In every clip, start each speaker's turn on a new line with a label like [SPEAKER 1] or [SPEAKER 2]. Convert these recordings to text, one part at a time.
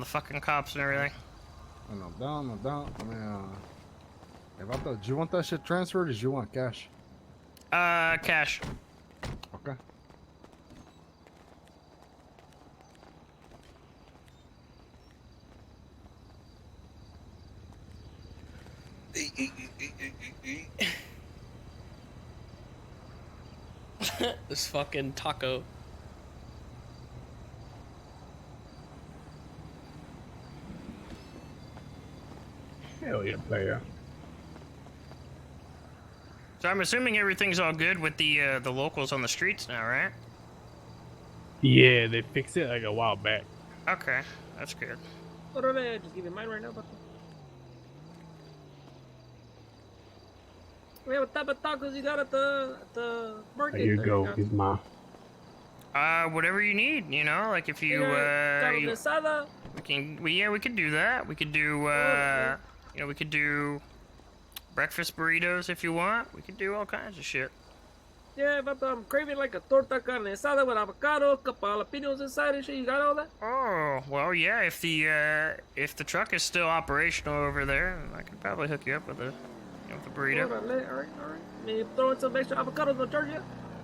[SPEAKER 1] the fucking cops and everything.
[SPEAKER 2] No down, no down. I mean, do you want that shit transferred or do you want cash?
[SPEAKER 1] Cash.
[SPEAKER 2] Okay.
[SPEAKER 1] This fucking taco.
[SPEAKER 3] Hell yeah, player.
[SPEAKER 1] So I'm assuming everything's all good with the locals on the streets now, right?
[SPEAKER 3] Yeah, they fixed it like a while back.
[SPEAKER 1] Okay, that's good.
[SPEAKER 4] Órale, just give me mine right now, Pato. Wait, what type of tacos you got at the market?
[SPEAKER 3] There you
[SPEAKER 4] there?
[SPEAKER 3] go,
[SPEAKER 4] got-
[SPEAKER 3] he's mine.
[SPEAKER 1] Whatever you need, you know, like if you,
[SPEAKER 4] carne asada.
[SPEAKER 1] we could do that. We could do,
[SPEAKER 4] yeah.
[SPEAKER 1] you know, we could do breakfast burritos if you want. We could do all kinds of shit.
[SPEAKER 4] Yeah, but I'm craving like a torta carne asada with avocado, couple jalapenos inside and shit. You got all that?
[SPEAKER 1] Oh, well, yeah, if the truck is still operational over there, I could probably hook you up with a, with a burrito.
[SPEAKER 4] Órale, alright. Maybe throw in some extra avocados, no charge you?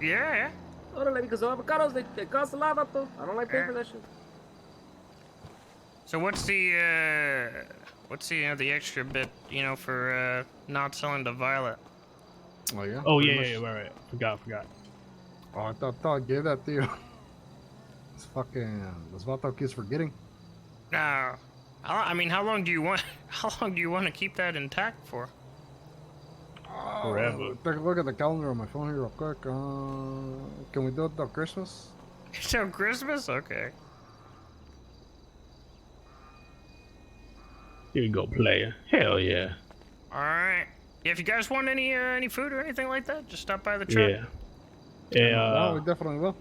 [SPEAKER 1] Yeah.
[SPEAKER 4] Órale, because the avocados, they cost a lot, Pato. I don't like paying for that shit.
[SPEAKER 1] So what's the the extra bit, you know, for not selling to Violet?
[SPEAKER 2] Oh yeah.
[SPEAKER 3] Oh
[SPEAKER 2] pretty
[SPEAKER 3] yeah,
[SPEAKER 2] much.
[SPEAKER 3] right. Forgot.
[SPEAKER 2] Oh, I thought I gave that to you. It's fucking. Those Vato kids forgetting.
[SPEAKER 1] No. I mean, how long do you want to keep that intact for?
[SPEAKER 3] Forever.
[SPEAKER 2] Take a look at the calendar on my phone here real quick. Can we do it till Christmas?
[SPEAKER 1] Till Christmas? Okay.
[SPEAKER 3] Here you go, player. Hell yeah.
[SPEAKER 1] All right. Yeah, if you guys want any food or anything like that, just stop by the truck.
[SPEAKER 3] Yeah. Yeah.
[SPEAKER 2] We definitely will.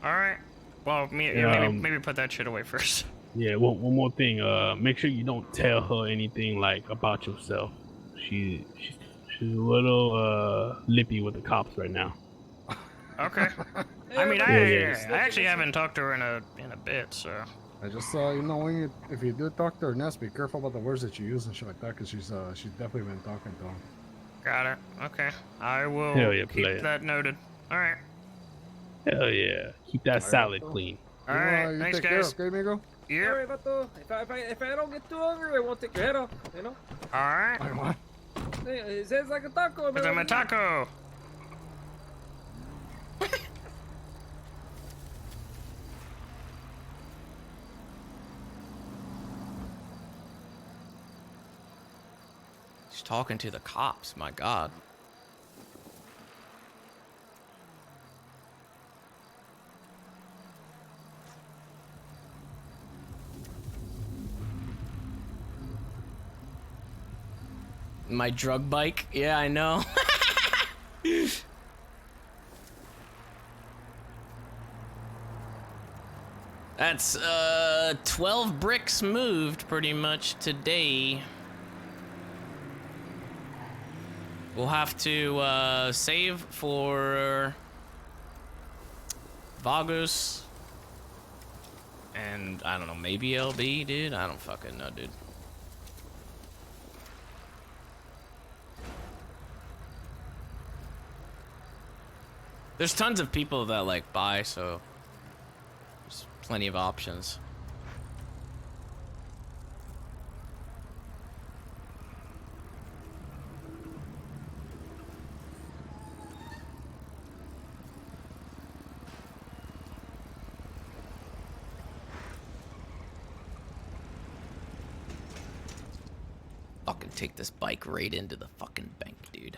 [SPEAKER 1] All right. Well, maybe put that shit away first.
[SPEAKER 3] Yeah. One more thing. Make sure you don't tell her anything like about yourself. She's a little lippy with the cops right now.
[SPEAKER 1] Okay. I mean, I actually haven't talked to her in a bit, so.
[SPEAKER 2] I just you know, if you do talk to her, Ness, be careful about the words that you use and shit like that, because she's definitely been talking to him.
[SPEAKER 1] Got it. Okay. I will
[SPEAKER 3] Hell yeah,
[SPEAKER 1] keep
[SPEAKER 3] player.
[SPEAKER 1] that noted. All right.
[SPEAKER 3] Hell yeah. Keep that salad clean.
[SPEAKER 1] All right.
[SPEAKER 2] You
[SPEAKER 1] Thanks,
[SPEAKER 2] take care,
[SPEAKER 1] guys.
[SPEAKER 2] okay, amigo?
[SPEAKER 1] Yeah.
[SPEAKER 4] Alright, Pato. If I don't get too hungry, I won't take your head off, you know?
[SPEAKER 1] All right.
[SPEAKER 2] Wait, what?
[SPEAKER 4] Hey, it says like a taco.
[SPEAKER 1] It's a taco.
[SPEAKER 5] He's talking to the cops, my god. My drug bike? Yeah, I know. That's 12 bricks moved pretty much today. We'll have to save for Vagus and I don't know, maybe LB, dude. I don't fucking know, dude. There's tons of people that like buy, so there's plenty of options. Fucking take this bike right into the fucking bank, dude.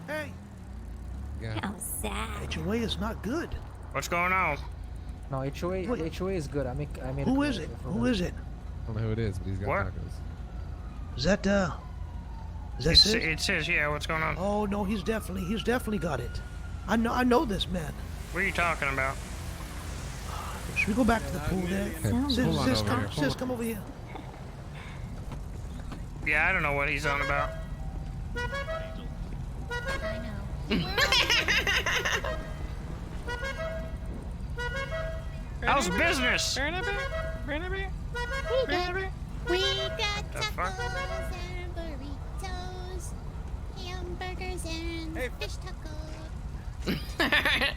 [SPEAKER 6] Hey,
[SPEAKER 7] How sad.
[SPEAKER 6] HOA is not good.
[SPEAKER 1] What's going on?
[SPEAKER 8] No, HOA,
[SPEAKER 6] Wait.
[SPEAKER 8] HOA is good. I made.
[SPEAKER 6] Who is it? Who is it?
[SPEAKER 9] I don't know who it is, but he's got
[SPEAKER 1] What?
[SPEAKER 9] tacos.
[SPEAKER 6] Is that
[SPEAKER 1] It's,
[SPEAKER 6] Sid?
[SPEAKER 1] it says, yeah, what's going on?
[SPEAKER 6] Oh no, he's definitely got it. I know this man.
[SPEAKER 1] What are you talking about?
[SPEAKER 6] Should we go back to the pool there?
[SPEAKER 7] Sounds
[SPEAKER 6] Sis,
[SPEAKER 9] Hold on
[SPEAKER 6] sis,
[SPEAKER 9] over
[SPEAKER 6] come,
[SPEAKER 9] here.
[SPEAKER 6] sis, come over here.
[SPEAKER 1] Yeah, I don't know what he's on about. How's business?
[SPEAKER 7] We got
[SPEAKER 1] The fuck?
[SPEAKER 7] tacos and burritos, hamburgers and fish tacos,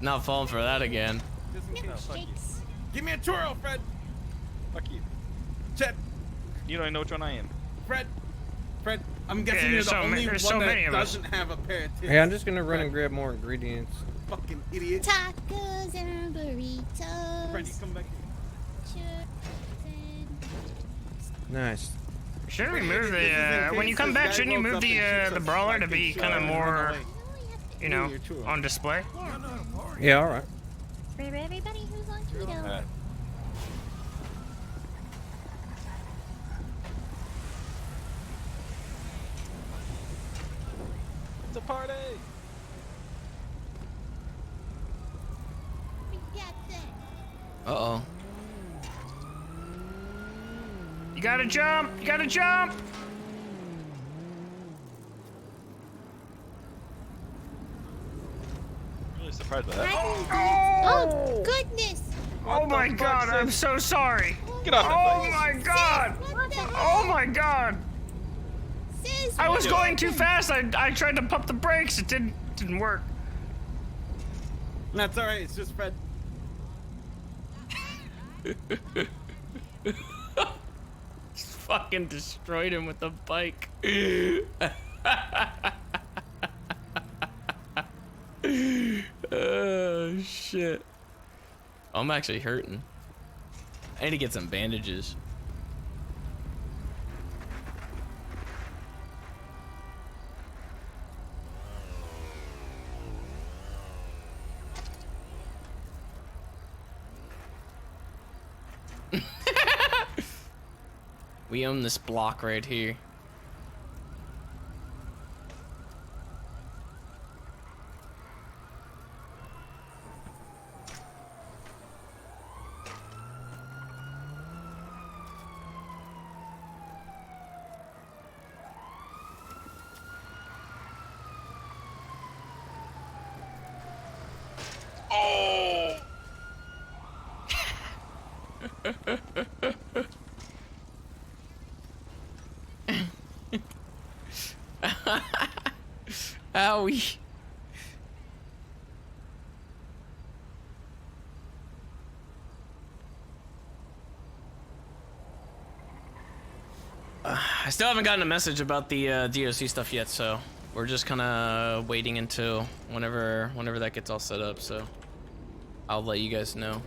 [SPEAKER 5] Not falling for that again.
[SPEAKER 7] milkshakes.
[SPEAKER 10] Give me a churro, Fred.
[SPEAKER 11] Fuck you.
[SPEAKER 10] Chet,
[SPEAKER 11] You don't even know which one I am.
[SPEAKER 10] Fred. Fred, I'm guessing
[SPEAKER 1] there's
[SPEAKER 10] you're the
[SPEAKER 1] so
[SPEAKER 10] only
[SPEAKER 1] there's
[SPEAKER 10] one
[SPEAKER 1] so
[SPEAKER 10] that
[SPEAKER 1] many of us.
[SPEAKER 10] doesn't have a pair of tits.
[SPEAKER 12] Hey, I'm just gonna run and grab more ingredients.
[SPEAKER 10] Fucking idiot.
[SPEAKER 7] Tacos and burritos.
[SPEAKER 10] Fred, you come back here.
[SPEAKER 7] chips and
[SPEAKER 12] Nice.
[SPEAKER 1] Shouldn't we
[SPEAKER 10] Wait,
[SPEAKER 1] move
[SPEAKER 10] this is
[SPEAKER 1] the,
[SPEAKER 10] in
[SPEAKER 1] when you
[SPEAKER 10] case
[SPEAKER 1] come
[SPEAKER 10] this
[SPEAKER 1] back,
[SPEAKER 10] guy
[SPEAKER 1] shouldn't you
[SPEAKER 10] rolls
[SPEAKER 1] move
[SPEAKER 10] up
[SPEAKER 1] the,
[SPEAKER 10] and shoots
[SPEAKER 1] the
[SPEAKER 10] us
[SPEAKER 1] brawler to
[SPEAKER 10] like
[SPEAKER 1] be
[SPEAKER 10] they
[SPEAKER 1] kind of
[SPEAKER 10] should.
[SPEAKER 1] more, you know,
[SPEAKER 10] Your churro.
[SPEAKER 1] on display?
[SPEAKER 12] Yeah, alright.
[SPEAKER 7] for everybody who's on keto.
[SPEAKER 11] Alright. It's a party!
[SPEAKER 7] We got that.
[SPEAKER 5] Uh-oh.
[SPEAKER 1] You gotta jump! You gotta jump!
[SPEAKER 11] I'm really surprised by that.
[SPEAKER 7] Oh goodness!
[SPEAKER 1] Oh my god, I'm so sorry!
[SPEAKER 11] Get off that
[SPEAKER 1] Oh
[SPEAKER 11] bike.
[SPEAKER 1] my god!
[SPEAKER 7] What the
[SPEAKER 1] Oh my god!
[SPEAKER 7] Sis,
[SPEAKER 1] I was
[SPEAKER 7] what
[SPEAKER 1] going too
[SPEAKER 7] happened?
[SPEAKER 1] fast. I tried to pump the brakes. It didn't work.
[SPEAKER 10] That's alright, it's just Fred.
[SPEAKER 5] Just fucking destroyed him with the bike. Oh, shit. I'm actually hurting. I need to get some bandages. We own this block right here.
[SPEAKER 1] Oh!
[SPEAKER 5] Owie. I still haven't gotten a message about the DOC stuff yet, so we're just kind of waiting until whenever that gets all set up. So I'll let you guys know.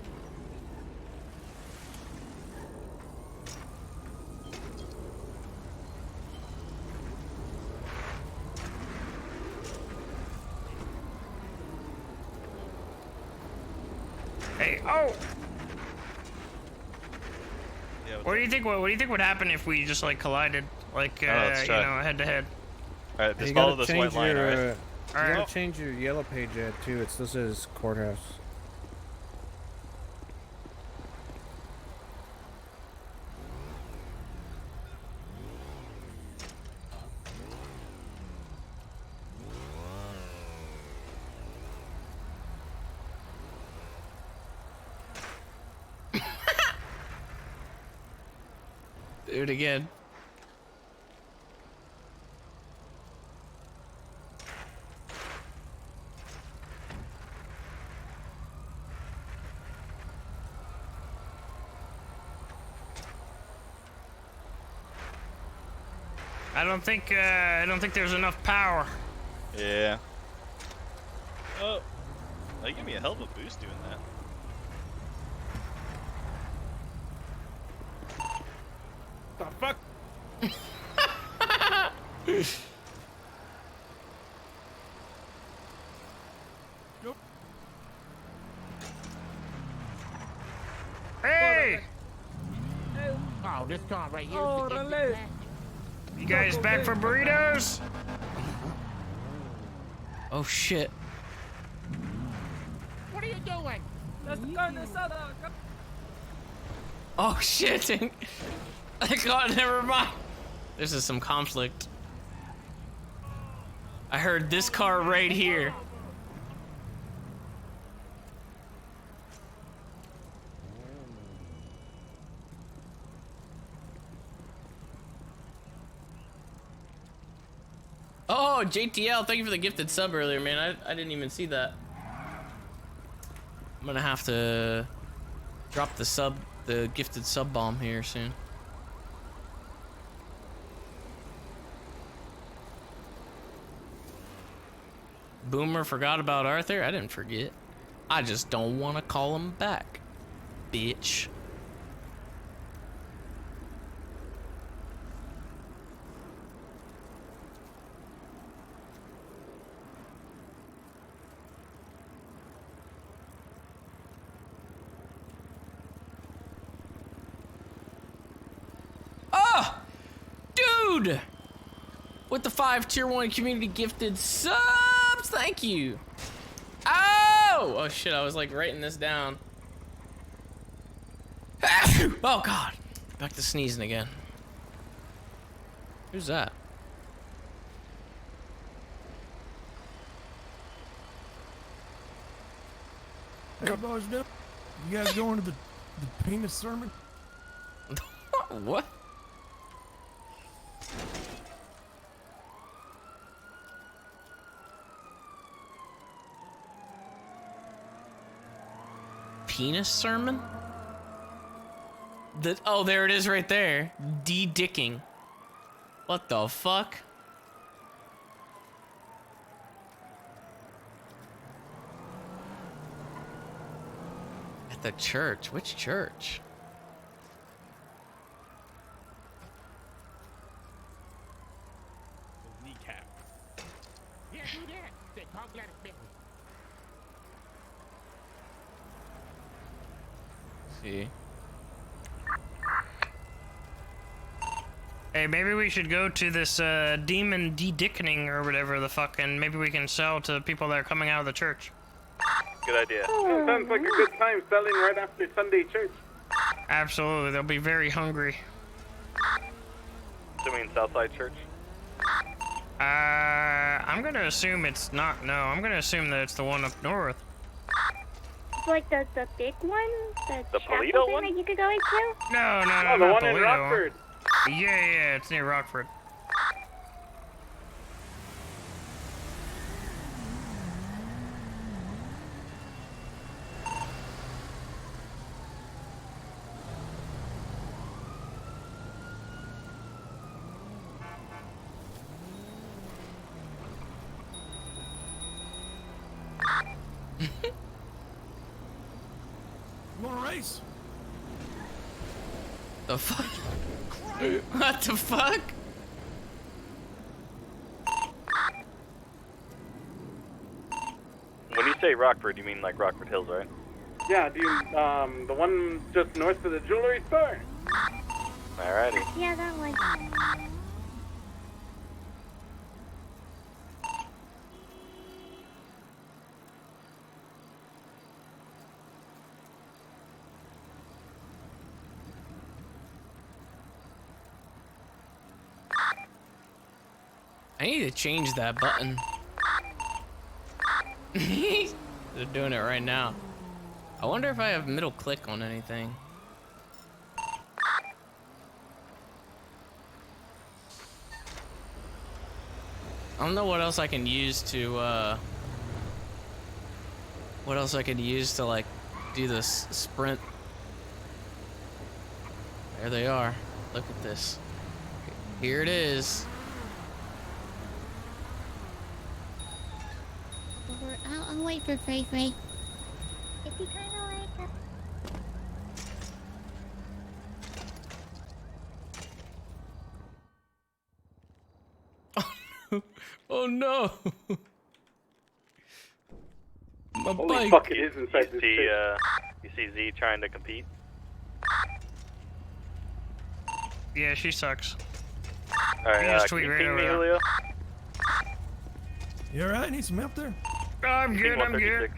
[SPEAKER 1] Hey, oh!
[SPEAKER 11] Yeah,
[SPEAKER 1] What do you think? What do you think would happen if we just like collided, like
[SPEAKER 11] let's
[SPEAKER 1] you
[SPEAKER 11] try.
[SPEAKER 1] know, head to head?
[SPEAKER 11] Alright, just
[SPEAKER 12] You
[SPEAKER 11] follow
[SPEAKER 12] gotta
[SPEAKER 11] this
[SPEAKER 12] change
[SPEAKER 11] white line,
[SPEAKER 12] your,
[SPEAKER 11] alright?
[SPEAKER 12] You
[SPEAKER 1] Alright.
[SPEAKER 12] gotta change your yellow page ad too. It still says courthouse.
[SPEAKER 5] Do it again.
[SPEAKER 1] I don't think there's enough power.
[SPEAKER 11] Yeah. Oh. They give me a hell of a boost doing that.
[SPEAKER 10] The fuck?
[SPEAKER 1] Hey!
[SPEAKER 8] Oh, this car right here.
[SPEAKER 4] Oh, Raleigh.
[SPEAKER 1] You guys back for burritos?
[SPEAKER 5] Oh shit.
[SPEAKER 8] you doing?
[SPEAKER 4] That's the carne asada.
[SPEAKER 5] Oh shit! God, never mind. This is some conflict. I heard this car right here. Oh, JTL, thank you for the gifted sub earlier, man. I didn't even see that. I'm gonna have to drop the gifted sub bomb here soon. Boomer forgot about Arthur? I didn't forget. I just don't want to call him back, bitch. Oh! Dude! With the 5 tier 1 community gifted subs, thank you. Oh! Oh shit, I was like writing this down. Oh god. Back to sneezing again. Who's that?
[SPEAKER 6] Hey, boys, you guys going to the penis sermon?
[SPEAKER 5] What? Penis sermon? Oh, there it is right there. De-dicking. What the fuck? At the church? Which church?
[SPEAKER 3] Kneecap.
[SPEAKER 8] Yeah, do that. They talk like a bit.
[SPEAKER 5] See?
[SPEAKER 1] Hey, maybe we should go to this demon de-dickening or whatever the fuck, and maybe we can sell to people that are coming out of the church.
[SPEAKER 11] Good idea.
[SPEAKER 10] Sounds like a good time selling right after Sunday church.
[SPEAKER 1] Absolutely, they'll be very hungry.
[SPEAKER 11] So you mean Southside Church?
[SPEAKER 1] I'm gonna assume it's not. No, I'm gonna assume that it's the one up north.
[SPEAKER 7] Like the big one?
[SPEAKER 11] The
[SPEAKER 7] chapel
[SPEAKER 11] Polito
[SPEAKER 7] thing
[SPEAKER 11] one?
[SPEAKER 7] that you could go into?
[SPEAKER 1] No, no,
[SPEAKER 10] Oh,
[SPEAKER 1] not
[SPEAKER 10] the one in
[SPEAKER 1] Toledo.
[SPEAKER 10] Rockford.
[SPEAKER 1] Yeah, it's near Rockford.
[SPEAKER 6] You want to race?
[SPEAKER 5] The fuck? What the fuck?
[SPEAKER 11] When you say Rockford, you mean like Rockford Hills, right?
[SPEAKER 10] Yeah, do you, the one just north of the jewelry store?
[SPEAKER 11] Alrighty.
[SPEAKER 7] Yeah, that one.
[SPEAKER 5] I need to change that button. They're doing it right now. I wonder if I have middle click on anything. I don't know what else I can use to, what else I could use to, like, do this sprint. There they are. Look at this. Here it is.
[SPEAKER 7] I'll wait for Frey Frey. If you kind of like
[SPEAKER 5] it. Oh no! My
[SPEAKER 10] Holy
[SPEAKER 5] bike.
[SPEAKER 10] fuck, it is inside this church.
[SPEAKER 11] You see Z trying to compete?
[SPEAKER 1] Yeah, she sucks.
[SPEAKER 11] Alright,
[SPEAKER 1] You just
[SPEAKER 11] can
[SPEAKER 1] tweet
[SPEAKER 11] you
[SPEAKER 1] right
[SPEAKER 11] ping
[SPEAKER 1] over
[SPEAKER 11] me,
[SPEAKER 1] there.
[SPEAKER 11] Julio?
[SPEAKER 6] You alright? Need some help there?
[SPEAKER 1] I'm
[SPEAKER 11] Ping
[SPEAKER 1] good, I'm good.
[SPEAKER 11] 136.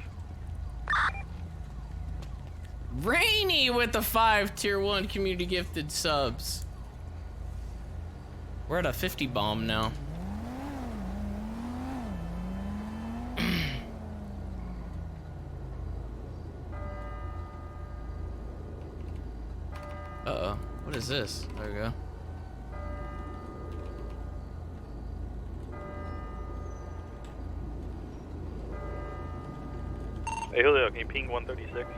[SPEAKER 5] Rainy with the 5 tier 1 community gifted subs. We're at a 50 bomb now. Uh-oh. What is this? There we go.
[SPEAKER 11] Hey Julio, can you ping 136?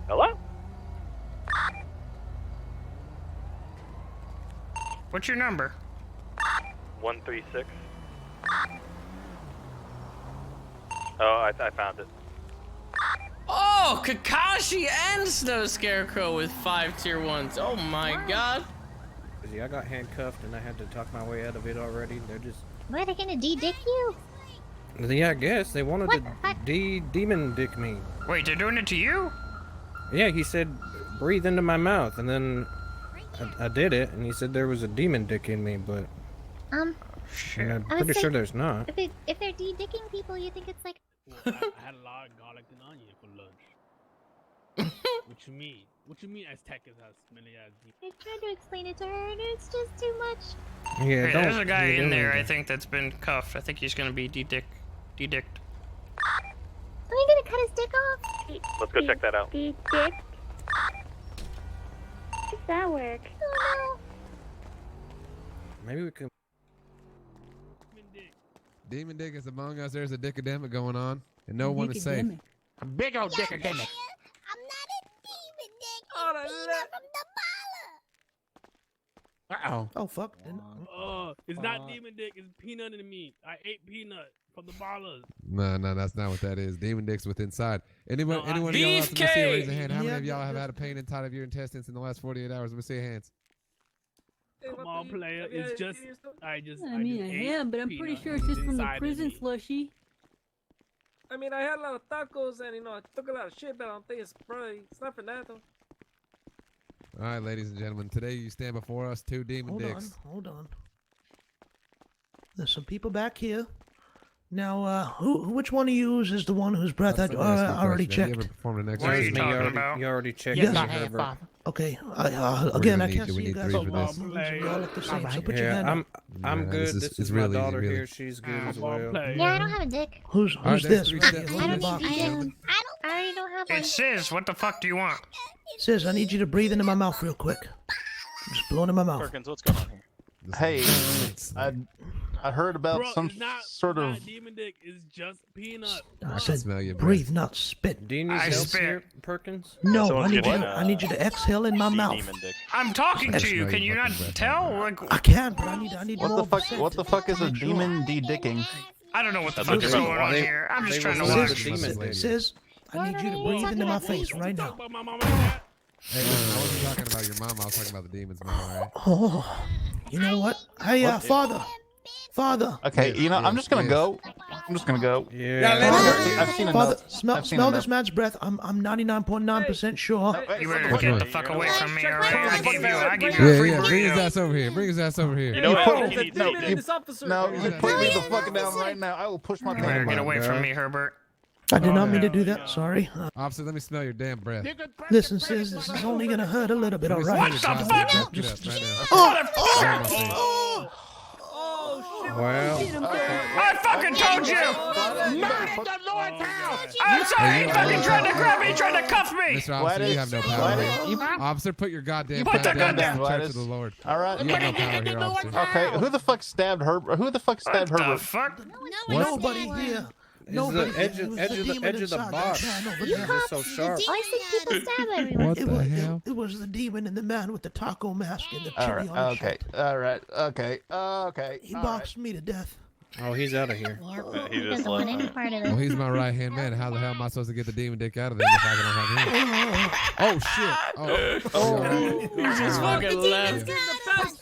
[SPEAKER 11] Hello?
[SPEAKER 1] What's your number?
[SPEAKER 11] 136. Oh, I found it.
[SPEAKER 5] Oh, Kakashi and Snow Scarecrow with 5 tier 1s. Oh my god.
[SPEAKER 12] See, I got handcuffed and I had to talk my way out of it already. They're just.
[SPEAKER 7] Were they gonna de-dick you?
[SPEAKER 12] Yeah, I guess they wanted
[SPEAKER 7] What
[SPEAKER 12] to
[SPEAKER 7] the heck?
[SPEAKER 12] demon dick me.
[SPEAKER 1] Wait, they're doing it to you?
[SPEAKER 12] Yeah, he said breathe into my mouth, and then I did it, and he said there was a demon dick in me, but I'm
[SPEAKER 7] I
[SPEAKER 12] pretty
[SPEAKER 7] was
[SPEAKER 12] sure
[SPEAKER 7] like,
[SPEAKER 12] there's not.
[SPEAKER 7] if they're de-dicking people, you think it's like.
[SPEAKER 3] I had a lot of garlic and onion for lunch. What you mean? What you mean Aztec is as smelly as deep?
[SPEAKER 7] I tried to explain it to her, and it's just too much.
[SPEAKER 12] Yeah,
[SPEAKER 1] Hey,
[SPEAKER 12] don't.
[SPEAKER 1] there's a guy
[SPEAKER 12] you
[SPEAKER 1] in
[SPEAKER 12] don't
[SPEAKER 1] there,
[SPEAKER 12] need
[SPEAKER 1] I
[SPEAKER 12] to.
[SPEAKER 1] think, that's been cuffed. I think he's gonna be de-dicked.
[SPEAKER 7] Are you gonna cut his dick off?
[SPEAKER 11] Let's go check that out.
[SPEAKER 7] Dick. How does that work? Oh
[SPEAKER 12] Maybe we could.
[SPEAKER 9] Demon dick is among us. There's a dickademic going on, and no one is safe.
[SPEAKER 8] A big old dick again.
[SPEAKER 7] I'm not a demon dick. It's from the
[SPEAKER 8] Uh-oh.
[SPEAKER 6] Oh, fuck.
[SPEAKER 3] It's not demon dick, it's peanut in the meat. I ate peanut from the ballers.
[SPEAKER 9] No, that's not what that is. Demon dick's with inside. Anyone of y'all out there
[SPEAKER 5] Beefcake!
[SPEAKER 9] to see, raise a hand. How many
[SPEAKER 6] Yeah,
[SPEAKER 9] of y'all have had a pain inside of your intestines in the last 48 hours? Let me see your hands.
[SPEAKER 3] Come on, player. It's just I just
[SPEAKER 13] I mean, I am, but I'm pretty sure it's just from the prison slushy.
[SPEAKER 4] I mean, I had a lot of tacos and, I took a lot of shit, but I don't think it's not for that, though.
[SPEAKER 9] All right, ladies and gentlemen. Today you stand before us, two demon dicks.
[SPEAKER 6] Hold on. There's some people back here. Now, which one of you is the one whose breath I
[SPEAKER 9] That's the nasty
[SPEAKER 6] already
[SPEAKER 9] question. Have you
[SPEAKER 6] checked?
[SPEAKER 9] ever performed an
[SPEAKER 1] What are you
[SPEAKER 9] exorcism?
[SPEAKER 1] talking about?
[SPEAKER 12] You already checked.
[SPEAKER 6] Yes,
[SPEAKER 12] Mr.
[SPEAKER 6] I
[SPEAKER 8] have,
[SPEAKER 12] Herbert.
[SPEAKER 8] Father.
[SPEAKER 6] Okay.
[SPEAKER 9] We're
[SPEAKER 6] Again,
[SPEAKER 9] gonna
[SPEAKER 6] I
[SPEAKER 9] need
[SPEAKER 6] can't
[SPEAKER 9] you.
[SPEAKER 6] see
[SPEAKER 9] We
[SPEAKER 6] you
[SPEAKER 9] need
[SPEAKER 6] guys.
[SPEAKER 9] three
[SPEAKER 6] All
[SPEAKER 9] for this.
[SPEAKER 6] look the same. So put your
[SPEAKER 12] Yeah,
[SPEAKER 6] hand up.
[SPEAKER 12] I'm
[SPEAKER 9] Yeah,
[SPEAKER 12] good.
[SPEAKER 9] this
[SPEAKER 12] This
[SPEAKER 9] is
[SPEAKER 12] is my
[SPEAKER 9] really easy,
[SPEAKER 12] daughter
[SPEAKER 9] really.
[SPEAKER 12] here. She's good as well.
[SPEAKER 7] Yeah, I don't have a dick.
[SPEAKER 6] Who's
[SPEAKER 9] All right,
[SPEAKER 6] this?
[SPEAKER 9] there's three
[SPEAKER 6] Right
[SPEAKER 9] steps.
[SPEAKER 6] here,
[SPEAKER 7] I
[SPEAKER 6] on the
[SPEAKER 7] don't
[SPEAKER 6] box.
[SPEAKER 7] need I already don't have one.
[SPEAKER 1] It's Sis. What the fuck do you want?
[SPEAKER 6] Says I need you to breathe into my mouth real quick. Just blow into my mouth.
[SPEAKER 11] Perkins, what's going on here?
[SPEAKER 9] Hey,
[SPEAKER 14] I heard about
[SPEAKER 3] Bro,
[SPEAKER 14] some
[SPEAKER 3] it's not,
[SPEAKER 14] sort
[SPEAKER 3] it's
[SPEAKER 14] of.
[SPEAKER 3] not demon dick, it's just peanut.
[SPEAKER 6] I
[SPEAKER 9] I
[SPEAKER 6] said
[SPEAKER 9] smell you,
[SPEAKER 6] breathe, not spit.
[SPEAKER 12] Do you need
[SPEAKER 1] I
[SPEAKER 12] help
[SPEAKER 1] spit.
[SPEAKER 12] here, Perkins?
[SPEAKER 6] No,
[SPEAKER 11] Someone's
[SPEAKER 6] I need
[SPEAKER 11] getting,
[SPEAKER 6] you to exhale in my mouth.
[SPEAKER 11] Demon dick.
[SPEAKER 1] I'm talking to you.
[SPEAKER 9] smell
[SPEAKER 1] Can
[SPEAKER 9] your
[SPEAKER 1] you not
[SPEAKER 9] fucking breath.
[SPEAKER 1] tell? Like,
[SPEAKER 6] I can, but I need
[SPEAKER 14] What
[SPEAKER 6] more
[SPEAKER 14] the fuck?
[SPEAKER 6] percent.
[SPEAKER 14] What the fuck is a demon de-dicking?
[SPEAKER 1] I don't know what the
[SPEAKER 11] That's
[SPEAKER 1] fuck
[SPEAKER 11] what
[SPEAKER 1] is
[SPEAKER 11] you're
[SPEAKER 1] going
[SPEAKER 11] about
[SPEAKER 1] on
[SPEAKER 11] to
[SPEAKER 1] here. I'm just
[SPEAKER 12] they
[SPEAKER 1] trying to
[SPEAKER 12] were
[SPEAKER 1] watch.
[SPEAKER 12] the demon dick.
[SPEAKER 6] Says I need you to breathe into my face right now.
[SPEAKER 3] Talk about my mama like that.
[SPEAKER 9] Hey, listen, I wasn't talking about your mom. I was talking about the demons, man. All right.
[SPEAKER 6] Oh, you know what? Hey, Father.
[SPEAKER 14] Okay,
[SPEAKER 9] Yes,
[SPEAKER 14] I'm just gonna
[SPEAKER 9] yes.
[SPEAKER 14] go. I'm just gonna go.
[SPEAKER 12] Yeah.
[SPEAKER 14] I've seen
[SPEAKER 6] Father,
[SPEAKER 14] enough.
[SPEAKER 6] smell
[SPEAKER 14] I've seen
[SPEAKER 6] this
[SPEAKER 14] enough.
[SPEAKER 6] man's breath. I'm 99.9% sure.
[SPEAKER 1] You better
[SPEAKER 9] Which
[SPEAKER 1] get
[SPEAKER 9] one?
[SPEAKER 1] the fuck away from me, alright?
[SPEAKER 4] Check
[SPEAKER 1] I gave you
[SPEAKER 9] Yeah,
[SPEAKER 1] a free
[SPEAKER 9] yeah. Bring his
[SPEAKER 1] burrito.
[SPEAKER 9] ass over here. Bring his ass over here.
[SPEAKER 11] You know
[SPEAKER 14] You
[SPEAKER 11] what?
[SPEAKER 14] put-
[SPEAKER 11] He
[SPEAKER 4] There's a
[SPEAKER 11] needs
[SPEAKER 4] demon
[SPEAKER 11] help.
[SPEAKER 4] in this officer.
[SPEAKER 14] No,
[SPEAKER 4] right
[SPEAKER 14] you
[SPEAKER 4] here.
[SPEAKER 14] put me the fuck down right now. I will push my
[SPEAKER 1] You better
[SPEAKER 14] pants
[SPEAKER 1] get
[SPEAKER 14] down.
[SPEAKER 1] away from me, Herbert.
[SPEAKER 6] I did not mean to do that. Sorry.
[SPEAKER 9] Officer, let me smell your damn breath.
[SPEAKER 6] Listen, sis, this is only gonna hurt a little bit,
[SPEAKER 9] Let me
[SPEAKER 6] all
[SPEAKER 9] smell
[SPEAKER 6] right?
[SPEAKER 9] your
[SPEAKER 1] What the
[SPEAKER 9] breath.
[SPEAKER 1] fuck?
[SPEAKER 9] Get up right now.
[SPEAKER 6] Oh,
[SPEAKER 9] Right in my face.
[SPEAKER 12] Well,
[SPEAKER 1] I fucking told you! I'm sorry! He fucking tried to grab me! He tried to cuff me!
[SPEAKER 9] Mr. Officer, you have no power here.
[SPEAKER 14] Gladys.
[SPEAKER 9] Officer, put your goddamn
[SPEAKER 1] put that
[SPEAKER 9] gun
[SPEAKER 1] gun
[SPEAKER 9] down.
[SPEAKER 14] down,
[SPEAKER 9] Church
[SPEAKER 14] Gladys.
[SPEAKER 9] of the Lord.
[SPEAKER 14] All right.
[SPEAKER 9] You have no power here, officer.
[SPEAKER 14] Okay. Who the fuck stabbed Herbert? Who the fuck stabbed
[SPEAKER 1] What the
[SPEAKER 14] Herbert?
[SPEAKER 1] fuck?
[SPEAKER 6] nobody here.
[SPEAKER 12] it's
[SPEAKER 6] Nobody.
[SPEAKER 12] the edge
[SPEAKER 6] It
[SPEAKER 12] of,
[SPEAKER 6] was
[SPEAKER 12] edge
[SPEAKER 6] the
[SPEAKER 12] of the
[SPEAKER 6] demon
[SPEAKER 12] edge of the
[SPEAKER 6] inside
[SPEAKER 12] box.
[SPEAKER 6] that man over
[SPEAKER 12] It's
[SPEAKER 6] there.
[SPEAKER 12] just so sharp.
[SPEAKER 7] I see people stab everyone.
[SPEAKER 9] What the hell?
[SPEAKER 6] It was the demon and the man with the taco mask and the chili
[SPEAKER 14] All right.
[SPEAKER 6] on his
[SPEAKER 14] Okay.
[SPEAKER 6] shirt.
[SPEAKER 14] All right. Okay. Okay.
[SPEAKER 6] He
[SPEAKER 14] all
[SPEAKER 6] boxed me to death.
[SPEAKER 12] Oh, he's out of here.
[SPEAKER 7] Yeah,
[SPEAKER 11] he
[SPEAKER 7] he
[SPEAKER 11] just
[SPEAKER 7] doesn't want
[SPEAKER 11] left.
[SPEAKER 7] any part of
[SPEAKER 9] Well,
[SPEAKER 7] this.
[SPEAKER 9] he's my right hand man. How the hell am I supposed to get the demon dick out of there if I don't have him? Oh shit! Oh,
[SPEAKER 5] He just fucking left.
[SPEAKER 7] Someone's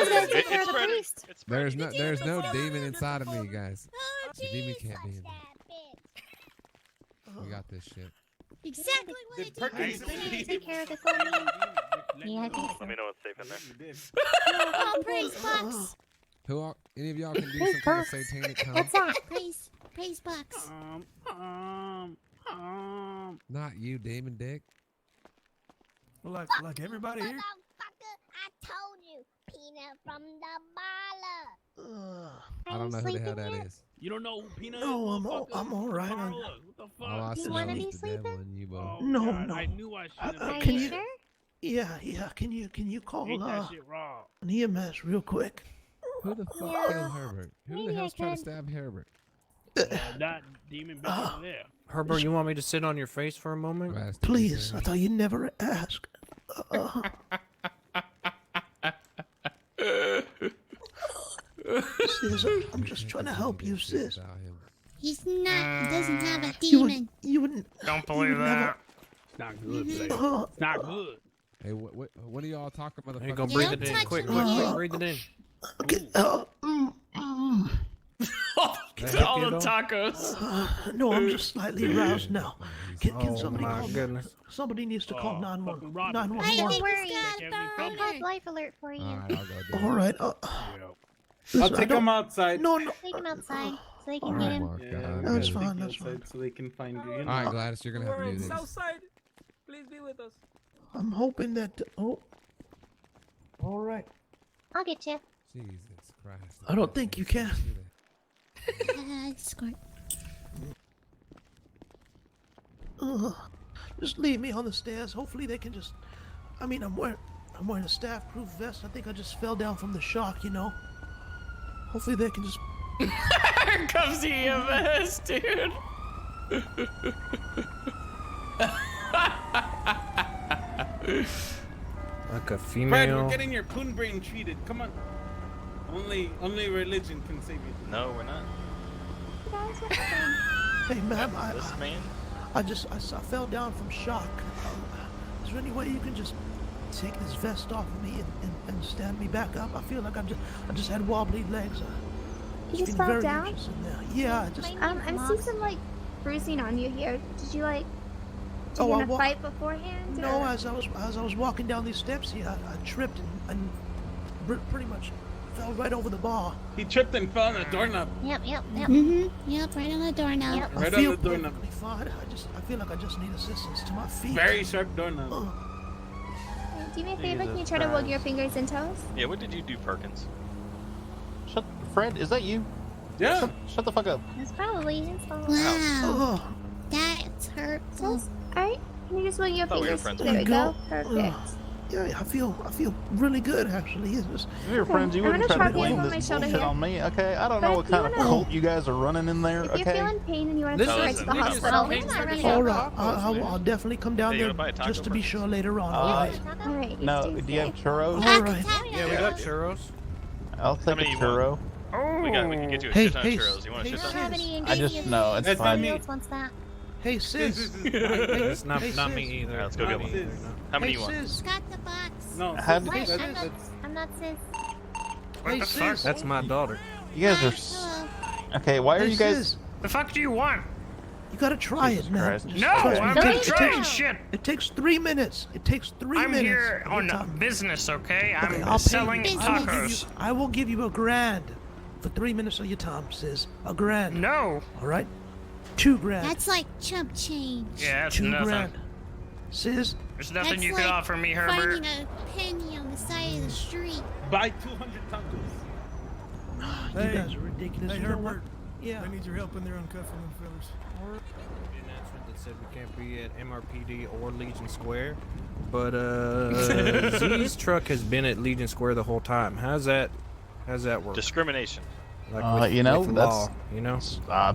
[SPEAKER 7] gonna take care of the priest.
[SPEAKER 9] there's no demon inside of me, guys. The demon can't be in me. We got this shit.
[SPEAKER 7] Exactly what I did.
[SPEAKER 4] Perkins
[SPEAKER 7] Can you take care of this old man? Yeah, I think so.
[SPEAKER 11] Let me know what's safe in there.
[SPEAKER 7] Oh, praise Bucks.
[SPEAKER 9] Who are, any of y'all can do some kind of satanic count?
[SPEAKER 7] What's that? Praise Bucks.
[SPEAKER 9] Not you, Demon Dick.
[SPEAKER 6] Like everybody here.
[SPEAKER 7] I told you, Peanut from the baller.
[SPEAKER 9] I don't know who the hell that is.
[SPEAKER 3] You don't know who Peanut
[SPEAKER 6] No,
[SPEAKER 3] is?
[SPEAKER 6] I'm all right.
[SPEAKER 3] What the fuck?
[SPEAKER 9] All I
[SPEAKER 7] You
[SPEAKER 9] see
[SPEAKER 7] wanna
[SPEAKER 9] is
[SPEAKER 7] be
[SPEAKER 9] the devil
[SPEAKER 7] sleeping?
[SPEAKER 9] in you, boy.
[SPEAKER 3] Oh,
[SPEAKER 6] No,
[SPEAKER 3] God,
[SPEAKER 6] no.
[SPEAKER 3] I knew I should have.
[SPEAKER 7] Are
[SPEAKER 6] Can
[SPEAKER 7] you
[SPEAKER 6] you-
[SPEAKER 7] sure?
[SPEAKER 6] Yeah. Can you call
[SPEAKER 3] Eat that shit raw.
[SPEAKER 6] an EMS real quick?
[SPEAKER 9] Who the fuck
[SPEAKER 7] Yeah.
[SPEAKER 9] killed Herbert? Who
[SPEAKER 7] Maybe
[SPEAKER 9] the
[SPEAKER 7] I
[SPEAKER 9] hell's trying to
[SPEAKER 7] could.
[SPEAKER 9] stab Herbert?
[SPEAKER 3] That demon bitch over there.
[SPEAKER 12] Herbert, you want me to sit on your face for a moment?
[SPEAKER 9] Bastard,
[SPEAKER 6] Please,
[SPEAKER 9] yeah.
[SPEAKER 6] I thought you'd never ask. Sis, I'm just trying to help you, sis.
[SPEAKER 9] Without him.
[SPEAKER 7] He's not. He doesn't have a
[SPEAKER 6] You
[SPEAKER 7] demon.
[SPEAKER 6] wouldn't.
[SPEAKER 1] Don't believe
[SPEAKER 6] never-
[SPEAKER 1] that.
[SPEAKER 3] It's not good, Blake.
[SPEAKER 6] Uh,
[SPEAKER 3] It's not good.
[SPEAKER 9] Hey, what are y'all talking, motherfucker?
[SPEAKER 12] Hey, go
[SPEAKER 7] Yeah,
[SPEAKER 12] breathe
[SPEAKER 7] don't
[SPEAKER 12] it in.
[SPEAKER 7] touch
[SPEAKER 12] Quick,
[SPEAKER 7] him,
[SPEAKER 12] quick,
[SPEAKER 7] yeah.
[SPEAKER 12] quick, breathe it in.
[SPEAKER 6] okay,
[SPEAKER 5] All the tacos.
[SPEAKER 6] no, I'm just slightly aroused now. Can
[SPEAKER 12] Oh
[SPEAKER 6] somebody
[SPEAKER 12] my
[SPEAKER 6] call me?
[SPEAKER 12] goodness.
[SPEAKER 6] Somebody needs to call
[SPEAKER 3] Oh,
[SPEAKER 6] 911.
[SPEAKER 3] fucking Robin.
[SPEAKER 6] 911.
[SPEAKER 7] Don't worry.
[SPEAKER 3] Every
[SPEAKER 7] I
[SPEAKER 3] company.
[SPEAKER 7] called Life Alert for you.
[SPEAKER 9] All right, I'll go do it.
[SPEAKER 6] All right.
[SPEAKER 3] Yeah.
[SPEAKER 4] I'll
[SPEAKER 6] listen, I
[SPEAKER 4] take
[SPEAKER 6] don't-
[SPEAKER 4] him outside.
[SPEAKER 6] No, no.
[SPEAKER 7] Take him outside so they can
[SPEAKER 6] All
[SPEAKER 7] get
[SPEAKER 6] right.
[SPEAKER 7] him.
[SPEAKER 9] Oh, my God.
[SPEAKER 6] That's
[SPEAKER 4] Take
[SPEAKER 6] fine,
[SPEAKER 4] you
[SPEAKER 6] that's
[SPEAKER 4] outside
[SPEAKER 6] fine.
[SPEAKER 4] So they can find you. You know?
[SPEAKER 9] All right, Gladys, you're gonna have to
[SPEAKER 4] We're
[SPEAKER 9] do
[SPEAKER 4] on
[SPEAKER 9] this.
[SPEAKER 4] Southside. Please be with us.
[SPEAKER 6] I'm hoping that. Oh. All right.
[SPEAKER 7] I'll get you.
[SPEAKER 9] Jesus Christ.
[SPEAKER 6] I don't think you can.
[SPEAKER 7] Escort.
[SPEAKER 6] Ugh. Just leave me on the stairs. Hopefully they can just. I mean, I'm wearing a staff-proof vest. I think I just fell down from the shock, you know. Hopefully they can just.
[SPEAKER 5] Here comes the EMS, dude.
[SPEAKER 12] Like a
[SPEAKER 4] Fred,
[SPEAKER 12] female.
[SPEAKER 4] we're getting your poon brain treated. Come on. Only religion can save you.
[SPEAKER 11] No, we're not.
[SPEAKER 7] Guys, what happened?
[SPEAKER 6] Hey, ma'am,
[SPEAKER 11] This man?
[SPEAKER 6] I fell down from shock. Is there any way you can just take this vest off of me and stand me back up? I feel like I just had wobbly legs.
[SPEAKER 15] You just
[SPEAKER 6] feeling
[SPEAKER 15] fell
[SPEAKER 6] very
[SPEAKER 15] down?
[SPEAKER 6] anxious in there. Yeah, I just.
[SPEAKER 15] I see some like bruising on you here. Did you like? Did
[SPEAKER 6] Oh,
[SPEAKER 15] you
[SPEAKER 6] I
[SPEAKER 15] in a
[SPEAKER 6] wa-
[SPEAKER 15] fight beforehand?
[SPEAKER 6] No,
[SPEAKER 15] or-
[SPEAKER 6] as I was walking down these steps here, I tripped and pretty much fell right over the bar.
[SPEAKER 4] He tripped and fell on a doorknob.
[SPEAKER 7] Yep. Mm-hmm. Yep, right on the doorknob.
[SPEAKER 15] Yep.
[SPEAKER 6] I
[SPEAKER 4] Right on
[SPEAKER 6] feel
[SPEAKER 4] the doorknob.
[SPEAKER 6] perfectly fine. I feel like I just need assistance to my feet.
[SPEAKER 4] Very sharp doorknob.
[SPEAKER 15] Do me a favor. Can you
[SPEAKER 12] Jesus
[SPEAKER 15] try to wiggle
[SPEAKER 12] Christ.
[SPEAKER 15] your fingers and toes?
[SPEAKER 11] Yeah, what did you do, Perkins?
[SPEAKER 14] Shut, Fred, is that you?
[SPEAKER 4] Yeah.
[SPEAKER 14] Shut the fuck up.
[SPEAKER 15] That's probably his fault.
[SPEAKER 7] Wow,
[SPEAKER 6] Oh,
[SPEAKER 7] that's hurtful.
[SPEAKER 15] All right. Can you just wiggle your
[SPEAKER 11] Thought we were
[SPEAKER 15] fingers?
[SPEAKER 11] friends.
[SPEAKER 15] There we
[SPEAKER 6] Go.
[SPEAKER 15] go. Perfect.
[SPEAKER 6] yeah, I feel really good actually. It's just,
[SPEAKER 14] If you're friends, you
[SPEAKER 15] I'm
[SPEAKER 14] wouldn't
[SPEAKER 15] gonna
[SPEAKER 14] try to
[SPEAKER 15] try to
[SPEAKER 14] blame
[SPEAKER 15] put my
[SPEAKER 14] this
[SPEAKER 15] shoulder
[SPEAKER 14] bullshit
[SPEAKER 15] here.
[SPEAKER 14] on me, okay? I don't
[SPEAKER 15] But
[SPEAKER 14] know
[SPEAKER 15] if
[SPEAKER 14] what
[SPEAKER 15] you
[SPEAKER 14] kind of
[SPEAKER 15] wanna-
[SPEAKER 14] cult you guys are running in there,
[SPEAKER 15] If you're
[SPEAKER 14] okay?
[SPEAKER 15] feeling pain and you want to
[SPEAKER 12] This
[SPEAKER 15] start
[SPEAKER 12] is
[SPEAKER 15] to the
[SPEAKER 12] this is
[SPEAKER 15] hospital,
[SPEAKER 7] We're not running
[SPEAKER 6] all
[SPEAKER 7] out.
[SPEAKER 6] right. I'll definitely come down
[SPEAKER 11] Hey, you
[SPEAKER 6] there
[SPEAKER 11] wanna buy a taco
[SPEAKER 6] just to be
[SPEAKER 11] first?
[SPEAKER 6] sure later on. All right.
[SPEAKER 15] all right.
[SPEAKER 14] No,
[SPEAKER 15] let's
[SPEAKER 14] do you have
[SPEAKER 15] it.
[SPEAKER 14] churros?
[SPEAKER 6] All right.
[SPEAKER 12] Yeah, we got churros.
[SPEAKER 14] I'll take a
[SPEAKER 11] many you
[SPEAKER 14] churro.
[SPEAKER 11] We can get you a
[SPEAKER 6] Hey,
[SPEAKER 11] shit ton
[SPEAKER 6] hey,
[SPEAKER 11] of churros. You want a
[SPEAKER 6] hey,
[SPEAKER 11] shit
[SPEAKER 7] I don't
[SPEAKER 11] ton?
[SPEAKER 7] have any
[SPEAKER 14] I
[SPEAKER 7] ingredients.
[SPEAKER 14] just know it's
[SPEAKER 4] That's not
[SPEAKER 14] fine.
[SPEAKER 4] me.
[SPEAKER 7] Nobody else wants that.
[SPEAKER 6] Hey sis.
[SPEAKER 12] It's not
[SPEAKER 6] Hey,
[SPEAKER 12] not
[SPEAKER 6] sis.
[SPEAKER 12] me either.
[SPEAKER 11] Alright, let's go get
[SPEAKER 12] Not
[SPEAKER 11] one.
[SPEAKER 12] me either, no.
[SPEAKER 11] How many
[SPEAKER 6] Hey
[SPEAKER 11] you want?
[SPEAKER 6] sis.
[SPEAKER 7] Got the box.
[SPEAKER 4] No,
[SPEAKER 14] How
[SPEAKER 4] sis,
[SPEAKER 14] did-
[SPEAKER 7] What?
[SPEAKER 4] that's-
[SPEAKER 7] I'm not sis.
[SPEAKER 1] What
[SPEAKER 6] Hey
[SPEAKER 1] the fuck?
[SPEAKER 6] sis.
[SPEAKER 12] That's my daughter.
[SPEAKER 14] You guys are.
[SPEAKER 7] Hello.
[SPEAKER 14] Okay, why are
[SPEAKER 6] Hey
[SPEAKER 14] you guys.
[SPEAKER 6] sis.
[SPEAKER 1] The fuck do you want?
[SPEAKER 6] You gotta try
[SPEAKER 14] Jesus
[SPEAKER 6] it, man.
[SPEAKER 14] Christ.
[SPEAKER 6] Just
[SPEAKER 1] No,
[SPEAKER 6] trust me.
[SPEAKER 1] I'm
[SPEAKER 6] It
[SPEAKER 1] not
[SPEAKER 6] takes-
[SPEAKER 1] trying shit.
[SPEAKER 6] It takes 3 minutes. It takes 3
[SPEAKER 1] I'm
[SPEAKER 6] minutes.
[SPEAKER 1] here
[SPEAKER 6] of
[SPEAKER 1] on
[SPEAKER 6] your time.
[SPEAKER 1] business, okay? I'm
[SPEAKER 6] Okay, I'll pay
[SPEAKER 1] selling
[SPEAKER 6] you.
[SPEAKER 1] tacos.
[SPEAKER 6] I will give you $1,000 for 3 minutes of your time, sis. $1,000.
[SPEAKER 1] No.
[SPEAKER 6] All right. $2,000.
[SPEAKER 7] That's like chump change.
[SPEAKER 1] Yeah, that's
[SPEAKER 6] $2,000.
[SPEAKER 1] nothing.
[SPEAKER 6] Sis.
[SPEAKER 1] There's nothing
[SPEAKER 7] That's
[SPEAKER 1] you
[SPEAKER 7] like
[SPEAKER 1] can offer me, Herbert.
[SPEAKER 7] finding a penny on the side of the street.
[SPEAKER 4] Buy 200 tacos.
[SPEAKER 6] You guys are ridiculous.
[SPEAKER 16] Hey,
[SPEAKER 6] You know what?
[SPEAKER 16] Herbert.
[SPEAKER 6] Yeah.
[SPEAKER 16] I need your help in there uncuffing them fellas.
[SPEAKER 12] The announcement that said we can't be at MRPD or Legion Square, but Z's truck has been at Legion Square the whole time. How's that work?
[SPEAKER 11] Discrimination.
[SPEAKER 12] Like
[SPEAKER 14] You know,
[SPEAKER 12] with
[SPEAKER 14] that's.
[SPEAKER 12] law, you know.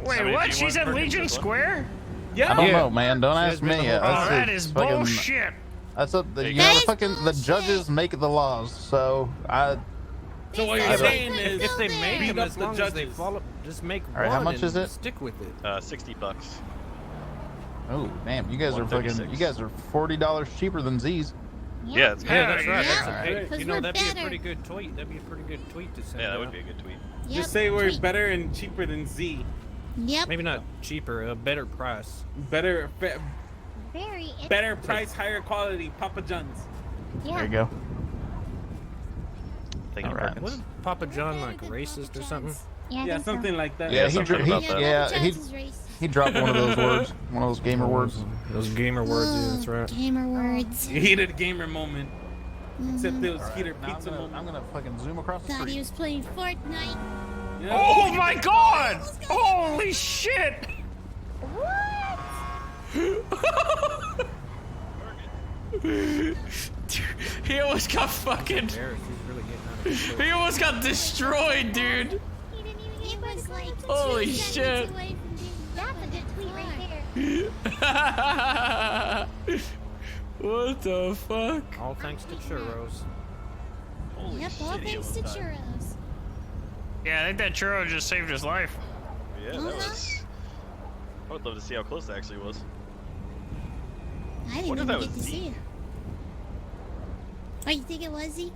[SPEAKER 1] Wait, what? She's at Legion Square?
[SPEAKER 4] Yeah.
[SPEAKER 14] I don't
[SPEAKER 12] Yeah.
[SPEAKER 14] know, man. Don't
[SPEAKER 12] She has
[SPEAKER 14] ask
[SPEAKER 12] been
[SPEAKER 14] me.
[SPEAKER 12] the whole
[SPEAKER 1] Oh,
[SPEAKER 14] That's
[SPEAKER 1] that
[SPEAKER 14] a
[SPEAKER 1] is
[SPEAKER 14] fucking-
[SPEAKER 1] bullshit.
[SPEAKER 14] That's what the, you
[SPEAKER 7] That
[SPEAKER 14] know, the
[SPEAKER 7] is
[SPEAKER 14] fucking the
[SPEAKER 7] bullshit.
[SPEAKER 14] judges make the laws. So
[SPEAKER 4] So what
[SPEAKER 14] I
[SPEAKER 4] you're
[SPEAKER 14] don't-
[SPEAKER 4] saying is,
[SPEAKER 12] If they make
[SPEAKER 4] beat
[SPEAKER 12] them,
[SPEAKER 4] up
[SPEAKER 12] as
[SPEAKER 4] the
[SPEAKER 12] long as they
[SPEAKER 4] judges.
[SPEAKER 12] follow, just make
[SPEAKER 14] All right, how
[SPEAKER 12] one
[SPEAKER 14] much
[SPEAKER 12] and
[SPEAKER 14] is it?
[SPEAKER 12] stick with it.
[SPEAKER 11] $60.
[SPEAKER 14] oh damn, you guys are fucking.
[SPEAKER 11] 136.
[SPEAKER 14] You guys are $40 cheaper than Z's.
[SPEAKER 11] Yeah, it's
[SPEAKER 12] Yeah, that's right.
[SPEAKER 1] yeah.
[SPEAKER 12] That's a hey,
[SPEAKER 7] Because
[SPEAKER 12] you know,
[SPEAKER 7] we're
[SPEAKER 12] that'd be a
[SPEAKER 7] better.
[SPEAKER 12] pretty good tweet. That'd be a pretty good tweet to send.
[SPEAKER 11] Yeah, that
[SPEAKER 12] out.
[SPEAKER 11] would be a good tweet.
[SPEAKER 7] Yep.
[SPEAKER 4] just say we're
[SPEAKER 7] tweet.
[SPEAKER 4] better and cheaper than Z.
[SPEAKER 7] Yep.
[SPEAKER 12] Maybe not cheaper, a better price.
[SPEAKER 4] Better,
[SPEAKER 7] Very. It's
[SPEAKER 17] Better price, higher quality. Papa John's.
[SPEAKER 7] Yeah.
[SPEAKER 14] There you go.
[SPEAKER 11] Thank you,
[SPEAKER 14] All right.
[SPEAKER 11] Perkins.
[SPEAKER 12] Wasn't Papa John like racist or something?
[SPEAKER 7] Yeah, I
[SPEAKER 17] Yeah,
[SPEAKER 7] think so.
[SPEAKER 17] something like that.
[SPEAKER 14] Yeah,
[SPEAKER 11] something about that.
[SPEAKER 14] he dropped one of those words, one of those gamer words.
[SPEAKER 12] Those gamer words, yeah, that's right.
[SPEAKER 7] Gamer words.
[SPEAKER 17] Heated gamer moment. Except it was heated
[SPEAKER 14] Now
[SPEAKER 17] pizza moment.
[SPEAKER 14] I'm gonna fucking zoom across the
[SPEAKER 7] Thought he
[SPEAKER 14] street.
[SPEAKER 7] was playing Fortnite.
[SPEAKER 17] Yeah.
[SPEAKER 1] Oh my god! Holy shit!
[SPEAKER 7] What?
[SPEAKER 5] Dude, he almost got fucking.
[SPEAKER 12] He's really getting out of control.
[SPEAKER 5] He almost got destroyed, dude.
[SPEAKER 7] He didn't even. He was like.
[SPEAKER 5] Holy
[SPEAKER 7] 2
[SPEAKER 5] shit.
[SPEAKER 7] seconds away from being. That's a good tweet right there.
[SPEAKER 5] What the fuck?
[SPEAKER 12] All thanks to churros.
[SPEAKER 11] Holy
[SPEAKER 7] Yep, all
[SPEAKER 11] shit, he
[SPEAKER 7] thanks to
[SPEAKER 11] almost died.
[SPEAKER 7] churros.
[SPEAKER 1] Yeah, I think that churro just saved his life.
[SPEAKER 11] Yeah, that was. I would love to see how close that actually was.
[SPEAKER 7] I didn't
[SPEAKER 11] What if
[SPEAKER 7] even
[SPEAKER 11] that
[SPEAKER 7] get
[SPEAKER 11] was
[SPEAKER 7] to see it. Oh, you think it was Zeke?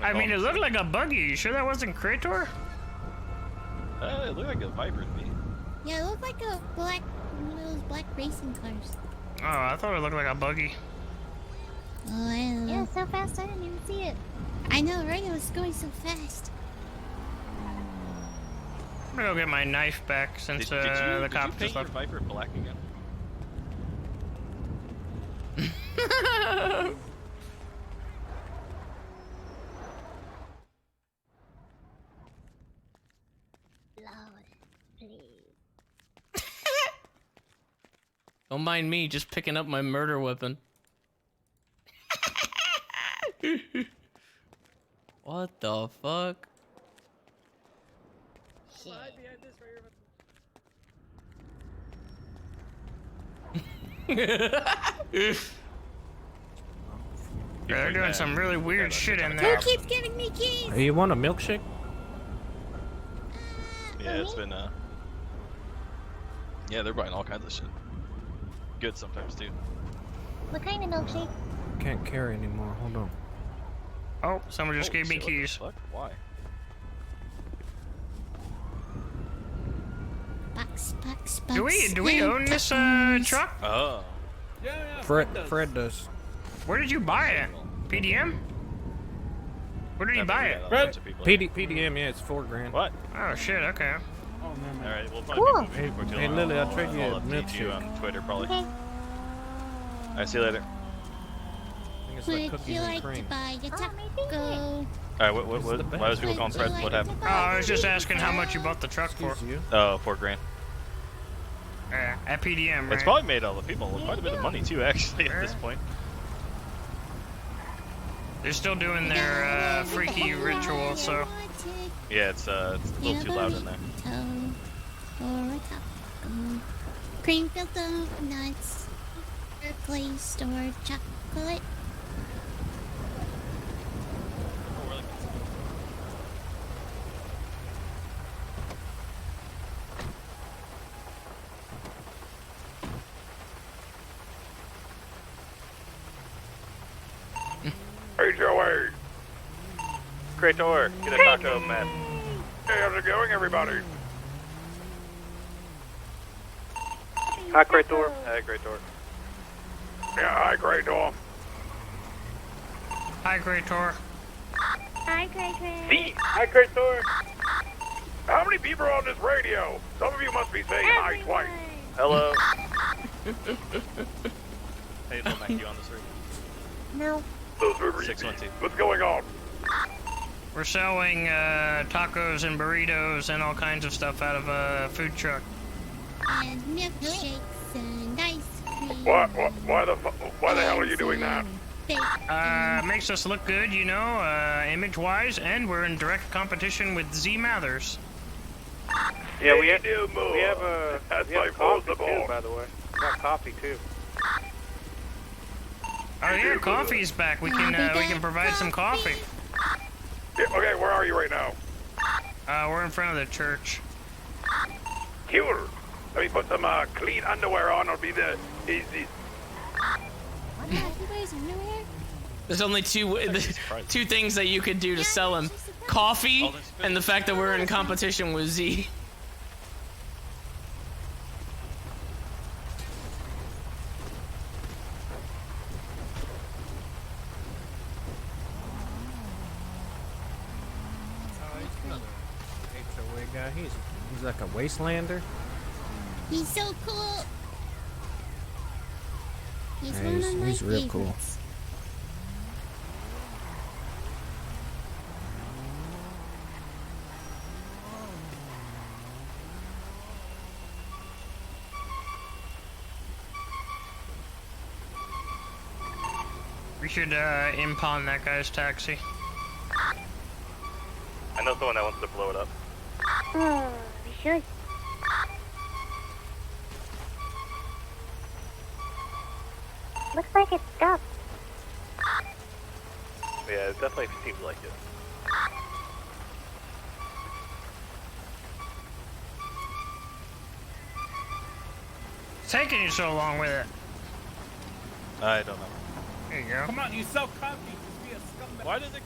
[SPEAKER 1] I mean, it looked like a buggy. You sure that wasn't Krator?
[SPEAKER 11] It looked like a Viper to me.
[SPEAKER 7] Yeah, it looked like a black, one of those black racing cars.
[SPEAKER 1] Oh, I thought it looked like a buggy.
[SPEAKER 7] Oh, I don't know. Yeah, so fast I didn't even see it. I know, right? It was going so fast.
[SPEAKER 1] I'm gonna go get my knife back since the cop
[SPEAKER 11] did you
[SPEAKER 1] just
[SPEAKER 11] paint your
[SPEAKER 1] left.
[SPEAKER 11] Viper black again?
[SPEAKER 7] Loud, please.
[SPEAKER 5] Don't mind me just picking up my murder weapon. What the fuck?
[SPEAKER 1] They're doing some really weird shit in
[SPEAKER 7] Who
[SPEAKER 1] there.
[SPEAKER 7] keeps giving me keys?
[SPEAKER 12] Hey, you want a milkshake?
[SPEAKER 11] Yeah, it's been yeah, they're buying all kinds of shit. Good sometimes too.
[SPEAKER 7] What kind of milkshake?
[SPEAKER 12] Can't carry anymore. Hold on.
[SPEAKER 1] Oh, someone just
[SPEAKER 11] Holy
[SPEAKER 1] gave me
[SPEAKER 11] shit, what the
[SPEAKER 1] keys.
[SPEAKER 11] fuck? Why?
[SPEAKER 7] Box, box, box.
[SPEAKER 1] Do we own this truck?
[SPEAKER 11] Oh.
[SPEAKER 17] Yeah,
[SPEAKER 12] Fred does.
[SPEAKER 1] Where did you buy it? PDM? Where did you buy it?
[SPEAKER 12] PDM, yeah, it's $4,000.
[SPEAKER 11] What?
[SPEAKER 1] Oh shit, okay.
[SPEAKER 17] Oh, man.
[SPEAKER 11] Alright, we'll probably
[SPEAKER 7] Cool.
[SPEAKER 11] be moving before too
[SPEAKER 12] Hey,
[SPEAKER 11] long.
[SPEAKER 12] Lily, I'll trade you a
[SPEAKER 11] I'll update you
[SPEAKER 12] milkshake.
[SPEAKER 11] on Twitter probably.
[SPEAKER 7] Okay.
[SPEAKER 11] Alright, see you later.
[SPEAKER 12] I think it's
[SPEAKER 7] Would
[SPEAKER 12] like cookies
[SPEAKER 7] you
[SPEAKER 12] and
[SPEAKER 7] like
[SPEAKER 12] cream.
[SPEAKER 7] to buy a taco?
[SPEAKER 11] Alright, why was people calling Fred? What happened?
[SPEAKER 1] Oh, I was just asking how much you bought the truck for.
[SPEAKER 11] Oh, $4,000.
[SPEAKER 1] At PDM, right?
[SPEAKER 11] It's probably made all the people quite a bit of money too, actually, at this point.
[SPEAKER 1] They're still doing their freaky ritual, so.
[SPEAKER 11] Yeah, it's a little too loud in there.
[SPEAKER 7] Or a taco. Cream filled donuts. Or glazed or chocolate.
[SPEAKER 18] Hey, Joey.
[SPEAKER 11] Krator, get a taco, man.
[SPEAKER 18] Hey, how's it going, everybody?
[SPEAKER 11] Hi, Krator. Hi, Krator.
[SPEAKER 18] Yeah, hi, Krator.
[SPEAKER 1] Hi, Krator.
[SPEAKER 7] Hi, Cray Cray.
[SPEAKER 18] Hi, Krator. How many people are on this radio? Some of you must be saying hi twice.
[SPEAKER 11] Hello. Hey, little Mac, you on this radio?
[SPEAKER 7] No.
[SPEAKER 18] Those were
[SPEAKER 11] 612.
[SPEAKER 18] What's going on?
[SPEAKER 1] We're selling tacos and burritos and all kinds of stuff out of a food truck.
[SPEAKER 7] And milkshakes and ice cream.
[SPEAKER 18] Why the hell are you doing that?
[SPEAKER 1] Makes us look good, you know, image-wise, and we're in direct competition with Z Mathers.
[SPEAKER 10] Yeah, we have
[SPEAKER 18] That's
[SPEAKER 10] we
[SPEAKER 18] my
[SPEAKER 10] have coffee too,
[SPEAKER 18] ball.
[SPEAKER 10] by the way. We got coffee too.
[SPEAKER 1] Oh yeah, coffee's back. We can provide some coffee.
[SPEAKER 18] Yeah, okay, where are you right now?
[SPEAKER 1] We're in front of the church.
[SPEAKER 18] Cure. Let me put some clean underwear on. It'll be the easy.
[SPEAKER 7] What? You guys underwear?
[SPEAKER 5] There's only two things that you could do to sell him: coffee and the fact that we're in competition with Z.
[SPEAKER 12] that guy? He's like a wastelander.
[SPEAKER 7] He's so cool. He's
[SPEAKER 12] Yeah,
[SPEAKER 7] one
[SPEAKER 12] he's-
[SPEAKER 7] of my
[SPEAKER 12] he's real cool.
[SPEAKER 7] favorites.
[SPEAKER 1] We should impound that guy's taxi.
[SPEAKER 11] I know someone that wants to blow it up.
[SPEAKER 15] Oh, we should. Looks like it's stuck.
[SPEAKER 11] Yeah, it definitely seems like it.
[SPEAKER 1] It's taking you so long with it.
[SPEAKER 11] I don't know.
[SPEAKER 1] There you go.
[SPEAKER 17] Come on, you sell coffee. Just be a scumbag.
[SPEAKER 11] Why does it?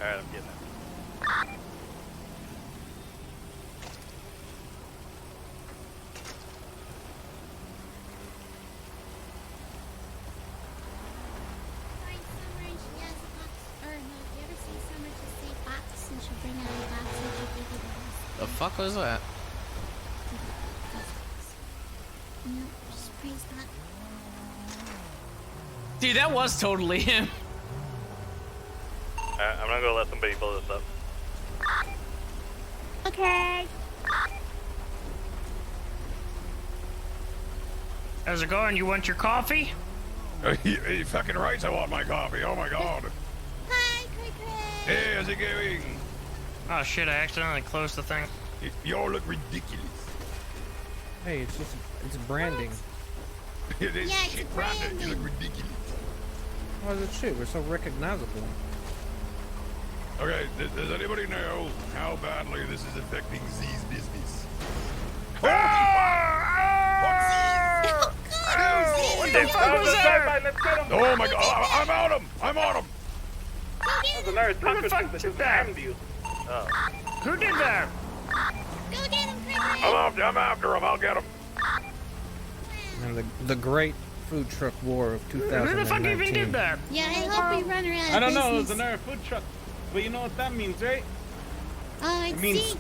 [SPEAKER 11] Alright, I'm getting it.
[SPEAKER 7] Find Summer and she has a box. Or no, if you ever see Summer, just say box and she'll bring out a box and she'll give you the rest.
[SPEAKER 5] The fuck was that?
[SPEAKER 7] No, just praise God.
[SPEAKER 5] Dude, that was totally him.
[SPEAKER 11] Alright, I'm gonna go let somebody blow this up.
[SPEAKER 15] Okay.
[SPEAKER 1] How's it going? You want your coffee?
[SPEAKER 18] He fucking right, I want my coffee. Oh my god.
[SPEAKER 7] Hi, Cray Cray.
[SPEAKER 18] Hey, how's it going?
[SPEAKER 1] Oh shit, I accidentally closed the thing.
[SPEAKER 18] Y'all look ridiculous.
[SPEAKER 12] Hey, it's branding.
[SPEAKER 18] It is
[SPEAKER 7] Yeah, it's
[SPEAKER 18] shit, Brandon. You
[SPEAKER 7] branding.
[SPEAKER 18] look ridiculous.
[SPEAKER 12] Why is it shit? We're so recognizable.
[SPEAKER 18] Okay, does anybody know how badly this is affecting Z's business?
[SPEAKER 1] What the fuck was that?
[SPEAKER 10] Let's get him.
[SPEAKER 18] Oh my god, I'm on him! I'm on him!
[SPEAKER 10] There's another taco
[SPEAKER 1] Who the fuck
[SPEAKER 10] truck that
[SPEAKER 1] did
[SPEAKER 10] just
[SPEAKER 1] that?
[SPEAKER 10] rammed you.
[SPEAKER 11] Oh.
[SPEAKER 1] Who did that?
[SPEAKER 7] Go get him, Cray Cray.
[SPEAKER 18] I'm after him, I'll get him.
[SPEAKER 12] And the great food truck war of 2019.
[SPEAKER 1] Who the fuck even did that?
[SPEAKER 7] Yeah, I hope we run around.
[SPEAKER 17] I don't know. It was
[SPEAKER 7] business.
[SPEAKER 17] another food truck. But you know what that means, right?
[SPEAKER 7] Oh,
[SPEAKER 17] It
[SPEAKER 7] it's
[SPEAKER 17] means
[SPEAKER 7] see.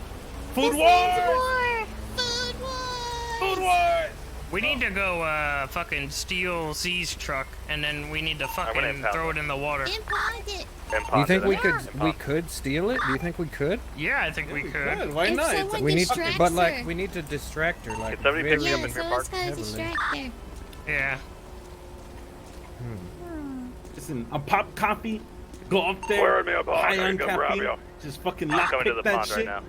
[SPEAKER 17] food
[SPEAKER 7] This
[SPEAKER 17] war.
[SPEAKER 7] means war. Food war.
[SPEAKER 17] Food war.
[SPEAKER 1] We need to go fucking steal Z's truck and then we need to
[SPEAKER 11] gonna
[SPEAKER 1] fucking
[SPEAKER 11] impound
[SPEAKER 1] throw it in the water.
[SPEAKER 7] Impound it.
[SPEAKER 12] Do you think we could steal it? Do you think we could?
[SPEAKER 1] Yeah, I think we could.
[SPEAKER 17] Good. Why
[SPEAKER 7] If
[SPEAKER 17] not?
[SPEAKER 7] someone
[SPEAKER 12] We need to,
[SPEAKER 7] distracts
[SPEAKER 12] but like
[SPEAKER 7] her.
[SPEAKER 12] we need to distract her. Like
[SPEAKER 11] Can somebody pick me
[SPEAKER 7] Yeah,
[SPEAKER 11] up in your
[SPEAKER 7] someone's
[SPEAKER 11] park?
[SPEAKER 7] gotta
[SPEAKER 12] Heavily.
[SPEAKER 7] distract her.
[SPEAKER 1] Yeah.
[SPEAKER 17] Listen, a pop coffee. Go up there.
[SPEAKER 18] Where am I, boss?
[SPEAKER 17] High
[SPEAKER 18] I
[SPEAKER 17] on
[SPEAKER 18] can come grab
[SPEAKER 17] caffeine.
[SPEAKER 18] you.
[SPEAKER 17] Just fucking
[SPEAKER 11] I'm
[SPEAKER 17] lock
[SPEAKER 11] coming
[SPEAKER 17] pick
[SPEAKER 11] to the
[SPEAKER 17] that
[SPEAKER 11] pond
[SPEAKER 17] shit.
[SPEAKER 11] right now.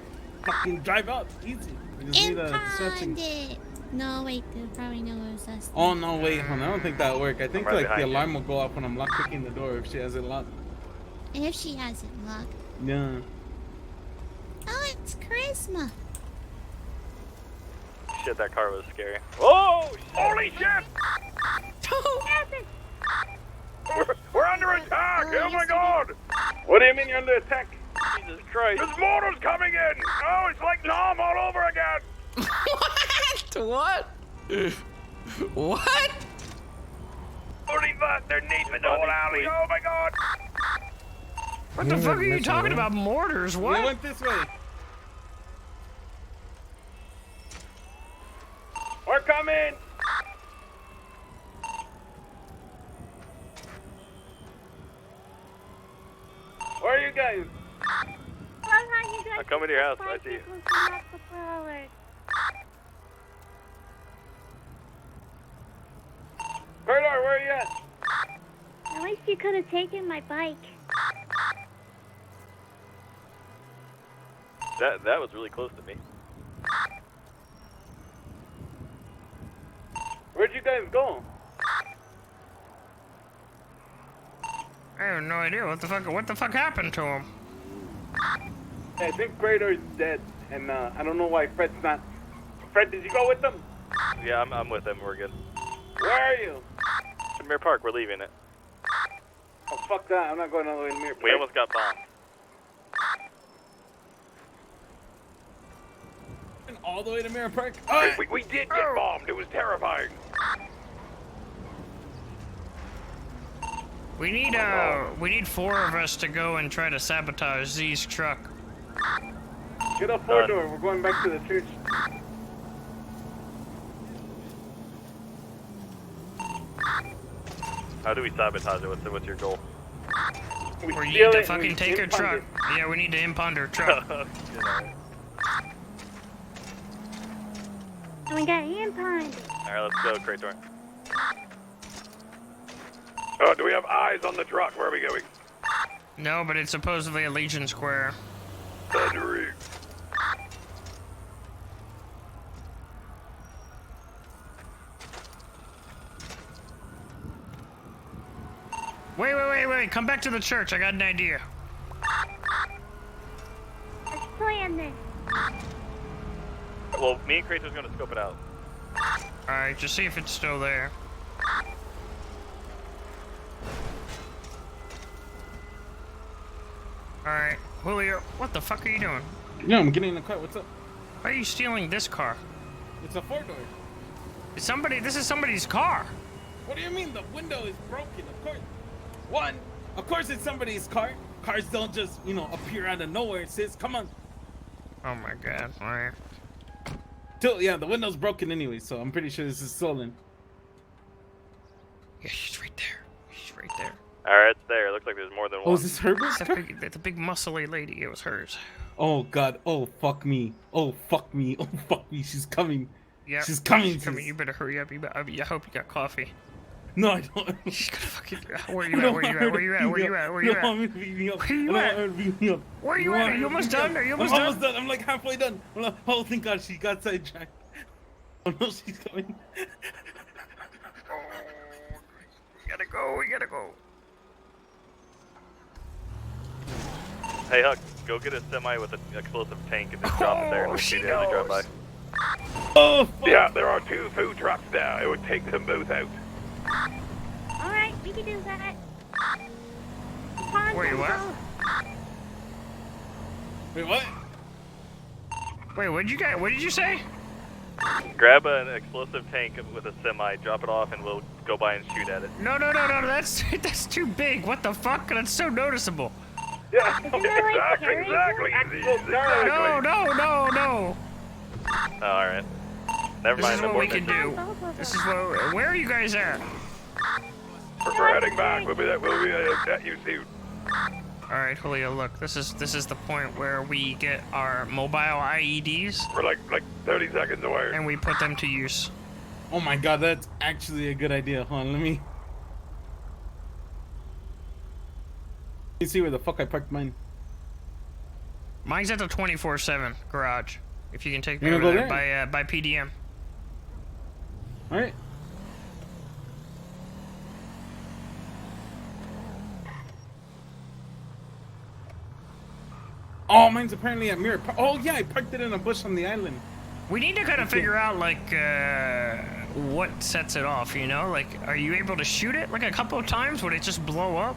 [SPEAKER 17] Fucking drive up. Easy. We just need a
[SPEAKER 7] Impound
[SPEAKER 17] searching.
[SPEAKER 7] it. No, wait, they'll probably know it was us.
[SPEAKER 17] Oh no, wait, hold on. I don't think that'll work. I think
[SPEAKER 11] right
[SPEAKER 17] like the
[SPEAKER 11] behind you.
[SPEAKER 17] alarm will go off when I'm lock picking the door if she has it locked.
[SPEAKER 7] If she has it locked.
[SPEAKER 17] Yeah.
[SPEAKER 7] Oh, it's Charisma.
[SPEAKER 11] Shit, that car was scary. Oh!
[SPEAKER 18] Holy shit! We're under attack! Oh my god!
[SPEAKER 10] What do you mean you're under attack?
[SPEAKER 11] Jesus Christ.
[SPEAKER 18] This motor's coming in! Oh, it's like Nom all over again!
[SPEAKER 5] What? What?
[SPEAKER 18] Holy fuck, they're deep in the whole alley! Oh my god!
[SPEAKER 1] What the fuck are you talking about? Mortars?
[SPEAKER 17] We
[SPEAKER 1] What?
[SPEAKER 17] went this way.
[SPEAKER 10] We're coming! Where are you guys?
[SPEAKER 11] I'm coming to your house. I see you.
[SPEAKER 10] Corridor, where are you at?
[SPEAKER 15] At least you could have taken my bike.
[SPEAKER 11] That was really close to me.
[SPEAKER 10] Where'd you guys go?
[SPEAKER 1] I have no idea. What the fuck happened to him?
[SPEAKER 10] I think Corridor's dead, and I don't know why Fred's not. Fred, did you go with them?
[SPEAKER 11] Yeah, I'm with them. We're good.
[SPEAKER 10] Where are you?
[SPEAKER 11] Mirror Park, we're leaving it.
[SPEAKER 10] Oh, fuck that. I'm not going all the way to Mirror Park.
[SPEAKER 11] We almost got bombed.
[SPEAKER 17] All the way to Mirror Park.
[SPEAKER 18] We did get bombed. It was terrifying.
[SPEAKER 1] We need 4 of us to go and try to sabotage Z's truck.
[SPEAKER 10] Get up 4-door. We're going back to the church.
[SPEAKER 11] How do we sabotage it? What's your goal?
[SPEAKER 1] We need to fucking take her truck. Yeah, we need to impound her truck.
[SPEAKER 15] We got impounded.
[SPEAKER 11] Alright, let's go, Krator.
[SPEAKER 18] Do we have eyes on the truck? Where are we going?
[SPEAKER 1] No, but it's supposedly a Legion Square.
[SPEAKER 18] Thundering.
[SPEAKER 1] Wait. Come back to the church. I got an idea.
[SPEAKER 15] Let's plan this.
[SPEAKER 11] Well, me and Krator's gonna scope it out.
[SPEAKER 1] Alright, just see if it's still there. Alright, Julio, what the fuck are you doing?
[SPEAKER 17] No, I'm getting in the car. What's up?
[SPEAKER 1] Why are you stealing this car?
[SPEAKER 17] It's a 4-door.
[SPEAKER 1] This is somebody's car.
[SPEAKER 17] What do you mean? The window is broken. Of course it's somebody's car. Cars don't just, appear out of nowhere, sis. Come on.
[SPEAKER 1] Oh my god, alright.
[SPEAKER 17] Yeah, the window's broken anyway, so I'm pretty sure this is stolen.
[SPEAKER 1] Yeah, she's right there. She's right there.
[SPEAKER 11] Alright, it's there. It looks like there's more than one.
[SPEAKER 17] Oh, is this Herbert's car?
[SPEAKER 1] The big muscly lady. It was hers.
[SPEAKER 17] Oh god. Oh fuck me. Oh fuck me. Oh fuck me. She's coming.
[SPEAKER 1] Yeah,
[SPEAKER 17] she's coming.
[SPEAKER 1] She's coming. You better hurry up. I hope you got coffee.
[SPEAKER 17] No, I don't.
[SPEAKER 1] She's gonna fucking. Where you at? Where you at? Where you at? Where you at? Where you at?
[SPEAKER 17] No, beat me up.
[SPEAKER 1] Where you at? Where you at? Are you almost done? Are you almost done?
[SPEAKER 17] I'm almost done. I'm like halfway done. Oh, thank God, she got sidetracked. Oh no, she's coming.
[SPEAKER 1] We gotta go. We gotta go.
[SPEAKER 11] Hey, Huck, go get a semi with an explosive tank and just drop it there and we'll shoot it as we drive by.
[SPEAKER 18] Oh, yeah, there are 2 food trucks there. It would take them both out.
[SPEAKER 15] Alright, we can do that.
[SPEAKER 1] Wait, what?
[SPEAKER 17] Wait, what?
[SPEAKER 1] Wait, what did you say?
[SPEAKER 11] Grab an explosive tank with a semi, drop it off, and we'll go by and shoot at it.
[SPEAKER 1] No, that's too big. What the fuck? That's so noticeable.
[SPEAKER 18] Yeah, exactly.
[SPEAKER 1] No.
[SPEAKER 11] Oh, alright. Never mind.
[SPEAKER 1] This is what we can do. This is what. Where are you guys at?
[SPEAKER 18] We're heading back. We'll be at you soon.
[SPEAKER 1] All right, Julio. Look, this is the point where we get our mobile IEDs.
[SPEAKER 18] We're like 30 seconds away.
[SPEAKER 1] And we put them to use.
[SPEAKER 17] Oh my God, that's actually a good idea. Hold on, let me see where the fuck I parked mine.
[SPEAKER 1] Mine's at the 24/7 garage. If you can take me
[SPEAKER 17] You
[SPEAKER 1] over
[SPEAKER 17] gonna
[SPEAKER 1] there
[SPEAKER 17] go
[SPEAKER 1] by PDM.
[SPEAKER 17] All right. Oh, mine's apparently at Mirror. Oh yeah, I parked it in a bush on the island.
[SPEAKER 1] We need to kind of figure out like what sets it off. You know, like are you able to shoot it like a couple of times? Would it just blow up?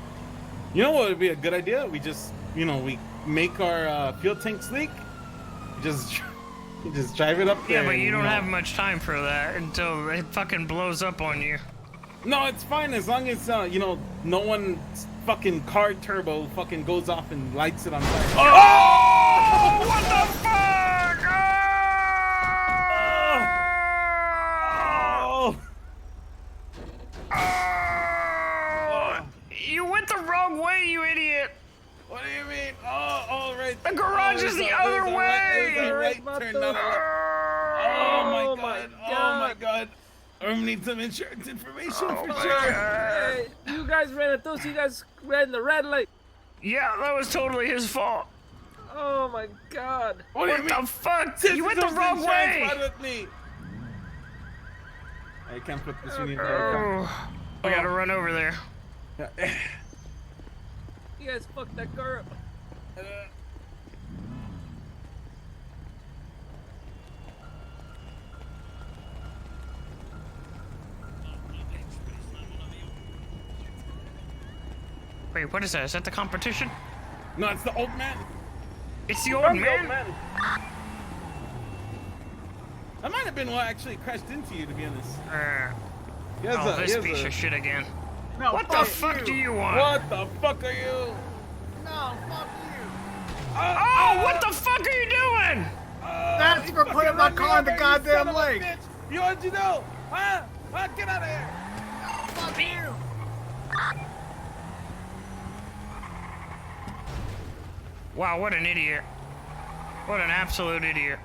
[SPEAKER 17] You know what would be a good idea? We just, we make our fuel tanks leak. Just drive it up there.
[SPEAKER 1] Yeah, but you don't have much time for that until it fucking blows up on you.
[SPEAKER 17] No, it's fine as long as no one's fucking car turbo fucking goes off and lights it on fire.
[SPEAKER 1] Oh! What the fuck? Oh! You went the wrong way, you idiot!
[SPEAKER 17] What do you mean? Oh, right.
[SPEAKER 1] The garage is the other way!
[SPEAKER 17] Right turn, not a left. Oh my god. I need some insurance information for sure.
[SPEAKER 4] Hey, you guys ran at those. You guys ran the red light.
[SPEAKER 1] Yeah, that was totally his fault.
[SPEAKER 4] Oh my god.
[SPEAKER 17] What do you mean?
[SPEAKER 1] The fuck?
[SPEAKER 17] Since
[SPEAKER 1] You went the
[SPEAKER 17] there's
[SPEAKER 1] wrong
[SPEAKER 17] insurance,
[SPEAKER 1] way!
[SPEAKER 17] run with me. I can't flip this one.
[SPEAKER 1] We gotta run over there.
[SPEAKER 4] You guys fucked that car up.
[SPEAKER 1] Wait, what is that? Is that the competition?
[SPEAKER 17] No, it's the old man.
[SPEAKER 1] It's the old man?
[SPEAKER 17] That might have been what actually crashed into you, to be honest. He has
[SPEAKER 1] This piece of shit again.
[SPEAKER 17] No,
[SPEAKER 1] What the fuck do you want?
[SPEAKER 17] What the fuck are you?
[SPEAKER 16] No, fuck you.
[SPEAKER 1] Oh, what the fuck are you doing?
[SPEAKER 16] That's for putting my car in the goddamn lake.
[SPEAKER 17] You what you know? Huh? Get out of here.
[SPEAKER 16] Fuck you.
[SPEAKER 1] Wow, what an idiot. What an absolute idiot.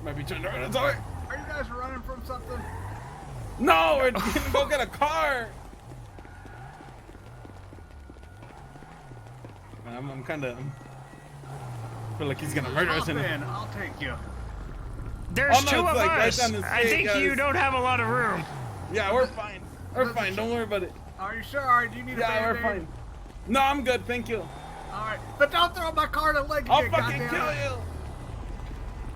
[SPEAKER 17] Might be turned around. Sorry.
[SPEAKER 16] Are you guys running from something?
[SPEAKER 17] No, we're gonna go get a car. I'm kind of feel like he's gonna murder us.
[SPEAKER 16] I'll take you.
[SPEAKER 1] There's
[SPEAKER 17] Oh, no,
[SPEAKER 1] two
[SPEAKER 17] it's
[SPEAKER 1] of
[SPEAKER 17] like right
[SPEAKER 1] us.
[SPEAKER 17] down the
[SPEAKER 1] I
[SPEAKER 17] street,
[SPEAKER 1] think
[SPEAKER 17] guys.
[SPEAKER 1] you don't have a lot of room.
[SPEAKER 17] Yeah, we're fine. We're fine. Don't worry about it.
[SPEAKER 16] Are you sure? Do you need a
[SPEAKER 17] Yeah, we're
[SPEAKER 16] Band-Aid?
[SPEAKER 17] fine. No, I'm good. Thank you.
[SPEAKER 16] All right, but don't throw my car in the lake
[SPEAKER 17] I'll
[SPEAKER 16] again,
[SPEAKER 17] fucking
[SPEAKER 16] goddamn
[SPEAKER 17] kill
[SPEAKER 16] it.
[SPEAKER 17] you.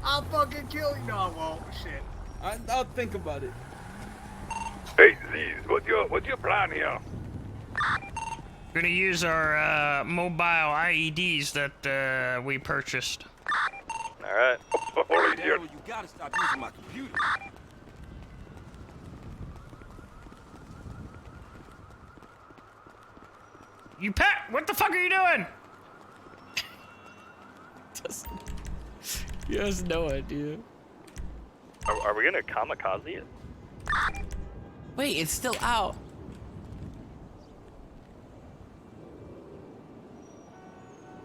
[SPEAKER 16] I'll fucking kill you. No, I won't. Shit.
[SPEAKER 17] I'll think about it.
[SPEAKER 18] Hey, Z's, what's your plan here?
[SPEAKER 1] Gonna use our mobile IEDs that we purchased.
[SPEAKER 11] All right.
[SPEAKER 18] Holy shit.
[SPEAKER 8] You gotta stop using my computer.
[SPEAKER 1] You pet? What the fuck are you doing?
[SPEAKER 5] He has no idea.
[SPEAKER 11] Are we gonna kamikaze it?
[SPEAKER 5] Wait, it's still out.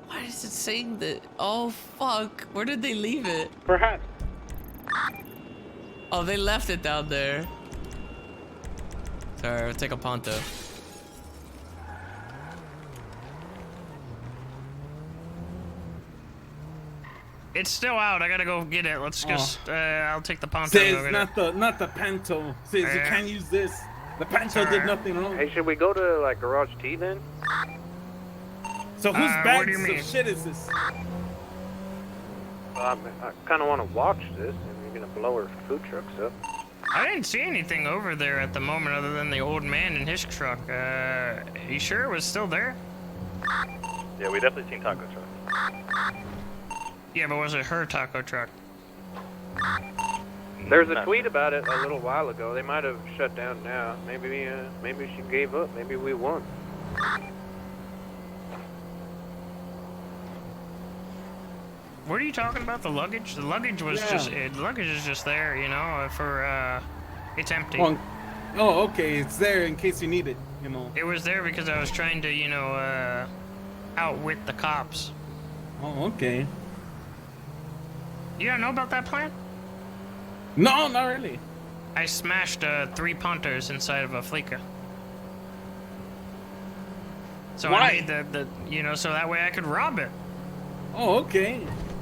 [SPEAKER 5] Why is it saying that? Oh fuck! Where did they leave it?
[SPEAKER 10] Perhaps.
[SPEAKER 5] Oh, they left it down there. Sorry, I'll take a Ponto.
[SPEAKER 1] It's still out. I gotta go get it. Let's just. I'll take the Ponto.
[SPEAKER 17] Says
[SPEAKER 1] and go get it.
[SPEAKER 17] not the Panto. Says you
[SPEAKER 1] Yeah.
[SPEAKER 17] can't use this. The Panto did nothing wrong.
[SPEAKER 12] Hey, should we go to like Garage T then?
[SPEAKER 17] So whose
[SPEAKER 1] what do you
[SPEAKER 17] bags
[SPEAKER 1] mean?
[SPEAKER 17] of shit is this?
[SPEAKER 12] I kind of want to watch this, and you're gonna blow her food trucks up.
[SPEAKER 1] I didn't see anything over there at the moment other than the old man in his truck. You sure it was still there?
[SPEAKER 11] Yeah, we definitely seen taco truck.
[SPEAKER 1] Yeah, but was it her taco truck?
[SPEAKER 12] There's a tweet about it a little while ago. They might have shut down now. Maybe she gave up. Maybe we won.
[SPEAKER 1] What are you talking about? The luggage? The luggage was the luggage is just there, you know, for it's empty.
[SPEAKER 17] Oh, okay. It's there in case you need it. You know.
[SPEAKER 1] It was there because I was trying to, you know, outwit the cops.
[SPEAKER 17] Oh, okay.
[SPEAKER 1] You don't know about that plan?
[SPEAKER 17] No, not really.
[SPEAKER 1] I smashed 3 Pontos inside of a Fleeca. So
[SPEAKER 17] Why?
[SPEAKER 1] I made the you know, so that way I could rob it.
[SPEAKER 17] Oh, okay.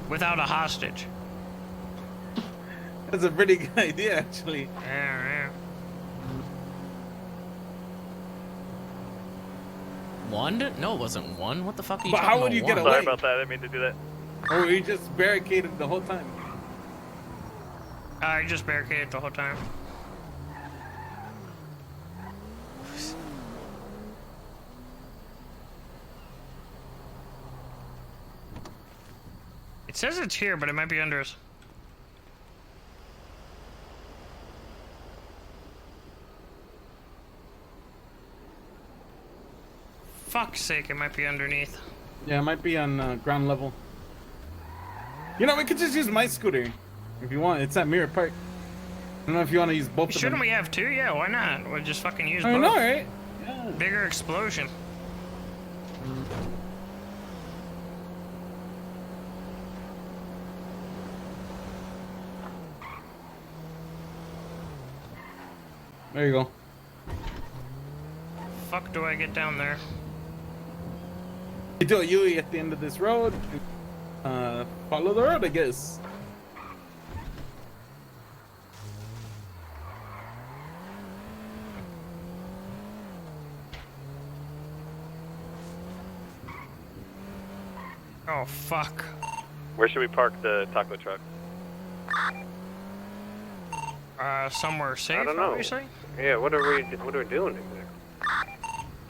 [SPEAKER 1] Without a hostage.
[SPEAKER 17] That's a pretty good idea, actually.
[SPEAKER 1] Yeah.
[SPEAKER 5] One? No, it wasn't one. What the fuck are you
[SPEAKER 17] But
[SPEAKER 5] talking
[SPEAKER 17] how
[SPEAKER 5] about?
[SPEAKER 17] would you get
[SPEAKER 5] one?
[SPEAKER 17] away?
[SPEAKER 11] Sorry about that. I didn't mean to do that.
[SPEAKER 17] Or were you just barricaded the whole time?
[SPEAKER 1] I just barricaded the whole time. It says it's here, but it might be under us. Fuck's sake, it might be underneath.
[SPEAKER 17] Yeah, it might be on ground level. You know, we could just use my scooter if you want. It's at Mirror Park. I don't know if you want to use both of them.
[SPEAKER 1] Shouldn't we have 2? Yeah, why not? We'll just fucking use
[SPEAKER 17] I
[SPEAKER 1] both.
[SPEAKER 17] know, right? Yeah.
[SPEAKER 1] Bigger explosion.
[SPEAKER 17] There you go.
[SPEAKER 1] Fuck do I get down there?
[SPEAKER 17] You do a Yui at the end of this road. Follow the road, I guess.
[SPEAKER 1] Oh, fuck.
[SPEAKER 11] Where should we park the taco truck?
[SPEAKER 1] Somewhere safe,
[SPEAKER 12] I don't know.
[SPEAKER 1] obviously?
[SPEAKER 12] Yeah, what are we doing in there?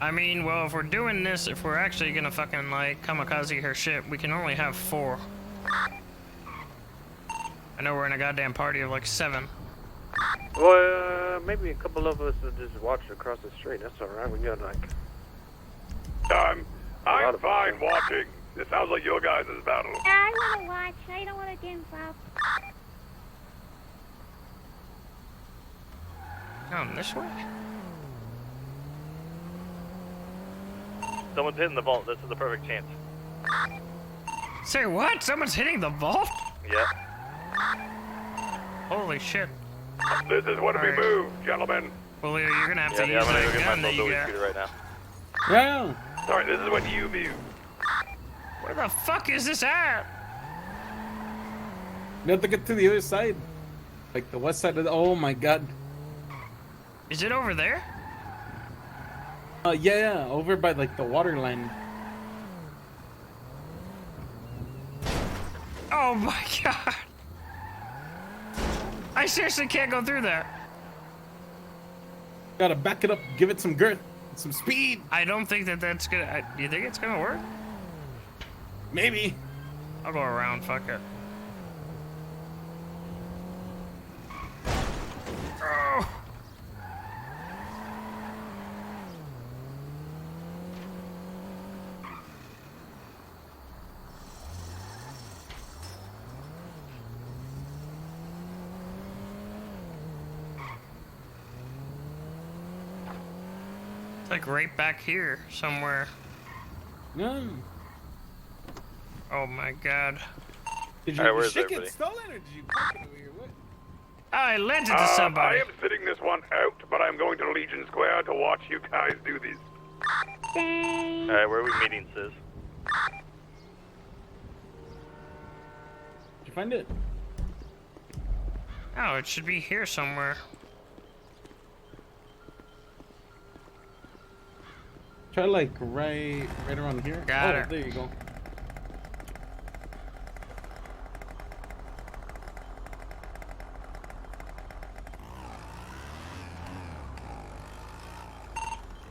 [SPEAKER 1] I mean, well, if we're doing this, if we're actually gonna fucking, like, kamikaze her ship, we can only have 4. I know we're in a goddamn party of like 7.
[SPEAKER 19] Well, maybe a couple of us will just watch across the street. That's all right. We got like.
[SPEAKER 18] I'm fine watching. This sounds like your guys' battle.
[SPEAKER 7] Yeah, I want to watch. I don't want to get involved.
[SPEAKER 1] Come this way?
[SPEAKER 11] Someone's hitting the vault. This is the perfect chance.
[SPEAKER 1] Say what? Someone's hitting the vault?
[SPEAKER 11] Yeah.
[SPEAKER 1] Holy shit.
[SPEAKER 18] This is when we move, gentlemen.
[SPEAKER 1] Well, you're gonna have to
[SPEAKER 11] Yeah,
[SPEAKER 1] use
[SPEAKER 11] I'm gonna go
[SPEAKER 1] that
[SPEAKER 11] get
[SPEAKER 1] gun
[SPEAKER 11] my
[SPEAKER 1] that you
[SPEAKER 11] mobility
[SPEAKER 1] got.
[SPEAKER 11] scooter right now.
[SPEAKER 17] Yeah.
[SPEAKER 18] Sorry, this is when you move.
[SPEAKER 1] Where the fuck is this at?
[SPEAKER 17] We have to get to the other side. Like the west side of the. Oh my god.
[SPEAKER 1] Is it over there?
[SPEAKER 17] Yeah, over by like the water line.
[SPEAKER 1] Oh my god. I seriously can't go through there.
[SPEAKER 17] Gotta back it up, give it some girth, some speed.
[SPEAKER 1] I don't think that's gonna. You think it's gonna work?
[SPEAKER 17] Maybe.
[SPEAKER 1] I'll go around. Fuck it. Oh. It's like right back here somewhere.
[SPEAKER 17] No.
[SPEAKER 1] Oh my god.
[SPEAKER 17] Did
[SPEAKER 11] All right, where
[SPEAKER 17] your
[SPEAKER 11] is
[SPEAKER 17] shit
[SPEAKER 11] everybody?
[SPEAKER 17] get stolen or did you park it over here? What?
[SPEAKER 1] I lent it to
[SPEAKER 18] I
[SPEAKER 1] somebody.
[SPEAKER 18] am sitting this one out, but I'm going to Legion Square to watch you guys do this.
[SPEAKER 7] Thanks.
[SPEAKER 11] Alright, where are we meeting, Sis?
[SPEAKER 17] Did you find it?
[SPEAKER 1] Oh, it should be here somewhere.
[SPEAKER 17] Try like right around here.
[SPEAKER 1] Got
[SPEAKER 17] oh,
[SPEAKER 1] her.
[SPEAKER 17] There you go.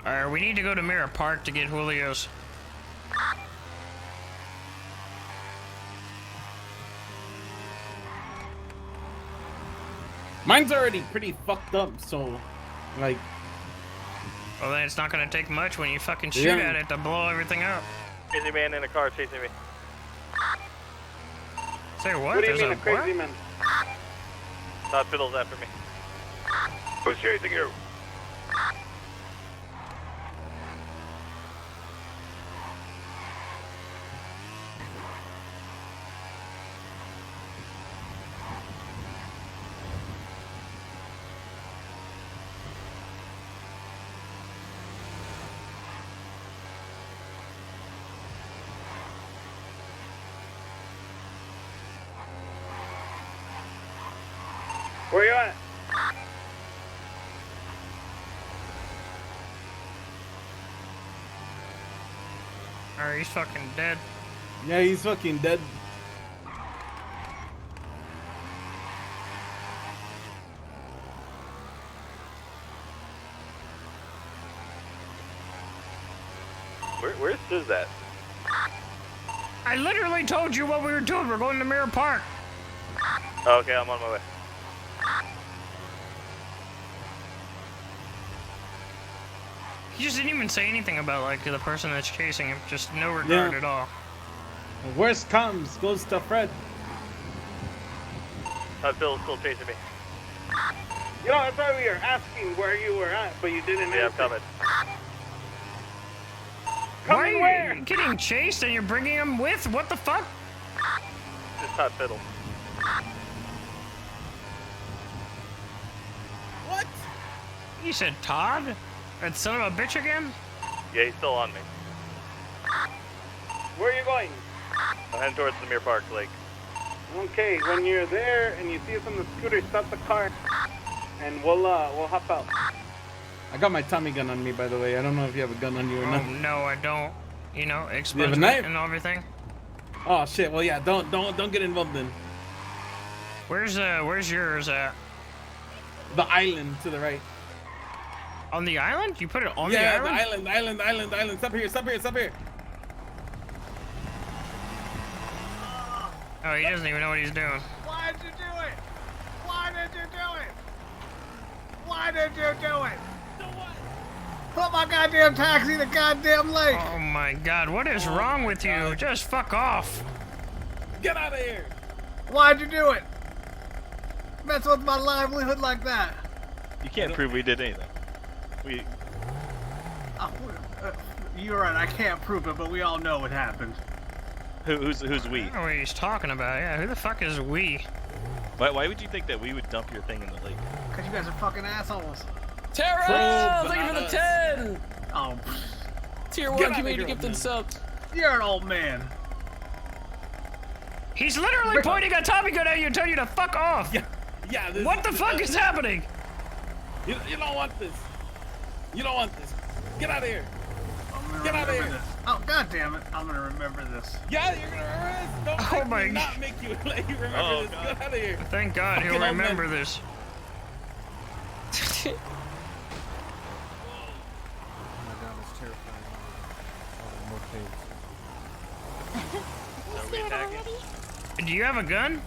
[SPEAKER 1] Alright, we need to go to Mirror Park to get Julio's.
[SPEAKER 17] Mine's already pretty fucked up, so like.
[SPEAKER 1] Well, then it's not gonna take much when you fucking shoot
[SPEAKER 17] Yeah.
[SPEAKER 1] at it to blow everything up.
[SPEAKER 11] Crazy man in a car chasing me.
[SPEAKER 1] Say what?
[SPEAKER 10] What do you
[SPEAKER 1] There's
[SPEAKER 10] mean, a crazy
[SPEAKER 1] what?
[SPEAKER 10] man?
[SPEAKER 11] Todd Fiddle's after me.
[SPEAKER 18] Who's chasing you?
[SPEAKER 10] Where you at?
[SPEAKER 1] Alright, he's fucking dead.
[SPEAKER 17] Yeah, he's fucking dead.
[SPEAKER 11] Where's Sis at?
[SPEAKER 1] I literally told you what we were doing. We're going to Mirror Park.
[SPEAKER 11] Oh, okay, I'm on my way.
[SPEAKER 1] He just didn't even say anything about like the person that's chasing him. Just no regard
[SPEAKER 17] Yeah.
[SPEAKER 1] at all.
[SPEAKER 17] Worst comes goes to Fred.
[SPEAKER 11] Todd Fiddle's still chasing me.
[SPEAKER 10] You know, that's why we were asking where you were at, but you didn't
[SPEAKER 11] Yeah, I'm
[SPEAKER 10] answer.
[SPEAKER 11] coming.
[SPEAKER 1] Why
[SPEAKER 10] Coming
[SPEAKER 1] are
[SPEAKER 10] where?
[SPEAKER 1] you getting chased and you're bringing him with? What the fuck?
[SPEAKER 11] It's Todd Fiddle.
[SPEAKER 17] What?
[SPEAKER 1] You said Todd? That son of a bitch again?
[SPEAKER 11] Yeah, he's still on me.
[SPEAKER 10] Where are you going?
[SPEAKER 11] I'm heading towards the Mirror Park Lake.
[SPEAKER 10] Okay, when you're there and you see us on the scooter, stop the car, and we'll hop out.
[SPEAKER 17] I got my Tommy gun on me, by the way. I don't know if you have a gun on you or
[SPEAKER 1] Oh
[SPEAKER 17] not.
[SPEAKER 1] no, I don't. You know,
[SPEAKER 17] You have a
[SPEAKER 1] expungement
[SPEAKER 17] knife?
[SPEAKER 1] and everything.
[SPEAKER 17] Oh shit. Well, yeah. Don't get involved then.
[SPEAKER 1] Where's yours at?
[SPEAKER 17] The island to the right.
[SPEAKER 1] On the island? You put it on
[SPEAKER 17] yeah,
[SPEAKER 1] the island?
[SPEAKER 17] the island. Stop here.
[SPEAKER 1] I Oh, he doesn't even know what he's doing.
[SPEAKER 16] Why did you do it? Why did you do it? Why did you do it? Put my goddamn taxi in the goddamn lake.
[SPEAKER 1] Oh my God, what is wrong with you? Just fuck off.
[SPEAKER 17] Get out of here.
[SPEAKER 16] Why'd you do it? Mess with my livelihood like that.
[SPEAKER 11] You can't prove we did anything. We.
[SPEAKER 16] You're right, I can't prove it, but we all know what happened.
[SPEAKER 11] Who's we?
[SPEAKER 1] I don't know what he's talking about. Yeah, who the fuck is we?
[SPEAKER 11] Why would you think that we would dump your thing in the lake?
[SPEAKER 16] Because you guys are fucking assholes.
[SPEAKER 5] Tara! Thank you for the 10!
[SPEAKER 16] Oh.
[SPEAKER 5] Tier 1 community gifted subs.
[SPEAKER 16] You're an old man.
[SPEAKER 1] He's literally pointing a Tommy gun at you and telling you to fuck off.
[SPEAKER 17] Yeah.
[SPEAKER 1] What the fuck is happening?
[SPEAKER 17] You don't want this. You don't want this. Get out of here. Get out of here.
[SPEAKER 16] This. Oh, God damn it. I'm gonna remember this.
[SPEAKER 17] Yeah, you're gonna remember this. Don't make me not make you remember this.
[SPEAKER 11] God.
[SPEAKER 17] Get out of here.
[SPEAKER 1] Thank God he'll remember this.
[SPEAKER 12] Oh my God, it's terrifying. Oh, more kids.
[SPEAKER 1] Do you have a gun?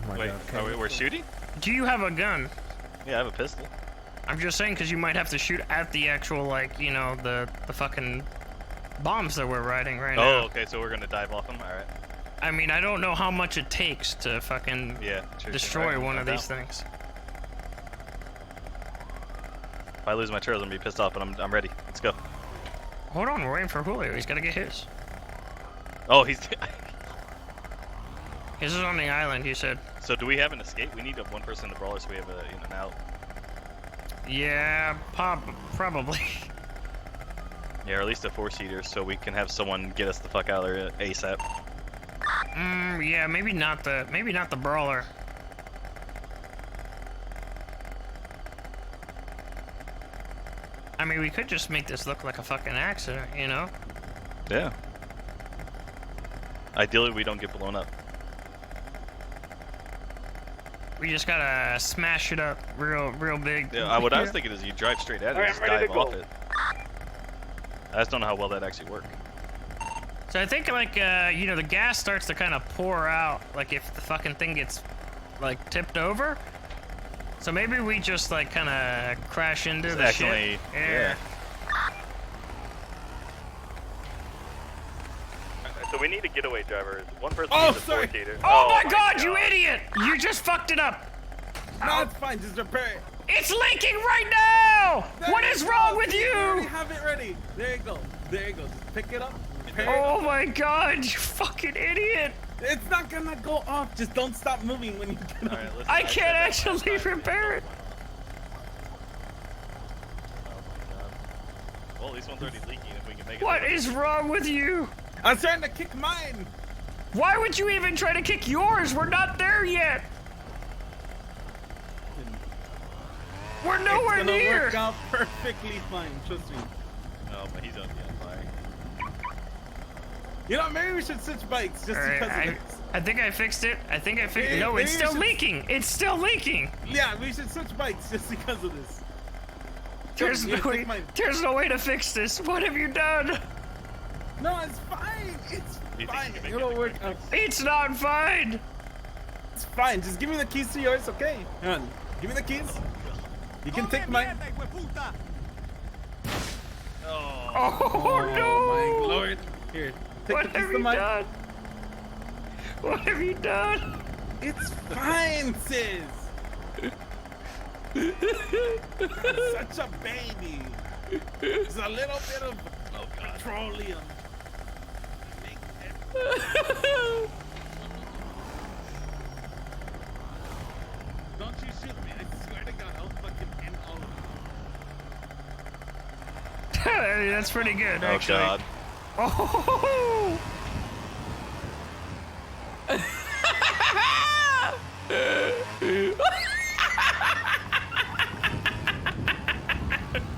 [SPEAKER 12] Oh my
[SPEAKER 11] Wait,
[SPEAKER 12] God,
[SPEAKER 11] we're shooting?
[SPEAKER 1] Do you have a gun?
[SPEAKER 11] Yeah, I have a pistol.
[SPEAKER 1] I'm just saying because you might have to shoot at the actual, like, you know, the fucking bombs that we're riding right now.
[SPEAKER 11] Oh, okay, so we're gonna dive off them? Alright.
[SPEAKER 1] I mean, I don't know how much it takes to fucking destroy
[SPEAKER 11] Alright,
[SPEAKER 1] one of
[SPEAKER 11] I'm
[SPEAKER 1] these things.
[SPEAKER 11] If I lose my trails, I'm gonna be pissed off, but I'm ready. Let's go.
[SPEAKER 1] Hold on, we're waiting for Julio. He's gotta get his.
[SPEAKER 11] Oh, he's...
[SPEAKER 1] His is on the island, he said.
[SPEAKER 11] So do we have an escape? We need one person to brawler so we have a in and out.
[SPEAKER 1] Yeah, probably.
[SPEAKER 11] Yeah, or at least a 4-seater so we can have someone get us the fuck out of there ASAP.
[SPEAKER 1] Yeah, maybe not the brawler. I mean, we could just make this look like a fucking accident, you know?
[SPEAKER 11] Yeah. Ideally, we don't get blown up.
[SPEAKER 1] We just gotta smash it up real big.
[SPEAKER 11] Yeah, what I was thinking is you drive straight at it and just dive off it. I just don't know how well that actually works.
[SPEAKER 1] So I think, like, you know, the gas starts to kind of pour out, like, if the fucking thing gets, like, tipped over. So maybe we just, like, kind of crash into
[SPEAKER 11] Just
[SPEAKER 1] the
[SPEAKER 11] actually,
[SPEAKER 1] ship.
[SPEAKER 11] yeah. So we need a getaway driver. One person needs a 4-seater.
[SPEAKER 1] Oh my God, you idiot! You just fucked it up.
[SPEAKER 17] No, it's fine. Just repair it.
[SPEAKER 1] It's leaking right now! What is wrong with
[SPEAKER 17] You already
[SPEAKER 1] you?
[SPEAKER 17] have it ready. There you go. There you go. Just pick it up. Repair
[SPEAKER 1] Oh
[SPEAKER 17] it.
[SPEAKER 1] my God, you fucking idiot!
[SPEAKER 17] It's not gonna go off. Just don't stop moving when you get up.
[SPEAKER 1] I can't actually repair it.
[SPEAKER 11] Well, at least one's already leaking if we can make it.
[SPEAKER 1] What is wrong with you?
[SPEAKER 17] I was trying to kick mine.
[SPEAKER 1] Why would you even try to kick yours? We're not there yet. We're nowhere
[SPEAKER 17] it's gonna
[SPEAKER 1] near.
[SPEAKER 17] work out perfectly fine. Trust me.
[SPEAKER 11] No, but he's gonna be on fire.
[SPEAKER 17] You know, maybe we should switch bikes just
[SPEAKER 1] Alright,
[SPEAKER 17] because of this.
[SPEAKER 1] I think I fixed it. I think I fixed it.
[SPEAKER 17] Maybe-
[SPEAKER 1] No, it's
[SPEAKER 17] maybe we
[SPEAKER 1] still
[SPEAKER 17] should-
[SPEAKER 1] leaking. It's still leaking.
[SPEAKER 17] Yeah, we should switch bikes just because of this.
[SPEAKER 1] There's
[SPEAKER 17] Here,
[SPEAKER 1] no
[SPEAKER 17] take
[SPEAKER 1] way.
[SPEAKER 17] mine.
[SPEAKER 1] There's no way to fix this. What have you done?
[SPEAKER 17] No, it's fine. It's
[SPEAKER 11] think
[SPEAKER 17] fine.
[SPEAKER 11] you can make
[SPEAKER 17] It'll work out.
[SPEAKER 1] It's not fine.
[SPEAKER 17] It's fine. Just give me the keys to yours, okay? Hang on. Give me the keys. You can take mine.
[SPEAKER 1] Oh, no!
[SPEAKER 17] My lord. Here, take
[SPEAKER 1] What
[SPEAKER 17] the keys
[SPEAKER 1] have
[SPEAKER 17] to
[SPEAKER 1] you
[SPEAKER 17] mine.
[SPEAKER 1] done? What have you done?
[SPEAKER 17] It's fine, sis. Such a baby. There's a little bit of petroleum. Don't you shoot me. I swear to God, I'll fucking end all of you.
[SPEAKER 1] That's pretty good,
[SPEAKER 11] Oh
[SPEAKER 1] actually.
[SPEAKER 11] God.
[SPEAKER 1] Oh!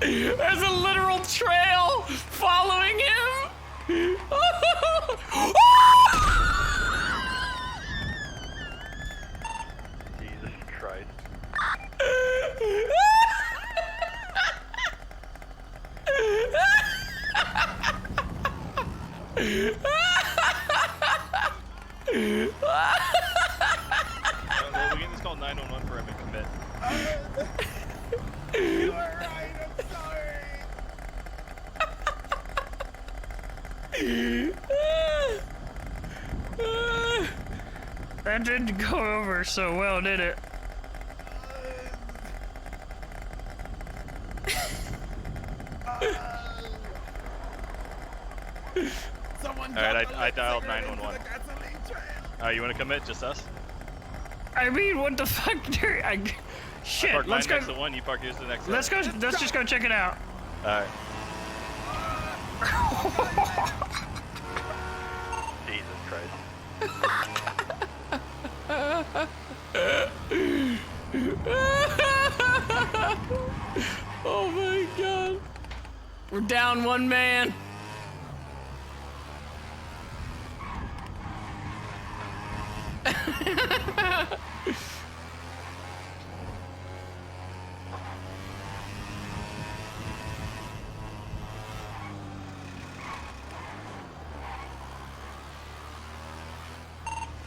[SPEAKER 1] There's a literal trail following him.
[SPEAKER 11] Jesus Christ. Well, we can just call 911 for him and commit.
[SPEAKER 17] You are right, I'm sorry.
[SPEAKER 1] That didn't go over so well, did it?
[SPEAKER 11] Alright, I dialed 911. You want to commit? Just us?
[SPEAKER 1] I mean, what the fuck, dude? Shit,
[SPEAKER 11] I parked
[SPEAKER 1] let's
[SPEAKER 11] mine
[SPEAKER 1] go.
[SPEAKER 11] next to one, you park yours to the next
[SPEAKER 1] Let's go. Let's just go check it out.
[SPEAKER 11] Alright. Jesus Christ.
[SPEAKER 5] Oh my god. We're down one man.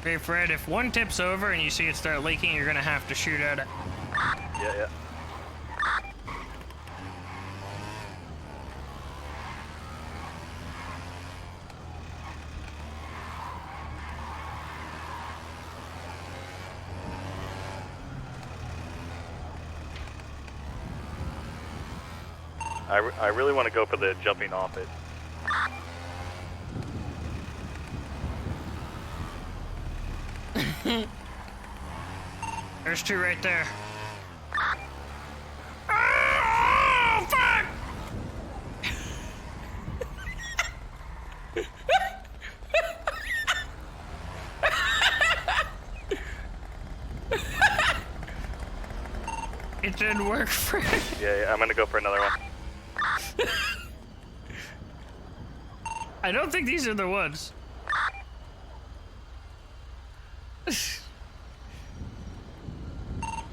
[SPEAKER 1] Hey Fred, if one tips over and you see it start leaking, you're gonna have to shoot at it.
[SPEAKER 11] Yeah. I really want to go for the jumping off it.
[SPEAKER 1] There's two right there. Oh, fuck! It didn't work, Fred.
[SPEAKER 11] Yeah, I'm gonna go for another one.
[SPEAKER 1] I don't think these are the ones.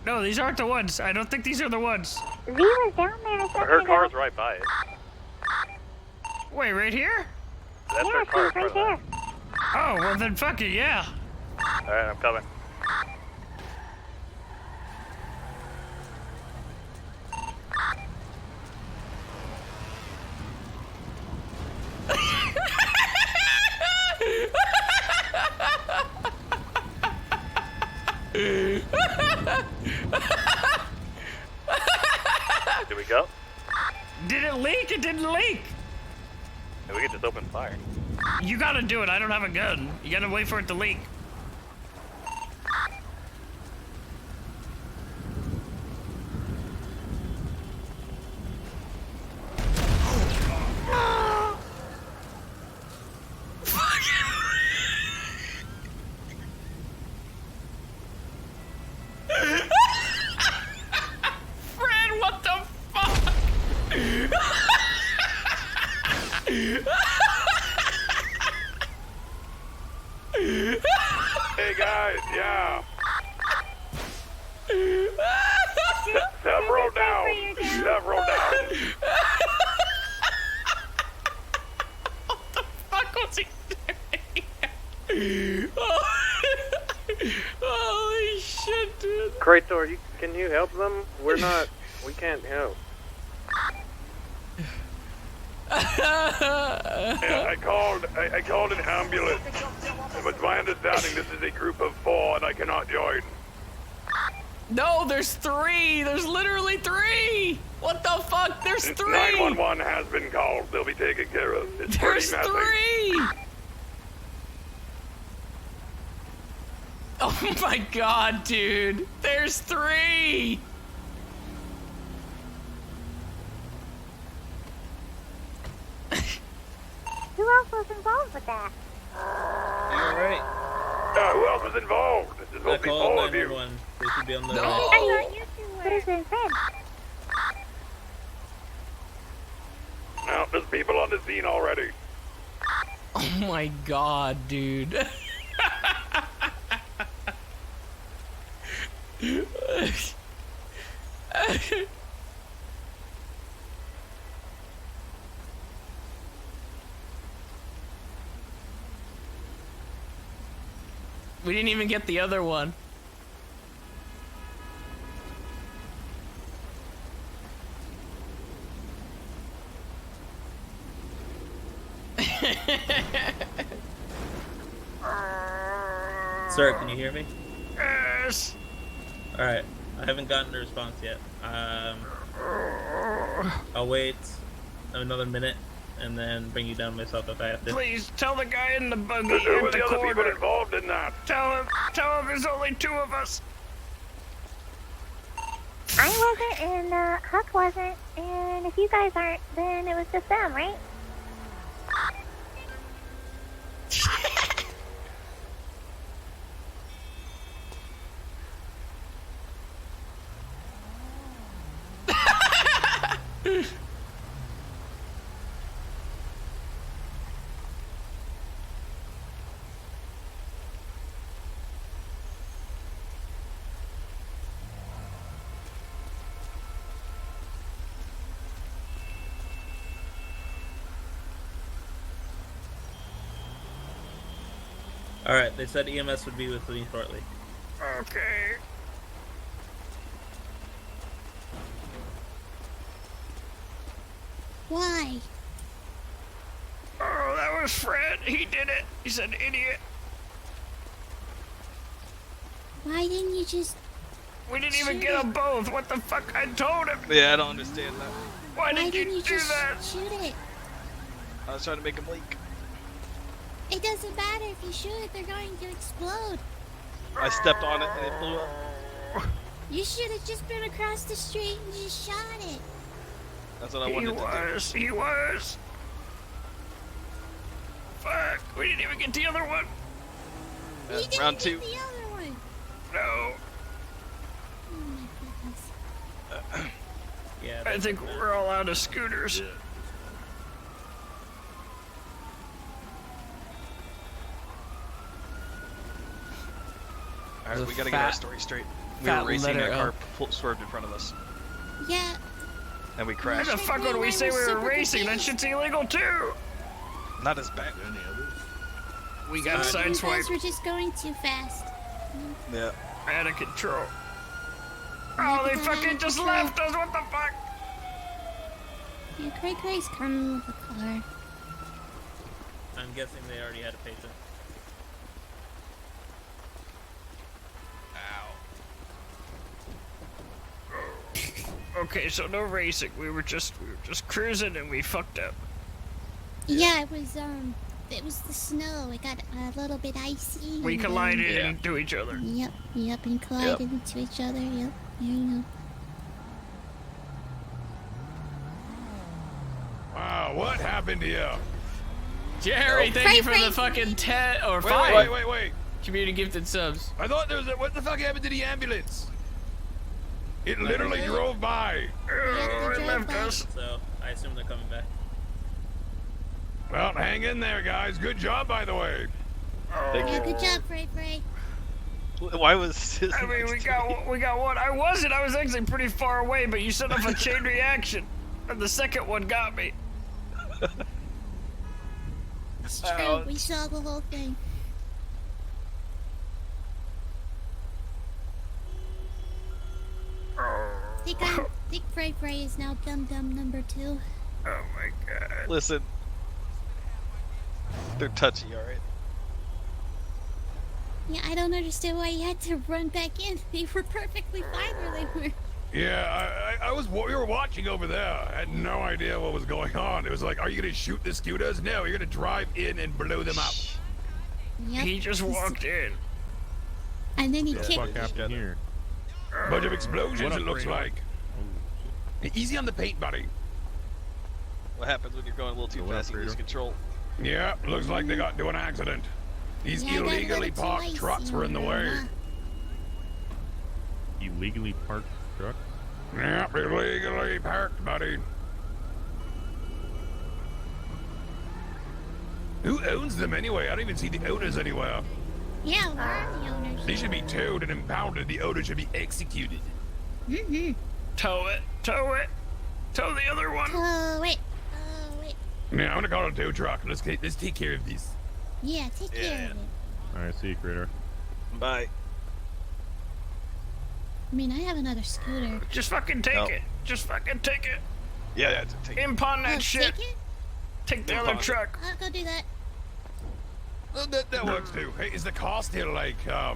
[SPEAKER 1] No, these aren't the ones. I don't think these are the ones.
[SPEAKER 15] V was down there a second
[SPEAKER 11] Her
[SPEAKER 15] ago.
[SPEAKER 11] car's right by it.
[SPEAKER 1] Wait, right here?
[SPEAKER 11] That's
[SPEAKER 15] Yeah,
[SPEAKER 11] her
[SPEAKER 15] she
[SPEAKER 11] car.
[SPEAKER 15] was right there.
[SPEAKER 1] Oh, well then fuck it, yeah.
[SPEAKER 11] Alright, I'm coming. Did we go?
[SPEAKER 1] Did it leak? It didn't leak.
[SPEAKER 11] Yeah, we could just open fire.
[SPEAKER 1] You gotta do it. I don't have a gun. You gotta wait for it to leak.
[SPEAKER 5] Fred, what the fuck?
[SPEAKER 18] Hey guys, yeah. Several down. Several down.
[SPEAKER 5] What the fuck was he doing? Holy shit, dude.
[SPEAKER 19] Krator, can you help them? We can't help.
[SPEAKER 18] Yeah, I called an ambulance. It was my understanding this is a group of 4 and I cannot join.
[SPEAKER 5] No, there's 3. There's literally 3. What the fuck? There's 3.
[SPEAKER 18] 911 has been called. They'll be taken care of. It's
[SPEAKER 5] There's
[SPEAKER 18] pretty messy.
[SPEAKER 5] 3. Oh my god, dude. There's 3.
[SPEAKER 15] Who else was involved with that?
[SPEAKER 17] Alright.
[SPEAKER 18] Who else was involved? This is
[SPEAKER 17] I
[SPEAKER 18] supposed to be
[SPEAKER 17] called
[SPEAKER 18] 4 of you.
[SPEAKER 17] 911. They should be on the
[SPEAKER 5] No.
[SPEAKER 15] I thought you two were. What is it, Fred?
[SPEAKER 18] Now, there's people on the scene already.
[SPEAKER 5] Oh my god, dude. We didn't even get the other one.
[SPEAKER 20] Sir, can you hear me?
[SPEAKER 1] Yes.
[SPEAKER 20] All right. I haven't gotten a response yet. I'll wait another minute and then bring you down myself if I have to.
[SPEAKER 1] Please tell the guy in the buggy
[SPEAKER 18] Who were
[SPEAKER 1] at the
[SPEAKER 18] the other people
[SPEAKER 1] corner.
[SPEAKER 18] involved in that?
[SPEAKER 1] Tell him there's only 2 of us.
[SPEAKER 15] I wasn't, and Huck wasn't, and if you guys aren't, then it was just them, right?
[SPEAKER 20] Alright, they said EMS would be with me shortly.
[SPEAKER 1] Okay.
[SPEAKER 7] Why?
[SPEAKER 1] Oh, that was Fred. He did it. He's an idiot.
[SPEAKER 7] Why didn't you just...
[SPEAKER 1] We didn't even get them both. What the fuck? I told him.
[SPEAKER 11] Yeah, I don't understand that.
[SPEAKER 1] Why
[SPEAKER 7] didn't
[SPEAKER 1] you
[SPEAKER 7] you
[SPEAKER 1] do
[SPEAKER 7] just
[SPEAKER 1] that?
[SPEAKER 7] shoot it?
[SPEAKER 11] I was trying to make him leak.
[SPEAKER 7] It doesn't matter if you shoot it, they're going to explode.
[SPEAKER 11] I stepped on it and it blew up.
[SPEAKER 7] You should have just been across the street and just shot it.
[SPEAKER 11] That's what I wanted to do.
[SPEAKER 1] He was. Fuck, we didn't even get the other one.
[SPEAKER 7] We didn't
[SPEAKER 11] round
[SPEAKER 7] get
[SPEAKER 11] 2.
[SPEAKER 7] the other one.
[SPEAKER 1] No.
[SPEAKER 7] Oh my goodness.
[SPEAKER 20] Yeah.
[SPEAKER 1] I think we're all out of scooters.
[SPEAKER 11] Alright, we gotta get our story straight. We were racing, a car swerved in front of us.
[SPEAKER 7] Yeah.
[SPEAKER 11] And we
[SPEAKER 1] Why
[SPEAKER 11] crashed.
[SPEAKER 1] the fuck would we say we were racing? That shit's illegal too.
[SPEAKER 11] Not as bad.
[SPEAKER 1] We got
[SPEAKER 7] You guys
[SPEAKER 1] sideswiped.
[SPEAKER 7] were just going too fast.
[SPEAKER 11] Yeah.
[SPEAKER 1] Out of control. Oh, they fucking just left us. What the fuck?
[SPEAKER 7] Yeah, Cray-Cray's coming with a car.
[SPEAKER 20] I'm guessing they already had a patient.
[SPEAKER 1] Okay, so no racing. We were just cruising and we fucked up.
[SPEAKER 7] Yeah, it was the snow. It got a little bit icy.
[SPEAKER 1] We
[SPEAKER 7] and
[SPEAKER 1] collided
[SPEAKER 7] then-
[SPEAKER 1] into each other.
[SPEAKER 7] Yep, and collided into each other. Yep, there you go.
[SPEAKER 18] Wow, what happened to you?
[SPEAKER 5] Jerry, thank you for the fucking 10 or 5.
[SPEAKER 18] Wait.
[SPEAKER 5] Community gifted subs.
[SPEAKER 18] I thought there was what the fuck happened to the ambulance? It literally drove by.
[SPEAKER 1] Oh, it left us.
[SPEAKER 20] So, I assume they're coming back.
[SPEAKER 18] Well, hang in there, guys. Good job, by the way.
[SPEAKER 7] Yeah, good job, Fray.
[SPEAKER 11] Why was this?
[SPEAKER 1] I mean, we got one. I was actually pretty far away, but you set off a chain reaction, and the second one got me.
[SPEAKER 7] It's true. We saw the whole thing. Think Fray is now Dum Dum number 2.
[SPEAKER 1] Oh my god.
[SPEAKER 11] Listen. They're touchy, alright?
[SPEAKER 7] Yeah, I don't understand why you had to run back in. They were perfectly fine where they were.
[SPEAKER 18] Yeah, we were watching over there. I had no idea what was going on. It was like, are you gonna shoot the scooters? No, you're gonna drive in and blow them up.
[SPEAKER 7] Yep.
[SPEAKER 1] He just walked in.
[SPEAKER 7] And then he
[SPEAKER 18] What the
[SPEAKER 7] kicked
[SPEAKER 18] fuck
[SPEAKER 7] me.
[SPEAKER 18] happened here? Bunch of explosions,
[SPEAKER 11] What up,
[SPEAKER 18] it looks
[SPEAKER 11] Reno?
[SPEAKER 18] like. Easy on the paint, buddy.
[SPEAKER 11] What happens when you're going a little too fast? You lose control.
[SPEAKER 18] Yeah, looks like they got into an accident. These
[SPEAKER 7] Yeah, I gotta
[SPEAKER 18] illegally
[SPEAKER 7] let it
[SPEAKER 18] parked
[SPEAKER 7] twice,
[SPEAKER 18] trucks
[SPEAKER 7] you
[SPEAKER 18] were in the
[SPEAKER 7] know,
[SPEAKER 18] way.
[SPEAKER 21] Illegally parked truck?
[SPEAKER 18] Yeah, illegally parked, buddy. Who owns them anyway? I don't even see the owners anywhere.
[SPEAKER 7] Yeah, where are the owners?
[SPEAKER 18] They should be towed and impounded. The owners should be executed.
[SPEAKER 7] Mm-hmm.
[SPEAKER 1] Tow it. Tow the other one.
[SPEAKER 7] Oh, wait.
[SPEAKER 18] Yeah, I'm gonna call a tow truck. Let's take care of this.
[SPEAKER 7] Yeah, take care of it.
[SPEAKER 21] Alright, see you, Critter.
[SPEAKER 11] Bye.
[SPEAKER 7] I mean, I have another scooter.
[SPEAKER 1] Just fucking take
[SPEAKER 11] No.
[SPEAKER 1] it. Just fucking take it.
[SPEAKER 11] Yeah, take it.
[SPEAKER 1] Impound that
[SPEAKER 7] Oh,
[SPEAKER 1] shit.
[SPEAKER 7] take it?
[SPEAKER 1] Take the other
[SPEAKER 11] Impound it.
[SPEAKER 1] truck.
[SPEAKER 7] I'll go do that.
[SPEAKER 18] That works too. Hey, is the car still like
[SPEAKER 1] Oh,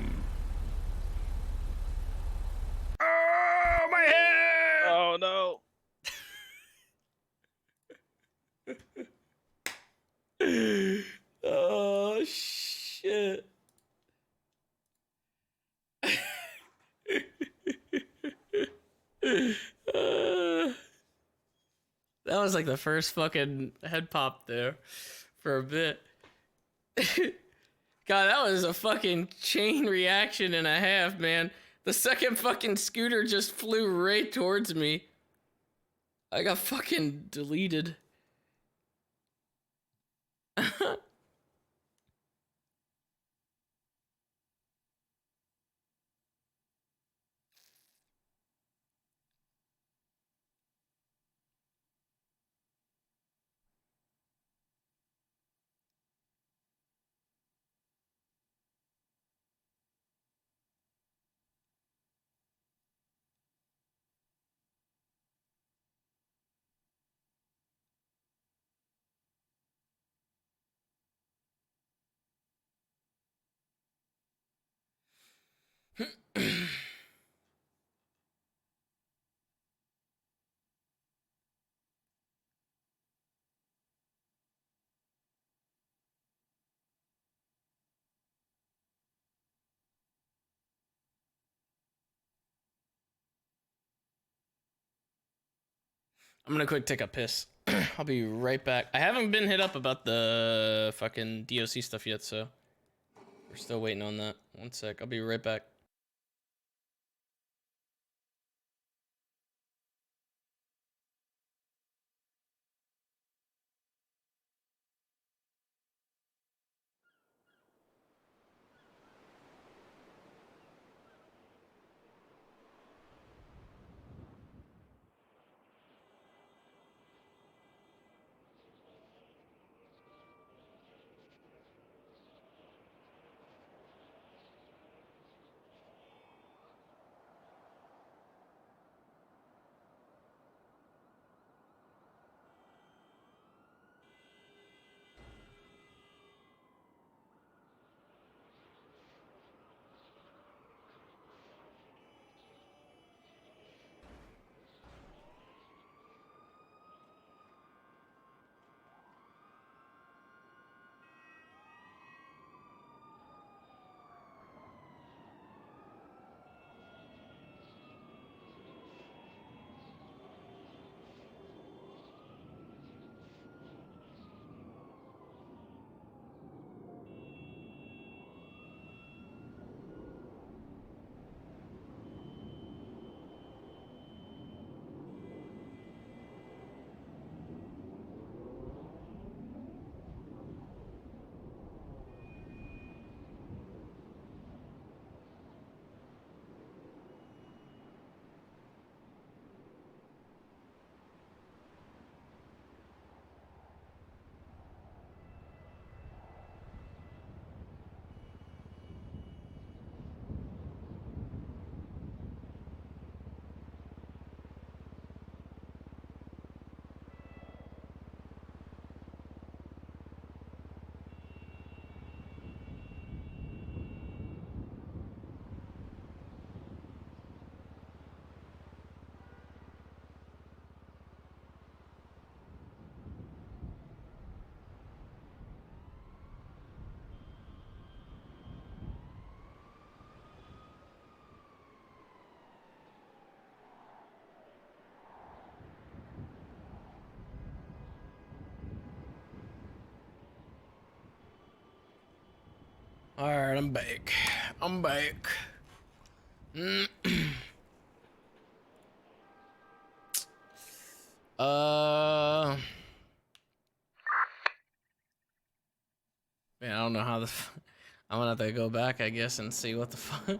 [SPEAKER 1] my head!
[SPEAKER 11] Oh no.
[SPEAKER 5] Oh shit. That was like the first fucking head pop there for a bit. God, that was a fucking chain reaction and a half, man. The second fucking scooter just flew right towards me. I got fucking deleted. I'm gonna quick take a piss. I'll be right back. I haven't been hit up about the fucking DOC stuff yet, so we're still waiting on that. One sec, I'll be right back. All right, I'm back. I'm back. Man, I don't know how the. I'm gonna have to go back, I guess, and see what the fuck.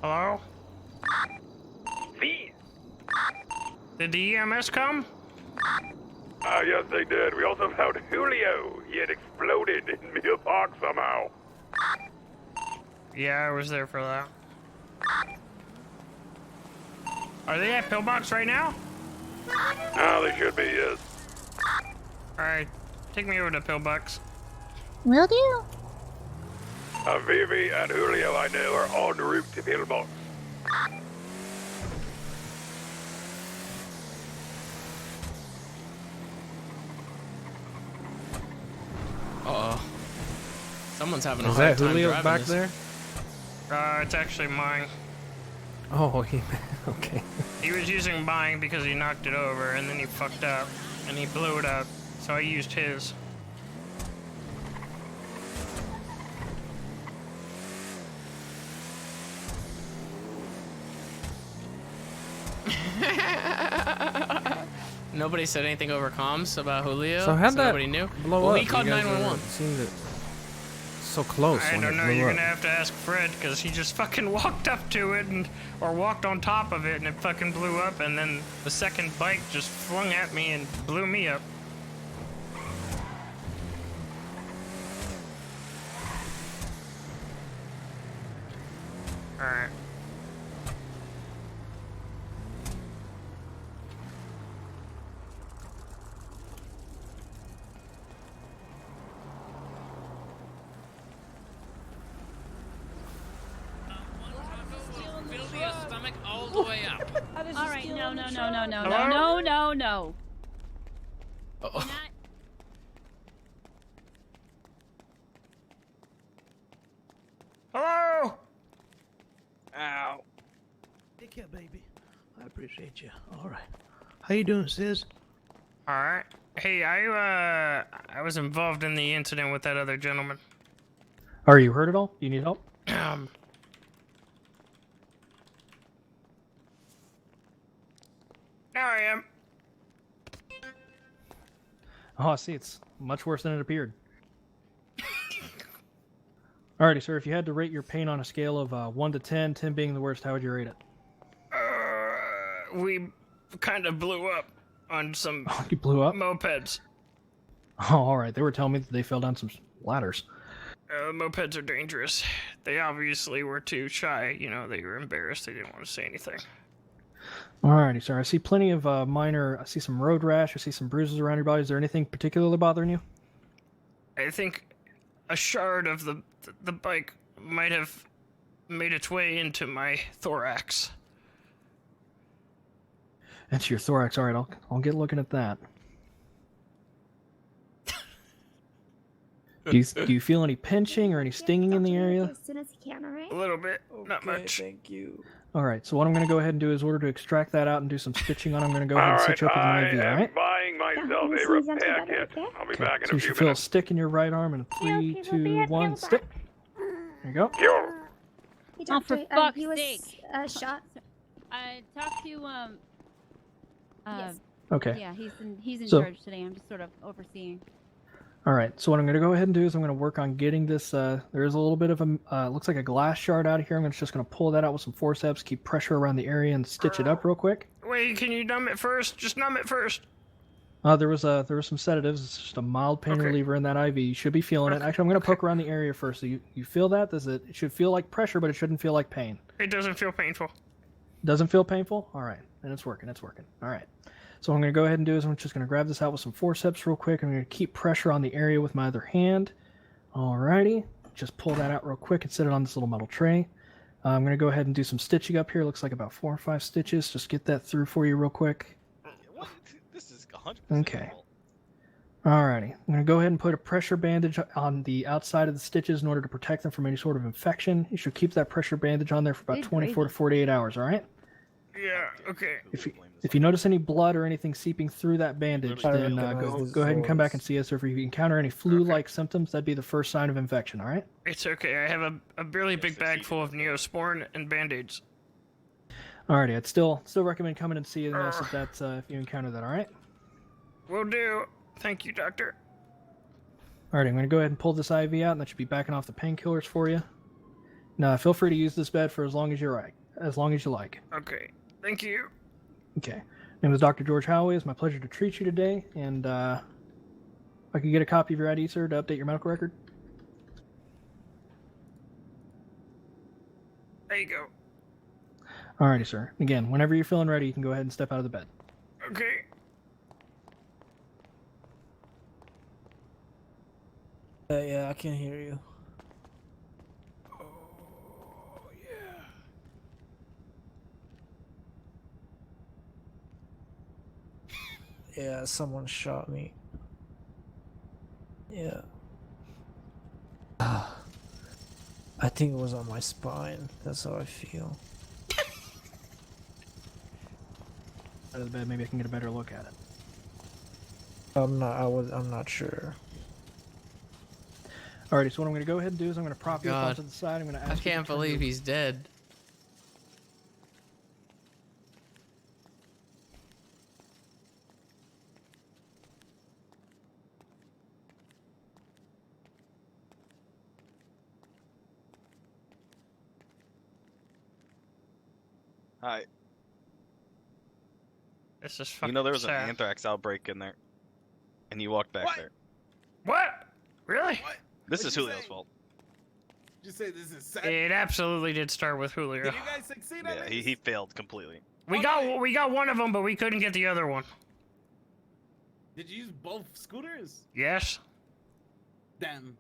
[SPEAKER 1] Hello?
[SPEAKER 18] V.
[SPEAKER 1] Did the EMS come?
[SPEAKER 18] Yes, they did. We also found Julio. He had exploded in Mill Park somehow.
[SPEAKER 1] Yeah, I was there for that. Are they at Pillbox right now?
[SPEAKER 18] They should be, yes.
[SPEAKER 1] Alright, take me over to Pillbox.
[SPEAKER 15] Will do.
[SPEAKER 18] Vivi and Julio, I know, are en route to Pillbox.
[SPEAKER 5] Uh-oh. Someone's having a
[SPEAKER 12] Is
[SPEAKER 5] hard
[SPEAKER 12] that
[SPEAKER 5] time
[SPEAKER 12] Julio's
[SPEAKER 5] driving
[SPEAKER 12] back
[SPEAKER 5] this.
[SPEAKER 12] there?
[SPEAKER 1] It's actually mine.
[SPEAKER 12] Oh, okay.
[SPEAKER 1] He was using mine because he knocked it over and then he fucked up and he blew it up, so I used his.
[SPEAKER 5] Nobody said anything over comms about Julio.
[SPEAKER 12] So how'd that
[SPEAKER 5] nobody knew.
[SPEAKER 12] blow
[SPEAKER 5] well,
[SPEAKER 12] up?
[SPEAKER 5] he called
[SPEAKER 12] You guys
[SPEAKER 5] 911.
[SPEAKER 12] seemed so close.
[SPEAKER 1] I
[SPEAKER 12] when
[SPEAKER 1] don't
[SPEAKER 12] it
[SPEAKER 1] know,
[SPEAKER 12] blew
[SPEAKER 1] you're
[SPEAKER 12] up.
[SPEAKER 1] gonna have to ask Fred because he just fucking walked up to it or walked on top of it and it fucking blew up and then the second bike just flung at me and blew me up. Alright.
[SPEAKER 5] Fill your stomach all the way up.
[SPEAKER 13] All right, no.
[SPEAKER 5] Uh-oh.
[SPEAKER 1] Hello?
[SPEAKER 6] Ow. Take care, baby. I appreciate you. All right. How you doing, sis?
[SPEAKER 1] Alright. Hey, I was involved in the incident with that other gentleman.
[SPEAKER 2] Are you hurt at all? You need help?
[SPEAKER 1] Now I am.
[SPEAKER 2] Oh, I see. It's much worse than it appeared. Alrighty, sir. If you had to rate your pain on a scale of 1 to 10, 10 being the worst, how would you rate it?
[SPEAKER 1] We kind of blew up on some
[SPEAKER 2] You blew up?
[SPEAKER 1] mopeds.
[SPEAKER 2] Oh, alright. They were telling me that they fell down some ladders.
[SPEAKER 1] Mopeds are dangerous. They obviously were too shy. You know, they were embarrassed. They didn't want to say anything.
[SPEAKER 2] Alrighty, sir. I see plenty of I see some road rash. I see some bruises around your body. Is there anything particularly bothering you?
[SPEAKER 1] I think a shard of the bike might have made its way into my thorax.
[SPEAKER 2] That's your thorax. Alright, I'll get looking at that. Do you feel any pinching or any stinging in the area?
[SPEAKER 15] As soon as you can, alright?
[SPEAKER 1] A little bit, not much.
[SPEAKER 4] Thank you.
[SPEAKER 2] Alright, so what I'm going to go ahead and do is order to extract that out and do some stitching on it. I'm going to go ahead and
[SPEAKER 18] Alright,
[SPEAKER 2] stitch up with
[SPEAKER 18] I
[SPEAKER 2] an IV,
[SPEAKER 18] am
[SPEAKER 2] alright?
[SPEAKER 18] buying myself a repair kit. I'll be back in
[SPEAKER 2] So
[SPEAKER 18] a
[SPEAKER 2] you
[SPEAKER 18] few
[SPEAKER 2] should feel a
[SPEAKER 18] minutes.
[SPEAKER 2] stick in your right arm and 3, 2, 1, stick. There you go.
[SPEAKER 15] Hey,
[SPEAKER 13] Oh,
[SPEAKER 15] doctor,
[SPEAKER 13] for fuck's
[SPEAKER 15] he was
[SPEAKER 13] sake.
[SPEAKER 15] shot.
[SPEAKER 13] I talked to
[SPEAKER 15] Yes.
[SPEAKER 2] Okay.
[SPEAKER 13] Yeah, he's in
[SPEAKER 2] So-
[SPEAKER 13] charge today. I'm just sort of overseeing.
[SPEAKER 2] Alright, so what I'm going to go ahead and do is I'm going to work on getting this, there is a little bit of a, looks like a glass shard out of here. I'm just going to pull that out with some forceps, keep pressure around the area and stitch it up real quick.
[SPEAKER 1] Wait, can you numb it first? Just numb it first.
[SPEAKER 2] There was some sedatives. It's just a mild pain reliever in that IV. You should be feeling it. Actually, I'm going to poke around the area first. So you feel that? It should feel like pressure, but it shouldn't feel like pain.
[SPEAKER 1] It doesn't feel painful.
[SPEAKER 2] Doesn't feel painful? All right. Then it's working. All right. So what I'm going to go ahead and do is I'm just going to grab this out with some forceps real quick. I'm going to keep pressure on the area with my other hand. Alrighty. Just pull that out real quick and set it on this little metal tray. I'm going to go ahead and do some stitching up here. Looks like about 4 or 5 stitches. Just get that through for you real quick.
[SPEAKER 11] What? This is 100%.
[SPEAKER 2] Okay. Alrighty. I'm going to go ahead and put a pressure bandage on the outside of the stitches in order to protect them from any sort of infection. You should keep that pressure bandage on there for about
[SPEAKER 1] Good
[SPEAKER 2] 24 to 48 hours, alright?
[SPEAKER 1] Yeah, okay.
[SPEAKER 2] If you notice any blood or anything seeping through that bandage, then go ahead and come back and see us. Or if you encounter any flu-like symptoms, that'd be the first sign of infection, alright?
[SPEAKER 1] It's okay. I have a really big bag full of Neosporin and Band-Aids.
[SPEAKER 2] Alrighty, I'd still recommend coming and seeing us if you encounter that, alright?
[SPEAKER 1] Will do. Thank you, doctor.
[SPEAKER 2] Alright, I'm going to go ahead and pull this IV out, and that should be backing off the painkillers for you. No, feel free to use this bed for as long as you like.
[SPEAKER 1] Okay, thank you.
[SPEAKER 2] Okay. Name is Dr. George Holloway. It's my pleasure to treat you today. And if I could get a copy of your ID, sir, to update your medical record.
[SPEAKER 1] There you go.
[SPEAKER 2] Alrighty, sir. Again, whenever you're feeling ready, you can go ahead and step out of the bed.
[SPEAKER 1] Okay.
[SPEAKER 3] Yeah, I can hear you. Yeah, someone shot me. Yeah. I think it was on my spine. That's how I feel.
[SPEAKER 2] Out of the bed, maybe I can get a better look at it.
[SPEAKER 3] I'm not sure.
[SPEAKER 2] Alrighty, so what I'm going to go ahead and do is I'm going to prop you up
[SPEAKER 5] God.
[SPEAKER 2] onto the side. I'm going to ask
[SPEAKER 5] I
[SPEAKER 2] you to
[SPEAKER 5] can't
[SPEAKER 2] turn
[SPEAKER 5] believe
[SPEAKER 2] your-
[SPEAKER 5] he's dead.
[SPEAKER 11] Hi.
[SPEAKER 1] This is fucking
[SPEAKER 11] You know there was an
[SPEAKER 1] sad.
[SPEAKER 11] anthrax outbreak in there, and you walked back there.
[SPEAKER 1] What? Really?
[SPEAKER 11] This is Julio's fault.
[SPEAKER 17] Did you say this is sad?
[SPEAKER 1] It absolutely did start with Julio.
[SPEAKER 17] Did you guys succeed at
[SPEAKER 11] Yeah,
[SPEAKER 17] least?
[SPEAKER 11] he failed completely.
[SPEAKER 1] We got one of them, but we couldn't get the other one.
[SPEAKER 17] Did you use both scooters?
[SPEAKER 1] Yes.
[SPEAKER 17] Damn.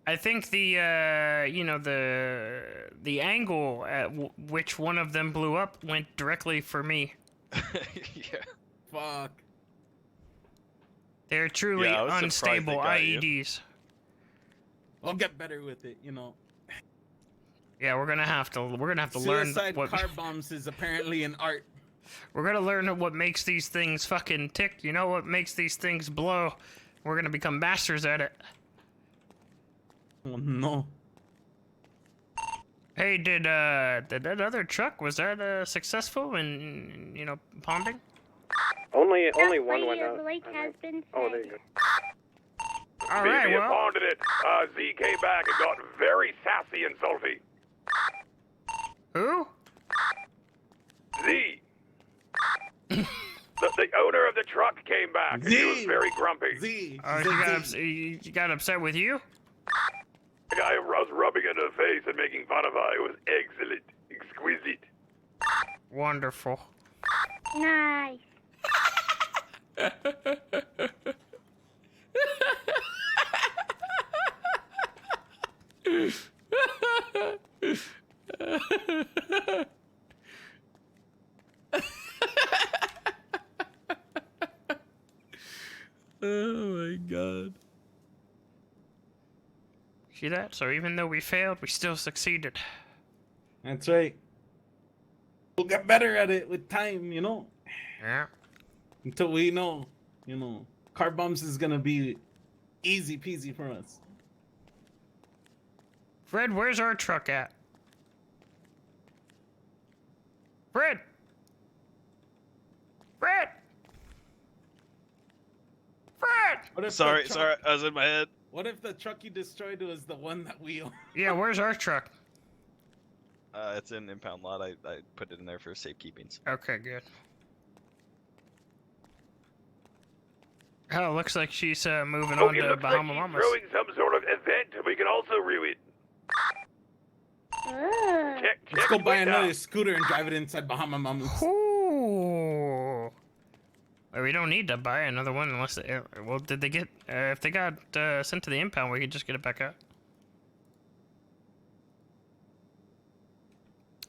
[SPEAKER 1] I think the you know the angle at which one of them blew up went directly for me.
[SPEAKER 11] Yeah.
[SPEAKER 17] Fuck.
[SPEAKER 1] They're truly
[SPEAKER 11] Yeah, I was surprised
[SPEAKER 1] unstable
[SPEAKER 11] they got you.
[SPEAKER 1] IEDs.
[SPEAKER 17] I'll get better with it, you know.
[SPEAKER 1] Yeah, we're gonna have to learn
[SPEAKER 17] Suicide
[SPEAKER 1] what
[SPEAKER 17] car bombs is apparently an art.
[SPEAKER 1] we're gonna learn what makes these things fucking tick. You know what makes these things blow? We're gonna become masters at it.
[SPEAKER 17] Oh no.
[SPEAKER 1] Hey, did that other truck, was that successful in you know ponding?
[SPEAKER 19] Only
[SPEAKER 15] That
[SPEAKER 19] one went
[SPEAKER 15] radio
[SPEAKER 19] out.
[SPEAKER 15] lake has been
[SPEAKER 19] Oh,
[SPEAKER 15] set.
[SPEAKER 19] there you go.
[SPEAKER 1] All right,
[SPEAKER 18] BB
[SPEAKER 1] well,
[SPEAKER 18] ponded it. Z came back and got very sassy and salty.
[SPEAKER 1] who?
[SPEAKER 18] Z. the owner of the truck came back and he was
[SPEAKER 17] Z.
[SPEAKER 18] very grumpy.
[SPEAKER 17] Z.
[SPEAKER 1] Oh, he got upset with you?
[SPEAKER 18] The guy was rubbing it in the face and making fun of her. It was excellent, exquisite.
[SPEAKER 1] Wonderful.
[SPEAKER 15] Nice.
[SPEAKER 5] Oh my god.
[SPEAKER 1] See that? So even though we failed, we still succeeded.
[SPEAKER 17] That's right. We'll get better at it with time, you know?
[SPEAKER 1] Yeah.
[SPEAKER 17] Until we know, you know, car bombs is gonna be easy peasy for us.
[SPEAKER 1] Fred, where's our truck at? Fred! Fred! Fred!
[SPEAKER 17] What if
[SPEAKER 11] Sorry,
[SPEAKER 17] the truck-
[SPEAKER 11] sorry, I was in my head.
[SPEAKER 17] What if the truck you destroyed was the one that we own?
[SPEAKER 1] Yeah, where's our truck?
[SPEAKER 11] It's in impound lot. I put it in there for safekeepings.
[SPEAKER 1] Okay, good. Oh, looks like she's moving on
[SPEAKER 18] it
[SPEAKER 1] to
[SPEAKER 18] looks
[SPEAKER 1] Bahama
[SPEAKER 18] like he's
[SPEAKER 1] Mamas.
[SPEAKER 18] throwing some sort of event. We can also rue it. Check,
[SPEAKER 17] Let's go
[SPEAKER 18] check
[SPEAKER 17] buy
[SPEAKER 18] window.
[SPEAKER 17] another scooter and drive it inside Bahama Mamas.
[SPEAKER 1] Ooh. Well, we don't need to buy another one unless they, well, did they get, if they got sent to the impound, we could just get it back out.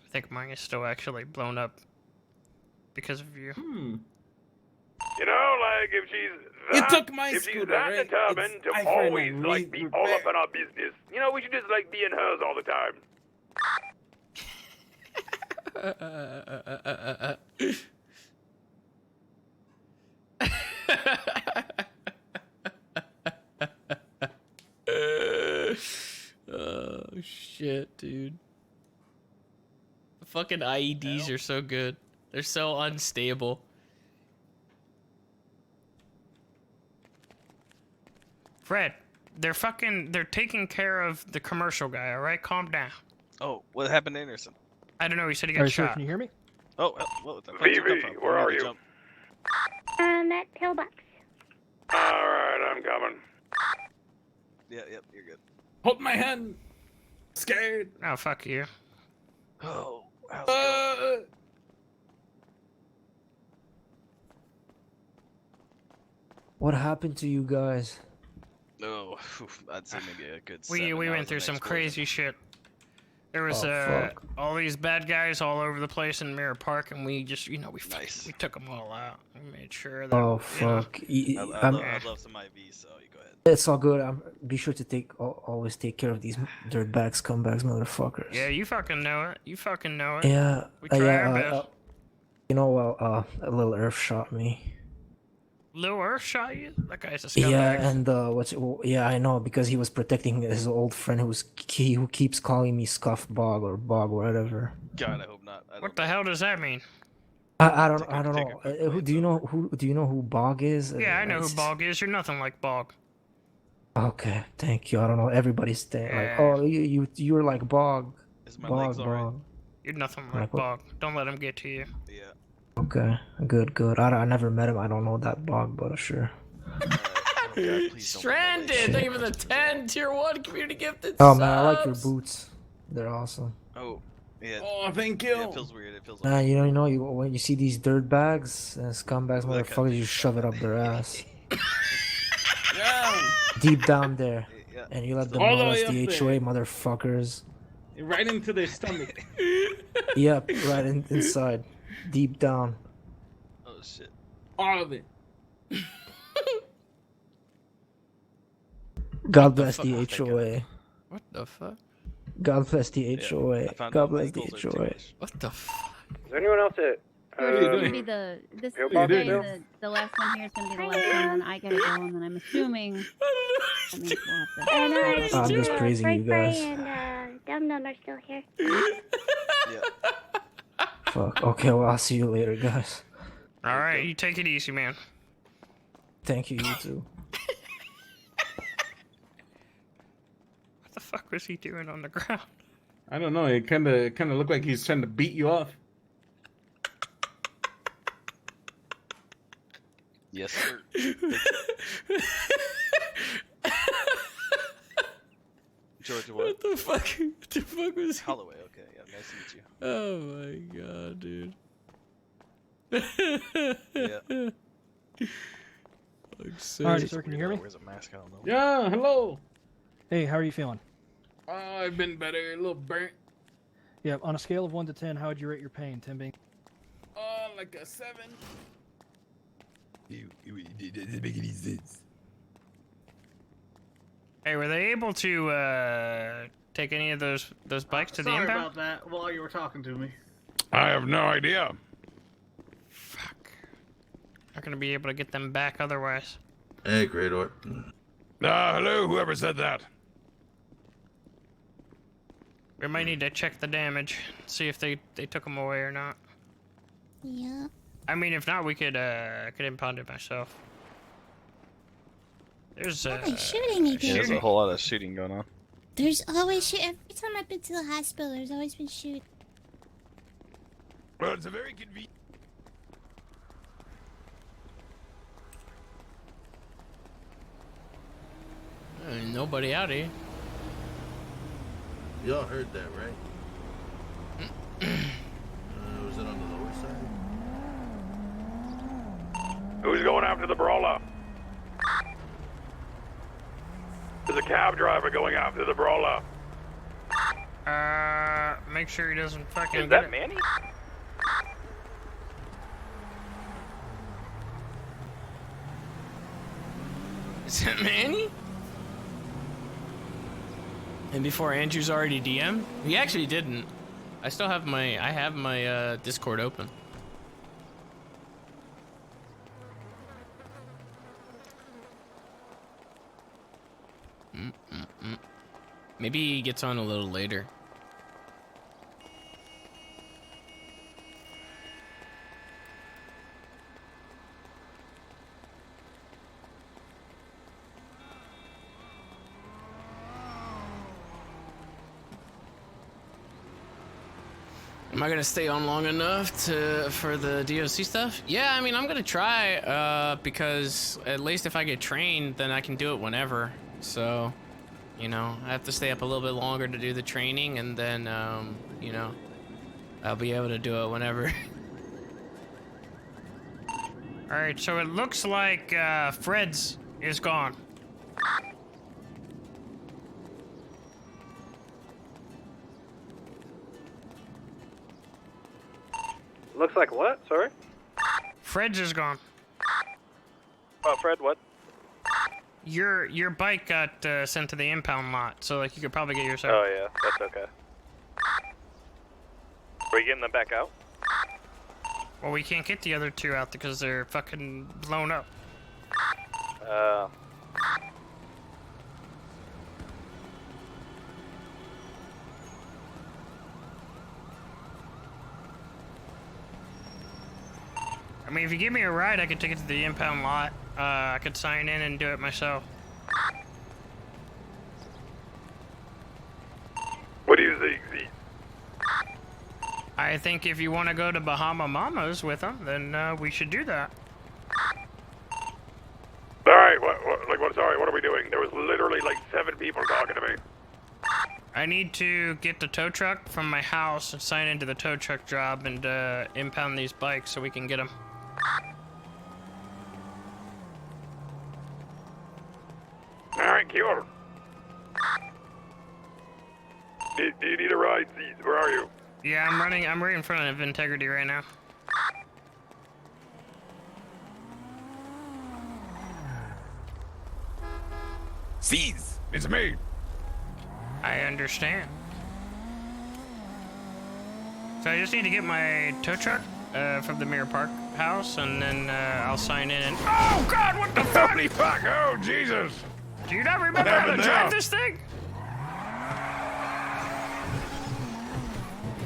[SPEAKER 1] I think mine is still actually blown up because of you.
[SPEAKER 18] You know, like if she's that,
[SPEAKER 17] took my
[SPEAKER 18] if she's
[SPEAKER 17] scooter,
[SPEAKER 18] that
[SPEAKER 17] right?
[SPEAKER 18] determined
[SPEAKER 17] It's
[SPEAKER 18] to
[SPEAKER 17] time for an
[SPEAKER 18] always like be all up in our business, you know, we should just like be in hers all the time.
[SPEAKER 5] Oh shit, dude. The fucking IEDs are so good. They're so unstable.
[SPEAKER 1] Fred, they're taking care of the commercial guy. All right, calm down.
[SPEAKER 11] Oh, what happened to Anderson?
[SPEAKER 1] I don't know. He said he
[SPEAKER 2] All
[SPEAKER 1] got
[SPEAKER 2] right, sir,
[SPEAKER 1] shot.
[SPEAKER 2] can you hear me?
[SPEAKER 11] Oh, what the fuck did you come from?
[SPEAKER 10] where are you?
[SPEAKER 11] Jump.
[SPEAKER 15] At pillbox.
[SPEAKER 10] Alright, I'm coming.
[SPEAKER 11] Yep, you're good.
[SPEAKER 17] Hold my hand. Scared.
[SPEAKER 1] Oh, fuck you.
[SPEAKER 11] Oh, how's it going?
[SPEAKER 3] What happened to you guys?
[SPEAKER 11] Oh, I'd say maybe a good.
[SPEAKER 1] We
[SPEAKER 11] 7. That
[SPEAKER 1] went
[SPEAKER 11] was
[SPEAKER 1] through
[SPEAKER 11] an
[SPEAKER 1] some
[SPEAKER 11] explosion.
[SPEAKER 1] crazy shit. There was
[SPEAKER 3] Oh, fuck.
[SPEAKER 1] all these bad guys all over the place in Mirror Park, and we just, we took them all out. We made sure that.
[SPEAKER 3] Oh fuck!
[SPEAKER 11] I'd love some IV, so you go ahead.
[SPEAKER 3] It's all good. Be sure to always take care of these dirtbags, scumbags, motherfuckers.
[SPEAKER 1] Yeah, you fucking know it. You fucking know it.
[SPEAKER 3] Yeah.
[SPEAKER 1] We try our best.
[SPEAKER 3] You know, well, a little Earth shot me.
[SPEAKER 1] Lil Earth shot you? That guy's a scumbag.
[SPEAKER 3] Yeah, and yeah, I know, because he was protecting his old friend who keeps calling me Scuff Bog or Bog or whatever.
[SPEAKER 11] God, I hope not.
[SPEAKER 1] What the hell does that mean?
[SPEAKER 3] I don't know. Do you know who Bog is?
[SPEAKER 1] Yeah, I know who Bog is. You're nothing like Bog.
[SPEAKER 3] Okay, thank you. I don't know. Everybody's saying like, oh, you're like Bog. Bog.
[SPEAKER 1] You're nothing
[SPEAKER 3] Like
[SPEAKER 1] like
[SPEAKER 3] what?
[SPEAKER 1] Bog. Don't let him get to you.
[SPEAKER 11] Yeah.
[SPEAKER 3] Okay, good. I never met him. I don't know that Bog, but sure.
[SPEAKER 5] Stranded. Thank you for the 10 tier 1 community gifted.
[SPEAKER 3] Oh man, I like your
[SPEAKER 5] subs.
[SPEAKER 3] boots. They're awesome.
[SPEAKER 11] Oh, yeah.
[SPEAKER 17] Oh, thank you.
[SPEAKER 11] Yeah, it feels weird. It feels.
[SPEAKER 3] Man, you know, when you see these dirt bags and scumbags, motherfuckers, you shove it up their ass.
[SPEAKER 17] Yeah.
[SPEAKER 3] Deep down there.
[SPEAKER 11] Yeah.
[SPEAKER 3] And you let them
[SPEAKER 17] All the
[SPEAKER 3] know
[SPEAKER 17] way
[SPEAKER 3] it's the
[SPEAKER 17] up there.
[SPEAKER 3] HOA, motherfuckers.
[SPEAKER 17] Right into their stomach.
[SPEAKER 3] Yep, right inside. Deep down.
[SPEAKER 11] Oh shit.
[SPEAKER 17] All of it.
[SPEAKER 3] God bless the HOA.
[SPEAKER 1] What the fuck?
[SPEAKER 3] God bless the HOA. God bless the HOA.
[SPEAKER 1] What the fuck?
[SPEAKER 19] Is there anyone else that?
[SPEAKER 13] This is gonna be this is
[SPEAKER 19] Pillbox
[SPEAKER 13] saying
[SPEAKER 19] now?
[SPEAKER 13] the last one here is gonna be the last one, and then I gotta go, and then I'm assuming that means we'll have to.
[SPEAKER 15] And
[SPEAKER 3] I'm just praising you guys.
[SPEAKER 15] and Dum Dum are still here.
[SPEAKER 3] Fuck. Okay, well, I'll see you later, guys.
[SPEAKER 1] All right, you take it easy, man.
[SPEAKER 3] Thank you, you too.
[SPEAKER 1] What the fuck was he doing on the ground?
[SPEAKER 17] I don't know. It kind of looked like he's trying to beat you off.
[SPEAKER 11] Yes, sir. George, what?
[SPEAKER 5] What the fuck? What the fuck was he?
[SPEAKER 11] Holloway. Okay, yeah, nice to meet you.
[SPEAKER 5] Oh my god, dude.
[SPEAKER 11] Yeah.
[SPEAKER 2] All right, sir, can you hear me?
[SPEAKER 11] Wears a mask. I don't know.
[SPEAKER 17] Yeah. Hello.
[SPEAKER 2] Hey, how are you feeling?
[SPEAKER 17] I've been better. A little burnt.
[SPEAKER 2] Yeah, on a scale of 1 to 10, how would you rate your pain, 10 being?
[SPEAKER 17] Like a 7.
[SPEAKER 18] Doesn't make any sense.
[SPEAKER 1] Hey, were they able to take any of those bikes to the
[SPEAKER 16] Sorry
[SPEAKER 1] impound?
[SPEAKER 16] about that while you were talking to me.
[SPEAKER 18] I have no idea.
[SPEAKER 1] Not gonna be able to get them back otherwise.
[SPEAKER 18] Hey, Krator. Hello, whoever said that.
[SPEAKER 1] We might need to check the damage, see if they took them away or not.
[SPEAKER 7] Yeah.
[SPEAKER 1] I mean, if not, we could impound it myself. There's
[SPEAKER 7] shooting again.
[SPEAKER 11] Yeah, there's a whole lot of shooting going on.
[SPEAKER 7] There's always shoot. Every time I've been to the hospital, there's always been shooting.
[SPEAKER 18] Well, it's a very convenient.
[SPEAKER 5] Nobody out here.
[SPEAKER 9] Y'all heard that, right? Was it on the lower side?
[SPEAKER 10] Who's going after the brawler? There's a cab driver going after the brawler.
[SPEAKER 1] Make sure he doesn't fucking.
[SPEAKER 10] Is that Manny?
[SPEAKER 5] Is that Manny? And before Andrew's already DM? He actually didn't. I still have my Discord open. Maybe he gets on a little later. Am I gonna stay on long enough for the DOC stuff? Yeah, I mean, I'm gonna try, because at least if I get trained, then I can do it whenever. So, you know, I have to stay up a little bit longer to do the training, and then, you know, I'll be able to do it whenever.
[SPEAKER 1] All right, so it looks like Fred's is gone.
[SPEAKER 19] Looks like what? Sorry?
[SPEAKER 1] Fred's is gone.
[SPEAKER 19] Oh, Fred, what?
[SPEAKER 1] Your bike got sent to the impound lot, so like you could probably get yourself.
[SPEAKER 19] Oh yeah, that's okay. Are you getting them back out?
[SPEAKER 1] Well, we can't get the other two out because they're fucking blown up. I mean, if you give me a ride, I could take it to the impound lot. I could sign in and do it myself.
[SPEAKER 18] What do you think, Z?
[SPEAKER 1] I think if you want to go to Bahama Mamas with them, then we should do that.
[SPEAKER 18] All right, sorry, what are we doing? There was literally like 7 people talking to me.
[SPEAKER 1] I need to get the tow truck from my house and sign into the tow truck job and impound these bikes so we can get them.
[SPEAKER 18] All right, Kior. Do you need a ride, Z? Where are you?
[SPEAKER 1] Yeah, I'm right in front of Integrity right now.
[SPEAKER 18] Seize! It's me.
[SPEAKER 1] I understand. So I just need to get my tow truck from the Mirror Park house, and then I'll sign in and... Oh, God, what the fuck?
[SPEAKER 18] Holy fuck! Oh, Jesus!
[SPEAKER 1] Do you not remember how to drive this thing?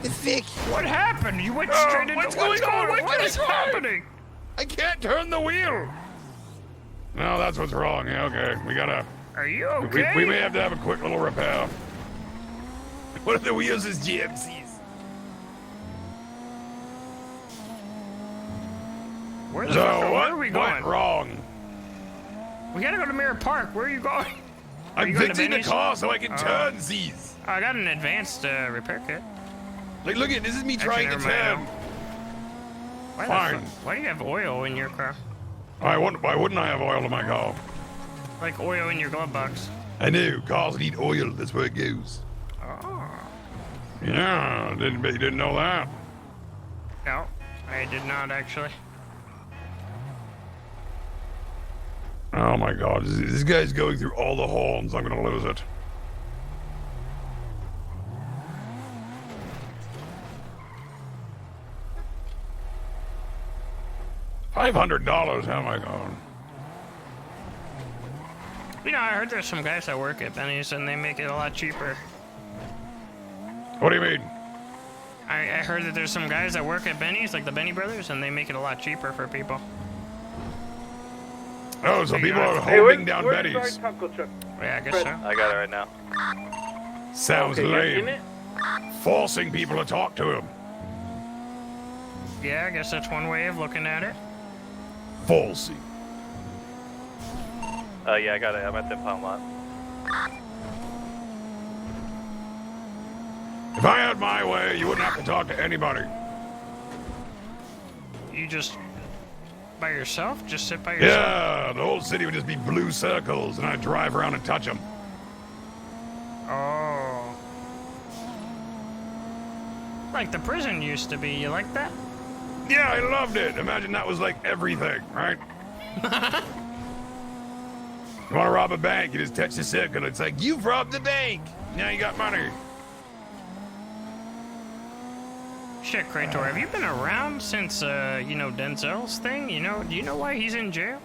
[SPEAKER 18] Vic!
[SPEAKER 1] What happened? You went straight into...
[SPEAKER 18] What's going on?
[SPEAKER 1] What is happening?
[SPEAKER 18] I can't turn the wheel! No, that's what's wrong. Yeah, okay, we gotta...
[SPEAKER 1] Are you okay?
[SPEAKER 18] We may have to have a quick little repair. One of the wheels is GMC's.
[SPEAKER 1] Where the fuck are we going?
[SPEAKER 18] Went wrong?
[SPEAKER 1] We gotta go to Mirror Park. Where are you going?
[SPEAKER 18] I'm fixing the car so I can turn Z's.
[SPEAKER 1] I got an advanced repair kit.
[SPEAKER 18] Like, look at this is me trying to turn. Fine.
[SPEAKER 1] Why do you have oil in your car?
[SPEAKER 18] Why wouldn't I have oil in my car?
[SPEAKER 1] Like oil in your glove box.
[SPEAKER 18] I know, cars need oil, that's where it goes.
[SPEAKER 1] Oh.
[SPEAKER 18] Yeah, didn't know that.
[SPEAKER 1] No, I did not actually.
[SPEAKER 18] Oh my god, this guy's going through all the horns, I'm gonna lose it. $500, how am I going?
[SPEAKER 1] You know, I heard there's some guys that work at Benny's and they make it a lot cheaper.
[SPEAKER 18] What do you mean?
[SPEAKER 1] I heard that there's some guys that work at Benny's, like the Benny Brothers, and they make it a lot cheaper for people.
[SPEAKER 18] Oh, so people are holding down Benny's.
[SPEAKER 1] Yeah, I guess so.
[SPEAKER 19] I got it right now.
[SPEAKER 18] Sounds lame. Forcing people to talk to him.
[SPEAKER 1] Yeah, I guess that's one way of looking at it.
[SPEAKER 18] Falsy.
[SPEAKER 19] Yeah, I got it. I'm at the impound lot.
[SPEAKER 18] If I had my way, you wouldn't have to talk to anybody.
[SPEAKER 1] You just... by yourself? Just sit by yourself?
[SPEAKER 18] Yeah, the whole city would just be blue circles, and I'd drive around and touch them.
[SPEAKER 1] Oh. Like the prison used to be. You like that?
[SPEAKER 18] Yeah, I loved it. Imagine that was like everything, right? You want to rob a bank, you just touch the circle. It's like, you've robbed the bank. Now you got money.
[SPEAKER 1] Shit, Krator, have you been around since, you know, Denzel's thing? Do you know why he's in jail?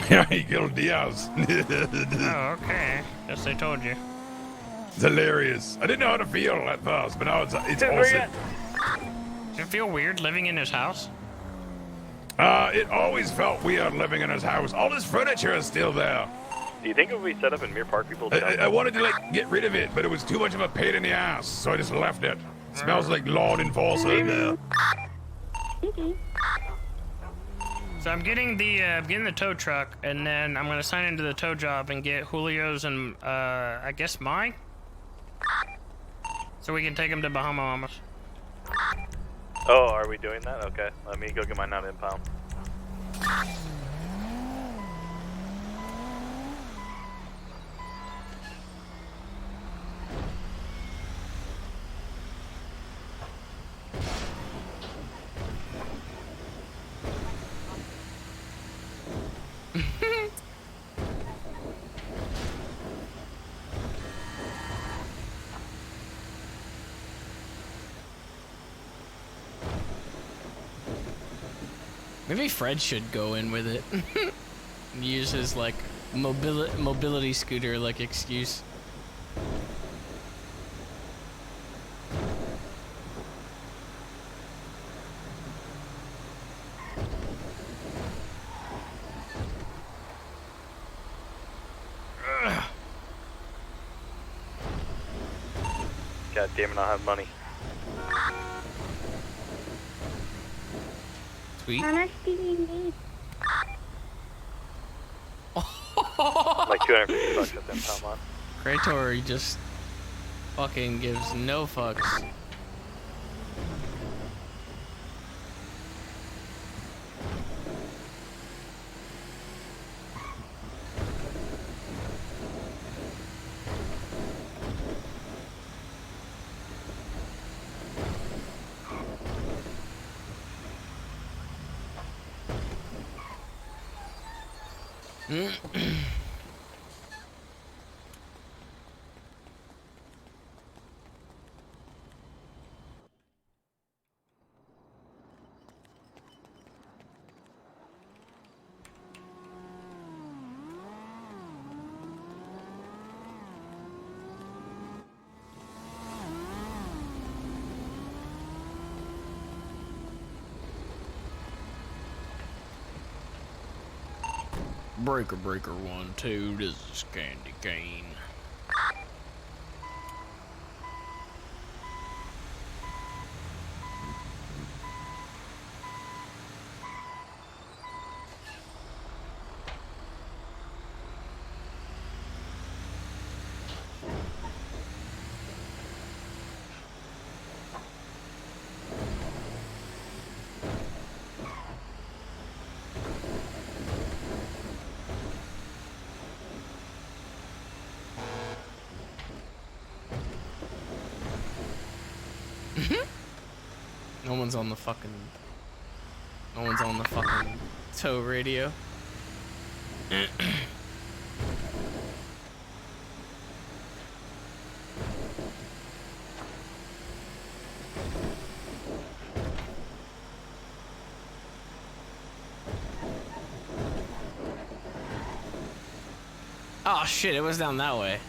[SPEAKER 18] Yeah, he killed Diaz.
[SPEAKER 1] Oh, okay. Guess they told you.
[SPEAKER 18] It's hilarious. I didn't know how to feel at first, but now it's awesome.
[SPEAKER 1] Does it feel weird living in his house?
[SPEAKER 18] It always felt weird living in his house. All his furniture is still there.
[SPEAKER 19] Do you think if we set up in Mirror Park, people...
[SPEAKER 18] I wanted to, like, get rid of it, but it was too much of a pain in the ass, so I just left it. Smells like law enforcement in there.
[SPEAKER 1] So I'm getting the tow truck, and then I'm gonna sign into the tow job and get Julio's and I guess mine, so we can take him to Bahama Mamas.
[SPEAKER 11] Oh, are we doing that? Okay, let me go get mine out in pound.
[SPEAKER 5] Maybe Fred should go in with it. Use his like mobility scooter like excuse.
[SPEAKER 11] God damn it, I have money.
[SPEAKER 5] Sweet.
[SPEAKER 15] How much do you need?
[SPEAKER 11] Like 250 bucks at them pound on.
[SPEAKER 5] Krator just fucking gives no fucks. Breaker 1, 2, this is Candy Cane. No one's on the fucking tow radio. Oh shit, it was down that way.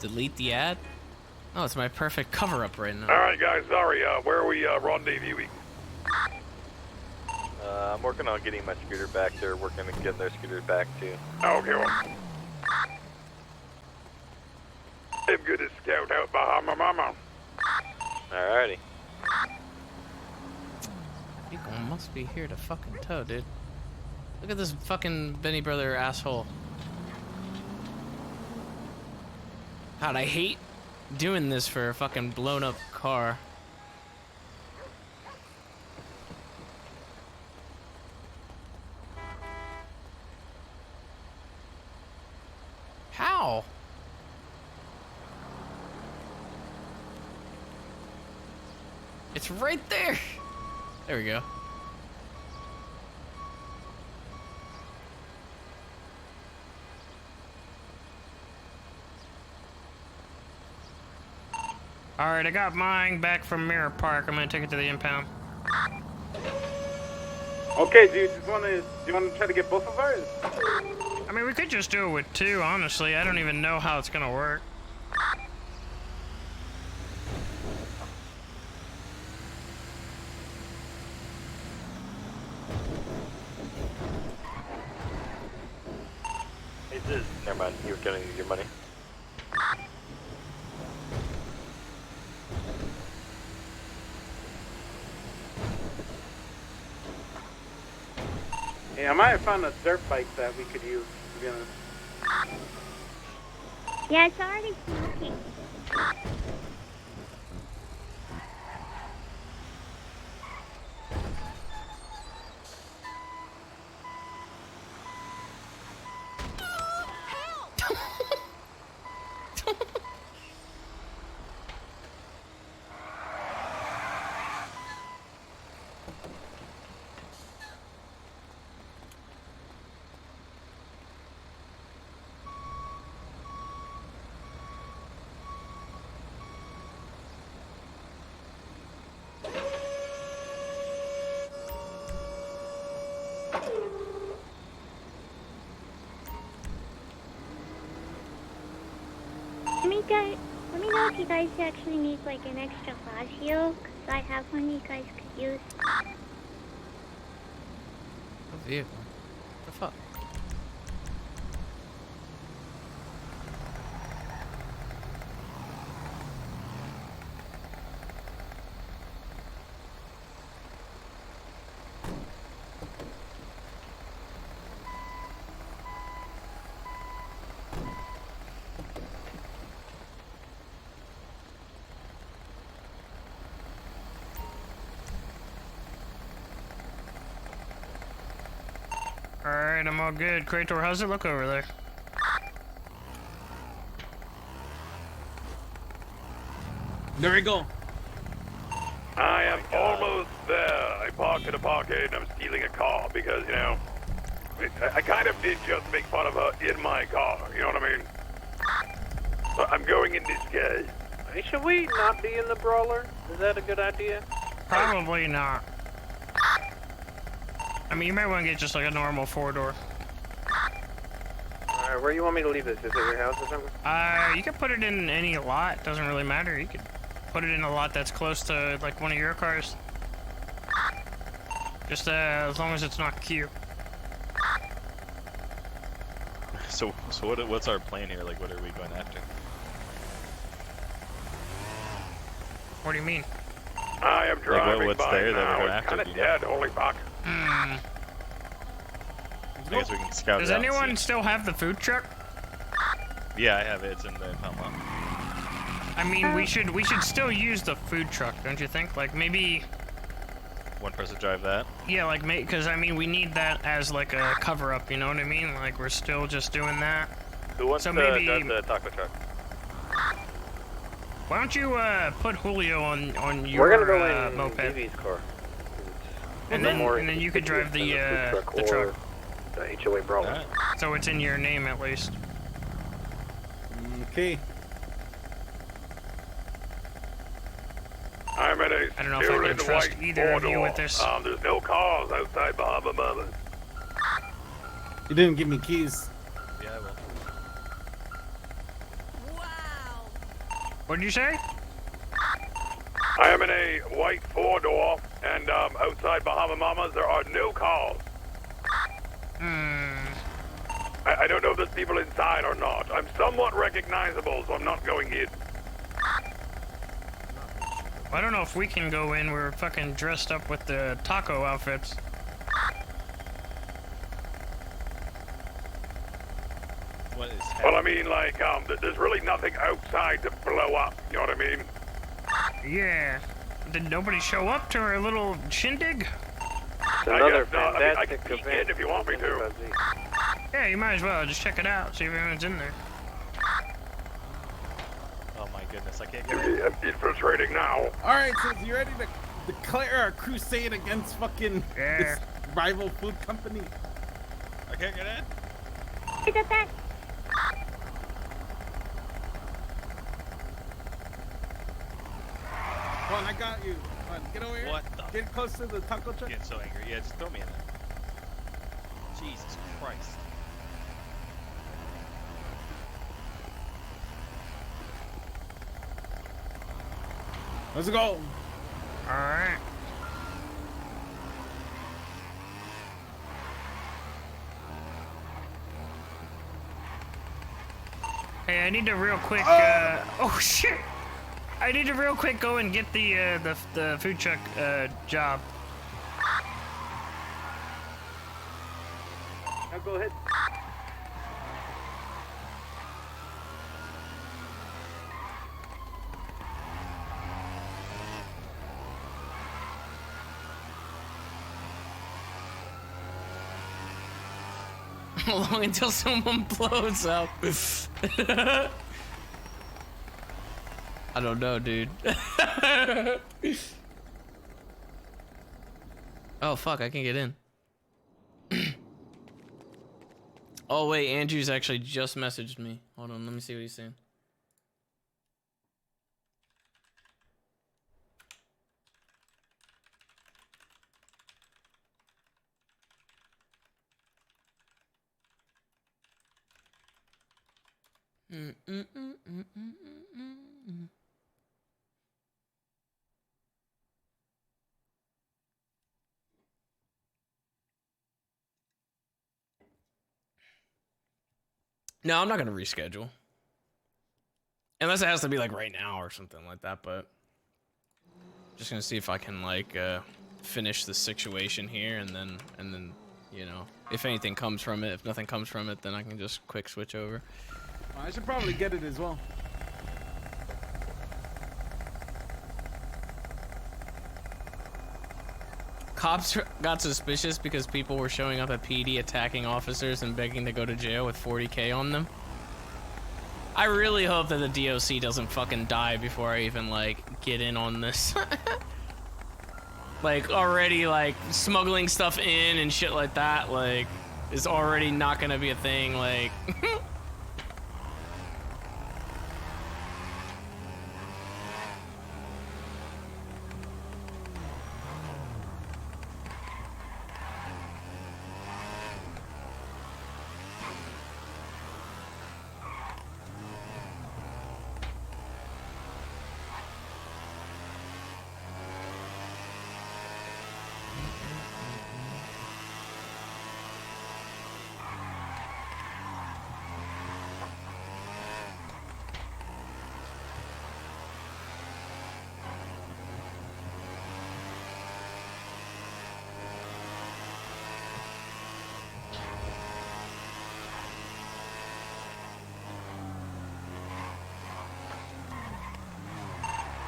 [SPEAKER 5] Delete the ad? Oh, it's my perfect cover-up right now.
[SPEAKER 18] Alright guys, sorry, where are we rendezvousing?
[SPEAKER 11] I'm working on getting my scooter back. They're working on getting their scooter back too.
[SPEAKER 18] Okay, well. I'm gonna scout out Bahama Mama.
[SPEAKER 11] Alrighty.
[SPEAKER 5] People must be here to fucking tow, dude. Look at this fucking Benny Brother asshole. God, I hate doing this for a fucking blown up car. How? It's right there. There we go.
[SPEAKER 1] All right, I got mine back from Mirror Park. I'm gonna take it to the impound.
[SPEAKER 10] Okay, do you want to try to get both of ours?
[SPEAKER 1] I mean, we could just do it with 2, honestly. I don't even know how it's gonna work.
[SPEAKER 19] Never mind, you were getting your money.
[SPEAKER 10] Yeah, I might have found a dirt bike that we could use, to be honest.
[SPEAKER 15] Yeah, it's already smoking. Let me know if you guys actually need like an extra flash shield, because I have one you guys could use.
[SPEAKER 5] A vehicle. What the fuck?
[SPEAKER 1] Alright, I'm all good. Krator, how's it look over there?
[SPEAKER 17] There we go.
[SPEAKER 18] I am almost there. I parked at a parkade and I'm stealing a car because, you know, I kind of did just make fun of her in my car, you know what I mean? But I'm going in disguise.
[SPEAKER 19] Hey, should we not be in the brawler? Is that a good idea?
[SPEAKER 1] Probably not. I mean, you might want to get just like a normal 4-door.
[SPEAKER 19] Alright, where you want me to leave this? Is it your house or something?
[SPEAKER 1] You can put it in any lot. Doesn't really matter. You could put it in a lot that's close to like one of your cars. Just as long as it's not Q.
[SPEAKER 11] So what's our plan here? Like, what are we going after?
[SPEAKER 1] What do you mean?
[SPEAKER 18] I am driving
[SPEAKER 11] what's
[SPEAKER 18] by
[SPEAKER 11] there that
[SPEAKER 18] now.
[SPEAKER 11] we're going
[SPEAKER 18] It's
[SPEAKER 11] after?
[SPEAKER 18] kind of dead, holy fuck.
[SPEAKER 1] Hmm.
[SPEAKER 11] I guess we can scout
[SPEAKER 1] Does
[SPEAKER 11] it out and
[SPEAKER 1] anyone
[SPEAKER 11] see.
[SPEAKER 1] still have the food truck?
[SPEAKER 11] Yeah, I have it. It's in the impound lot.
[SPEAKER 1] I mean, we should still use the food truck, don't you think? Like maybe.
[SPEAKER 11] One person drive that.
[SPEAKER 1] Yeah, like because I mean we need that as like a cover up. You know what I mean? Like we're still just doing that.
[SPEAKER 19] Who wants
[SPEAKER 1] So
[SPEAKER 19] to
[SPEAKER 1] maybe-
[SPEAKER 19] drive the taco truck?
[SPEAKER 1] Why don't you put Julio on your
[SPEAKER 19] We're gonna go in
[SPEAKER 1] moped,
[SPEAKER 19] BB's car.
[SPEAKER 1] and then you could drive the truck.
[SPEAKER 19] The HOA brawler.
[SPEAKER 1] So it's in your name at least.
[SPEAKER 17] Okay.
[SPEAKER 18] I'm in a
[SPEAKER 1] I don't know if I can
[SPEAKER 18] stupid
[SPEAKER 1] trust
[SPEAKER 18] white
[SPEAKER 1] either of you
[SPEAKER 18] four-door.
[SPEAKER 1] with this.
[SPEAKER 18] There's no cars outside Bahama Mamas.
[SPEAKER 17] You didn't give me keys.
[SPEAKER 11] Yeah, I will.
[SPEAKER 1] What did you say?
[SPEAKER 18] I am in a white 4-door, and outside Bahama Mamas there are no cars. I don't know if there's people inside or not. I'm somewhat recognizable, so I'm not going in.
[SPEAKER 1] I don't know if we can go in. We're fucking dressed up with the taco outfits.
[SPEAKER 11] What is
[SPEAKER 18] Well, I mean, like, there's really nothing outside to blow up, you know what I mean?
[SPEAKER 1] Yeah. Did nobody show up to our little shindig?
[SPEAKER 19] Another
[SPEAKER 18] I can
[SPEAKER 19] fantastic
[SPEAKER 18] peek
[SPEAKER 19] event.
[SPEAKER 18] in if you want me to.
[SPEAKER 1] Yeah, you might as well. Just check it out. See if anyone's in there.
[SPEAKER 11] Oh my goodness, I can't get
[SPEAKER 18] I'm infiltrating now.
[SPEAKER 17] Alright, so you ready to declare a crusade against fucking this rival food company?
[SPEAKER 11] I can't get in.
[SPEAKER 15] Look at that.
[SPEAKER 17] Come on, I got you. Come on, get over here.
[SPEAKER 11] What the?
[SPEAKER 17] Get close to the taco
[SPEAKER 11] I'm
[SPEAKER 17] truck.
[SPEAKER 11] getting so angry. Yeah, just throw me in there. Jesus Christ.
[SPEAKER 17] Let's go.
[SPEAKER 1] All right. Hey, I need to real quick. Oh shit! I need to real quick go and get the food truck job.
[SPEAKER 10] Now go ahead.
[SPEAKER 5] Long until someone blows up. I don't know, dude. Oh fuck, I can't get in. Oh wait, Andrew's actually just messaged me. Hold on, let me see what he's saying. No, I'm not gonna reschedule. Unless it has to be like right now or something like that, but just gonna see if I can like finish the situation here and then you know, if anything comes from it. If nothing comes from it, then I can just quick switch over.
[SPEAKER 17] I should probably get it as well.
[SPEAKER 5] Cops got suspicious because people were showing up at PD attacking officers and begging to go to jail with 40K on them. I really hope that the DOC doesn't fucking die before I even like get in on this. Like already like smuggling stuff in and shit like that like is already not gonna be a thing like.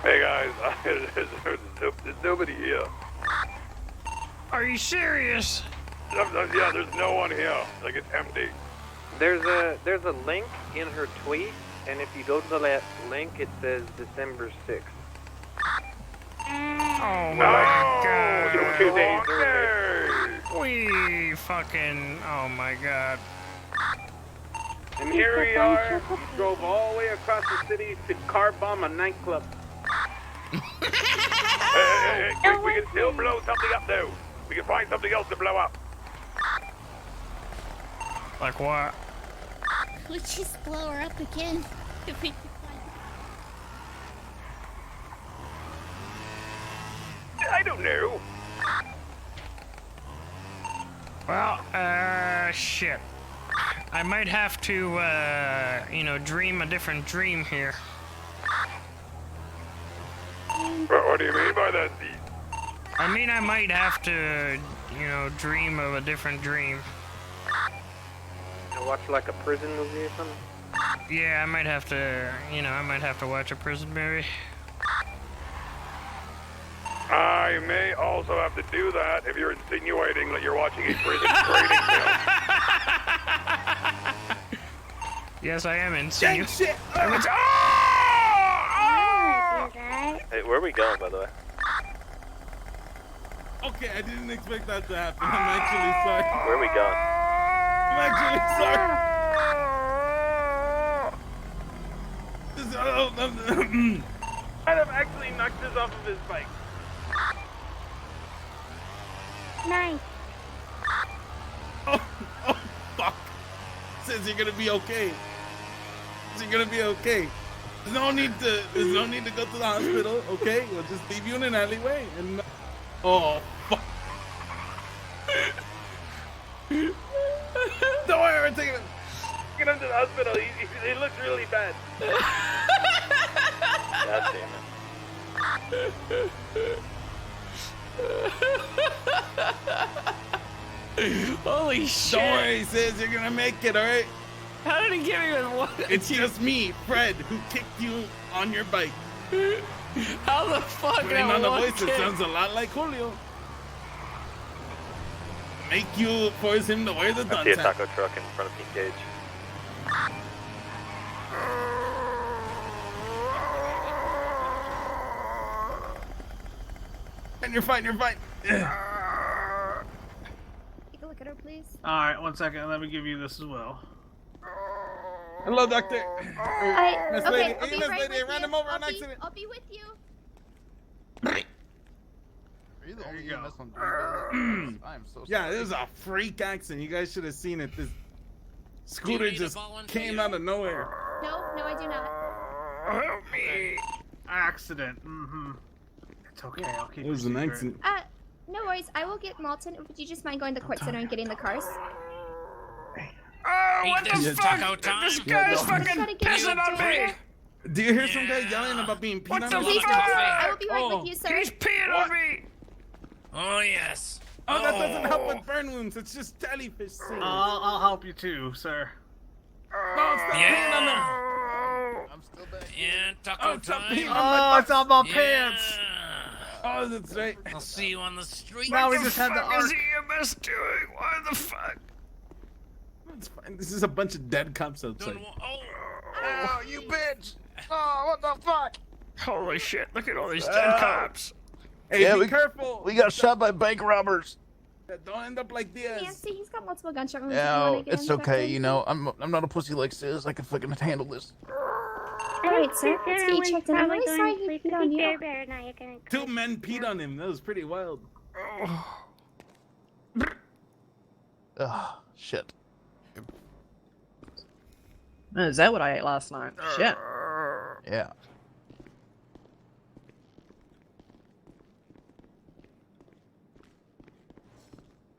[SPEAKER 18] Hey guys, there's nobody here.
[SPEAKER 1] Are you serious?
[SPEAKER 18] Yeah, there's no one here. Like it's empty.
[SPEAKER 19] There's a link in her tweet, and if you go to that link, it says December 6th.
[SPEAKER 1] Oh my god.
[SPEAKER 18] 2 days early.
[SPEAKER 1] We fucking. Oh my god.
[SPEAKER 10] And here we are. We drove all the way across the city to car bomb a nightclub.
[SPEAKER 18] Hey, we can still blow something up though. We can find something else to blow up.
[SPEAKER 1] Like what?
[SPEAKER 7] We just blow her up again. If we can find
[SPEAKER 18] I don't know.
[SPEAKER 1] Well, shit. I might have to, you know, dream a different dream here.
[SPEAKER 18] What do you mean by that, Steve?
[SPEAKER 1] I mean, I might have to, you know, dream of a different dream.
[SPEAKER 19] You watch like a prison movie or something?
[SPEAKER 1] Yeah, I might have to, you know, I might have to watch a prison movie.
[SPEAKER 18] I may also have to do that if you're insinuating that you're watching a prison training film.
[SPEAKER 1] Yes, I am insinuating.
[SPEAKER 17] Shit!
[SPEAKER 11] Hey, where are we going, by the way?
[SPEAKER 17] Okay, I didn't expect that to happen. I'm actually sorry.
[SPEAKER 11] Where are we going?
[SPEAKER 17] I'm actually sorry.
[SPEAKER 10] might have actually knocked this off of his bike.
[SPEAKER 15] Nice.
[SPEAKER 17] Oh, fuck. Says you're gonna be okay. Says you're gonna be okay. There's no need to go to the hospital, okay? We'll just leave you in an alleyway and oh fuck. Don't worry, we're taking him
[SPEAKER 10] Get him to the hospital. He looks really bad.
[SPEAKER 18] God damn it.
[SPEAKER 1] Holy shit.
[SPEAKER 17] Don't worry, sis, you're gonna make it, alright?
[SPEAKER 1] How did he get me with one?
[SPEAKER 17] It's just me, Fred, who kicked you on your bike.
[SPEAKER 1] How the fuck?
[SPEAKER 17] Putting on the voice, it sounds a lot like Julio. Make you force him to wear the
[SPEAKER 18] I
[SPEAKER 17] dunce
[SPEAKER 18] see a
[SPEAKER 17] hat.
[SPEAKER 18] taco truck in front of Pete Gage.
[SPEAKER 17] And you're fine, you're fine.
[SPEAKER 7] Take a look at her, please.
[SPEAKER 16] Alright, 1 second. Let me give you this as well.
[SPEAKER 17] Hello, doctor. Miss
[SPEAKER 7] Okay,
[SPEAKER 17] Lady.
[SPEAKER 7] I'll
[SPEAKER 17] Hey,
[SPEAKER 7] be
[SPEAKER 17] Miss
[SPEAKER 7] right
[SPEAKER 17] Lady, I
[SPEAKER 7] with
[SPEAKER 17] ran
[SPEAKER 7] you.
[SPEAKER 17] him over on accident.
[SPEAKER 7] I'll be with you.
[SPEAKER 14] Are you the only EMS on duty? I am so sorry.
[SPEAKER 17] Yeah, this is a freak accident. You guys should have seen it. This scooter just came out of nowhere.
[SPEAKER 7] No, I do not.
[SPEAKER 17] Help me.
[SPEAKER 16] Accident. Mm-hmm. It's okay. I'll keep
[SPEAKER 17] It was
[SPEAKER 16] your
[SPEAKER 17] an
[SPEAKER 16] secret.
[SPEAKER 17] accident.
[SPEAKER 7] No worries. I will get Malton. Would you just mind going to the court center and getting the cars?
[SPEAKER 1] Oh, what the
[SPEAKER 17] this
[SPEAKER 1] fuck?
[SPEAKER 17] taco time.
[SPEAKER 1] This
[SPEAKER 17] Yeah,
[SPEAKER 1] guy's
[SPEAKER 17] no.
[SPEAKER 1] fucking pissing on me.
[SPEAKER 17] Do you hear some guy yelling about being peed on?
[SPEAKER 7] Please don't. I will be right with you, sir.
[SPEAKER 1] He's peeing on me.
[SPEAKER 5] Oh, yes.
[SPEAKER 17] Oh, that doesn't help with burn wounds. It's just jellyfish.
[SPEAKER 16] I'll help you too, sir.
[SPEAKER 17] No, stop peeing on them.
[SPEAKER 14] I'm still back.
[SPEAKER 5] Yeah, taco
[SPEAKER 17] Oh, stop
[SPEAKER 5] time.
[SPEAKER 17] peeing on my
[SPEAKER 16] Oh, it's on my pants.
[SPEAKER 17] Oh, that's right.
[SPEAKER 5] I'll see you on the street.
[SPEAKER 16] Now we
[SPEAKER 1] What
[SPEAKER 16] just
[SPEAKER 1] the
[SPEAKER 16] had the
[SPEAKER 1] fuck
[SPEAKER 16] arc.
[SPEAKER 1] is EMS doing? Why the fuck?
[SPEAKER 17] It's fine. This is a bunch of dead cops outside.
[SPEAKER 14] Oh, you bitch! Oh, what the fuck?
[SPEAKER 1] Holy shit, look at all these dead cops.
[SPEAKER 17] Hey,
[SPEAKER 14] Yeah,
[SPEAKER 17] be careful.
[SPEAKER 14] We got shot by bank robbers.
[SPEAKER 17] Don't end up like Diaz.
[SPEAKER 7] Nancy, he's got multiple gunshot wounds.
[SPEAKER 14] Yeah, it's okay. You know, I'm not a pussy like Sis. I can fucking handle this.
[SPEAKER 7] Alright, sir. Let's get you checked in. I'm really sorry he peed on you.
[SPEAKER 17] Two men peed on him. That was pretty wild.
[SPEAKER 14] Ugh, shit.
[SPEAKER 22] Is that what I ate last night? Shit.
[SPEAKER 14] Yeah.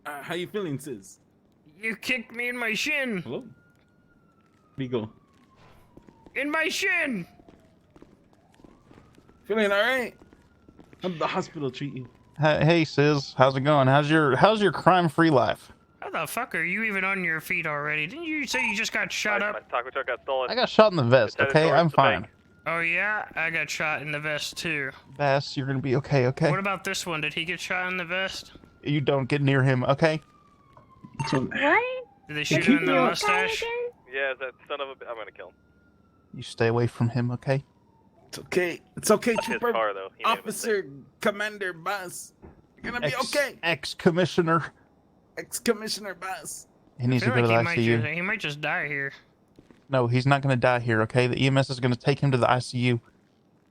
[SPEAKER 17] How you feeling, sis?
[SPEAKER 1] You kicked me in my shin.
[SPEAKER 17] Hello? Vigo.
[SPEAKER 1] In my shin.
[SPEAKER 17] Feeling all right? How did the hospital treat you?
[SPEAKER 14] Hey, Sis. How's it going? How's your crime-free life?
[SPEAKER 1] How the fuck are you even on your feet already? Didn't you say you just got shot
[SPEAKER 18] My
[SPEAKER 1] up?
[SPEAKER 18] taco truck got stolen.
[SPEAKER 14] I got shot in the vest.
[SPEAKER 18] It's headed
[SPEAKER 14] Okay,
[SPEAKER 18] towards
[SPEAKER 14] I'm
[SPEAKER 18] the
[SPEAKER 14] fine.
[SPEAKER 18] bank.
[SPEAKER 1] Oh yeah, I got shot in the vest too.
[SPEAKER 14] Bass, you're gonna be okay. Okay.
[SPEAKER 1] What about this one? Did he get shot in the vest?
[SPEAKER 14] You don't get near him. Okay.
[SPEAKER 15] What?
[SPEAKER 1] Did they shoot him in the mustache?
[SPEAKER 18] Yeah, that son of a I'm gonna kill him.
[SPEAKER 14] You stay away from him. Okay.
[SPEAKER 17] It's okay. It's okay,
[SPEAKER 18] His
[SPEAKER 17] Trooper.
[SPEAKER 18] car, though. He made a
[SPEAKER 17] Officer, Commander Bass. You're gonna be okay.
[SPEAKER 14] Ex-commissioner.
[SPEAKER 17] Ex-Commissioner Bass.
[SPEAKER 14] He needs
[SPEAKER 1] I
[SPEAKER 14] to
[SPEAKER 1] feel
[SPEAKER 14] go to
[SPEAKER 1] like
[SPEAKER 14] the ICU.
[SPEAKER 1] he might just die here.
[SPEAKER 14] No, he's not gonna die here. Okay. The EMS is gonna take him to the ICU.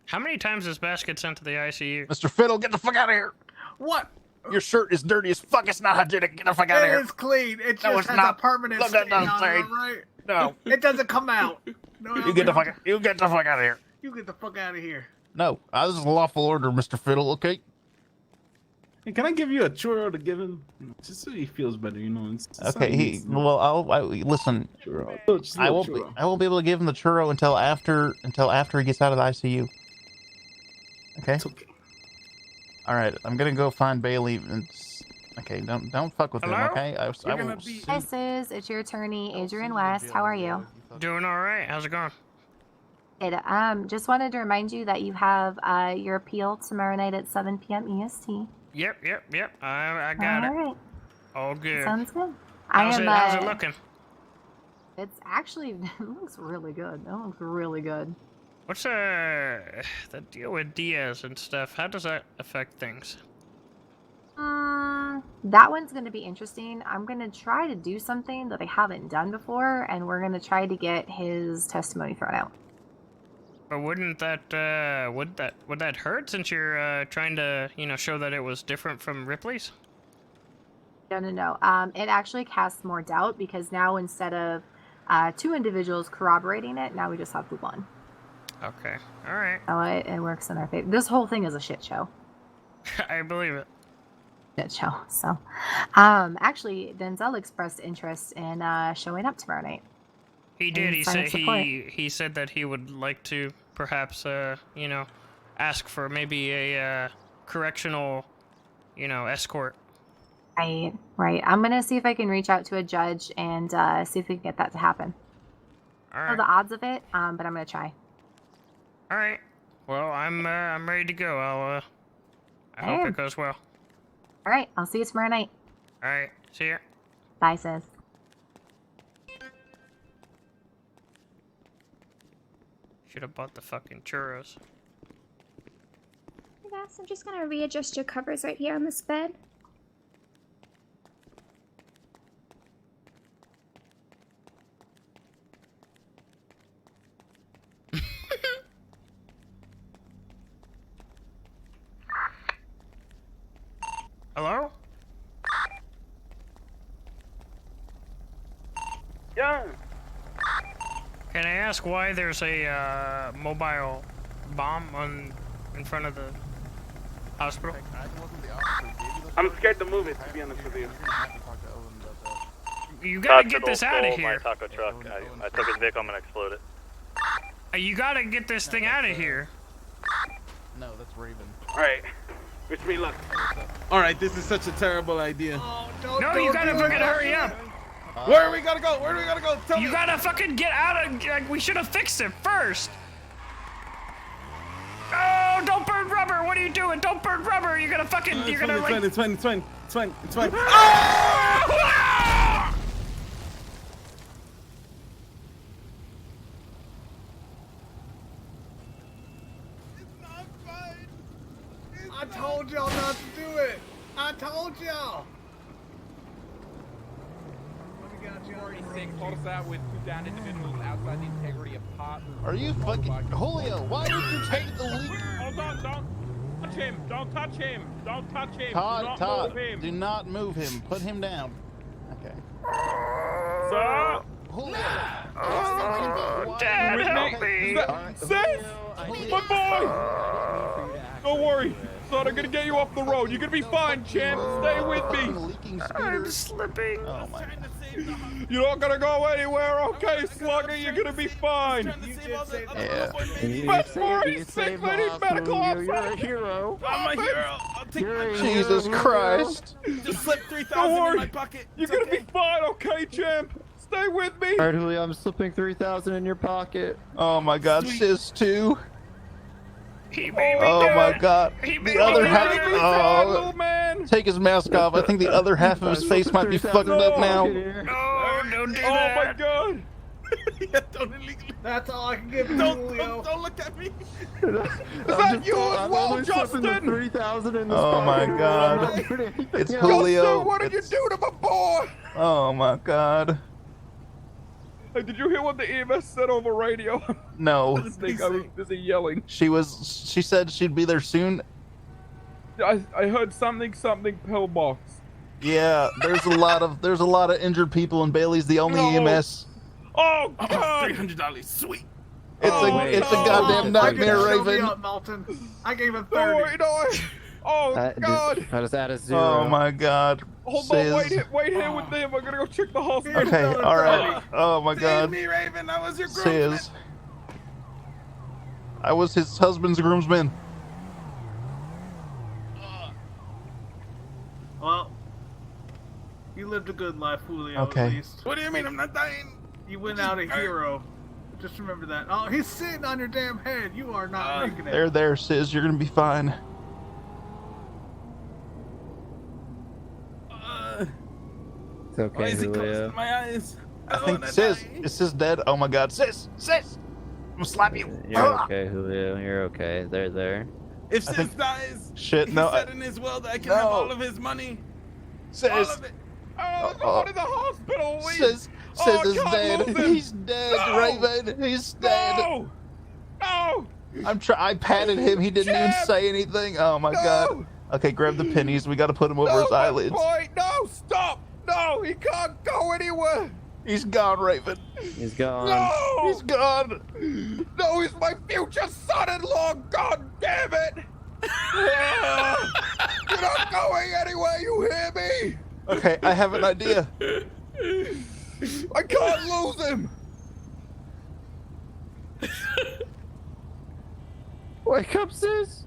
[SPEAKER 1] How many times does Bass get sent to the ICU?
[SPEAKER 14] Mr. Fiddle, get the fuck out of here.
[SPEAKER 16] What?
[SPEAKER 14] Your shirt is dirty as fuck. It's not hygienic. Get the fuck out of
[SPEAKER 16] It
[SPEAKER 14] here.
[SPEAKER 16] is clean. It
[SPEAKER 14] No,
[SPEAKER 16] just
[SPEAKER 14] it's
[SPEAKER 16] has
[SPEAKER 14] not.
[SPEAKER 16] a permanent
[SPEAKER 14] Look, that
[SPEAKER 16] stain
[SPEAKER 14] doesn't
[SPEAKER 16] on it,
[SPEAKER 14] say.
[SPEAKER 16] alright?
[SPEAKER 14] No.
[SPEAKER 16] It doesn't come out. No,
[SPEAKER 14] You get the fuck. You get the fuck out of here.
[SPEAKER 16] You get the fuck out of here.
[SPEAKER 14] No, this is a lawful order, Mr. Fiddle. Okay.
[SPEAKER 17] Hey, can I give you a churro to give him? Just so he feels better, you know.
[SPEAKER 14] Okay. Listen.
[SPEAKER 17] Churro. Just a
[SPEAKER 14] I
[SPEAKER 17] little
[SPEAKER 14] won't. I won't be able to give him the churro until after he gets out of the ICU. Okay.
[SPEAKER 17] It's okay.
[SPEAKER 14] All right. I'm gonna go find Bailey. Okay. Don't fuck with him.
[SPEAKER 1] Hello?
[SPEAKER 14] Okay. I will.
[SPEAKER 23] This is, it's your attorney, Adrian West. How are you?
[SPEAKER 1] Doing all right. How's it going?
[SPEAKER 23] Just wanted to remind you that you have your appeal tomorrow night at 7 p.m. EST.
[SPEAKER 1] Yep. I got it.
[SPEAKER 23] All right.
[SPEAKER 1] All good.
[SPEAKER 23] Sounds good.
[SPEAKER 1] How's it looking?
[SPEAKER 23] It's actually, it looks really good. It looks really good.
[SPEAKER 1] What's the deal with Diaz and stuff? How does that affect things?
[SPEAKER 23] That one's going to be interesting. I'm going to try to do something that I haven't done before, and we're going to try to get his testimony thrown out.
[SPEAKER 1] But wouldn't that would that hurt since you're trying to show that it was different from Ripley's?
[SPEAKER 23] No. It actually casts more doubt because now instead of 2 individuals corroborating it, now we just have the 1.
[SPEAKER 1] Okay. All right.
[SPEAKER 23] So it works in our favor. This whole thing is a shit show.
[SPEAKER 1] I believe it.
[SPEAKER 23] Shit show. So, actually, Denzel expressed interest in showing up tomorrow night.
[SPEAKER 1] He did. He
[SPEAKER 23] sign
[SPEAKER 1] said
[SPEAKER 23] of support.
[SPEAKER 1] he said that he would like to perhaps ask for maybe a correctional escort.
[SPEAKER 23] Right. I'm gonna see if I can reach out to a judge and see if we can get that to happen.
[SPEAKER 1] All
[SPEAKER 23] I
[SPEAKER 1] right.
[SPEAKER 23] don't know the odds of it, but I'm gonna try.
[SPEAKER 1] All right. Well, I'm ready to go. I hope it goes well.
[SPEAKER 23] All right. I'll see you tomorrow night.
[SPEAKER 1] All right. See ya.
[SPEAKER 23] Bye, sis.
[SPEAKER 1] Should have bought the fucking churros.
[SPEAKER 8] Hey guys, I'm just gonna readjust your covers right here on this bed.
[SPEAKER 1] Hello?
[SPEAKER 10] Yeah.
[SPEAKER 1] Can I ask why there's a mobile bomb in front of the hospital?
[SPEAKER 10] I'm scared to move it, to be honest with you.
[SPEAKER 1] You gotta get this out of here.
[SPEAKER 11] My taco truck. I took his vehicle. I'm gonna explode it.
[SPEAKER 1] You gotta get this thing out of here.
[SPEAKER 14] No, that's Raven.
[SPEAKER 10] Alright. Wish me luck.
[SPEAKER 17] Alright, this is such a terrible idea.
[SPEAKER 1] No, you gotta fucking hurry up.
[SPEAKER 17] Where do we gotta go? Where do we gotta go? Tell
[SPEAKER 1] You
[SPEAKER 17] me.
[SPEAKER 1] gotta fucking get out of. Like, we should have fixed it first. Oh, don't burn rubber. What are you doing? Don't burn rubber. You're gonna fucking. You're gonna like.
[SPEAKER 17] It's fine.
[SPEAKER 16] I told y'all not to do it. I told y'all.
[SPEAKER 20] Already sick, called us out with 2 down individuals outside the integrity of pot.
[SPEAKER 14] Are you fucking Julio? Why did you take the lead?
[SPEAKER 20] Hold on, don't touch him. Don't touch him. Don't touch him.
[SPEAKER 14] Todd, do not move him. Put him down. Okay.
[SPEAKER 20] Sir.
[SPEAKER 14] Julio.
[SPEAKER 1] Oh, Dad, help me.
[SPEAKER 20] Sis! My boy! Don't worry. Son, I'm gonna get you off the road. You're gonna be fine, champ. Stay with me.
[SPEAKER 1] I'm slipping.
[SPEAKER 14] Oh my.
[SPEAKER 20] You're not gonna go anywhere, okay, Slugger? You're gonna be fine.
[SPEAKER 14] Yeah.
[SPEAKER 20] Best for he's sick. They need medical outside.
[SPEAKER 14] You're a hero.
[SPEAKER 20] I'm a hero.
[SPEAKER 16] I'll take my
[SPEAKER 14] Jesus Christ.
[SPEAKER 16] Just slip 3,000 in my pocket.
[SPEAKER 20] You're gonna be fine, okay, champ? Stay with me.
[SPEAKER 14] Alright, Julio, I'm slipping 3,000 in your pocket. Oh my God, Sis too.
[SPEAKER 1] He made me
[SPEAKER 14] Oh
[SPEAKER 1] do
[SPEAKER 14] my
[SPEAKER 1] it.
[SPEAKER 14] God.
[SPEAKER 1] He made
[SPEAKER 14] The other
[SPEAKER 1] me
[SPEAKER 14] half.
[SPEAKER 1] do it.
[SPEAKER 14] Oh, take his mask off. I think the other half of his face might be fucked up now.
[SPEAKER 1] Oh, don't do
[SPEAKER 20] Oh
[SPEAKER 1] that.
[SPEAKER 20] my God.
[SPEAKER 16] That's all I can give you, Julio. Don't look at me.
[SPEAKER 20] Is that you as well, Justin?
[SPEAKER 14] 3,000 in this
[SPEAKER 17] Oh my
[SPEAKER 14] pocket.
[SPEAKER 17] God.
[SPEAKER 14] I'm not doing anything
[SPEAKER 17] It's
[SPEAKER 14] else.
[SPEAKER 17] Julio.
[SPEAKER 20] Justin, what did you do to my boy?
[SPEAKER 17] Oh my God.
[SPEAKER 20] Hey, did you hear what the EMS said over radio?
[SPEAKER 17] No.
[SPEAKER 20] I think I was busy yelling.
[SPEAKER 17] She said she'd be there soon.
[SPEAKER 20] I heard something pillbox.
[SPEAKER 17] Yeah, there's a lot of injured people, and Bailey's the only EMS.
[SPEAKER 20] Oh God!
[SPEAKER 16] $300, sweet.
[SPEAKER 17] It's a goddamn nightmare,
[SPEAKER 16] Show me
[SPEAKER 17] Raven.
[SPEAKER 16] up, Malton. I gave him 30.
[SPEAKER 20] Don't worry, Oh God!
[SPEAKER 14] I just add a 0.
[SPEAKER 17] Oh my God.
[SPEAKER 20] Hold
[SPEAKER 17] Sis.
[SPEAKER 20] on, wait here with them. I'm gonna go check the hospital.
[SPEAKER 17] Okay, all right. Oh my God.
[SPEAKER 16] me, Raven. That was your groomsman.
[SPEAKER 17] Sis. I was his husband's groomsman.
[SPEAKER 16] Well, you lived a good life, Julio,
[SPEAKER 17] Okay.
[SPEAKER 16] at least. What do you mean I'm not dying? You went out a hero. Just remember that. Oh, he's sitting on your damn head. You are not making it.
[SPEAKER 17] There, Sis. You're gonna be fine.
[SPEAKER 14] It's okay,
[SPEAKER 16] Why is he
[SPEAKER 14] Julio.
[SPEAKER 16] closing my eyes?
[SPEAKER 17] I think Sis. Is Sis dead? Oh my God. Sis. I'm gonna slap you.
[SPEAKER 14] You're okay, Julio. You're okay. They're there.
[SPEAKER 16] If
[SPEAKER 17] I
[SPEAKER 16] Sis
[SPEAKER 17] think-
[SPEAKER 16] dies,
[SPEAKER 17] Shit,
[SPEAKER 16] he
[SPEAKER 17] no.
[SPEAKER 16] said in his will that I can have all of his money.
[SPEAKER 17] Sis.
[SPEAKER 16] All of it.
[SPEAKER 20] Oh, going to the hospital.
[SPEAKER 17] Sis
[SPEAKER 20] Oh,
[SPEAKER 17] is
[SPEAKER 20] I can't
[SPEAKER 17] dead.
[SPEAKER 20] move him.
[SPEAKER 17] He's dead,
[SPEAKER 20] No.
[SPEAKER 17] Raven. He's dead.
[SPEAKER 20] No! No! No!
[SPEAKER 14] I patted him. He didn't even say anything. Oh my god. Okay, grab the pennies. We got to put him over his eyelids.
[SPEAKER 20] Boy, no, stop! No, he can't go anywhere.
[SPEAKER 14] He's gone, Raven.
[SPEAKER 6] He's gone.
[SPEAKER 20] No!
[SPEAKER 14] He's gone.
[SPEAKER 20] No, he's my future son-in-law. God damn it! You're not going anywhere. You hear me?
[SPEAKER 14] Okay, I have an idea.
[SPEAKER 20] I can't lose him.
[SPEAKER 6] Wake up, sis.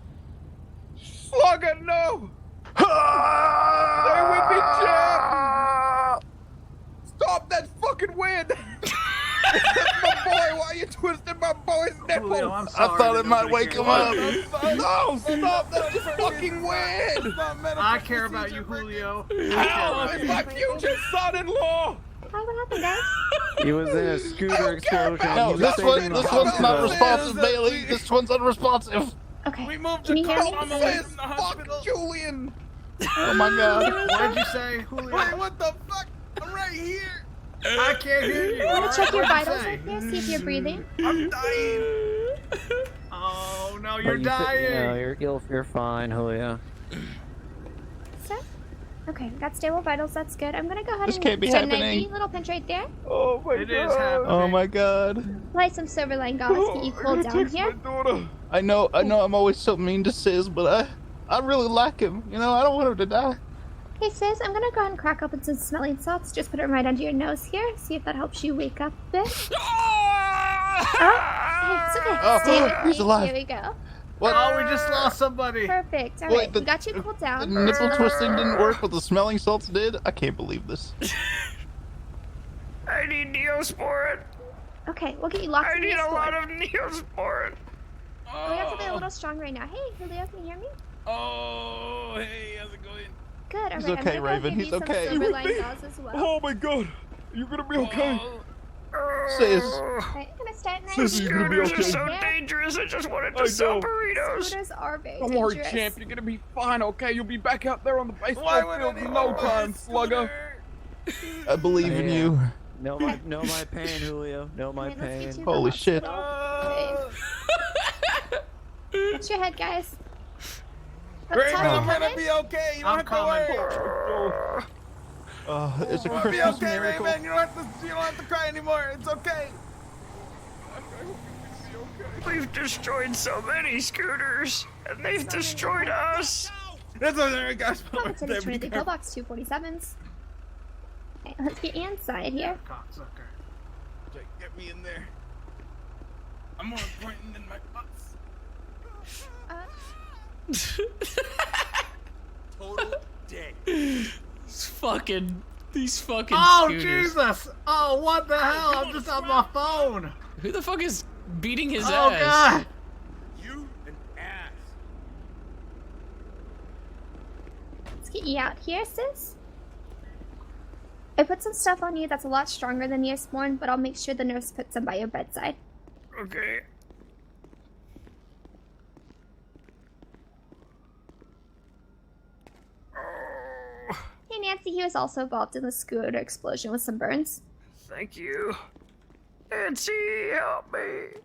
[SPEAKER 20] Slugger, no! Stay with me, champ! Stop that fucking wind! My boy, why are you twisting my boy's nipples?
[SPEAKER 14] Julio, I'm sorry, I thought it might wake him up.
[SPEAKER 20] No, stop that fucking wind!
[SPEAKER 16] I care about you, Julio.
[SPEAKER 20] How is my future son-in-law?
[SPEAKER 8] Hi, what happened, guys?
[SPEAKER 6] He was in a scooter explosion.
[SPEAKER 14] No, this one's not responsive, Bailey. This one's unresponsive.
[SPEAKER 8] Okay.
[SPEAKER 20] We moved
[SPEAKER 8] Can
[SPEAKER 20] to
[SPEAKER 8] you hear me?
[SPEAKER 20] Fuck Julian!
[SPEAKER 14] Oh my god.
[SPEAKER 16] What did you say, Julio?
[SPEAKER 20] Wait, what the fuck? I'm right here!
[SPEAKER 16] I can't hear you.
[SPEAKER 8] I'm gonna check your
[SPEAKER 16] What'd you
[SPEAKER 8] vitals
[SPEAKER 16] say?
[SPEAKER 8] right here, see if you're breathing.
[SPEAKER 20] I'm dying!
[SPEAKER 16] Oh, no,
[SPEAKER 6] But
[SPEAKER 16] you're
[SPEAKER 6] you
[SPEAKER 16] dying.
[SPEAKER 6] No, you're fine, Julio.
[SPEAKER 8] So? Okay, got stable vitals, that's good. I'm gonna go ahead
[SPEAKER 14] This
[SPEAKER 8] and
[SPEAKER 14] can't be
[SPEAKER 8] start an
[SPEAKER 14] happening.
[SPEAKER 8] IV, little pinch right there.
[SPEAKER 20] Oh my
[SPEAKER 16] It
[SPEAKER 20] god!
[SPEAKER 16] is happening.
[SPEAKER 14] Oh my god.
[SPEAKER 8] Apply some Silverline gauze, get you cooled down here.
[SPEAKER 14] I know I'm always so mean to Sis, but I really like him. You know, I don't want him to die.
[SPEAKER 8] Okay, sis, I'm gonna go ahead and crack open some smelling salts. Just put it right under your nose here. See if that helps you wake up a bit. Hey, it's okay.
[SPEAKER 14] Oh,
[SPEAKER 8] Stay with
[SPEAKER 14] he's
[SPEAKER 8] me.
[SPEAKER 14] alive.
[SPEAKER 8] Here we go.
[SPEAKER 14] What?
[SPEAKER 16] Oh, we just lost somebody.
[SPEAKER 8] Perfect. All
[SPEAKER 14] Wait,
[SPEAKER 8] right,
[SPEAKER 14] the-
[SPEAKER 8] we got you cooled
[SPEAKER 14] The
[SPEAKER 8] down.
[SPEAKER 14] nipple twisting didn't work, but the smelling salts did? I can't believe this.
[SPEAKER 1] I need Neosporin.
[SPEAKER 8] Okay, we'll get you locked
[SPEAKER 1] I
[SPEAKER 8] in
[SPEAKER 1] need
[SPEAKER 8] your
[SPEAKER 1] a lot
[SPEAKER 8] sport.
[SPEAKER 1] of Neosporin.
[SPEAKER 8] We have to be a little strong right now. Hey, Julio, can you hear me?
[SPEAKER 20] Oh, hey, how's it going?
[SPEAKER 8] Good. All right,
[SPEAKER 14] He's
[SPEAKER 8] I'm
[SPEAKER 14] okay,
[SPEAKER 8] gonna go
[SPEAKER 14] Raven,
[SPEAKER 8] give
[SPEAKER 14] he's
[SPEAKER 8] you
[SPEAKER 14] okay.
[SPEAKER 8] some Silverline gauze as well.
[SPEAKER 20] Oh my god, you're gonna be okay.
[SPEAKER 14] Sis.
[SPEAKER 8] Alright, I'm gonna start now.
[SPEAKER 20] Sis, you're gonna be
[SPEAKER 1] Scooters are
[SPEAKER 20] okay.
[SPEAKER 1] so dangerous. I just wanted
[SPEAKER 20] I
[SPEAKER 1] to sell
[SPEAKER 20] know.
[SPEAKER 1] burritos.
[SPEAKER 8] Scooters are very
[SPEAKER 20] Don't worry,
[SPEAKER 8] dangerous.
[SPEAKER 20] champ, you're gonna be fine, okay? You'll be back out there on the baseball
[SPEAKER 10] Why would
[SPEAKER 20] field in
[SPEAKER 10] anyone
[SPEAKER 20] no time, slugger.
[SPEAKER 14] I believe in you.
[SPEAKER 6] Know my pain, Julio. Know my
[SPEAKER 8] Alright, let's get
[SPEAKER 6] pain.
[SPEAKER 8] you to the
[SPEAKER 14] Holy shit.
[SPEAKER 8] hospital. Okay. Watch your head, guys.
[SPEAKER 20] Raven,
[SPEAKER 8] Tommy,
[SPEAKER 20] I'm
[SPEAKER 8] come
[SPEAKER 20] gonna
[SPEAKER 8] in.
[SPEAKER 20] be okay. You don't have to worry.
[SPEAKER 14] It's a
[SPEAKER 20] You'll be
[SPEAKER 14] Christmas
[SPEAKER 20] okay,
[SPEAKER 14] miracle.
[SPEAKER 20] Raven. You don't have to cry anymore. It's okay.
[SPEAKER 1] We've destroyed so many scooters, and they've destroyed us.
[SPEAKER 20] That's alright, guys.
[SPEAKER 8] Welcome to the Trinity Pillbox 247s. Okay, let's get you inside here.
[SPEAKER 20] Cocksucker. Jake, get me in there. I'm more important than my butts. Total dick.
[SPEAKER 5] These fucking
[SPEAKER 16] Oh,
[SPEAKER 5] scooters.
[SPEAKER 16] Jesus. Oh, what the hell? I'm just on my phone.
[SPEAKER 5] Who the fuck is beating his
[SPEAKER 16] Oh,
[SPEAKER 5] ass?
[SPEAKER 16] God.
[SPEAKER 20] You an ass.
[SPEAKER 8] Let's get you out here, sis. I put some stuff on you that's a lot stronger than Neosporin, but I'll make sure the nurse puts some by your bedside.
[SPEAKER 1] Okay.
[SPEAKER 8] Hey, Nancy, he was also involved in the scooter explosion with some burns.
[SPEAKER 1] Thank you. Nancy, help me.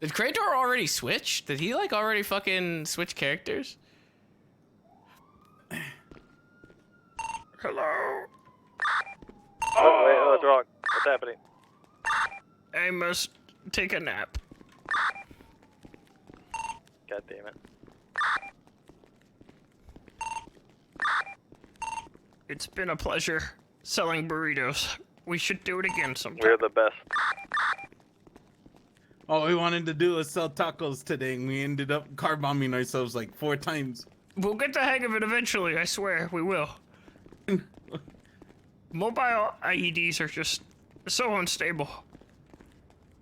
[SPEAKER 5] Did Krator already switch? Did he like already fucking switch characters?
[SPEAKER 1] Hello?
[SPEAKER 18] Oh, wait, what's wrong? What's happening?
[SPEAKER 1] I must take a nap.
[SPEAKER 18] God damn it.
[SPEAKER 1] It's been a pleasure selling burritos. We should do it again sometime.
[SPEAKER 18] We're the best.
[SPEAKER 17] All we wanted to do was sell tacos today, and we ended up car bombing ourselves like 4 times.
[SPEAKER 1] We'll get the hang of it eventually, I swear, we will. Mobile IEDs are just so unstable.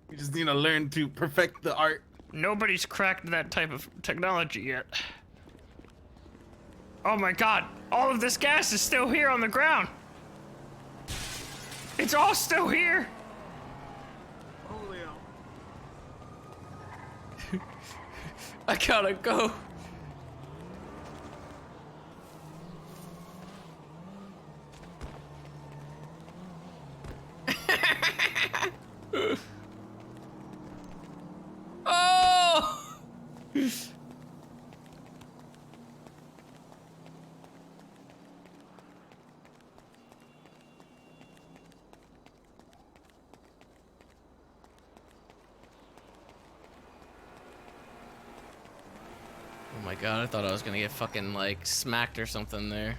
[SPEAKER 17] We just need to learn to perfect the art.
[SPEAKER 1] Nobody's cracked that type of technology yet. Oh my god, all of this gas is still here on the ground. It's all still here.
[SPEAKER 16] Julio.
[SPEAKER 5] I gotta go. Oh! Oh my god, I thought I was gonna get fucking like smacked or something there.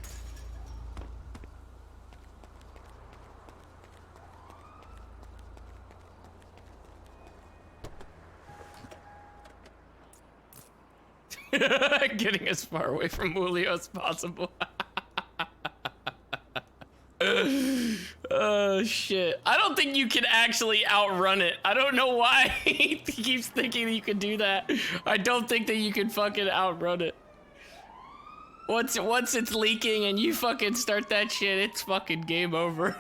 [SPEAKER 5] Getting as far away from Julio as possible. Oh shit. I don't think you can actually outrun it. I don't know why he keeps thinking you can do that. I don't think that you can fucking outrun it. Once it's leaking and you fucking start that shit, it's fucking game over.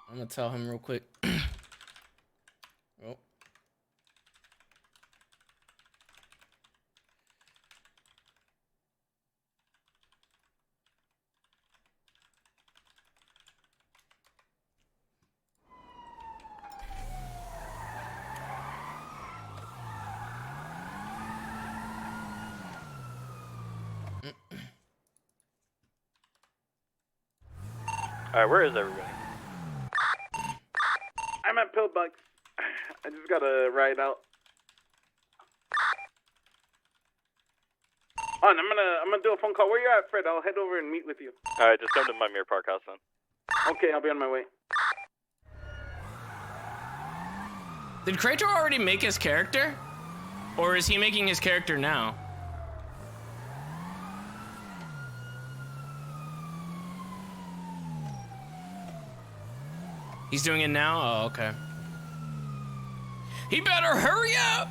[SPEAKER 5] I'm gonna tell him real quick. Oh.
[SPEAKER 11] Alright, where is everybody?
[SPEAKER 10] I'm at Pillbox. I just gotta ride out. On, I'm gonna do a phone call. Where you at, Fred? I'll head over and meet with you.
[SPEAKER 11] Alright, just come to my Mirror Park house then.
[SPEAKER 10] Okay, I'll be on my way.
[SPEAKER 5] Did Krator already make his character? Or is he making his character now? He's doing it now? Oh, okay. He better hurry up!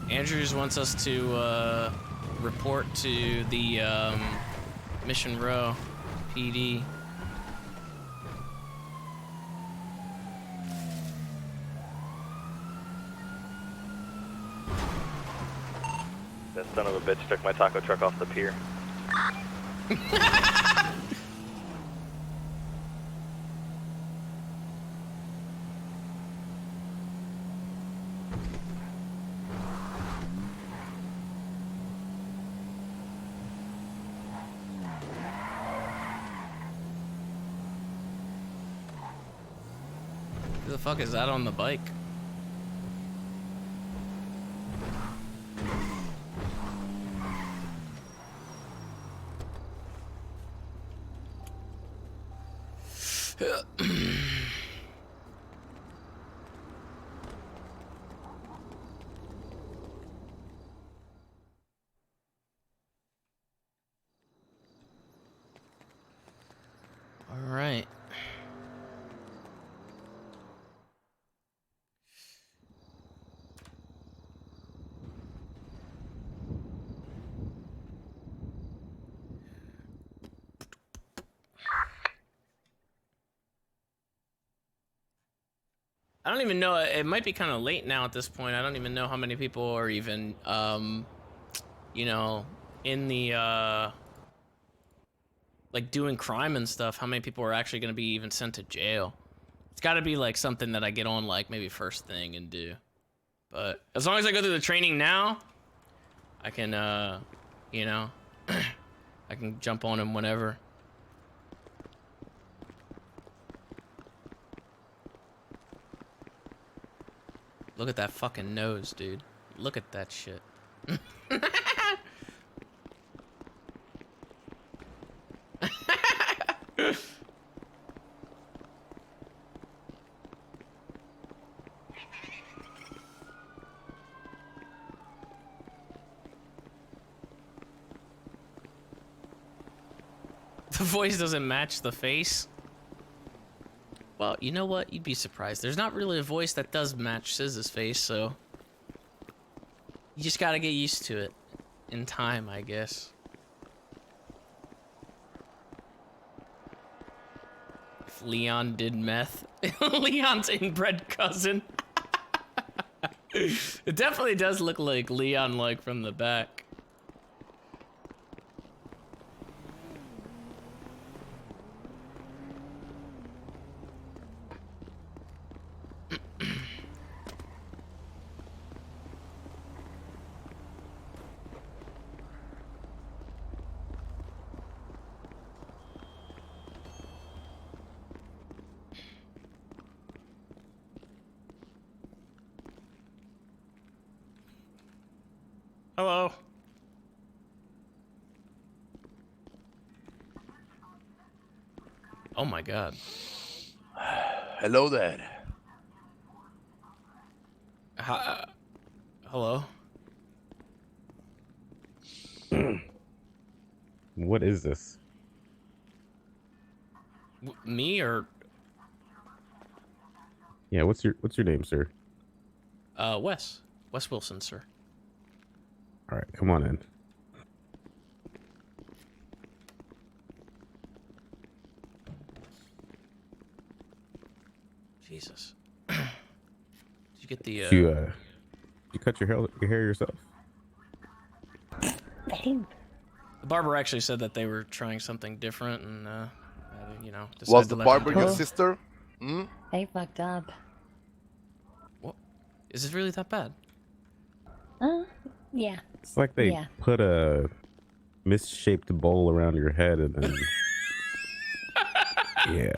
[SPEAKER 5] Andrews wants us to report to the Mission Row PD.
[SPEAKER 11] That son of a bitch took my taco truck off the pier.
[SPEAKER 5] Who the fuck is that on the bike? All right. I don't even know, it might be kind of late now at this point. I don't even know how many people are even, you know, in the, like doing crime and stuff. How many people are actually going to be even sent to jail? It's got to be like something that I get on like maybe first thing and do. But as long as I go through the training now, I can, you know, I can jump on him whenever. Look at that fucking nose, dude. Look at that shit. The voice doesn't match the face. Well, you know what? You'd be surprised. There's not really a voice that does match Siz's face, so... You just gotta get used to it in time, I guess. If Leon did meth, Leon's inbred cousin. It definitely does look like Leon, like from the back. Hello. Oh my god.
[SPEAKER 4] Hello there.
[SPEAKER 5] Hello?
[SPEAKER 12] What is this?
[SPEAKER 5] Me or?
[SPEAKER 12] Yeah, what's your name, sir?
[SPEAKER 5] Wes Wilson, sir.
[SPEAKER 12] All right, come on in.
[SPEAKER 5] Jesus. Did you get the?
[SPEAKER 12] You cut your hair yourself?
[SPEAKER 5] The barber actually said that they were trying something different, and you know.
[SPEAKER 4] Was the
[SPEAKER 5] decided to let
[SPEAKER 4] barber
[SPEAKER 5] me-
[SPEAKER 4] your sister? Hmm?
[SPEAKER 13] They fucked up.
[SPEAKER 5] What? Is it really that bad?
[SPEAKER 13] Yeah.
[SPEAKER 12] It's like they
[SPEAKER 13] Yeah.
[SPEAKER 12] put a misshaped bowl around your head and then. Yeah.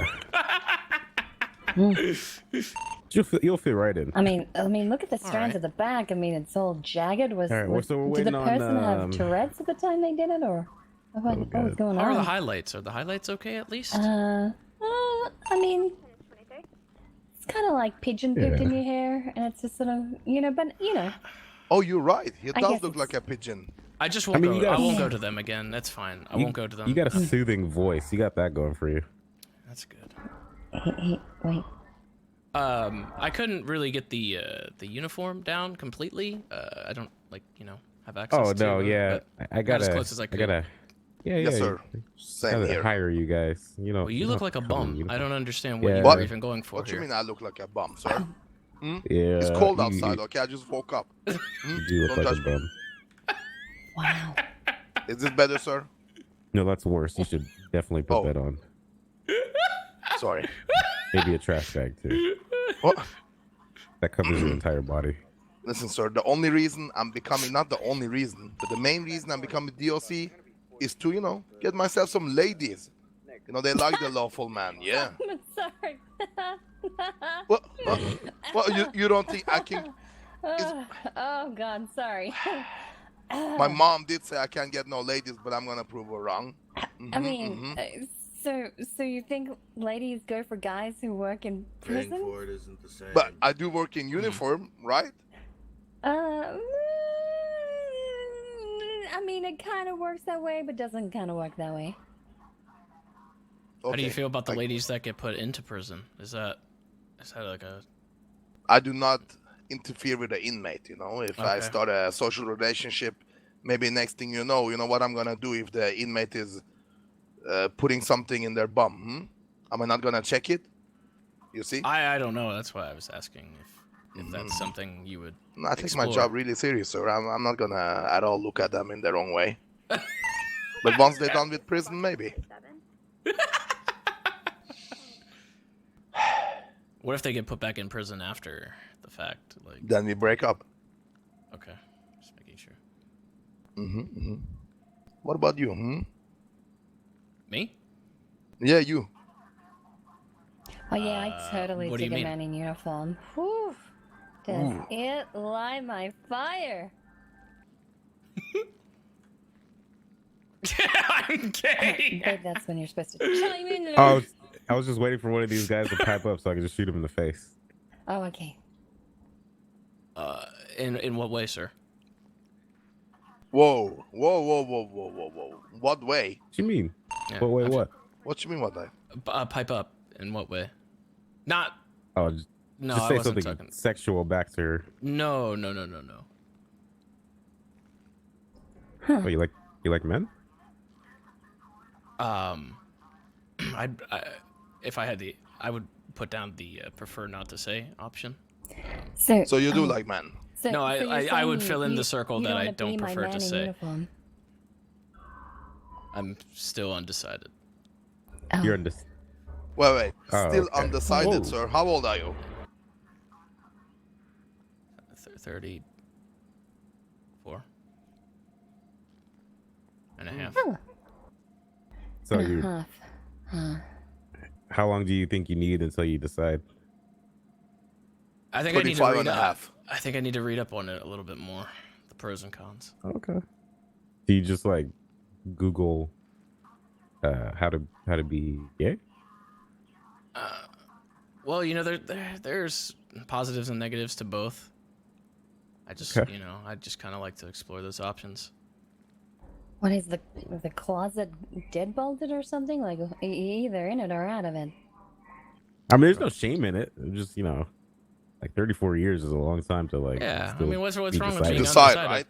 [SPEAKER 12] You'll fit right in.
[SPEAKER 13] I mean, look at the strands at the back. I mean, it's all jagged.
[SPEAKER 12] All right, well, so we're
[SPEAKER 13] did the
[SPEAKER 12] waiting
[SPEAKER 13] person
[SPEAKER 12] on,
[SPEAKER 13] have Tourette's at the time they did it, or what was going
[SPEAKER 5] How
[SPEAKER 13] on?
[SPEAKER 5] are the highlights? Are the highlights okay at least?
[SPEAKER 13] I mean, it's kind of like pigeon poop in your hair, and it's just sort of, but
[SPEAKER 4] Oh, you're right. He
[SPEAKER 13] I
[SPEAKER 4] does
[SPEAKER 13] guess
[SPEAKER 4] look like a pigeon.
[SPEAKER 5] I just won't
[SPEAKER 12] I mean,
[SPEAKER 5] go.
[SPEAKER 12] you gotta-
[SPEAKER 5] I won't go to them again. That's fine. I won't go to them.
[SPEAKER 12] You got a soothing voice. You got that going for you.
[SPEAKER 5] That's good.
[SPEAKER 13] Wait.
[SPEAKER 5] I couldn't really get the uniform down completely. I don't have access.
[SPEAKER 12] Oh
[SPEAKER 5] to
[SPEAKER 12] no,
[SPEAKER 5] it,
[SPEAKER 12] yeah.
[SPEAKER 5] but
[SPEAKER 12] I
[SPEAKER 5] got
[SPEAKER 12] gotta.
[SPEAKER 5] as close as I could.
[SPEAKER 12] Yeah,
[SPEAKER 4] Yes, sir. Same
[SPEAKER 12] gotta
[SPEAKER 4] here.
[SPEAKER 12] hire you guys.
[SPEAKER 5] Well, you look like a
[SPEAKER 12] come
[SPEAKER 5] bum.
[SPEAKER 12] on, you
[SPEAKER 5] I
[SPEAKER 12] know.
[SPEAKER 5] don't understand what
[SPEAKER 12] Yeah.
[SPEAKER 5] you were even going for
[SPEAKER 4] What
[SPEAKER 5] here.
[SPEAKER 4] you mean I look like a bum, sir? Hmm?
[SPEAKER 12] Yeah.
[SPEAKER 4] It's cold
[SPEAKER 12] you-
[SPEAKER 4] outside,
[SPEAKER 12] you-
[SPEAKER 4] okay? I just woke up. Hmm?
[SPEAKER 12] You do look
[SPEAKER 4] Don't
[SPEAKER 12] like a
[SPEAKER 4] touch me.
[SPEAKER 12] bum.
[SPEAKER 13] Wow.
[SPEAKER 4] Is this better, sir?
[SPEAKER 12] No, that's worse. You should definitely put
[SPEAKER 4] Oh.
[SPEAKER 12] that on.
[SPEAKER 4] Sorry.
[SPEAKER 12] Maybe a trash bag too.
[SPEAKER 4] What?
[SPEAKER 12] That covers your entire body.
[SPEAKER 4] Listen, sir, the only reason I'm becoming, not the only reason, but the main reason I'm becoming DOC is to, get myself some ladies. They like the lawful man, yeah.
[SPEAKER 13] I'm sorry.
[SPEAKER 4] What, you don't think I can...
[SPEAKER 13] Oh God, sorry.
[SPEAKER 4] My mom did say I can't get no ladies, but I'm gonna prove her wrong.
[SPEAKER 13] I mean, so you think ladies go for guys who work in
[SPEAKER 9] Paying
[SPEAKER 13] prison?
[SPEAKER 9] for it isn't the same.
[SPEAKER 4] But I do work in uniform, right?
[SPEAKER 13] I mean, it kind of works that way, but doesn't kind of work that way.
[SPEAKER 5] How do you
[SPEAKER 4] Okay.
[SPEAKER 5] feel about the ladies that get put into prison? Is that like a?
[SPEAKER 4] I do not interfere with the inmate, If I
[SPEAKER 5] Okay.
[SPEAKER 4] start a social relationship, maybe next thing you know what I'm gonna do if the inmate is putting something in their bum, Am I not gonna check it? You see?
[SPEAKER 5] I don't know. That's why I was asking if that's something you would.
[SPEAKER 4] I take my
[SPEAKER 5] explore.
[SPEAKER 4] job really serious, sir. I'm not gonna at all look at them in the wrong way. But once they're done with prison, maybe.
[SPEAKER 5] What if they get put back in prison after the fact? Like,
[SPEAKER 4] Then we break up.
[SPEAKER 5] okay, just making sure.
[SPEAKER 4] What about you,
[SPEAKER 5] Me?
[SPEAKER 4] Yeah, you.
[SPEAKER 13] Oh yeah, I totally
[SPEAKER 5] what do you
[SPEAKER 13] dig a
[SPEAKER 5] mean?
[SPEAKER 13] man in uniform. Whew. Does it light my fire?
[SPEAKER 5] I'm gay.
[SPEAKER 13] I think that's when you're supposed to chime in. there.
[SPEAKER 12] I was just waiting for one of these guys to pipe up so I could just shoot him in the face.
[SPEAKER 13] Oh, okay.
[SPEAKER 5] In what way, sir?
[SPEAKER 4] Whoa. What way?
[SPEAKER 12] What you mean?
[SPEAKER 5] Yeah,
[SPEAKER 12] What way?
[SPEAKER 5] okay.
[SPEAKER 12] What?
[SPEAKER 4] What you mean what way?
[SPEAKER 5] Pipe up. In what way? Not.
[SPEAKER 12] Oh, just
[SPEAKER 5] No,
[SPEAKER 12] say
[SPEAKER 5] I wasn't
[SPEAKER 12] something
[SPEAKER 5] talking.
[SPEAKER 12] sexual back to her.
[SPEAKER 5] No.
[SPEAKER 12] Oh, you like men?
[SPEAKER 5] If I had I would put down the prefer not to say option.
[SPEAKER 4] So you do like men?
[SPEAKER 5] No, I would fill in
[SPEAKER 13] you-
[SPEAKER 5] the circle
[SPEAKER 13] you
[SPEAKER 5] that I
[SPEAKER 13] wanna
[SPEAKER 5] don't
[SPEAKER 13] be my
[SPEAKER 5] prefer
[SPEAKER 13] man
[SPEAKER 5] to
[SPEAKER 13] in
[SPEAKER 5] say.
[SPEAKER 13] uniform.
[SPEAKER 5] I'm still undecided.
[SPEAKER 12] You're undecided.
[SPEAKER 4] Wait.
[SPEAKER 12] Oh,
[SPEAKER 4] Still
[SPEAKER 12] okay.
[SPEAKER 4] undecided,
[SPEAKER 12] Whoa.
[SPEAKER 4] sir. How old are you?
[SPEAKER 5] 34 and a half.
[SPEAKER 12] So
[SPEAKER 13] And a
[SPEAKER 12] you,
[SPEAKER 13] half. Huh.
[SPEAKER 12] how long do you think you need until you decide?
[SPEAKER 5] I think I need to
[SPEAKER 4] 25
[SPEAKER 5] read
[SPEAKER 4] and a
[SPEAKER 5] up.
[SPEAKER 4] half.
[SPEAKER 5] I think I need to read up on it a little bit more, the pros and cons.
[SPEAKER 12] Okay. Do you just like Google how to be gay?
[SPEAKER 5] Well, you know, there's positives and negatives to both. I just,
[SPEAKER 12] Okay.
[SPEAKER 5] you know, I just kind of like to explore those options.
[SPEAKER 13] What is the closet dead bolted or something? Like either in it or out of it.
[SPEAKER 12] I mean, there's no shame in it. It's just, you know, like 34 years is a long time to like.
[SPEAKER 5] Yeah, I
[SPEAKER 12] still
[SPEAKER 5] mean, what's
[SPEAKER 12] be
[SPEAKER 5] wrong with
[SPEAKER 12] deciding.
[SPEAKER 5] being
[SPEAKER 4] Decide,
[SPEAKER 5] undecided?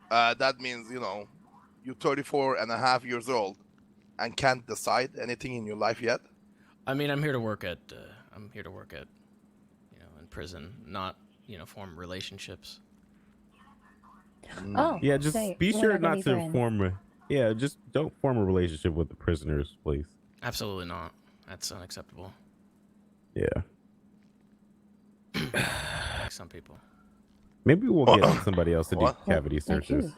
[SPEAKER 4] right? That means, you know, you're 34 and a half years old and can't decide anything in your life yet?
[SPEAKER 5] I mean, I'm here to work at, you know, in prison, not, you know, form relationships.
[SPEAKER 13] Oh,
[SPEAKER 12] Yeah, just
[SPEAKER 13] so
[SPEAKER 12] be
[SPEAKER 13] we're
[SPEAKER 12] sure
[SPEAKER 13] not gonna
[SPEAKER 12] not
[SPEAKER 13] be
[SPEAKER 12] to
[SPEAKER 13] friends.
[SPEAKER 12] form a. Yeah, just don't form a relationship with the prisoners, please.
[SPEAKER 5] Absolutely not. That's unacceptable.
[SPEAKER 12] Yeah.
[SPEAKER 5] Like some people.
[SPEAKER 12] Maybe we'll get somebody else to do
[SPEAKER 4] What?
[SPEAKER 12] cavity searches.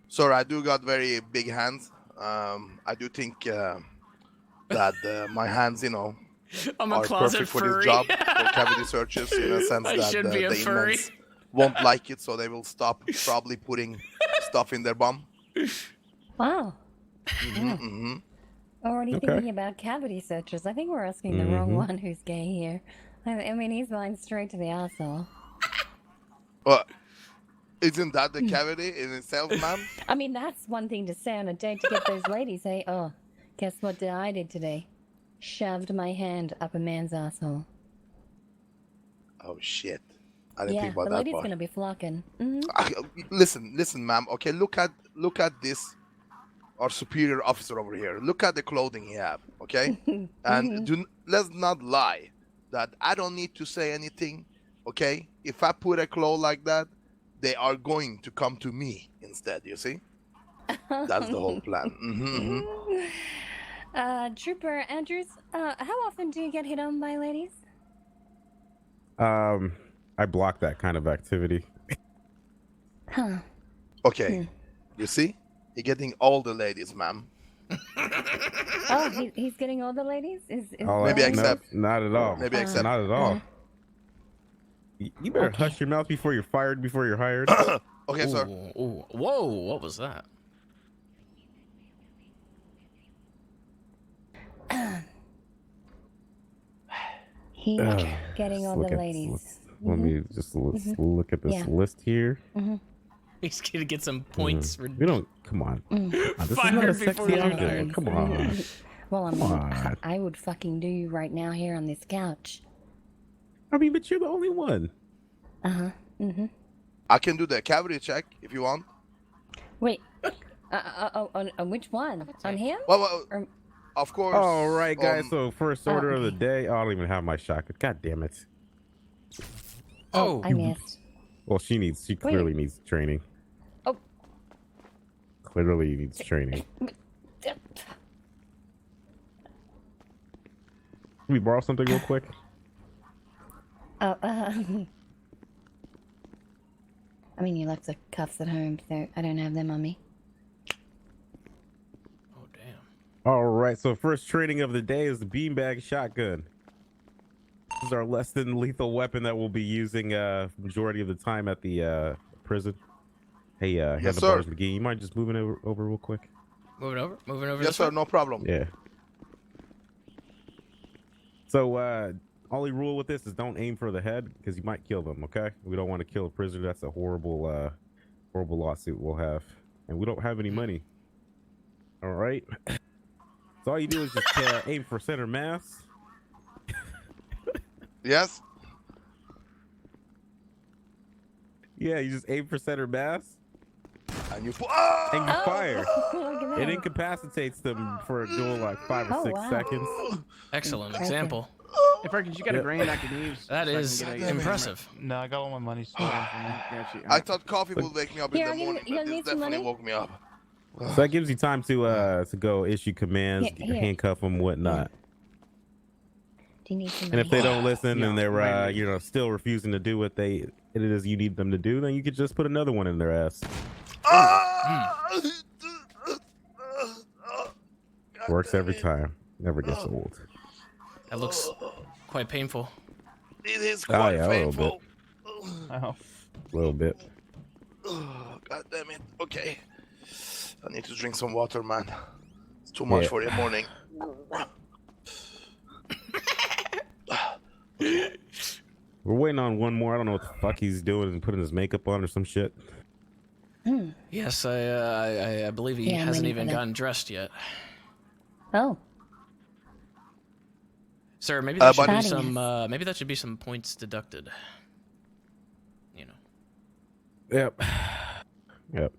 [SPEAKER 4] Sir, I do got very big hands. I do think that my hands, you know,
[SPEAKER 5] I'm a
[SPEAKER 4] are
[SPEAKER 5] closet
[SPEAKER 4] perfect for
[SPEAKER 5] furry.
[SPEAKER 4] this job for cavity searches in a sense
[SPEAKER 5] I
[SPEAKER 4] that
[SPEAKER 5] should be a
[SPEAKER 4] the
[SPEAKER 5] furry.
[SPEAKER 4] inmates won't like it, so they will stop probably putting stuff in their bum.
[SPEAKER 13] Wow.
[SPEAKER 4] Mm-hmm.
[SPEAKER 13] Already
[SPEAKER 12] Okay.
[SPEAKER 13] thinking about cavity searches. I think we're asking the wrong
[SPEAKER 12] Mhm.
[SPEAKER 13] one who's gay here. I mean, he's going straight to the asshole.
[SPEAKER 4] Well, isn't that the cavity in itself, ma'am?
[SPEAKER 13] I mean, that's one thing to say on a date to get those ladies. Say, oh, guess what I did today? Shoved my hand up a man's asshole.
[SPEAKER 4] Oh shit! I didn't
[SPEAKER 13] Yeah,
[SPEAKER 4] think about
[SPEAKER 13] the
[SPEAKER 4] that
[SPEAKER 13] ladies
[SPEAKER 4] part.
[SPEAKER 13] gonna be flocking.
[SPEAKER 4] Listen, ma'am. Okay, look at this, our superior officer over here. Look at the clothing he have. Okay, and let's not lie that I don't need to say anything. Okay, if I put a clothes like that, they are going to come to me instead. You see, that's the whole plan.
[SPEAKER 13] Trooper Andrews, how often do you get hit on by ladies?
[SPEAKER 12] I block that kind of activity.
[SPEAKER 13] Huh.
[SPEAKER 4] Okay, you see, you're getting all the ladies, ma'am.
[SPEAKER 13] Oh, he's getting all the ladies? Is
[SPEAKER 12] Oh,
[SPEAKER 4] Maybe
[SPEAKER 12] no,
[SPEAKER 4] accept.
[SPEAKER 12] not at all.
[SPEAKER 4] Maybe accept.
[SPEAKER 12] Not at all. You better hush your mouth before you're fired, before you're hired.
[SPEAKER 4] Okay, sir.
[SPEAKER 5] Ooh, whoa, what was that?
[SPEAKER 13] He's getting all
[SPEAKER 12] Look
[SPEAKER 13] the
[SPEAKER 12] at-
[SPEAKER 13] ladies.
[SPEAKER 12] Let me just look at this
[SPEAKER 13] Yeah.
[SPEAKER 12] list here.
[SPEAKER 5] He's gonna get some points.
[SPEAKER 12] We don't. Come on. This is not
[SPEAKER 5] Fired
[SPEAKER 12] a
[SPEAKER 5] before
[SPEAKER 12] sexy
[SPEAKER 5] you're
[SPEAKER 12] outfit.
[SPEAKER 5] hired.
[SPEAKER 12] Come on.
[SPEAKER 13] Well, I
[SPEAKER 12] Come
[SPEAKER 13] mean,
[SPEAKER 12] on.
[SPEAKER 13] I would fucking do you right now here on this couch.
[SPEAKER 12] I mean, but you're the only one.
[SPEAKER 4] I can do the cavity check if you want.
[SPEAKER 13] Wait. On which one? On him?
[SPEAKER 4] Well, of course.
[SPEAKER 12] All right, guys.
[SPEAKER 4] um,
[SPEAKER 12] So first order of the day. Oh, I don't even have my shotgun. God damn it.
[SPEAKER 5] Oh,
[SPEAKER 13] I missed.
[SPEAKER 12] Well, she clearly needs training.
[SPEAKER 13] Oh.
[SPEAKER 12] Clearly needs training. Can we borrow something real quick?
[SPEAKER 13] I mean, you left the cuffs at home, so I don't have them on me.
[SPEAKER 12] All right. So first training of the day is the beanbag shotgun. This is our less than lethal weapon that we'll be using majority of the time at the prison. Hey, Handlebars McGee, you mind just moving over real quick?
[SPEAKER 5] Moving over.
[SPEAKER 4] Yes,
[SPEAKER 5] this
[SPEAKER 4] sir.
[SPEAKER 5] way?
[SPEAKER 4] No problem.
[SPEAKER 12] Yeah. So only rule with this is don't aim for the head because you might kill them. Okay, we don't want to kill a prisoner. That's a horrible lawsuit we'll have, and we don't have any money. All right. So all you do is just aim for center mass.
[SPEAKER 4] Yes.
[SPEAKER 12] Yeah, you just aim for center mass.
[SPEAKER 4] And you
[SPEAKER 12] and you fire.
[SPEAKER 13] Look at
[SPEAKER 12] It
[SPEAKER 13] that.
[SPEAKER 12] incapacitates them for doing like 5 or 6 seconds.
[SPEAKER 5] Excellent example.
[SPEAKER 22] Hey, Perkins, you got a grand I can use.
[SPEAKER 5] That
[SPEAKER 22] so I can
[SPEAKER 5] is
[SPEAKER 22] get a-
[SPEAKER 5] impressive.
[SPEAKER 14] No, I got all my money stolen from me.
[SPEAKER 4] I thought coffee would wake me up
[SPEAKER 13] Here,
[SPEAKER 4] in
[SPEAKER 13] I'll
[SPEAKER 4] the
[SPEAKER 13] give
[SPEAKER 4] morning,
[SPEAKER 13] you
[SPEAKER 4] but
[SPEAKER 13] guys
[SPEAKER 4] this
[SPEAKER 13] need some
[SPEAKER 4] definitely
[SPEAKER 13] money?
[SPEAKER 4] woke me up.
[SPEAKER 12] So that gives you time to go issue commands,
[SPEAKER 13] Here.
[SPEAKER 12] handcuff them, whatnot.
[SPEAKER 13] Do you need some
[SPEAKER 12] And if they
[SPEAKER 13] money?
[SPEAKER 12] don't listen and they're
[SPEAKER 22] Randy.
[SPEAKER 12] still refusing to do what it is you need them to do, then you could just put another one in their ass. Works every time. Never gets old.
[SPEAKER 5] That looks quite painful.
[SPEAKER 4] It is
[SPEAKER 12] Oh
[SPEAKER 4] quite
[SPEAKER 12] yeah,
[SPEAKER 4] painful.
[SPEAKER 12] a little bit.
[SPEAKER 4] God damn it. Okay. I need to drink some water, man. It's too much
[SPEAKER 12] Yeah.
[SPEAKER 4] for the morning.
[SPEAKER 12] We're waiting on one more. I don't know what the fuck he's doing and putting his makeup on or some shit.
[SPEAKER 5] Yes, I believe he
[SPEAKER 13] Yeah, I'm
[SPEAKER 5] hasn't
[SPEAKER 13] waiting for
[SPEAKER 5] even
[SPEAKER 13] that.
[SPEAKER 5] gotten dressed yet.
[SPEAKER 13] Oh,
[SPEAKER 5] Sir, maybe that should
[SPEAKER 4] but-
[SPEAKER 5] be some. Maybe that should be some points deducted. You know.
[SPEAKER 12] Yep. Yep.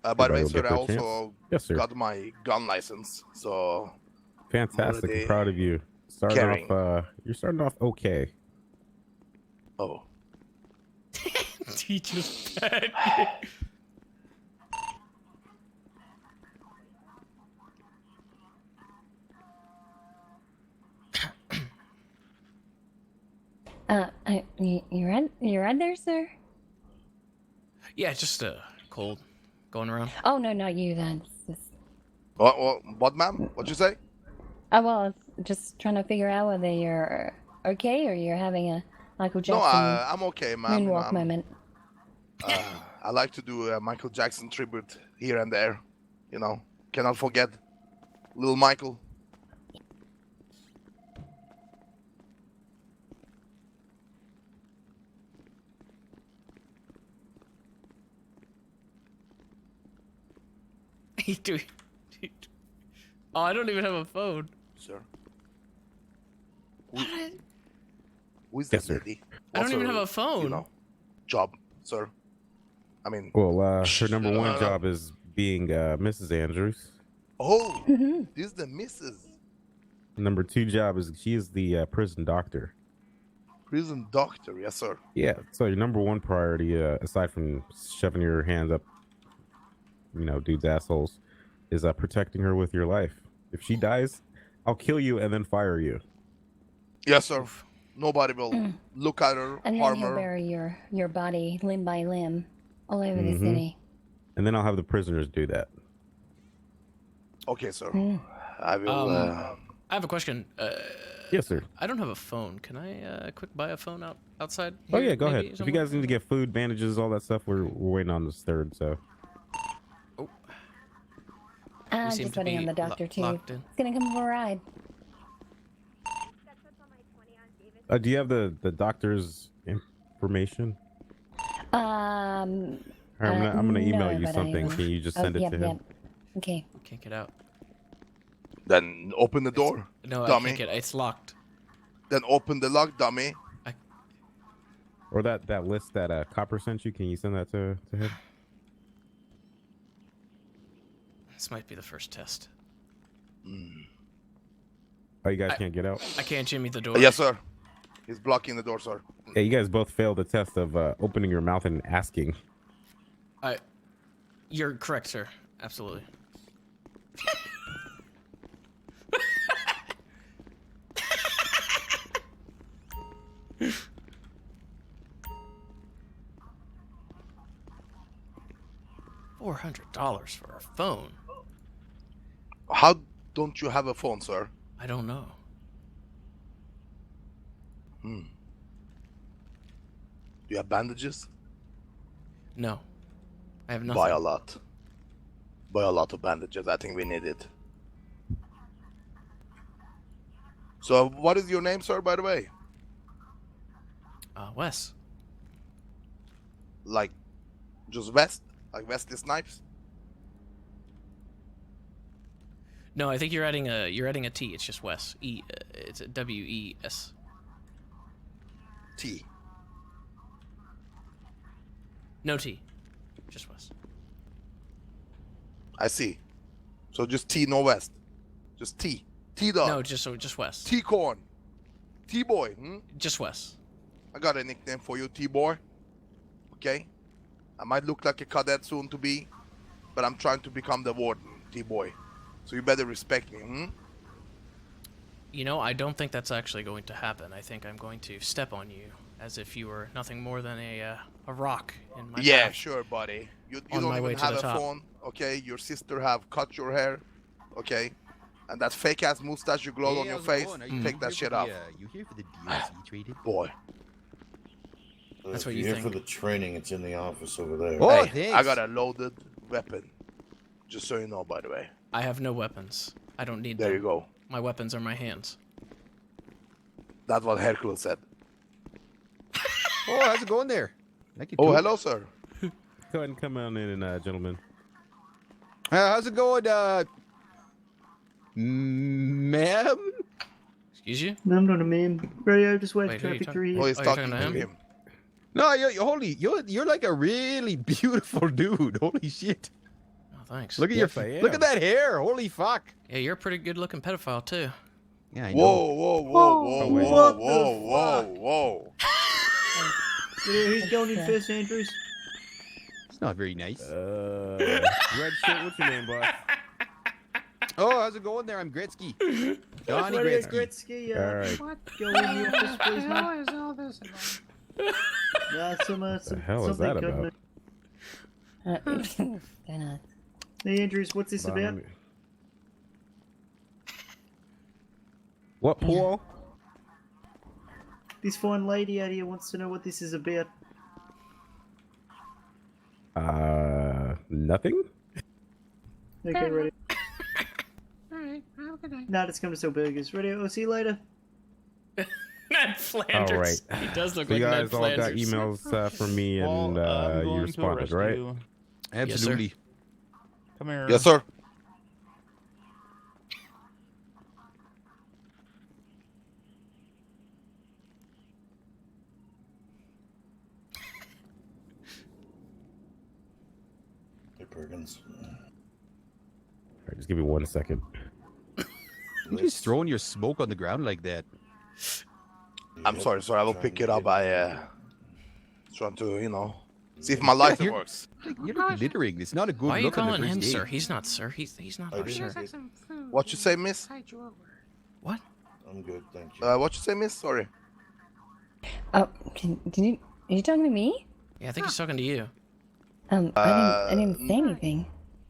[SPEAKER 4] By the way,
[SPEAKER 12] Everybody will
[SPEAKER 4] sir,
[SPEAKER 12] get
[SPEAKER 4] I
[SPEAKER 12] their
[SPEAKER 4] also
[SPEAKER 12] chance. Yes, sir.
[SPEAKER 4] got my gun license. So,
[SPEAKER 12] Fantastic.
[SPEAKER 4] already
[SPEAKER 12] I'm proud of you. Starting
[SPEAKER 4] carrying.
[SPEAKER 12] off, you're starting off okay.
[SPEAKER 4] oh.
[SPEAKER 5] Teacher's pet.
[SPEAKER 13] you right there, sir?
[SPEAKER 5] Yeah, just cold going around.
[SPEAKER 13] Oh no, not you then.
[SPEAKER 4] What, ma'am? What'd you say?
[SPEAKER 13] Oh well, it's just trying to figure out whether you're okay or you're having a Michael Jackson
[SPEAKER 4] No, I'm okay, ma'am.
[SPEAKER 13] moonwalk moment.
[SPEAKER 4] I like to do a Michael Jackson tribute here and there. You know, cannot forget little Michael.
[SPEAKER 5] Dude. Oh, I don't even have a phone.
[SPEAKER 4] Sir.
[SPEAKER 5] How did I-
[SPEAKER 4] Who is
[SPEAKER 12] Yes,
[SPEAKER 4] that
[SPEAKER 12] sir.
[SPEAKER 4] lady?
[SPEAKER 5] I don't
[SPEAKER 4] What's
[SPEAKER 5] even
[SPEAKER 4] her,
[SPEAKER 5] have a phone.
[SPEAKER 4] You know, job, sir. I mean,
[SPEAKER 12] Well, her number one
[SPEAKER 4] no.
[SPEAKER 12] job is being Mrs. Andrews.
[SPEAKER 4] oh, this is the missus.
[SPEAKER 12] Number 2 job is she is the prison doctor.
[SPEAKER 4] Prison doctor, yes, sir.
[SPEAKER 12] Yeah. So your number 1 priority, aside from shoving your hand up, dude's assholes, is protecting her with your life. If she dies, I'll kill you and then fire you.
[SPEAKER 4] Yes, sir. Nobody will look at her,
[SPEAKER 13] And then
[SPEAKER 4] harm
[SPEAKER 13] he'll
[SPEAKER 4] her.
[SPEAKER 13] bury your body limb by limb all over the
[SPEAKER 12] Mhm.
[SPEAKER 13] city.
[SPEAKER 12] And then I'll have the prisoners do that.
[SPEAKER 4] Okay, sir.
[SPEAKER 13] Mm.
[SPEAKER 4] I will.
[SPEAKER 5] I have a question.
[SPEAKER 12] Yes, sir.
[SPEAKER 5] I don't have a phone. Can I quick buy a phone outside?
[SPEAKER 12] Oh
[SPEAKER 5] here,
[SPEAKER 12] yeah, go
[SPEAKER 5] maybe,
[SPEAKER 12] ahead. If you
[SPEAKER 5] somewhere?
[SPEAKER 12] guys need to get food, bandages, all that stuff, we're waiting on this third. So
[SPEAKER 13] I'm
[SPEAKER 5] seem
[SPEAKER 13] just
[SPEAKER 5] to
[SPEAKER 13] waiting on
[SPEAKER 5] be
[SPEAKER 13] the doctor too.
[SPEAKER 5] locked in.
[SPEAKER 13] He's gonna come for a ride.
[SPEAKER 12] do you have the doctor's information?
[SPEAKER 13] Um.
[SPEAKER 12] Or I'm gonna email
[SPEAKER 13] no,
[SPEAKER 12] you
[SPEAKER 13] but
[SPEAKER 12] something.
[SPEAKER 13] I-
[SPEAKER 12] Can you just
[SPEAKER 13] oh,
[SPEAKER 12] send it
[SPEAKER 13] yep,
[SPEAKER 12] to him?
[SPEAKER 13] yep. Okay.
[SPEAKER 5] Can't get out.
[SPEAKER 4] Then open the door,
[SPEAKER 5] No,
[SPEAKER 4] dummy.
[SPEAKER 5] I can't get. It's locked.
[SPEAKER 4] Then open the lock, dummy.
[SPEAKER 12] Or that list that Copper sent you. Can you send that to him?
[SPEAKER 5] This might be the first test.
[SPEAKER 12] Oh, you guys can't get out.
[SPEAKER 5] I can't jimmy the door.
[SPEAKER 4] Yes, sir. He's blocking the door, sir.
[SPEAKER 12] Yeah, you guys both failed the test of opening your mouth and asking.
[SPEAKER 5] You're correct, sir. Absolutely. $400 for a phone.
[SPEAKER 4] How don't you have a phone, sir?
[SPEAKER 5] I don't know.
[SPEAKER 4] Do you have bandages?
[SPEAKER 5] No. I have nothing.
[SPEAKER 4] Buy a lot. Buy a lot of bandages. I think we need it. So, what is your name, sir, by the way?
[SPEAKER 5] Wes.
[SPEAKER 4] Like, just West? Like Wesley Snipes?
[SPEAKER 5] No, I think you're adding a T. It's just Wes. It's a WES.
[SPEAKER 4] T.
[SPEAKER 5] No T. Just west.
[SPEAKER 4] I see. So just T, no west. Just T. T-Dog.
[SPEAKER 5] No, just west.
[SPEAKER 4] T-Corn. T-Boy. Hmm?
[SPEAKER 5] Just west.
[SPEAKER 4] I got a nickname for you, T-Boy. Okay? I might look like a cadet soon to be, but I'm trying to become the warden, T-Boy. So you better respect me, hmm?
[SPEAKER 5] You know, I don't think that's actually going to happen. I think I'm going to step on you as if you were nothing more than a rock in my
[SPEAKER 4] Yeah,
[SPEAKER 5] path.
[SPEAKER 4] sure, buddy. You
[SPEAKER 5] On
[SPEAKER 4] don't
[SPEAKER 5] my way
[SPEAKER 4] even
[SPEAKER 5] to
[SPEAKER 4] have
[SPEAKER 5] the
[SPEAKER 4] a
[SPEAKER 5] top.
[SPEAKER 4] phone, okay? Your sister have cut your hair, okay? And that fake-ass mustache you glowed on your face, take that shit off.
[SPEAKER 2] You here for the DLC training?
[SPEAKER 4] Boy.
[SPEAKER 5] That's
[SPEAKER 9] if
[SPEAKER 5] what
[SPEAKER 9] you're
[SPEAKER 5] you
[SPEAKER 9] here
[SPEAKER 5] think.
[SPEAKER 9] for the training, it's in the office over there.
[SPEAKER 2] Oh,
[SPEAKER 4] Hey,
[SPEAKER 2] thanks.
[SPEAKER 4] I got a loaded weapon. Just so you know, by the way.
[SPEAKER 5] I have no weapons. I don't need
[SPEAKER 4] There
[SPEAKER 5] them.
[SPEAKER 4] you go.
[SPEAKER 5] My weapons are my hands.
[SPEAKER 4] That's what Hercules said.
[SPEAKER 2] Oh, how's it going there? Like you
[SPEAKER 4] Oh,
[SPEAKER 2] cook?
[SPEAKER 4] hello, sir.
[SPEAKER 12] Go ahead and come on in, gentlemen.
[SPEAKER 2] How's it going, ma'am?
[SPEAKER 5] Excuse you?
[SPEAKER 6] No, I'm not a man. Radio, just wait
[SPEAKER 5] Wait,
[SPEAKER 6] for
[SPEAKER 5] who are you
[SPEAKER 6] traffic
[SPEAKER 5] talking-
[SPEAKER 6] to read.
[SPEAKER 4] Oh, he's
[SPEAKER 5] Oh, you're
[SPEAKER 4] talking
[SPEAKER 5] talking
[SPEAKER 4] to
[SPEAKER 5] to
[SPEAKER 4] him.
[SPEAKER 2] No, you're like a really beautiful dude. Holy shit!
[SPEAKER 5] Oh, thanks.
[SPEAKER 2] Look at
[SPEAKER 12] Yes,
[SPEAKER 2] your
[SPEAKER 12] I
[SPEAKER 2] look
[SPEAKER 12] am.
[SPEAKER 2] at that hair. Holy fuck!
[SPEAKER 5] Yeah, you're a pretty good-looking pedophile too.
[SPEAKER 2] Yeah, I know.
[SPEAKER 4] Whoa, whoa, whoa, whoa,
[SPEAKER 12] wait.
[SPEAKER 4] whoa, whoa, whoa, whoa.
[SPEAKER 6] Who's going in first, Andrews?
[SPEAKER 2] It's not very nice.
[SPEAKER 12] Red shirt, what's your name, boss?
[SPEAKER 2] Oh, how's it going there? I'm Gretzky. Johnny
[SPEAKER 6] Radio
[SPEAKER 2] Gretzky.
[SPEAKER 6] Gretzky,
[SPEAKER 12] All right.
[SPEAKER 6] what? Go in the office, please, man.
[SPEAKER 19] is all this
[SPEAKER 6] Some,
[SPEAKER 12] The hell is that
[SPEAKER 6] something
[SPEAKER 12] about?
[SPEAKER 13] They're not.
[SPEAKER 6] Hey, Andrews, what's this about?
[SPEAKER 12] What, Paul?
[SPEAKER 6] This fine lady out here wants to know what this is about.
[SPEAKER 12] Nothing?
[SPEAKER 6] Okay, ready.
[SPEAKER 19] Alright, have a good night.
[SPEAKER 6] Nah, just come to sell burgers. Ready? I'll see you later.
[SPEAKER 5] Ned Flanders.
[SPEAKER 12] All right.
[SPEAKER 5] He does look
[SPEAKER 12] So
[SPEAKER 5] like
[SPEAKER 12] you
[SPEAKER 5] Ned
[SPEAKER 12] guys all got
[SPEAKER 5] Flanders.
[SPEAKER 12] emails from me,
[SPEAKER 14] Well,
[SPEAKER 12] and
[SPEAKER 14] I'm
[SPEAKER 12] you
[SPEAKER 14] going to
[SPEAKER 12] responded,
[SPEAKER 14] arrest
[SPEAKER 12] right?
[SPEAKER 14] you.
[SPEAKER 2] Absolutely.
[SPEAKER 14] Come here.
[SPEAKER 4] Yes, sir.
[SPEAKER 9] Hey, Perkins.
[SPEAKER 12] All right, just give me 1 second.
[SPEAKER 2] You just throwing your smoke on the ground like that.
[SPEAKER 4] I'm sorry, sir. I will pick it up. I trying to, see if my lighter
[SPEAKER 2] you're-
[SPEAKER 4] works.
[SPEAKER 2] You're like littering. It's not a good
[SPEAKER 5] Why are you
[SPEAKER 2] look on the
[SPEAKER 5] calling
[SPEAKER 2] first
[SPEAKER 5] him
[SPEAKER 2] date.
[SPEAKER 5] sir? He's not sir. He's not
[SPEAKER 4] I
[SPEAKER 5] our
[SPEAKER 4] did.
[SPEAKER 5] sir.
[SPEAKER 4] What you say, miss?
[SPEAKER 5] What?
[SPEAKER 9] I'm good, thank you.
[SPEAKER 4] What you say, miss? Sorry.
[SPEAKER 13] Oh, are you talking to me?
[SPEAKER 5] Yeah, I think he's talking to you.
[SPEAKER 13] I didn't say anything.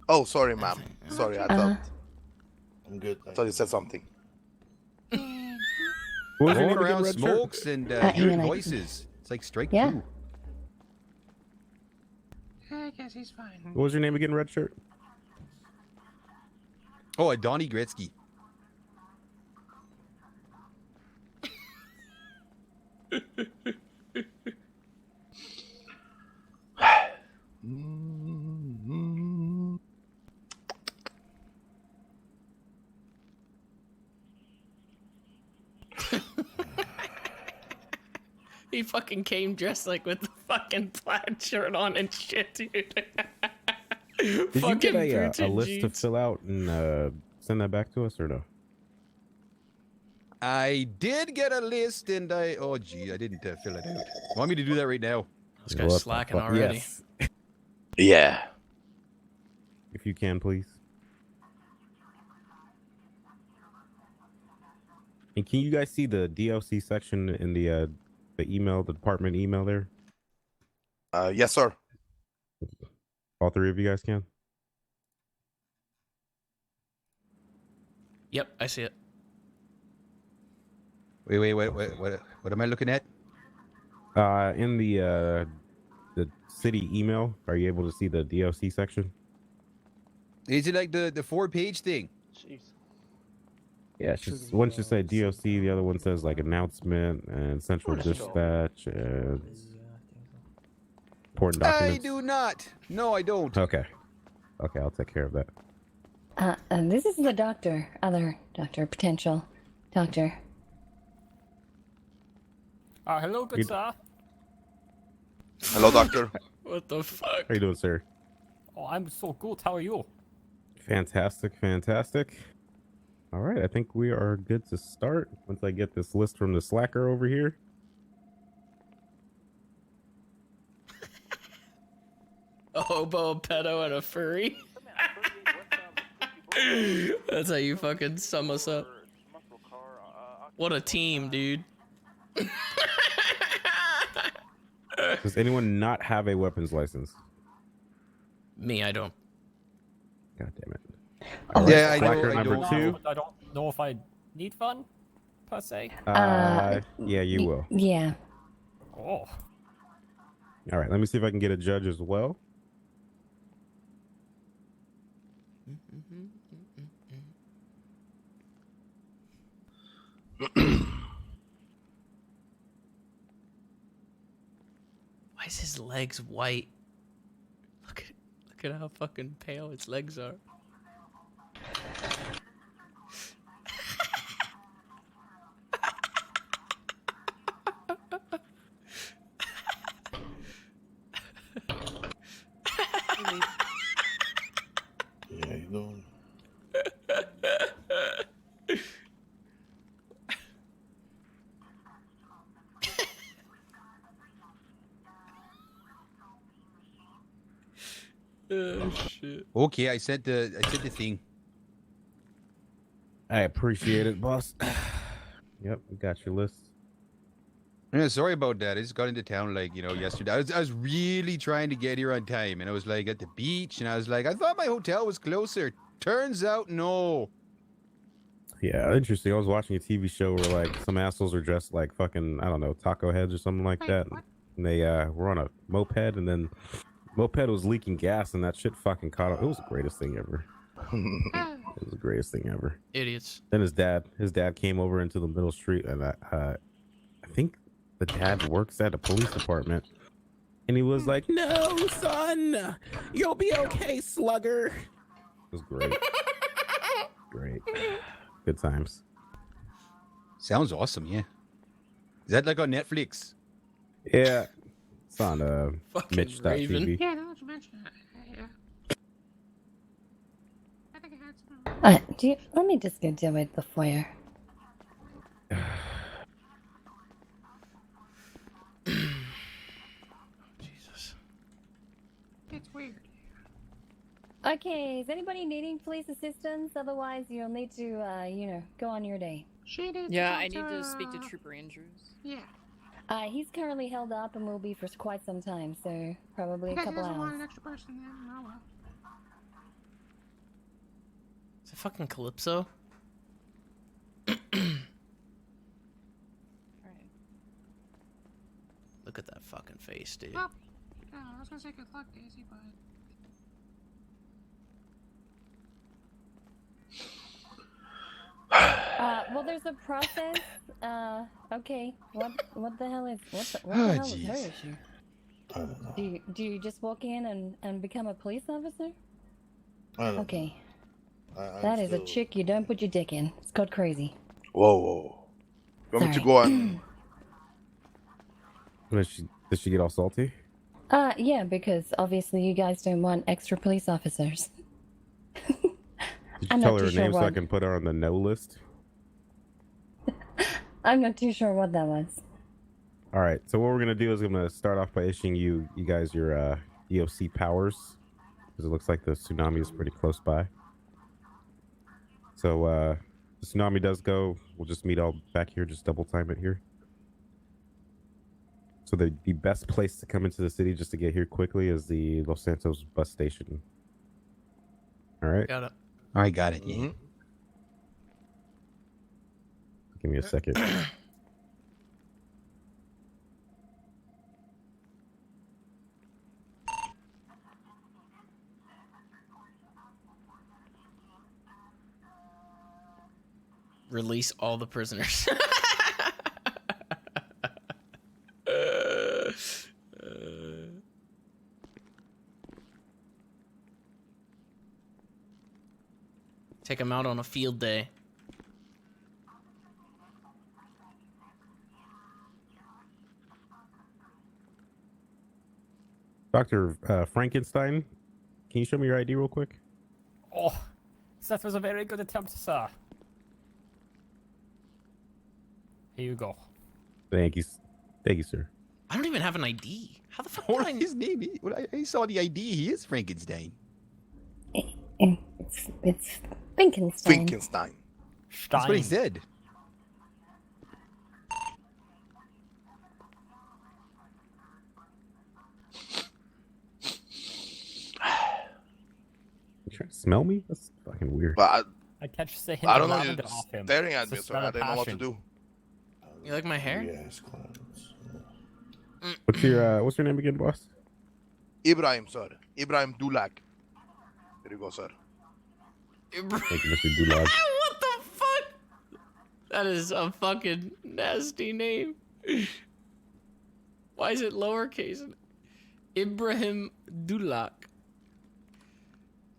[SPEAKER 4] Oh, sorry, ma'am. Sorry, I thought.
[SPEAKER 9] I'm good,
[SPEAKER 4] I thought you said something.
[SPEAKER 12] What was your
[SPEAKER 2] Going
[SPEAKER 12] name again,
[SPEAKER 2] around
[SPEAKER 12] Red shirt?
[SPEAKER 2] smokes and hearing
[SPEAKER 13] Ian, I-
[SPEAKER 2] voices. It's like strike
[SPEAKER 13] Yeah.
[SPEAKER 2] two.
[SPEAKER 19] I guess he's fine.
[SPEAKER 12] What was your name again, Red shirt?
[SPEAKER 2] Oh, Donnie Gretzky.
[SPEAKER 5] He fucking came dressed like with the fucking plaid shirt on and shit, dude.
[SPEAKER 12] Did you
[SPEAKER 5] Fucking
[SPEAKER 12] get a
[SPEAKER 5] Bruton
[SPEAKER 12] list to
[SPEAKER 5] jeans.
[SPEAKER 12] fill out and send that back to us, or no?
[SPEAKER 2] I did get a list and oh gee, I didn't fill it out. Want me to do that right now?
[SPEAKER 5] This guy's
[SPEAKER 12] What the
[SPEAKER 5] slacking
[SPEAKER 12] fuck?
[SPEAKER 5] already.
[SPEAKER 12] Yes.
[SPEAKER 4] Yeah.
[SPEAKER 12] If you can, please. And can you guys see the DLC section in the email, the department email there?
[SPEAKER 4] Yes, sir.
[SPEAKER 12] All three of you guys can?
[SPEAKER 5] Yep, I see it.
[SPEAKER 2] Wait, what am I looking at?
[SPEAKER 12] In the city email, are you able to see the DLC section?
[SPEAKER 2] Is it like the 4-page thing?
[SPEAKER 6] Jeez.
[SPEAKER 12] Yeah, it's just one should say DOC, the other one says like announcement and central dispatch and important
[SPEAKER 2] I
[SPEAKER 12] documents.
[SPEAKER 2] do not. No, I don't.
[SPEAKER 12] Okay, I'll take care of that.
[SPEAKER 13] This is the doctor. Other doctor. Potential doctor.
[SPEAKER 3] Hello, good
[SPEAKER 12] You-
[SPEAKER 3] sir.
[SPEAKER 4] Hello, doctor.
[SPEAKER 5] What the fuck?
[SPEAKER 12] How you doing, sir?
[SPEAKER 3] Oh, I'm so good. How are you?
[SPEAKER 12] Fantastic, fantastic. All right, I think we are good to start. Once I get this list from the slacker over here.
[SPEAKER 5] A hobo, a pedo, and a furry. That's how you fucking sum us up. What a team, dude.
[SPEAKER 12] Does anyone not have a weapons license?
[SPEAKER 5] Me, I don't.
[SPEAKER 12] God damn it.
[SPEAKER 2] Yeah, I
[SPEAKER 12] Slacker
[SPEAKER 2] know.
[SPEAKER 12] number 2.
[SPEAKER 3] I don't know if I need fun, per se.
[SPEAKER 12] Yeah, you will.
[SPEAKER 13] Yeah.
[SPEAKER 3] Oh.
[SPEAKER 12] All right, let me see if I can get a judge as well.
[SPEAKER 5] Why is his legs white? Look at how fucking pale his legs are.
[SPEAKER 9] Yeah, you doing?
[SPEAKER 5] Oh shit.
[SPEAKER 2] Okay, I said the thing.
[SPEAKER 12] I appreciate it, boss. Yep, we got your list.
[SPEAKER 2] Yeah, sorry about that. I just got into town yesterday. I was really trying to get here on time, and I was like at the beach, and I was like, I thought my hotel was closer. Turns out, no.
[SPEAKER 12] Yeah, interesting. I was watching a TV show where like some assholes are dressed like fucking, I don't know, taco heads or something like that. And they were on a moped, and then moped was leaking gas, and that shit fucking caught up. It was the greatest thing ever. It was the greatest thing ever.
[SPEAKER 5] Idiots.
[SPEAKER 12] Then his dad came over into the middle street, and I think the dad works at a police department, and he was like, "No, son, you'll be okay, slugger." It was great. Great. Good times.
[SPEAKER 2] Sounds awesome, yeah. Is that like on Netflix?
[SPEAKER 12] Yeah. It's on
[SPEAKER 5] Fucking
[SPEAKER 12] Mitch.tv.
[SPEAKER 5] Raven.
[SPEAKER 9] Yeah, that was mentioned. Yeah. I think I had some.
[SPEAKER 13] Let me just go deal with the foyer.
[SPEAKER 5] Jesus.
[SPEAKER 9] It's weird.
[SPEAKER 13] Okay, is anybody needing police assistance? Otherwise, you'll need to, go on your day.
[SPEAKER 9] She needs
[SPEAKER 7] Yeah,
[SPEAKER 9] to
[SPEAKER 7] I
[SPEAKER 9] talk
[SPEAKER 7] need to speak to Trooper Andrews.
[SPEAKER 9] Yeah.
[SPEAKER 13] He's currently held up and will be for quite some time, so probably a
[SPEAKER 9] Because he
[SPEAKER 13] couple
[SPEAKER 9] doesn't want
[SPEAKER 13] hours.
[SPEAKER 9] an extra person then. Oh well.
[SPEAKER 5] Is it fucking Calypso? Look at that fucking face, dude.
[SPEAKER 9] Well, I was gonna say good luck, Daisy, but.
[SPEAKER 13] Well, there's a process. Okay. What the hell is what the
[SPEAKER 2] Oh,
[SPEAKER 13] hell is her
[SPEAKER 2] jeez.
[SPEAKER 13] issue?
[SPEAKER 9] I don't know.
[SPEAKER 13] Do you just walk in and become a police officer?
[SPEAKER 9] I don't
[SPEAKER 13] Okay.
[SPEAKER 9] I'm
[SPEAKER 13] That is a
[SPEAKER 9] still-
[SPEAKER 13] chick you don't put your dick in. It's called crazy.
[SPEAKER 4] Whoa, whoa. You want me to
[SPEAKER 13] Sorry.
[SPEAKER 4] go on?
[SPEAKER 12] Did she get all salty?
[SPEAKER 13] Yeah, because obviously you guys don't want extra police officers.
[SPEAKER 12] Did you
[SPEAKER 13] I'm
[SPEAKER 12] tell
[SPEAKER 13] not
[SPEAKER 12] her
[SPEAKER 13] too
[SPEAKER 12] her name
[SPEAKER 13] sure
[SPEAKER 12] so I
[SPEAKER 13] what.
[SPEAKER 12] can put her on the no list?
[SPEAKER 13] I'm not too sure what that was.
[SPEAKER 12] All right. So what we're gonna do is I'm gonna start off by issuing you guys your EOC powers, because it looks like the tsunami is pretty close by. So the tsunami does go. We'll just meet all back here. Just double time it here. So the best place to come into the city just to get here quickly is the Los Santos bus station. All right.
[SPEAKER 5] Got it.
[SPEAKER 2] I got it. Yeah.
[SPEAKER 12] Give me a second.
[SPEAKER 5] Release all the prisoners. Take them out on a field day.
[SPEAKER 12] Dr. Frankenstein, can you show me your ID real quick?
[SPEAKER 3] Oh, that was a very good attempt, sir. Here you go.
[SPEAKER 12] Thank you. Thank you, sir.
[SPEAKER 5] I don't even have an ID. How the fuck?
[SPEAKER 2] What his name? I saw the ID. He is Frankenstein.
[SPEAKER 13] It's Finkenstein.
[SPEAKER 4] Finkenstein.
[SPEAKER 2] That's what he said.
[SPEAKER 12] You trying to smell me? That's fucking weird.
[SPEAKER 4] But
[SPEAKER 3] I catch the hint
[SPEAKER 4] I
[SPEAKER 3] of
[SPEAKER 4] don't know.
[SPEAKER 3] lavender
[SPEAKER 4] You're
[SPEAKER 3] off him.
[SPEAKER 4] staring at
[SPEAKER 3] It's a
[SPEAKER 4] me, so
[SPEAKER 3] smell
[SPEAKER 4] I
[SPEAKER 3] of
[SPEAKER 4] didn't know what to
[SPEAKER 3] passion.
[SPEAKER 4] do.
[SPEAKER 5] You like my hair?
[SPEAKER 9] Yes,
[SPEAKER 12] What's your name again, boss?
[SPEAKER 4] Ibrahim, sir. Ibrahim Dulak. There you go, sir.
[SPEAKER 12] Thank you, Mr. Dulag.
[SPEAKER 5] What the fuck? That is a fucking nasty name. Why is it lowercase? Ibrahim Dulak.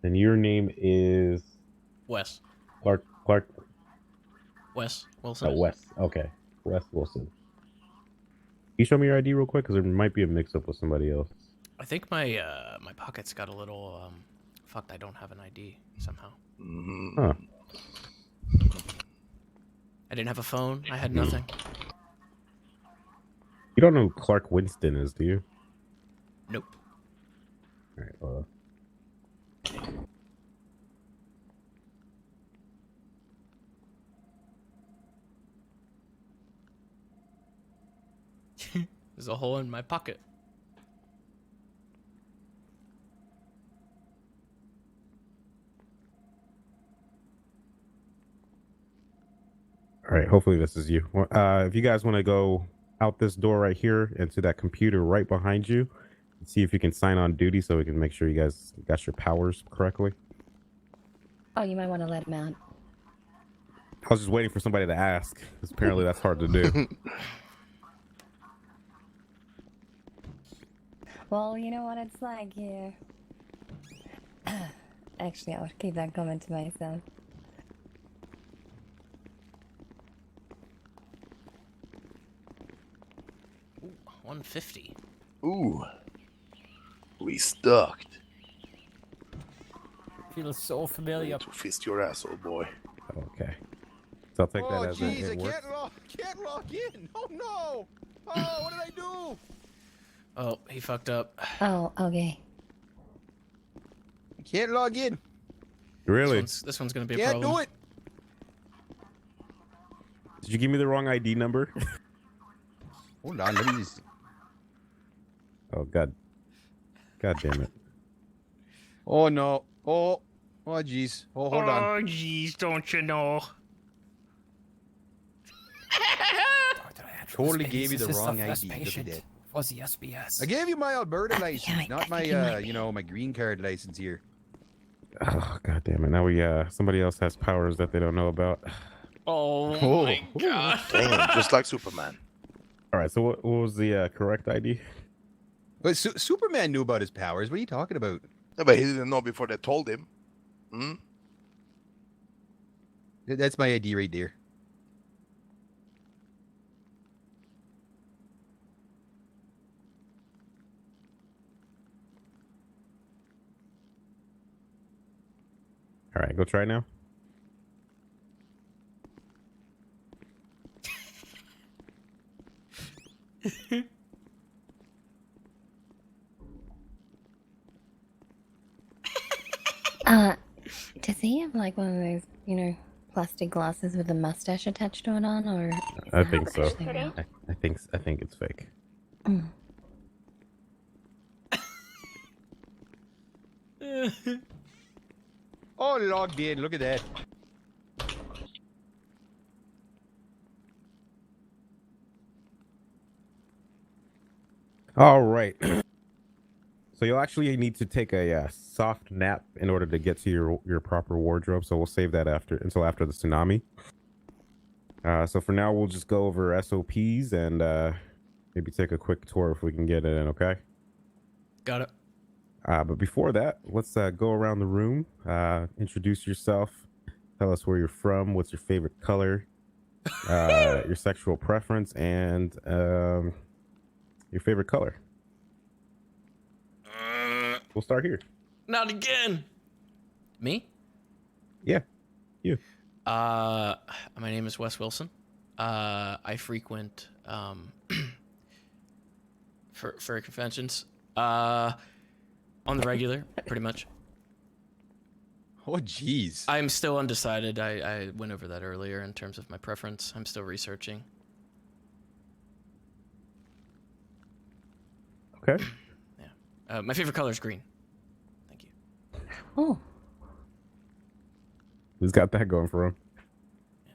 [SPEAKER 12] And your name is
[SPEAKER 5] Wes.
[SPEAKER 12] Clark.
[SPEAKER 5] Wes Wilson.
[SPEAKER 12] Oh, Wes. Okay, Wes Wilson. Can you show me your ID real quick, because there might be a mix-up with somebody else.
[SPEAKER 5] I think my my pockets got a little fucked. I don't have an ID somehow.
[SPEAKER 12] Huh.
[SPEAKER 5] I didn't have a phone. I had nothing.
[SPEAKER 12] You don't know who Clark Winston is, do you?
[SPEAKER 5] Nope.
[SPEAKER 12] All right. Hold on.
[SPEAKER 5] There's a hole in my pocket.
[SPEAKER 12] All right. Hopefully this is you. If you guys want to go out this door right here into that computer right behind you, and see if you can sign on duty so we can make sure you guys got your powers correctly.
[SPEAKER 13] Oh, you might want to let him out.
[SPEAKER 12] I was just waiting for somebody to ask, because apparently that's hard to do.
[SPEAKER 13] Well, you know what it's like here. Actually, I'll keep that comment to myself.
[SPEAKER 5] Ooh, 150.
[SPEAKER 4] Ooh. Restocked.
[SPEAKER 3] Feels so familiar.
[SPEAKER 4] To fist your asshole, boy.
[SPEAKER 12] Okay. So I'll take
[SPEAKER 2] Oh,
[SPEAKER 12] that as
[SPEAKER 2] jeez,
[SPEAKER 12] it
[SPEAKER 2] I
[SPEAKER 12] works.
[SPEAKER 2] can't log in. Oh, no. Oh, what did I do?
[SPEAKER 5] Oh, he fucked up.
[SPEAKER 13] Oh, okay.
[SPEAKER 2] I can't log in.
[SPEAKER 12] Really?
[SPEAKER 5] This one's gonna be a
[SPEAKER 2] Can't
[SPEAKER 5] problem.
[SPEAKER 2] do it.
[SPEAKER 12] Did you give me the wrong ID number?
[SPEAKER 2] Hold on, let me just...
[SPEAKER 12] Oh, God. God damn it.
[SPEAKER 2] Oh, no. Oh, jeez. Oh, hold on.
[SPEAKER 1] Oh, jeez, don't you know?
[SPEAKER 2] Totally gave you the wrong ID. Look at that.
[SPEAKER 3] Was the SBS?
[SPEAKER 2] I gave you my Alberta license, not my, my green card license here.
[SPEAKER 12] Oh, God damn it. Now we, somebody else has powers that they don't know about.
[SPEAKER 5] Oh, my God.
[SPEAKER 4] Damn, just like Superman.
[SPEAKER 12] All right, so what was the correct ID?
[SPEAKER 2] But Superman knew about his powers. What are you talking about?
[SPEAKER 4] Yeah, but he didn't know before they told him. Hmm?
[SPEAKER 2] That's my ID right there.
[SPEAKER 12] All right, go try now.
[SPEAKER 13] Does he have like one of those, plastic glasses with a mustache attached to it on, or?
[SPEAKER 12] I think so.
[SPEAKER 13] actually real?
[SPEAKER 12] I think it's fake.
[SPEAKER 13] Mm.
[SPEAKER 2] Oh, logged in. Look at that.
[SPEAKER 12] All right. So you'll actually need to take a soft nap in order to get to your proper wardrobe. So we'll save that until after the tsunami. So for now, we'll just go over SOPs and maybe take a quick tour if we can get it in. Okay.
[SPEAKER 5] Got it.
[SPEAKER 12] But before that, let's go around the room. Introduce yourself. Tell us where you're from. What's your favorite color? Your sexual preference and your favorite color. we'll start here.
[SPEAKER 5] Not again. Me?
[SPEAKER 12] Yeah, you.
[SPEAKER 5] My name is Wes Wilson. I frequent furry conventions on the regular, pretty much.
[SPEAKER 2] Oh, jeez.
[SPEAKER 5] I'm still undecided. I went over that earlier in terms of my preference. I'm still researching.
[SPEAKER 12] Okay.
[SPEAKER 5] Yeah. My favorite color is green. Thank you.
[SPEAKER 13] Oh.
[SPEAKER 12] Who's got that going for him?
[SPEAKER 5] Yeah.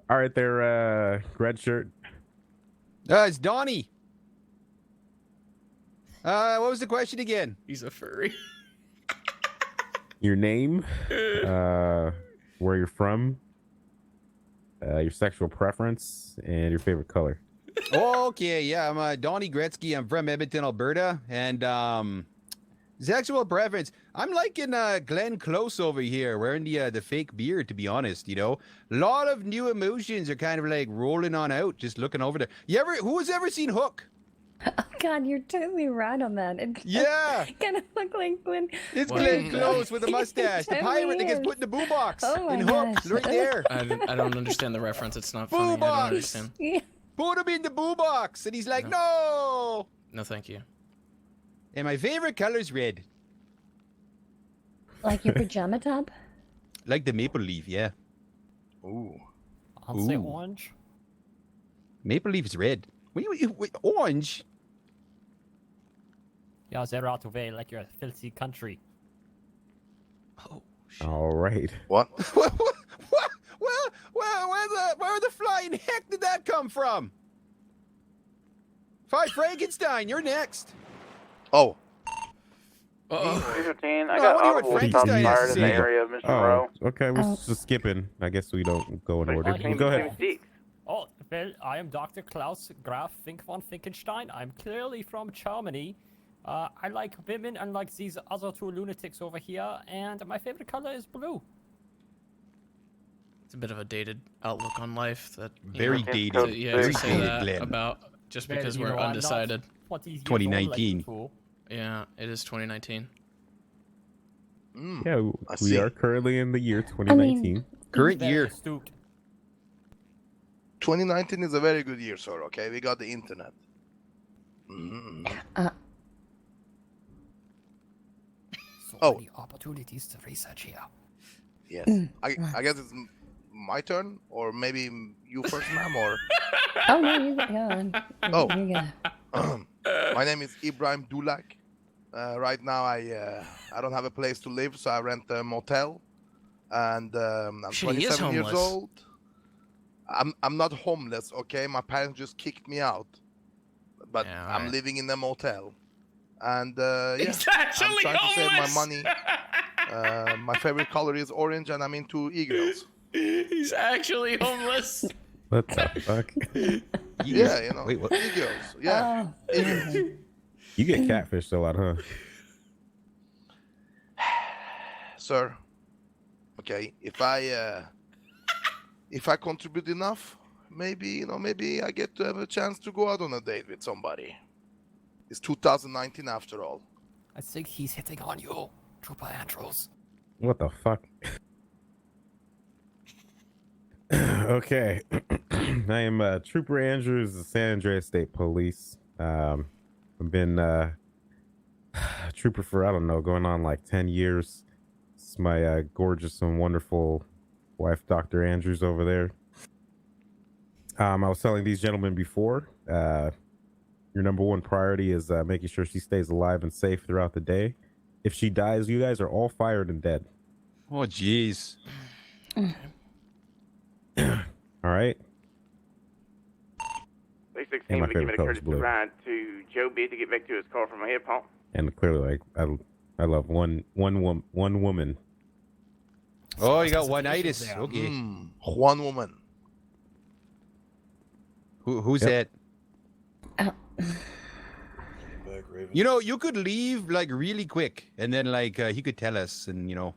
[SPEAKER 12] All right, there, red shirt.
[SPEAKER 2] It's Donnie. What was the question again?
[SPEAKER 5] He's a furry.
[SPEAKER 12] Your name, where you're from, your sexual preference, and your favorite color.
[SPEAKER 2] Okay, yeah, I'm Donnie Gretzky. I'm from Edmonton, Alberta, and sexual preference. I'm liking Glenn Close over here, wearing the fake beard. To be honest, you know, a lot of new emotions are kind of like rolling on out. Just looking over there. Who's ever seen Hook?
[SPEAKER 13] Oh God, you're totally right on that. It
[SPEAKER 2] Yeah.
[SPEAKER 13] kind of look like Glenn.
[SPEAKER 2] It's Glenn Close with a mustache, the pirate that gets put in the boombox.
[SPEAKER 13] Oh my
[SPEAKER 2] in Hook,
[SPEAKER 13] gosh.
[SPEAKER 2] right there.
[SPEAKER 5] I don't understand the reference. It's not funny. I don't
[SPEAKER 2] Boombox.
[SPEAKER 5] understand.
[SPEAKER 13] Yeah.
[SPEAKER 2] Put him in the boombox, and he's like, no.
[SPEAKER 5] No, thank you.
[SPEAKER 2] And my favorite color's red,
[SPEAKER 13] Like your pajama top?
[SPEAKER 2] like the maple leaf. Yeah,
[SPEAKER 4] Ooh.
[SPEAKER 3] I'll say
[SPEAKER 2] Ooh.
[SPEAKER 3] orange.
[SPEAKER 2] maple leaf is red. Wait, orange?
[SPEAKER 3] Yeah, they're out of way like your filthy country.
[SPEAKER 5] Oh.
[SPEAKER 12] All right.
[SPEAKER 4] What?
[SPEAKER 2] What? Where the flying heck did that come from? Five Frankenstein, you're next.
[SPEAKER 4] Oh.
[SPEAKER 5] Uh-oh.
[SPEAKER 19] 315, I
[SPEAKER 2] No,
[SPEAKER 19] got
[SPEAKER 2] I wonder what
[SPEAKER 19] audible
[SPEAKER 2] Frankenstein
[SPEAKER 19] shots
[SPEAKER 2] has
[SPEAKER 19] fired
[SPEAKER 2] to
[SPEAKER 19] in the
[SPEAKER 2] say.
[SPEAKER 19] area of Mr. Monroe.
[SPEAKER 12] Oh, okay. We're just skipping. I guess we don't go in order. Go ahead.
[SPEAKER 3] Oh, well, I am Dr. Klaus Graf Fink von Finkenstein. I'm clearly from Germany. I like women unlike these other two lunatics over here, and my favorite color is blue.
[SPEAKER 5] It's a bit of a dated outlook on life. That you
[SPEAKER 2] Very
[SPEAKER 5] know,
[SPEAKER 2] dated.
[SPEAKER 5] to- yeah,
[SPEAKER 2] Very
[SPEAKER 5] to say
[SPEAKER 2] dated,
[SPEAKER 5] that
[SPEAKER 2] Glenn.
[SPEAKER 5] about just
[SPEAKER 3] Well,
[SPEAKER 5] because
[SPEAKER 3] you
[SPEAKER 5] we're
[SPEAKER 3] know, I'm not
[SPEAKER 5] undecided.
[SPEAKER 3] 20 years old like you
[SPEAKER 2] 2019.
[SPEAKER 3] two.
[SPEAKER 5] Yeah, it is 2019.
[SPEAKER 12] Yeah,
[SPEAKER 4] I
[SPEAKER 12] we
[SPEAKER 4] see.
[SPEAKER 12] are currently in the year 2019.
[SPEAKER 2] Current
[SPEAKER 3] Very
[SPEAKER 2] year.
[SPEAKER 3] astute.
[SPEAKER 4] 2019 is a very good year, sir. Okay, we got the internet. Mm-hmm.
[SPEAKER 3] So
[SPEAKER 4] Oh.
[SPEAKER 3] many opportunities to research here.
[SPEAKER 4] Yes. I guess it's my turn, or maybe you first, ma'am, or.
[SPEAKER 13] Oh no, you go on.
[SPEAKER 4] Oh.
[SPEAKER 13] You go.
[SPEAKER 4] My name is Ibrahim Dulak. Right now, I don't have a place to live, so I rent a motel, and I'm
[SPEAKER 5] Shit, he is
[SPEAKER 4] 27 years
[SPEAKER 5] homeless.
[SPEAKER 4] old. I'm not homeless, okay? My parents just kicked me out, but
[SPEAKER 5] Yeah,
[SPEAKER 4] I'm
[SPEAKER 5] alright.
[SPEAKER 4] living in a motel, and yeah,
[SPEAKER 5] He's
[SPEAKER 4] I'm
[SPEAKER 5] actually
[SPEAKER 4] trying to save my
[SPEAKER 5] homeless.
[SPEAKER 4] money. My favorite color is orange, and I'm into e-girls.
[SPEAKER 5] He's actually homeless.
[SPEAKER 12] What the fuck?
[SPEAKER 4] Yeah, you know,
[SPEAKER 2] Wait, what?
[SPEAKER 4] e-girls. Yeah, e-girls.
[SPEAKER 12] You get catfished a lot, huh?
[SPEAKER 4] Sir, okay, if I contribute enough, maybe I get to have a chance to go out on a date with somebody. It's 2019 after all.
[SPEAKER 3] I think he's hitting on you, Trooper Andrews.
[SPEAKER 12] What the fuck? Okay. I am Trooper Andrews of San Andreas State Police. I've been a trooper for, I don't know, going on like 10 years. It's my gorgeous and wonderful wife, Dr. Andrews, over there. I was telling these gentlemen before, your number one priority is making sure she stays alive and safe throughout the day. If she dies, you guys are all fired and dead.
[SPEAKER 2] Oh, jeez.
[SPEAKER 12] All right?
[SPEAKER 10] Day
[SPEAKER 12] And my
[SPEAKER 10] 16, we give
[SPEAKER 12] favorite
[SPEAKER 10] it a
[SPEAKER 12] color's
[SPEAKER 10] courtesy
[SPEAKER 12] blue.
[SPEAKER 10] ride to Joe B to get back to his car from a hip hop.
[SPEAKER 12] And clearly, like, I love one woman.
[SPEAKER 2] Oh, you got one-itis. Okay.
[SPEAKER 4] One woman.
[SPEAKER 2] Who's
[SPEAKER 12] Yep.
[SPEAKER 2] that? You know, you could leave like really quick, and then like he could tell us, and you know,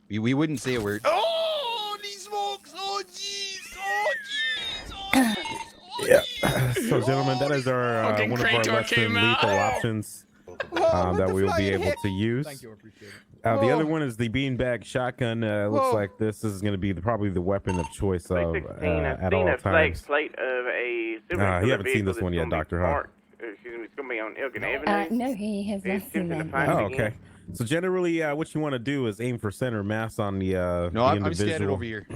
[SPEAKER 2] we wouldn't say a word. Oh, these smokes! Oh, jeez! Oh, jeez! Oh, jeez!
[SPEAKER 12] Yeah. So, gentlemen, that is our
[SPEAKER 5] Fucking
[SPEAKER 12] one of our
[SPEAKER 5] Krator
[SPEAKER 12] less than
[SPEAKER 5] came
[SPEAKER 12] lethal
[SPEAKER 5] out.
[SPEAKER 12] options. that we will be able to use.
[SPEAKER 16] Thank you, I appreciate it.
[SPEAKER 12] The other one is the beanbag shotgun. Looks like this is going to be probably the weapon of choice of at all times.
[SPEAKER 10] Plate of a
[SPEAKER 12] You haven't seen this one yet, Doctor, huh?
[SPEAKER 10] Excuse me, it's gonna be on Elgin Avenue.
[SPEAKER 13] No, he has not seen that.
[SPEAKER 12] Oh, okay. So generally, what you want to do is aim for center mass on the
[SPEAKER 2] No, I'm
[SPEAKER 12] individual.
[SPEAKER 2] standing over here.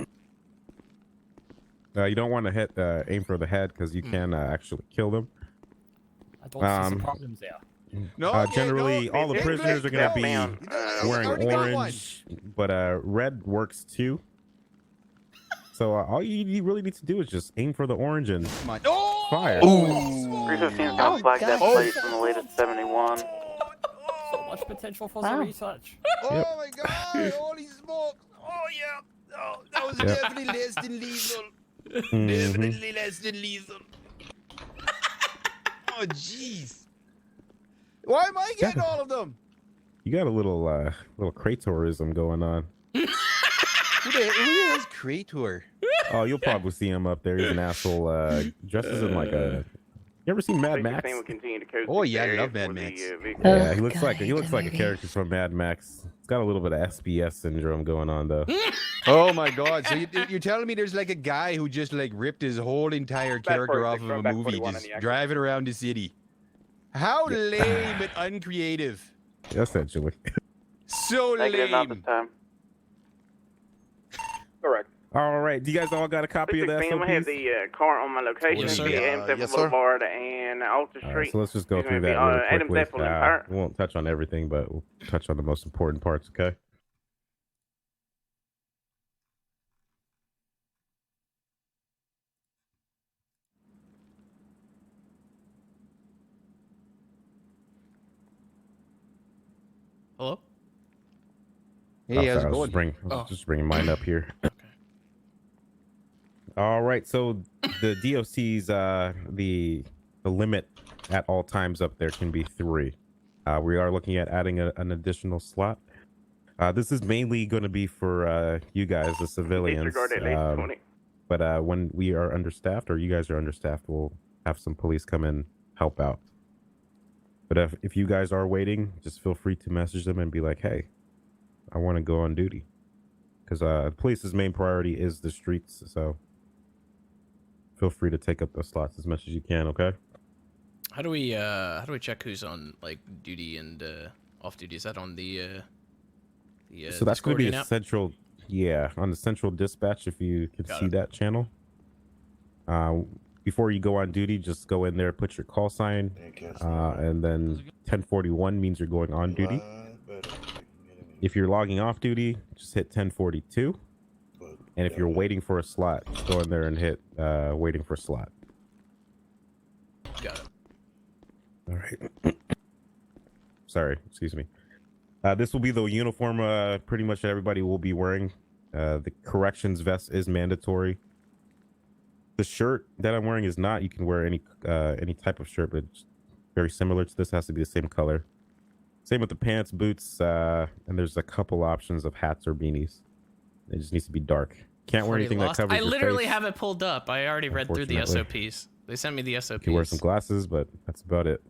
[SPEAKER 12] You don't want to hit aim for the head because you can actually kill them.
[SPEAKER 3] I don't see some problems there.
[SPEAKER 2] No,
[SPEAKER 12] generally, all the prisoners are going to be wearing orange, but red works too. So all you really need to do is just aim for the orange and fire.
[SPEAKER 19] 315's gonna flag that plate from the latest 71.
[SPEAKER 3] So much potential for some research.
[SPEAKER 2] Oh my god, holy smokes. Oh yeah. Oh, that was definitely less than lethal. Definitely less than lethal. Oh jeez. Why am I getting all of them?
[SPEAKER 12] You got a little Kratorism going on.
[SPEAKER 2] Who the hell is Krator?
[SPEAKER 12] Oh, you'll probably see him up there. He's an asshole. Dresses in like a. You ever seen Mad Max?
[SPEAKER 2] Oh yeah, I love Mad Max.
[SPEAKER 12] Yeah, he looks like a character from Mad Max. He's got a little bit of SBS syndrome going on though.
[SPEAKER 2] Oh my god! So you're telling me there's like a guy who just like ripped his whole entire character off of a movie, just driving around the city? How lame and uncreative.
[SPEAKER 12] Essentially.
[SPEAKER 2] So
[SPEAKER 19] Negative, not this
[SPEAKER 2] lame.
[SPEAKER 19] time.
[SPEAKER 10] Correct.
[SPEAKER 12] All right, do you guys all got a copy of that?
[SPEAKER 10] I'm gonna have the car on my location,
[SPEAKER 12] Yes, sir.
[SPEAKER 10] the M7 Boulevard and Alta Street.
[SPEAKER 12] All right, so let's just go
[SPEAKER 10] It's
[SPEAKER 12] through
[SPEAKER 10] gonna
[SPEAKER 12] that
[SPEAKER 10] be,
[SPEAKER 12] real
[SPEAKER 10] Adams
[SPEAKER 12] quickly.
[SPEAKER 10] Apple and Park.
[SPEAKER 12] We won't touch on everything, but we'll touch on the most important parts, okay?
[SPEAKER 5] Hello?
[SPEAKER 2] Hey, how's it
[SPEAKER 12] I was
[SPEAKER 2] going?
[SPEAKER 12] just bringing mine up here. All right, so the DOC's the limit at all times up there can be 3. We are looking at adding an additional slot. This is mainly going to be for you guys, the civilians.
[SPEAKER 10] Disregard at least 20.
[SPEAKER 12] But when we are understaffed or you guys are understaffed, we'll have some police come and help out. But if you guys are waiting, just feel free to message them and be like, hey, I want to go on duty. Because the police's main priority is the streets, so feel free to take up those slots as much as you can, okay?
[SPEAKER 5] How do we check who's on like duty and off duty? Is that on the
[SPEAKER 12] so that's going to be
[SPEAKER 5] Discordian
[SPEAKER 12] the
[SPEAKER 5] app?
[SPEAKER 12] central, on the central dispatch, if you can see that channel. Before you go on duty, just go in there, put your call sign, and then 1041 means you're going on duty. If you're logging off duty, just hit 1042. And if you're waiting for a slot, just go in there and hit waiting for slot.
[SPEAKER 5] Got it.
[SPEAKER 12] All right. Sorry, excuse me. This will be the uniform pretty much everybody will be wearing. The corrections vest is mandatory. The shirt that I'm wearing is not. You can wear any type of shirt, but it's very similar to this. Has to be the same color. Same with the pants, boots, and there's a couple options of hats or beanies. It just needs to be dark. Can't wear
[SPEAKER 5] Already
[SPEAKER 12] anything
[SPEAKER 5] lost.
[SPEAKER 12] that covers
[SPEAKER 5] I
[SPEAKER 12] your
[SPEAKER 5] literally
[SPEAKER 12] face.
[SPEAKER 5] have it pulled up. I already read through the
[SPEAKER 12] Unfortunately.
[SPEAKER 5] SOPs. They sent me the SOPs.
[SPEAKER 12] You can wear some glasses, but that's about it.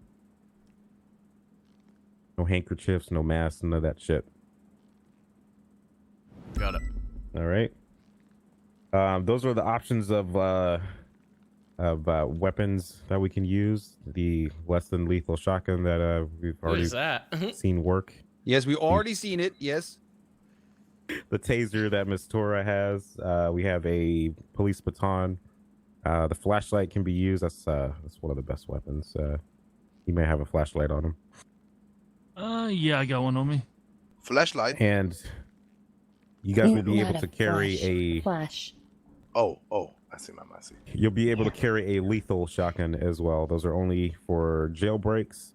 [SPEAKER 12] No handkerchiefs, no masks, none of that shit.
[SPEAKER 5] Got it.
[SPEAKER 12] All right. Those are the options of weapons that we can use. The less than lethal shotgun that we've
[SPEAKER 5] What
[SPEAKER 12] already
[SPEAKER 5] is that?
[SPEAKER 12] seen work.
[SPEAKER 2] Yes, we already seen it. Yes.
[SPEAKER 12] The taser that Miss Tora has. We have a police baton. The flashlight can be used. That's one of the best weapons. He may have a flashlight on him.
[SPEAKER 9] Yeah, I got one on me.
[SPEAKER 4] Flashlight.
[SPEAKER 12] And you guys will be
[SPEAKER 13] Not
[SPEAKER 12] able to carry a
[SPEAKER 13] flash.
[SPEAKER 4] Oh, I see, ma'am. I see.
[SPEAKER 12] You'll be able to carry a lethal shotgun as well. Those are only for jailbreaks.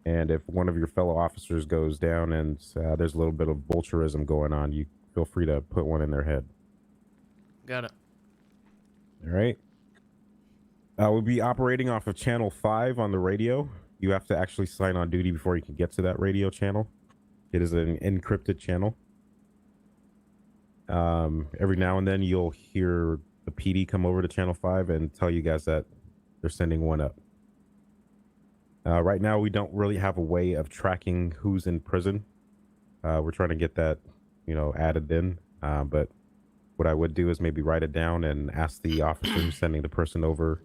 [SPEAKER 12] And if one of your fellow officers goes down and there's a little bit of vulturism going on, you feel free to put one in their head.
[SPEAKER 5] Got it.
[SPEAKER 12] All right. We'll be operating off of channel 5 on the radio. You have to actually sign on duty before you can get to that radio channel. It is an encrypted channel. Every now and then you'll hear the PD come over to channel 5 and tell you guys that they're sending one up. Right now, we don't really have a way of tracking who's in prison. We're trying to get that, added in. But what I would do is maybe write it down and ask the officer who's sending the person over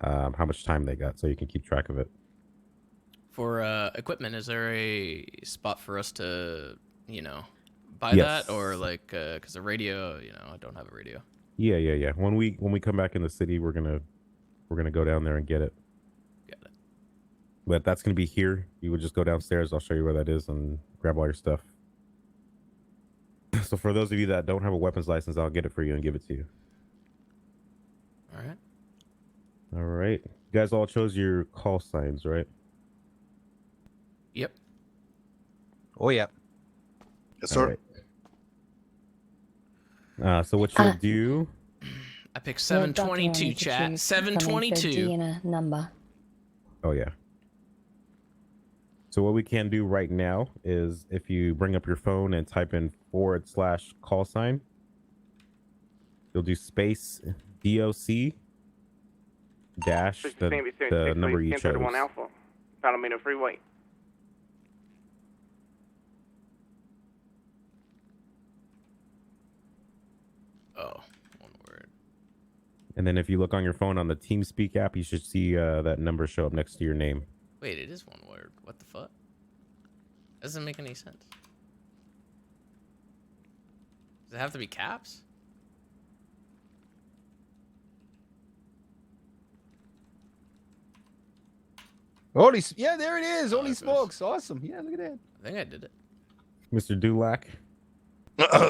[SPEAKER 12] how much time they got, so you can keep track of it.
[SPEAKER 5] For equipment, is there a spot for us to, buy
[SPEAKER 12] Yes.
[SPEAKER 5] that, or like, because the radio, I don't have a radio.
[SPEAKER 12] Yeah. When we come back in the city, we're gonna go down there and get it.
[SPEAKER 5] Got it.
[SPEAKER 12] But that's gonna be here. You would just go downstairs. I'll show you where that is and grab all your stuff. So for those of you that don't have a weapons license, I'll get it for you and give it to you.
[SPEAKER 5] All right.
[SPEAKER 12] All right. You guys all chose your call signs, right?
[SPEAKER 5] Yep.
[SPEAKER 2] Oh yeah.
[SPEAKER 4] Yes, sir.
[SPEAKER 12] Right. So what you'll do?
[SPEAKER 5] I picked
[SPEAKER 13] Your doctor
[SPEAKER 5] 722,
[SPEAKER 13] wanted to
[SPEAKER 5] chat.
[SPEAKER 13] choose something for
[SPEAKER 5] 722.
[SPEAKER 13] D and a number.
[SPEAKER 12] Oh yeah. So what we can do right now is if you bring up your phone and type in / call sign, you'll do space DOC dash the number you chose.
[SPEAKER 10] Alpha, Palomino Freeway.
[SPEAKER 5] Oh, one word.
[SPEAKER 12] And then if you look on your phone on the TeamSpeak app, you should see that number show up next to your name.
[SPEAKER 5] Wait, it is one word. What the fuck? Doesn't make any sense. Does it have to be caps?
[SPEAKER 2] Yeah, there it is. Holy smokes. Awesome. Yeah, look at that.
[SPEAKER 5] I think I did it.
[SPEAKER 12] Mr. Dulac.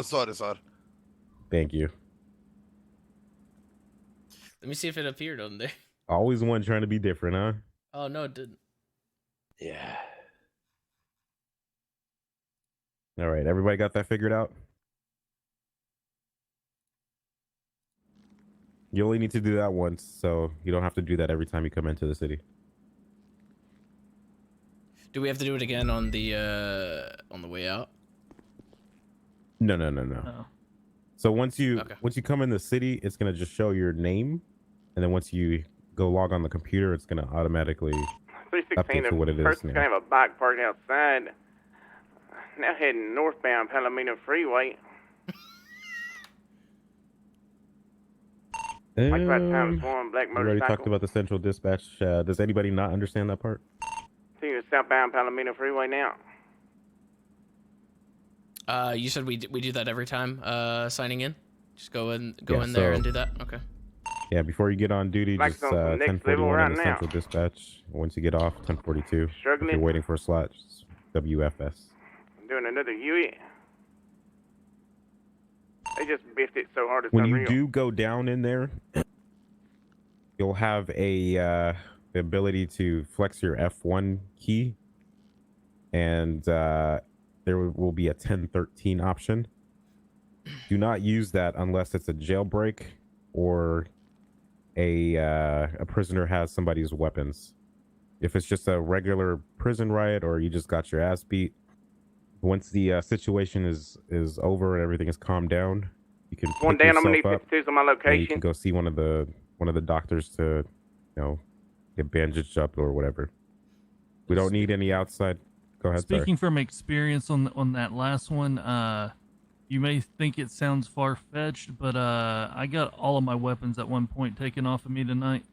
[SPEAKER 4] Sorry, sir.
[SPEAKER 12] Thank you.
[SPEAKER 5] Let me see if it appeared on there.
[SPEAKER 12] Always one trying to be different, huh?
[SPEAKER 5] Oh, no, it didn't.
[SPEAKER 4] Yeah.
[SPEAKER 12] All right, everybody got that figured out? You only need to do that once, so you don't have to do that every time you come into the city.
[SPEAKER 5] Do we have to do it again on the way out?
[SPEAKER 12] No. So once you come in the city, it's gonna just show your name, and then once you go log on the computer, it's gonna automatically
[SPEAKER 10] 316,
[SPEAKER 12] update to what it
[SPEAKER 10] the
[SPEAKER 12] is
[SPEAKER 10] person's
[SPEAKER 12] now.
[SPEAKER 10] gonna have a bike parked outside. Now heading northbound Palomino Freeway. Like that time this one black
[SPEAKER 12] We already talked
[SPEAKER 10] motorcycle.
[SPEAKER 12] about the central dispatch. Does anybody not understand that part?
[SPEAKER 10] See you southbound Palomino Freeway now.
[SPEAKER 5] You said we do that every time signing in? Just go in there
[SPEAKER 12] so-
[SPEAKER 5] and do that? Okay.
[SPEAKER 12] Yeah, before you get on duty,
[SPEAKER 10] Like
[SPEAKER 12] just
[SPEAKER 10] on the next level
[SPEAKER 12] 1041
[SPEAKER 10] right
[SPEAKER 12] on the
[SPEAKER 10] now.
[SPEAKER 12] central dispatch. Once you get off, 1042. If
[SPEAKER 10] Struggling.
[SPEAKER 12] you're waiting for a slot, just WFS.
[SPEAKER 10] I'm doing another Huey. They just biffed it so hard it's
[SPEAKER 12] When
[SPEAKER 10] unreal.
[SPEAKER 12] you do go down in there, you'll have the ability to flex your F1 key, and there will be a 1013 option. Do not use that unless it's a jailbreak or a prisoner has somebody's weapons. If it's just a regular prison riot or you just got your ass beat, once the situation is over and everything is calmed down, you can
[SPEAKER 10] One
[SPEAKER 12] pick
[SPEAKER 10] down, I'm gonna
[SPEAKER 12] yourself
[SPEAKER 10] need
[SPEAKER 12] up
[SPEAKER 10] 52s on my
[SPEAKER 12] and you
[SPEAKER 10] location.
[SPEAKER 12] can go see one of the doctors to, get bandaged up or whatever. We don't need any outside. Go ahead.
[SPEAKER 7] Speaking from experience on that last one, you may think it sounds far-fetched, but I got all of my weapons at one point taken off of me tonight.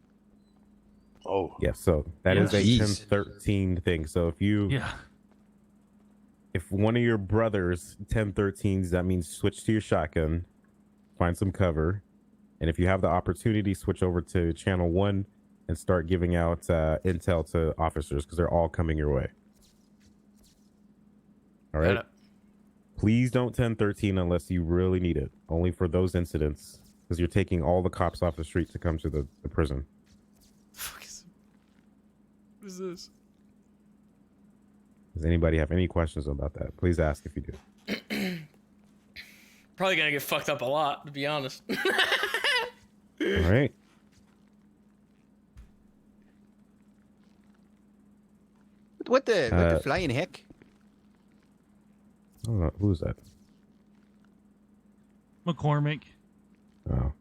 [SPEAKER 4] Oh.
[SPEAKER 12] Yeah, so that is a
[SPEAKER 7] Jeez.
[SPEAKER 12] 1013 thing. So if one of your brothers 1013s, that means switch to your shotgun, find some cover, and if you have the opportunity, switch over to channel 1 and start giving out intel to officers because they're all coming your way. All right. Please don't 1013 unless you really need it. Only for those incidents, because you're taking all the cops off the street to come to the prison.
[SPEAKER 5] What is this?
[SPEAKER 12] Does anybody have any questions about that? Please ask if you do.
[SPEAKER 5] Probably gonna get fucked up a lot, to be honest.
[SPEAKER 12] All right.
[SPEAKER 2] What the flying heck?
[SPEAKER 12] I don't know. Who's that?
[SPEAKER 7] McCormick.
[SPEAKER 12] Oh.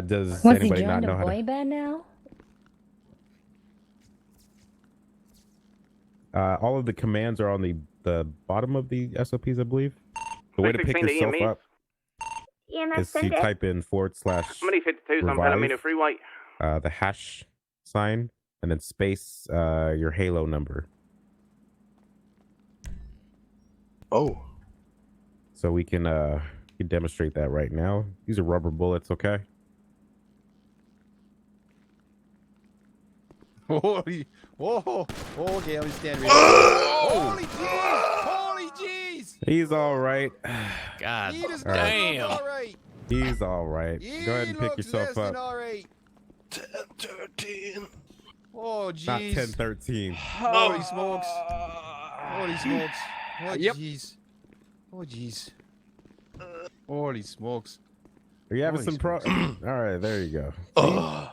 [SPEAKER 12] Does
[SPEAKER 13] What's he
[SPEAKER 12] anybody not
[SPEAKER 13] joined
[SPEAKER 12] know
[SPEAKER 13] a
[SPEAKER 12] how
[SPEAKER 13] boy
[SPEAKER 12] to?
[SPEAKER 13] band now?
[SPEAKER 12] All of the commands are on the bottom of the SOPs, I believe. The way to pick yourself up is to type in /
[SPEAKER 10] Somebody 52, so I'm Palomino Freeway.
[SPEAKER 12] the hash sign, and then space your halo number.
[SPEAKER 4] Oh.
[SPEAKER 12] So we can demonstrate that right now. These are rubber bullets, okay?
[SPEAKER 2] Holy, whoa, okay, I'm standing. Holy jeez! Holy jeez!
[SPEAKER 12] He's all right.
[SPEAKER 5] God
[SPEAKER 2] He does
[SPEAKER 12] All
[SPEAKER 2] not
[SPEAKER 12] right.
[SPEAKER 2] look all right.
[SPEAKER 12] He's all right.
[SPEAKER 2] He
[SPEAKER 12] Go ahead and pick
[SPEAKER 2] looks
[SPEAKER 12] yourself
[SPEAKER 2] less than
[SPEAKER 12] up.
[SPEAKER 2] all right.
[SPEAKER 4] 10, 13.
[SPEAKER 2] Oh
[SPEAKER 12] Not
[SPEAKER 2] jeez!
[SPEAKER 12] 10, 13.
[SPEAKER 2] Holy smokes! Holy smokes! Oh jeez! Oh jeez! Holy smokes!
[SPEAKER 12] Are you having
[SPEAKER 2] Holy
[SPEAKER 12] some pro?
[SPEAKER 2] smokes.
[SPEAKER 12] All right, there you go.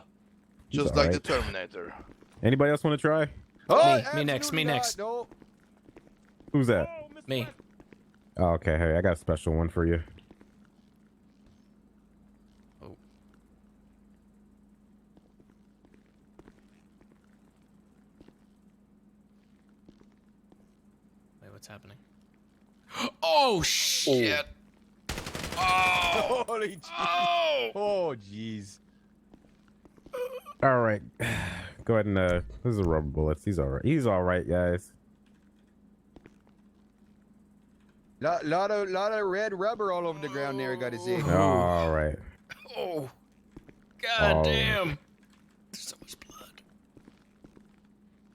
[SPEAKER 12] He's
[SPEAKER 4] Just
[SPEAKER 12] all
[SPEAKER 4] like the
[SPEAKER 12] right.
[SPEAKER 4] Terminator.
[SPEAKER 12] Anybody else want to try?
[SPEAKER 2] Oh,
[SPEAKER 5] Me next. Me
[SPEAKER 2] absolutely not.
[SPEAKER 5] next.
[SPEAKER 2] No.
[SPEAKER 12] Who's that?
[SPEAKER 5] Me.
[SPEAKER 12] Oh, okay, hey, I got a special one for you.
[SPEAKER 5] Wait, what's happening? Oh shit! Oh!
[SPEAKER 2] Holy jeez! Oh jeez!
[SPEAKER 12] All right, go ahead and this is a rubber bullets. He's all right. He's all right, guys.
[SPEAKER 2] Lot of red rubber all over the ground there. I gotta say.
[SPEAKER 12] All right.
[SPEAKER 5] Oh! God
[SPEAKER 12] Oh.
[SPEAKER 5] damn! There's so much blood.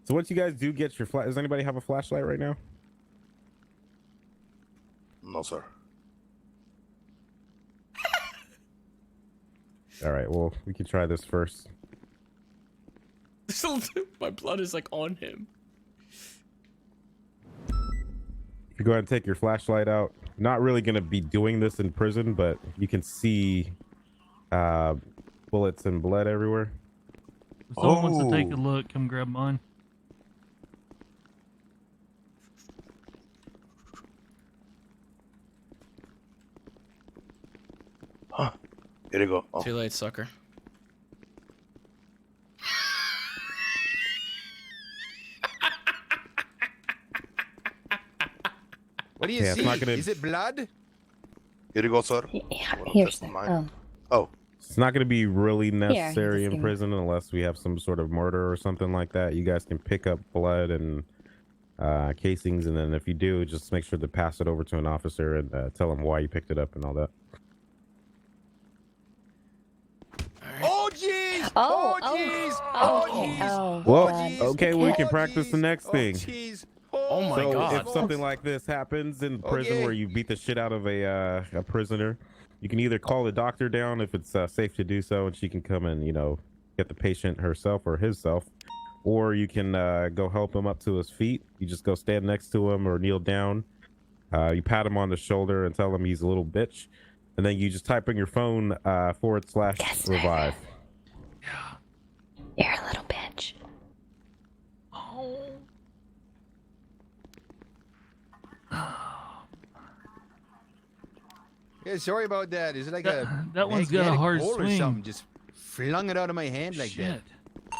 [SPEAKER 12] So once you guys do get your flash, does anybody have a flashlight right now?
[SPEAKER 4] No, sir.
[SPEAKER 12] All right, well, we can try this first.
[SPEAKER 5] My blood is like on him.
[SPEAKER 12] You go ahead and take your flashlight out. Not really going to be doing this in prison, but you can see bullets and blood everywhere.
[SPEAKER 7] If someone wants to take a look, come grab mine.
[SPEAKER 4] Huh. Here you go. Oh.
[SPEAKER 5] Too late, sucker.
[SPEAKER 2] What do you
[SPEAKER 12] Yeah, it's
[SPEAKER 2] see?
[SPEAKER 12] not gonna-
[SPEAKER 2] Is it blood?
[SPEAKER 4] Here you go, sir.
[SPEAKER 13] Here's
[SPEAKER 4] That's
[SPEAKER 13] the.
[SPEAKER 4] mine.
[SPEAKER 13] Oh.
[SPEAKER 12] It's not going to be really necessary
[SPEAKER 13] just
[SPEAKER 12] in
[SPEAKER 13] give me-
[SPEAKER 12] prison unless we have some sort of murder or something like that. You guys can pick up blood and casings, and then if you do, just make sure to pass it over to an officer and tell them why you picked it up and all that.
[SPEAKER 2] Oh jeez!
[SPEAKER 13] Oh,
[SPEAKER 2] jeez!
[SPEAKER 13] oh,
[SPEAKER 2] Oh
[SPEAKER 13] okay.
[SPEAKER 2] jeez!
[SPEAKER 13] Oh,
[SPEAKER 12] Well,
[SPEAKER 13] God.
[SPEAKER 12] okay, we can
[SPEAKER 2] Oh,
[SPEAKER 12] practice the
[SPEAKER 2] jeez.
[SPEAKER 12] next thing.
[SPEAKER 2] Jeez!
[SPEAKER 5] Oh my
[SPEAKER 12] So
[SPEAKER 5] god.
[SPEAKER 12] if something like this happens in prison
[SPEAKER 2] Okay.
[SPEAKER 12] where you beat the shit out of a prisoner, you can either call the doctor down if it's safe to do so, and she can come and, you know, get the patient herself or himself, or you can go help him up to his feet. You just go stand next to him or kneel down. You pat him on the shoulder and tell him he's a little bitch, and then you just type in your phone / revive.
[SPEAKER 13] You're a little bitch.
[SPEAKER 2] Yeah, sorry about that. Is it like
[SPEAKER 7] That one's got a
[SPEAKER 2] magnetic
[SPEAKER 7] hard
[SPEAKER 2] pole or
[SPEAKER 7] swing.
[SPEAKER 2] something? Just flung it out of my hand like that.
[SPEAKER 7] Shit.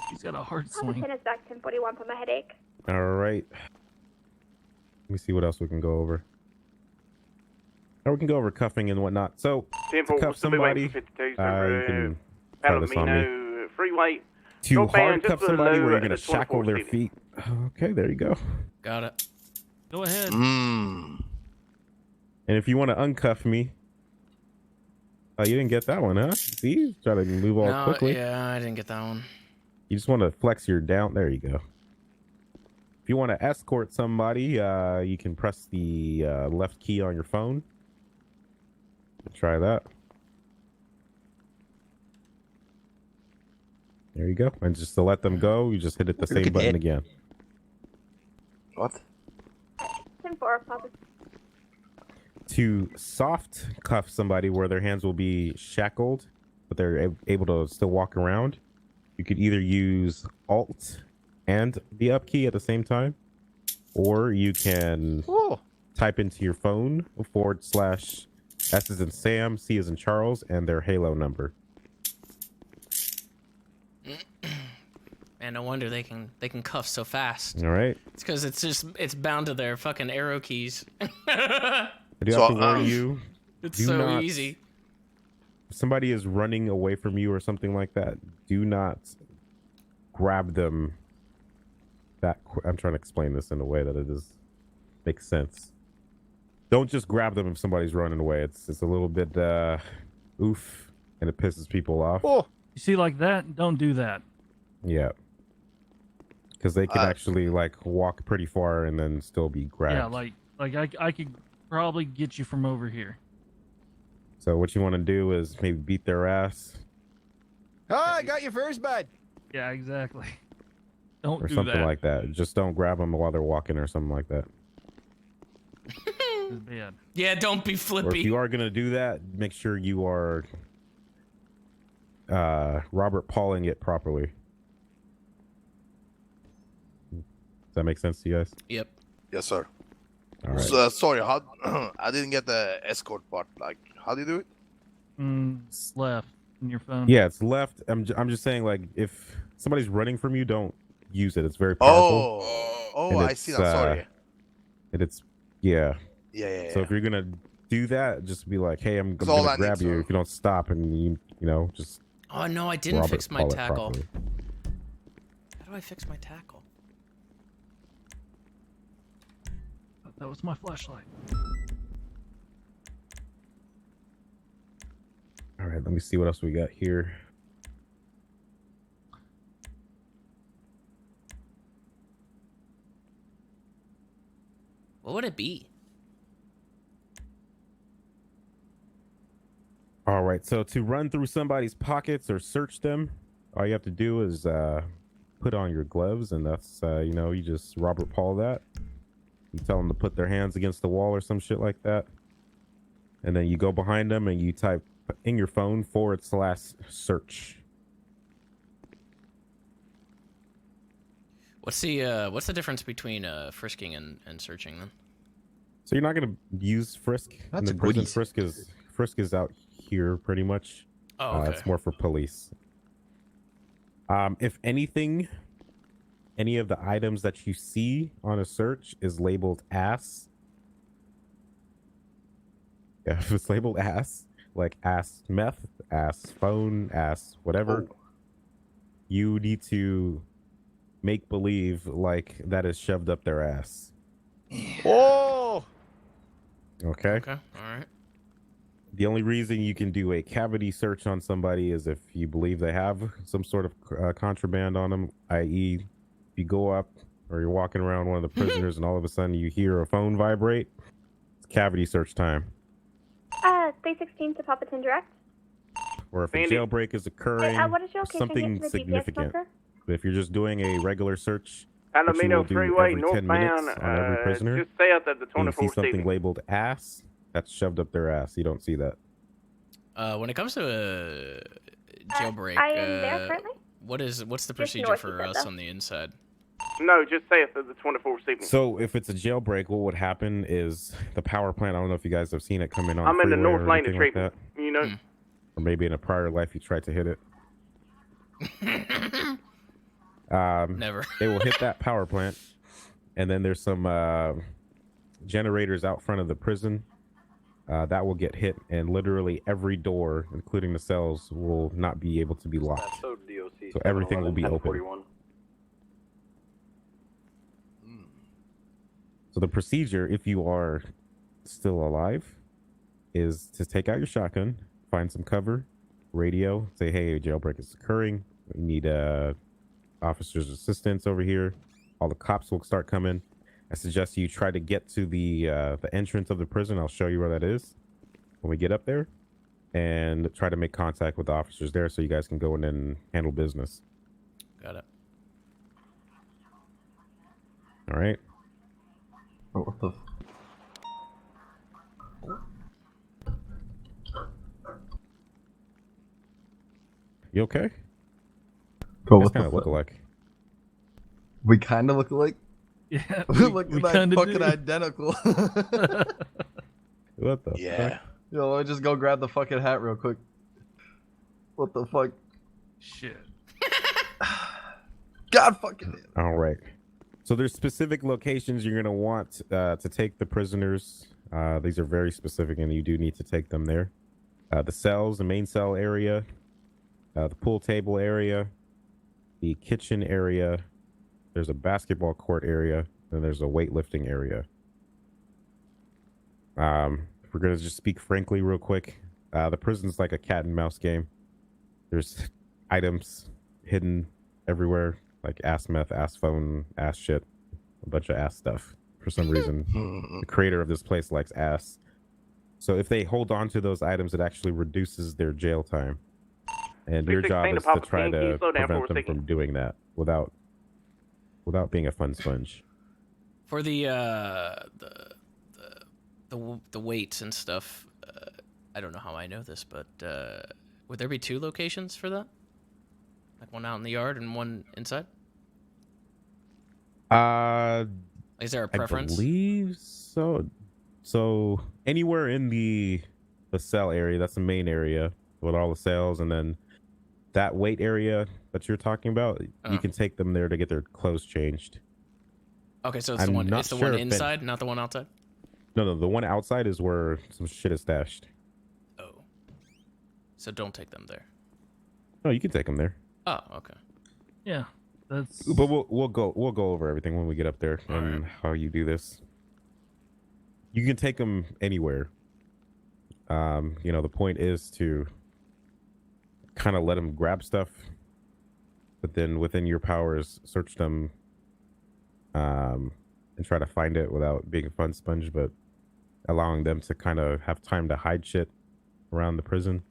[SPEAKER 7] He's got a hard
[SPEAKER 8] I'll
[SPEAKER 7] swing.
[SPEAKER 8] put is back 1041 for my headache.
[SPEAKER 12] All right. Let me see what else we can go over. Or we can go over cuffing and whatnot. So, to cuff somebody, you can try this on me.
[SPEAKER 10] Palomino Freeway.
[SPEAKER 12] To
[SPEAKER 10] Go band
[SPEAKER 12] hard cuff
[SPEAKER 10] just a
[SPEAKER 12] somebody where
[SPEAKER 10] low
[SPEAKER 12] you're going
[SPEAKER 10] at
[SPEAKER 12] to
[SPEAKER 10] the
[SPEAKER 12] shackle
[SPEAKER 10] 24
[SPEAKER 12] their
[SPEAKER 10] city.
[SPEAKER 12] feet. Okay, there you go.
[SPEAKER 5] Got it.
[SPEAKER 7] Go ahead.
[SPEAKER 12] And if you want to uncuff me, oh, you didn't get that one, huh? See, try to move all
[SPEAKER 5] No,
[SPEAKER 12] quickly.
[SPEAKER 5] yeah, I didn't get that one.
[SPEAKER 12] You just want to flex your down. There you go. If you want to escort somebody, you can press the left key on your phone. Try that. There you go. And just to let them go, you just hit it the same
[SPEAKER 2] at
[SPEAKER 12] button
[SPEAKER 2] that.
[SPEAKER 12] again.
[SPEAKER 4] What?
[SPEAKER 8] 10-4, Papa.
[SPEAKER 12] To soft cuff somebody where their hands will be shackled, but they're able to still walk around, you could either use Alt and the up key at the same time, or you can type into your phone / S as in Sam, C as in Charles, and their Halo number.
[SPEAKER 5] Man, Man, no wonder they can cuff so fast.
[SPEAKER 12] All right.
[SPEAKER 5] It's because it's bound to their fucking arrow keys.
[SPEAKER 12] I do have to warn you.
[SPEAKER 5] It's
[SPEAKER 12] do
[SPEAKER 5] so
[SPEAKER 12] not,
[SPEAKER 5] easy.
[SPEAKER 12] If somebody is running away from you or something like that, do not grab them. I'm trying to explain this in a way that it makes sense. Don't just grab them if somebody's running away. It's a little bit oof, and it pisses people off.
[SPEAKER 7] Oh, you see, like that? Don't do that.
[SPEAKER 12] Yeah. Because they can actually like walk pretty far and then still be grabbed.
[SPEAKER 7] Yeah, like I could probably get you from over here.
[SPEAKER 12] So what you want to do is maybe beat their ass.
[SPEAKER 2] Oh, I got you first, bud.
[SPEAKER 7] Yeah, exactly. Don't
[SPEAKER 12] Or
[SPEAKER 7] do
[SPEAKER 12] something
[SPEAKER 7] that.
[SPEAKER 12] like that. Just don't grab them while they're walking or something like that.
[SPEAKER 7] It's bad.
[SPEAKER 5] Yeah, don't be
[SPEAKER 12] Or
[SPEAKER 5] flippy.
[SPEAKER 12] if you are gonna do that, make sure you are Robert Pauling it properly. Does that make sense to you guys?
[SPEAKER 5] Yep.
[SPEAKER 4] Yes, sir.
[SPEAKER 12] All right.
[SPEAKER 4] So, sorry, how I didn't get the escort part. Like, how do you do it?
[SPEAKER 7] It's left in your phone.
[SPEAKER 12] Yeah, it's left. I'm just saying, like, if somebody's running from you, don't use it. It's very powerful.
[SPEAKER 4] Oh,
[SPEAKER 12] And
[SPEAKER 4] I see
[SPEAKER 12] it's,
[SPEAKER 4] now. Sorry.
[SPEAKER 12] And it's yeah.
[SPEAKER 4] Yeah.
[SPEAKER 12] So if you're gonna do that, just be like, hey, I'm
[SPEAKER 4] That's all
[SPEAKER 12] gonna
[SPEAKER 4] I need,
[SPEAKER 12] grab you.
[SPEAKER 4] sir.
[SPEAKER 12] If you don't stop and you know, just.
[SPEAKER 5] Oh no, I didn't
[SPEAKER 12] Robert
[SPEAKER 5] fix my
[SPEAKER 12] Paul it
[SPEAKER 5] tackle.
[SPEAKER 12] properly.
[SPEAKER 5] How do I fix my tackle?
[SPEAKER 7] That was my flashlight.
[SPEAKER 12] All right, let me see what else we got here.
[SPEAKER 5] What would it be?
[SPEAKER 12] All right, so to run through somebody's pockets or search them, all you have to do is put on your gloves, and that's you just Robert Paul that. You tell them to put their hands against the wall or some shit like that, and then you go behind them and you type in your phone /search.
[SPEAKER 5] What's the difference between frisking and searching then?
[SPEAKER 12] So you're not gonna use frisk.
[SPEAKER 2] That's
[SPEAKER 12] in the
[SPEAKER 2] a
[SPEAKER 12] prison.
[SPEAKER 2] goodies.
[SPEAKER 12] Frisk is out here pretty much.
[SPEAKER 5] Oh, okay.
[SPEAKER 12] It's more for police. If anything, any of the items that you see on a search is labeled ass. Yeah, if it's labeled ass, like ass meth, ass phone, ass whatever, you need to make believe like that is shoved up their ass.
[SPEAKER 2] Oh.
[SPEAKER 12] Okay.
[SPEAKER 5] Okay. All right.
[SPEAKER 12] The only reason you can do a cavity search on somebody is if you believe they have some sort of contraband on them, i.e., if you go up or you're walking around one of the prisoners and all of a sudden you hear a phone vibrate, it's cavity search time.
[SPEAKER 8] 316 to Papa 10 Direct.
[SPEAKER 12] Or if
[SPEAKER 8] Sandy.
[SPEAKER 12] a jailbreak is occurring,
[SPEAKER 8] what is your
[SPEAKER 12] or
[SPEAKER 8] location?
[SPEAKER 12] something
[SPEAKER 8] Get to the GPS
[SPEAKER 12] significant.
[SPEAKER 8] marker.
[SPEAKER 12] But if you're just doing a regular search, which you
[SPEAKER 10] Alamino
[SPEAKER 12] will do
[SPEAKER 10] Freeway,
[SPEAKER 12] every 10 minutes
[SPEAKER 10] northbound,
[SPEAKER 12] on every prisoner,
[SPEAKER 10] just south of the
[SPEAKER 12] and you see
[SPEAKER 10] 24
[SPEAKER 12] something
[SPEAKER 10] Stevens.
[SPEAKER 12] labeled ass, that's shoved up their ass. You don't see that.
[SPEAKER 5] When it comes to a jailbreak,
[SPEAKER 8] I am there currently.
[SPEAKER 5] what's the
[SPEAKER 8] Just
[SPEAKER 5] procedure
[SPEAKER 8] north,
[SPEAKER 5] for
[SPEAKER 8] you said,
[SPEAKER 5] us
[SPEAKER 8] though.
[SPEAKER 5] on the inside?
[SPEAKER 10] No, just south of the 24 Stevens.
[SPEAKER 12] So if it's a jailbreak, what would happen is the power plant. I don't know if you guys have seen it coming on.
[SPEAKER 10] I'm in the
[SPEAKER 12] freeway or
[SPEAKER 10] north lane of
[SPEAKER 12] anything like
[SPEAKER 10] treatment.
[SPEAKER 12] that.
[SPEAKER 10] You know.
[SPEAKER 12] Or maybe in a prior life you tried to hit it.
[SPEAKER 5] Never.
[SPEAKER 12] They will hit that power plant, and then there's some generators out front of the prison that will get hit, and literally every door, including the cells, will not be able to be locked. So everything will be open. So the procedure, if you are still alive, is to take out your shotgun, find some cover, radio, say, hey, a jailbreak is occurring. We need officer's assistance over here. All the cops will start coming. I suggest you try to get to the entrance of the prison. I'll show you where that is when we get up there, and try to make contact with the officers there so you guys can go in and handle business.
[SPEAKER 5] Got it.
[SPEAKER 12] All right.
[SPEAKER 14] Oh, what the?
[SPEAKER 12] You okay?
[SPEAKER 14] Bro,
[SPEAKER 12] You guys
[SPEAKER 14] what the
[SPEAKER 12] kind of look
[SPEAKER 14] fuck?
[SPEAKER 12] alike.
[SPEAKER 14] We kind of look alike.
[SPEAKER 7] Yeah,
[SPEAKER 14] we look
[SPEAKER 7] we
[SPEAKER 14] like
[SPEAKER 7] kinda
[SPEAKER 14] fucking
[SPEAKER 7] do.
[SPEAKER 14] identical.
[SPEAKER 12] What the
[SPEAKER 4] Yeah.
[SPEAKER 12] fuck?
[SPEAKER 14] Yo, let me just go grab the fucking hat real quick. What the fuck?
[SPEAKER 7] Shit.
[SPEAKER 4] God fucking damn.
[SPEAKER 12] All right. So there's specific locations you're gonna want to take the prisoners. These are very specific, and you do need to take them there. The cells, the main cell area, the pool table area, the kitchen area. There's a basketball court area, and there's a weightlifting area. If we're gonna just speak frankly real quick, the prison's like a cat and mouse game. There's items hidden everywhere, like ass meth, ass phone, ass shit, a bunch of ass stuff. For some reason, the creator of this place likes ass. So if they hold on to those items, it actually reduces their jail time. And your job is to try to prevent them from doing that without being a fun sponge.
[SPEAKER 5] For the weights and stuff, I don't know how I know this, but would there be 2 locations for that? Like one out in the yard and one inside? Is there a preference?
[SPEAKER 12] I believe so. So anywhere in the cell area, that's the main area with all the cells, and then that weight area that you're talking about, you can take them there to get their clothes changed.
[SPEAKER 5] Okay, so it's the one inside, not the one outside?
[SPEAKER 12] No, the one outside is where some shit is stashed.
[SPEAKER 5] Oh. So don't take them there.
[SPEAKER 12] No, you can take them there.
[SPEAKER 5] Oh, okay.
[SPEAKER 7] Yeah, that's.
[SPEAKER 12] But we'll go over everything when we get up there and how you do this. You can take them anywhere. You know, the point is to kind of let them grab stuff, but then within your powers, search them, and try to find it without being a fun sponge, but allowing them to kind of have time to hide shit around the prison.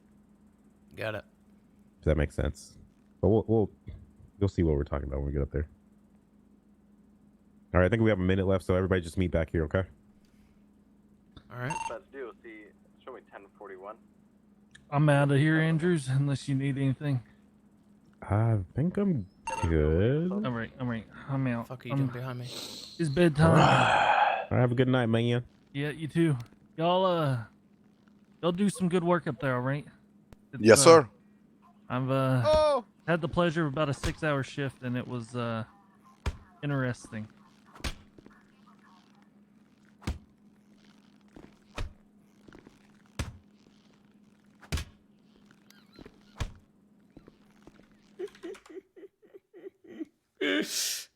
[SPEAKER 5] Got it.
[SPEAKER 12] If that makes sense. But you'll see what we're talking about when we get up there. All right, I think we have a minute left, so everybody just meet back here, okay?
[SPEAKER 5] All right.
[SPEAKER 19] Let's do. See, show me 1041.
[SPEAKER 7] I'm out of here, Andrews, unless you need anything.
[SPEAKER 12] I think I'm good.
[SPEAKER 7] All right. I'm out.
[SPEAKER 5] Fuck are you doing behind me?
[SPEAKER 7] It's bedtime.
[SPEAKER 12] All right, have a good night, man.
[SPEAKER 7] Yeah, you too. Y'all do some good work up there, all right?
[SPEAKER 4] Yes, sir.
[SPEAKER 7] I've had the pleasure of about a 6-hour shift, and it was interesting.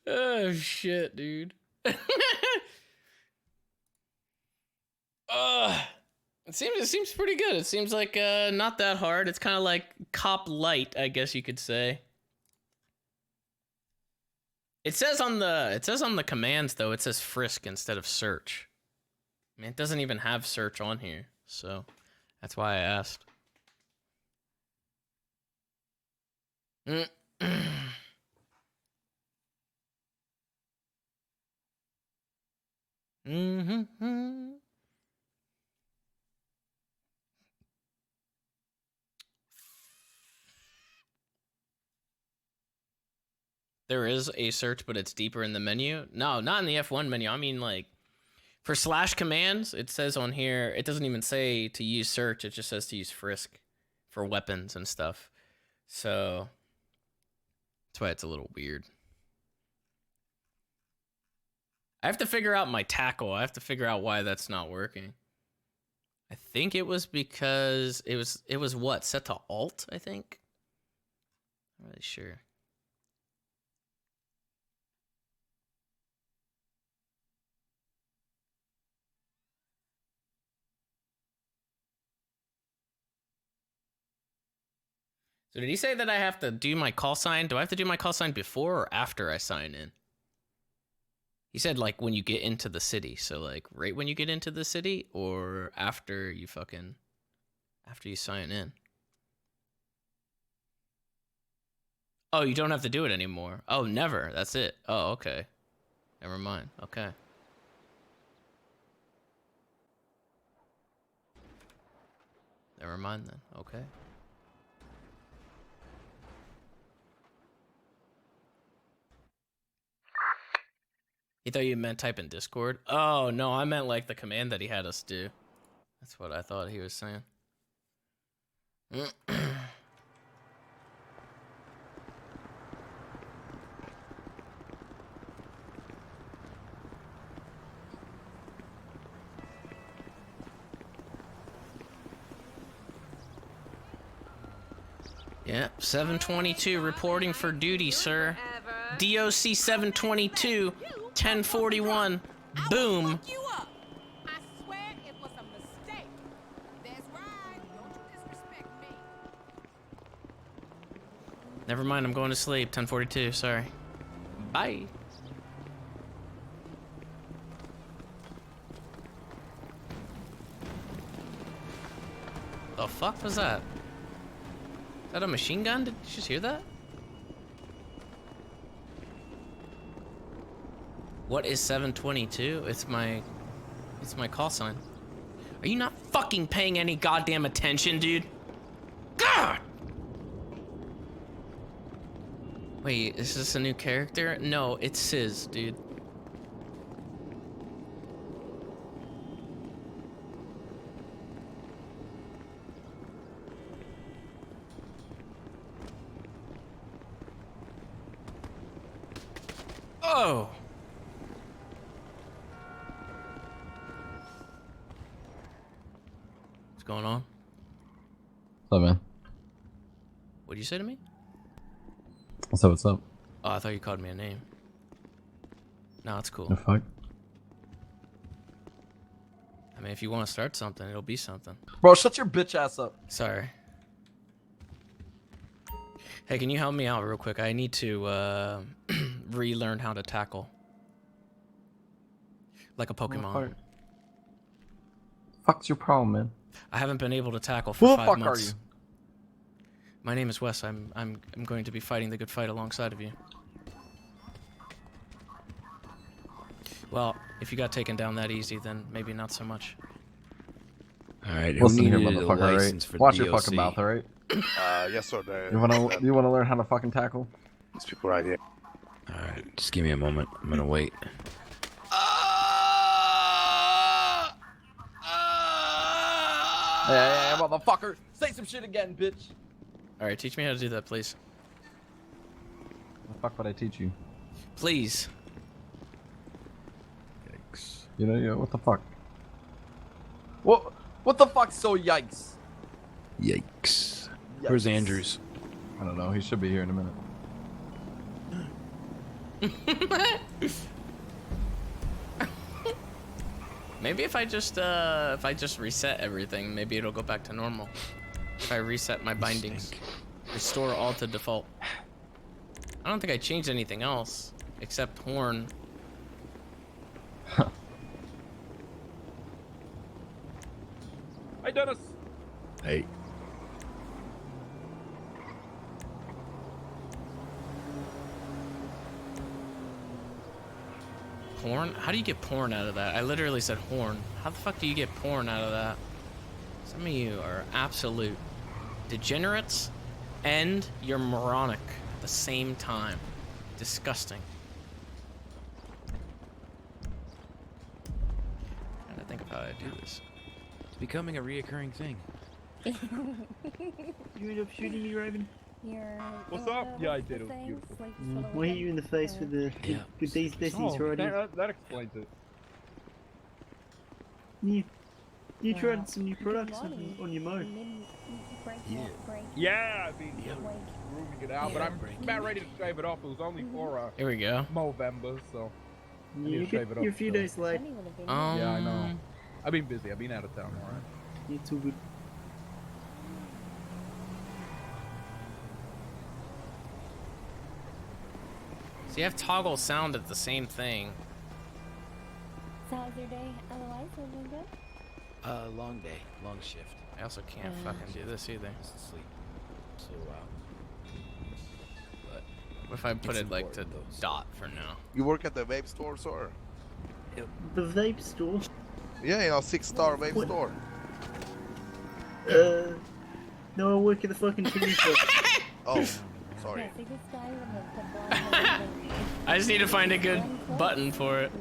[SPEAKER 5] Oh shit, dude. It seems pretty good. It seems like not that hard. It's kind of like cop light, I guess you could say. It says on the commands though, it says frisk instead of search. I mean, it doesn't even have search on here, so that's why I asked. There is a search, but it's deeper in the menu. No, not in the F1 menu. I mean, like, for slash commands, it says on here, it doesn't even say to use search. It just says to use frisk for weapons and stuff. So that's why it's a little weird. I have to figure out my tackle. I have to figure out why that's not working. I think it was because it was what? Set to alt, I think? I'm not really sure. So did he say that I have to do my call sign? Do I have to do my call sign before or after I sign in? He said, like, when you get into the city. So, like, right when you get into the city or after you sign in? Oh, you don't have to do it anymore. Oh, never. That's it. Oh, okay. Never mind. Okay. Never mind then. Okay. You thought you meant type in Discord? Oh, no, I meant like the command that he had us do. That's what I thought he was saying. Yep, 722 reporting for duty, sir. DOC 722, 1041. Boom. Never mind, I'm going to sleep. 1042, sorry. Bye. The fuck was that? Is that a machine gun? Did you just hear that? What is 722? It's my call sign. Are you not fucking paying any goddamn attention, dude? God! Wait, is this a new character? No, it's Sizz, dude. Oh! What's going on?
[SPEAKER 15] What's up, man?
[SPEAKER 5] What'd you say to me?
[SPEAKER 15] What's up, what's up?
[SPEAKER 5] Oh, I thought you called me a name. No, it's cool.
[SPEAKER 15] The fuck?
[SPEAKER 5] I mean, if you want to start something, it'll be something.
[SPEAKER 15] Bro, shut your bitch ass up.
[SPEAKER 5] Sorry. Hey, can you help me out real quick? I need to relearn how to tackle. Like a Pokemon.
[SPEAKER 15] Fuck's your problem, man?
[SPEAKER 5] I haven't been able to tackle for
[SPEAKER 15] Who the
[SPEAKER 5] 5
[SPEAKER 15] fuck
[SPEAKER 5] months.
[SPEAKER 15] are you?
[SPEAKER 5] My name is Wes. I'm going to be fighting the good fight alongside of you. Well, if you got taken down that easy, then maybe not so much.
[SPEAKER 15] Alright, listen here, motherfucker, alright? Watch your fucking mouth, alright?
[SPEAKER 4] Yes, sir.
[SPEAKER 15] You wanna learn how to fucking tackle?
[SPEAKER 4] These people right here.
[SPEAKER 15] Alright, just give me a moment. I'm gonna wait. Hey, motherfucker! Say some shit again, bitch!
[SPEAKER 5] Alright, teach me how to do that, please.
[SPEAKER 15] The fuck would I teach you?
[SPEAKER 5] Please.
[SPEAKER 15] Yikes. You know, what the fuck? What the fuck? So yikes.
[SPEAKER 14] Yikes. Where's Andrews?
[SPEAKER 15] I don't know. He should be here in a minute.
[SPEAKER 5] Maybe if I just reset everything, maybe it'll go back to normal. If I reset my bindings, restore all to default. I don't think I changed anything else except horn.
[SPEAKER 20] Hey, Dennis.
[SPEAKER 14] Hey.
[SPEAKER 5] Porn? How do you get porn out of that? I literally said horn. How the fuck do you get porn out of that? Some of you are absolute degenerates and you're moronic at the same time. Disgusting. I'm trying to think of how I do this.
[SPEAKER 14] It's becoming a reoccurring thing.
[SPEAKER 6] You end up shooting me, Raven?
[SPEAKER 20] What's up? Yeah, I did. It was beautiful.
[SPEAKER 6] Why hit you in the face with the with these right here?
[SPEAKER 20] That explains it.
[SPEAKER 6] You tried some new products on your mode.
[SPEAKER 20] Yeah, I've been grooming it out, but I'm about ready to shave it off. It was only for
[SPEAKER 5] Here we go.
[SPEAKER 20] Movember, so I need to shave it off.
[SPEAKER 6] You're a few days late.
[SPEAKER 20] Yeah, I know. I've been busy. I've been out of town, alright?
[SPEAKER 6] You're too good.
[SPEAKER 5] So you have toggle sound at the same thing.
[SPEAKER 13] So how's your day? Otherwise, everything good?
[SPEAKER 14] Long day, long shift.
[SPEAKER 5] I also can't fucking do this either.
[SPEAKER 14] Sleep. So, but
[SPEAKER 5] what if I put it like to dot for now?
[SPEAKER 4] You work at the vape store, sir?
[SPEAKER 6] The vape store?
[SPEAKER 4] Yeah, 6-star vape store.
[SPEAKER 6] No, I work at the fucking TV shop.
[SPEAKER 4] Oh, sorry.
[SPEAKER 5] I just need to find a good button for it.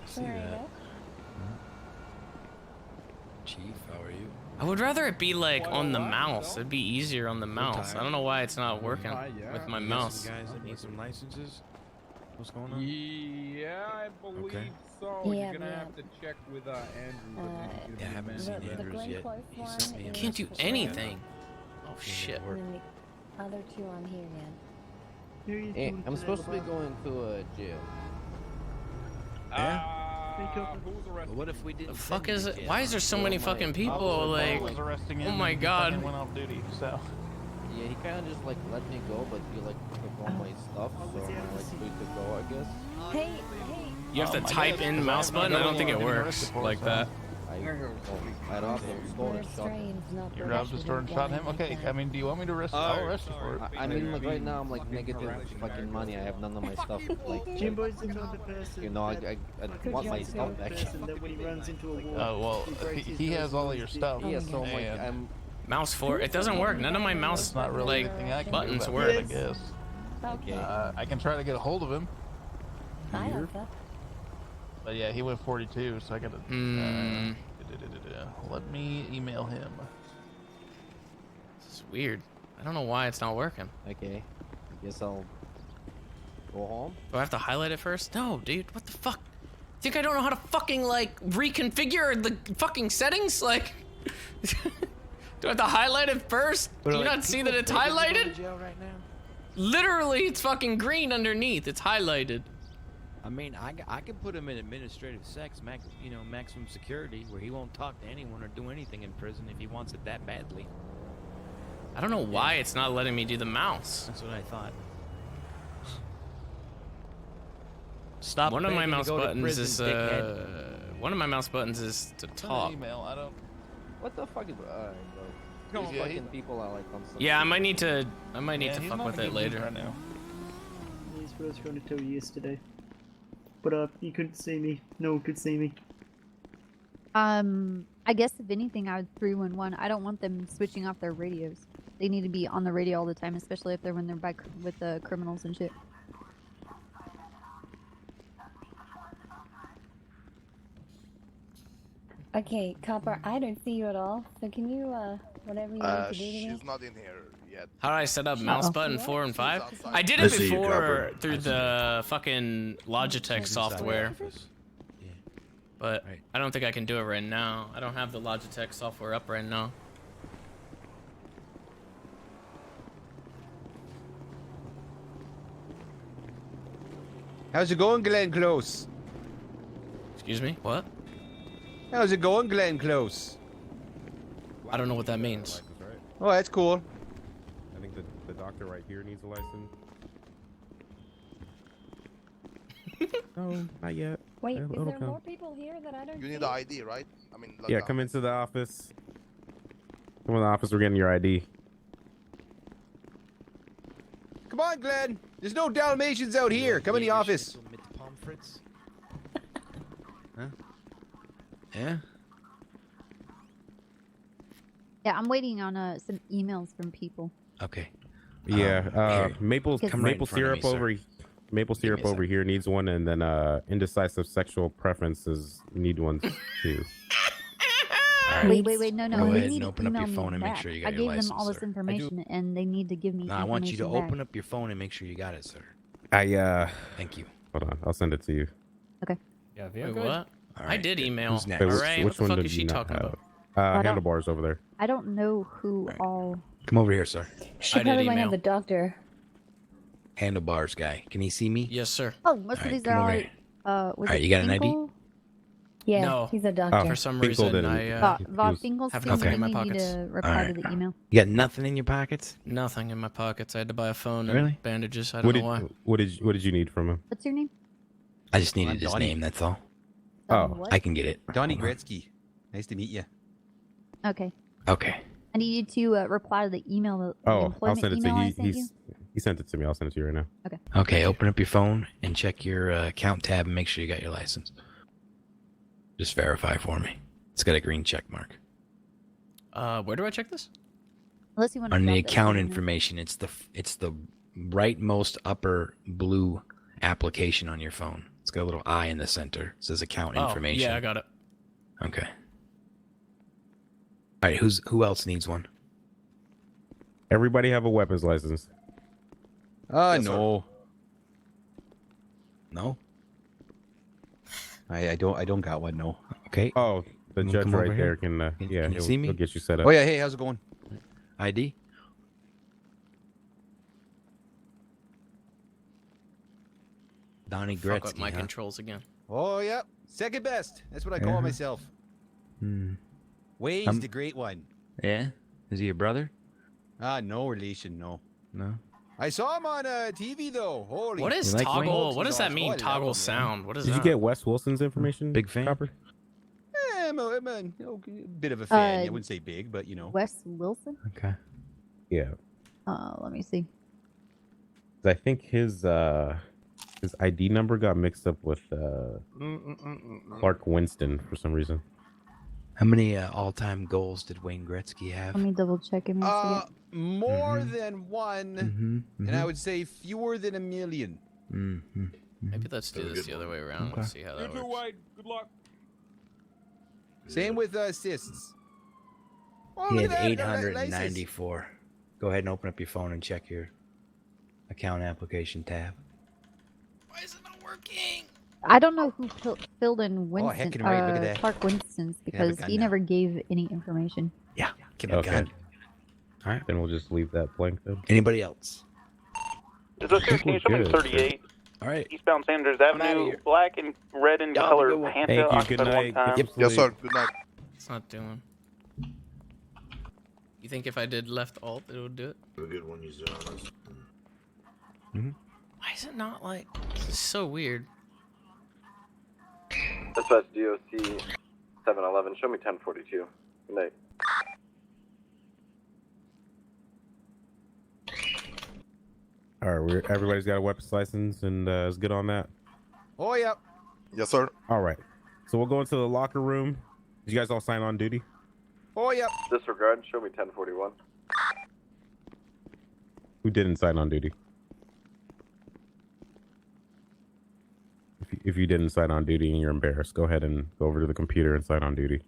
[SPEAKER 14] See that? Chief, how are you?
[SPEAKER 5] I would rather it be like on the mouse. It'd be easier on the mouse. I don't know why it's not working with my mouse.
[SPEAKER 14] Guys that need some licenses.
[SPEAKER 15] what's going on?
[SPEAKER 20] Yeah, I believe
[SPEAKER 15] Okay.
[SPEAKER 20] so.
[SPEAKER 13] Yeah,
[SPEAKER 20] You're gonna
[SPEAKER 13] yeah.
[SPEAKER 20] have to check with Andrew.
[SPEAKER 15] Yeah, I haven't seen Andrews yet. He sent me
[SPEAKER 5] You
[SPEAKER 15] a
[SPEAKER 5] can't do
[SPEAKER 15] message.
[SPEAKER 5] anything. Oh shit.
[SPEAKER 13] And then the other two on here, yeah.
[SPEAKER 9] Hey, I'm supposed to be going to a jail.
[SPEAKER 20] Who's arrested?
[SPEAKER 15] What if we didn't?
[SPEAKER 5] The fuck is it? Why is there so many fucking people? Like, oh my god.
[SPEAKER 14] Went off duty, so.
[SPEAKER 9] Yeah, he kind of just like let me go, but he like took all my stuff, so I'm like good to go, I guess.
[SPEAKER 13] Hey, hey.
[SPEAKER 5] You have to type in mouse button? I don't think it works like that.
[SPEAKER 9] I robbed him, stole and shot him.
[SPEAKER 14] You robbed the store and shot him? Okay, I mean, do you want me to arrest? I'll arrest you for it.
[SPEAKER 9] I mean, like right now I'm like negative fucking money. I have none of my stuff. Like,
[SPEAKER 6] Jimbo's the kind of person.
[SPEAKER 9] you know, I want my stuff back.
[SPEAKER 6] That when he runs into a wall,
[SPEAKER 14] Oh well, he has all of your stuff.
[SPEAKER 9] Yeah, so I'm like, I'm.
[SPEAKER 5] Mouse 4, it doesn't work. None of my mouse
[SPEAKER 14] not really
[SPEAKER 5] like
[SPEAKER 14] anything I can
[SPEAKER 5] buttons
[SPEAKER 14] do
[SPEAKER 5] work.
[SPEAKER 14] I guess.
[SPEAKER 13] Okay.
[SPEAKER 14] I can try to get a hold of him.
[SPEAKER 13] I have that.
[SPEAKER 14] But yeah, he went 42, so I gotta. Let me email him.
[SPEAKER 5] This is weird. I don't know why it's not working.
[SPEAKER 9] Okay. I guess I'll go home.
[SPEAKER 5] Do I have to highlight it first? No, dude. What the fuck? Think I don't know how to fucking like reconfigure the fucking settings? Like, do I have to highlight it first? Do you not see that it's highlighted? Literally, it's fucking green underneath. It's highlighted.
[SPEAKER 15] I mean, I could put him in administrative sex, maximum security, where he won't talk to anyone or do anything in prison if he wants it that badly.
[SPEAKER 5] I don't know why it's not letting me do the mouse.
[SPEAKER 15] That's what I thought. Stop.
[SPEAKER 5] One of my
[SPEAKER 15] begging to
[SPEAKER 5] mouse
[SPEAKER 15] go to
[SPEAKER 5] buttons
[SPEAKER 15] prison,
[SPEAKER 5] is
[SPEAKER 15] dickhead.
[SPEAKER 5] one of my mouse buttons is to talk.
[SPEAKER 14] Email. I don't.
[SPEAKER 9] What the fuck is? Alright, bro. These fucking people are like on some.
[SPEAKER 5] Yeah, I might need to
[SPEAKER 14] he's
[SPEAKER 5] fuck
[SPEAKER 14] not
[SPEAKER 5] with
[SPEAKER 14] in a
[SPEAKER 5] it
[SPEAKER 14] good mood
[SPEAKER 5] later.
[SPEAKER 14] right now.
[SPEAKER 6] That's what I was trying to tell you yesterday. But you couldn't see me. No one could see me.
[SPEAKER 18] I guess if anything, I would 311. I don't want them switching off their radios. They need to be on the radio all the time, especially if they're when they're back with the criminals and shit.
[SPEAKER 13] Okay, Copper, I don't see you at all. So can you, whatever you need to do to me?
[SPEAKER 4] She's not in here yet.
[SPEAKER 5] How do I set up mouse button 4 and 5?
[SPEAKER 4] outside.
[SPEAKER 5] I did
[SPEAKER 4] I
[SPEAKER 5] it
[SPEAKER 4] see you,
[SPEAKER 5] before
[SPEAKER 4] Copper.
[SPEAKER 5] through the fucking Logitech software. But I don't think I can do it right now. I don't have the Logitech software up right now.
[SPEAKER 2] How's it going, Glenn Close?
[SPEAKER 5] Excuse me? What?
[SPEAKER 2] How's it going, Glenn Close?
[SPEAKER 5] I don't know what that means.
[SPEAKER 2] Oh, that's cool.
[SPEAKER 12] I think the doctor right here needs a license. No, not yet.
[SPEAKER 13] Wait,
[SPEAKER 12] It'll
[SPEAKER 13] is there
[SPEAKER 12] come.
[SPEAKER 13] more people here that I don't
[SPEAKER 4] You
[SPEAKER 13] see?
[SPEAKER 4] need the ID, right? I mean, like
[SPEAKER 12] Yeah, come into the office. Come in the office. We're getting your ID.
[SPEAKER 2] Come on, Glenn. There's no Dalmatians out here. Come in the office.
[SPEAKER 15] Huh? Yeah?
[SPEAKER 18] Yeah, I'm waiting on some emails from people.
[SPEAKER 15] Okay.
[SPEAKER 12] Yeah,
[SPEAKER 15] here.
[SPEAKER 12] maple
[SPEAKER 18] Come
[SPEAKER 15] right in
[SPEAKER 12] maple
[SPEAKER 15] front of me,
[SPEAKER 12] syrup
[SPEAKER 15] sir.
[SPEAKER 12] over maple
[SPEAKER 15] Give me
[SPEAKER 12] syrup
[SPEAKER 15] a
[SPEAKER 12] over here needs one, and then indecisive sexual preferences need one too.
[SPEAKER 15] All right.
[SPEAKER 18] Wait, no.
[SPEAKER 15] Go
[SPEAKER 18] They
[SPEAKER 15] ahead
[SPEAKER 18] need
[SPEAKER 15] and
[SPEAKER 18] to
[SPEAKER 15] open up your
[SPEAKER 18] email me
[SPEAKER 15] phone and make
[SPEAKER 18] back.
[SPEAKER 15] sure you
[SPEAKER 18] I
[SPEAKER 15] got your
[SPEAKER 18] gave
[SPEAKER 15] license,
[SPEAKER 18] them all this
[SPEAKER 15] sir.
[SPEAKER 18] information, and they need to give me
[SPEAKER 15] No, I want you to
[SPEAKER 18] information
[SPEAKER 15] open
[SPEAKER 18] back.
[SPEAKER 15] up your phone and make sure you got it, sir.
[SPEAKER 12] Thank
[SPEAKER 15] you.
[SPEAKER 12] Hold on, I'll send it to you.
[SPEAKER 3] Yeah,
[SPEAKER 5] Wait,
[SPEAKER 3] good.
[SPEAKER 5] what?
[SPEAKER 15] All
[SPEAKER 5] I
[SPEAKER 15] right,
[SPEAKER 5] did
[SPEAKER 15] good.
[SPEAKER 5] email.
[SPEAKER 15] Who's next?
[SPEAKER 12] Wait,
[SPEAKER 5] Alright, what the fuck
[SPEAKER 12] did
[SPEAKER 5] is
[SPEAKER 12] you
[SPEAKER 5] she
[SPEAKER 12] not
[SPEAKER 5] talking
[SPEAKER 12] have?
[SPEAKER 5] about?
[SPEAKER 18] I don't-
[SPEAKER 12] Handlebars over there.
[SPEAKER 18] I don't know who all.
[SPEAKER 15] Come over here, sir.
[SPEAKER 13] She
[SPEAKER 5] I did
[SPEAKER 13] probably might
[SPEAKER 5] email.
[SPEAKER 13] have the doctor.
[SPEAKER 15] Handlebars guy. Can he see me?
[SPEAKER 5] Yes, sir.
[SPEAKER 18] Oh, most
[SPEAKER 15] All
[SPEAKER 18] of
[SPEAKER 15] right,
[SPEAKER 18] these
[SPEAKER 15] come
[SPEAKER 18] are
[SPEAKER 15] over
[SPEAKER 18] already.
[SPEAKER 15] here.
[SPEAKER 18] Was
[SPEAKER 15] All right,
[SPEAKER 18] it
[SPEAKER 15] you got an ID?
[SPEAKER 18] Finkel?
[SPEAKER 13] Yeah,
[SPEAKER 5] No.
[SPEAKER 13] he's a doctor.
[SPEAKER 5] For some
[SPEAKER 12] Finkel
[SPEAKER 5] reason,
[SPEAKER 12] didn't.
[SPEAKER 5] I
[SPEAKER 18] Bob Finkel's
[SPEAKER 5] have
[SPEAKER 18] saying
[SPEAKER 5] nothing
[SPEAKER 18] they
[SPEAKER 5] in my
[SPEAKER 18] need you
[SPEAKER 5] pockets.
[SPEAKER 18] to reply
[SPEAKER 15] Alright.
[SPEAKER 18] to the email.
[SPEAKER 15] You got nothing in your pockets?
[SPEAKER 5] Nothing in my pockets. I had to buy a phone and
[SPEAKER 15] Really?
[SPEAKER 5] bandages. I
[SPEAKER 12] What
[SPEAKER 5] don't know
[SPEAKER 12] did
[SPEAKER 5] why.
[SPEAKER 12] what did you need from him?
[SPEAKER 18] What's your name?
[SPEAKER 15] I just
[SPEAKER 2] I'm
[SPEAKER 15] needed his
[SPEAKER 2] Donnie.
[SPEAKER 15] name, that's all.
[SPEAKER 12] Oh,
[SPEAKER 18] What?
[SPEAKER 15] I can get it.
[SPEAKER 2] Donnie
[SPEAKER 15] Hold on.
[SPEAKER 2] Gretzky. Nice to meet you.
[SPEAKER 18] Okay.
[SPEAKER 15] Okay.
[SPEAKER 18] I need you to reply to the email. The
[SPEAKER 12] I'll
[SPEAKER 18] employment
[SPEAKER 12] send it
[SPEAKER 18] email
[SPEAKER 12] to
[SPEAKER 18] I
[SPEAKER 12] you.
[SPEAKER 18] sent you.
[SPEAKER 12] He sent it to me. I'll send it to you right now.
[SPEAKER 15] Okay, open up your phone and check your account tab and make sure you got your license. Just verify for me. It's got a green check mark.
[SPEAKER 5] Where do I check this?
[SPEAKER 18] Unless you want to.
[SPEAKER 15] On the
[SPEAKER 18] drop it
[SPEAKER 15] account
[SPEAKER 18] in.
[SPEAKER 15] information, it's the rightmost upper blue application on your phone. It's got a little eye in the center. It says account information.
[SPEAKER 5] Yeah, I got it.
[SPEAKER 15] Okay. All right, who else needs one?
[SPEAKER 12] Everybody have a weapons license.
[SPEAKER 2] No.
[SPEAKER 17] No.
[SPEAKER 2] I don't got one. No.
[SPEAKER 17] Okay.
[SPEAKER 12] Oh, the
[SPEAKER 17] Wanna
[SPEAKER 12] judge
[SPEAKER 17] come
[SPEAKER 12] right
[SPEAKER 17] over
[SPEAKER 12] there
[SPEAKER 17] here?
[SPEAKER 12] can.
[SPEAKER 17] Can
[SPEAKER 12] Yeah,
[SPEAKER 17] you see me?
[SPEAKER 12] He'll get you set up.
[SPEAKER 2] Oh yeah. Hey, how's it going?
[SPEAKER 17] ID. Donnie
[SPEAKER 5] Fuck up
[SPEAKER 17] Gretzky.
[SPEAKER 5] my
[SPEAKER 17] huh?
[SPEAKER 5] controls again.
[SPEAKER 2] Oh yeah. Second best. That's what I call
[SPEAKER 17] Yeah.
[SPEAKER 2] myself.
[SPEAKER 17] Hmm.
[SPEAKER 2] Wade's the great one.
[SPEAKER 17] Yeah. Is he your brother?
[SPEAKER 2] No relation. No.
[SPEAKER 17] No.
[SPEAKER 2] I saw him on TV though. Holy.
[SPEAKER 5] What is
[SPEAKER 17] You like
[SPEAKER 5] toggle?
[SPEAKER 17] Wayne?
[SPEAKER 5] What does that
[SPEAKER 2] Oh, I
[SPEAKER 5] mean?
[SPEAKER 2] love
[SPEAKER 5] Toggle
[SPEAKER 2] him,
[SPEAKER 5] sound. What is
[SPEAKER 12] Did
[SPEAKER 5] that?
[SPEAKER 12] you get Wes Wilson's information?
[SPEAKER 17] Big fan?
[SPEAKER 12] Copper?
[SPEAKER 2] I'm a bit of a fan. I
[SPEAKER 18] Uh,
[SPEAKER 2] wouldn't say big, but you know.
[SPEAKER 18] Wes Wilson?
[SPEAKER 17] Okay.
[SPEAKER 12] Yeah.
[SPEAKER 18] Let me see.
[SPEAKER 12] 'Cause I think his ID number got mixed up with Clark Winston for some reason.
[SPEAKER 17] How many all-time goals did Wayne Gretzky have?
[SPEAKER 18] Let me double check him.
[SPEAKER 2] More than one,
[SPEAKER 17] Mm-hmm.
[SPEAKER 2] and I would say fewer than a million.
[SPEAKER 17] Mm-hmm.
[SPEAKER 5] Maybe let's do this the other way around.
[SPEAKER 17] Okay.
[SPEAKER 5] Let's see how that works.
[SPEAKER 16] Wade. Good luck.
[SPEAKER 2] Same with assists. Oh,
[SPEAKER 17] He
[SPEAKER 2] look
[SPEAKER 17] had
[SPEAKER 2] at that, I got laces.
[SPEAKER 17] 894. Go ahead and open up your phone and check your account application tab.
[SPEAKER 5] Why is it not working?
[SPEAKER 18] I don't know who filled in Winston,
[SPEAKER 2] heckin' right, look at that.
[SPEAKER 18] Clark Winston's
[SPEAKER 2] Can I have a
[SPEAKER 18] because
[SPEAKER 2] gun
[SPEAKER 18] he
[SPEAKER 2] now?
[SPEAKER 18] never gave any information.
[SPEAKER 17] Yeah. Give me a
[SPEAKER 12] Okay.
[SPEAKER 17] gun.
[SPEAKER 12] All right, then we'll just leave that blank then.
[SPEAKER 17] Anybody else?
[SPEAKER 10] Is this
[SPEAKER 12] I think
[SPEAKER 10] can you
[SPEAKER 12] we're
[SPEAKER 10] show me
[SPEAKER 12] good.
[SPEAKER 10] 38
[SPEAKER 17] All right.
[SPEAKER 10] eastbound Sanders
[SPEAKER 17] outta
[SPEAKER 10] Avenue,
[SPEAKER 17] here.
[SPEAKER 10] black and red in
[SPEAKER 17] Y'all have a
[SPEAKER 10] color
[SPEAKER 17] good one.
[SPEAKER 10] Panta
[SPEAKER 12] Thank you. Good
[SPEAKER 10] occupied one
[SPEAKER 12] night.
[SPEAKER 10] time.
[SPEAKER 12] Get
[SPEAKER 4] Yes,
[SPEAKER 12] sleep.
[SPEAKER 4] sir. Good night.
[SPEAKER 5] It's not doing. You think if I did left alt, it would do it?
[SPEAKER 21] A good one, you zeros.
[SPEAKER 5] Why is it not like? It's so weird.
[SPEAKER 19] That's DOC 711. Show me 1042. Good night.
[SPEAKER 12] All right, everybody's got a weapons license and is good on that.
[SPEAKER 2] Oh yeah.
[SPEAKER 4] Yes, sir.
[SPEAKER 12] All right, so we'll go into the locker room. Did you guys all sign on duty?
[SPEAKER 2] Oh yeah.
[SPEAKER 19] Disregard. Show me 1041.
[SPEAKER 12] Who didn't sign on duty? If you didn't sign on duty and you're embarrassed, go ahead and go over to the computer and sign on duty.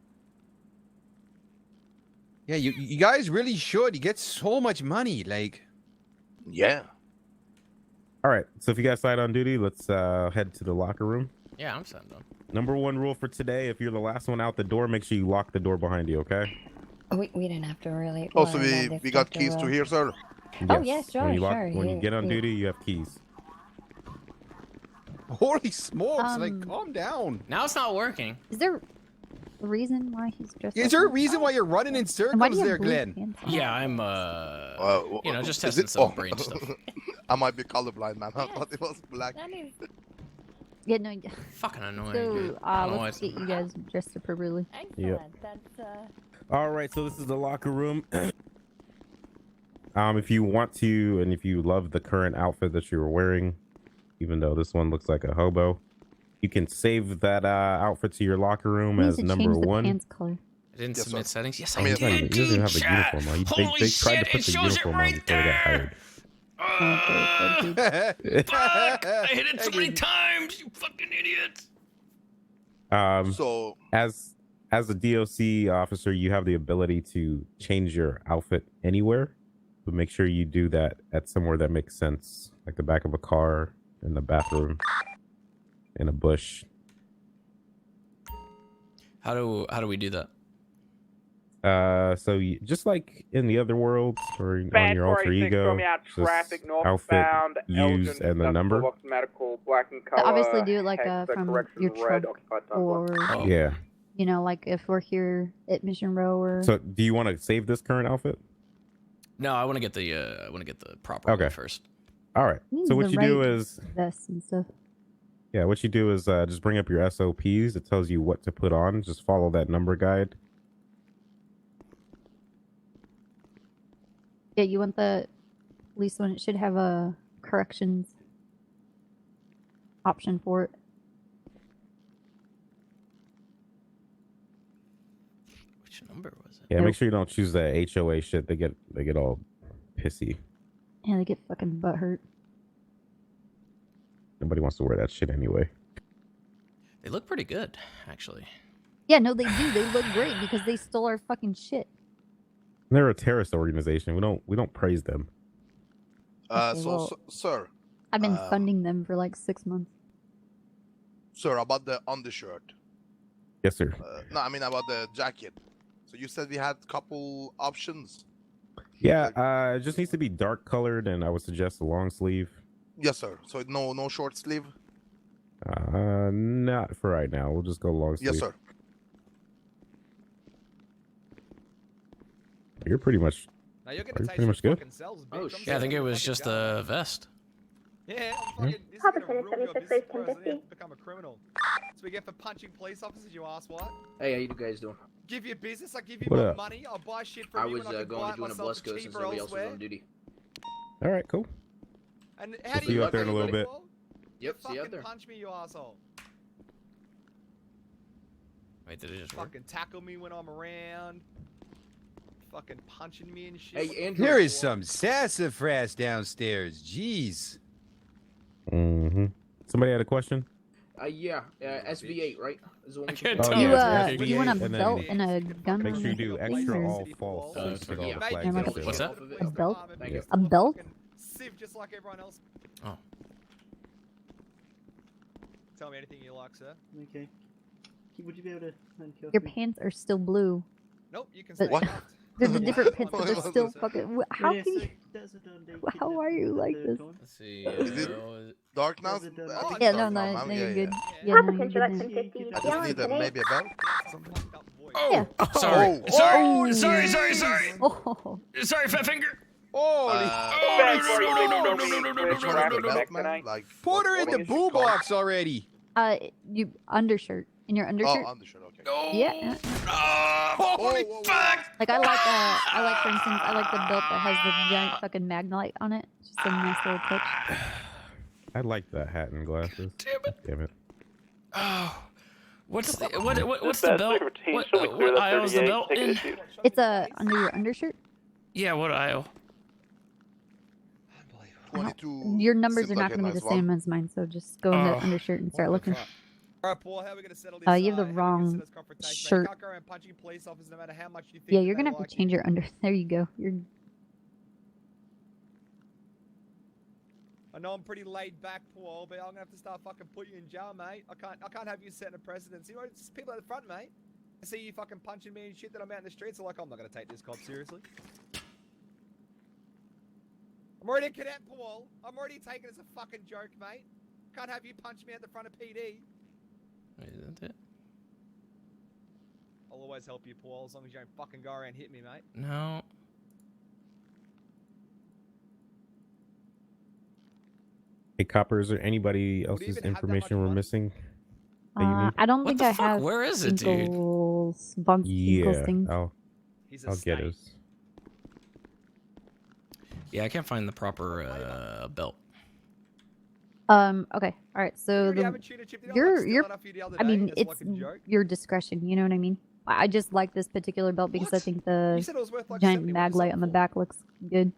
[SPEAKER 2] Yeah, you guys really should. You get so much money. Like.
[SPEAKER 4] Yeah.
[SPEAKER 12] All right, so if you guys signed on duty, let's head to the locker room.
[SPEAKER 5] Yeah, I'm signed on.
[SPEAKER 12] Number one rule for today: if you're the last one out the door, make sure you lock the door behind you. Okay?
[SPEAKER 13] Oh, we didn't have to really.
[SPEAKER 4] Oh, so
[SPEAKER 13] worry about
[SPEAKER 4] we
[SPEAKER 13] this,
[SPEAKER 4] got
[SPEAKER 13] Dr.
[SPEAKER 4] keys to
[SPEAKER 13] Will.
[SPEAKER 4] here, sir?
[SPEAKER 13] Oh, yeah, sure,
[SPEAKER 12] When you
[SPEAKER 13] sure,
[SPEAKER 12] when you
[SPEAKER 13] yeah,
[SPEAKER 12] get on
[SPEAKER 13] yeah.
[SPEAKER 12] duty, you have keys.
[SPEAKER 2] Holy smokes! Like,
[SPEAKER 18] Um,
[SPEAKER 2] calm down.
[SPEAKER 5] Now it's not working.
[SPEAKER 18] Is there a reason why he's dressed
[SPEAKER 2] Is
[SPEAKER 18] like
[SPEAKER 2] there a
[SPEAKER 18] that?
[SPEAKER 2] reason why you're running in
[SPEAKER 18] And why
[SPEAKER 2] circles
[SPEAKER 18] do you
[SPEAKER 2] there,
[SPEAKER 18] have blue
[SPEAKER 2] Glenn?
[SPEAKER 18] pants on?
[SPEAKER 5] Yeah, I'm you know, just
[SPEAKER 4] is
[SPEAKER 5] testing
[SPEAKER 4] it-
[SPEAKER 5] some
[SPEAKER 4] oh.
[SPEAKER 5] brain stuff.
[SPEAKER 4] I might be colorblind, man. I thought it was black.
[SPEAKER 18] Yeah, no.
[SPEAKER 5] Fucking annoying.
[SPEAKER 18] So,
[SPEAKER 5] dude. I don't know why
[SPEAKER 18] let's
[SPEAKER 5] it's-
[SPEAKER 18] get you guys dressed appropriately.
[SPEAKER 12] Yep.
[SPEAKER 13] That's
[SPEAKER 12] All right, so this is the locker room. If you want to, and if you love the current outfit that you're wearing, even though this one looks like a hobo, you can save that outfit to your locker room
[SPEAKER 18] We need
[SPEAKER 12] as
[SPEAKER 18] to
[SPEAKER 12] number
[SPEAKER 18] change the
[SPEAKER 12] one.
[SPEAKER 18] pants color.
[SPEAKER 5] I didn't
[SPEAKER 4] Yes,
[SPEAKER 5] submit
[SPEAKER 4] sir.
[SPEAKER 5] settings. Yes,
[SPEAKER 12] I
[SPEAKER 5] I
[SPEAKER 12] mean,
[SPEAKER 5] did.
[SPEAKER 12] he doesn't have a
[SPEAKER 5] chat.
[SPEAKER 12] uniform on.
[SPEAKER 5] Holy
[SPEAKER 12] They tried
[SPEAKER 5] shit,
[SPEAKER 12] to put
[SPEAKER 5] it
[SPEAKER 12] the
[SPEAKER 5] shows it
[SPEAKER 12] uniform on
[SPEAKER 5] right
[SPEAKER 12] before they got hired.
[SPEAKER 5] Fuck! I hit it so many times, you fucking idiots.
[SPEAKER 4] So
[SPEAKER 12] as a DOC officer, you have the ability to change your outfit anywhere, but make sure you do that at somewhere that makes sense, like the back of a car, in the bathroom, in a bush.
[SPEAKER 5] How do we do that?
[SPEAKER 12] So you, just like in the other worlds or on
[SPEAKER 10] Bad
[SPEAKER 12] your alter
[SPEAKER 10] 486,
[SPEAKER 12] ego,
[SPEAKER 10] throw me out
[SPEAKER 12] just
[SPEAKER 10] traffic,
[SPEAKER 12] outfit,
[SPEAKER 10] northbound,
[SPEAKER 12] use,
[SPEAKER 10] Elgin,
[SPEAKER 12] and the
[SPEAKER 10] Dr.
[SPEAKER 12] number.
[SPEAKER 10] Wilkes Medical, black and color.
[SPEAKER 18] Obviously, do it like
[SPEAKER 10] hex,
[SPEAKER 18] from
[SPEAKER 10] correction,
[SPEAKER 18] your
[SPEAKER 10] red,
[SPEAKER 18] truck,
[SPEAKER 10] occupied time
[SPEAKER 18] or
[SPEAKER 10] block.
[SPEAKER 12] Yeah.
[SPEAKER 18] you know, like if we're here at Mission Row, or
[SPEAKER 12] So do you want to save this current outfit?
[SPEAKER 5] No, I want to get the proper one
[SPEAKER 12] Okay.
[SPEAKER 5] first.
[SPEAKER 12] All right.
[SPEAKER 18] Use
[SPEAKER 12] So what
[SPEAKER 18] the
[SPEAKER 12] you do
[SPEAKER 18] right
[SPEAKER 12] is,
[SPEAKER 18] vests and stuff.
[SPEAKER 12] yeah, what you do is just bring up your SOPs. It tells you what to put on. Just follow that number guide.
[SPEAKER 18] Yeah, you want the police one. It should have a corrections option for it.
[SPEAKER 5] Which number was it?
[SPEAKER 12] Yeah, make sure you don't choose the HOA shit. They get all pissy.
[SPEAKER 18] Yeah, they get fucking butt hurt.
[SPEAKER 12] Nobody wants to wear that shit anyway.
[SPEAKER 5] They look pretty good, actually.
[SPEAKER 18] Yeah, no, they do. They look great because they stole our fucking shit.
[SPEAKER 12] They're a terrorist organization. We don't praise them.
[SPEAKER 18] Okay, well,
[SPEAKER 4] sir.
[SPEAKER 18] I've been
[SPEAKER 4] um,
[SPEAKER 18] funding them for like 6 months.
[SPEAKER 4] Sir, about the undershirt.
[SPEAKER 12] Yes, sir.
[SPEAKER 4] No, I mean about the jacket. So you said we had a couple options.
[SPEAKER 12] Yeah, it just needs to be dark colored, and I would suggest a long sleeve.
[SPEAKER 4] Yes, sir. So no short sleeve.
[SPEAKER 12] Not for right now. We'll just go long sleeve.
[SPEAKER 4] Yes, sir.
[SPEAKER 12] You're pretty much.
[SPEAKER 11] Now you're
[SPEAKER 12] pretty much good.
[SPEAKER 11] Oh
[SPEAKER 5] shit! Yeah, I think it was just a vest.
[SPEAKER 11] Yeah,
[SPEAKER 8] Papa Tennis 76 1050.
[SPEAKER 11] become a criminal. So we get for punching police officers, you ass what?
[SPEAKER 22] Hey, how you guys doing?
[SPEAKER 11] Give you business, I give you
[SPEAKER 12] What
[SPEAKER 11] my
[SPEAKER 12] up?
[SPEAKER 11] money, I'll buy shit
[SPEAKER 22] I
[SPEAKER 11] from you
[SPEAKER 22] was
[SPEAKER 11] and I can buy
[SPEAKER 22] going
[SPEAKER 11] it
[SPEAKER 22] to doing a
[SPEAKER 11] myself
[SPEAKER 22] bus
[SPEAKER 11] for
[SPEAKER 22] go since
[SPEAKER 11] cheaper
[SPEAKER 22] everybody else was
[SPEAKER 11] elsewhere.
[SPEAKER 22] on duty.
[SPEAKER 12] All right, cool.
[SPEAKER 11] And
[SPEAKER 12] We'll
[SPEAKER 11] how do
[SPEAKER 12] see
[SPEAKER 11] you
[SPEAKER 12] you out there in a little bit.
[SPEAKER 22] Yep, see you out
[SPEAKER 11] fucking
[SPEAKER 22] there.
[SPEAKER 11] punch me, you asshole.
[SPEAKER 5] Wait, did it just work?
[SPEAKER 11] Fucking tackle me when I'm around. Fucking punching me and shit.
[SPEAKER 22] Hey, Andrew.
[SPEAKER 2] There is some sassafras downstairs. Jeez.
[SPEAKER 12] Mm-hmm. Somebody had a question?
[SPEAKER 22] Yeah, SB8, right? Is the one we
[SPEAKER 5] can't
[SPEAKER 22] can-
[SPEAKER 5] tell.
[SPEAKER 13] Do you want a
[SPEAKER 12] and then
[SPEAKER 13] belt and a gun?
[SPEAKER 12] Make
[SPEAKER 13] on
[SPEAKER 12] sure you
[SPEAKER 13] the
[SPEAKER 12] do
[SPEAKER 13] thing,
[SPEAKER 12] extra
[SPEAKER 13] or-
[SPEAKER 12] all false. So you can all the flags
[SPEAKER 13] And like
[SPEAKER 12] up there.
[SPEAKER 5] What's that?
[SPEAKER 13] A belt?
[SPEAKER 12] Yeah.
[SPEAKER 13] A belt?
[SPEAKER 11] Sieve just like everyone else.
[SPEAKER 5] Oh.
[SPEAKER 11] Tell me anything you like, sir.
[SPEAKER 6] Okay. Would you be able to handcuff
[SPEAKER 13] Your
[SPEAKER 6] me?
[SPEAKER 13] pants are still blue.
[SPEAKER 11] Nope, you can
[SPEAKER 13] But-
[SPEAKER 11] stay cuffed.
[SPEAKER 13] There's a different pants, but they're
[SPEAKER 11] What?
[SPEAKER 13] still fucking. How
[SPEAKER 6] Yeah,
[SPEAKER 13] can
[SPEAKER 6] so
[SPEAKER 13] you?
[SPEAKER 6] that's a done deal.
[SPEAKER 13] How are you like this?
[SPEAKER 5] Let's see.
[SPEAKER 4] Is it dark now? I think
[SPEAKER 13] Yeah,
[SPEAKER 4] it's
[SPEAKER 13] no,
[SPEAKER 4] dark now, ma'am.
[SPEAKER 13] no, you're
[SPEAKER 4] Yeah,
[SPEAKER 13] good.
[SPEAKER 4] yeah.
[SPEAKER 13] Yeah, no,
[SPEAKER 8] Papa
[SPEAKER 13] you're
[SPEAKER 8] Tennis
[SPEAKER 13] good now.
[SPEAKER 8] 1050.
[SPEAKER 4] I just need maybe a belt. Something.
[SPEAKER 5] Oh,
[SPEAKER 13] Yeah.
[SPEAKER 5] sorry.
[SPEAKER 13] Oh.
[SPEAKER 5] Sorry.
[SPEAKER 13] Oh.
[SPEAKER 5] Sorry, fat finger.
[SPEAKER 2] Holy
[SPEAKER 4] Like
[SPEAKER 2] Put her in the boo box already.
[SPEAKER 13] You undershirt in your undershirt.
[SPEAKER 4] Oh, undershirt. Okay.
[SPEAKER 13] Yeah.
[SPEAKER 5] Holy fuck!
[SPEAKER 13] Like I like for instance, I like the belt that has the giant fucking magnite on it. It's just a nice little touch.
[SPEAKER 12] I like that hat and glasses. Damn it.
[SPEAKER 5] Oh, what's the what's the belt? What aisle is the belt in?
[SPEAKER 13] It's under your undershirt.
[SPEAKER 5] Yeah, what aisle?
[SPEAKER 4] 22.
[SPEAKER 13] Your numbers
[SPEAKER 4] seems
[SPEAKER 13] are
[SPEAKER 4] like
[SPEAKER 13] not
[SPEAKER 4] a
[SPEAKER 13] going to be
[SPEAKER 4] nice
[SPEAKER 13] the same
[SPEAKER 4] one.
[SPEAKER 13] as mine, so just go in the
[SPEAKER 5] Oh.
[SPEAKER 13] undershirt and start looking.
[SPEAKER 11] Alright, Paul, how are we gonna settle this?
[SPEAKER 13] You have the
[SPEAKER 11] how are we gonna
[SPEAKER 13] wrong
[SPEAKER 11] settle this confrontation, mate?
[SPEAKER 13] shirt.
[SPEAKER 11] You can't go around punching police officers no matter how much you think.
[SPEAKER 13] Yeah,
[SPEAKER 11] that
[SPEAKER 13] you're
[SPEAKER 11] they
[SPEAKER 13] gonna have
[SPEAKER 11] like
[SPEAKER 13] to change your under. There you go. You're.
[SPEAKER 11] I know I'm pretty laid back, Paul, but I'm gonna have to start fucking putting you in jail, mate. I can't have you setting a precedent. See, it's people at the front, mate. I see you fucking punching me and shit that I'm out in the streets. They're like, I'm not gonna take this cop seriously. I'm already a cadet, Paul. I'm already taken as a fucking joke, mate. Can't have you punch me at the front of PD.
[SPEAKER 5] Isn't it?
[SPEAKER 11] I'll always help you, Paul, as long as you don't fucking go around and hit me, mate.
[SPEAKER 5] No.
[SPEAKER 12] Hey, Copper, is there anybody else's
[SPEAKER 11] even have that much
[SPEAKER 12] information we're
[SPEAKER 11] money?
[SPEAKER 12] missing that you need?
[SPEAKER 13] I don't think
[SPEAKER 5] the
[SPEAKER 13] I
[SPEAKER 5] fuck?
[SPEAKER 13] have.
[SPEAKER 5] Where is it, dude?
[SPEAKER 13] Finkel's- Von Finkel's
[SPEAKER 12] Yeah,
[SPEAKER 13] thing.
[SPEAKER 11] He's a
[SPEAKER 12] I'll get
[SPEAKER 11] snake.
[SPEAKER 12] us.
[SPEAKER 5] Yeah, I can't find the proper belt.
[SPEAKER 13] Okay. All right. So
[SPEAKER 11] already
[SPEAKER 13] the
[SPEAKER 11] have a tuna chip, didn't I, like,
[SPEAKER 13] you're
[SPEAKER 11] steal it off you the other
[SPEAKER 13] I
[SPEAKER 11] day
[SPEAKER 13] mean,
[SPEAKER 11] as a
[SPEAKER 13] it's
[SPEAKER 11] fucking joke?
[SPEAKER 13] your discretion. You know what I mean? I just like this particular belt because I think
[SPEAKER 11] You
[SPEAKER 13] the
[SPEAKER 11] said it was worth like
[SPEAKER 13] giant
[SPEAKER 11] 70.
[SPEAKER 13] mag light on the back looks good.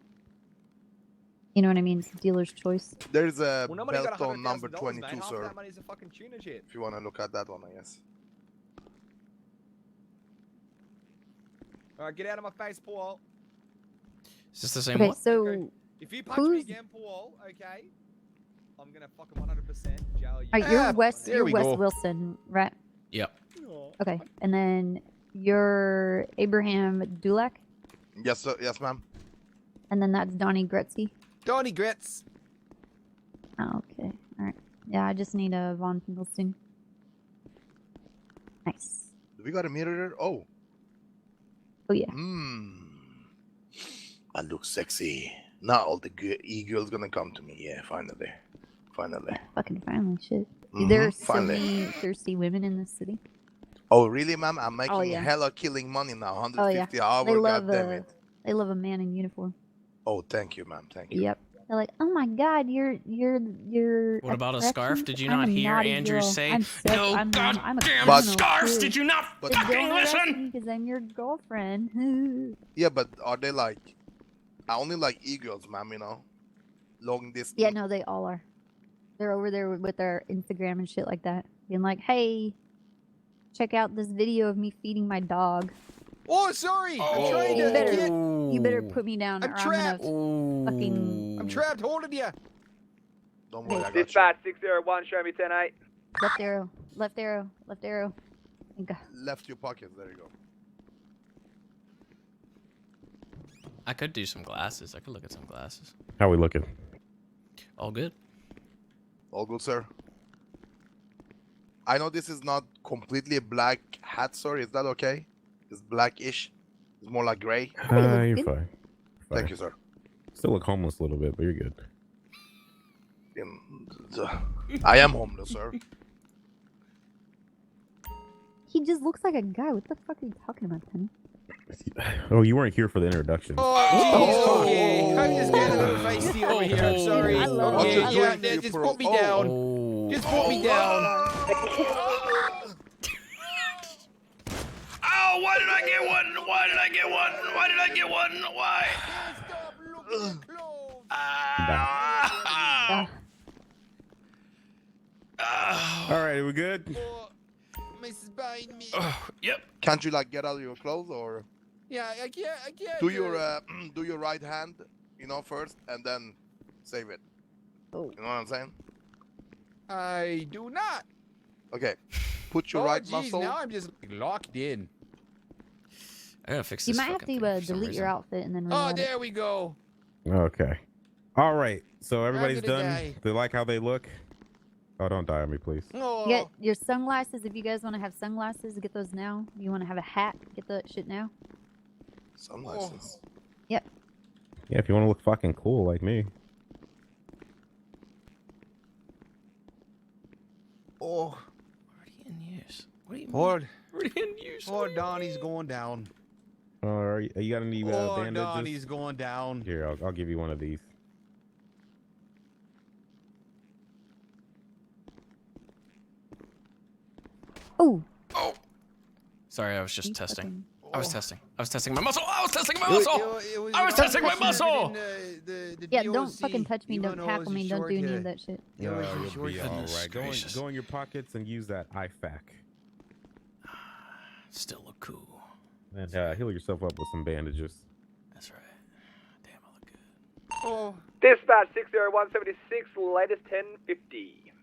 [SPEAKER 13] You know what I mean? It's dealer's choice.
[SPEAKER 4] There's a
[SPEAKER 11] Well, nobody got
[SPEAKER 4] belt on number
[SPEAKER 11] $100,000,
[SPEAKER 4] 22,
[SPEAKER 11] mate. Half
[SPEAKER 4] sir.
[SPEAKER 11] that money's a fucking tuna chip.
[SPEAKER 4] If you want to look at that one, I guess.
[SPEAKER 11] All right, get out of my face, Paul.
[SPEAKER 5] Is this the same
[SPEAKER 13] Okay,
[SPEAKER 5] one?
[SPEAKER 13] so
[SPEAKER 11] If you punch me
[SPEAKER 13] who's
[SPEAKER 11] again, Paul, okay, I'm gonna fucking 100% jail you.
[SPEAKER 13] all right? You're
[SPEAKER 2] Ah,
[SPEAKER 13] Wes.
[SPEAKER 2] there
[SPEAKER 13] You're
[SPEAKER 2] we
[SPEAKER 13] Wes
[SPEAKER 2] go.
[SPEAKER 13] Wilson, right?
[SPEAKER 5] Yep.
[SPEAKER 13] Okay, and then you're Abraham Dulac,
[SPEAKER 4] Yes, sir. Yes, ma'am.
[SPEAKER 13] and then that's Donnie Gretzky.
[SPEAKER 2] Donnie Gretz.
[SPEAKER 13] Oh, okay. All right. Yeah, I just need a Von Finkelstein. Nice.
[SPEAKER 4] Do we got a mirror there? Oh.
[SPEAKER 13] Oh yeah.
[SPEAKER 4] I look sexy. Now all the e-girls gonna come to me. Yeah, finally. Finally.
[SPEAKER 13] Fucking finally, shit.
[SPEAKER 4] Mhm,
[SPEAKER 13] There are so
[SPEAKER 4] finally.
[SPEAKER 13] many thirsty women in this city.
[SPEAKER 4] Oh, really, ma'am? I'm making
[SPEAKER 13] Oh, yeah.
[SPEAKER 4] hella killing money now.
[SPEAKER 13] Oh
[SPEAKER 4] 150
[SPEAKER 13] yeah.
[SPEAKER 4] hour,
[SPEAKER 13] They love
[SPEAKER 4] goddamn it.
[SPEAKER 13] they love a man in uniform.
[SPEAKER 4] Oh, thank you, ma'am. Thank you.
[SPEAKER 13] Yep. They're like, oh my god, you're.
[SPEAKER 5] What about a scarf?
[SPEAKER 13] attraction?
[SPEAKER 5] Did you
[SPEAKER 13] I'm
[SPEAKER 5] not
[SPEAKER 13] a
[SPEAKER 5] hear
[SPEAKER 13] naughty
[SPEAKER 5] Andrew
[SPEAKER 13] girl.
[SPEAKER 5] say,
[SPEAKER 13] I'm sick.
[SPEAKER 5] "No
[SPEAKER 13] I'm a
[SPEAKER 5] goddamn
[SPEAKER 13] criminal
[SPEAKER 5] scarves"?
[SPEAKER 13] too.
[SPEAKER 5] Did you not
[SPEAKER 13] But
[SPEAKER 5] fucking
[SPEAKER 13] don't arrest
[SPEAKER 5] listen?
[SPEAKER 13] me because I'm your girlfriend.
[SPEAKER 4] Yeah, but are they like... I only like e-girls, ma'am, you know? Long distance.
[SPEAKER 13] Yeah, no, they all are. They're over there with their Instagram and shit like that, being like, "Hey, check out this video of me feeding my dog."
[SPEAKER 2] Oh, sorry. I'm trying
[SPEAKER 13] You
[SPEAKER 2] to
[SPEAKER 13] better,
[SPEAKER 2] get...
[SPEAKER 13] you better put me down,
[SPEAKER 2] I'm
[SPEAKER 13] or
[SPEAKER 2] trapped.
[SPEAKER 13] I'm gonna fucking.
[SPEAKER 2] I'm trapped holding you.
[SPEAKER 4] Don't worry, I got you.
[SPEAKER 10] Dispatch 601, show me 10-8.
[SPEAKER 13] Left arrow. Left arrow. Left arrow.
[SPEAKER 4] Left your pocket. There you go.
[SPEAKER 5] I could do some glasses. I could look at some glasses.
[SPEAKER 12] How we looking?
[SPEAKER 5] All good.
[SPEAKER 4] All good, sir. I know this is not completely a black hat, sir. Is that okay? It's blackish. It's more like gray.
[SPEAKER 12] You're fine.
[SPEAKER 4] Thank you, sir.
[SPEAKER 12] Still look homeless a little bit, but you're good.
[SPEAKER 4] I am homeless, sir.
[SPEAKER 13] He just looks like a guy. What the fuck are you talking about, Penny?
[SPEAKER 12] Oh, you weren't here for the introduction.
[SPEAKER 2] Oh, okay. I'm just getting a little feisty over here. I'm sorry.
[SPEAKER 13] I love
[SPEAKER 2] Okay,
[SPEAKER 13] it.
[SPEAKER 2] yeah, just put me down. Just put me down.
[SPEAKER 5] Oh, why did I get one? Why did I get one? Why did I get one? Why?
[SPEAKER 12] All right, we good?
[SPEAKER 2] Mrs. Behind me.
[SPEAKER 5] Yep.
[SPEAKER 4] Can't you like get out of your clothes or
[SPEAKER 2] Yeah, I can't.
[SPEAKER 4] do your do your right hand, first, and then save it.
[SPEAKER 13] Oh.
[SPEAKER 4] You know what I'm saying?
[SPEAKER 2] I do not.
[SPEAKER 4] Okay. Put your right
[SPEAKER 2] geez,
[SPEAKER 4] muscle.
[SPEAKER 2] now I'm just locked in.
[SPEAKER 5] I gotta fix
[SPEAKER 13] You
[SPEAKER 5] this.
[SPEAKER 13] might have
[SPEAKER 5] fucking
[SPEAKER 13] to
[SPEAKER 5] thing for some
[SPEAKER 13] delete your
[SPEAKER 5] reason.
[SPEAKER 13] outfit and then
[SPEAKER 2] Oh,
[SPEAKER 13] reload it.
[SPEAKER 2] there we go.
[SPEAKER 12] Okay. All right. So everybody's
[SPEAKER 2] gonna
[SPEAKER 12] done.
[SPEAKER 2] die.
[SPEAKER 12] They like how they look. Oh, don't die on me, please.
[SPEAKER 2] Oh.
[SPEAKER 13] Get your sunglasses. If you guys want to have sunglasses, get those now. You want to have a hat, get that shit now.
[SPEAKER 4] Sunglasses.
[SPEAKER 13] Yep.
[SPEAKER 12] Yeah, if you want to look fucking cool like me.
[SPEAKER 2] Oh.
[SPEAKER 5] Already in use. What do you mean?
[SPEAKER 2] Poor,
[SPEAKER 5] Already in use.
[SPEAKER 2] poor Donnie's going down.
[SPEAKER 12] Are you got any
[SPEAKER 2] Poor
[SPEAKER 12] bandages?
[SPEAKER 2] Donnie's going down.
[SPEAKER 12] Here, I'll give you one of these.
[SPEAKER 13] Oh.
[SPEAKER 5] Oh. Sorry, I was just
[SPEAKER 13] You
[SPEAKER 5] testing.
[SPEAKER 13] fucking-
[SPEAKER 5] I was testing. I was testing my muscle. I was testing my
[SPEAKER 2] It was-
[SPEAKER 5] muscle.
[SPEAKER 2] it was-
[SPEAKER 5] I was testing my
[SPEAKER 2] it was
[SPEAKER 5] muscle.
[SPEAKER 2] in, the
[SPEAKER 13] Yeah, don't
[SPEAKER 2] DOC,
[SPEAKER 13] fucking touch me.
[SPEAKER 2] even
[SPEAKER 13] Don't
[SPEAKER 2] though it
[SPEAKER 13] tackle
[SPEAKER 2] was
[SPEAKER 13] me.
[SPEAKER 2] a
[SPEAKER 13] Don't
[SPEAKER 2] short,
[SPEAKER 13] do any of that shit.
[SPEAKER 2] it was a
[SPEAKER 12] You'll
[SPEAKER 2] short
[SPEAKER 12] be
[SPEAKER 2] hit.
[SPEAKER 12] all
[SPEAKER 5] Goodness
[SPEAKER 12] right.
[SPEAKER 5] gracious.
[SPEAKER 12] Go in your pockets and use that IFAC.
[SPEAKER 5] Still look cool.
[SPEAKER 12] And heal yourself up with some bandages.
[SPEAKER 5] That's right. Damn, I look good.
[SPEAKER 2] Oh.
[SPEAKER 10] Dispatch 60176, latest 1050.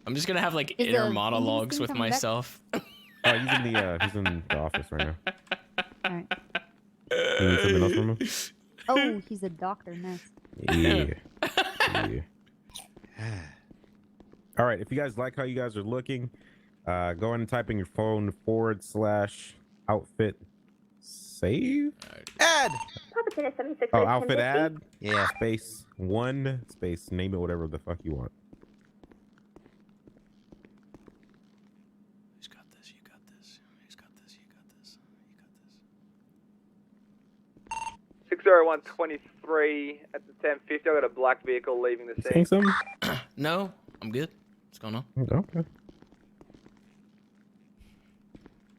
[SPEAKER 5] I'm just gonna have like
[SPEAKER 13] Is
[SPEAKER 5] inner
[SPEAKER 13] the
[SPEAKER 5] monologues with
[SPEAKER 13] coming back?
[SPEAKER 5] myself.
[SPEAKER 12] Oh, he's in the office right now.
[SPEAKER 13] All right.
[SPEAKER 12] You need something else from him?
[SPEAKER 13] Oh, he's a doctor. Nice.
[SPEAKER 12] Yeah. Yeah. All right. If you guys like how you guys are looking, go ahead and type in your phone /outfit save.
[SPEAKER 2] Ad.
[SPEAKER 8] Papa Tennis 76.
[SPEAKER 12] Oh, outfit ad.
[SPEAKER 2] Yeah.
[SPEAKER 12] Space 1 space name it whatever the fuck you want.
[SPEAKER 5] He's got this. You got this. He's got this. You got this. You got this.
[SPEAKER 10] 60123 at the 1050. I got a black vehicle leaving the
[SPEAKER 12] You
[SPEAKER 10] scene.
[SPEAKER 12] saying something?
[SPEAKER 5] No, I'm good. What's going on?
[SPEAKER 12] Okay.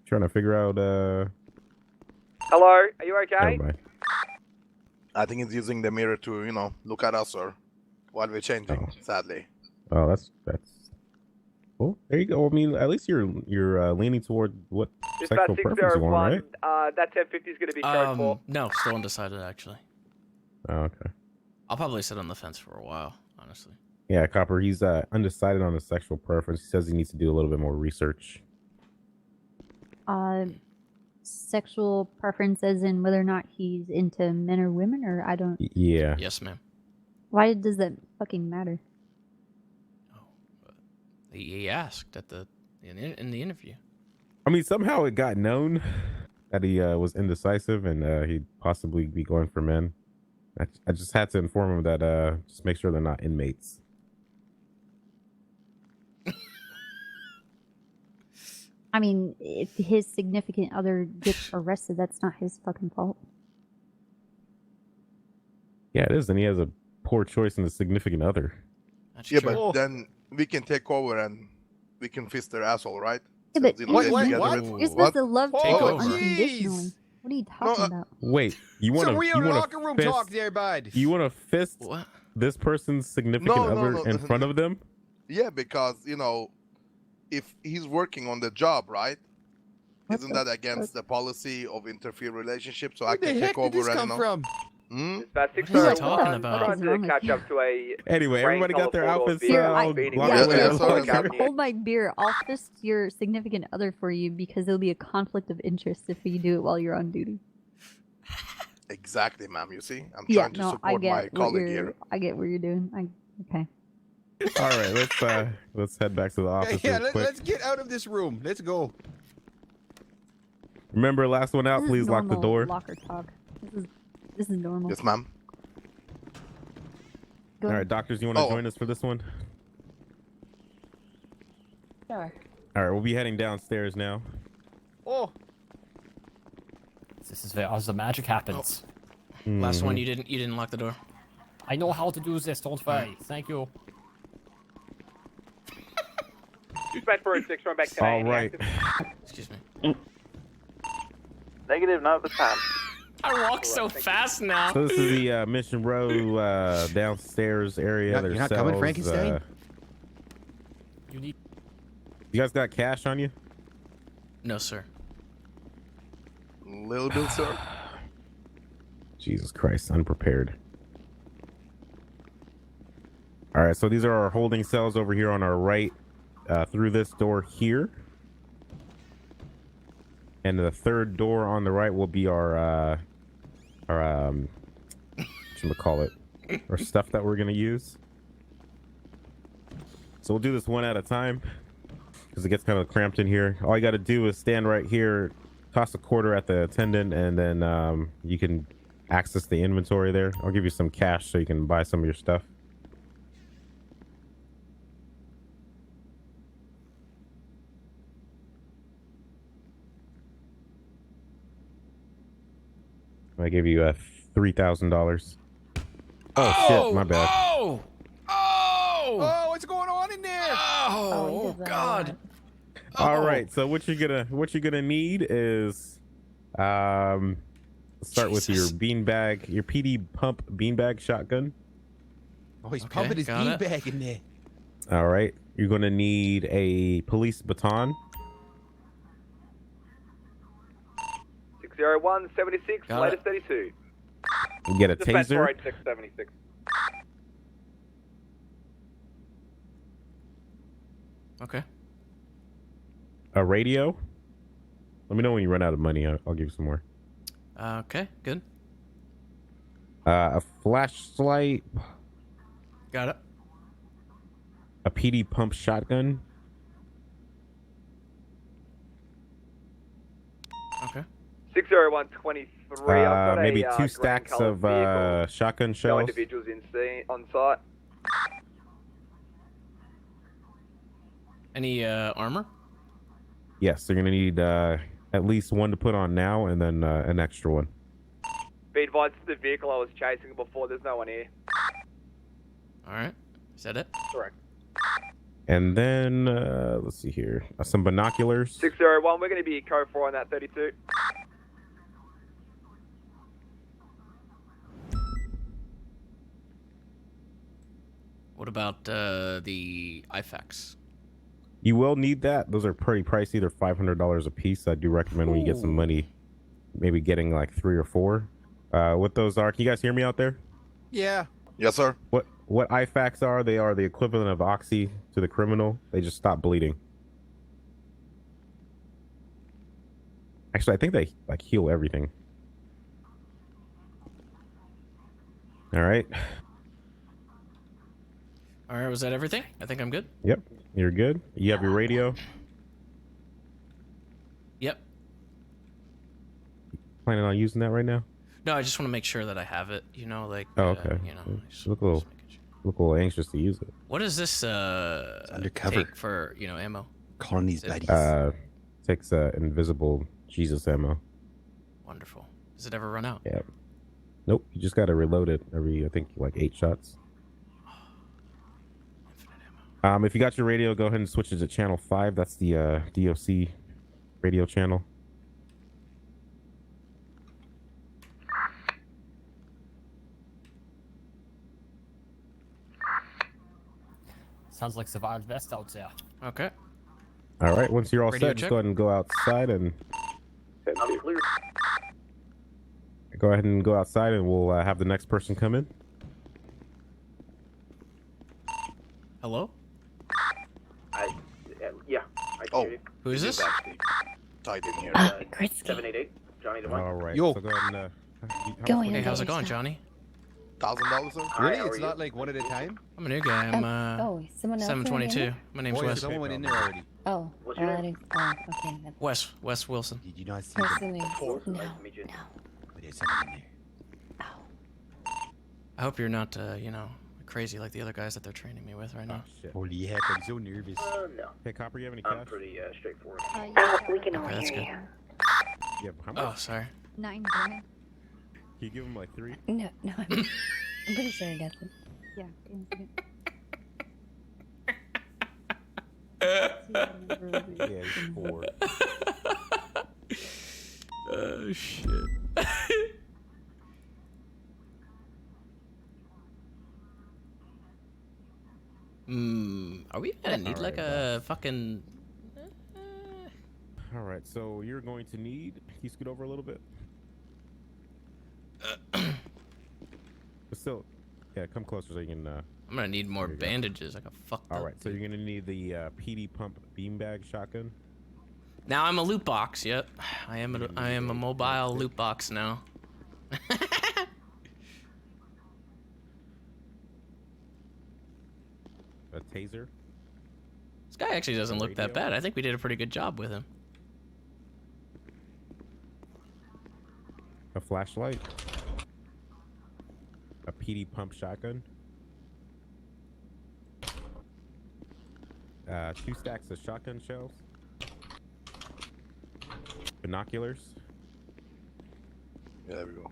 [SPEAKER 12] Trying to figure out.
[SPEAKER 10] Hello, are you okay?
[SPEAKER 12] Never mind.
[SPEAKER 4] I think it's using the mirror to, look at us, sir, while we're changing. Sadly.
[SPEAKER 12] Oh, that's cool. There you go. I mean, at least you're leaning toward what
[SPEAKER 10] Just about
[SPEAKER 12] sexual preference you want,
[SPEAKER 10] 601.
[SPEAKER 12] right?
[SPEAKER 10] That 1050 is going to be code 4.
[SPEAKER 5] No, still undecided actually.
[SPEAKER 12] Oh, okay.
[SPEAKER 5] I'll probably sit on the fence for a while, honestly.
[SPEAKER 12] Yeah, Copper. He's undecided on his sexual preference. He says he needs to do a little bit more research.
[SPEAKER 13] Sexual preferences and whether or not he's into men or women, or I don't.
[SPEAKER 12] Yeah.
[SPEAKER 5] Yes, ma'am.
[SPEAKER 13] Why does that fucking matter?
[SPEAKER 5] He asked at in the interview.
[SPEAKER 12] I mean, somehow it got known that he was indecisive and he'd possibly be going for men. I just had to inform him that just make sure they're not inmates.
[SPEAKER 13] I mean, if his significant other gets arrested, that's not his fucking fault.
[SPEAKER 12] Yeah, it is, and he has a poor choice in the significant other.
[SPEAKER 4] Yeah, but then we can take over and we can fist their asshole, right?
[SPEAKER 13] Yeah, but
[SPEAKER 4] Since, they're together
[SPEAKER 2] what?
[SPEAKER 4] with-
[SPEAKER 13] you're supposed to love
[SPEAKER 2] Oh,
[SPEAKER 13] people
[SPEAKER 2] jeez.
[SPEAKER 13] unconditionally. What are you talking about?
[SPEAKER 12] Wait, you want
[SPEAKER 2] Some
[SPEAKER 12] to
[SPEAKER 2] real locker room talk there, bud.
[SPEAKER 12] You want to fist
[SPEAKER 5] What?
[SPEAKER 12] this person's significant
[SPEAKER 4] No, no,
[SPEAKER 12] other
[SPEAKER 4] no,
[SPEAKER 12] in front of them?
[SPEAKER 4] Yeah, because if he's working on the job, right? Isn't that against the policy of interfere relationship? So I
[SPEAKER 2] Where the
[SPEAKER 4] can
[SPEAKER 2] heck
[SPEAKER 4] take
[SPEAKER 2] did
[SPEAKER 4] over
[SPEAKER 2] this
[SPEAKER 4] and
[SPEAKER 2] come from?
[SPEAKER 4] Hmm?
[SPEAKER 19] About
[SPEAKER 5] What is he talking about?
[SPEAKER 19] Trying to catch up to a.
[SPEAKER 12] Anyway, everybody got their outfits
[SPEAKER 13] Here,
[SPEAKER 12] all
[SPEAKER 19] speeding.
[SPEAKER 12] locked
[SPEAKER 4] Yeah,
[SPEAKER 12] away.
[SPEAKER 4] yeah,
[SPEAKER 12] in the
[SPEAKER 4] sorry.
[SPEAKER 12] locker.
[SPEAKER 13] Hold my beer. I'll fist your significant other for you because there'll be a conflict of interest if you do it while you're on duty.
[SPEAKER 4] Exactly, ma'am. You see, I'm
[SPEAKER 13] Yeah,
[SPEAKER 4] trying to
[SPEAKER 13] no, I
[SPEAKER 4] support my
[SPEAKER 13] get what
[SPEAKER 4] colleague
[SPEAKER 13] you're.
[SPEAKER 4] here.
[SPEAKER 13] I get what you're doing. Okay.
[SPEAKER 12] All right, let's head back to the office
[SPEAKER 2] Yeah,
[SPEAKER 12] real quick.
[SPEAKER 2] let's get out of this room. Let's go.
[SPEAKER 12] Remember, last one out.
[SPEAKER 13] This is
[SPEAKER 12] Please lock the
[SPEAKER 13] normal
[SPEAKER 12] door.
[SPEAKER 13] Locker talk. This is normal.
[SPEAKER 4] Yes, ma'am.
[SPEAKER 13] Go
[SPEAKER 12] All
[SPEAKER 13] ahead.
[SPEAKER 12] right, doctors, you want to
[SPEAKER 4] Oh.
[SPEAKER 12] join us for this one?
[SPEAKER 13] Sure.
[SPEAKER 12] All right, we'll be heading downstairs now.
[SPEAKER 2] Oh.
[SPEAKER 3] This is where all the magic happens.
[SPEAKER 5] Last one,
[SPEAKER 12] Mhm.
[SPEAKER 5] you didn't lock the door.
[SPEAKER 3] I know how to do this. Don't worry. Thank you.
[SPEAKER 19] Dispatch 406, run back to
[SPEAKER 12] All right.
[SPEAKER 5] Excuse me.
[SPEAKER 19] Negative, not at the time.
[SPEAKER 5] I walk so fast now.
[SPEAKER 12] So this is the Mission Row downstairs area.
[SPEAKER 2] You're
[SPEAKER 12] There's
[SPEAKER 2] not coming,
[SPEAKER 12] cells,
[SPEAKER 2] Frankenstein?
[SPEAKER 3] You need.
[SPEAKER 12] You guys got cash on you?
[SPEAKER 5] No, sir.
[SPEAKER 4] Little bit, sir.
[SPEAKER 12] Jesus Christ, unprepared. All right, so these are our holding cells over here on our right, through this door here. And the third door on the right will be our whatchamacallit, our stuff that we're gonna use. So we'll do this one at a time because it gets kind of cramped in here. All you got to do is stand right here, toss a quarter at the attendant, and then you can access the inventory there. I'll give you some cash so you can buy some of your stuff. I gave you $3,000. Oh shit, my bad.
[SPEAKER 5] Oh! Oh!
[SPEAKER 2] Oh, what's going on in there?
[SPEAKER 5] Oh, God.
[SPEAKER 12] All right, so what you're gonna need is start with your beanbag, your PD pump beanbag shotgun.
[SPEAKER 2] Oh, he's pumping his
[SPEAKER 5] got it.
[SPEAKER 2] beanbag in there.
[SPEAKER 12] All right, you're gonna need a police baton.
[SPEAKER 19] 601, 76,
[SPEAKER 12] Got
[SPEAKER 19] latest
[SPEAKER 12] it.
[SPEAKER 19] 32.
[SPEAKER 12] You get a
[SPEAKER 19] Dispatch
[SPEAKER 12] taser.
[SPEAKER 19] 486, 76.
[SPEAKER 5] Okay.
[SPEAKER 12] A radio. Let me know when you run out of money. I'll give you some more.
[SPEAKER 5] Okay, good.
[SPEAKER 12] A flashlight.
[SPEAKER 5] Got it.
[SPEAKER 12] A PD pump shotgun.
[SPEAKER 5] Okay.
[SPEAKER 19] 601, 23. I've got
[SPEAKER 12] Maybe
[SPEAKER 19] a,
[SPEAKER 12] two
[SPEAKER 19] green
[SPEAKER 12] stacks
[SPEAKER 19] coloured
[SPEAKER 12] of
[SPEAKER 19] vehicle.
[SPEAKER 12] shotgun
[SPEAKER 19] No
[SPEAKER 12] shells.
[SPEAKER 19] individuals on site.
[SPEAKER 5] Any armor?
[SPEAKER 12] Yes, you're gonna need at least one to put on now, and then an extra one.
[SPEAKER 19] Be advised to the vehicle I was chasing before. There's no one here.
[SPEAKER 5] All right. Is that it?
[SPEAKER 19] Correct.
[SPEAKER 12] And then let's see here, some binoculars.
[SPEAKER 19] 601, we're going to be code 4 on that 32.
[SPEAKER 5] What about the IFAX?
[SPEAKER 12] You will need that. Those are pretty pricey. They're $500 a piece. I do recommend when you get some money, maybe getting like 3 or 4. What those are? Can you guys hear me out there?
[SPEAKER 2] Yeah.
[SPEAKER 4] Yes, sir.
[SPEAKER 12] What IFACs are? They are the equivalent of Oxy to the criminal. They just stop bleeding. Actually, I think they like heal everything. All right.
[SPEAKER 5] All right, was that everything? I think I'm good.
[SPEAKER 12] Yep. You're good. You have your radio.
[SPEAKER 5] Yep.
[SPEAKER 12] Planning on using that right now?
[SPEAKER 5] No, I just want to make sure that I have it. You know, like.
[SPEAKER 12] Oh, okay.
[SPEAKER 5] You know,
[SPEAKER 12] You look a little anxious to use it.
[SPEAKER 5] what does this
[SPEAKER 2] undercover.
[SPEAKER 5] take for ammo?
[SPEAKER 2] Calling these
[SPEAKER 5] Is it-
[SPEAKER 2] baddies.
[SPEAKER 12] Takes invisible Jesus ammo.
[SPEAKER 5] Wonderful. Does it ever run out?
[SPEAKER 12] Yeah. Nope. You just got to reload it every, I think, like 8 shots. If you got your radio, go ahead and switch it to channel 5. That's the DOC radio channel.
[SPEAKER 3] Sounds like the Wild West out there.
[SPEAKER 5] Okay.
[SPEAKER 12] All right. Once you're all
[SPEAKER 3] Radio
[SPEAKER 12] set, just
[SPEAKER 3] check.
[SPEAKER 12] go ahead and go outside and go ahead and go outside, and we'll have the next person come in.
[SPEAKER 5] Hello?
[SPEAKER 22] Yeah. I can hear you.
[SPEAKER 5] Who is this?
[SPEAKER 4] Tied in here.
[SPEAKER 22] Kritsky. 788. Johnny the one.
[SPEAKER 12] All right.
[SPEAKER 2] Yo.
[SPEAKER 12] So go ahead and.
[SPEAKER 5] Hey, how's it going, Johnny?
[SPEAKER 4] $1,000, sir?
[SPEAKER 2] Really?
[SPEAKER 22] how
[SPEAKER 2] It's
[SPEAKER 22] are
[SPEAKER 2] not
[SPEAKER 22] you?
[SPEAKER 2] like one at a time?
[SPEAKER 5] I'm a new guy. I'm
[SPEAKER 18] someone else
[SPEAKER 5] 722. My name's
[SPEAKER 2] Boy,
[SPEAKER 5] Wes.
[SPEAKER 2] someone in there already.
[SPEAKER 18] Oh,
[SPEAKER 22] What's your name?
[SPEAKER 18] okay.
[SPEAKER 5] Wes Wilson.
[SPEAKER 2] Did you not see
[SPEAKER 18] Person
[SPEAKER 2] them?
[SPEAKER 18] is
[SPEAKER 22] Nice to
[SPEAKER 18] no.
[SPEAKER 22] meet you.
[SPEAKER 2] But there's someone in there.
[SPEAKER 5] I hope you're not, crazy like the other guys that they're training me with right now.
[SPEAKER 12] Shit.
[SPEAKER 2] Holy heck, I'm so nervous.
[SPEAKER 22] No.
[SPEAKER 12] Hey, Copper, you have any
[SPEAKER 22] I'm
[SPEAKER 12] cash?
[SPEAKER 22] pretty straightforward.
[SPEAKER 18] We can
[SPEAKER 5] Okay, that's good.
[SPEAKER 12] Yeah, how much?
[SPEAKER 5] Oh, sorry.
[SPEAKER 18] 9 grand.
[SPEAKER 12] Can you give him like 3?
[SPEAKER 18] No, I'm pretty sure I got them. Yeah.
[SPEAKER 12] Yeah, he's 4.
[SPEAKER 5] Oh, shit. Are we gonna need like a fucking...
[SPEAKER 12] All right, so you're going to need. Can you scoot over a little bit? But still, yeah, come closer so you can.
[SPEAKER 5] I'm gonna need more bandages. Like a fucked up.
[SPEAKER 12] All right, so you're gonna need the PD pump beanbag shotgun.
[SPEAKER 5] Now I'm a loot box. Yep, I am a mobile loot box now.
[SPEAKER 12] A taser.
[SPEAKER 5] This guy actually doesn't look that bad. I think we did a pretty good job with him.
[SPEAKER 12] A flashlight. A PD pump shotgun. 2 stacks of shotgun shells. Binoculars.
[SPEAKER 4] Yeah, there we go.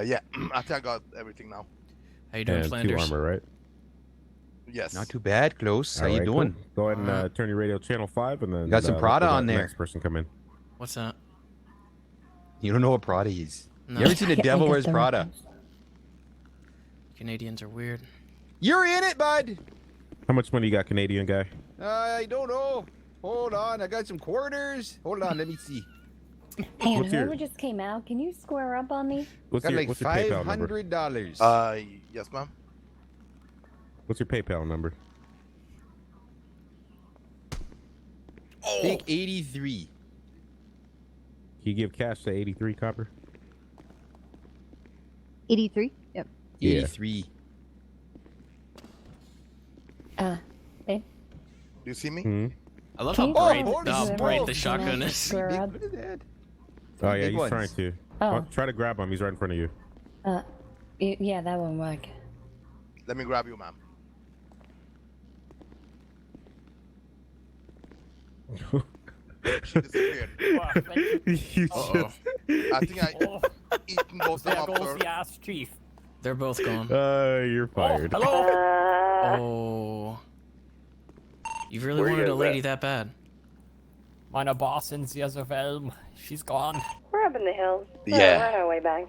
[SPEAKER 4] Yeah, I think I got everything now.
[SPEAKER 5] How you doing,
[SPEAKER 12] And
[SPEAKER 5] Flanders?
[SPEAKER 12] 2 armor, right?
[SPEAKER 4] Yes.
[SPEAKER 2] Not too bad, Close. How
[SPEAKER 12] All
[SPEAKER 2] you
[SPEAKER 12] right,
[SPEAKER 2] doing?
[SPEAKER 12] Cool. Go ahead and turn your radio channel 5, and then
[SPEAKER 2] Got some
[SPEAKER 12] let
[SPEAKER 2] Prada
[SPEAKER 12] the
[SPEAKER 2] on there.
[SPEAKER 12] Next person come in.
[SPEAKER 5] What's that?
[SPEAKER 2] You don't know what Prada is.
[SPEAKER 5] No.
[SPEAKER 2] You ever seen a devil wears Prada?
[SPEAKER 5] Canadians are weird.
[SPEAKER 2] You're in it, bud.
[SPEAKER 12] How much money you got, Canadian guy?
[SPEAKER 2] I don't know. Hold on, I got some quarters. Hold on, let me see.
[SPEAKER 18] Hey,
[SPEAKER 12] What's your-
[SPEAKER 18] whoever just came out, can you square up on me?
[SPEAKER 12] What's
[SPEAKER 2] Got
[SPEAKER 12] your
[SPEAKER 2] like
[SPEAKER 12] what's your PayPal number?
[SPEAKER 2] $500.
[SPEAKER 4] Yes, ma'am.
[SPEAKER 12] What's your PayPal number?
[SPEAKER 2] I think 83.
[SPEAKER 12] Can you give cash to 83, Copper?
[SPEAKER 13] 83? Yep.
[SPEAKER 2] 83.
[SPEAKER 18] Babe?
[SPEAKER 4] Do you see me?
[SPEAKER 12] Hmm?
[SPEAKER 5] I love
[SPEAKER 18] Can
[SPEAKER 5] how
[SPEAKER 18] you
[SPEAKER 5] bright,
[SPEAKER 18] go
[SPEAKER 5] how
[SPEAKER 18] to
[SPEAKER 5] bright the
[SPEAKER 18] the
[SPEAKER 5] shotgun is.
[SPEAKER 18] square up?
[SPEAKER 12] Oh yeah,
[SPEAKER 2] Big
[SPEAKER 12] he's
[SPEAKER 2] ones.
[SPEAKER 12] trying to.
[SPEAKER 18] Oh.
[SPEAKER 12] Try to grab him. He's right in front of you.
[SPEAKER 18] Yeah, that won't work.
[SPEAKER 4] Let me grab you, ma'am. She disappeared.
[SPEAKER 12] You
[SPEAKER 5] Uh-oh.
[SPEAKER 4] I think I eaten both of
[SPEAKER 3] There
[SPEAKER 4] them up,
[SPEAKER 3] goes
[SPEAKER 4] sir.
[SPEAKER 3] the ass chief.
[SPEAKER 5] They're both gone.
[SPEAKER 12] You're fired.
[SPEAKER 5] Oh. You really
[SPEAKER 3] Where you
[SPEAKER 5] wanted a
[SPEAKER 3] guys
[SPEAKER 5] lady
[SPEAKER 3] at?
[SPEAKER 5] that bad?
[SPEAKER 3] Meine Bossin, sie ist Whelm. She's gone.
[SPEAKER 1] We're up in the hills.
[SPEAKER 2] Yeah.
[SPEAKER 1] We're on our way back.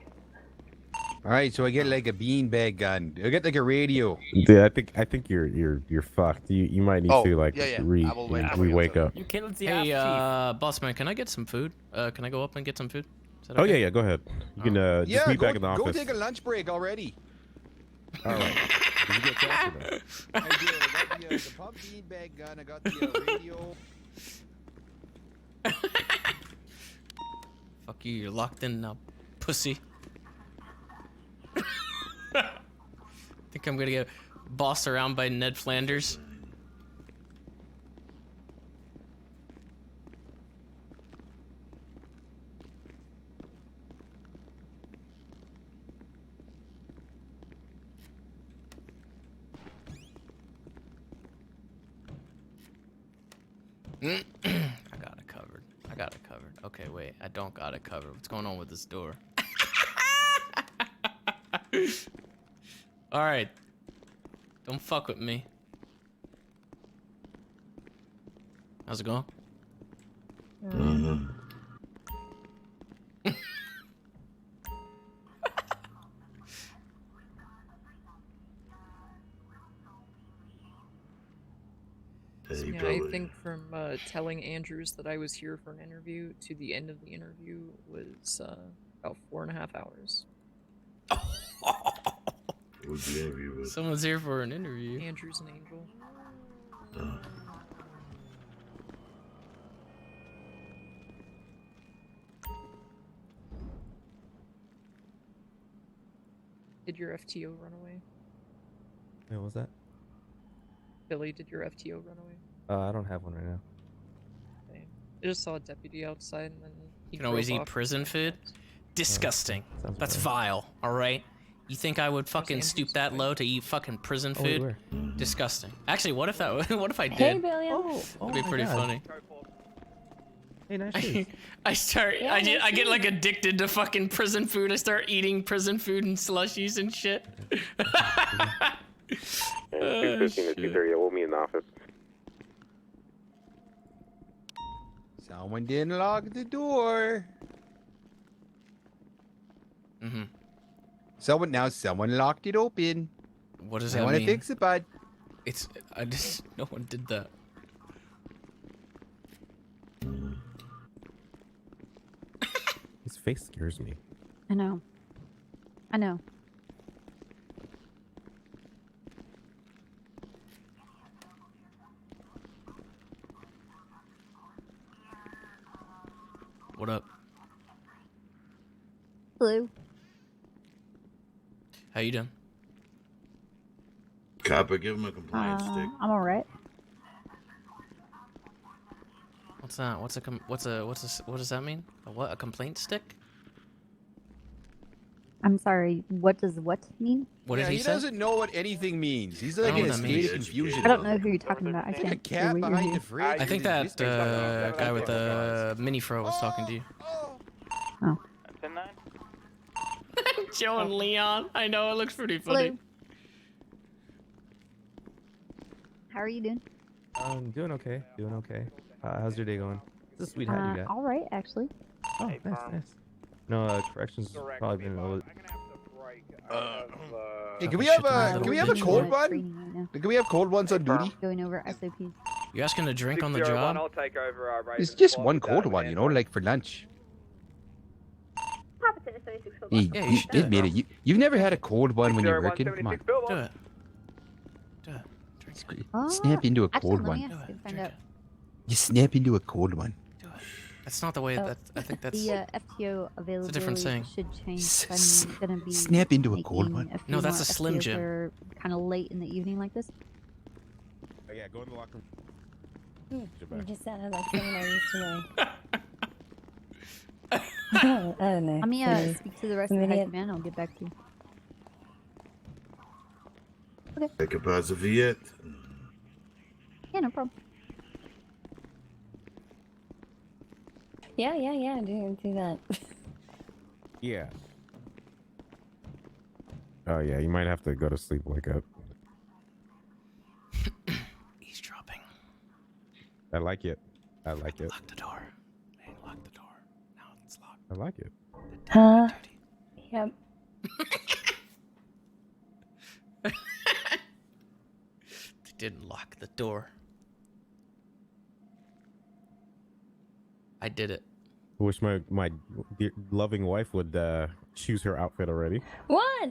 [SPEAKER 2] All right, so I get like a beanbag gun. I get like a radio.
[SPEAKER 12] Yeah, I think you're fucked. You might need to like
[SPEAKER 2] yeah, yeah.
[SPEAKER 12] re
[SPEAKER 2] I will wait for
[SPEAKER 12] we wake up.
[SPEAKER 3] You killed the
[SPEAKER 5] Hey,
[SPEAKER 3] ass chief.
[SPEAKER 5] boss man, can I get some food? Can I go up and get some food? Is that
[SPEAKER 12] Oh
[SPEAKER 5] okay?
[SPEAKER 12] yeah, go ahead. You can just
[SPEAKER 2] Yeah,
[SPEAKER 12] meet
[SPEAKER 2] go,
[SPEAKER 12] back in the
[SPEAKER 2] go
[SPEAKER 12] office.
[SPEAKER 2] take a lunch break already.
[SPEAKER 12] All right. Did you get cash or no?
[SPEAKER 2] I did. I got the pump beanbag gun. I got the radio.
[SPEAKER 5] Fuck you, you're locked in now, pussy. Think I'm gonna get bossed around by Ned Flanders. I got it covered. I got it covered. Okay, wait. I don't got it covered. What's going on with this door? Alright. Don't fuck with me. How's it going?
[SPEAKER 21] Yeah, I think from telling Andrews that I was here for an interview to the end of the interview was about 4.5 hours.
[SPEAKER 1] What'd you interview with?
[SPEAKER 5] Someone's here for an interview.
[SPEAKER 21] Andrew's an angel. Did your FTO run away?
[SPEAKER 7] What was that?
[SPEAKER 21] Billy, did your FTO run away?
[SPEAKER 7] I don't have one right now.
[SPEAKER 21] Okay. I just saw a deputy outside and then he
[SPEAKER 5] You can always
[SPEAKER 21] drove
[SPEAKER 5] eat
[SPEAKER 21] off.
[SPEAKER 5] prison food. Disgusting.
[SPEAKER 7] sounds
[SPEAKER 5] That's
[SPEAKER 7] right.
[SPEAKER 5] vile. All right. You think I would fucking stoop that low to eat fucking prison
[SPEAKER 7] Oh, wait,
[SPEAKER 5] food?
[SPEAKER 7] where?
[SPEAKER 5] Disgusting. Actually, what if that? What if I did?
[SPEAKER 18] Hey, Billiam.
[SPEAKER 5] That'd be
[SPEAKER 7] my
[SPEAKER 5] pretty
[SPEAKER 7] God.
[SPEAKER 5] funny.
[SPEAKER 7] Hey, nice shoes.
[SPEAKER 5] I get like addicted to fucking prison food. I start eating prison food and slushies and shit.
[SPEAKER 22] 215 to 230. We'll meet in the office.
[SPEAKER 2] Someone didn't lock the door.
[SPEAKER 5] Mm-hmm.
[SPEAKER 2] Someone locked it open.
[SPEAKER 5] What does
[SPEAKER 2] I
[SPEAKER 5] that
[SPEAKER 2] want to
[SPEAKER 5] mean?
[SPEAKER 2] fix it, bud.
[SPEAKER 5] No one did that.
[SPEAKER 12] His face scares me.
[SPEAKER 13] I know. I know.
[SPEAKER 5] What up?
[SPEAKER 13] Hello.
[SPEAKER 5] How you doing?
[SPEAKER 1] Copper, give him a compliance stick.
[SPEAKER 13] I'm alright.
[SPEAKER 5] What's that? What does that mean? A what? A complaint stick?
[SPEAKER 13] I'm sorry. What does what mean?
[SPEAKER 5] What did
[SPEAKER 2] Yeah,
[SPEAKER 5] he
[SPEAKER 2] he
[SPEAKER 5] say?
[SPEAKER 2] doesn't know what anything means. He's like
[SPEAKER 5] I
[SPEAKER 2] in
[SPEAKER 5] don't
[SPEAKER 2] a
[SPEAKER 5] know what that
[SPEAKER 2] state
[SPEAKER 5] means.
[SPEAKER 2] of confusion.
[SPEAKER 13] I don't know who you're talking about. I
[SPEAKER 2] Like a
[SPEAKER 13] can't
[SPEAKER 2] cat
[SPEAKER 13] hear what you're
[SPEAKER 2] behind
[SPEAKER 13] here.
[SPEAKER 2] the fridge.
[SPEAKER 5] I think that
[SPEAKER 2] This guy's
[SPEAKER 5] guy with the mini fro was talking to you.
[SPEAKER 13] Oh.
[SPEAKER 22] 10-9.
[SPEAKER 5] Joe and Leon. I know it looks pretty funny.
[SPEAKER 13] Hello. How are you doing?
[SPEAKER 7] Doing okay. Doing okay. How's your day going? It's a sweet hat you got.
[SPEAKER 13] Alright, actually.
[SPEAKER 7] Oh, nice. No, corrections has probably been a little.
[SPEAKER 2] Hey, can we have a cold one? Can we have cold ones on duty?
[SPEAKER 13] Going over SOPs.
[SPEAKER 5] You asking to drink on the
[SPEAKER 10] 601,
[SPEAKER 5] job?
[SPEAKER 10] I'll take over.
[SPEAKER 2] It's just one cold one, you know, like for lunch.
[SPEAKER 5] Yeah, you should do
[SPEAKER 2] Admit it. You've never had a cold one when you're
[SPEAKER 10] 601,
[SPEAKER 2] working? Come on.
[SPEAKER 10] 76 Billboard.
[SPEAKER 5] Do it.
[SPEAKER 2] Snap into a
[SPEAKER 13] Actually,
[SPEAKER 2] cold
[SPEAKER 13] let me
[SPEAKER 2] one.
[SPEAKER 13] ask you, find out.
[SPEAKER 2] You snap into a cold one.
[SPEAKER 5] That's not the way.
[SPEAKER 13] Oh,
[SPEAKER 5] That I think that's.
[SPEAKER 13] The FTO availability
[SPEAKER 5] different saying.
[SPEAKER 13] should change. I'm gonna be
[SPEAKER 2] snap into a cold
[SPEAKER 13] making
[SPEAKER 2] one.
[SPEAKER 13] a few
[SPEAKER 5] No, that's
[SPEAKER 13] more
[SPEAKER 5] a Slim
[SPEAKER 13] FTOs
[SPEAKER 5] Jim.
[SPEAKER 13] that are kind of late in the evening like this.
[SPEAKER 12] Oh, yeah, go in the locker room.
[SPEAKER 23] You just sounded like someone I used to know. I don't know.
[SPEAKER 13] Let me
[SPEAKER 23] Somebody-
[SPEAKER 13] speak to the rest
[SPEAKER 23] some
[SPEAKER 13] of the
[SPEAKER 23] idiot.
[SPEAKER 13] head man. I'll get back to you.
[SPEAKER 1] Take a positive yet?
[SPEAKER 13] Yeah, no problem.
[SPEAKER 23] Yeah, do that.
[SPEAKER 12] Yeah. Oh yeah, you might have to go to sleep. Wake up.
[SPEAKER 5] Eavesdropping.
[SPEAKER 12] I like it. I like it.
[SPEAKER 5] Lock the door. Hey, lock the door. Now it's locked.
[SPEAKER 12] I like it.
[SPEAKER 23] Huh? Yep.
[SPEAKER 5] They didn't lock the door. I did it.
[SPEAKER 12] I wish my dear, loving wife would choose her outfit already.
[SPEAKER 23] What?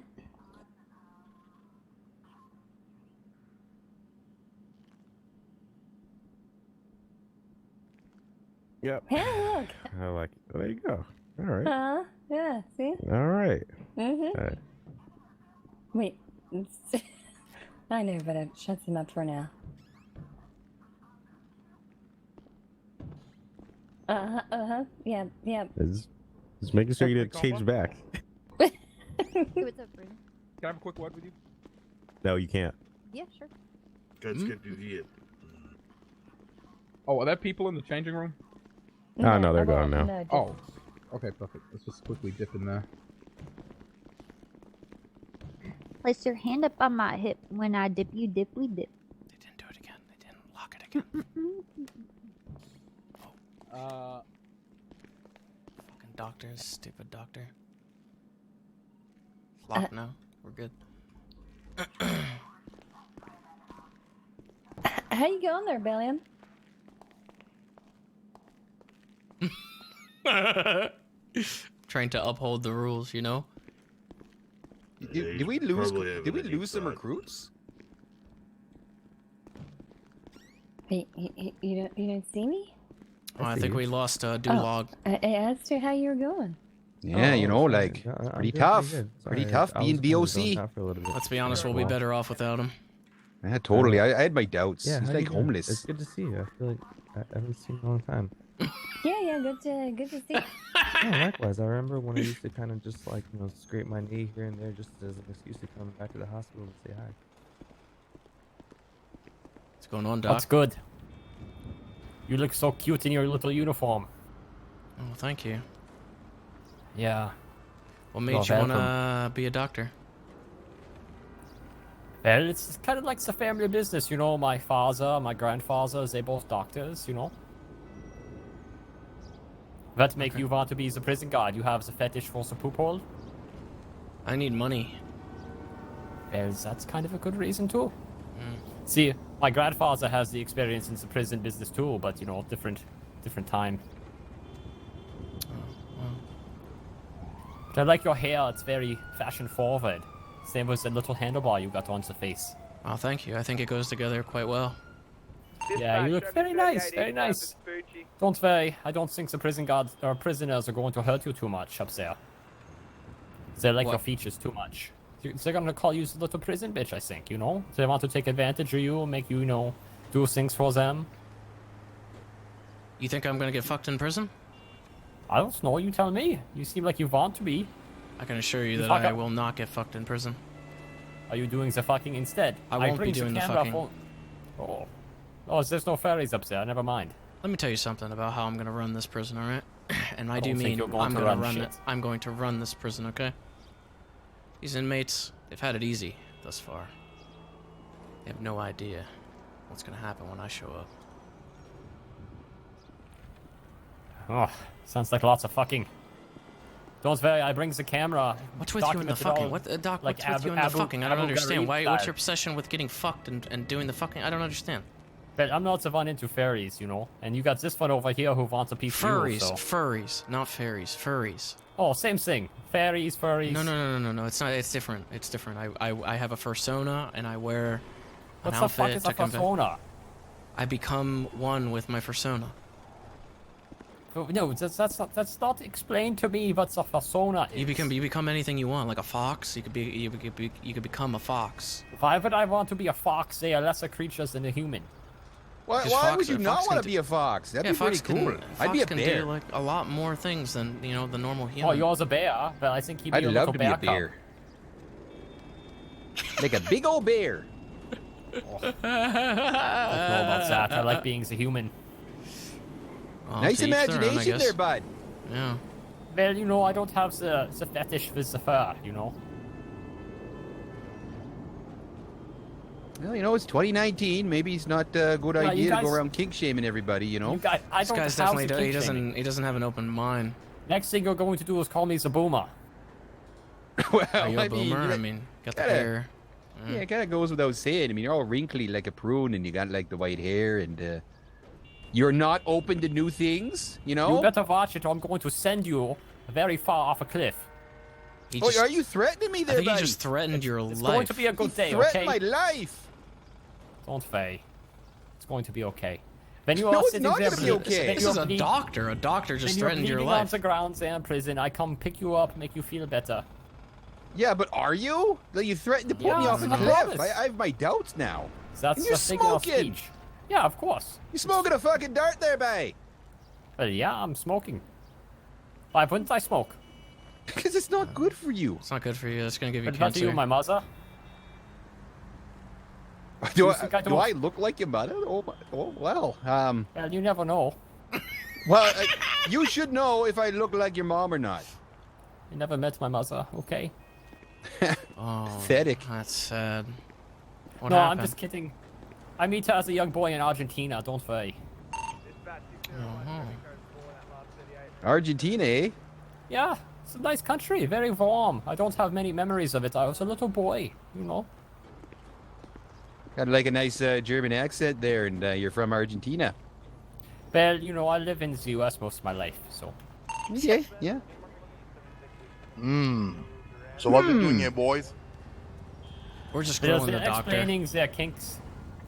[SPEAKER 12] Yep.
[SPEAKER 23] Hey, look.
[SPEAKER 12] I like it. There you go. All right.
[SPEAKER 23] Yeah, see?
[SPEAKER 12] All right.
[SPEAKER 23] Mm-hmm.
[SPEAKER 12] All right.
[SPEAKER 23] Wait. I know, but it shuts him up for now. Yeah.
[SPEAKER 12] Just making sure you didn't change back.
[SPEAKER 13] Hey, what's up, Brandon?
[SPEAKER 11] Can I have a quick word with you?
[SPEAKER 12] No, you can't.
[SPEAKER 13] Yeah, sure.
[SPEAKER 1] Let's get to the
[SPEAKER 11] Oh, are there people in the changing room?
[SPEAKER 12] Oh, no, they're gone now.
[SPEAKER 11] Oh, okay, perfect. Let's just quickly dip in there.
[SPEAKER 13] Place your hand up on my hip. When I dip, you dip, we dip.
[SPEAKER 5] They didn't do it again. They didn't lock it again. Fucking doctors, stupid doctor. It's locked now. We're good.
[SPEAKER 23] How you going there, Billiam?
[SPEAKER 5] Trying to uphold the rules, you know?
[SPEAKER 2] Did we lose? Did we lose some recruits?
[SPEAKER 23] Wait, you don't see me?
[SPEAKER 5] Oh, I think we lost Dulog.
[SPEAKER 23] I asked her how you were going.
[SPEAKER 2] Yeah, you know, like pretty tough. Pretty tough being BOC.
[SPEAKER 5] Let's be honest, we'll be better off without him.
[SPEAKER 2] Yeah, totally. I had my doubts.
[SPEAKER 7] Yeah,
[SPEAKER 2] He's
[SPEAKER 7] how you
[SPEAKER 2] like
[SPEAKER 7] doing?
[SPEAKER 2] homeless.
[SPEAKER 7] It's good to see you. I feel like I haven't seen you in a long time.
[SPEAKER 23] Yeah, good to see.
[SPEAKER 7] Yeah, likewise. I remember when I used to kind of just like, you know, scrape my knee here and there just as an excuse to come back to the hospital and say hi.
[SPEAKER 5] What's going on, Doc?
[SPEAKER 3] That's good. You look so cute in your little uniform.
[SPEAKER 5] Oh, thank you.
[SPEAKER 3] Yeah.
[SPEAKER 5] What made you wanna be a doctor?
[SPEAKER 3] Well, it's kind of like the family business, you know. My father, my grandfather, they both doctors, you know. That make you want to be the prison guard. You have the fetish for the poop hole.
[SPEAKER 5] I need money.
[SPEAKER 3] Well, that's kind of a good reason too. See, my grandfather has the experience in the prison business too, but you know, different time. But I like your hair. It's very fashion forward. Same with the little handlebar you got on the face.
[SPEAKER 5] Oh, thank you. I think it goes together quite well.
[SPEAKER 3] Yeah, you look very nice, very nice. Don't worry, I don't think the prison guards or prisoners are going to hurt you too much up there. They like your features too much. They're gonna call you the little prison bitch, I think, you know? They want to take advantage of you, make you, you know, do things for them.
[SPEAKER 5] You think I'm gonna get fucked in prison?
[SPEAKER 3] I don't know, you tell me. You seem like you want to be.
[SPEAKER 5] I can assure you that I will not get fucked in prison.
[SPEAKER 3] Are you doing the fucking instead?
[SPEAKER 5] I won't be doing the fucking.
[SPEAKER 3] Oh, there's no ferries up there, never mind.
[SPEAKER 5] Let me tell you something about how I'm gonna run this prison, alright? And I do
[SPEAKER 3] don't think
[SPEAKER 5] mean
[SPEAKER 3] you're going
[SPEAKER 5] I'm
[SPEAKER 3] to
[SPEAKER 5] gonna
[SPEAKER 3] run
[SPEAKER 5] run it. I'm going to run this prison, okay? These inmates, they've had it easy thus far. They have no idea what's gonna happen when I show up.
[SPEAKER 3] Oh, sounds like lots of fucking. Don't worry, I bring the camera.
[SPEAKER 5] What's with you and the fucking? What, Doc?
[SPEAKER 3] Like
[SPEAKER 5] what's with you and the fucking? I don't understand. What's your obsession with getting fucked and doing the fucking? I don't understand.
[SPEAKER 3] But I'm not the one into fairies, you know. And you got this one over here who wants a piece
[SPEAKER 5] furries,
[SPEAKER 3] of you, so.
[SPEAKER 5] Furries, not fairies. Furries.
[SPEAKER 3] Oh, same thing. Fairies, furries.
[SPEAKER 5] No. It's not. It's different. It's different. I have a fursona and I wear an outfit.
[SPEAKER 3] What the fuck is a fursona?
[SPEAKER 5] I become one with my fursona.
[SPEAKER 3] No, that's not explained to me what the fursona is.
[SPEAKER 5] You become anything you want, like a fox. You could become a fox.
[SPEAKER 3] Why would I want to be a fox? They are lesser creatures than a human.
[SPEAKER 2] Why would you not want to be a fox? That'd be pretty cool. I'd be a bear.
[SPEAKER 5] Fox can do like a lot more things than the normal human.
[SPEAKER 3] Oh, yours a bear? But I think he'd be
[SPEAKER 2] I'd
[SPEAKER 3] a
[SPEAKER 2] love
[SPEAKER 3] little
[SPEAKER 2] to be a bear. Like a big old bear.
[SPEAKER 3] I don't know about that. I like being the human.
[SPEAKER 5] Oh,
[SPEAKER 2] nice imagination there, bud.
[SPEAKER 5] Yeah.
[SPEAKER 3] Well, you know, I don't have the fetish with the fur, you know.
[SPEAKER 2] Well, you know, it's 2019. Maybe it's not a good idea to go around kink shaming everybody, you know.
[SPEAKER 3] This
[SPEAKER 5] guy's definitely he doesn't have an open mind.
[SPEAKER 3] Next thing you're going to do is call me the boomer.
[SPEAKER 2] Well,
[SPEAKER 5] Are you a boomer? I mean, got the hair.
[SPEAKER 2] Yeah, it kind of goes without saying. I mean, you're all wrinkly like a prune, and you got like the white hair, and you're not open to new things, you know.
[SPEAKER 3] You better watch it, or I'm going to send you very far off a cliff.
[SPEAKER 2] Are you threatening me there,
[SPEAKER 5] I think
[SPEAKER 2] buddy?
[SPEAKER 5] you just threatened your life.
[SPEAKER 3] It's going to be a good day,
[SPEAKER 2] threatened
[SPEAKER 3] okay?
[SPEAKER 2] my life.
[SPEAKER 3] Don't fay. It's going to be okay. When you
[SPEAKER 2] No,
[SPEAKER 3] are
[SPEAKER 2] it's
[SPEAKER 3] sitting
[SPEAKER 2] not
[SPEAKER 3] there,
[SPEAKER 2] gonna be okay.
[SPEAKER 5] This is a doctor. A doctor just threatened your
[SPEAKER 3] on
[SPEAKER 5] life.
[SPEAKER 3] the ground there in prison, I come pick you up, make you feel better.
[SPEAKER 2] Yeah, but are you? Like, you threatened to put me off a cliff. I have my doubts now.
[SPEAKER 3] That's
[SPEAKER 2] and you're
[SPEAKER 3] the figure of
[SPEAKER 2] smoking.
[SPEAKER 3] speech. Yeah, of course.
[SPEAKER 2] You smoking a fucking dart there, bae?
[SPEAKER 3] Well, yeah, I'm smoking. Why wouldn't I smoke?
[SPEAKER 2] Because it's not good for you.
[SPEAKER 5] It's not good for you. It's gonna give you
[SPEAKER 3] But not to
[SPEAKER 5] cancer.
[SPEAKER 3] you, my mother.
[SPEAKER 2] Do I look like your mother? Oh well.
[SPEAKER 3] Well, you never know.
[SPEAKER 2] Well, you should know if I look like your mom or not.
[SPEAKER 3] You never met my mother, okay?
[SPEAKER 5] Oh,
[SPEAKER 2] pathetic.
[SPEAKER 5] That's sad. What
[SPEAKER 3] no,
[SPEAKER 5] happened?
[SPEAKER 3] I'm just kidding. I met her as a young boy in Argentina, don't worry.
[SPEAKER 2] Argentina, eh?
[SPEAKER 3] Yeah, it's a nice country, very warm. I don't have many memories of it. I was a little boy, you know.
[SPEAKER 2] Got like a nice German accent there, and you're from Argentina.
[SPEAKER 3] Well, you know, I live in the US most of my life, so.
[SPEAKER 2] Okay, yeah.
[SPEAKER 4] So what we doing here, boys?
[SPEAKER 5] We're just
[SPEAKER 3] They're
[SPEAKER 5] grilling the doctor.
[SPEAKER 3] explaining their kinks,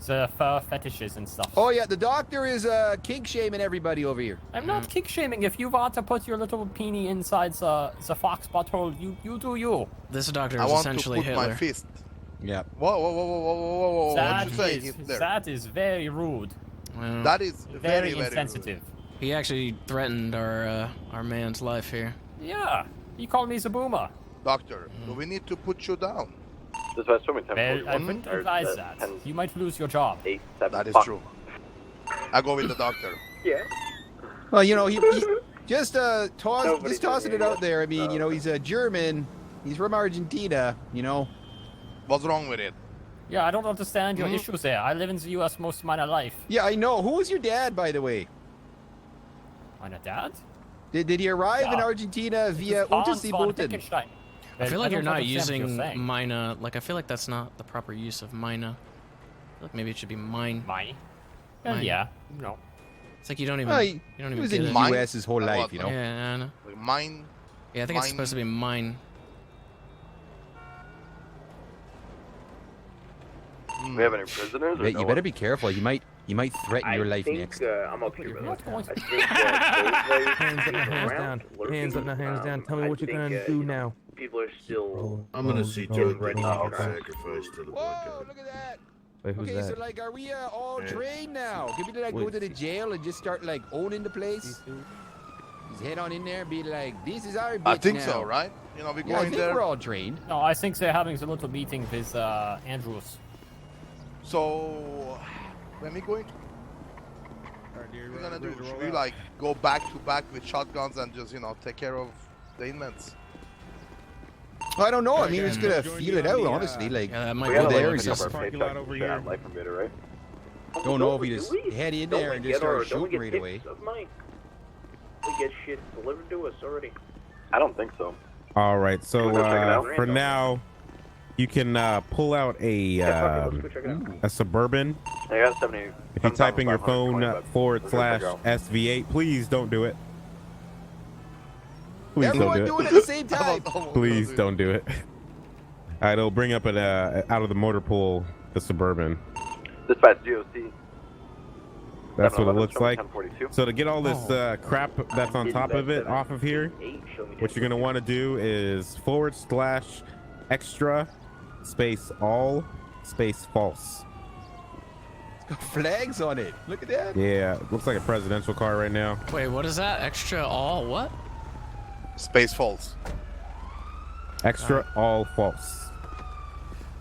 [SPEAKER 3] the fur fetishes and stuff.
[SPEAKER 2] Oh yeah, the doctor is kink shaming everybody over here.
[SPEAKER 3] I'm not kink shaming. If you want to put your little peenie inside the fox butthole, you do you.
[SPEAKER 5] This doctor
[SPEAKER 4] I
[SPEAKER 5] is
[SPEAKER 4] want
[SPEAKER 5] essentially
[SPEAKER 4] to put
[SPEAKER 5] Hitler.
[SPEAKER 4] my fist.
[SPEAKER 2] Yeah.
[SPEAKER 4] Whoa! What you say, Hitler?
[SPEAKER 3] That is very rude.
[SPEAKER 5] Well,
[SPEAKER 4] That is
[SPEAKER 3] Very
[SPEAKER 4] very
[SPEAKER 3] insensitive.
[SPEAKER 5] he actually threatened our man's life here.
[SPEAKER 3] Yeah, he called me the boomer.
[SPEAKER 4] Doctor, do we need to put you down?
[SPEAKER 19] This is Swimming
[SPEAKER 3] Well, I wouldn't advise that. You might lose your job.
[SPEAKER 4] That is true. I go with the doctor.
[SPEAKER 19] Yeah.
[SPEAKER 2] Well, you know, he just tossing it out there. I mean, you know, he's a German. He's from Argentina. You know.
[SPEAKER 4] What's wrong with it?
[SPEAKER 3] Yeah, I don't understand your issues there. I live in the U.S. most of my life.
[SPEAKER 2] Yeah, I know. Who was your dad, by the way?
[SPEAKER 3] My dad?
[SPEAKER 2] Did he arrive in Argentina via Unterseeboten?
[SPEAKER 5] I feel like you're not
[SPEAKER 3] understand what
[SPEAKER 5] using
[SPEAKER 3] you're saying.
[SPEAKER 5] mina. Like, I feel like that's not the proper use of mina. I feel like maybe it should be mine.
[SPEAKER 3] Mine?
[SPEAKER 5] Mine.
[SPEAKER 3] Yeah, no.
[SPEAKER 5] It's like you don't even.
[SPEAKER 2] Well,
[SPEAKER 5] you don't
[SPEAKER 2] he
[SPEAKER 5] even
[SPEAKER 2] was
[SPEAKER 5] get
[SPEAKER 2] in
[SPEAKER 5] it.
[SPEAKER 2] the U.S. his whole life, you know.
[SPEAKER 5] Yeah, I know.
[SPEAKER 4] Like mine.
[SPEAKER 5] Yeah, I think it's supposed to be mine.
[SPEAKER 19] We have any prisoners? Or
[SPEAKER 2] You better be careful. You might threaten your life next.
[SPEAKER 19] I'm okay with it.
[SPEAKER 7] Hands up, now hands down. Tell me what you're gonna do now.
[SPEAKER 19] People are still.
[SPEAKER 1] I'm gonna see to it that
[SPEAKER 19] now.
[SPEAKER 1] you sacrifice to the blood god.
[SPEAKER 2] Look at that.
[SPEAKER 7] Wait, who's
[SPEAKER 2] Okay, so
[SPEAKER 7] that?
[SPEAKER 2] like, are we all
[SPEAKER 1] Yeah.
[SPEAKER 2] trained now? Can we like go
[SPEAKER 7] Wait.
[SPEAKER 2] to the jail and just start like owning the place? Just head on in there and be like, this is our bitch
[SPEAKER 4] I think
[SPEAKER 2] now.
[SPEAKER 4] so, right? You know, we go
[SPEAKER 2] Yeah, I
[SPEAKER 4] in
[SPEAKER 2] think
[SPEAKER 4] there.
[SPEAKER 2] we're all trained.
[SPEAKER 3] No, I think they're having a little meeting with Andrews.
[SPEAKER 4] So, when we going? We're gonna do. Should we like go back to back with shotguns and just take care of the inmates?
[SPEAKER 2] I don't know. I mean, we're just gonna feel it out, honestly. Like,
[SPEAKER 5] Yeah, that might
[SPEAKER 2] go
[SPEAKER 5] be
[SPEAKER 2] there
[SPEAKER 5] the
[SPEAKER 2] and just
[SPEAKER 12] parking lot over here.
[SPEAKER 19] Life emitter, right?
[SPEAKER 2] don't know if we just head in there and just start shooting right away.
[SPEAKER 19] Of mine? We get shit delivered to us already. I don't think so.
[SPEAKER 12] All right, so
[SPEAKER 19] Go check it out.
[SPEAKER 12] for now, you can pull out a Suburban.
[SPEAKER 19] I got 70.
[SPEAKER 12] If you type in your phone /SV8, please don't do it. Please
[SPEAKER 2] Everyone
[SPEAKER 12] don't
[SPEAKER 2] do
[SPEAKER 12] do
[SPEAKER 2] it
[SPEAKER 12] it.
[SPEAKER 2] at the same time.
[SPEAKER 12] Please don't do it. All right, it'll bring up an out of the motor pool the Suburban.
[SPEAKER 19] Dispatch GOC.
[SPEAKER 12] That's what it looks like.
[SPEAKER 19] 1042.
[SPEAKER 12] So to get all this crap that's on top of it off of here, what you're gonna want to do is /extra space all space false.
[SPEAKER 2] It's got flags on it. Look at that.
[SPEAKER 12] Yeah, looks like a presidential car right now.
[SPEAKER 5] Wait, what is that? Extra all what?
[SPEAKER 4] Space false.
[SPEAKER 12] Extra all false.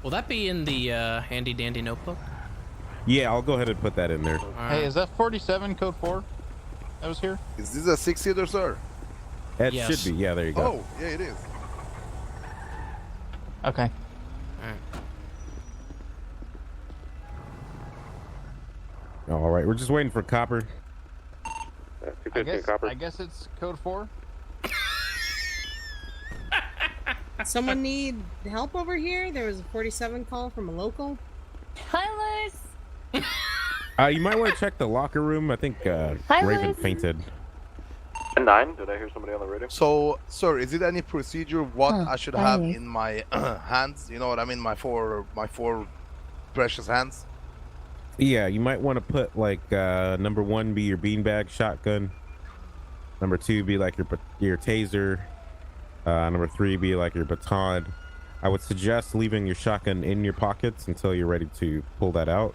[SPEAKER 5] Will that be in the handy dandy notebook?
[SPEAKER 12] Yeah, I'll go ahead and put that in there.
[SPEAKER 9] Hey, is that 47 code 4 that was here?
[SPEAKER 4] Is this a 6-seater, sir?
[SPEAKER 12] It
[SPEAKER 5] Yes.
[SPEAKER 12] should be. Yeah, there you go.
[SPEAKER 4] Oh, yeah, it is.
[SPEAKER 9] Okay.
[SPEAKER 12] All right, we're just waiting for Copper.
[SPEAKER 9] I guess it's code 4.
[SPEAKER 14] Someone need help over here? There was a 47 call from a local.
[SPEAKER 23] Hi, Liz.
[SPEAKER 12] You might want to check the locker room. I think Raven
[SPEAKER 23] Liz.
[SPEAKER 12] fainted.
[SPEAKER 19] 9, did I hear somebody on the radio?
[SPEAKER 4] So, sir, is it any procedure what I should have
[SPEAKER 23] hi.
[SPEAKER 4] in my hands? You know what I mean? My four precious hands.
[SPEAKER 12] Yeah, you might want to put like number 1 be your beanbag shotgun. Number 2 be like your taser. Number 3 be like your baton. I would suggest leaving your shotgun in your pockets until you're ready to pull that out.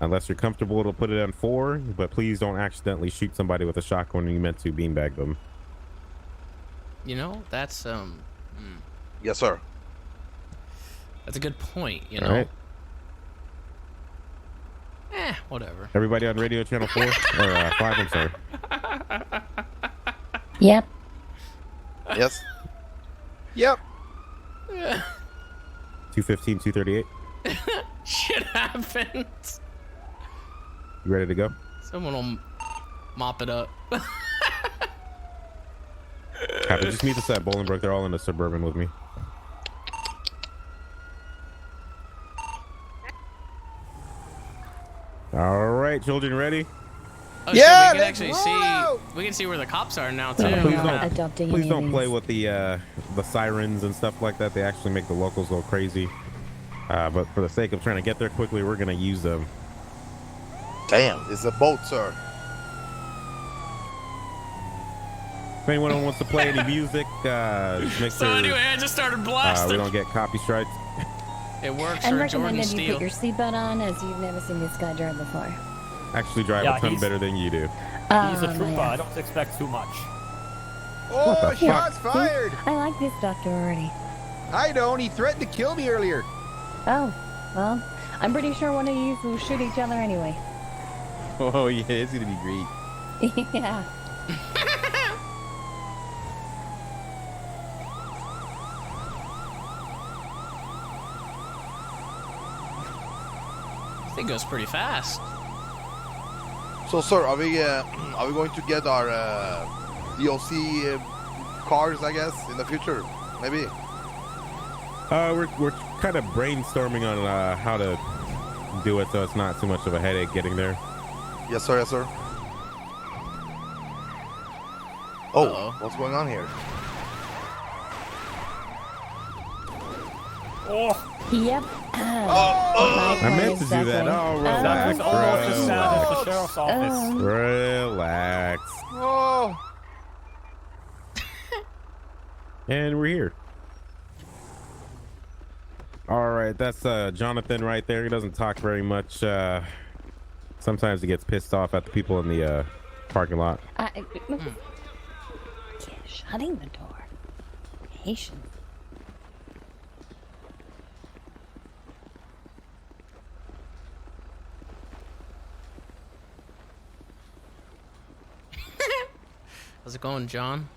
[SPEAKER 12] Unless you're comfortable, it'll put it on 4, but please don't accidentally shoot somebody with a shotgun when you meant to beanbag them.
[SPEAKER 5] You know, that's
[SPEAKER 4] Yes, sir.
[SPEAKER 5] That's a good point. You know.
[SPEAKER 12] All right.
[SPEAKER 5] Whatever.
[SPEAKER 12] Everybody on radio channel 4 or 5? I'm sorry.
[SPEAKER 23] Yep.
[SPEAKER 4] Yes.
[SPEAKER 2] Yep.
[SPEAKER 12] 215, 238.
[SPEAKER 5] Shit happened.
[SPEAKER 12] You ready to go?
[SPEAKER 5] Someone will mop it up.
[SPEAKER 12] Copy. Just meet us at Bolingbroke. They're all in the Suburban with me. All right, children, ready?
[SPEAKER 5] Oh,
[SPEAKER 2] Yeah,
[SPEAKER 5] so we can
[SPEAKER 2] let's
[SPEAKER 5] actually
[SPEAKER 2] roll
[SPEAKER 5] see.
[SPEAKER 2] out.
[SPEAKER 5] We can see where the cops are now too.
[SPEAKER 12] Please
[SPEAKER 23] Adopting
[SPEAKER 12] don't
[SPEAKER 23] any
[SPEAKER 12] play
[SPEAKER 23] of
[SPEAKER 12] with the sirens and stuff like that. They actually make the locals go crazy. But for the sake of trying to get there quickly, we're gonna use them.
[SPEAKER 4] Damn, it's a boat, sir.
[SPEAKER 12] If anyone wants to play any music, just make
[SPEAKER 5] So
[SPEAKER 12] sure
[SPEAKER 5] anyway, I just started
[SPEAKER 12] we
[SPEAKER 5] blasting.
[SPEAKER 12] don't get copy strikes.
[SPEAKER 5] It works
[SPEAKER 23] And
[SPEAKER 5] for Jordan
[SPEAKER 23] recommended you
[SPEAKER 5] Steele.
[SPEAKER 23] put your seatbelt on, as you've never seen this guy drive before.
[SPEAKER 12] Actually drive
[SPEAKER 3] Yeah,
[SPEAKER 12] a ton
[SPEAKER 3] he's-
[SPEAKER 12] better than you do.
[SPEAKER 3] He's a trooper. I don't expect too much.
[SPEAKER 2] Oh,
[SPEAKER 12] the
[SPEAKER 2] shots
[SPEAKER 23] See?
[SPEAKER 2] fired!
[SPEAKER 23] I like this doctor already.
[SPEAKER 2] I don't. He threatened to kill me earlier.
[SPEAKER 23] Oh, well, I'm pretty sure one of you will shoot each other anyway.
[SPEAKER 2] Oh yeah, it's gonna be great.
[SPEAKER 23] Yeah.
[SPEAKER 5] This thing goes pretty fast.
[SPEAKER 4] So, sir, are we going to get our DOC cars? I guess in the future, maybe.
[SPEAKER 12] We're kind of brainstorming on how to do it so it's not too much of a headache getting there.
[SPEAKER 4] Yes, sir. Yes, sir. Oh,
[SPEAKER 5] Uh-oh.
[SPEAKER 4] what's going on here?
[SPEAKER 3] Oh,
[SPEAKER 23] Yep.
[SPEAKER 12] I meant to do that. Oh, relax,
[SPEAKER 3] that was almost as
[SPEAKER 12] bro.
[SPEAKER 3] sad as the sheriff's office.
[SPEAKER 12] Relax.
[SPEAKER 2] Oh,
[SPEAKER 12] And we're here. All right, that's Jonathan right there. He doesn't talk very much. Sometimes he gets pissed off at the people in the parking lot.
[SPEAKER 23] Shutting the door. Patience.
[SPEAKER 5] How's it going, John?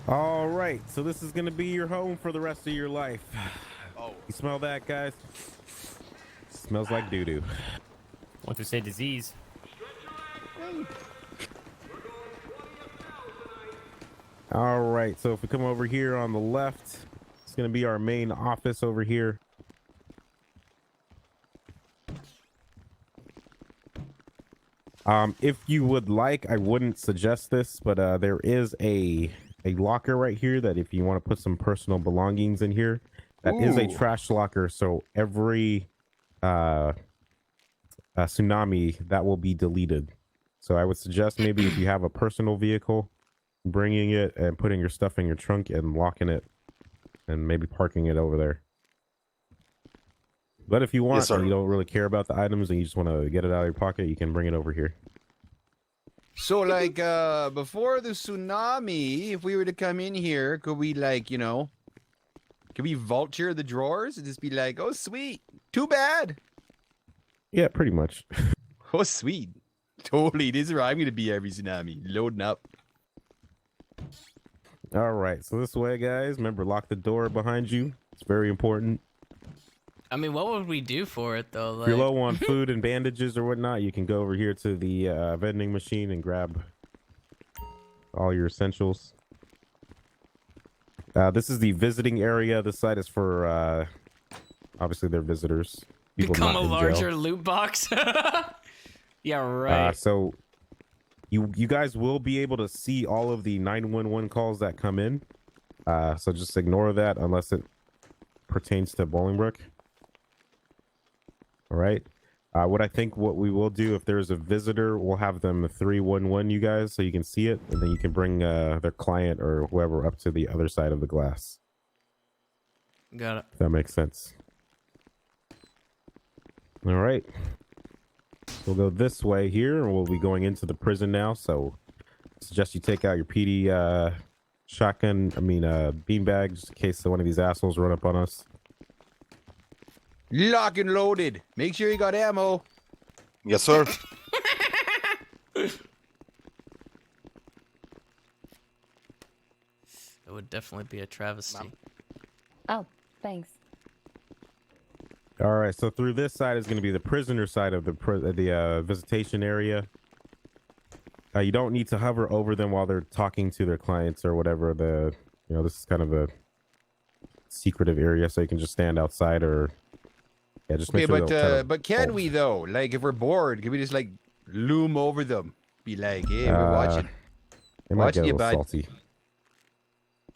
[SPEAKER 12] All right, so this is gonna be your home for the rest of your life.
[SPEAKER 4] Oh,
[SPEAKER 12] You smell that, guys? Smells like doo-doo.
[SPEAKER 3] Want to say disease?
[SPEAKER 12] All right, so if we come over here on the left, it's gonna be our main office over here. If you would like, I wouldn't suggest this, but there is a locker right here that if you want to put some personal belongings in here, that is a
[SPEAKER 2] Ooh.
[SPEAKER 12] trash locker. So every tsunami that will be deleted. So I would suggest maybe if you have a personal vehicle, bringing it and putting your stuff in your trunk and locking it, and maybe parking it over there. But if you want,
[SPEAKER 4] sir.
[SPEAKER 12] and you don't really care about the items and you just want to get it out of your pocket, you can bring it over here.
[SPEAKER 2] so like before the tsunami, if we were to come in here, could we like could we vulture the drawers and just be like, oh sweet, too bad.
[SPEAKER 12] Yeah, pretty much.
[SPEAKER 2] Oh sweet, totally. This is where I'm gonna be every tsunami, loading up.
[SPEAKER 12] All right, so this way, guys. Remember, lock the door behind you. It's very important.
[SPEAKER 5] I mean, what would we do for it though?
[SPEAKER 12] If
[SPEAKER 5] Like,
[SPEAKER 12] you're low on food and bandages or whatnot, you can go over here to the vending machine and grab all your essentials. This is the visiting area. This site is for obviously they're visitors. People
[SPEAKER 5] become
[SPEAKER 12] not
[SPEAKER 5] a
[SPEAKER 12] in jail.
[SPEAKER 5] larger loot box. Yeah, right.
[SPEAKER 12] So you guys will be able to see all of the 911 calls that come in. So just ignore that unless it pertains to Bolingbrook. All right. What we will do if there's a visitor, we'll have them 311 you guys so you can see it, and then you can bring their client or whoever up to the other side of the glass.
[SPEAKER 5] Got it.
[SPEAKER 12] If that makes sense. All right. We'll go this way here, and we'll be going into the prison now. So, suggest you take out your PD beanbag, just in case one of these assholes run up on us.
[SPEAKER 2] Lock and loaded. Make sure you got ammo.
[SPEAKER 4] Yes, sir.
[SPEAKER 5] It would definitely be a travesty.
[SPEAKER 23] Oh, thanks.
[SPEAKER 12] All right, so through this side is going to be the prisoner side of the visitation area. You don't need to hover over them while they're talking to their clients or whatever. This is kind of a secretive area, so you can just stand outside or just
[SPEAKER 2] Okay,
[SPEAKER 12] make sure
[SPEAKER 2] but can we though? Like, if we're bored, can we just like loom over them? Be like, hey, we're watching.
[SPEAKER 12] It might
[SPEAKER 2] Watching
[SPEAKER 12] get a
[SPEAKER 2] you,
[SPEAKER 12] little
[SPEAKER 2] bud.
[SPEAKER 12] salty.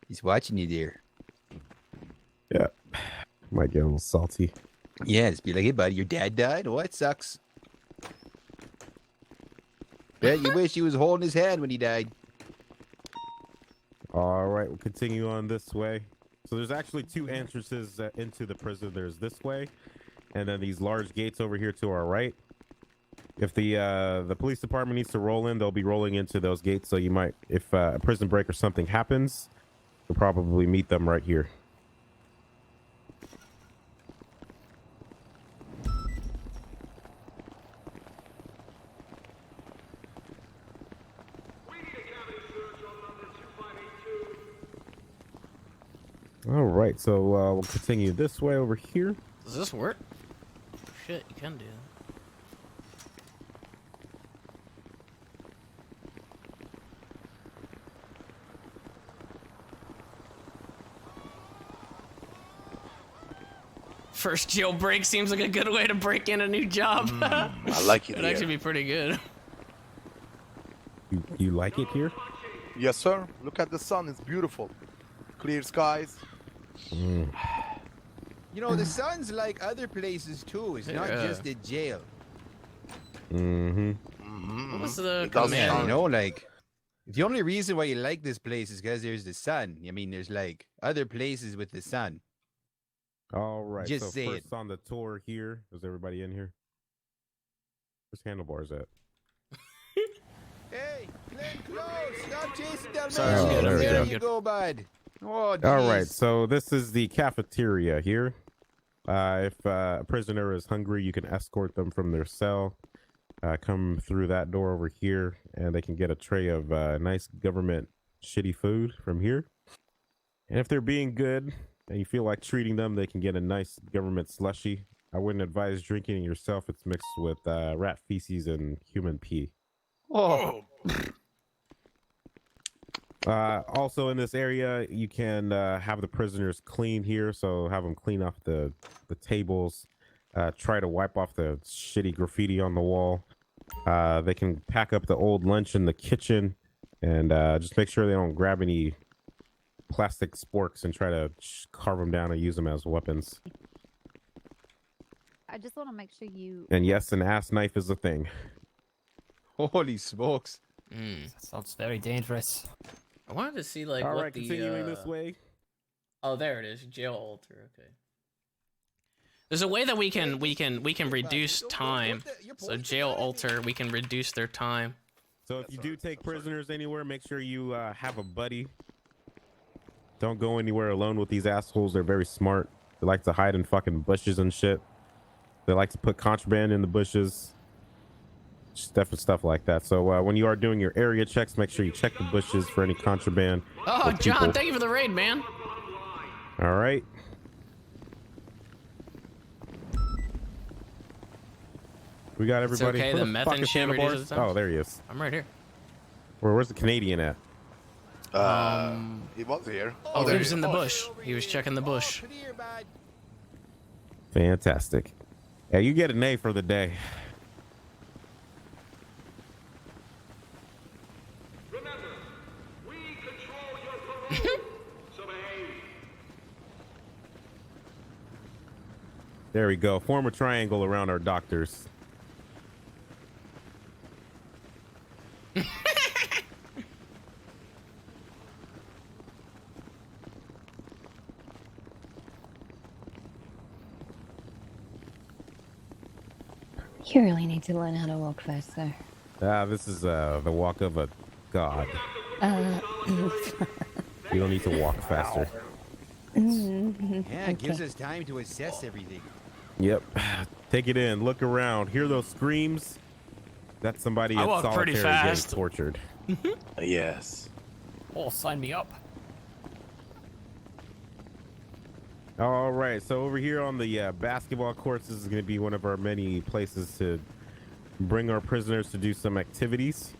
[SPEAKER 2] He's watching you there.
[SPEAKER 12] Yeah, might get a little salty.
[SPEAKER 2] Yeah, just be like, hey, buddy, your dad died? What sucks? Bet you wish he was holding his hand when he died.
[SPEAKER 12] All right, we'll continue on this way. So there's actually two entrances into the prison. There's this way, and then these large gates over here to our right. If the police department needs to roll in, they'll be rolling into those gates. So you might, if a prison break or something happens, you'll probably meet them right here. All right, so we'll continue this way over here.
[SPEAKER 5] Does this work? Shit, you can do that. First jailbreak seems like a good way to break in a new job.
[SPEAKER 4] I like it
[SPEAKER 5] It'd
[SPEAKER 4] here.
[SPEAKER 5] actually be pretty good.
[SPEAKER 12] You like it here?
[SPEAKER 4] Yes, sir. Look at the sun. It's beautiful. Clear skies.
[SPEAKER 2] You know, the sun's like other places too. It's not
[SPEAKER 5] Yeah.
[SPEAKER 2] just a jail.
[SPEAKER 12] Mm-hmm.
[SPEAKER 5] What was the
[SPEAKER 2] Yeah, you know, like the only reason why you like this place is because there's the sun. I mean, there's like other places with the sun.
[SPEAKER 12] All right,
[SPEAKER 2] Just
[SPEAKER 12] so
[SPEAKER 2] saying.
[SPEAKER 12] first on the tour here, is everybody in here? Where's Handlebars at?
[SPEAKER 2] Hey, Glenn Close, stop chasing down
[SPEAKER 12] Sorry, oh, there we
[SPEAKER 2] there
[SPEAKER 12] go.
[SPEAKER 2] you go, bud. Oh,
[SPEAKER 12] All right,
[SPEAKER 2] jeez.
[SPEAKER 12] so this is the cafeteria here. If a prisoner is hungry, you can escort them from their cell. Come through that door over here, and they can get a tray of nice government shitty food from here. And if they're being good and you feel like treating them, they can get a nice government slushy. I wouldn't advise drinking it yourself. It's mixed with rat feces and human pee.
[SPEAKER 2] Oh.
[SPEAKER 12] Also in this area, you can have the prisoners clean here. So have them clean off the tables, try to wipe off the shitty graffiti on the wall. They can pack up the old lunch in the kitchen and just make sure they don't grab any plastic sporks and try to carve them down and use them as weapons.
[SPEAKER 13] I just want to make sure you.
[SPEAKER 12] And yes, an ass knife is a thing.
[SPEAKER 2] Holy smokes.
[SPEAKER 3] That sounds very dangerous.
[SPEAKER 5] I wanted to see like
[SPEAKER 12] All
[SPEAKER 5] what
[SPEAKER 12] right,
[SPEAKER 5] the
[SPEAKER 12] continuing this way.
[SPEAKER 5] Oh, there it is. Jail altar. Okay. There's a way that we can reduce time. So jail altar, we can reduce their time.
[SPEAKER 12] So if you do take prisoners anywhere, make sure you have a buddy. Don't go anywhere alone with these assholes. They're very smart. They like to hide in fucking bushes and shit. They like to put contraband in the bushes. Stuff like that. So when you are doing your area checks, make sure you check the bushes for any contraband.
[SPEAKER 5] Oh,
[SPEAKER 12] or
[SPEAKER 5] John,
[SPEAKER 12] people.
[SPEAKER 5] thank you for the raid, man.
[SPEAKER 12] All right. We got
[SPEAKER 5] It's
[SPEAKER 12] everybody.
[SPEAKER 5] okay,
[SPEAKER 12] Where
[SPEAKER 5] the meth
[SPEAKER 12] fuck
[SPEAKER 5] and
[SPEAKER 12] is
[SPEAKER 5] shit
[SPEAKER 12] Handlebars?
[SPEAKER 5] reduces the time?
[SPEAKER 12] Oh, there he is.
[SPEAKER 5] I'm right here.
[SPEAKER 12] Where's the Canadian at?
[SPEAKER 4] He was here.
[SPEAKER 5] Oh, he was in the bush. He was checking the bush.
[SPEAKER 12] Fantastic. Yeah, you get an A for the day. There we go. Form a triangle around our doctors.
[SPEAKER 23] You really need to learn how to walk faster.
[SPEAKER 12] This is the walk of a god. You don't need to walk faster.
[SPEAKER 2] Yeah, it gives us time to assess everything.
[SPEAKER 12] Yep. Take it in. Look around. Hear those screams? That's somebody
[SPEAKER 3] I
[SPEAKER 12] in
[SPEAKER 3] walk
[SPEAKER 12] solitary
[SPEAKER 3] pretty
[SPEAKER 12] getting
[SPEAKER 3] fast.
[SPEAKER 12] tortured.
[SPEAKER 4] Yes.
[SPEAKER 3] Oh, sign me up.
[SPEAKER 12] All right, so over here on the basketball courts, this is going to be one of our many places to bring our prisoners to do some activities.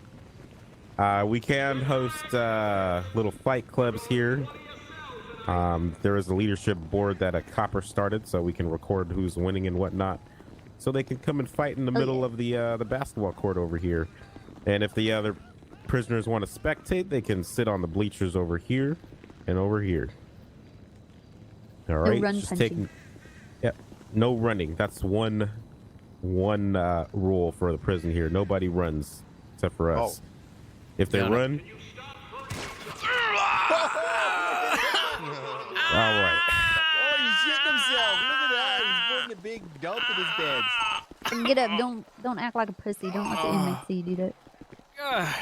[SPEAKER 12] We can host little fight clubs here. There is a leadership board that a copper started, so we can record who's winning and whatnot. So they can come and fight in the middle of the basketball court over here. And if the other prisoners want to spectate, they can sit on the bleachers over here and over here. All right,
[SPEAKER 13] run
[SPEAKER 12] just
[SPEAKER 13] punching.
[SPEAKER 12] yeah, no running. That's one rule for the prison here. Nobody runs except for us.
[SPEAKER 4] Oh.
[SPEAKER 12] If they run, all right.
[SPEAKER 2] Oh, he shit himself. Look at that. He's putting a big dump in his bed.
[SPEAKER 13] And get up. Don't act like a pussy. Don't let the inmates see you do that.
[SPEAKER 5] God.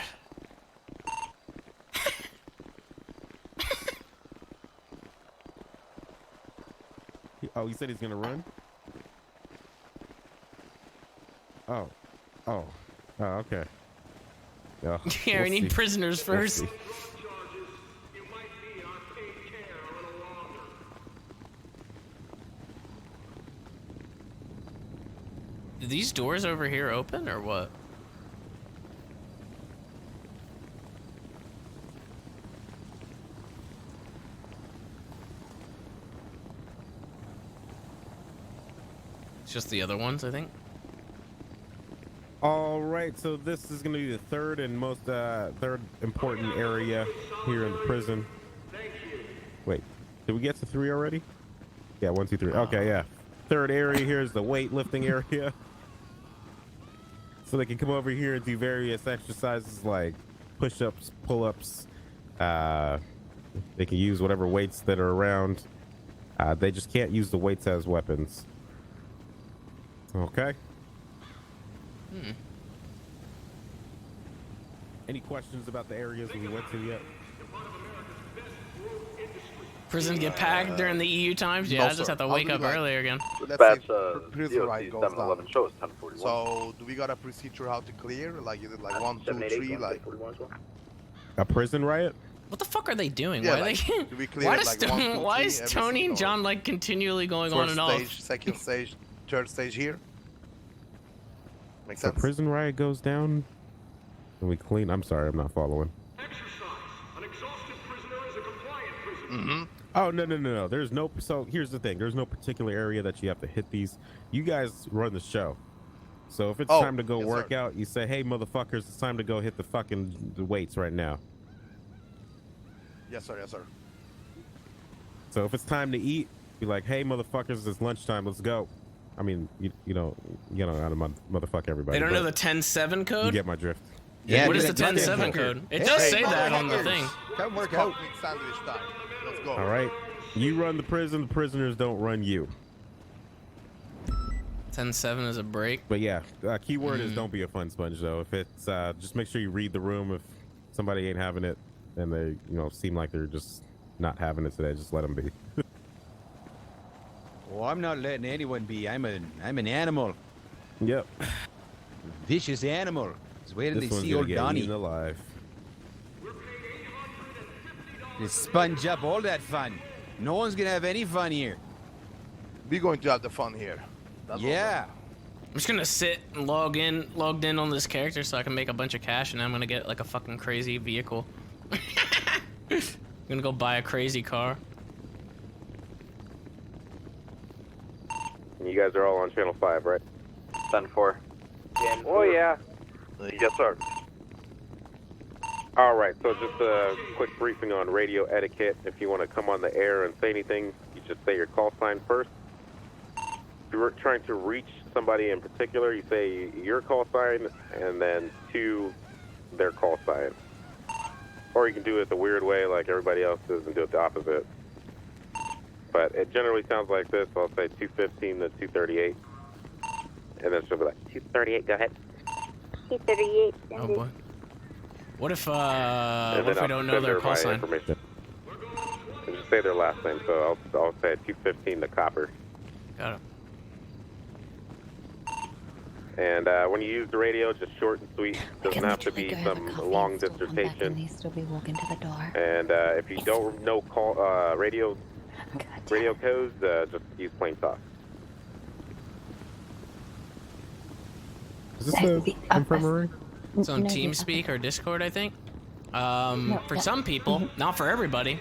[SPEAKER 12] Oh, you said he's gonna run? Oh, okay.
[SPEAKER 5] Yeah,
[SPEAKER 12] we'll
[SPEAKER 5] we need
[SPEAKER 12] see.
[SPEAKER 5] prisoners
[SPEAKER 12] We'll
[SPEAKER 5] first.
[SPEAKER 12] see.
[SPEAKER 5] Do these doors over here open or what? It's just the other ones, I think.
[SPEAKER 12] All right, so this is going to be the third important area here in the prison. Wait, did we get to 3 already? Yeah, 1, 2, 3. Okay, yeah. Third area here is the weightlifting area. So they can come over here and do various exercises like push-ups, pull-ups. They can use whatever weights that are around. They just can't use the weights as weapons. Okay. Any questions about the areas we went to yet?
[SPEAKER 5] Prisons get packed during the EU times? Yeah,
[SPEAKER 4] No,
[SPEAKER 5] I just
[SPEAKER 4] sir.
[SPEAKER 5] have to
[SPEAKER 4] How
[SPEAKER 5] wake
[SPEAKER 4] do we
[SPEAKER 5] up
[SPEAKER 4] like-
[SPEAKER 5] earlier again.
[SPEAKER 4] Let's say prison right goes down.
[SPEAKER 22] 711 shows 1041.
[SPEAKER 4] So do we got a procedure how to clear? Like is it like 1, 2, 3? Like
[SPEAKER 12] A prison riot?
[SPEAKER 5] What the fuck are they doing?
[SPEAKER 4] Yeah,
[SPEAKER 5] Why are
[SPEAKER 4] like,
[SPEAKER 5] they?
[SPEAKER 4] do we clear
[SPEAKER 5] Why,
[SPEAKER 4] it,
[SPEAKER 5] does
[SPEAKER 4] like,
[SPEAKER 5] Sto-
[SPEAKER 4] 1, 2,
[SPEAKER 5] why
[SPEAKER 4] 3
[SPEAKER 5] is
[SPEAKER 4] every
[SPEAKER 5] Tony and
[SPEAKER 4] single-
[SPEAKER 5] John like continually going on
[SPEAKER 4] First
[SPEAKER 5] and off?
[SPEAKER 4] stage, second stage, third stage here. Makes
[SPEAKER 12] The
[SPEAKER 4] sense.
[SPEAKER 12] prison riot goes down and we clean. I'm sorry, I'm not following. Oh, no. There's no. So here's the thing. There's no particular area that you have to hit these. You guys run the show. So if it's time to go
[SPEAKER 4] yes,
[SPEAKER 12] work
[SPEAKER 4] sir.
[SPEAKER 12] out, you say, hey, motherfuckers, it's time to go hit the weights right now.
[SPEAKER 4] Yes, sir. Yes, sir.
[SPEAKER 12] So if it's time to eat, be like, hey, motherfuckers, it's lunchtime. Let's go. I mean, you know how to motherfuck everybody.
[SPEAKER 5] They don't know
[SPEAKER 12] but
[SPEAKER 5] the 10-7
[SPEAKER 12] You
[SPEAKER 5] code?
[SPEAKER 12] get my drift.
[SPEAKER 2] Yeah,
[SPEAKER 5] What is the
[SPEAKER 2] dude, that goddamn
[SPEAKER 5] 10-7 code? It
[SPEAKER 2] Hey,
[SPEAKER 5] does say
[SPEAKER 2] motherfuckers,
[SPEAKER 5] that on the thing.
[SPEAKER 2] Come work
[SPEAKER 4] It's
[SPEAKER 2] out.
[SPEAKER 4] called sandwich time. Let's go.
[SPEAKER 12] All right. You run the prison. The prisoners don't run you.
[SPEAKER 5] 10-7 is a break.
[SPEAKER 12] But yeah, keyword is don't be a fun sponge though. If it's just make sure you read the room. If somebody ain't having it and they seem like they're just not having it today, just let them be.
[SPEAKER 2] Well, I'm not letting anyone be. I'm an animal.
[SPEAKER 12] Yep.
[SPEAKER 2] Vicious animal. Just wait till
[SPEAKER 12] This
[SPEAKER 2] they
[SPEAKER 12] one's
[SPEAKER 2] see
[SPEAKER 12] gonna
[SPEAKER 2] old
[SPEAKER 12] get
[SPEAKER 2] Donnie.
[SPEAKER 12] eaten alive.
[SPEAKER 2] Just sponge up all that fun. No one's gonna have any fun here.
[SPEAKER 4] We're going to have the fun here. That's
[SPEAKER 2] Yeah.
[SPEAKER 5] I'm just gonna sit and logged in on this character so I can make a bunch of cash, and I'm gonna get like a fucking crazy vehicle. I'm gonna go buy a crazy car.
[SPEAKER 22] You guys are all on channel 5, right?
[SPEAKER 19] 10-4.
[SPEAKER 22] Oh yeah.
[SPEAKER 4] Yes, sir.
[SPEAKER 22] All right. So just a quick briefing on radio etiquette. If you want to come on the air and say anything, you just say your call sign first. If you're trying to reach somebody in particular, you say your call sign and then to their call sign. Or you can do it the weird way like everybody else does and do it the opposite. But it generally sounds like this. I'll say 215 to 238. And then she'll be like, 238, go ahead.
[SPEAKER 8] 238.
[SPEAKER 5] Oh boy. What if
[SPEAKER 22] And
[SPEAKER 5] what
[SPEAKER 22] then
[SPEAKER 5] if we
[SPEAKER 22] I'll
[SPEAKER 5] don't know
[SPEAKER 22] send
[SPEAKER 5] their
[SPEAKER 22] her
[SPEAKER 5] call
[SPEAKER 22] my
[SPEAKER 5] sign?
[SPEAKER 22] information. And just say their last name. So I'll say 215 to Copper.
[SPEAKER 5] Got it.
[SPEAKER 22] And when you use the radio, just short and sweet. Doesn't have to be some long dissertation.
[SPEAKER 23] Still be walking to the door.
[SPEAKER 22] And if you don't know radio, Radio codes, just use plain talk.
[SPEAKER 12] Is this the infirmary?
[SPEAKER 5] It's on TeamSpeak or Discord, I think. For some people, not for everybody.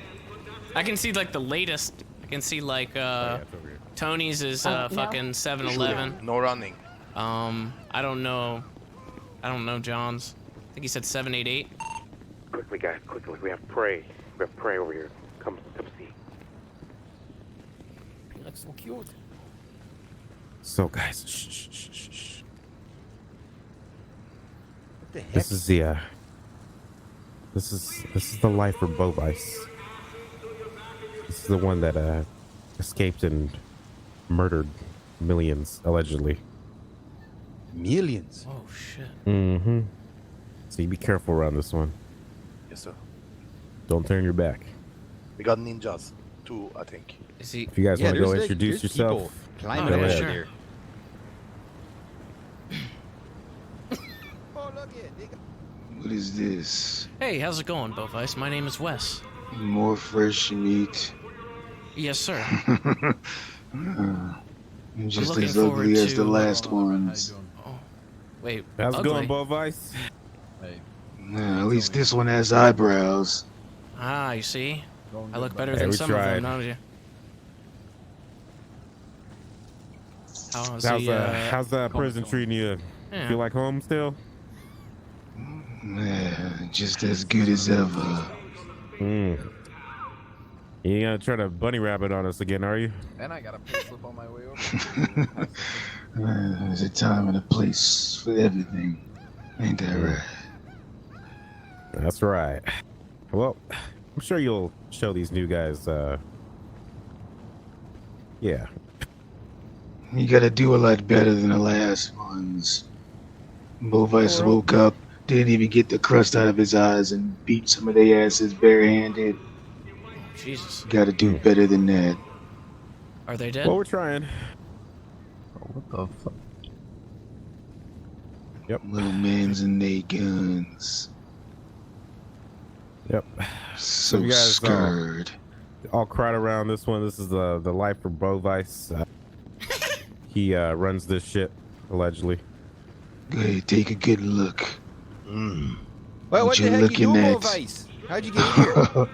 [SPEAKER 5] I can see like the latest. I can see like Tony's is fucking 7-Eleven.
[SPEAKER 4] No running.
[SPEAKER 5] I don't know. I don't know John's. I think he said 788.
[SPEAKER 22] Quickly, guys, quickly. We have prey. We have prey over here. Come see.
[SPEAKER 3] He looks so cute.
[SPEAKER 12] So, guys, shh.
[SPEAKER 2] What the heck?
[SPEAKER 12] This is the this is the life for Bovice. This is the one that escaped and murdered millions, allegedly.
[SPEAKER 2] Millions?
[SPEAKER 5] Oh shit.
[SPEAKER 12] Mm-hmm. So you be careful around this one.
[SPEAKER 4] Yes, sir.
[SPEAKER 12] Don't turn your back.
[SPEAKER 4] We got ninjas too, I think.
[SPEAKER 5] Is he?
[SPEAKER 12] If you guys want to go introduce yourself,
[SPEAKER 2] climbing
[SPEAKER 12] go
[SPEAKER 2] over
[SPEAKER 12] ahead.
[SPEAKER 2] there. Oh, look it.
[SPEAKER 15] What is this?
[SPEAKER 5] Hey, how's it going, Bovice? My name is Wes.
[SPEAKER 15] More fresh meat.
[SPEAKER 5] Yes, sir.
[SPEAKER 15] Just
[SPEAKER 5] looking
[SPEAKER 15] as ugly
[SPEAKER 5] forward
[SPEAKER 15] as the
[SPEAKER 5] to,
[SPEAKER 15] last ones.
[SPEAKER 5] Wait,
[SPEAKER 12] how's it
[SPEAKER 5] ugly?
[SPEAKER 12] going, Bovice?
[SPEAKER 15] At least this one has eyebrows.
[SPEAKER 5] Ah, you see? I look better
[SPEAKER 12] Hey,
[SPEAKER 5] than
[SPEAKER 12] we
[SPEAKER 5] some of
[SPEAKER 12] tried.
[SPEAKER 5] them, don't you?
[SPEAKER 12] How's that prison treating you?
[SPEAKER 5] Yeah.
[SPEAKER 12] Feel like home still?
[SPEAKER 15] Just as good as ever.
[SPEAKER 12] You ain't gonna try to bunny rabbit on us again, are you?
[SPEAKER 9] And I got a pay slip on my way over.
[SPEAKER 15] There's a time and a place for everything. Ain't that right?
[SPEAKER 12] That's right. Well, I'm sure you'll show these new guys, yeah.
[SPEAKER 15] You gotta do a lot better than the last ones. Bovice woke up, didn't even get the crust out of his eyes, and beat some of their asses barehanded.
[SPEAKER 5] Jesus.
[SPEAKER 15] Gotta do better than that.
[SPEAKER 5] Are they dead?
[SPEAKER 12] Well, we're trying.
[SPEAKER 15] What the fuck? Yep. Little mans and they guns.
[SPEAKER 12] Yep.
[SPEAKER 15] So
[SPEAKER 12] you guys
[SPEAKER 15] scared.
[SPEAKER 12] all crowd around this one. This is the life for Bovice. He runs this shit, allegedly.
[SPEAKER 15] Hey, take a good look.
[SPEAKER 2] Well, what the heck you doing, Bovice? How'd you get here?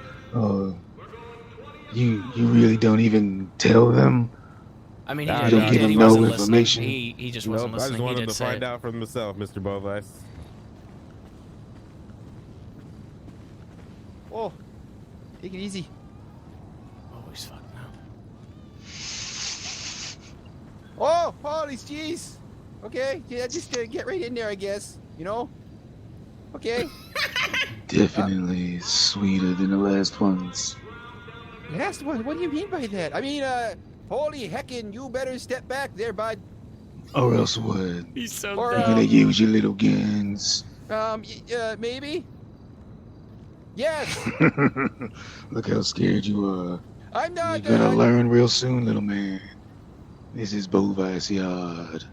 [SPEAKER 15] You really don't even tell them?
[SPEAKER 5] I mean,
[SPEAKER 15] You
[SPEAKER 5] he
[SPEAKER 15] don't
[SPEAKER 5] did,
[SPEAKER 15] give
[SPEAKER 5] he
[SPEAKER 15] them no
[SPEAKER 5] wasn't
[SPEAKER 15] information?
[SPEAKER 5] listening. He just wasn't
[SPEAKER 12] Nope, I
[SPEAKER 5] listening.
[SPEAKER 12] just wanted
[SPEAKER 5] He
[SPEAKER 12] him
[SPEAKER 5] did
[SPEAKER 12] to
[SPEAKER 5] say
[SPEAKER 12] find
[SPEAKER 5] it.
[SPEAKER 12] out for himself, Mr. Bovice.
[SPEAKER 2] Oh, take it easy.
[SPEAKER 5] Oh, he's fucked now.
[SPEAKER 2] Oh, holy jeez. Okay, yeah, just get right in there, I guess. You know? Okay.
[SPEAKER 15] Definitely sweeter than the last ones.
[SPEAKER 2] Last one? What do you mean by that? I mean, holy heckin', you better step back there, bud.
[SPEAKER 15] Or else what?
[SPEAKER 5] He's so
[SPEAKER 2] Or,
[SPEAKER 15] You're gonna use your little guns.
[SPEAKER 2] Maybe? Yes!
[SPEAKER 15] Look how scared you are.
[SPEAKER 2] I'm not,
[SPEAKER 15] You're gonna learn real soon, little man. This is Bovice Yard.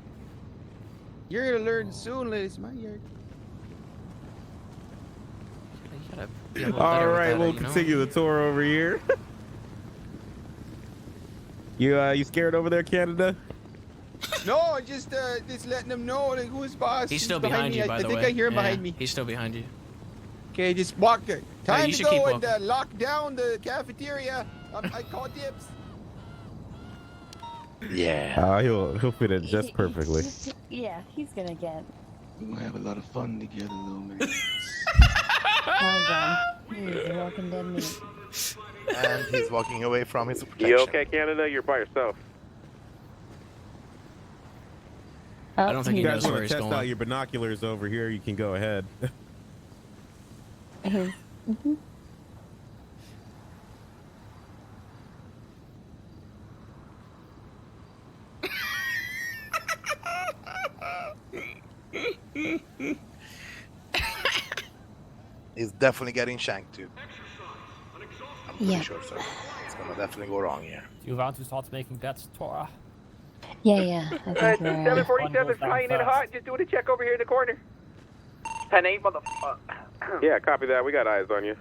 [SPEAKER 2] You're gonna learn soon, it's my yard.
[SPEAKER 12] All right, we'll continue the tour over here. You scared over there, Canada?
[SPEAKER 2] No, I just letting them know like, who's boss.
[SPEAKER 5] He's still behind you,
[SPEAKER 2] me.
[SPEAKER 5] by the way.
[SPEAKER 2] I think I hear him
[SPEAKER 5] Yeah,
[SPEAKER 2] behind me.
[SPEAKER 5] He's still behind you.
[SPEAKER 2] Okay, just walk there. Time
[SPEAKER 5] you
[SPEAKER 2] to
[SPEAKER 5] should
[SPEAKER 2] go
[SPEAKER 5] keep
[SPEAKER 2] and lock down the cafeteria. I call dibs.
[SPEAKER 12] Yeah. He'll fit in just perfectly.
[SPEAKER 23] Yeah, he's gonna get.
[SPEAKER 15] We're gonna have a lot of fun together, little man.
[SPEAKER 23] Oh god, he's walking dead meat.
[SPEAKER 4] And he's walking away from his protection.
[SPEAKER 22] You okay, Canada? You're by yourself.
[SPEAKER 5] I don't think
[SPEAKER 12] you
[SPEAKER 5] he
[SPEAKER 12] guys
[SPEAKER 5] knows
[SPEAKER 12] want
[SPEAKER 5] where
[SPEAKER 12] to
[SPEAKER 5] he's
[SPEAKER 12] test
[SPEAKER 5] going.
[SPEAKER 12] out your binoculars over here, you can go ahead.
[SPEAKER 23] Mm-hmm.
[SPEAKER 4] He's definitely getting shanked too. I'm pretty
[SPEAKER 23] Yeah.
[SPEAKER 4] sure so. It's gonna definitely go wrong here.
[SPEAKER 3] Do you want to start making bets, Tora?
[SPEAKER 23] Yeah, I think we're.
[SPEAKER 10] 747 flying in hot. Just doing a check over here in the corner. 10-8, motherfucker.
[SPEAKER 22] Yeah, copy that. We got eyes on you.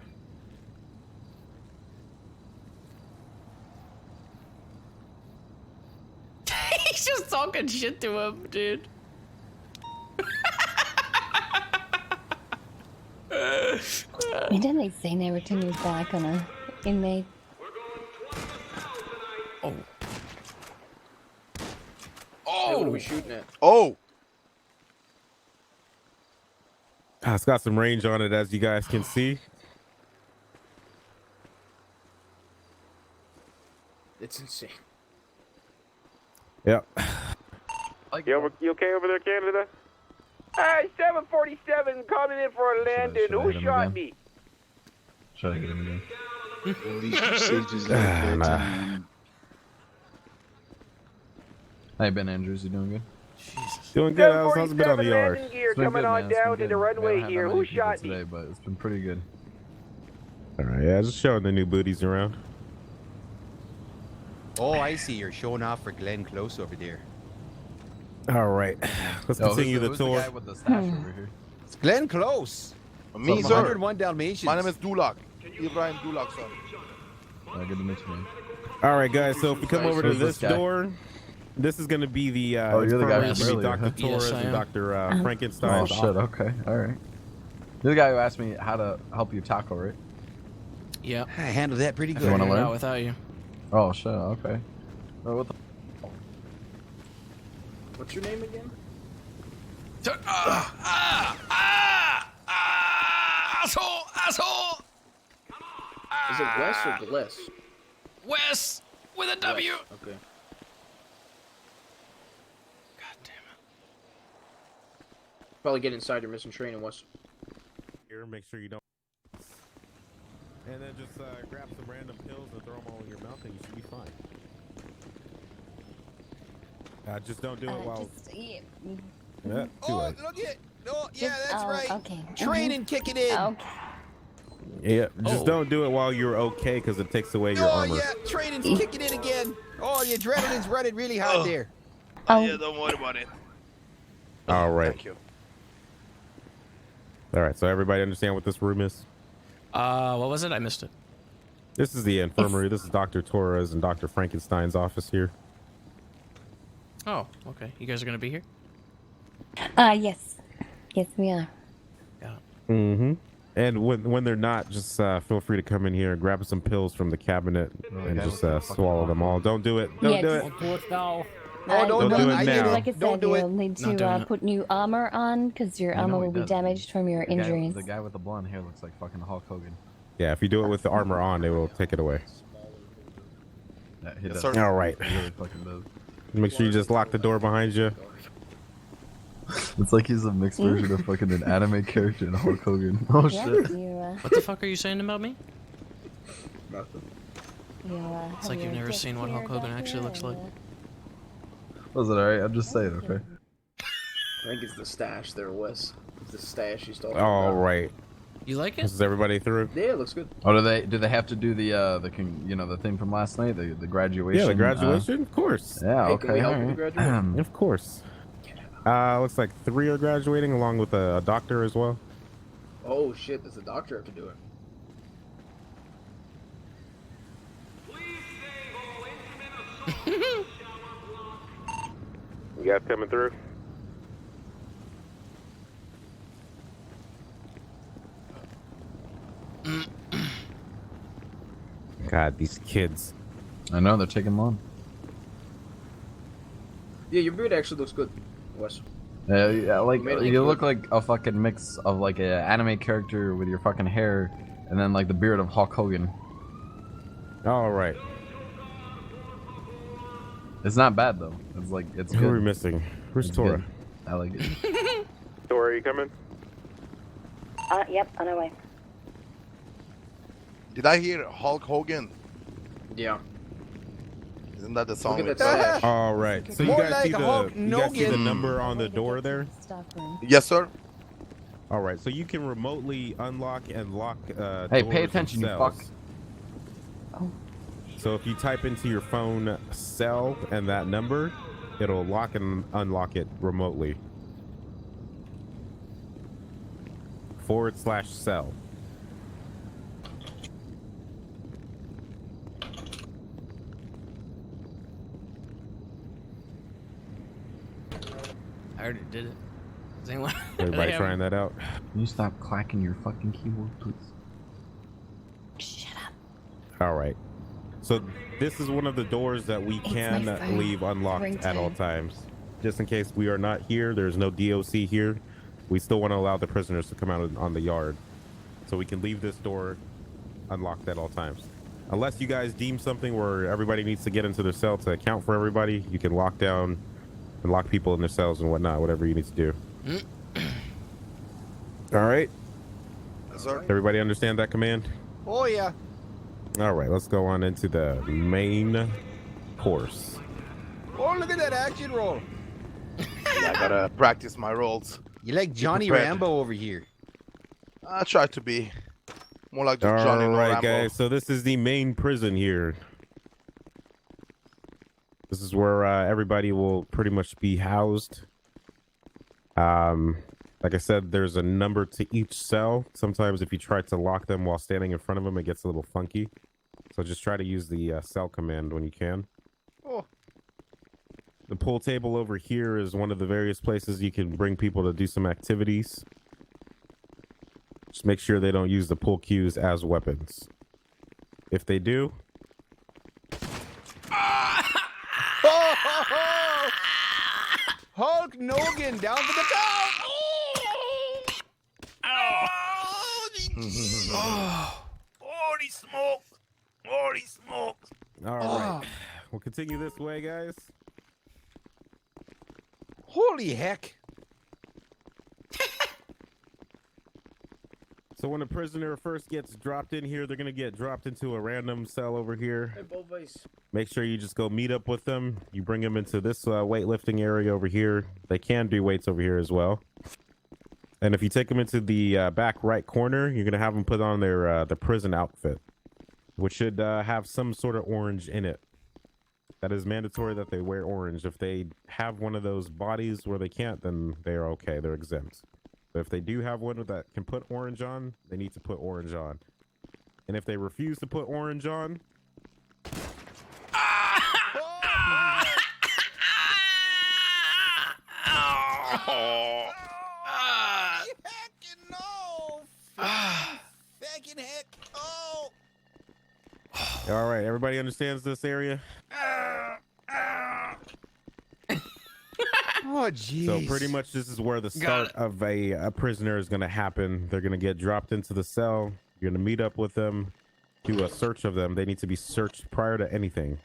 [SPEAKER 5] talking shit to him, dude.
[SPEAKER 23] Didn't they say never turn your back on a inmate?
[SPEAKER 5] Oh.
[SPEAKER 16] Hey, what are we shooting at?
[SPEAKER 4] Oh.
[SPEAKER 12] It's got some range on it, as you guys can see.
[SPEAKER 16] It's insane.
[SPEAKER 12] Yep.
[SPEAKER 22] You okay over there, Canada?
[SPEAKER 10] Hey, 747 coming in for a landing.
[SPEAKER 17] should I
[SPEAKER 10] Who
[SPEAKER 17] hit him
[SPEAKER 10] shot
[SPEAKER 17] again?
[SPEAKER 10] me?
[SPEAKER 17] Should I get him again? Hey, Ben Andrews, you doing good?
[SPEAKER 12] Doing good. How's it been on the
[SPEAKER 10] 747
[SPEAKER 12] yard?
[SPEAKER 10] landing gear
[SPEAKER 17] It's been
[SPEAKER 10] coming
[SPEAKER 17] good,
[SPEAKER 10] on
[SPEAKER 17] man. It's
[SPEAKER 10] down
[SPEAKER 17] been
[SPEAKER 10] to the
[SPEAKER 17] good. We
[SPEAKER 10] runway
[SPEAKER 17] haven't had
[SPEAKER 10] here.
[SPEAKER 17] that
[SPEAKER 10] Who
[SPEAKER 17] many people
[SPEAKER 10] shot me?
[SPEAKER 17] today, but it's been pretty good.
[SPEAKER 12] All right, yeah, just showing the new booties around.
[SPEAKER 2] Oh, I see. You're showing off for Glenn Close over there.
[SPEAKER 12] All right, let's continue the
[SPEAKER 17] who's
[SPEAKER 12] tour.
[SPEAKER 17] The guy with the stash over here?
[SPEAKER 2] It's Glenn Close.
[SPEAKER 4] Me,
[SPEAKER 2] From
[SPEAKER 4] sir.
[SPEAKER 2] 101 Dalmatians.
[SPEAKER 4] My name is Dulak. Ibrahim Dulak, sir.
[SPEAKER 17] Good to meet you, man.
[SPEAKER 12] All right, guys. So if we come over to
[SPEAKER 17] Who's
[SPEAKER 12] this
[SPEAKER 17] this guy?
[SPEAKER 12] door, this is going to be the
[SPEAKER 17] Oh, you're the guy
[SPEAKER 12] infirmary.
[SPEAKER 17] from
[SPEAKER 12] It's gonna be
[SPEAKER 17] earlier,
[SPEAKER 12] Dr.
[SPEAKER 17] huh?
[SPEAKER 12] Torres
[SPEAKER 5] Yes, I
[SPEAKER 12] and
[SPEAKER 5] am.
[SPEAKER 12] Dr. Frankenstein's
[SPEAKER 17] Oh shit. Okay. All right. You're the guy who asked me how to help you tackle, right?
[SPEAKER 5] Yep.
[SPEAKER 2] I handled that pretty
[SPEAKER 17] You
[SPEAKER 2] good.
[SPEAKER 17] want to
[SPEAKER 5] Figured it out
[SPEAKER 17] learn?
[SPEAKER 5] without you.
[SPEAKER 17] Oh shit. Okay. What the?
[SPEAKER 16] What's your name again?
[SPEAKER 5] Asshole!
[SPEAKER 16] Is it Wes or Bless?
[SPEAKER 5] Wes with a W.
[SPEAKER 16] Wes. Okay.
[SPEAKER 5] God damn it.
[SPEAKER 16] Probably get inside your missing training, Wes.
[SPEAKER 12] Here, make sure you don't. And then just grab some random pills and throw them all in your mouth, and you should be fine. Just don't do it while. Yeah, too
[SPEAKER 2] Oh,
[SPEAKER 12] late.
[SPEAKER 2] look at. Oh, yeah, that's
[SPEAKER 23] oh,
[SPEAKER 2] right.
[SPEAKER 23] okay.
[SPEAKER 2] Train and kick it in.
[SPEAKER 23] Okay.
[SPEAKER 12] Yeah, just
[SPEAKER 2] Oh.
[SPEAKER 12] don't do it while you're okay, because it takes away your
[SPEAKER 2] Oh,
[SPEAKER 12] armor.
[SPEAKER 2] yeah, train and kick it in again. Oh, the adrenaline's running really hard there.
[SPEAKER 4] Yeah, don't worry about it.
[SPEAKER 12] All right.
[SPEAKER 4] Thank you.
[SPEAKER 12] All right. So everybody understand what this room is?
[SPEAKER 5] What was it? I missed it.
[SPEAKER 12] This is the infirmary. This is Dr. Torres and Dr. Frankenstein's office here.
[SPEAKER 5] Oh, okay. You guys are gonna be here?
[SPEAKER 23] Yes. Yes, we are.
[SPEAKER 12] Mm-hmm. And when they're not, just feel free to come in here and grab some pills from the cabinet and
[SPEAKER 17] okay.
[SPEAKER 12] just swallow them all. Don't do it. Don't
[SPEAKER 23] Yeah,
[SPEAKER 12] do
[SPEAKER 23] just-
[SPEAKER 12] it.
[SPEAKER 3] Do it now.
[SPEAKER 2] Oh, don't
[SPEAKER 12] do it
[SPEAKER 23] I
[SPEAKER 12] now.
[SPEAKER 23] Like I said,
[SPEAKER 2] Don't do it.
[SPEAKER 23] you'll need
[SPEAKER 5] Not
[SPEAKER 23] to
[SPEAKER 5] doing it.
[SPEAKER 23] put new armor on because your
[SPEAKER 17] You know
[SPEAKER 23] armor
[SPEAKER 17] he
[SPEAKER 23] will be
[SPEAKER 17] does.
[SPEAKER 23] damaged from your injuries.
[SPEAKER 17] The guy with the blonde hair looks like fucking Hulk Hogan.
[SPEAKER 12] Yeah, if you do it with the armor on, they will take it away.
[SPEAKER 17] Yeah, he
[SPEAKER 4] Yes,
[SPEAKER 17] does.
[SPEAKER 4] sir.
[SPEAKER 12] All right.
[SPEAKER 17] He really fucking does.
[SPEAKER 12] Make sure you just lock the door behind you.
[SPEAKER 17] It's like he's a mixed version of fucking an anime character and Hulk Hogan. Oh
[SPEAKER 23] Yeah,
[SPEAKER 17] shit.
[SPEAKER 5] What the fuck are you saying about me?
[SPEAKER 16] Nothing.
[SPEAKER 5] It's like you've never seen what Hulk Hogan actually looks like.
[SPEAKER 17] Was it alright? I'm just saying, okay?
[SPEAKER 16] I think it's the stash there, Wes. It's the stash he's talking
[SPEAKER 12] All
[SPEAKER 16] about.
[SPEAKER 12] right.
[SPEAKER 5] You like it?
[SPEAKER 12] Is everybody through?
[SPEAKER 16] Yeah, it looks good.
[SPEAKER 17] Oh, do they have to do the the thing from last night, the graduation?
[SPEAKER 12] Yeah, the graduation? Of course.
[SPEAKER 17] Yeah,
[SPEAKER 16] Hey,
[SPEAKER 17] okay.
[SPEAKER 16] can we help with the
[SPEAKER 17] alright.
[SPEAKER 16] graduation?
[SPEAKER 12] Of course. Looks like 3 are graduating, along with a doctor as well.
[SPEAKER 16] Oh shit, does the doctor have to do it?
[SPEAKER 22] You guys coming through?
[SPEAKER 12] God, these kids.
[SPEAKER 17] I know they're taking long.
[SPEAKER 16] Yeah, your beard actually looks good, Wes.
[SPEAKER 17] Yeah, like
[SPEAKER 16] You made it
[SPEAKER 17] you
[SPEAKER 16] look
[SPEAKER 17] look like a fucking mix of like an anime character with your fucking hair, and then like the beard of Hulk Hogan.
[SPEAKER 12] All right.
[SPEAKER 17] It's not bad though. It's like it's
[SPEAKER 12] Who are we
[SPEAKER 17] good.
[SPEAKER 12] missing? Where's
[SPEAKER 17] It's
[SPEAKER 12] Tora?
[SPEAKER 17] good. I like it.
[SPEAKER 22] Tora, are you coming?
[SPEAKER 23] Yep, on our way.
[SPEAKER 4] Did I hear Hulk Hogan?
[SPEAKER 16] Yeah.
[SPEAKER 4] Isn't that the song?
[SPEAKER 16] Look
[SPEAKER 4] we
[SPEAKER 16] at that
[SPEAKER 4] play?
[SPEAKER 12] All right. So you
[SPEAKER 2] More
[SPEAKER 12] guys
[SPEAKER 2] like
[SPEAKER 12] see
[SPEAKER 2] a Hulk
[SPEAKER 12] you guys see the
[SPEAKER 2] Noggin.
[SPEAKER 12] number on the door there?
[SPEAKER 4] Yes, sir.
[SPEAKER 12] All right. So you can remotely unlock and lock.
[SPEAKER 17] Hey,
[SPEAKER 12] doors
[SPEAKER 17] pay
[SPEAKER 12] and
[SPEAKER 17] attention, you
[SPEAKER 12] cells.
[SPEAKER 17] fuck.
[SPEAKER 12] So if you type into your phone cell and that number, it'll lock and unlock it remotely. /cell.
[SPEAKER 5] I already did it. Does anyone?
[SPEAKER 12] Everybody trying that out?
[SPEAKER 17] Can you stop clacking your fucking keyboard, please?
[SPEAKER 12] All right. So this is one of the doors that we can leave unlocked at all times. Just in case we are not here, there's no DOC here. We still want to allow the prisoners to come out on the yard. So we can leave this door unlocked at all times. Unless you guys deem something where everybody needs to get into their cell to account for everybody, you can lock down and lock people in their cells and whatnot, whatever you need to do. All right.
[SPEAKER 4] Yes, sir.
[SPEAKER 12] Everybody understand that command?
[SPEAKER 2] Oh, yeah.
[SPEAKER 12] All right, let's go on into the main course.
[SPEAKER 2] Oh, look at that action roll.
[SPEAKER 4] Yeah, I gotta practice my roles.
[SPEAKER 2] You like Johnny
[SPEAKER 4] prepared.
[SPEAKER 2] Rambo over here.
[SPEAKER 4] I try to be more like the
[SPEAKER 12] All
[SPEAKER 4] Johnny
[SPEAKER 12] right,
[SPEAKER 4] Rambo.
[SPEAKER 12] guys. So this is the main prison here. This is where everybody will pretty much be housed. Like I said, there's a number to each cell. Sometimes if you try to lock them while standing in front of them, it gets a little funky. So just try to use the cell command when you can.
[SPEAKER 2] Oh.
[SPEAKER 12] The pool table over here is one of the various places you can bring people to do some activities. Just make sure they don't use the pool cues as weapons. If they do...
[SPEAKER 2] Hulk Nogan down to the top.
[SPEAKER 1] Holy smoke! Holy smoke!
[SPEAKER 12] All right. We'll continue this way, guys.
[SPEAKER 2] Holy heck.
[SPEAKER 12] So when a prisoner first gets dropped in here, they're going to get dropped into a random cell over here.
[SPEAKER 16] Hey, Bullface.
[SPEAKER 12] Make sure you just go meet up with them. You bring them into this weightlifting area over here. They can do weights over here as well. And if you take them into the back right corner, you're going to have them put on their the prison outfit, which should have some sort of orange in it. That is mandatory that they wear orange. If they have one of those bodies where they can't, then they're okay. They're exempt. But if they do have one that can put orange on, they need to put orange on. And if they refuse to put orange on... All right, everybody understands this area?
[SPEAKER 2] Oh, jeez.
[SPEAKER 12] So pretty much this is where the start of a prisoner is going to happen. They're going to get dropped into the cell. You're going to meet up with them, do a search of them. They need to be searched prior to anything.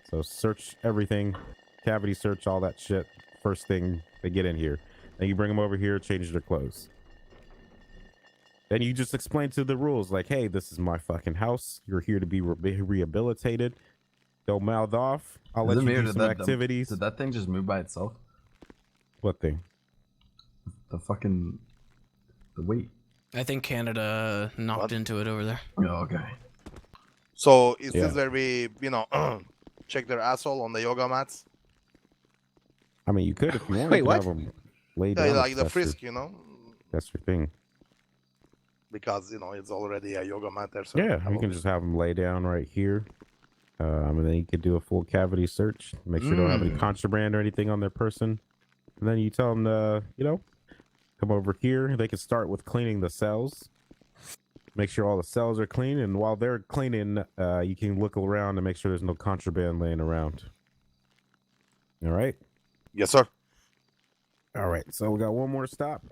[SPEAKER 12] So search everything, cavity search, all that shit. First thing they get in here. Then you bring them over here, change their clothes. Then you just explain to the rules like, hey, this is my fucking house. You're here to be rehabilitated. Don't mouth off. I'll let you do some activities.
[SPEAKER 17] Did that thing just move by itself?
[SPEAKER 12] What thing?
[SPEAKER 17] The fucking... the weight.
[SPEAKER 5] I think Canada knocked into it over there.
[SPEAKER 17] Oh, okay.
[SPEAKER 4] So is this where we, you know, check their asshole on the yoga mats?
[SPEAKER 12] I mean, you could if you want.
[SPEAKER 2] Wait,
[SPEAKER 12] to
[SPEAKER 2] what?
[SPEAKER 12] have them lay
[SPEAKER 4] Yeah,
[SPEAKER 12] down.
[SPEAKER 4] like the frisk, you know?
[SPEAKER 12] That's your thing.
[SPEAKER 4] Because, you know, it's already a yoga mat there. So
[SPEAKER 12] Yeah, you can just have them lay down right here. And then you could do a full cavity search. Make sure they don't have any contraband or anything on their person. And then you tell them to, you know, come over here. They can start with cleaning the cells. Make sure all the cells are clean. And while they're cleaning, you can look around and make sure there's no contraband laying around. All right?
[SPEAKER 4] Yes, sir.
[SPEAKER 12] All right. So we got one more stop.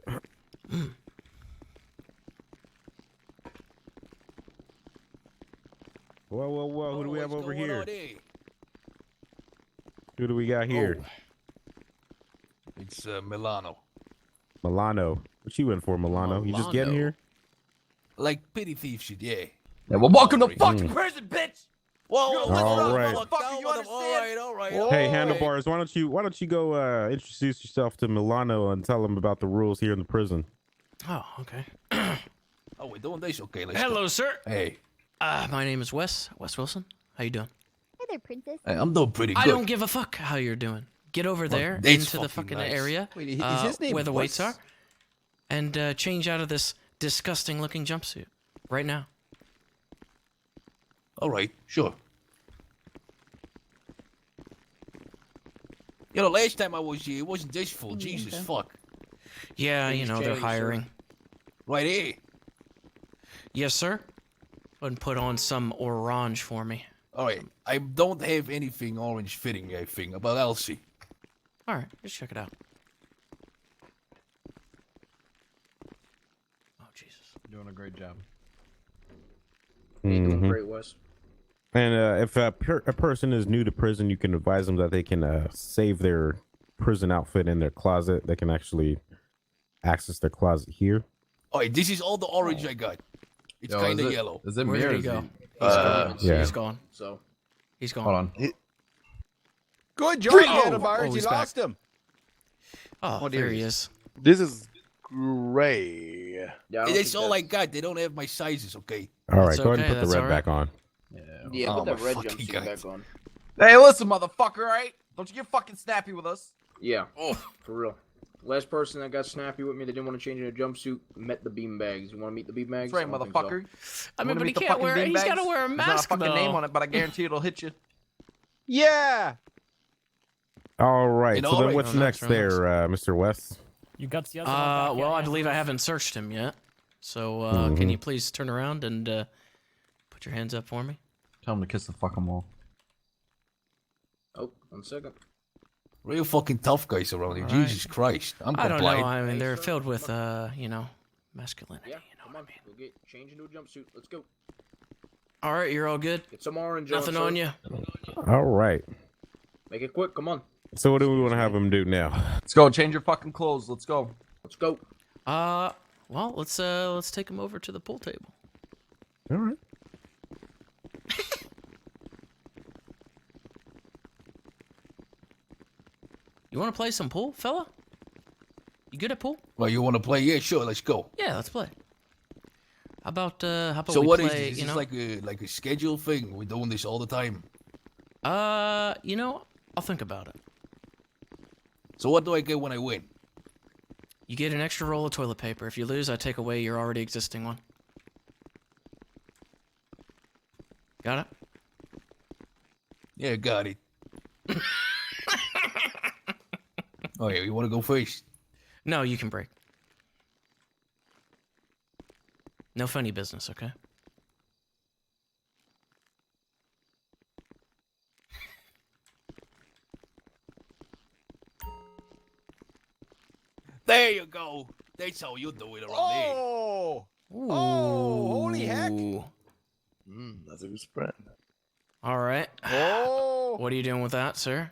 [SPEAKER 12] Whoa. Who do we have over here? Who do we got here?
[SPEAKER 6] It's Milano.
[SPEAKER 12] Milano. What you in for, Milano? You just getting here?
[SPEAKER 6] Like petty thief shit, yeah.
[SPEAKER 17] Yeah, well, welcome to
[SPEAKER 6] fucking prison, bitch! Whoa,
[SPEAKER 12] All right.
[SPEAKER 6] motherfucker, you understand? All right.
[SPEAKER 12] Hey, handlebars, why don't you go introduce yourself to Milano and tell him about the rules here in the prison?
[SPEAKER 5] Oh, okay.
[SPEAKER 6] Oh, we're doing this? Okay, let's
[SPEAKER 5] Hello,
[SPEAKER 6] go.
[SPEAKER 5] sir.
[SPEAKER 6] Hey.
[SPEAKER 5] My name is Wes Wilson. How you doing?
[SPEAKER 8] Hi there, princess.
[SPEAKER 6] Hey, I'm doing pretty good.
[SPEAKER 5] I don't give a fuck how you're doing. Get over there
[SPEAKER 6] that's
[SPEAKER 5] into the
[SPEAKER 6] fucking
[SPEAKER 5] fucking
[SPEAKER 6] nice.
[SPEAKER 5] area
[SPEAKER 2] Wait, is his name
[SPEAKER 5] where the weights
[SPEAKER 2] Wes?
[SPEAKER 5] are, and change out of this disgusting-looking jumpsuit right now.
[SPEAKER 6] All right, sure. You know, last time I was here, it wasn't this full. Jesus fuck.
[SPEAKER 5] Yeah,
[SPEAKER 16] Things
[SPEAKER 5] you know, they're
[SPEAKER 16] change, sir.
[SPEAKER 5] hiring.
[SPEAKER 6] Right here.
[SPEAKER 5] Yes, sir. Go ahead and put on some orange for me.
[SPEAKER 6] All right. I don't have anything orange fitting me, I think, but I'll see.
[SPEAKER 5] All right, just check it out. Oh, Jesus.
[SPEAKER 17] Doing a great job.
[SPEAKER 16] You're doing
[SPEAKER 12] Mhm.
[SPEAKER 16] great, Wes.
[SPEAKER 12] And if a person is new to prison, you can advise them that they can save their prison outfit in their closet. They can actually access their closet here.
[SPEAKER 6] All right, this is all the orange I got. It's kind of yellow.
[SPEAKER 17] Is it
[SPEAKER 5] Where
[SPEAKER 17] me or
[SPEAKER 5] did he
[SPEAKER 17] is
[SPEAKER 5] go?
[SPEAKER 12] Yeah.
[SPEAKER 5] He's gone.
[SPEAKER 16] So,
[SPEAKER 5] He's gone.
[SPEAKER 17] Hold on.
[SPEAKER 2] Good job,
[SPEAKER 5] Oh,
[SPEAKER 2] Handlebars. You
[SPEAKER 5] he's back.
[SPEAKER 2] lost him.
[SPEAKER 5] Oh, there he is.
[SPEAKER 4] This is gray.
[SPEAKER 16] yeah, I don't
[SPEAKER 6] It's
[SPEAKER 16] think
[SPEAKER 6] all I
[SPEAKER 16] that's-
[SPEAKER 6] got. They don't have my sizes, okay?
[SPEAKER 12] All right,
[SPEAKER 5] That's
[SPEAKER 12] go ahead
[SPEAKER 5] okay,
[SPEAKER 12] and put the
[SPEAKER 5] that's
[SPEAKER 12] red
[SPEAKER 5] all
[SPEAKER 12] back on.
[SPEAKER 16] Yeah,
[SPEAKER 6] Oh,
[SPEAKER 16] put that
[SPEAKER 6] my
[SPEAKER 16] red
[SPEAKER 6] fucking
[SPEAKER 16] jumpsuit
[SPEAKER 6] God.
[SPEAKER 16] back on.
[SPEAKER 17] Hey, listen, motherfucker, right? Don't you get fucking snappy with us.
[SPEAKER 16] Yeah,
[SPEAKER 6] Oh,
[SPEAKER 16] for real. Last person that got snappy with me, they didn't want to change their jumpsuit, met the beanbags. You want to meet the beanbags?
[SPEAKER 17] That's right,
[SPEAKER 16] I don't think so.
[SPEAKER 17] motherfucker.
[SPEAKER 5] I mean,
[SPEAKER 17] Wanna
[SPEAKER 5] but he
[SPEAKER 17] meet the
[SPEAKER 5] can't
[SPEAKER 17] fucking
[SPEAKER 5] wear. He's got to
[SPEAKER 17] beanbags?
[SPEAKER 5] wear a
[SPEAKER 17] There's
[SPEAKER 5] mask
[SPEAKER 17] not a fucking
[SPEAKER 5] though.
[SPEAKER 17] name on it, but I guarantee it'll hit you.
[SPEAKER 2] Yeah.
[SPEAKER 12] All right.
[SPEAKER 6] You know,
[SPEAKER 12] So
[SPEAKER 6] all
[SPEAKER 12] then
[SPEAKER 6] right.
[SPEAKER 12] what's
[SPEAKER 5] Relax,
[SPEAKER 12] next there, Mr. West?
[SPEAKER 3] You got the other one back
[SPEAKER 5] Well,
[SPEAKER 3] yet,
[SPEAKER 5] I believe I
[SPEAKER 3] Andrews?
[SPEAKER 5] haven't searched him yet. So,
[SPEAKER 12] Mm-hmm.
[SPEAKER 5] can you please turn around and put your hands up for me?
[SPEAKER 17] Tell him to kiss the fucking wall.
[SPEAKER 16] Oh, 1 second.
[SPEAKER 6] real fucking tough guys around here.
[SPEAKER 5] All right.
[SPEAKER 6] Jesus Christ. I'm
[SPEAKER 5] I don't know.
[SPEAKER 6] compliant.
[SPEAKER 5] I mean, they're
[SPEAKER 16] sir.
[SPEAKER 5] filled with, you know, masculinity.
[SPEAKER 16] Yeah,
[SPEAKER 5] You know
[SPEAKER 16] come
[SPEAKER 5] what I
[SPEAKER 16] on.
[SPEAKER 5] mean?
[SPEAKER 16] We'll get change into a jumpsuit. Let's go.
[SPEAKER 5] All right, you're all good.
[SPEAKER 16] Get some orange
[SPEAKER 5] Nothing
[SPEAKER 16] on,
[SPEAKER 5] on
[SPEAKER 16] sir.
[SPEAKER 5] you.
[SPEAKER 12] All right.
[SPEAKER 16] Make it quick. Come on.
[SPEAKER 12] So what do we want to have him do now?
[SPEAKER 17] Let's go. Change your fucking clothes. Let's go.
[SPEAKER 16] Let's go.
[SPEAKER 5] Well, let's take him over to the pool table.
[SPEAKER 12] All right.
[SPEAKER 5] You want to play some pool, fella? You good at pool?
[SPEAKER 6] Well, you want to play? Yeah, sure. Let's go.
[SPEAKER 5] Yeah, let's play. How about
[SPEAKER 6] So
[SPEAKER 5] we
[SPEAKER 6] what is
[SPEAKER 5] play?
[SPEAKER 6] this? Is
[SPEAKER 5] You
[SPEAKER 6] this
[SPEAKER 5] know,
[SPEAKER 6] like a schedule thing? We're doing this all the time.
[SPEAKER 5] you know, I'll think about it.
[SPEAKER 6] So what do I get when I win?
[SPEAKER 5] You get an extra roll of toilet paper. If you lose, I take away your already existing one. Got it?
[SPEAKER 6] Yeah, got it. Oh yeah, you want to go first?
[SPEAKER 5] No, you can break. No funny business, okay?
[SPEAKER 6] There you go. That's how you do it around here.
[SPEAKER 2] Oh. Oh, holy heck.
[SPEAKER 5] Ooh.
[SPEAKER 4] That's a good spread.
[SPEAKER 5] All right.
[SPEAKER 2] Oh.
[SPEAKER 5] What are you doing with that, sir?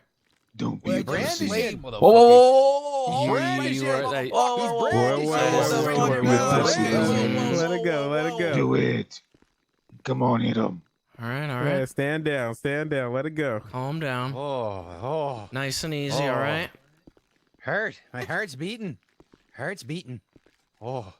[SPEAKER 15] Don't be
[SPEAKER 6] Wait,
[SPEAKER 15] a pussy.
[SPEAKER 6] wait, motherfucker.
[SPEAKER 17] Whoa, whoa, whoa, whoa, whoa,
[SPEAKER 5] You are-
[SPEAKER 17] whoa,
[SPEAKER 5] that-
[SPEAKER 17] whoa, whoa, whoa,
[SPEAKER 2] He's
[SPEAKER 17] whoa,
[SPEAKER 2] branded.
[SPEAKER 17] whoa,
[SPEAKER 2] He's
[SPEAKER 17] whoa,
[SPEAKER 2] branded.
[SPEAKER 17] whoa,
[SPEAKER 15] Don't be
[SPEAKER 17] whoa,
[SPEAKER 15] a
[SPEAKER 17] whoa,
[SPEAKER 15] pussy.
[SPEAKER 17] whoa, whoa,
[SPEAKER 12] Let it go. Let it go.
[SPEAKER 15] Do it. Come on, hit him.
[SPEAKER 5] All right, all
[SPEAKER 12] Yeah,
[SPEAKER 5] right.
[SPEAKER 12] stand down. Stand down. Let it go.
[SPEAKER 5] Calm down.
[SPEAKER 2] Oh.
[SPEAKER 5] Nice and easy, all
[SPEAKER 2] Oh.
[SPEAKER 5] right?
[SPEAKER 2] Hurt. My heart's beating. Heart's beating. Oh.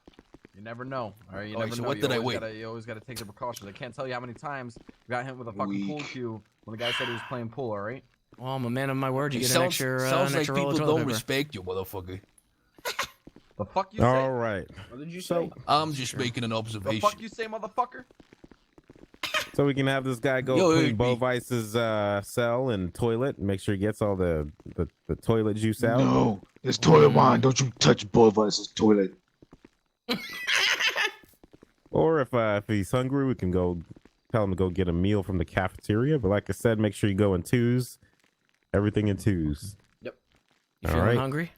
[SPEAKER 17] You never know. All right, you
[SPEAKER 6] All right,
[SPEAKER 17] never
[SPEAKER 6] so
[SPEAKER 17] know.
[SPEAKER 6] what
[SPEAKER 17] You
[SPEAKER 6] did I
[SPEAKER 17] always
[SPEAKER 6] win?
[SPEAKER 17] gotta- You always got to take the precautions. I can't tell you how many times we got hit with a fucking pool
[SPEAKER 15] Weak.
[SPEAKER 17] cue when the guy said he was playing pool. All right.
[SPEAKER 5] Well, I'm a man of my word. You
[SPEAKER 6] It
[SPEAKER 5] get
[SPEAKER 6] sounds,
[SPEAKER 5] an extra,
[SPEAKER 6] sounds
[SPEAKER 5] an
[SPEAKER 6] like
[SPEAKER 5] extra roll
[SPEAKER 6] people
[SPEAKER 5] of
[SPEAKER 6] don't
[SPEAKER 5] toilet paper.
[SPEAKER 6] respect you, motherfucker.
[SPEAKER 17] The fuck you say?
[SPEAKER 12] All right.
[SPEAKER 16] What did you
[SPEAKER 12] So-
[SPEAKER 16] say?
[SPEAKER 6] I'm just making an
[SPEAKER 17] The
[SPEAKER 6] observation.
[SPEAKER 17] fuck you say, motherfucker?
[SPEAKER 12] So we can have this guy go
[SPEAKER 6] Yo,
[SPEAKER 12] clean
[SPEAKER 6] hey,
[SPEAKER 12] Bo Vice's cell and toilet and make sure he gets all the toilet juice out.
[SPEAKER 15] No, it's toilet wine. Don't you touch Boy Vice's toilet.
[SPEAKER 12] Or if he's hungry, we can go tell him to go get a meal from the cafeteria. But like I said, make sure you go in twos. Everything in twos.
[SPEAKER 16] Yep.
[SPEAKER 5] You
[SPEAKER 12] All
[SPEAKER 5] feeling
[SPEAKER 12] right.
[SPEAKER 5] hungry?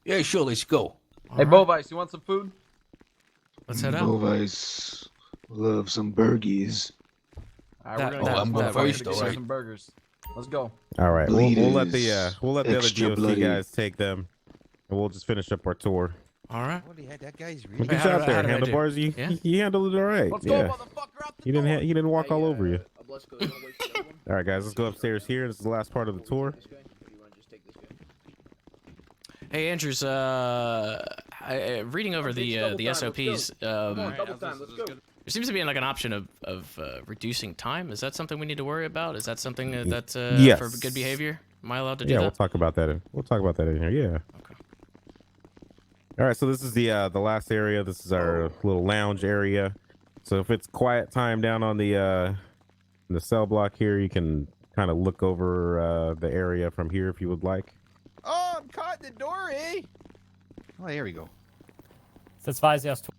[SPEAKER 6] Yeah, sure. Let's go.
[SPEAKER 17] Hey, Bo Vice, you want some food?
[SPEAKER 5] Let's head
[SPEAKER 15] Boy
[SPEAKER 5] out.
[SPEAKER 15] Vice love some burgies.
[SPEAKER 17] All right,
[SPEAKER 5] That-
[SPEAKER 17] we're gonna
[SPEAKER 5] that-
[SPEAKER 17] go
[SPEAKER 6] I'm
[SPEAKER 17] to
[SPEAKER 6] going
[SPEAKER 17] the fucking
[SPEAKER 6] first,
[SPEAKER 17] get
[SPEAKER 6] all right.
[SPEAKER 17] some burgers. Let's go.
[SPEAKER 12] All right. We'll let the
[SPEAKER 15] Bleeders.
[SPEAKER 12] we'll let the other
[SPEAKER 15] Extra
[SPEAKER 12] DOC
[SPEAKER 15] bloody.
[SPEAKER 12] guys take them, and we'll just finish up our tour.
[SPEAKER 5] All right.
[SPEAKER 2] Holy heck, that guy's
[SPEAKER 12] Good
[SPEAKER 2] really.
[SPEAKER 5] Wait, how
[SPEAKER 12] job
[SPEAKER 5] did I-
[SPEAKER 12] there,
[SPEAKER 5] how did I do?
[SPEAKER 12] handlebars. You
[SPEAKER 5] Yeah?
[SPEAKER 12] you handled it all right.
[SPEAKER 17] Let's
[SPEAKER 12] yeah.
[SPEAKER 17] go, motherfucker. Out the
[SPEAKER 12] He didn't he didn't walk
[SPEAKER 16] Hey,
[SPEAKER 12] all over you.
[SPEAKER 16] Oblesko, you wanna wait for the other one?
[SPEAKER 12] All right, guys, let's go upstairs here. This is the last part of the tour.
[SPEAKER 16] This guy? Or you wanna just take this guy?
[SPEAKER 5] Hey, Andrews. Reading over the
[SPEAKER 16] double time, let's
[SPEAKER 5] SOPs.
[SPEAKER 16] Come on, double time. Let's go.
[SPEAKER 5] There seems to be like an option of reducing time. Is that something we need to worry about? Is that something that's
[SPEAKER 12] Yes.
[SPEAKER 5] for good behavior? Am I allowed to do
[SPEAKER 12] Yeah,
[SPEAKER 5] that?
[SPEAKER 12] we'll talk about that. We'll talk about that in here. Yeah.
[SPEAKER 5] Okay.
[SPEAKER 12] All right, so this is the last area. This is our little lounge area. So if it's quiet time down on the cell block here, you can kind of look over the area from here if you would like.
[SPEAKER 2] Oh, I'm caught in the door, eh? Oh, there we go.
[SPEAKER 3] Das war es erst.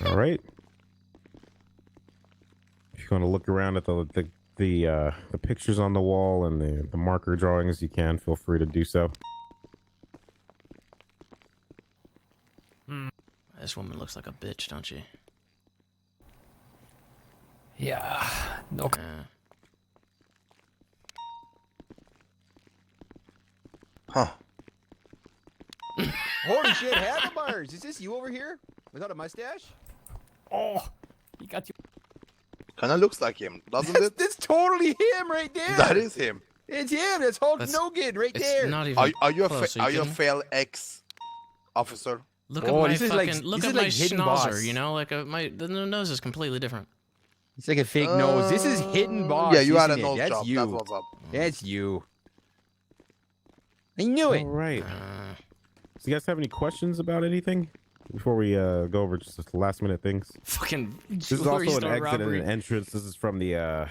[SPEAKER 12] All right. If you want to look around at the pictures on the wall and the marker drawings, you can feel free to do so.
[SPEAKER 5] This woman looks like a bitch, don't she?
[SPEAKER 3] Yeah. Okay.
[SPEAKER 4] Huh.
[SPEAKER 2] Holy shit, handlebars! Is this you over here? Without a mustache?
[SPEAKER 3] Oh, you got you.
[SPEAKER 4] Kind of looks like him, doesn't it?
[SPEAKER 2] That's totally him right there.
[SPEAKER 4] That is him.
[SPEAKER 2] It's him. That's Hulk Hogan right there.
[SPEAKER 5] Not even
[SPEAKER 4] Are you
[SPEAKER 5] close,
[SPEAKER 4] a
[SPEAKER 5] kidding?
[SPEAKER 4] fail ex officer?
[SPEAKER 5] Look at my fucking look at my schnauzer, you know, like the nose is completely different.
[SPEAKER 2] It's like a fake nose. This is hidden boss.
[SPEAKER 4] Yeah, you had a
[SPEAKER 2] isn't it?
[SPEAKER 4] nose
[SPEAKER 2] That's
[SPEAKER 4] job.
[SPEAKER 2] you.
[SPEAKER 4] That's what's up.
[SPEAKER 2] That's you. I knew it.
[SPEAKER 12] All right. So you guys have any questions about anything before we go over just the last minute things?
[SPEAKER 5] Fucking
[SPEAKER 12] This is
[SPEAKER 5] jewelry
[SPEAKER 12] also an
[SPEAKER 5] store
[SPEAKER 12] exit
[SPEAKER 5] robbery.
[SPEAKER 12] and an entrance. This is from the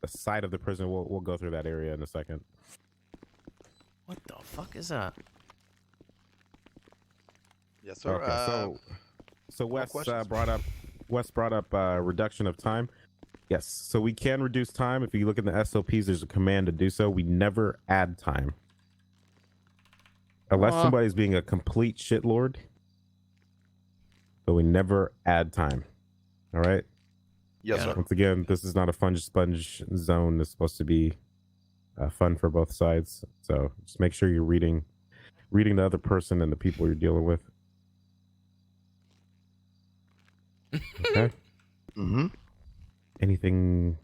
[SPEAKER 12] side of the prison. We'll go through that area in a second.
[SPEAKER 5] What the fuck is that?
[SPEAKER 4] Yes, sir.
[SPEAKER 12] Okay, so Wes
[SPEAKER 4] questions?
[SPEAKER 12] brought up reduction of time. Yes, so we can reduce time. If you look in the SOPs, there's a command to do so. We never add time. Unless somebody's being a complete shitlord. So we never add time. All right?
[SPEAKER 4] Yes, sir.
[SPEAKER 12] Once again, this is not a fun sponge zone. It's supposed to be fun for both sides. So just make sure you're reading the other person and the people you're dealing with. Okay.
[SPEAKER 4] Mm-hmm.
[SPEAKER 12] Anything?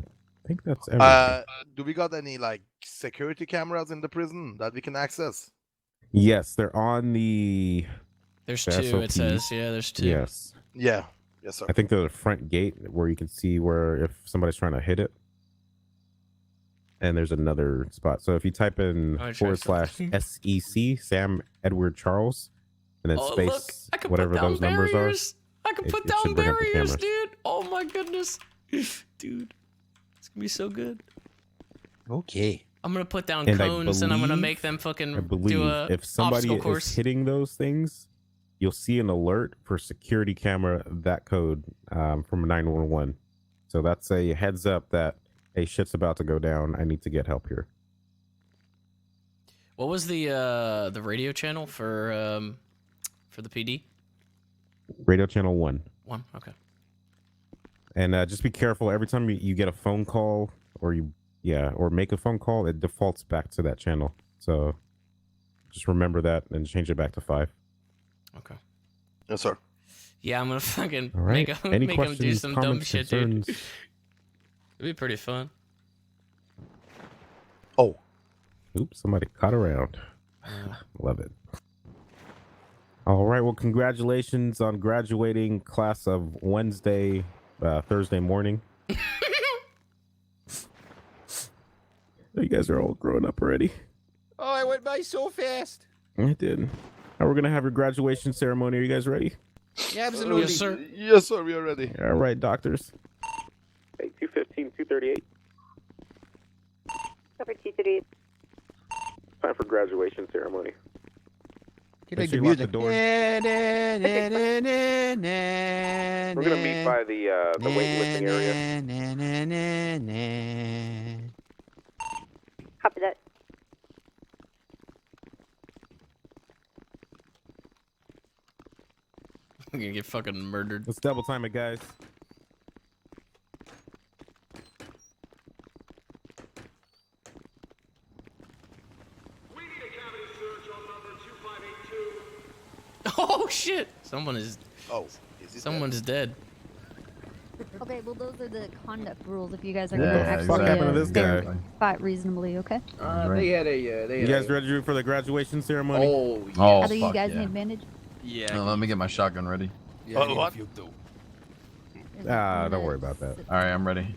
[SPEAKER 12] I think that's everything.
[SPEAKER 4] Do we got any like security cameras in the prison that we can access?
[SPEAKER 12] Yes, they're on the.
[SPEAKER 5] There's
[SPEAKER 12] the
[SPEAKER 5] two, it
[SPEAKER 12] SOPs.
[SPEAKER 5] says. Yeah, there's two.
[SPEAKER 12] Yes.
[SPEAKER 4] Yeah. Yes, sir.
[SPEAKER 12] I think they're the front gate where you can see where if somebody's trying to hit it. And there's another spot. So if you type in
[SPEAKER 5] Oh, try
[SPEAKER 12] /SEC, Sam Edward Charles, and then
[SPEAKER 5] Oh,
[SPEAKER 12] space
[SPEAKER 5] look, I can
[SPEAKER 12] whatever
[SPEAKER 5] put down
[SPEAKER 12] those numbers
[SPEAKER 5] barriers.
[SPEAKER 12] are.
[SPEAKER 5] I can
[SPEAKER 12] it-
[SPEAKER 5] put
[SPEAKER 12] it
[SPEAKER 5] down
[SPEAKER 12] should bring up the
[SPEAKER 5] barriers,
[SPEAKER 12] cameras.
[SPEAKER 5] dude. Oh my goodness. Dude. It's gonna be so good.
[SPEAKER 2] Okay.
[SPEAKER 5] I'm gonna put down
[SPEAKER 12] And I
[SPEAKER 5] cones and I'm gonna
[SPEAKER 12] believe-
[SPEAKER 5] make them
[SPEAKER 12] I
[SPEAKER 5] fucking
[SPEAKER 12] believe
[SPEAKER 5] do a
[SPEAKER 12] if somebody
[SPEAKER 5] obstacle
[SPEAKER 12] is
[SPEAKER 5] course.
[SPEAKER 12] hitting those things, you'll see an alert for security camera that code from 911. So that's a heads up that hey, shit's about to go down. I need to get help here.
[SPEAKER 5] What was the radio channel for the PD?
[SPEAKER 12] Radio channel 1.
[SPEAKER 5] One. Okay.
[SPEAKER 12] And just be careful every time you get a phone call or or make a phone call, it defaults back to that channel. So just remember that and change it back to 5.
[SPEAKER 5] Okay.
[SPEAKER 4] Yes, sir.
[SPEAKER 5] Yeah, I'm gonna fucking
[SPEAKER 12] All right.
[SPEAKER 5] make them
[SPEAKER 12] Any
[SPEAKER 5] make them do
[SPEAKER 12] questions,
[SPEAKER 5] some dumb
[SPEAKER 12] comments,
[SPEAKER 5] shit,
[SPEAKER 12] concerns?
[SPEAKER 5] dude. It'd be pretty fun.
[SPEAKER 4] Oh.
[SPEAKER 12] Oops, somebody caught around. Love it. All right. Well, congratulations on graduating class of Wednesday, Thursday morning. You guys are all grown up already.
[SPEAKER 2] Oh, I went by so fast.
[SPEAKER 12] I did. Now we're gonna have your graduation ceremony. Are you guys ready?
[SPEAKER 2] Yeah, absolutely.
[SPEAKER 5] Yes, sir.
[SPEAKER 4] Yes, sir. We are ready.
[SPEAKER 12] All right, doctors.
[SPEAKER 22] Hey, 215, 238.
[SPEAKER 18] Over 238.
[SPEAKER 22] Time for graduation ceremony.
[SPEAKER 2] Get
[SPEAKER 12] Make
[SPEAKER 2] like
[SPEAKER 12] sure
[SPEAKER 2] the
[SPEAKER 12] you lock the
[SPEAKER 2] music.
[SPEAKER 12] door.
[SPEAKER 22] We're gonna meet by the weightlifting area.
[SPEAKER 18] Copy that.
[SPEAKER 5] I'm gonna get fucking murdered.
[SPEAKER 12] Let's double time it, guys.
[SPEAKER 5] Oh shit! Someone is.
[SPEAKER 4] Oh, is it
[SPEAKER 5] Someone's dead.
[SPEAKER 13] Okay, well those are the conduct rules. If you guys are
[SPEAKER 17] Yeah,
[SPEAKER 13] gonna actually
[SPEAKER 12] What happened to this guy?
[SPEAKER 13] fight reasonably, okay?
[SPEAKER 16] They had a. They
[SPEAKER 12] You
[SPEAKER 16] had
[SPEAKER 12] guys ready for the graduation ceremony?
[SPEAKER 16] Oh,
[SPEAKER 17] Oh,
[SPEAKER 13] Either you
[SPEAKER 17] fuck
[SPEAKER 13] guys
[SPEAKER 17] yeah.
[SPEAKER 13] need advantage.
[SPEAKER 17] Yeah. No, let me get my shotgun ready.
[SPEAKER 9] Yeah, I need
[SPEAKER 4] what?
[SPEAKER 9] a few too.
[SPEAKER 12] Don't worry about that.
[SPEAKER 17] All right, I'm ready.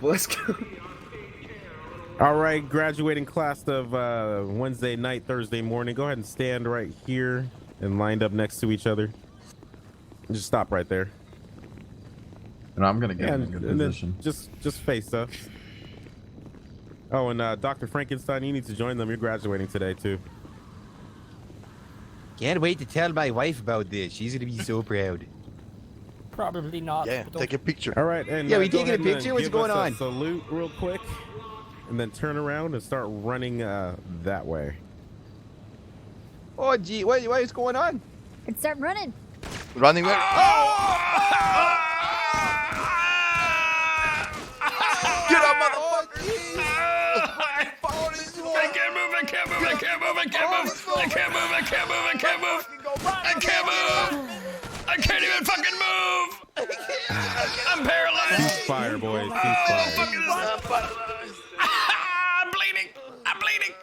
[SPEAKER 16] Let's go.
[SPEAKER 12] All right, graduating class of Wednesday night, Thursday morning. Go ahead and stand right here. and lined up next to each other. Just stop right there.
[SPEAKER 17] And I'm gonna get in a
[SPEAKER 12] and
[SPEAKER 17] good
[SPEAKER 12] then
[SPEAKER 17] position.
[SPEAKER 12] just face us. Oh, and Dr. Frankenstein, you need to join them. You're graduating today too.
[SPEAKER 2] Can't wait to tell my wife about this. She's gonna be so proud.
[SPEAKER 3] Probably not.
[SPEAKER 4] Yeah,
[SPEAKER 3] but don't-
[SPEAKER 4] take a picture.
[SPEAKER 12] All right, and
[SPEAKER 2] Yeah, we
[SPEAKER 12] go
[SPEAKER 2] taking a
[SPEAKER 12] ahead and,
[SPEAKER 2] picture? What's
[SPEAKER 12] give
[SPEAKER 2] going
[SPEAKER 12] us a
[SPEAKER 2] on?
[SPEAKER 12] Salute real quick, and then turn around and start running that way.
[SPEAKER 2] Oh, gee, what is going on?
[SPEAKER 13] And start running.
[SPEAKER 4] Running where? Get up, motherfucker!
[SPEAKER 5] I can't move, I can't move, I can't move, I can't move, I can't move, I can't move, I can't move, I can't move, I can't even fucking move. I'm paralyzed.
[SPEAKER 12] Ceasefire, boys. Ceasefire.
[SPEAKER 5] I'm bleeding. I'm bleeding.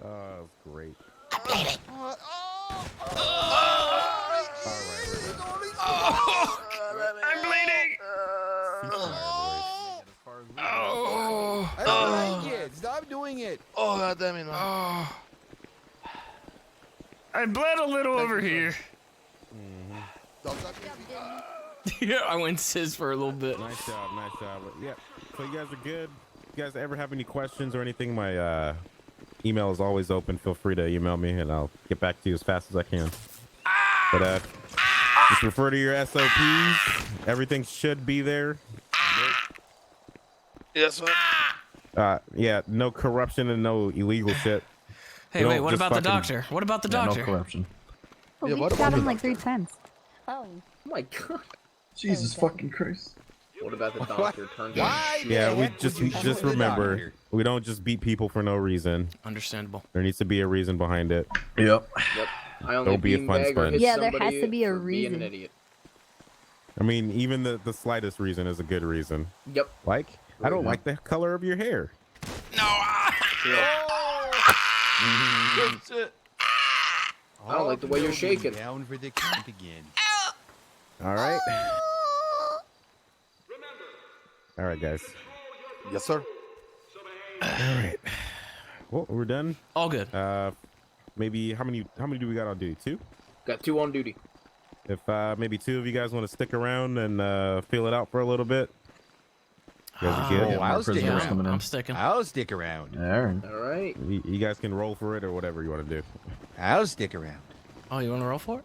[SPEAKER 12] Oh, that's great.
[SPEAKER 5] I'm bleeding. I'm bleeding. Oh.
[SPEAKER 2] I don't like it. Stop doing it.
[SPEAKER 4] Oh, God damn it, man.
[SPEAKER 5] Oh. I bled a little over here. Yeah, I went sis for a little bit.
[SPEAKER 12] Nice job, nice job. Yeah, so you guys are good. If you guys ever have any questions or anything, my email is always open. Feel free to email me, and I'll get back to you as fast as I can. But just refer to your SOPs. Everything should be there.
[SPEAKER 4] Yes, sir.
[SPEAKER 12] Yeah, no corruption and no illegal shit.
[SPEAKER 5] Hey,
[SPEAKER 12] We
[SPEAKER 5] wait,
[SPEAKER 12] don't
[SPEAKER 5] what
[SPEAKER 12] just
[SPEAKER 5] about the
[SPEAKER 12] fucking-
[SPEAKER 5] doctor? What about the
[SPEAKER 17] Yeah,
[SPEAKER 5] doctor?
[SPEAKER 17] no corruption.
[SPEAKER 13] Oh,
[SPEAKER 4] Yeah,
[SPEAKER 13] we
[SPEAKER 4] what
[SPEAKER 13] got
[SPEAKER 4] about
[SPEAKER 13] him
[SPEAKER 4] the
[SPEAKER 13] like 3 times.
[SPEAKER 14] Oh.
[SPEAKER 16] my god.
[SPEAKER 17] Jesus fucking Christ.
[SPEAKER 16] What about the doctor? Turns
[SPEAKER 2] Why?
[SPEAKER 12] Yeah,
[SPEAKER 2] the
[SPEAKER 12] we
[SPEAKER 2] heck
[SPEAKER 12] just
[SPEAKER 2] would you shoot the
[SPEAKER 12] remember
[SPEAKER 2] doctor?
[SPEAKER 12] we don't just beat people for no reason.
[SPEAKER 5] Understandable.
[SPEAKER 12] There needs to be a reason behind it.
[SPEAKER 17] Yep.
[SPEAKER 16] Yep. I only
[SPEAKER 12] Don't be a fun
[SPEAKER 16] beanbag or
[SPEAKER 12] sponge.
[SPEAKER 16] hit
[SPEAKER 13] Yeah, there has
[SPEAKER 16] somebody
[SPEAKER 13] to be a
[SPEAKER 16] for being an
[SPEAKER 13] reason.
[SPEAKER 16] idiot.
[SPEAKER 12] I mean, even the slightest reason is a good reason.
[SPEAKER 16] Yep.
[SPEAKER 12] Like, I don't like the color of your hair.
[SPEAKER 5] No.
[SPEAKER 16] I don't like the way you're shaking.
[SPEAKER 2] Down for the count again.
[SPEAKER 12] All right. All right, guys.
[SPEAKER 4] Yes, sir.
[SPEAKER 12] All right. Well, we're done.
[SPEAKER 5] All good.
[SPEAKER 12] Maybe how many do we got on duty? 2?
[SPEAKER 16] Got 2 on duty.
[SPEAKER 12] If maybe 2 of you guys want to stick around and feel it out for a little bit. You guys are good?
[SPEAKER 2] Oh, I'll stick
[SPEAKER 17] prisoners coming
[SPEAKER 2] around.
[SPEAKER 17] in.
[SPEAKER 5] I'm sticking.
[SPEAKER 2] I'll stick around.
[SPEAKER 17] Alright.
[SPEAKER 16] All right.
[SPEAKER 12] You guys can roll for it or whatever you want to do.
[SPEAKER 2] I'll stick around.
[SPEAKER 5] Oh, you want to roll for it?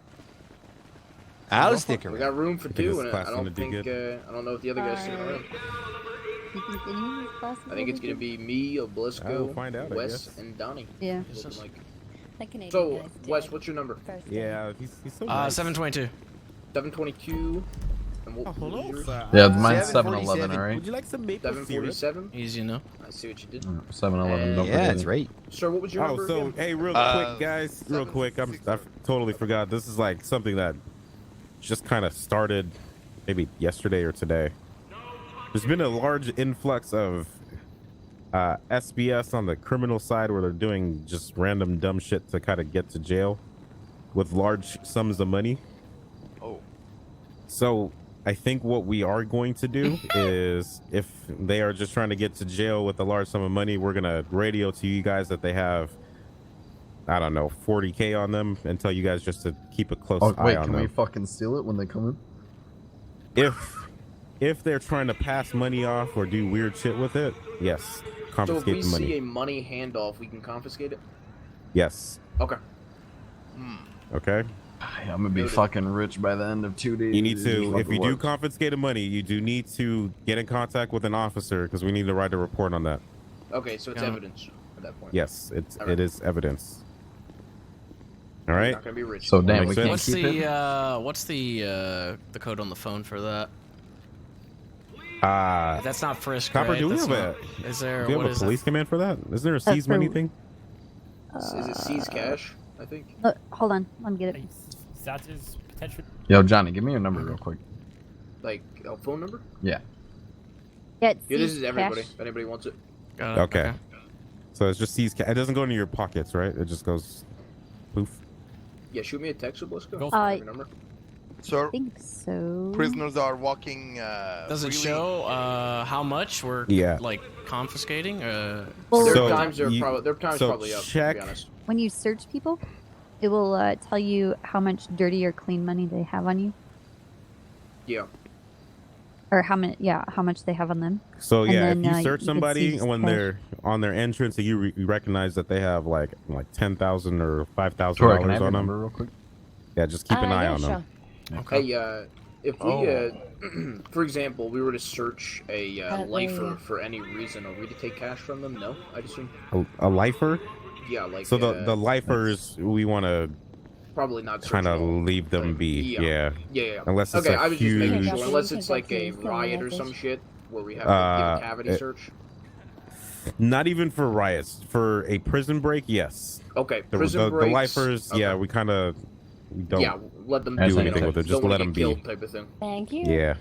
[SPEAKER 2] I'll stick
[SPEAKER 16] We
[SPEAKER 2] around.
[SPEAKER 16] got room for
[SPEAKER 12] think
[SPEAKER 16] 2,
[SPEAKER 12] this
[SPEAKER 16] and
[SPEAKER 12] class
[SPEAKER 16] I
[SPEAKER 12] gonna
[SPEAKER 16] don't
[SPEAKER 12] do
[SPEAKER 16] think
[SPEAKER 12] good?
[SPEAKER 16] I don't know if the other guys sticking around.
[SPEAKER 13] You think any of these classes
[SPEAKER 16] I think
[SPEAKER 13] will
[SPEAKER 16] it's
[SPEAKER 13] be
[SPEAKER 16] gonna be me, Oblisco,
[SPEAKER 12] I'll find out, I
[SPEAKER 16] Wes,
[SPEAKER 12] guess.
[SPEAKER 16] and Donnie.
[SPEAKER 13] Yeah.
[SPEAKER 16] Looking like.
[SPEAKER 23] The Canadian
[SPEAKER 16] So,
[SPEAKER 23] guy's
[SPEAKER 16] Wes,
[SPEAKER 23] dead.
[SPEAKER 16] what's your number?
[SPEAKER 23] First day.
[SPEAKER 12] Yeah, he's so nice.
[SPEAKER 5] 722.
[SPEAKER 16] 722. And what
[SPEAKER 12] Oh, hello,
[SPEAKER 16] was yours?
[SPEAKER 12] sir.
[SPEAKER 17] Yeah, mine's
[SPEAKER 2] 747.
[SPEAKER 17] 7-Eleven, alright?
[SPEAKER 12] Would you like some maple syrup?
[SPEAKER 16] 747.
[SPEAKER 5] Easy enough.
[SPEAKER 16] I see what you did.
[SPEAKER 17] 7-Eleven, don't
[SPEAKER 2] Yeah,
[SPEAKER 17] forget
[SPEAKER 2] that's
[SPEAKER 17] it.
[SPEAKER 2] right.
[SPEAKER 16] Sir, what was your
[SPEAKER 12] Oh,
[SPEAKER 16] number
[SPEAKER 12] so
[SPEAKER 16] again?
[SPEAKER 12] hey, real quick, guys, real quick. I totally forgot. This is like something that just kind of started maybe yesterday or today. There's been a large influx of SBS on the criminal side where they're doing just random dumb shit to kind of get to jail with large sums of money.
[SPEAKER 4] Oh.
[SPEAKER 12] So I think what we are going to do is if they are just trying to get to jail with a large sum of money, we're going to radio to you guys that they have, I don't know, 40K on them and tell you guys just to keep a close
[SPEAKER 17] Oh,
[SPEAKER 12] eye
[SPEAKER 17] wait,
[SPEAKER 12] on
[SPEAKER 17] can
[SPEAKER 12] them.
[SPEAKER 17] we fucking steal it when they come in?
[SPEAKER 12] If they're trying to pass money off or do weird shit with it, yes,
[SPEAKER 16] So if
[SPEAKER 12] confiscate
[SPEAKER 16] we
[SPEAKER 12] the money.
[SPEAKER 16] see a money handoff, we can confiscate it?
[SPEAKER 12] Yes.
[SPEAKER 16] Okay.
[SPEAKER 12] Okay.
[SPEAKER 17] I'm gonna be fucking rich by the end of 2 days.
[SPEAKER 12] You need
[SPEAKER 17] It
[SPEAKER 12] to,
[SPEAKER 17] just
[SPEAKER 12] if
[SPEAKER 17] fucking
[SPEAKER 12] you do
[SPEAKER 17] works.
[SPEAKER 12] confiscate the money, you do need to get in contact with an officer because we need to write a report on that.
[SPEAKER 16] Okay, so it's
[SPEAKER 5] Yeah.
[SPEAKER 16] evidence at that point.
[SPEAKER 12] Yes,
[SPEAKER 16] All right.
[SPEAKER 12] it is evidence. All right.
[SPEAKER 16] Not gonna be rich.
[SPEAKER 17] So damn,
[SPEAKER 12] Makes
[SPEAKER 17] we
[SPEAKER 12] sense.
[SPEAKER 17] can't
[SPEAKER 5] What's
[SPEAKER 17] keep it.
[SPEAKER 5] what's the code on the phone for that? That's not Frisk,
[SPEAKER 12] Copper,
[SPEAKER 5] right?
[SPEAKER 12] do we
[SPEAKER 5] That's
[SPEAKER 12] have
[SPEAKER 5] not- Is there?
[SPEAKER 12] do we
[SPEAKER 5] What
[SPEAKER 12] have a
[SPEAKER 5] is
[SPEAKER 12] police
[SPEAKER 5] it?
[SPEAKER 12] command for that? Is there a seize
[SPEAKER 13] for-
[SPEAKER 12] money thing?
[SPEAKER 16] Is it seize cash? I think.
[SPEAKER 13] Look, hold on. Let me get it.
[SPEAKER 3] That is potential.
[SPEAKER 17] Yo, Johnny, give me your number real quick.
[SPEAKER 16] Like a phone number?
[SPEAKER 17] Yeah.
[SPEAKER 13] Yeah, it's
[SPEAKER 16] Yeah, this
[SPEAKER 13] seized
[SPEAKER 16] is everybody.
[SPEAKER 13] cash.
[SPEAKER 16] If anybody wants it.
[SPEAKER 5] Got it.
[SPEAKER 12] Okay. So it's just seize. It doesn't go into your pockets, right? It just goes poof.
[SPEAKER 16] Yeah, shoot me a text, Oblisco. Your number.
[SPEAKER 4] Sir,
[SPEAKER 13] I think so.
[SPEAKER 4] prisoners are walking.
[SPEAKER 5] Does it
[SPEAKER 4] freely.
[SPEAKER 5] show how much we're
[SPEAKER 12] Yeah.
[SPEAKER 5] like confiscating?
[SPEAKER 13] Well,
[SPEAKER 16] Their
[SPEAKER 12] So
[SPEAKER 16] times are
[SPEAKER 12] you-
[SPEAKER 16] probably
[SPEAKER 12] so
[SPEAKER 16] up.
[SPEAKER 12] check-
[SPEAKER 16] To be honest.
[SPEAKER 13] When you search people, it will tell you how much dirty or clean money they have on you,
[SPEAKER 16] Yeah.
[SPEAKER 13] or how much they have on them.
[SPEAKER 12] So
[SPEAKER 13] And
[SPEAKER 12] yeah,
[SPEAKER 13] then,
[SPEAKER 12] if you
[SPEAKER 13] you
[SPEAKER 12] search
[SPEAKER 13] can see
[SPEAKER 12] somebody
[SPEAKER 13] just
[SPEAKER 12] when
[SPEAKER 13] cash.
[SPEAKER 12] they're on their entrance and you recognize that they have like $10,000 or $5,000
[SPEAKER 17] Tori, can I have your
[SPEAKER 12] on them,
[SPEAKER 17] number real quick?
[SPEAKER 12] yeah, just keep an eye on them.
[SPEAKER 16] Hey, if we,
[SPEAKER 17] Oh.
[SPEAKER 16] for example, we were to search a
[SPEAKER 23] That
[SPEAKER 16] lifer
[SPEAKER 23] way,
[SPEAKER 16] for any reason, are we to take cash from them? No, I'd assume.
[SPEAKER 12] A lifer?
[SPEAKER 16] Yeah, like
[SPEAKER 12] So the lifers, we want to
[SPEAKER 16] probably not
[SPEAKER 12] kind of leave them be. Yeah.
[SPEAKER 16] Yeah.
[SPEAKER 12] Unless it's
[SPEAKER 16] okay,
[SPEAKER 12] a
[SPEAKER 16] I was
[SPEAKER 12] huge.
[SPEAKER 16] just making sure. Unless it's like a riot or some shit where we have to give a cavity search.
[SPEAKER 12] Not even for riots. For a prison break, yes.
[SPEAKER 16] Okay,
[SPEAKER 12] The
[SPEAKER 16] prison breaks.
[SPEAKER 12] the lifers, yeah, we kind of don't.
[SPEAKER 16] Yeah, let them
[SPEAKER 12] do
[SPEAKER 16] do
[SPEAKER 12] anything with it. Just
[SPEAKER 16] don't
[SPEAKER 12] let
[SPEAKER 16] wanna
[SPEAKER 12] them
[SPEAKER 16] get
[SPEAKER 12] be.
[SPEAKER 16] killed type of thing.
[SPEAKER 23] Thank you.
[SPEAKER 12] Yeah.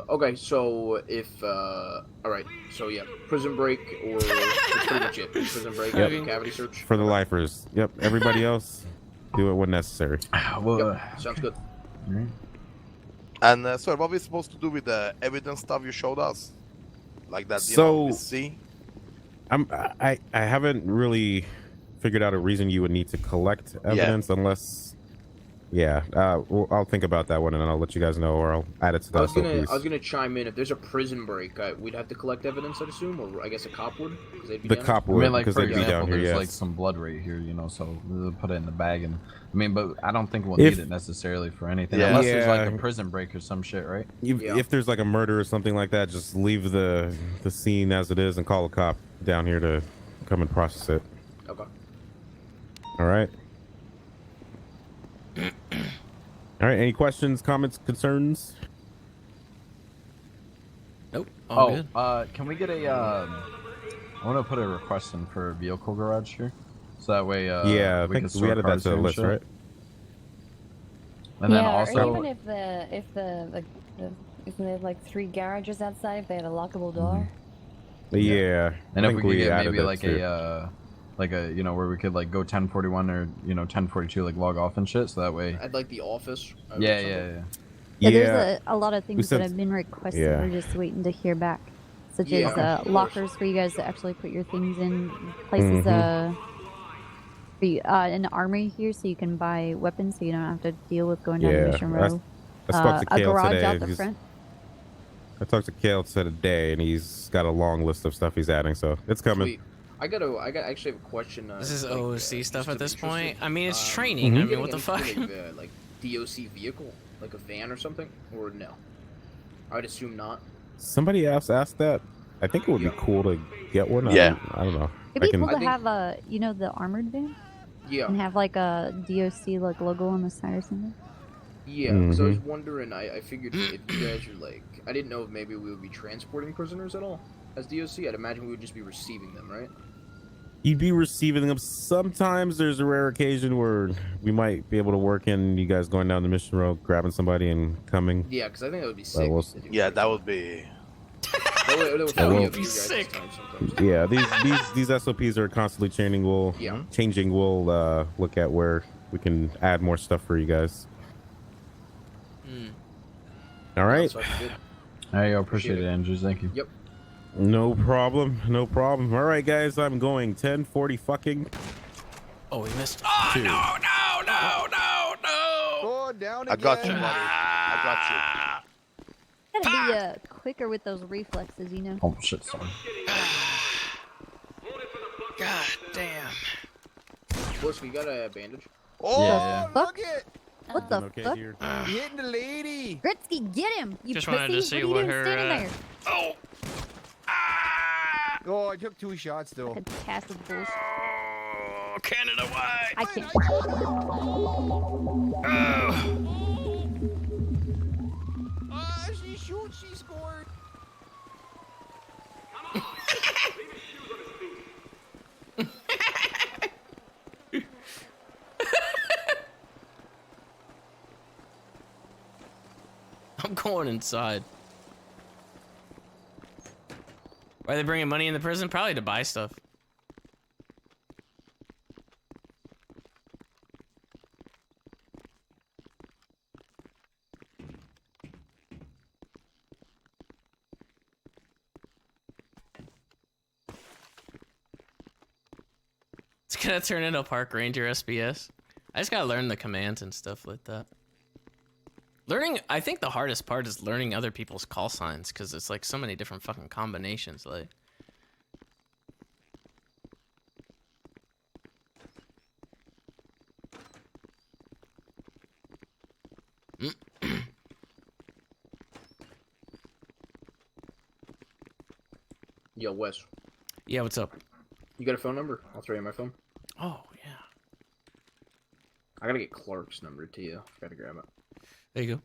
[SPEAKER 16] Okay, so if all right, so yeah, prison break or that's pretty much it. Prison break,
[SPEAKER 12] Yep.
[SPEAKER 16] cavity search.
[SPEAKER 12] For the lifers. Yep. Everybody else, do it when necessary.
[SPEAKER 16] Yep, sounds good.
[SPEAKER 4] And sir, what are we supposed to do with the evidence stuff you showed us? Like that, you
[SPEAKER 12] So-
[SPEAKER 4] know, we see?
[SPEAKER 12] I haven't really figured out a reason you would need to collect evidence unless. Yeah, I'll think about that one and then I'll let you guys know, or I'll add it to the
[SPEAKER 16] I was
[SPEAKER 12] SOPs.
[SPEAKER 16] gonna chime in. If there's a prison break, we'd have to collect evidence, I'd assume, or I guess a cop would. 'Cause they'd be
[SPEAKER 12] The
[SPEAKER 16] down
[SPEAKER 12] cop
[SPEAKER 16] there.
[SPEAKER 12] would,
[SPEAKER 17] I mean, like
[SPEAKER 12] because
[SPEAKER 17] for
[SPEAKER 12] they'd be
[SPEAKER 17] example,
[SPEAKER 12] down here,
[SPEAKER 17] there's
[SPEAKER 12] yes.
[SPEAKER 17] like some blood right here, you know, so we'll put it in the bag, and I mean, but I don't think we'll
[SPEAKER 12] If-
[SPEAKER 17] need it necessarily for anything
[SPEAKER 12] Yeah.
[SPEAKER 17] unless there's like
[SPEAKER 12] Yeah.
[SPEAKER 17] a prison break or some shit, right?
[SPEAKER 12] If there's like a murder or something like that, just leave the scene as it is and call a cop down here to come and process it.
[SPEAKER 16] Okay.
[SPEAKER 12] All right. All right. Any questions, comments, concerns?
[SPEAKER 5] Nope.
[SPEAKER 17] Can we get a? I want to put a request in for a vehicle garage here, so that way.
[SPEAKER 12] Yeah, I
[SPEAKER 17] we
[SPEAKER 12] think
[SPEAKER 17] can
[SPEAKER 12] we
[SPEAKER 17] store
[SPEAKER 12] added that
[SPEAKER 17] cars
[SPEAKER 12] to the
[SPEAKER 17] here and
[SPEAKER 12] list,
[SPEAKER 17] shit.
[SPEAKER 12] right?
[SPEAKER 17] And then
[SPEAKER 23] yeah,
[SPEAKER 17] also,
[SPEAKER 23] or even if isn't there like 3 garages outside if they have a lockable door?
[SPEAKER 12] Yeah.
[SPEAKER 17] and
[SPEAKER 12] I
[SPEAKER 17] if
[SPEAKER 12] think
[SPEAKER 17] we could get
[SPEAKER 12] added
[SPEAKER 17] maybe
[SPEAKER 12] that
[SPEAKER 17] like
[SPEAKER 12] too.
[SPEAKER 17] like a you know where we could like go 1041 or 1042 like log off and shit, so that way.
[SPEAKER 16] I'd like the office. or
[SPEAKER 17] Yeah,
[SPEAKER 16] something.
[SPEAKER 17] yeah.
[SPEAKER 13] Yeah, there's a lot of things that
[SPEAKER 12] said-
[SPEAKER 13] have been requested.
[SPEAKER 12] yeah.
[SPEAKER 13] We're just waiting to hear back, such
[SPEAKER 16] Yeah,
[SPEAKER 13] as
[SPEAKER 16] of course.
[SPEAKER 13] lockers for you guys to actually put your things in, places for you, an armory here so you can buy weapons so you don't have to deal with going down
[SPEAKER 12] Yeah,
[SPEAKER 13] to Mission
[SPEAKER 12] I
[SPEAKER 13] Row.
[SPEAKER 12] spoke to
[SPEAKER 13] A
[SPEAKER 12] Kale
[SPEAKER 13] garage
[SPEAKER 12] today.
[SPEAKER 13] out the
[SPEAKER 12] He's-
[SPEAKER 13] front.
[SPEAKER 12] I talked to Kale today, and he's got a long list of stuff he's adding, so it's coming.
[SPEAKER 16] Sweet. I actually have a question.
[SPEAKER 5] This is
[SPEAKER 16] like,
[SPEAKER 5] OOC stuff
[SPEAKER 16] just
[SPEAKER 5] at
[SPEAKER 16] to be
[SPEAKER 5] this point.
[SPEAKER 16] interested.
[SPEAKER 5] I mean, it's
[SPEAKER 12] Mm-hmm.
[SPEAKER 5] training. I
[SPEAKER 16] Are you
[SPEAKER 5] mean, what the
[SPEAKER 16] getting
[SPEAKER 5] fuck?
[SPEAKER 16] any sort of, like DOC vehicle, like a van or something, or no? I would assume not.
[SPEAKER 12] Somebody else asked that. I think it would be cool to get one.
[SPEAKER 4] Yeah.
[SPEAKER 12] I don't know.
[SPEAKER 13] It'd be
[SPEAKER 12] I can.
[SPEAKER 13] cool to
[SPEAKER 16] I think-
[SPEAKER 13] have the armored van
[SPEAKER 16] Yeah.
[SPEAKER 13] and have like a DOC like logo on the side or something.
[SPEAKER 16] Yeah, because I was
[SPEAKER 12] Mhm.
[SPEAKER 16] wondering. I figured if you guys are like, I didn't know if maybe we would be transporting prisoners at all as DOC. I'd imagine we would just be receiving them, right?
[SPEAKER 12] You'd be receiving them. Sometimes there's a rare occasion where we might be able to work in you guys going down the mission road, grabbing somebody and coming.
[SPEAKER 16] Yeah, because I think that would be
[SPEAKER 12] But
[SPEAKER 16] sick.
[SPEAKER 12] we'll-
[SPEAKER 16] to do.
[SPEAKER 4] Yeah, that would be.
[SPEAKER 16] That would
[SPEAKER 12] That
[SPEAKER 16] free
[SPEAKER 12] would
[SPEAKER 16] up
[SPEAKER 12] be
[SPEAKER 16] you guys'
[SPEAKER 5] sick.
[SPEAKER 16] time sometimes.
[SPEAKER 12] Yeah, these SOPs are constantly changing. We'll look at where we can add more stuff for you guys. All right.
[SPEAKER 16] So I can do-
[SPEAKER 17] Hey, I appreciate it, Andrews. Thank you.
[SPEAKER 16] Yep.
[SPEAKER 12] No problem. No problem. All right, guys. I'm going 1040 fucking.
[SPEAKER 5] Oh, we missed. Oh,
[SPEAKER 12] Two.
[SPEAKER 5] no.
[SPEAKER 2] Go down again.
[SPEAKER 4] I got you, buddy. I
[SPEAKER 13] Gotta be quicker with those reflexes, you know.
[SPEAKER 17] Oh shit, sorry.
[SPEAKER 5] God damn.
[SPEAKER 16] Bush, you got a bandage?
[SPEAKER 2] Oh,
[SPEAKER 17] Yeah.
[SPEAKER 2] look it!
[SPEAKER 13] What the
[SPEAKER 12] Okay,
[SPEAKER 13] fuck?
[SPEAKER 12] here.
[SPEAKER 2] You're hitting the lady.
[SPEAKER 13] Gritsky, get him! You
[SPEAKER 5] Just
[SPEAKER 13] pussy!
[SPEAKER 5] wanted to see
[SPEAKER 13] what are you
[SPEAKER 5] what
[SPEAKER 13] doing
[SPEAKER 5] her,
[SPEAKER 13] standing there?
[SPEAKER 5] Oh.
[SPEAKER 2] Oh, I took 2 shots though.
[SPEAKER 13] That cast of bullshit.
[SPEAKER 5] Oh, Canada White.
[SPEAKER 13] I can't.
[SPEAKER 2] She shoots, she scored.
[SPEAKER 5] I'm going inside. Why are they bringing money in the prison? Probably to buy stuff. It's gonna turn into Park Ranger SBS. I just gotta learn the commands and stuff like that. I think the hardest part is learning other people's call signs, because it's like so many different fucking combinations, like.
[SPEAKER 16] Yo, Wes.
[SPEAKER 5] Yeah, what's up?
[SPEAKER 16] You got a phone number? I'll throw you my phone.
[SPEAKER 5] Oh, yeah.
[SPEAKER 16] I gotta get Clark's number to you. I gotta grab it.
[SPEAKER 5] There you go.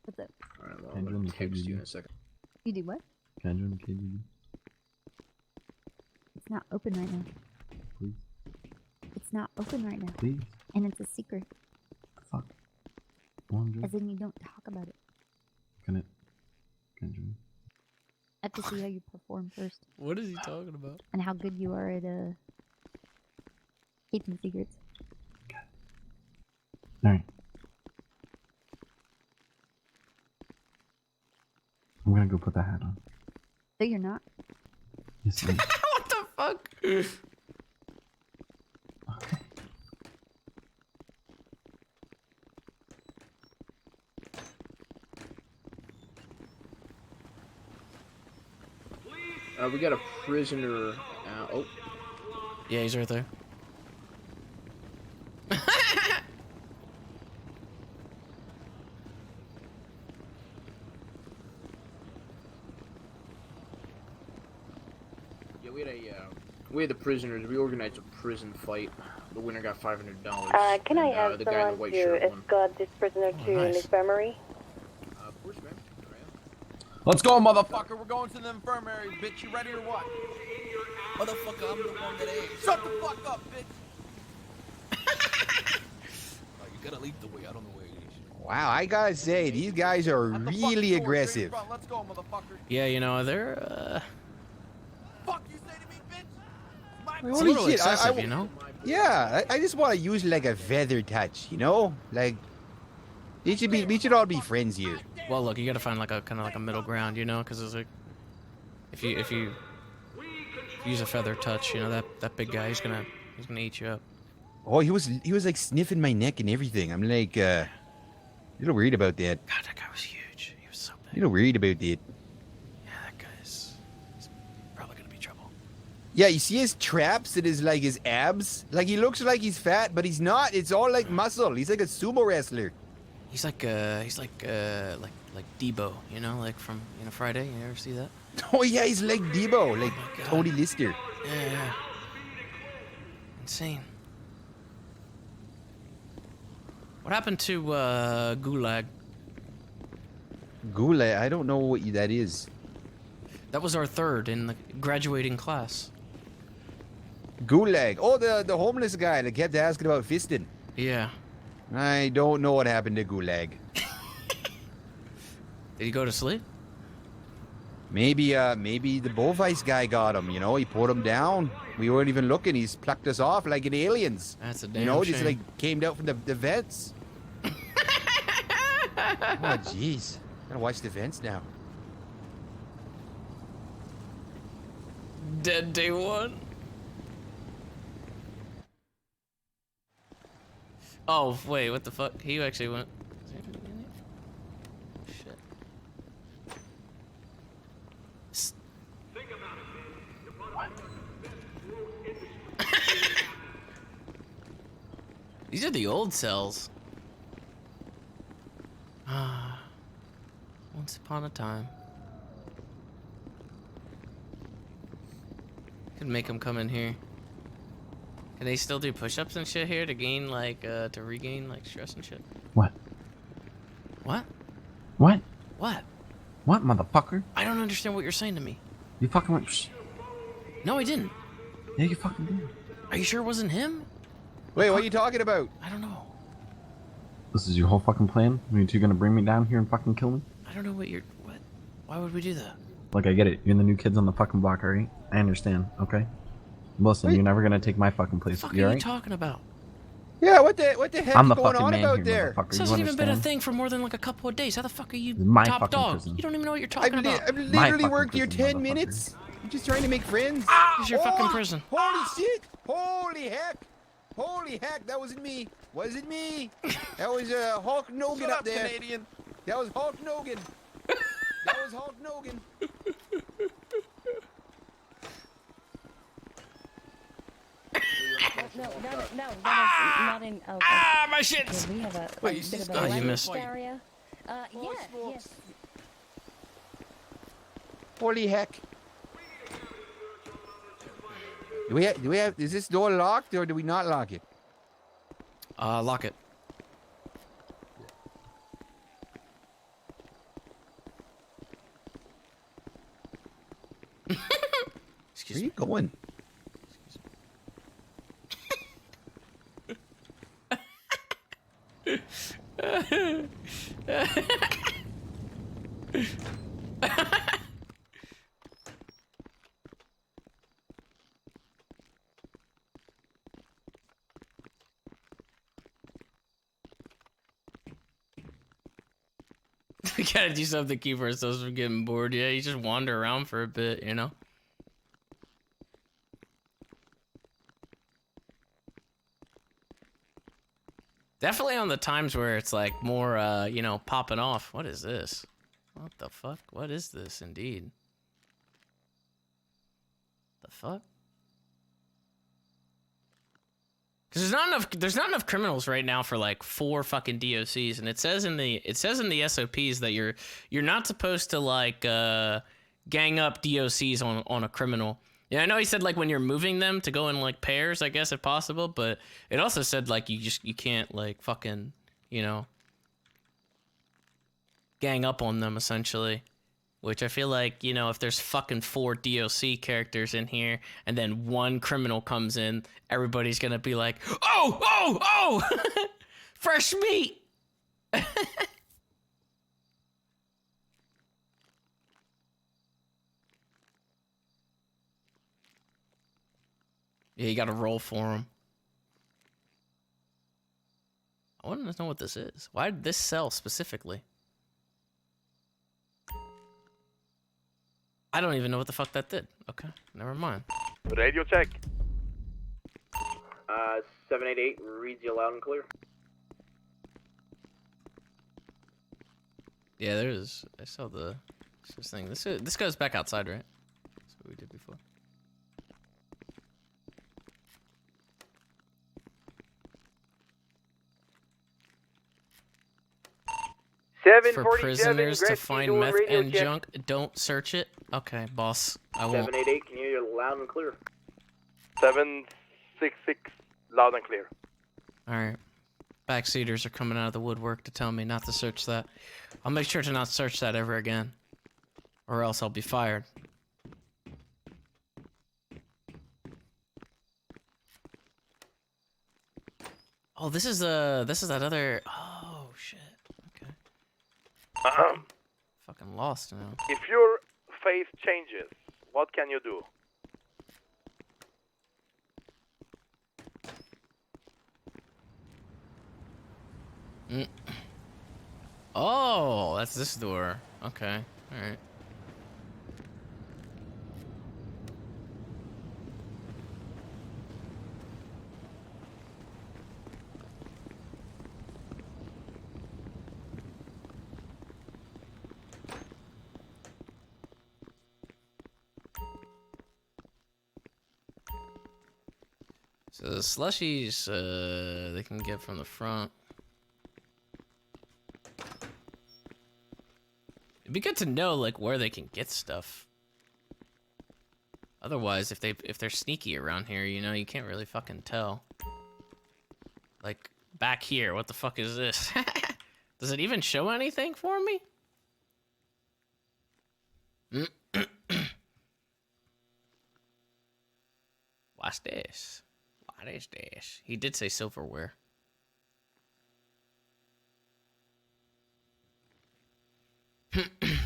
[SPEAKER 13] What's up?
[SPEAKER 16] Alright, well, I'm gonna text you in a second.
[SPEAKER 13] You do what?
[SPEAKER 17] Can I join the KGB?
[SPEAKER 13] It's not open right now.
[SPEAKER 17] Please.
[SPEAKER 13] It's not open right now.
[SPEAKER 17] Please.
[SPEAKER 13] And it's a secret.
[SPEAKER 17] Fuck. One join.
[SPEAKER 13] As in you don't talk about it.
[SPEAKER 17] Can I join?
[SPEAKER 13] I have to see how you perform first.
[SPEAKER 5] What is he talking about?
[SPEAKER 13] And how good you are at keeping secrets.
[SPEAKER 17] Alright. I'm gonna go put that hat on.
[SPEAKER 13] No, you're not.
[SPEAKER 17] Yes, I am.
[SPEAKER 5] What the fuck?
[SPEAKER 16] We got a prisoner. Oh.
[SPEAKER 5] Yeah, he's right there.
[SPEAKER 16] Yeah, we had the prisoners. We organized a prison fight. The winner got $500.
[SPEAKER 23] Can I
[SPEAKER 16] and,
[SPEAKER 23] have
[SPEAKER 16] the guy in the
[SPEAKER 23] someone
[SPEAKER 16] white
[SPEAKER 23] to
[SPEAKER 16] shirt won.
[SPEAKER 23] escort this prisoner to an
[SPEAKER 5] nice.
[SPEAKER 23] infirmary?
[SPEAKER 16] Of course, man.
[SPEAKER 6] Let's go, motherfucker. We're going to the infirmary, bitch. You ready or what? Motherfucker, I'm the one that ain't. Shut the fuck up, bitch. Oh, you gotta lead the way. I don't know where it is.
[SPEAKER 2] Wow, I gotta say, these guys are really aggressive.
[SPEAKER 6] Let's go, motherfucker.
[SPEAKER 5] Yeah, you know, they're,
[SPEAKER 6] Fuck you say to me, bitch.
[SPEAKER 5] it's a little excessive, you know?
[SPEAKER 2] Yeah, I just want to use like a feather touch, you know? Like, we should all be friends here.
[SPEAKER 5] Well, look, you gotta find like a kind of like a middle ground, you know? Because it's like, if you use a feather touch, you know, that big guy, he's gonna eat you up.
[SPEAKER 2] Oh, he was like sniffing my neck and everything. I'm like, a little worried about that.
[SPEAKER 5] God, that guy was huge. He was so big.
[SPEAKER 2] A little worried about that.
[SPEAKER 5] Yeah, that guy's probably gonna be trouble.
[SPEAKER 2] Yeah, you see his traps and his like his abs. Like he looks like he's fat, but he's not. It's all like muscle. He's like a sumo wrestler.
[SPEAKER 5] He's like Debo, you know, like from Friday. You ever see that?
[SPEAKER 2] Oh yeah, he's like Debo, like Tony Lister.
[SPEAKER 5] Yeah. Insane. What happened to Gulag?
[SPEAKER 2] Gulag? I don't know what that is.
[SPEAKER 5] That was our third in the graduating class.
[SPEAKER 2] Gulag. Oh, the homeless guy that kept asking about fisting.
[SPEAKER 5] Yeah.
[SPEAKER 2] I don't know what happened to Gulag.
[SPEAKER 5] Did he go to sleep?
[SPEAKER 2] Maybe the Bovice guy got him, you know, he put him down. We weren't even looking, he's plucked us off like in Aliens.
[SPEAKER 5] That's a damn
[SPEAKER 2] You know,
[SPEAKER 5] shame.
[SPEAKER 2] just like came out from the vents. Oh, jeez. Gotta watch the vents now.
[SPEAKER 5] Dead day one. Oh, wait, what the fuck? He actually went. Shit. These are the old cells. Ah. Once upon a time. Could make them come in here. Can they still do push-ups and shit here to gain like to regain like stress and shit?
[SPEAKER 17] What?
[SPEAKER 5] What?
[SPEAKER 17] What?
[SPEAKER 5] What?
[SPEAKER 17] What, motherfucker?
[SPEAKER 5] I don't understand what you're saying to me.
[SPEAKER 17] You fucking went. Shh.
[SPEAKER 5] No, I didn't.
[SPEAKER 17] Yeah, you fucking did.
[SPEAKER 5] Are you sure it wasn't him?
[SPEAKER 2] Wait, what are you talking about?
[SPEAKER 5] I don't know.
[SPEAKER 17] This is your whole fucking plan? You two gonna bring me down here and fucking kill me?
[SPEAKER 5] I don't know what you're. What? Why would we do that?
[SPEAKER 17] Look, I get it. You're the new kids on the fucking block, alright? I understand, okay? Listen, you're never gonna take my fucking place.
[SPEAKER 5] What the fuck
[SPEAKER 17] You
[SPEAKER 5] are you
[SPEAKER 17] alright?
[SPEAKER 5] talking about?
[SPEAKER 2] Yeah, what the heck
[SPEAKER 17] I'm
[SPEAKER 2] is
[SPEAKER 17] the
[SPEAKER 2] going
[SPEAKER 17] fucking
[SPEAKER 2] on
[SPEAKER 17] man
[SPEAKER 2] about
[SPEAKER 17] here,
[SPEAKER 2] there?
[SPEAKER 17] motherfucker.
[SPEAKER 5] This
[SPEAKER 17] You
[SPEAKER 5] hasn't even been a
[SPEAKER 17] understand?
[SPEAKER 5] thing for more than like a couple of days. How the fuck are you
[SPEAKER 17] My
[SPEAKER 5] top
[SPEAKER 17] fucking
[SPEAKER 5] dog?
[SPEAKER 17] prison.
[SPEAKER 5] You don't even know what you're talking about.
[SPEAKER 2] I've literally worked here 10 minutes. I'm just trying to make friends.
[SPEAKER 5] This is your fucking prison.
[SPEAKER 2] Holy shit! Holy heck! Holy heck, that wasn't me. Was it me? That was Hulk Nogan
[SPEAKER 1] Shut
[SPEAKER 2] up
[SPEAKER 1] up,
[SPEAKER 2] there.
[SPEAKER 1] Canadian.
[SPEAKER 2] That was Hulk Nogan. That was Hulk Nogan.
[SPEAKER 23] No, not in. Oh,
[SPEAKER 5] Ah, my shits!
[SPEAKER 23] yeah, we have a
[SPEAKER 1] Wait, you
[SPEAKER 23] bit of
[SPEAKER 1] see
[SPEAKER 23] a
[SPEAKER 5] Oh, you
[SPEAKER 23] language
[SPEAKER 5] missed.
[SPEAKER 23] area.
[SPEAKER 1] Holy
[SPEAKER 23] Yeah,
[SPEAKER 1] smokes.
[SPEAKER 23] yes.
[SPEAKER 2] Holy heck. Do we have, is this door locked or do we not lock it?
[SPEAKER 5] Lock it.
[SPEAKER 2] Where are you going?
[SPEAKER 5] We gotta do something to keep ourselves from getting bored. Yeah, you just wander around for a bit, you know? Definitely on the times where it's like more, you know, popping off. What is this? What the fuck? What is this indeed? The fuck? Because there's not enough criminals right now for like 4 fucking DOCs, and it says in the SOPs that you're not supposed to like gang up DOCs on a criminal. Yeah, I know he said like when you're moving them to go in like pairs, I guess if possible, but it also said like you can't like fucking, you know, gang up on them essentially. Which I feel like, you know, if there's fucking 4 DOC characters in here and then 1 criminal comes in, everybody's gonna be like, oh, fresh meat. Yeah, you gotta roll for him. I want to know what this is. Why did this sell specifically? I don't even know what the fuck that did. Okay, never mind.
[SPEAKER 10] Radio check.
[SPEAKER 16] 788 reads you loud and clear.
[SPEAKER 5] Yeah, there is. I saw this thing. This goes back outside, right? That's what we did before. For prisoners to find meth and junk, don't search it. Okay, boss. I won't.
[SPEAKER 16] 788, can you hear you loud and clear?
[SPEAKER 10] 766, loud and clear.
[SPEAKER 5] Alright. Backseaters are coming out of the woodwork to tell me not to search that. I'll make sure to not search that ever again. Or else I'll be fired. Oh, this is that other... Oh, shit. Okay. Fucking lost now.
[SPEAKER 10] If your face changes, what can you do?
[SPEAKER 5] Oh, that's this door. Okay, alright. So the slushies, they can get from the front. It'd be good to know like where they can get stuff. Otherwise, if they're sneaky around here, you know, you can't really fucking tell. Like back here, what the fuck is this? Does it even show anything for me? What's this? What is this? He did say silverware.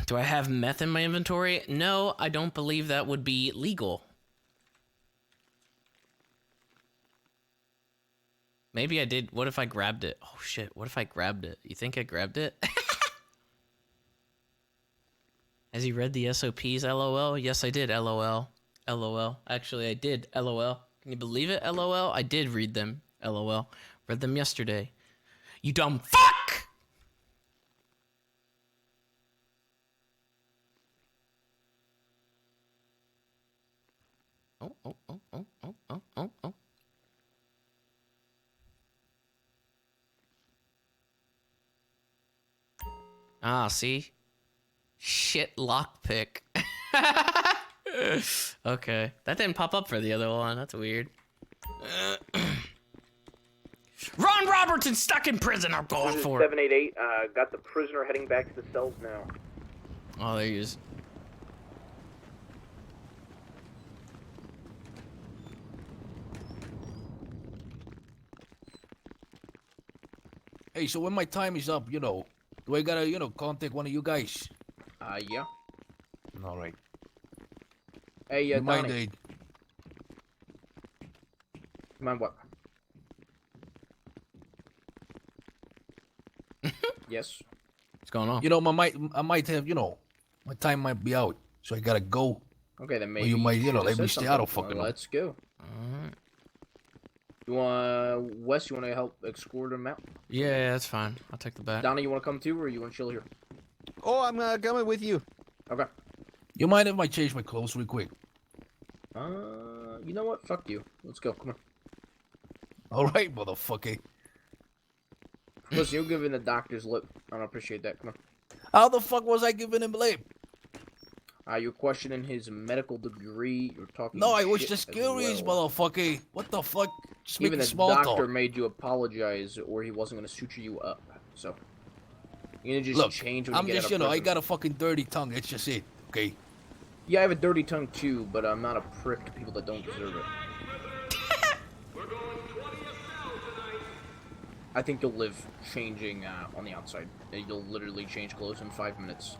[SPEAKER 5] Do I have meth in my inventory? No, I don't believe that would be legal. Maybe I did. What if I grabbed it? Oh shit, what if I grabbed it? You think I grabbed it? Has he read the SOPs, LOL? Yes, I did, LOL. LOL. Actually, I did, LOL. Can you believe it, LOL? I did read them. LOL. Read them yesterday. You dumb fuck! Oh. Ah, see? Shit lockpick. Okay. That didn't pop up for the other one. That's weird. Ron Robertson's stuck in prison. I'm going for it.
[SPEAKER 16] 788, got the prisoner heading back to the cells now.
[SPEAKER 5] Oh, there he is.
[SPEAKER 18] Hey, so when my time is up, do I gotta, contact one of you guys?
[SPEAKER 16] Yeah.
[SPEAKER 18] All right.
[SPEAKER 16] Hey,
[SPEAKER 18] You mind,
[SPEAKER 16] Donnie. Mind what? Yes.
[SPEAKER 5] What's going on?
[SPEAKER 18] I might have, my time might be out, so I gotta go.
[SPEAKER 16] Okay, then
[SPEAKER 18] Or
[SPEAKER 16] maybe
[SPEAKER 18] you might,
[SPEAKER 16] should've
[SPEAKER 18] let me
[SPEAKER 16] said
[SPEAKER 18] stay. I don't
[SPEAKER 16] something.
[SPEAKER 18] fucking know.
[SPEAKER 16] Let's go.
[SPEAKER 5] Alright.
[SPEAKER 16] You want Wes? You want to help escort him out?
[SPEAKER 5] Yeah, that's fine. I'll take the back.
[SPEAKER 16] Donnie, you want to come too, or you want to chill here?
[SPEAKER 2] Oh, I'm coming with you.
[SPEAKER 16] Okay.
[SPEAKER 18] You mind if I change my clothes real quick?
[SPEAKER 16] You know what? Fuck you. Let's go. Come on.
[SPEAKER 18] All right, motherfucker.
[SPEAKER 16] Listen, you're giving the doctor's lip. I don't appreciate that. Come on.
[SPEAKER 18] How the fuck was I giving him lip?
[SPEAKER 16] You're questioning his medical degree. You're talking.
[SPEAKER 18] No, I was
[SPEAKER 16] shit
[SPEAKER 18] just
[SPEAKER 16] as
[SPEAKER 18] curious,
[SPEAKER 16] well.
[SPEAKER 18] motherfucker. What the fuck? Just
[SPEAKER 16] Even
[SPEAKER 18] making
[SPEAKER 16] the
[SPEAKER 18] small
[SPEAKER 16] doctor
[SPEAKER 18] talk.
[SPEAKER 16] made you apologize, or he wasn't gonna suture you up. So you're gonna just
[SPEAKER 18] Look,
[SPEAKER 16] change when
[SPEAKER 18] I'm
[SPEAKER 16] you get
[SPEAKER 18] just,
[SPEAKER 16] out of
[SPEAKER 18] I
[SPEAKER 16] prison.
[SPEAKER 18] got a fucking dirty tongue. That's just it. Okay.
[SPEAKER 16] Yeah, I have a dirty tongue too, but I'm not a prick to people that don't deserve it. I think you'll live changing on the outside. You'll literally change clothes in 5 minutes.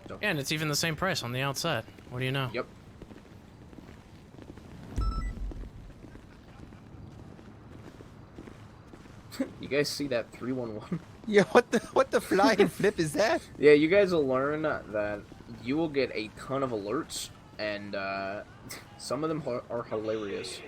[SPEAKER 16] So.
[SPEAKER 5] Yeah, and it's even the same price on the outside. What do you know?
[SPEAKER 16] Yep. You guys see that 311?
[SPEAKER 2] Yeah, what the flying flip is that?
[SPEAKER 16] Yeah, you guys will learn that you will get a ton of alerts, and some of them are hilarious.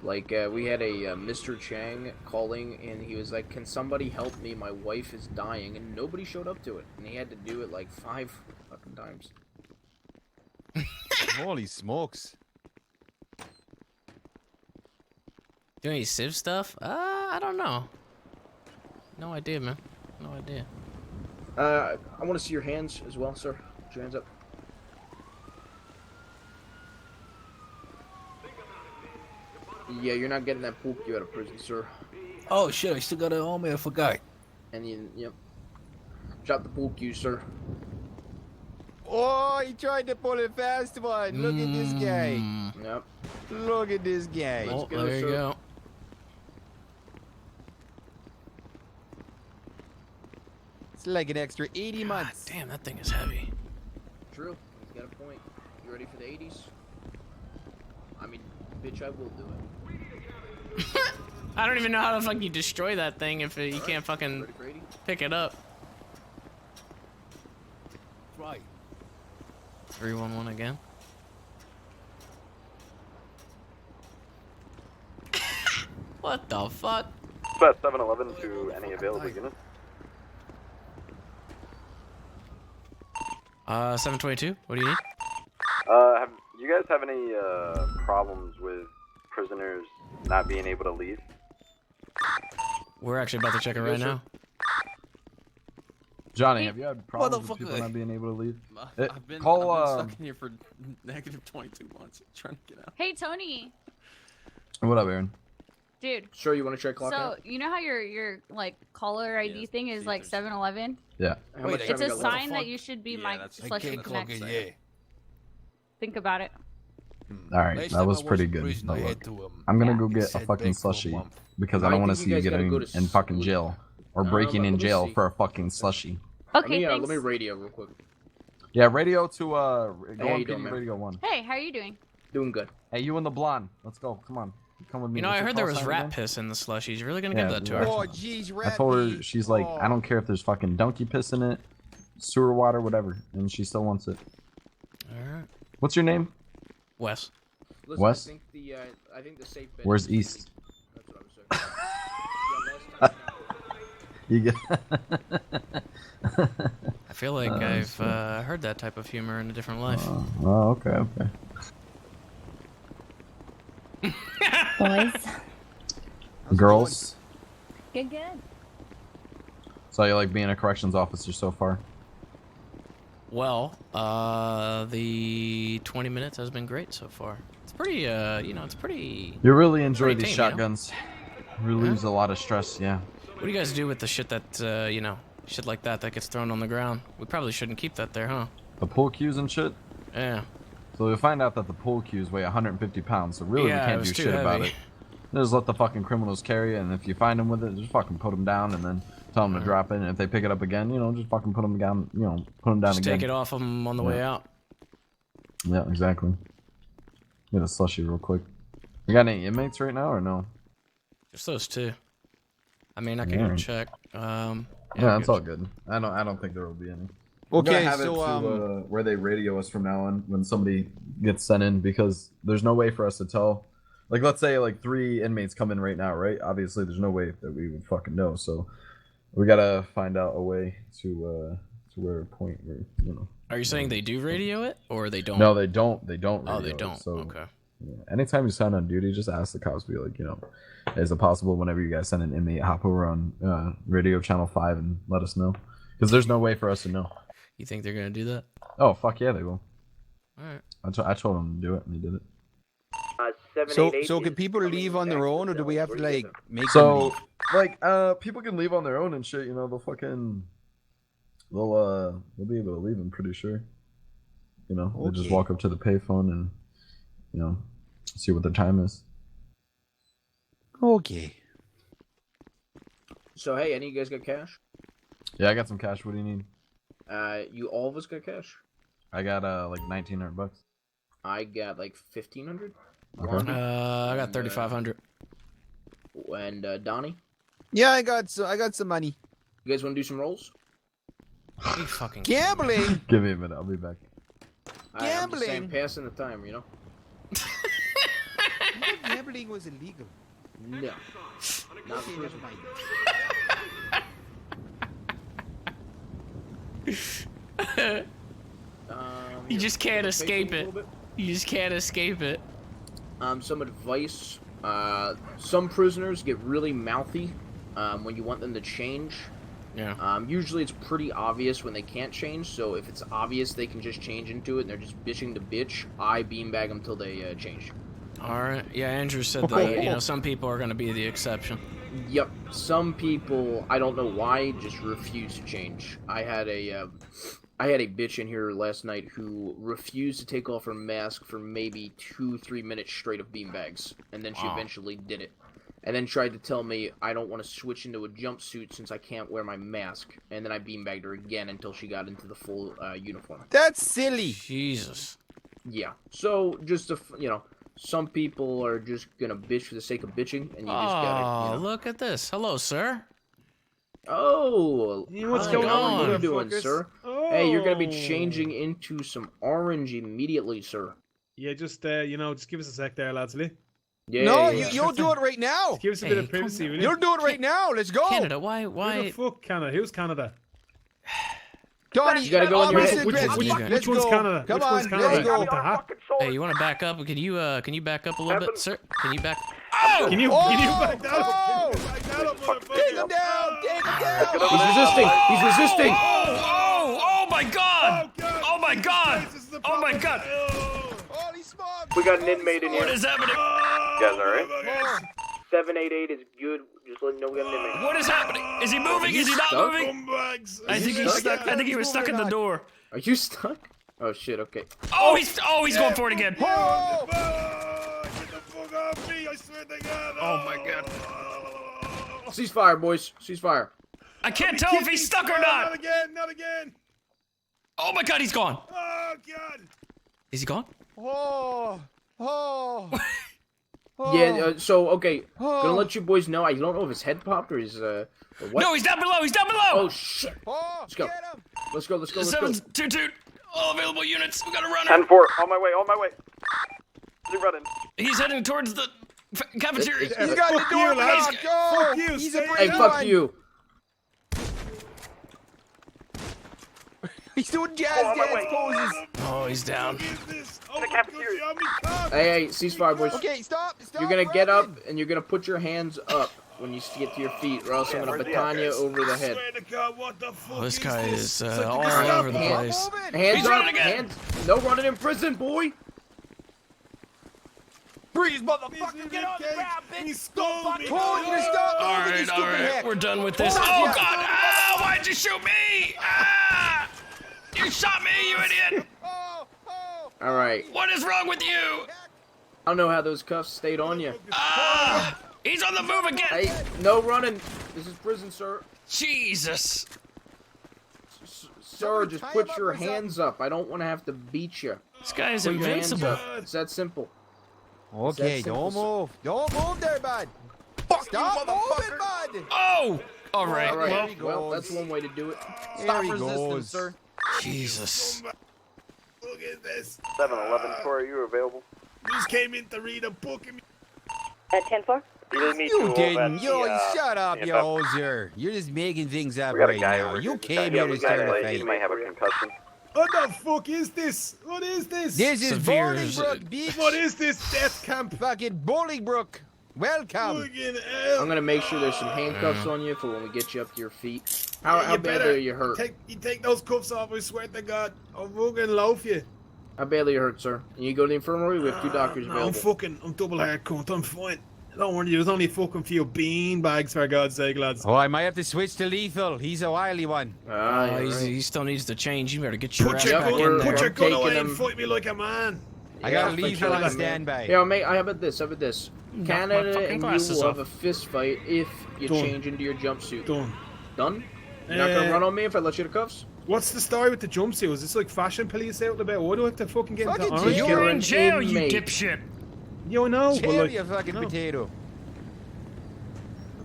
[SPEAKER 16] Like, we had a Mr. Chang calling, and he was like, "Can somebody help me? My wife is dying," and nobody showed up to it, and he had to do it like 5 fucking times.
[SPEAKER 2] Holy smokes.
[SPEAKER 5] Do any Civ stuff? I don't know. No idea, man. No idea.
[SPEAKER 16] I want to see your hands as well, sir. Put your hands up. Yeah, you're not getting that pool cue out of prison, sir.
[SPEAKER 18] Oh shit! I still got it on me. I forgot.
[SPEAKER 16] And yep. Drop the pool cue, sir.
[SPEAKER 2] Oh, he tried to pull a fast one. Look at this guy.
[SPEAKER 16] Yep.
[SPEAKER 2] Look at this guy.
[SPEAKER 5] Oh, there you go.
[SPEAKER 2] It's like an extra 80 months.
[SPEAKER 5] Damn, that thing is heavy.
[SPEAKER 16] True. He's got a point. You ready for the 80s? I mean, bitch, I will do it.
[SPEAKER 5] I don't even know how the fuck you destroy that thing if you can't fucking pick it up.
[SPEAKER 18] Right.
[SPEAKER 5] 311 again. What the fuck?
[SPEAKER 22] Best 711 to any available units.
[SPEAKER 5] 722. What do you need?
[SPEAKER 22] Have you guys have any problems with prisoners not being able to leave?
[SPEAKER 5] We're actually about to check it right now.
[SPEAKER 17] Johnny, have you had problems with people not being able to leave? Call,
[SPEAKER 20] stuck in here for negative 22 months, trying to get out.
[SPEAKER 13] Hey, Tony.
[SPEAKER 17] What up, Aaron?
[SPEAKER 13] Dude.
[SPEAKER 16] Sure, you want to check clock
[SPEAKER 13] So,
[SPEAKER 16] out?
[SPEAKER 13] you know how your like caller ID thing is like 7-Eleven?
[SPEAKER 17] Yeah.
[SPEAKER 13] It's a sign that you should be my slushy connect. Think about it.
[SPEAKER 17] Alright, that was pretty good. But look, I'm gonna go get a fucking slushie because I don't want to see you getting in fucking jail or breaking in jail for a fucking slushie.
[SPEAKER 13] Okay,
[SPEAKER 16] let
[SPEAKER 13] thanks.
[SPEAKER 16] me radio real quick.
[SPEAKER 17] Yeah, radio to go
[SPEAKER 16] Hey, how
[SPEAKER 17] on
[SPEAKER 16] you doing,
[SPEAKER 17] PD
[SPEAKER 16] man?
[SPEAKER 17] Radio 1.
[SPEAKER 13] Hey, how are you doing?
[SPEAKER 16] Doing good.
[SPEAKER 17] Hey, you and the blonde. Let's go. Come on. Come with me.
[SPEAKER 5] You know,
[SPEAKER 17] What's
[SPEAKER 5] I
[SPEAKER 17] your
[SPEAKER 5] heard there
[SPEAKER 17] call
[SPEAKER 5] was
[SPEAKER 17] sign
[SPEAKER 5] rat
[SPEAKER 17] again?
[SPEAKER 5] piss in the slushies. You really gonna
[SPEAKER 17] Yeah,
[SPEAKER 5] give that to
[SPEAKER 17] yeah.
[SPEAKER 5] her?
[SPEAKER 2] Oh, jeez, rat
[SPEAKER 17] I told her,
[SPEAKER 2] pee.
[SPEAKER 17] she's like, I don't care if there's fucking donkey piss in it, sewer water, whatever, and she still wants it.
[SPEAKER 5] Alright.
[SPEAKER 17] What's your name?
[SPEAKER 5] Wes.
[SPEAKER 16] Listen,
[SPEAKER 17] Wes?
[SPEAKER 16] I think the safe bet
[SPEAKER 17] Where's
[SPEAKER 16] is
[SPEAKER 17] East?
[SPEAKER 16] That's what I was saying.
[SPEAKER 17] You get.
[SPEAKER 5] I feel like I've heard that type of humor in a different life.
[SPEAKER 17] Oh, okay, okay.
[SPEAKER 23] Boys.
[SPEAKER 17] Girls.
[SPEAKER 23] Good, good.
[SPEAKER 17] So you like being a corrections officer so far?
[SPEAKER 5] Well, the 20 minutes has been great so far. It's pretty, you know, it's pretty...
[SPEAKER 17] You really enjoy
[SPEAKER 5] pretty
[SPEAKER 17] these
[SPEAKER 5] tame,
[SPEAKER 17] shotguns. Relieves a lot of stress, yeah.
[SPEAKER 5] What do you guys do with the shit that, you know, shit like that gets thrown on the ground? We probably shouldn't keep that there, huh?
[SPEAKER 17] The pool cues and shit?
[SPEAKER 5] Yeah.
[SPEAKER 17] So we find out that the pool cues weigh 150 pounds, so really
[SPEAKER 5] Yeah,
[SPEAKER 17] we
[SPEAKER 5] it
[SPEAKER 17] can't
[SPEAKER 5] was
[SPEAKER 17] do
[SPEAKER 5] too
[SPEAKER 17] shit about
[SPEAKER 5] heavy.
[SPEAKER 17] it. Just let the fucking criminals carry it, and if you find them with it, just fucking put them down, and then tell them to drop it, and if they pick it up again, you know, just fucking put them down, you know, put them down
[SPEAKER 5] Just
[SPEAKER 17] again.
[SPEAKER 5] take it off them on the way out.
[SPEAKER 17] Yeah, exactly. Get a slushy real quick. You got any inmates right now, or no?
[SPEAKER 5] Just those two. I mean, I can
[SPEAKER 17] Yeah.
[SPEAKER 5] go check.
[SPEAKER 17] Yeah, that's all good. I don't think there will be any. We're gonna
[SPEAKER 2] Okay,
[SPEAKER 17] have
[SPEAKER 2] so,
[SPEAKER 17] it to, where they radio us from now on when somebody gets sent in, because there's no way for us to tell. Like, let's say like 3 inmates come in right now, right? Obviously, there's no way that we would fucking know. So we gotta find out a way to where a point where, you know.
[SPEAKER 5] Are you saying they do radio it, or they don't?
[SPEAKER 17] No, they don't. They don't.
[SPEAKER 5] Oh,
[SPEAKER 17] radio
[SPEAKER 5] they
[SPEAKER 17] it,
[SPEAKER 5] don't.
[SPEAKER 17] So,
[SPEAKER 5] Okay.
[SPEAKER 17] yeah. Anytime you sign on duty, just ask the cops. Be like, you know, is it possible whenever you guys send an inmate, hop over on radio channel 5 and let us know? Because there's no way for us to know.
[SPEAKER 5] You think they're gonna do that?
[SPEAKER 17] Oh fuck yeah, they will.
[SPEAKER 5] All right.
[SPEAKER 17] I told them to do it, and they did it.
[SPEAKER 2] So can people leave on their own, or do we have to like make them
[SPEAKER 17] So,
[SPEAKER 2] leave?
[SPEAKER 17] like, people can leave on their own and shit. You know, they'll be able to leave. I'm pretty sure. You know, they just
[SPEAKER 2] Okay.
[SPEAKER 17] walk up to the payphone and, you know, see what their time is.
[SPEAKER 2] Okay.
[SPEAKER 16] So hey, any of you guys got cash?
[SPEAKER 17] Yeah, I got some cash. What do you need?
[SPEAKER 16] You all of us got cash?
[SPEAKER 17] I got like $1,900.
[SPEAKER 16] I got like 1,500.
[SPEAKER 17] Okay.
[SPEAKER 5] I got 3,500.
[SPEAKER 16] And Donnie,
[SPEAKER 2] Yeah, I got some money.
[SPEAKER 16] you guys want to do some rolls?
[SPEAKER 5] You fucking
[SPEAKER 2] Gambling.
[SPEAKER 17] Give me a minute. I'll be back.
[SPEAKER 16] I'm just saying,
[SPEAKER 2] Gambling.
[SPEAKER 16] passing the time, you know.
[SPEAKER 2] Gambling was illegal.
[SPEAKER 16] No, not
[SPEAKER 2] Okay,
[SPEAKER 16] for
[SPEAKER 2] never mind.
[SPEAKER 5] You just can't
[SPEAKER 16] take a
[SPEAKER 5] escape
[SPEAKER 16] little
[SPEAKER 5] it.
[SPEAKER 16] bit.
[SPEAKER 5] You just can't escape it.
[SPEAKER 16] Some advice. Some prisoners get really mouthy when you want them to change.
[SPEAKER 5] Yeah.
[SPEAKER 16] Usually it's pretty obvious when they can't change, so if it's obvious they can just change into it and they're just bitching to bitch, I beanbag them till they change.
[SPEAKER 5] All right. Yeah, Andrew said that, you know, some people are gonna be the exception.
[SPEAKER 16] Yep, some people, I don't know why, just refuse to change. I had a bitch in here last night who refused to take off her mask for maybe 2-3 minutes straight of beanbags, and then she
[SPEAKER 5] Wow.
[SPEAKER 16] eventually did it. And then tried to tell me I don't want to switch into a jumpsuit since I can't wear my mask. And then I beanbagged her again until she got into the full uniform.
[SPEAKER 2] That's silly.
[SPEAKER 5] Jesus.
[SPEAKER 16] Yeah. So just to, you know, some people are just gonna bitch for the sake of bitching, and you just gotta. You know.
[SPEAKER 5] Look at this. Hello, sir.
[SPEAKER 16] Oh,
[SPEAKER 10] what's
[SPEAKER 16] hi,
[SPEAKER 10] going
[SPEAKER 16] how
[SPEAKER 10] on,
[SPEAKER 16] are you doing,
[SPEAKER 10] motherfuckers?
[SPEAKER 16] sir? Hey, you're gonna be changing into some orange immediately, sir.
[SPEAKER 10] Yeah, just just give us a sec there, lads, will you?
[SPEAKER 16] Yeah.
[SPEAKER 2] No,
[SPEAKER 16] yeah.
[SPEAKER 2] you'll do it right now.
[SPEAKER 10] Give us a bit of privacy, will you?
[SPEAKER 2] You'll do it right now. Let's go.
[SPEAKER 5] Canada, why?
[SPEAKER 10] Who the fuck Canada? Who's Canada?
[SPEAKER 2] Donnie,
[SPEAKER 16] You gotta go on your
[SPEAKER 2] Officer
[SPEAKER 16] head.
[SPEAKER 2] Gretzky,
[SPEAKER 10] Which one's
[SPEAKER 2] go.
[SPEAKER 10] Canada?
[SPEAKER 2] Come
[SPEAKER 10] Which
[SPEAKER 2] on,
[SPEAKER 10] one's Canada?
[SPEAKER 2] let's go.
[SPEAKER 10] What the heck?
[SPEAKER 5] Hey, you want to back up? Can you back up a little bit, sir? Can you back?
[SPEAKER 10] Can you back that up?
[SPEAKER 2] Oh! Take him down! Take him down!
[SPEAKER 16] He's resisting. He's resisting.
[SPEAKER 5] Oh my God! Oh my God! Oh my God!
[SPEAKER 2] Holy smoke!
[SPEAKER 16] We got an inmate in here.
[SPEAKER 5] What is happening?
[SPEAKER 22] You guys alright?
[SPEAKER 16] 788 is good. Just letting you know we got an inmate.
[SPEAKER 5] What is happening? Is he moving? Is he not
[SPEAKER 16] stuck?
[SPEAKER 5] moving? I think he's stuck. I think he was stuck in the door.
[SPEAKER 16] Are you stuck? Oh shit. Okay.
[SPEAKER 5] Oh, he's going for it again.
[SPEAKER 2] Oh!
[SPEAKER 10] Get the fuck off me! I swear to God!
[SPEAKER 5] Oh my God!
[SPEAKER 16] Ceasefire, boys. Ceasefire.
[SPEAKER 5] I can't tell if he's stuck or
[SPEAKER 10] Not
[SPEAKER 5] not.
[SPEAKER 10] again! Not again!
[SPEAKER 5] Oh my God, he's gone.
[SPEAKER 10] Oh God!
[SPEAKER 5] Is he gone?
[SPEAKER 2] Oh! Oh!
[SPEAKER 16] Yeah. So okay.
[SPEAKER 2] Oh.
[SPEAKER 16] Gonna let you boys know. I don't know if his head popped or his or what.
[SPEAKER 5] No, he's down below. He's down below.
[SPEAKER 16] Oh shit.
[SPEAKER 2] Oh!
[SPEAKER 16] Let's go.
[SPEAKER 2] Get him!
[SPEAKER 16] Let's go. Let's go. Let's go.
[SPEAKER 5] 722. All available units. We got a runner.
[SPEAKER 19] 10-4. On my way. On my way. He's running.
[SPEAKER 5] He's heading towards the cafeteria.
[SPEAKER 2] He's got the door
[SPEAKER 10] you, lads.
[SPEAKER 2] locked. Go!
[SPEAKER 10] Fuck you,
[SPEAKER 2] He's a
[SPEAKER 10] stay
[SPEAKER 2] brave
[SPEAKER 16] Hey, fuck
[SPEAKER 2] one.
[SPEAKER 16] you.
[SPEAKER 2] He's doing jazz dance poses.
[SPEAKER 5] Oh, he's down.
[SPEAKER 10] The cafeteria.
[SPEAKER 16] Hey, ceasefire, boys.
[SPEAKER 2] Okay, stop.
[SPEAKER 16] You're gonna get up and you're gonna put your hands up when you get to your feet, or else I'm gonna baton you over the head.
[SPEAKER 5] Oh, this guy is all over the place.
[SPEAKER 16] Hands
[SPEAKER 5] He's
[SPEAKER 16] up,
[SPEAKER 5] running again.
[SPEAKER 16] hands. No running in prison, boy.
[SPEAKER 2] Freeze, motherfucker! Get on the ground, bitch!
[SPEAKER 1] He stole me!
[SPEAKER 5] All right, we're done with this. Oh God! Ah, why'd you shoot me? Ah! You shot me, you idiot!
[SPEAKER 16] All right.
[SPEAKER 5] What is wrong with you?
[SPEAKER 16] I don't know how those cuffs stayed on you.
[SPEAKER 5] Ah! He's on the move again.
[SPEAKER 16] Hey, no running. This is prison, sir.
[SPEAKER 5] Jesus.
[SPEAKER 16] Sir, just put your hands up. I don't want to have to beat you.
[SPEAKER 5] This guy is
[SPEAKER 16] Put your hands
[SPEAKER 5] invincible.
[SPEAKER 16] up. It's that simple.
[SPEAKER 2] Okay,
[SPEAKER 16] It's that simple,
[SPEAKER 2] don't move. Don't move there, bud. Stop moving, bud.
[SPEAKER 5] Oh! All right.
[SPEAKER 16] All right.
[SPEAKER 2] There he
[SPEAKER 16] Well,
[SPEAKER 2] goes.
[SPEAKER 16] that's one way to do it.
[SPEAKER 2] There
[SPEAKER 16] Stop
[SPEAKER 2] he
[SPEAKER 16] resisting,
[SPEAKER 2] goes.
[SPEAKER 16] sir.
[SPEAKER 5] Jesus.
[SPEAKER 1] Look at this.
[SPEAKER 19] 7-11, are you available?
[SPEAKER 1] Just came in to read a book. And
[SPEAKER 23] At 10-4?
[SPEAKER 2] You didn't. Shut up, you hoser. You're just making things up
[SPEAKER 19] We got a
[SPEAKER 2] right
[SPEAKER 19] guy
[SPEAKER 2] now.
[SPEAKER 19] over
[SPEAKER 2] You
[SPEAKER 19] here.
[SPEAKER 2] came
[SPEAKER 19] Yeah,
[SPEAKER 2] here
[SPEAKER 19] we
[SPEAKER 2] to
[SPEAKER 19] got
[SPEAKER 2] start
[SPEAKER 19] a-
[SPEAKER 2] a
[SPEAKER 19] He
[SPEAKER 2] fight.
[SPEAKER 19] might have a concussion.
[SPEAKER 1] what the fuck is this? What is this?
[SPEAKER 2] This is
[SPEAKER 5] Severe-
[SPEAKER 2] Bolingbrook Beach.
[SPEAKER 1] What is this death camp?
[SPEAKER 2] Fucking Bolingbrook. Welcome.
[SPEAKER 1] Fucking hell.
[SPEAKER 16] I'm gonna make sure there's some handcuffs on you for when we get you up to your feet. How
[SPEAKER 1] You
[SPEAKER 16] badly
[SPEAKER 1] better
[SPEAKER 16] are you hurt?
[SPEAKER 1] Take those cuffs off, I swear to God. I'll fucking loaf you.
[SPEAKER 16] How badly are you hurt, sir? You go to the infirmary. We have 2 doctors
[SPEAKER 1] No,
[SPEAKER 16] available.
[SPEAKER 1] I'm double hard cunt. I'm fine. Don't worry, there's only a fucking few bean bags for God's sake, lads.
[SPEAKER 2] Oh, I might have to switch to lethal. He's a wily one.
[SPEAKER 5] He still needs to change. You better get your
[SPEAKER 1] Put
[SPEAKER 5] ass
[SPEAKER 1] your
[SPEAKER 5] back in
[SPEAKER 1] gun,
[SPEAKER 5] there.
[SPEAKER 1] put your gun away
[SPEAKER 16] taking
[SPEAKER 1] and fight me like a man.
[SPEAKER 2] I got a
[SPEAKER 16] like
[SPEAKER 2] lethal
[SPEAKER 16] you're
[SPEAKER 2] on
[SPEAKER 16] like a man.
[SPEAKER 2] standby.
[SPEAKER 16] Here, mate. How about this? How about this?
[SPEAKER 5] Knock my
[SPEAKER 16] Canada
[SPEAKER 5] fucking
[SPEAKER 16] and you
[SPEAKER 5] glasses
[SPEAKER 16] will
[SPEAKER 5] off.
[SPEAKER 16] have a fist fight if you
[SPEAKER 1] Done.
[SPEAKER 16] change into your jumpsuit.
[SPEAKER 1] Done.
[SPEAKER 16] Done? You're not gonna run on me if I let you to cuffs?
[SPEAKER 1] What's the story with the jumpsuit? Is this like fashion police out and about? Why do I have to fucking get into
[SPEAKER 2] Fucking
[SPEAKER 1] orange?
[SPEAKER 2] jail.
[SPEAKER 5] You're
[SPEAKER 16] an
[SPEAKER 5] in jail, you
[SPEAKER 16] inmate.
[SPEAKER 5] dipshit.
[SPEAKER 1] Yo, no, but
[SPEAKER 2] Jail,
[SPEAKER 1] like,
[SPEAKER 2] you fucking
[SPEAKER 1] no.
[SPEAKER 2] potato.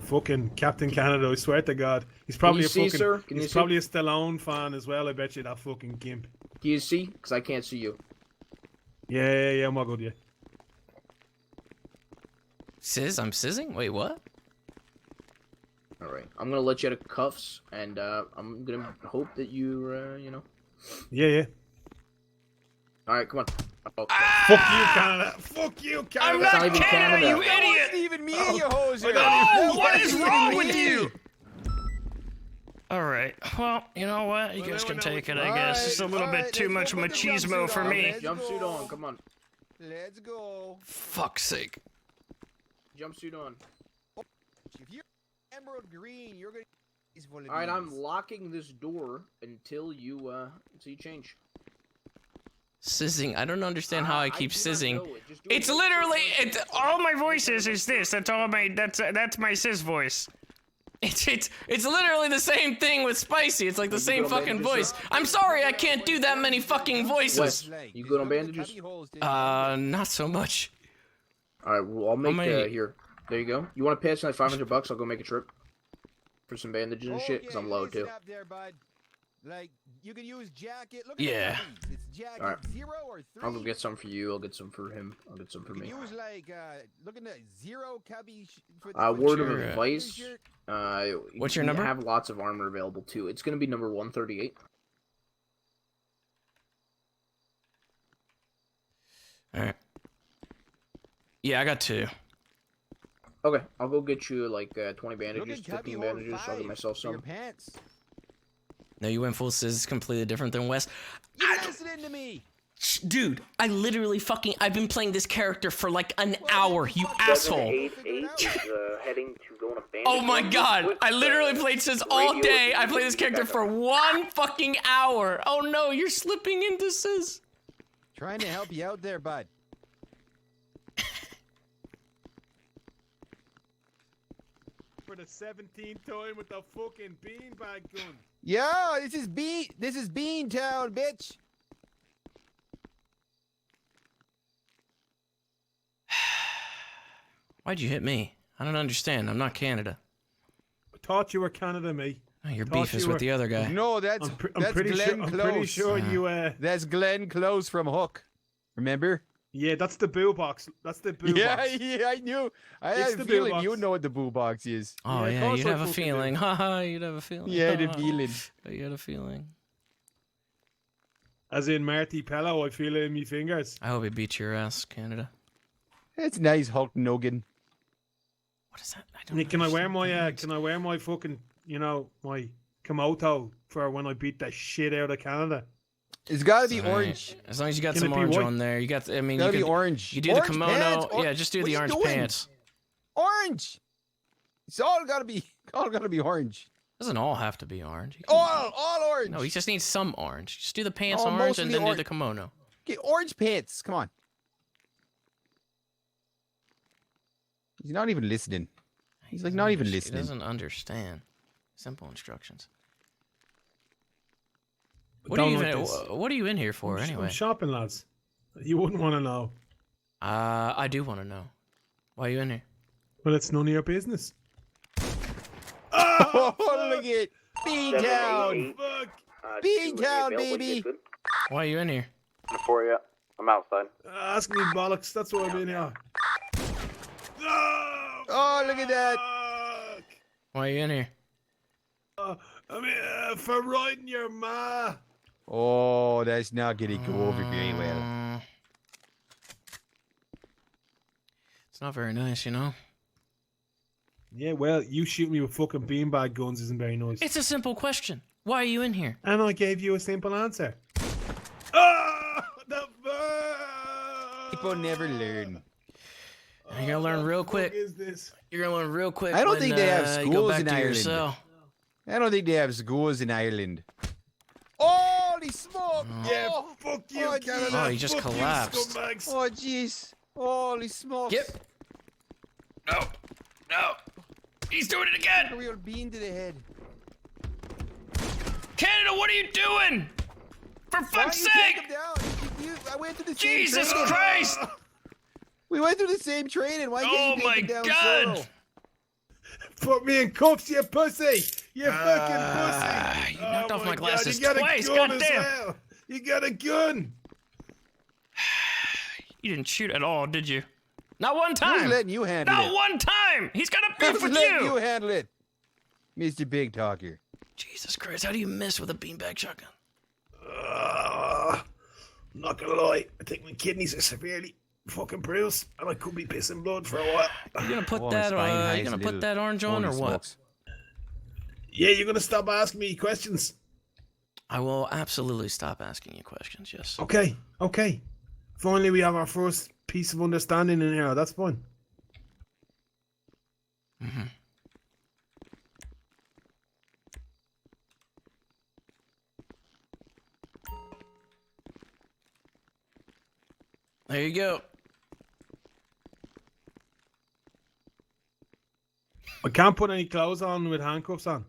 [SPEAKER 1] Fucking Captain Canada, I swear to God. He's probably
[SPEAKER 16] you
[SPEAKER 1] a
[SPEAKER 16] see,
[SPEAKER 1] fucking,
[SPEAKER 16] sir? Can you
[SPEAKER 1] he's
[SPEAKER 16] see?
[SPEAKER 1] probably a Stallone fan as well, I bet you, that fucking gimp.
[SPEAKER 16] Do you see? Because I can't see you.
[SPEAKER 1] Yeah, I'm all good, yeah.
[SPEAKER 5] I'm sizzing? Wait, what?
[SPEAKER 16] Alright. I'm gonna let you out of cuffs, and I'm gonna hope that you, you know.
[SPEAKER 1] Yeah.
[SPEAKER 16] Alright, come on. Oh,
[SPEAKER 1] Fuck you, Canada. Fuck you, Canada.
[SPEAKER 5] I'm
[SPEAKER 16] That's
[SPEAKER 5] not
[SPEAKER 16] not even
[SPEAKER 5] Canada,
[SPEAKER 16] Canada.
[SPEAKER 5] you
[SPEAKER 2] That
[SPEAKER 5] idiot!
[SPEAKER 2] wasn't even me, you hoser.
[SPEAKER 5] Oh, what
[SPEAKER 2] That
[SPEAKER 5] is
[SPEAKER 2] wasn't
[SPEAKER 5] wrong
[SPEAKER 2] even
[SPEAKER 5] with
[SPEAKER 2] me.
[SPEAKER 5] you? All right. Well, you know what? You guys can take it, I guess. It's a little bit too much machismo for me.
[SPEAKER 16] Jumpsuit on, come on.
[SPEAKER 2] Let's go.
[SPEAKER 5] Fuck's sake.
[SPEAKER 16] Jumpsuit on.
[SPEAKER 2] If you're emerald green, you're gonna.
[SPEAKER 16] Alright, I'm locking this door until you change.
[SPEAKER 5] Sizzing. I don't understand how I keep
[SPEAKER 16] do not
[SPEAKER 5] sizzing.
[SPEAKER 16] know it. Just do it.
[SPEAKER 5] It's literally all my voices is this. That's all my that's my sizz voice. It's literally the same thing with spicy. It's like the same fucking voice. I'm sorry, I can't do that many fucking voices.
[SPEAKER 16] Wes, you good on bandages?
[SPEAKER 5] Not so much.
[SPEAKER 16] Alright, well, I'll make,
[SPEAKER 5] many-
[SPEAKER 16] here. There you go. You want to pass me like $500? I'll go make a trip. For some bandages and shit, because I'm low, too.
[SPEAKER 2] There, bud. Like, you can use jacket. Look
[SPEAKER 5] Yeah.
[SPEAKER 2] at the keys. It's jacket
[SPEAKER 16] Alright.
[SPEAKER 2] 0 or 3.
[SPEAKER 16] I'll go get some for you, I'll get some for him, I'll get some for
[SPEAKER 2] You
[SPEAKER 16] me.
[SPEAKER 2] can use like look at the 0 cubby. For
[SPEAKER 16] Word of
[SPEAKER 5] your,
[SPEAKER 16] advice,
[SPEAKER 5] what's your
[SPEAKER 16] you
[SPEAKER 5] number?
[SPEAKER 16] have lots of armor available, too. It's gonna be number 138.
[SPEAKER 5] All right. Yeah, I got 2.
[SPEAKER 16] Okay, I'll go get you, like, 20
[SPEAKER 2] Look
[SPEAKER 16] bandages,
[SPEAKER 2] at cubby
[SPEAKER 16] 15
[SPEAKER 2] hole
[SPEAKER 16] bandages, I'll get
[SPEAKER 2] 5
[SPEAKER 16] myself
[SPEAKER 2] for your
[SPEAKER 16] some.
[SPEAKER 2] pants.
[SPEAKER 5] No, you went full sizz. It's completely different than Wes.
[SPEAKER 2] You're listening to me.
[SPEAKER 5] Dude, I literally I've been playing this character for like an hour, you asshole.
[SPEAKER 19] 788 is heading to go on a bandit.
[SPEAKER 5] Oh my god, I literally played Sizz all day. I played this character for 1 fucking hour. Oh no, you're slipping into Sizz.
[SPEAKER 2] Trying to help you out there, bud.
[SPEAKER 1] For the 17th time with the fucking beanbag gun.
[SPEAKER 2] Yeah, this is Bean Town, bitch.
[SPEAKER 5] Why'd you hit me? I don't understand. I'm not Canada.
[SPEAKER 1] I thought you were Canada, me.
[SPEAKER 5] Oh, your
[SPEAKER 1] Thought
[SPEAKER 5] beef is
[SPEAKER 1] you
[SPEAKER 5] with
[SPEAKER 1] were-
[SPEAKER 5] the other guy.
[SPEAKER 2] No, that's
[SPEAKER 1] I'm
[SPEAKER 2] that's
[SPEAKER 1] pretty
[SPEAKER 2] Glenn
[SPEAKER 1] sure. I'm
[SPEAKER 2] Close.
[SPEAKER 1] pretty sure you.
[SPEAKER 2] That's Glenn Close from Hook. Remember?
[SPEAKER 1] Yeah, that's the boo box. That's the boo
[SPEAKER 2] Yeah,
[SPEAKER 1] box.
[SPEAKER 2] yeah, I knew. I
[SPEAKER 1] It's
[SPEAKER 2] had a
[SPEAKER 1] the boo
[SPEAKER 2] feeling
[SPEAKER 1] box.
[SPEAKER 2] you know what the boo box is.
[SPEAKER 5] Oh
[SPEAKER 1] Yeah, of
[SPEAKER 5] yeah,
[SPEAKER 1] course
[SPEAKER 5] you'd
[SPEAKER 1] I
[SPEAKER 5] have a
[SPEAKER 1] fucking do.
[SPEAKER 5] feeling. Haha, you'd have a feeling.
[SPEAKER 2] Yeah, the
[SPEAKER 5] Haha.
[SPEAKER 2] feeling.
[SPEAKER 5] You had a feeling.
[SPEAKER 1] As in Marty Pello, I feel it in me fingers.
[SPEAKER 5] I hope he beats your ass, Canada.
[SPEAKER 2] It's nice, Hulk Nogan.
[SPEAKER 5] What is that?
[SPEAKER 1] Nick, can I wear my fucking, my Komodo for when I beat that shit out of Canada?
[SPEAKER 2] It's gotta be
[SPEAKER 5] All right.
[SPEAKER 2] orange.
[SPEAKER 5] As long as you got
[SPEAKER 1] Can
[SPEAKER 5] some
[SPEAKER 1] it be
[SPEAKER 5] orange
[SPEAKER 1] white?
[SPEAKER 5] on there. You got. I mean,
[SPEAKER 2] Gotta
[SPEAKER 5] you
[SPEAKER 2] be
[SPEAKER 5] could,
[SPEAKER 2] orange.
[SPEAKER 5] You do
[SPEAKER 2] Orange
[SPEAKER 5] the kimono.
[SPEAKER 2] pants?
[SPEAKER 5] Yeah, just do
[SPEAKER 2] What
[SPEAKER 5] the
[SPEAKER 2] are you
[SPEAKER 5] orange
[SPEAKER 2] doing?
[SPEAKER 5] pants.
[SPEAKER 2] Orange. It's all gotta be orange.
[SPEAKER 5] Doesn't all have to be orange. You can-
[SPEAKER 2] All orange.
[SPEAKER 5] No, he just needs some orange. Just do the pants
[SPEAKER 2] Oh,
[SPEAKER 5] orange and
[SPEAKER 2] mostly
[SPEAKER 5] then do
[SPEAKER 2] orange.
[SPEAKER 5] the kimono.
[SPEAKER 2] Okay, orange pants. Come on. He's not even listening. He's like not even
[SPEAKER 5] He
[SPEAKER 2] listening.
[SPEAKER 5] doesn't understand. Simple instructions.
[SPEAKER 1] I
[SPEAKER 5] What are
[SPEAKER 1] don't
[SPEAKER 5] you
[SPEAKER 1] like
[SPEAKER 5] even?
[SPEAKER 1] this.
[SPEAKER 5] What are you in here for
[SPEAKER 1] I'm
[SPEAKER 5] anyway?
[SPEAKER 1] shopping, lads. You wouldn't want to know.
[SPEAKER 5] I do want to know. Why are you in here?
[SPEAKER 1] Well, it's none of your business.
[SPEAKER 2] Oh, look at Beantown.
[SPEAKER 1] Fuck.
[SPEAKER 2] Beantown, baby.
[SPEAKER 5] Why are you in here?
[SPEAKER 19] For you. I'm outside.
[SPEAKER 1] Ask me bollocks. That's what I'm in here.
[SPEAKER 2] Oh, look at that.
[SPEAKER 5] Why are you in here?
[SPEAKER 1] I'm here for riding your ma.
[SPEAKER 2] Oh, that's not gonna go over very well.
[SPEAKER 5] It's not very nice, you know.
[SPEAKER 1] Yeah, well, you shoot me with fucking beanbag guns isn't very nice.
[SPEAKER 5] It's a simple question. Why are you in here?
[SPEAKER 1] And I gave you a simple answer.
[SPEAKER 2] People never learn.
[SPEAKER 5] You're gonna learn real quick.
[SPEAKER 1] What is this?
[SPEAKER 5] You're gonna learn real quick.
[SPEAKER 2] I don't
[SPEAKER 5] when,
[SPEAKER 2] think they have
[SPEAKER 5] you go
[SPEAKER 2] schools
[SPEAKER 5] back
[SPEAKER 2] in
[SPEAKER 5] to your
[SPEAKER 2] Ireland.
[SPEAKER 5] cell.
[SPEAKER 2] I don't think they have schools in Ireland. Holy smoke!
[SPEAKER 1] Yeah,
[SPEAKER 2] Oh,
[SPEAKER 1] fuck you,
[SPEAKER 2] oh,
[SPEAKER 1] Canada.
[SPEAKER 5] Oh, he just
[SPEAKER 1] Fuck you,
[SPEAKER 5] collapsed.
[SPEAKER 1] scumbags.
[SPEAKER 2] Oh, jeez. Holy smokes.
[SPEAKER 5] Yep. No. No. He's doing it again.
[SPEAKER 2] A real bean to the head.
[SPEAKER 5] Canada, what are you doing? For fuck's sake!
[SPEAKER 2] I went to the same
[SPEAKER 5] Jesus
[SPEAKER 2] training.
[SPEAKER 5] Christ!
[SPEAKER 2] We went through the same training. Why
[SPEAKER 5] Oh
[SPEAKER 2] can't you
[SPEAKER 5] my
[SPEAKER 2] take him down
[SPEAKER 5] God!
[SPEAKER 2] solo?
[SPEAKER 1] Put me in cuffs, you pussy! You fucking pussy!
[SPEAKER 5] You knocked off my
[SPEAKER 1] God,
[SPEAKER 5] glasses
[SPEAKER 1] you got
[SPEAKER 5] twice.
[SPEAKER 1] a gun as
[SPEAKER 5] Goddamn!
[SPEAKER 1] well. You got a gun!
[SPEAKER 5] You didn't shoot at all, did you? Not one
[SPEAKER 2] Who's
[SPEAKER 5] time.
[SPEAKER 2] letting you handle
[SPEAKER 5] Not
[SPEAKER 2] it?
[SPEAKER 5] one time. He's got a beef
[SPEAKER 2] Who's
[SPEAKER 5] with
[SPEAKER 2] letting
[SPEAKER 5] you.
[SPEAKER 2] you handle it? Mr. Big Talker.
[SPEAKER 5] Jesus Christ! How do you miss with a beanbag shotgun?
[SPEAKER 1] I'm not gonna lie, I think my kidneys are severely fucking bruised, and I could be pissing blood for a while.
[SPEAKER 5] You gonna put
[SPEAKER 2] Oh,
[SPEAKER 5] that?
[SPEAKER 2] my spine
[SPEAKER 5] You
[SPEAKER 2] has
[SPEAKER 5] gonna
[SPEAKER 2] little-
[SPEAKER 5] put that orange on or
[SPEAKER 2] holy
[SPEAKER 5] what?
[SPEAKER 2] smokes.
[SPEAKER 1] Yeah, you're gonna stop asking me questions.
[SPEAKER 5] I will absolutely stop asking you questions. Yes.
[SPEAKER 1] Okay. Finally, we have our first piece of understanding in here. That's fine.
[SPEAKER 5] Mm-hmm. There you go.
[SPEAKER 1] I can't put any clothes on with handcuffs on.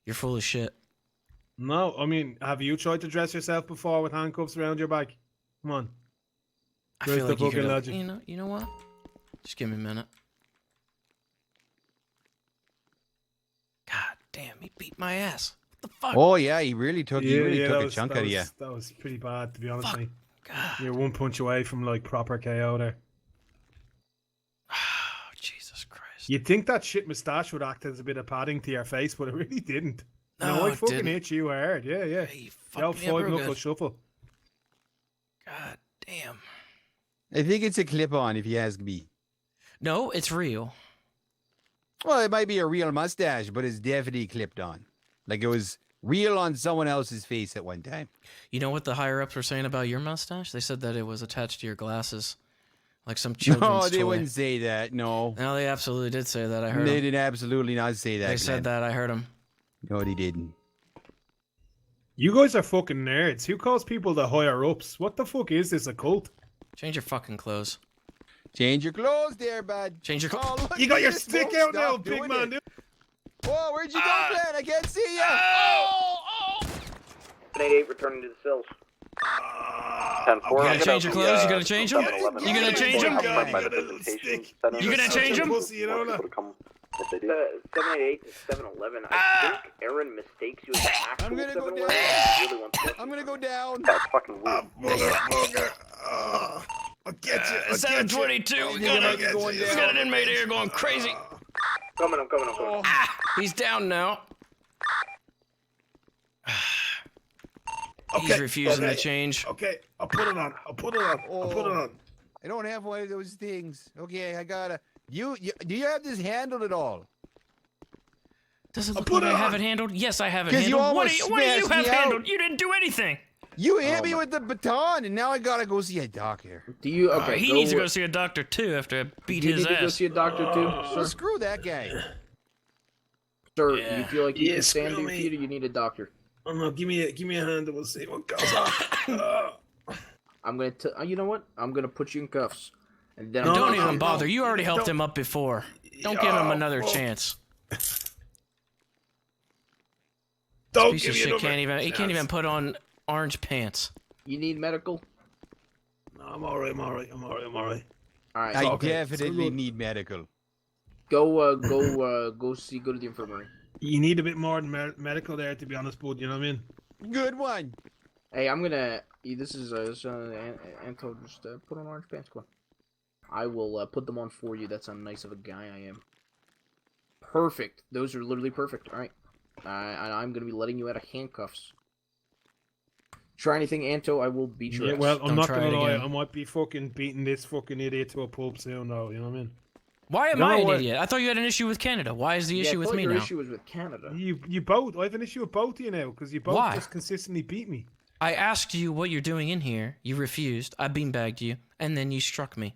[SPEAKER 5] You're full of shit.
[SPEAKER 1] No, I mean, have you tried to dress yourself before with handcuffs around your back? Come on.
[SPEAKER 5] I
[SPEAKER 1] Where's
[SPEAKER 5] feel
[SPEAKER 1] the
[SPEAKER 5] like you
[SPEAKER 1] fucking
[SPEAKER 5] could.
[SPEAKER 1] logic?
[SPEAKER 5] You know what? Just give me a minute. God damn, he beat my ass. What the fuck?
[SPEAKER 2] Oh yeah, he really took
[SPEAKER 1] that
[SPEAKER 2] a
[SPEAKER 1] was-
[SPEAKER 2] chunk
[SPEAKER 1] that
[SPEAKER 2] out of you.
[SPEAKER 1] was- That was pretty bad, to be honest
[SPEAKER 5] Fuck.
[SPEAKER 1] with me.
[SPEAKER 5] God.
[SPEAKER 1] You're one punch away from like proper KO there.
[SPEAKER 5] Oh, Jesus Christ.
[SPEAKER 1] You'd think that shit moustache would act as a bit of padding to your face, but it really didn't.
[SPEAKER 5] No,
[SPEAKER 1] I
[SPEAKER 5] it
[SPEAKER 1] fucking
[SPEAKER 5] didn't.
[SPEAKER 1] hit you hard. Yeah.
[SPEAKER 5] He
[SPEAKER 1] The
[SPEAKER 5] fucked
[SPEAKER 1] old
[SPEAKER 5] me up
[SPEAKER 1] five
[SPEAKER 5] real
[SPEAKER 1] knuckle
[SPEAKER 5] good.
[SPEAKER 1] shuffle.
[SPEAKER 5] God damn.
[SPEAKER 2] I think it's a clip-on, if you ask me.
[SPEAKER 5] No, it's real.
[SPEAKER 2] Well, it might be a real mustache, but it's definitely clipped on. Like it was real on someone else's face at one time.
[SPEAKER 5] You know what the higher ups were saying about your mustache? They said that it was attached to your glasses, like some children's
[SPEAKER 2] No, they
[SPEAKER 5] toy.
[SPEAKER 2] wouldn't say that. No,
[SPEAKER 5] No, they absolutely did say that. I heard.
[SPEAKER 2] they
[SPEAKER 5] them.
[SPEAKER 2] did absolutely not say that.
[SPEAKER 5] They said
[SPEAKER 2] Glenn.
[SPEAKER 5] that. I heard them.
[SPEAKER 2] No, they didn't.
[SPEAKER 1] You guys are fucking nerds. Who calls people the higher ups? What the fuck is this, a cult?
[SPEAKER 5] Change your fucking clothes.
[SPEAKER 2] Change your clothes there, bud.
[SPEAKER 5] Change your clothes.
[SPEAKER 2] Oh, look
[SPEAKER 1] You got
[SPEAKER 2] at
[SPEAKER 1] your
[SPEAKER 2] this,
[SPEAKER 1] stick
[SPEAKER 2] smoke.
[SPEAKER 1] out now,
[SPEAKER 2] Stop
[SPEAKER 1] big
[SPEAKER 2] doing
[SPEAKER 1] man,
[SPEAKER 2] it.
[SPEAKER 1] dude.
[SPEAKER 2] Whoa, where'd you go, Glenn? I can't see you.
[SPEAKER 5] Oh!
[SPEAKER 19] 88 returning to the cells. 10-4.
[SPEAKER 5] You gonna change your clothes? You gonna change them? You gonna change them?
[SPEAKER 1] You got a little stick.
[SPEAKER 5] You gonna change them?
[SPEAKER 1] Pussy, you know that?
[SPEAKER 19] 788 to 711. I think Aaron mistakes you as the actual
[SPEAKER 2] I'm gonna go
[SPEAKER 19] 711.
[SPEAKER 2] down.
[SPEAKER 19] He really wants to
[SPEAKER 2] I'm gonna go down.
[SPEAKER 19] That's fucking weird.
[SPEAKER 1] Motherfucker. I'll get you. I'll get you.
[SPEAKER 5] 722. We got an inmate here going crazy.
[SPEAKER 19] I'm coming.
[SPEAKER 5] He's down now. He's refusing to change.
[SPEAKER 1] Okay, I'll put it on. I'll put it on. I'll put it on.
[SPEAKER 2] I don't have one of those things. Okay, I gotta. You do you have this handled at all?
[SPEAKER 5] Does it look like I have it handled? Yes, I have it handled.
[SPEAKER 2] You
[SPEAKER 5] What do you
[SPEAKER 2] smashed
[SPEAKER 5] have
[SPEAKER 2] me
[SPEAKER 5] handled?
[SPEAKER 2] out.
[SPEAKER 5] You didn't do anything.
[SPEAKER 2] You hit me with the baton, and now I gotta go see a doctor.
[SPEAKER 16] Do you? Okay.
[SPEAKER 5] He needs to go see a doctor too after I beat his
[SPEAKER 16] You need to go
[SPEAKER 5] ass.
[SPEAKER 16] see a doctor too, sir.
[SPEAKER 2] Screw that guy.
[SPEAKER 16] Sir, you feel like you
[SPEAKER 1] Yeah,
[SPEAKER 16] can stand
[SPEAKER 1] screw
[SPEAKER 16] on your
[SPEAKER 1] me.
[SPEAKER 16] feet, or you need a doctor?
[SPEAKER 1] Oh no, give me a hand and we'll see what goes on.
[SPEAKER 16] I'm gonna. You know what? I'm gonna put you in cuffs, and then
[SPEAKER 5] Don't even bother. You already helped him up before. Don't give him another chance.
[SPEAKER 1] Don't
[SPEAKER 5] Piece
[SPEAKER 1] give
[SPEAKER 5] of
[SPEAKER 1] me
[SPEAKER 5] shit
[SPEAKER 1] another
[SPEAKER 5] can't even. He can't
[SPEAKER 1] chance.
[SPEAKER 5] even put on orange pants.
[SPEAKER 16] You need medical?
[SPEAKER 1] No, I'm alright. I'm alright. I'm alright. I'm alright.
[SPEAKER 16] All right.
[SPEAKER 2] I
[SPEAKER 16] okay.
[SPEAKER 2] definitely need medical.
[SPEAKER 16] Go to the infirmary.
[SPEAKER 1] You need a bit more than medical there, to be honest, bud. You know what I mean?
[SPEAKER 2] Good one.
[SPEAKER 16] Hey, I'm gonna. This is Anto. Just put on orange pants. Come on. I will put them on for you. That's how nice of a guy I am. Perfect. Those are literally perfect. All right. I'm gonna be letting you out of handcuffs. Try anything, Anto, I will beat your
[SPEAKER 1] Yeah,
[SPEAKER 16] ass.
[SPEAKER 1] well, I'm not
[SPEAKER 5] try
[SPEAKER 1] gonna
[SPEAKER 5] it
[SPEAKER 1] lie.
[SPEAKER 5] again.
[SPEAKER 1] I might be fucking beating this fucking idiot to a pulp soon, though. You know what I mean?
[SPEAKER 5] Why am
[SPEAKER 1] No,
[SPEAKER 5] I an
[SPEAKER 1] what-
[SPEAKER 5] idiot? I thought you had an issue with Canada. Why is the
[SPEAKER 16] Yeah,
[SPEAKER 5] issue
[SPEAKER 16] I
[SPEAKER 5] with
[SPEAKER 16] thought
[SPEAKER 5] me
[SPEAKER 16] your
[SPEAKER 5] now?
[SPEAKER 16] issue was with Canada.
[SPEAKER 1] You both. I have an issue with both of you now because you both
[SPEAKER 5] Why?
[SPEAKER 1] just consistently beat me.
[SPEAKER 5] I asked you what you're doing in here. You refused. I beanbagged you, and then you struck me.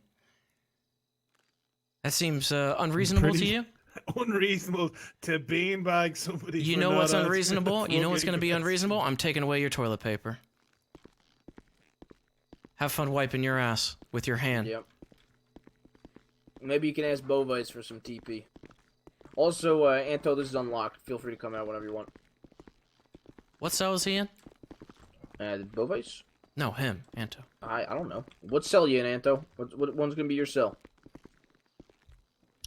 [SPEAKER 5] That seems unreasonable to
[SPEAKER 1] Pretty
[SPEAKER 5] you.
[SPEAKER 1] Unreasonable to beanbag somebody.
[SPEAKER 5] You
[SPEAKER 1] for
[SPEAKER 5] know
[SPEAKER 1] not
[SPEAKER 5] what's
[SPEAKER 1] answering
[SPEAKER 5] unreasonable?
[SPEAKER 1] the
[SPEAKER 5] You know what's
[SPEAKER 1] fucking
[SPEAKER 5] going to be
[SPEAKER 1] question.
[SPEAKER 5] unreasonable? I'm taking away your toilet paper. Have fun wiping your ass with your hand.
[SPEAKER 16] Yep. Maybe you can ask Bovice for some TP. Also, Anto, this is unlocked. Feel free to come out whenever you want.
[SPEAKER 5] What cell is he in?
[SPEAKER 16] Bovice?
[SPEAKER 5] No, him, Anto.
[SPEAKER 16] I don't know. What cell you in, Anto? What one's gonna be your cell?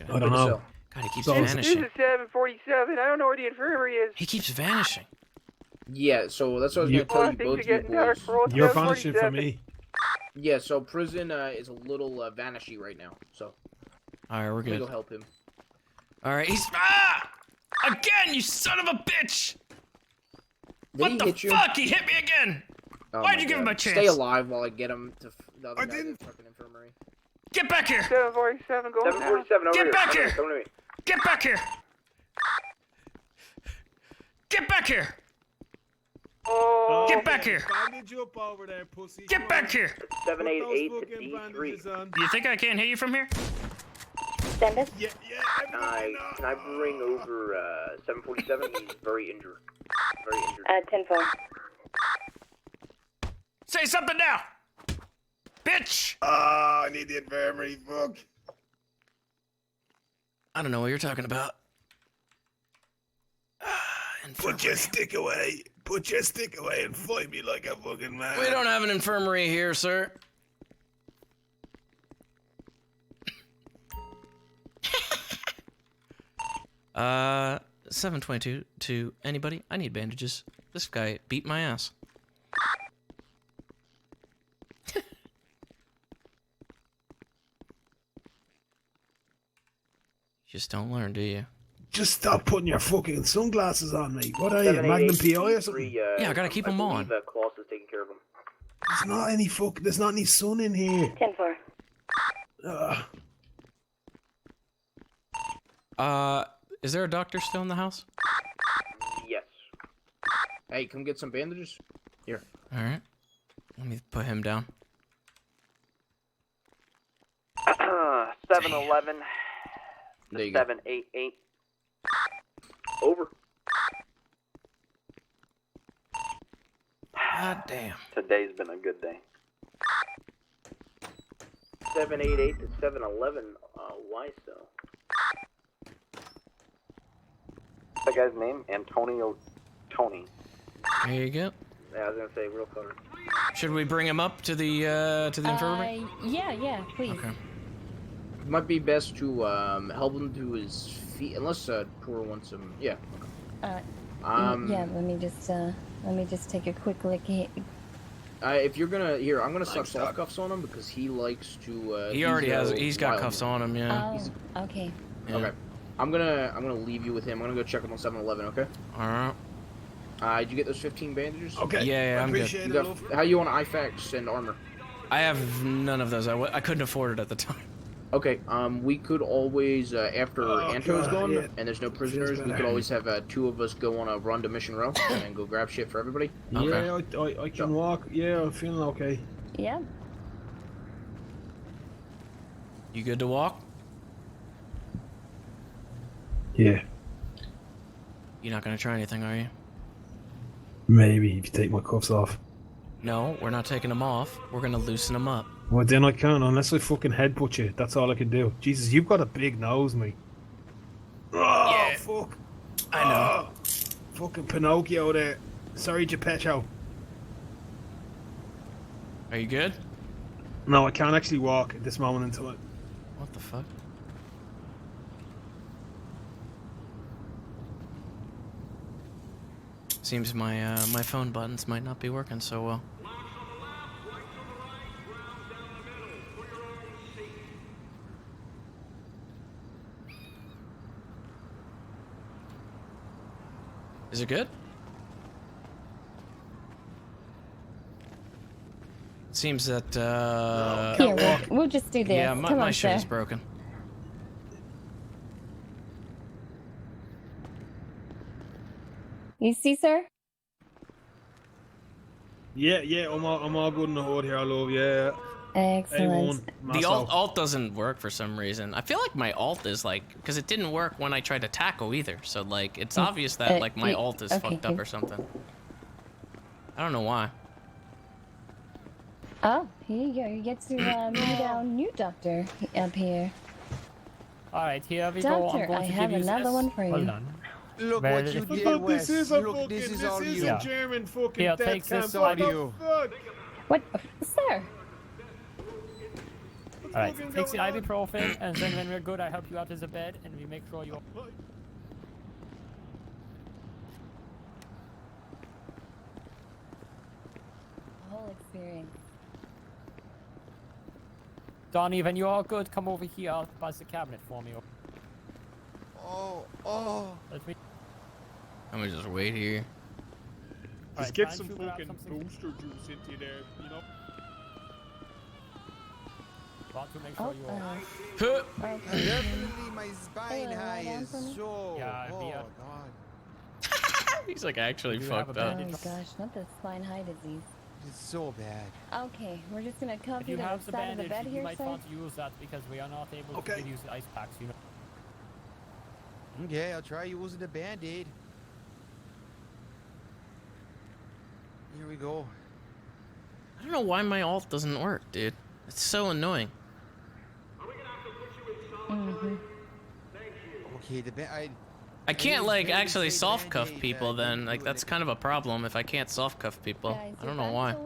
[SPEAKER 1] I don't know.
[SPEAKER 5] God, he keeps
[SPEAKER 1] So-
[SPEAKER 5] vanishing.
[SPEAKER 19] This is 747. I don't know where the infirmary is.
[SPEAKER 5] He keeps vanishing.
[SPEAKER 16] Yeah, so that's what I was
[SPEAKER 1] You-
[SPEAKER 16] gonna tell you
[SPEAKER 19] Things
[SPEAKER 16] both
[SPEAKER 19] are
[SPEAKER 16] you
[SPEAKER 19] getting dark
[SPEAKER 16] boys.
[SPEAKER 19] for all
[SPEAKER 1] You're vanishing from
[SPEAKER 19] 747.
[SPEAKER 1] me.
[SPEAKER 16] Yeah, so prison is a little vanishy right now. So
[SPEAKER 5] All right, we're
[SPEAKER 16] I'm gonna
[SPEAKER 5] good.
[SPEAKER 16] go help him.
[SPEAKER 5] All right, he's again, you son of a bitch!
[SPEAKER 16] Did
[SPEAKER 5] What
[SPEAKER 16] he
[SPEAKER 5] the
[SPEAKER 16] hit you?
[SPEAKER 5] fuck? He hit me again!
[SPEAKER 16] Oh
[SPEAKER 5] Why'd
[SPEAKER 16] my
[SPEAKER 5] you give
[SPEAKER 16] God.
[SPEAKER 5] him a chance?
[SPEAKER 16] Stay alive while I get him to the other
[SPEAKER 1] I
[SPEAKER 16] guy
[SPEAKER 1] didn't-
[SPEAKER 16] at the fucking infirmary.
[SPEAKER 5] Get back here!
[SPEAKER 19] 747 going
[SPEAKER 16] 747 over
[SPEAKER 5] Get
[SPEAKER 16] here.
[SPEAKER 5] back
[SPEAKER 16] Come
[SPEAKER 5] here!
[SPEAKER 16] Come to me.
[SPEAKER 5] Get back here! Get back here!
[SPEAKER 19] Oh.
[SPEAKER 5] Get back here!
[SPEAKER 1] Bandage up over there, pussy.
[SPEAKER 5] Get back here!
[SPEAKER 16] 788
[SPEAKER 1] Put
[SPEAKER 16] to
[SPEAKER 1] those fucking
[SPEAKER 16] D3.
[SPEAKER 1] bandages on.
[SPEAKER 5] You think I can't hit you from here?
[SPEAKER 23] Send us.
[SPEAKER 1] Yeah.
[SPEAKER 16] Can I bring over 747? He's very injured. Very injured.
[SPEAKER 23] 10-4.
[SPEAKER 5] Say something now! Bitch!
[SPEAKER 1] Ah, I need the infirmary. Fuck.
[SPEAKER 5] I don't know what you're talking about.
[SPEAKER 1] Put your stick away. Put your stick away and fight me like a fucking man.
[SPEAKER 5] We don't have an infirmary here, sir. 722 to anybody? I need bandages. This guy beat my ass. Just don't learn, do you?
[SPEAKER 1] Just stop putting your fucking sunglasses on me. What are you, Magnum PI or something?
[SPEAKER 5] Yeah, I gotta keep them on.
[SPEAKER 16] Klaus is taking care of him.
[SPEAKER 1] There's not any sun in here.
[SPEAKER 23] 10-4.
[SPEAKER 5] Is there a doctor still in the house?
[SPEAKER 16] Yes. Hey, come get some bandages. Here.
[SPEAKER 5] All right. Let me put him down.
[SPEAKER 19] 711.
[SPEAKER 16] There you go.
[SPEAKER 19] 788.
[SPEAKER 16] Over.
[SPEAKER 5] God damn.
[SPEAKER 19] Today's been a good day.
[SPEAKER 16] 788 to 711. Why so?
[SPEAKER 19] What's that guy's name? Antonio Tony.
[SPEAKER 5] There you go.
[SPEAKER 16] Yeah, I was gonna say real color.
[SPEAKER 5] Should we bring him up to the infirmary?
[SPEAKER 23] Yeah, please.
[SPEAKER 5] Okay.
[SPEAKER 16] It might be best to help him to his feet, unless Poor wants him. Yeah.
[SPEAKER 23] Yeah, let me just take a quick look here.
[SPEAKER 16] If you're gonna I'm gonna suck soft cuffs on him because he likes to.
[SPEAKER 5] He already has. He's got
[SPEAKER 16] wild.
[SPEAKER 5] cuffs on him. Yeah.
[SPEAKER 23] Oh, okay.
[SPEAKER 5] Yeah.
[SPEAKER 16] Okay. I'm gonna leave you with him. I'm gonna go check him on 7-Eleven. Okay.
[SPEAKER 5] All right.
[SPEAKER 16] Did you get those 15 bandages?
[SPEAKER 1] Okay.
[SPEAKER 5] Yeah, I'm good.
[SPEAKER 1] appreciate
[SPEAKER 16] You
[SPEAKER 1] it,
[SPEAKER 16] got,
[SPEAKER 1] love.
[SPEAKER 16] how you on IFAX and armor?
[SPEAKER 5] I have none of those. I couldn't afford it at the time.
[SPEAKER 16] Okay, we could always, after Anto's
[SPEAKER 1] God,
[SPEAKER 16] gone
[SPEAKER 1] yeah.
[SPEAKER 16] and there's no prisoners, we
[SPEAKER 1] better.
[SPEAKER 16] could always have 2 of us go on a run to Mission Row and go grab shit for everybody.
[SPEAKER 1] Yeah, I can walk. Yeah, I'm feeling okay.
[SPEAKER 23] Yeah.
[SPEAKER 5] You good to walk?
[SPEAKER 1] Yeah,
[SPEAKER 5] You're not gonna try anything, are you?
[SPEAKER 1] maybe if you take my cuffs off.
[SPEAKER 5] No, we're not taking them off. We're gonna loosen them up.
[SPEAKER 1] Well, then I can't unless I fucking headbutt you. That's all I can do. Jesus, you've got a big nose, mate. Oh, fuck.
[SPEAKER 5] I know.
[SPEAKER 1] Oh, fucking Pinocchio there. Sorry, Geppetto.
[SPEAKER 5] Are you good?
[SPEAKER 1] No, I can't actually walk at this moment in time.
[SPEAKER 5] What the fuck? Seems my my phone buttons might not be working so well. Is it good? Seems that
[SPEAKER 23] Here, we'll just do this.
[SPEAKER 5] yeah,
[SPEAKER 23] Come
[SPEAKER 5] my
[SPEAKER 23] on,
[SPEAKER 5] shit
[SPEAKER 23] sir.
[SPEAKER 5] is broken.
[SPEAKER 23] You see, sir?
[SPEAKER 1] Yeah, I'm all good in the hood here, I love, yeah.
[SPEAKER 23] Excellent.
[SPEAKER 5] The alt doesn't work for some reason. I feel like my alt is like, because it didn't work when I tried to tackle either. So like, it's obvious that like my alt is fucked up or something. I don't know why.
[SPEAKER 23] Oh, here you go. You get to meet our new doctor up here.
[SPEAKER 3] Alright, here we go. I'm
[SPEAKER 23] Doctor,
[SPEAKER 3] going
[SPEAKER 23] I
[SPEAKER 3] to
[SPEAKER 23] have
[SPEAKER 3] give you
[SPEAKER 23] another
[SPEAKER 3] this.
[SPEAKER 23] one for you.
[SPEAKER 3] Hold on.
[SPEAKER 2] Look
[SPEAKER 3] Well,
[SPEAKER 2] what you
[SPEAKER 3] if-
[SPEAKER 2] did,
[SPEAKER 1] Look,
[SPEAKER 2] Wes.
[SPEAKER 1] this is a
[SPEAKER 2] Look,
[SPEAKER 1] fucking,
[SPEAKER 2] this is all you.
[SPEAKER 3] Yeah.
[SPEAKER 1] German fucking
[SPEAKER 3] Here,
[SPEAKER 1] death
[SPEAKER 3] take
[SPEAKER 1] camp.
[SPEAKER 3] this
[SPEAKER 1] What the
[SPEAKER 2] audio.
[SPEAKER 1] fuck?
[SPEAKER 23] What? Sir?
[SPEAKER 3] Alright, take the ibuprofen, and then when we're good, I help you out of the bed, and we make sure you're...
[SPEAKER 23] Whole experience.
[SPEAKER 3] Donnie, when you're all good, come over here by the cabinet for me.
[SPEAKER 2] Oh.
[SPEAKER 3] Let me...
[SPEAKER 5] I'm gonna just wait here.
[SPEAKER 1] Just
[SPEAKER 3] Alright,
[SPEAKER 1] get
[SPEAKER 3] try
[SPEAKER 1] some
[SPEAKER 3] and figure out
[SPEAKER 1] fucking
[SPEAKER 3] something.
[SPEAKER 1] booster juice into you there, you know?
[SPEAKER 3] Want to make sure you're...
[SPEAKER 2] Definitely my spine high is so.
[SPEAKER 3] Yeah,
[SPEAKER 2] oh,
[SPEAKER 3] Mia.
[SPEAKER 2] God.
[SPEAKER 5] He's like actually
[SPEAKER 3] Do you have
[SPEAKER 5] fucked
[SPEAKER 3] a
[SPEAKER 5] up.
[SPEAKER 23] Oh
[SPEAKER 3] bandage?
[SPEAKER 23] gosh, not the spine high disease.
[SPEAKER 2] It's so bad.
[SPEAKER 23] Okay, we're just gonna cuff
[SPEAKER 3] If
[SPEAKER 23] you
[SPEAKER 3] you
[SPEAKER 23] to
[SPEAKER 3] have
[SPEAKER 23] the
[SPEAKER 3] the
[SPEAKER 23] side of the
[SPEAKER 3] bandage,
[SPEAKER 23] bed
[SPEAKER 3] you
[SPEAKER 23] here,
[SPEAKER 3] might
[SPEAKER 23] sir.
[SPEAKER 3] want to use that because we are not able to use the ice packs, you know.
[SPEAKER 2] Okay, I'll try using the band-aid. Here we go.
[SPEAKER 5] I don't know why my alt doesn't work, dude. It's so annoying.
[SPEAKER 2] Okay, the band.
[SPEAKER 5] I can't like actually soft cuff people then. Like that's kind of a problem if I can't soft cuff people. I don't know why.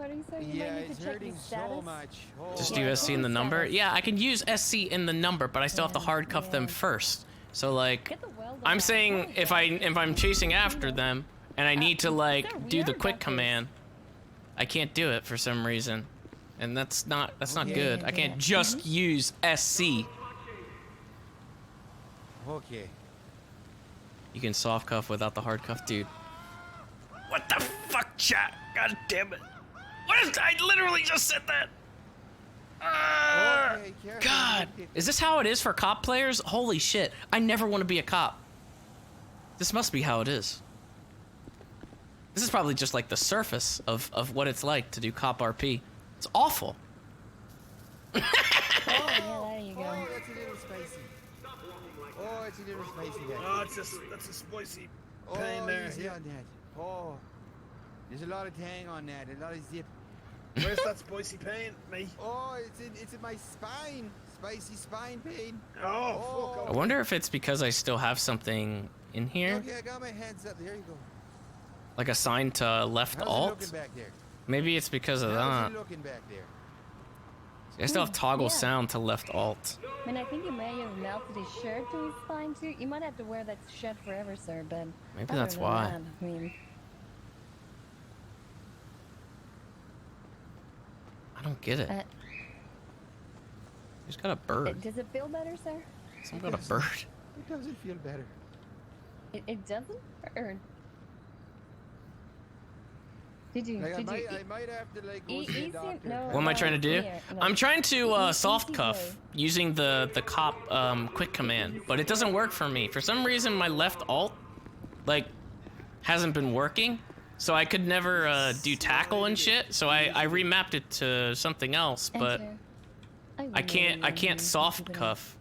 [SPEAKER 2] Yeah, it's hurting so much. Oh,
[SPEAKER 5] Just do SC in the number? Yeah, I can use SC in the number, but I still have to hard cuff them first. So like, I'm saying if I'm chasing after them and I need to like do the quick command, I can't do it for some reason, and that's not good. I can't just use SC.
[SPEAKER 2] Okay.
[SPEAKER 5] You can soft cuff without the hard cuff, dude. What the fuck, chat? God damn it! What is? I literally just said that. God, is this how it is for cop players? Holy shit! I never want to be a cop. This must be how it is. This is probably just like the surface of what it's like to do cop RP. It's awful.
[SPEAKER 23] Oh, yeah, there you go.
[SPEAKER 2] Oh, that's a little spicy. Oh, it's a little spicy there.
[SPEAKER 1] Oh, that's a spicy pain
[SPEAKER 2] Oh,
[SPEAKER 1] there.
[SPEAKER 2] easy on that. Oh, there's a lot of tang on that. A lot of zip.
[SPEAKER 1] Where's that spicy pain, mate?
[SPEAKER 2] Oh, it's in my spine. Spicy spine pain.
[SPEAKER 1] Oh, fuck.
[SPEAKER 5] I wonder if it's because I still have something in here,
[SPEAKER 2] Okay, I got my hands up. There you go.
[SPEAKER 5] like assigned to left
[SPEAKER 2] How's it
[SPEAKER 5] alt.
[SPEAKER 2] looking back there?
[SPEAKER 5] Maybe it's because of
[SPEAKER 2] How's
[SPEAKER 5] that.
[SPEAKER 2] it looking back there?
[SPEAKER 5] I still have toggle
[SPEAKER 23] Yeah.
[SPEAKER 5] sound to left alt.
[SPEAKER 23] I mean, I think you may have melted his shirt to his spine too. You might have to wear that shirt forever, sir, but
[SPEAKER 5] Maybe
[SPEAKER 23] other
[SPEAKER 5] that's
[SPEAKER 23] than
[SPEAKER 5] why.
[SPEAKER 23] that, I mean,
[SPEAKER 5] I don't get it. He's got a bird.
[SPEAKER 23] does it feel better, sir?
[SPEAKER 5] Some got a bird.
[SPEAKER 2] It doesn't feel better.
[SPEAKER 23] It doesn't? Or Did you?
[SPEAKER 2] Like,
[SPEAKER 23] Did you?
[SPEAKER 2] I might have to like go
[SPEAKER 23] E-
[SPEAKER 2] see a
[SPEAKER 23] easy-
[SPEAKER 2] doctor.
[SPEAKER 23] no,
[SPEAKER 5] What am I trying to do?
[SPEAKER 23] here, no.
[SPEAKER 5] I'm trying to
[SPEAKER 23] Easy
[SPEAKER 5] soft cuff
[SPEAKER 23] way.
[SPEAKER 5] using the cop quick command, but it doesn't work for me. For some reason, my left alt like hasn't been working, so I could never do tackle and shit. So I remapped it to something else, but
[SPEAKER 23] Enter.
[SPEAKER 5] I can't soft cuff.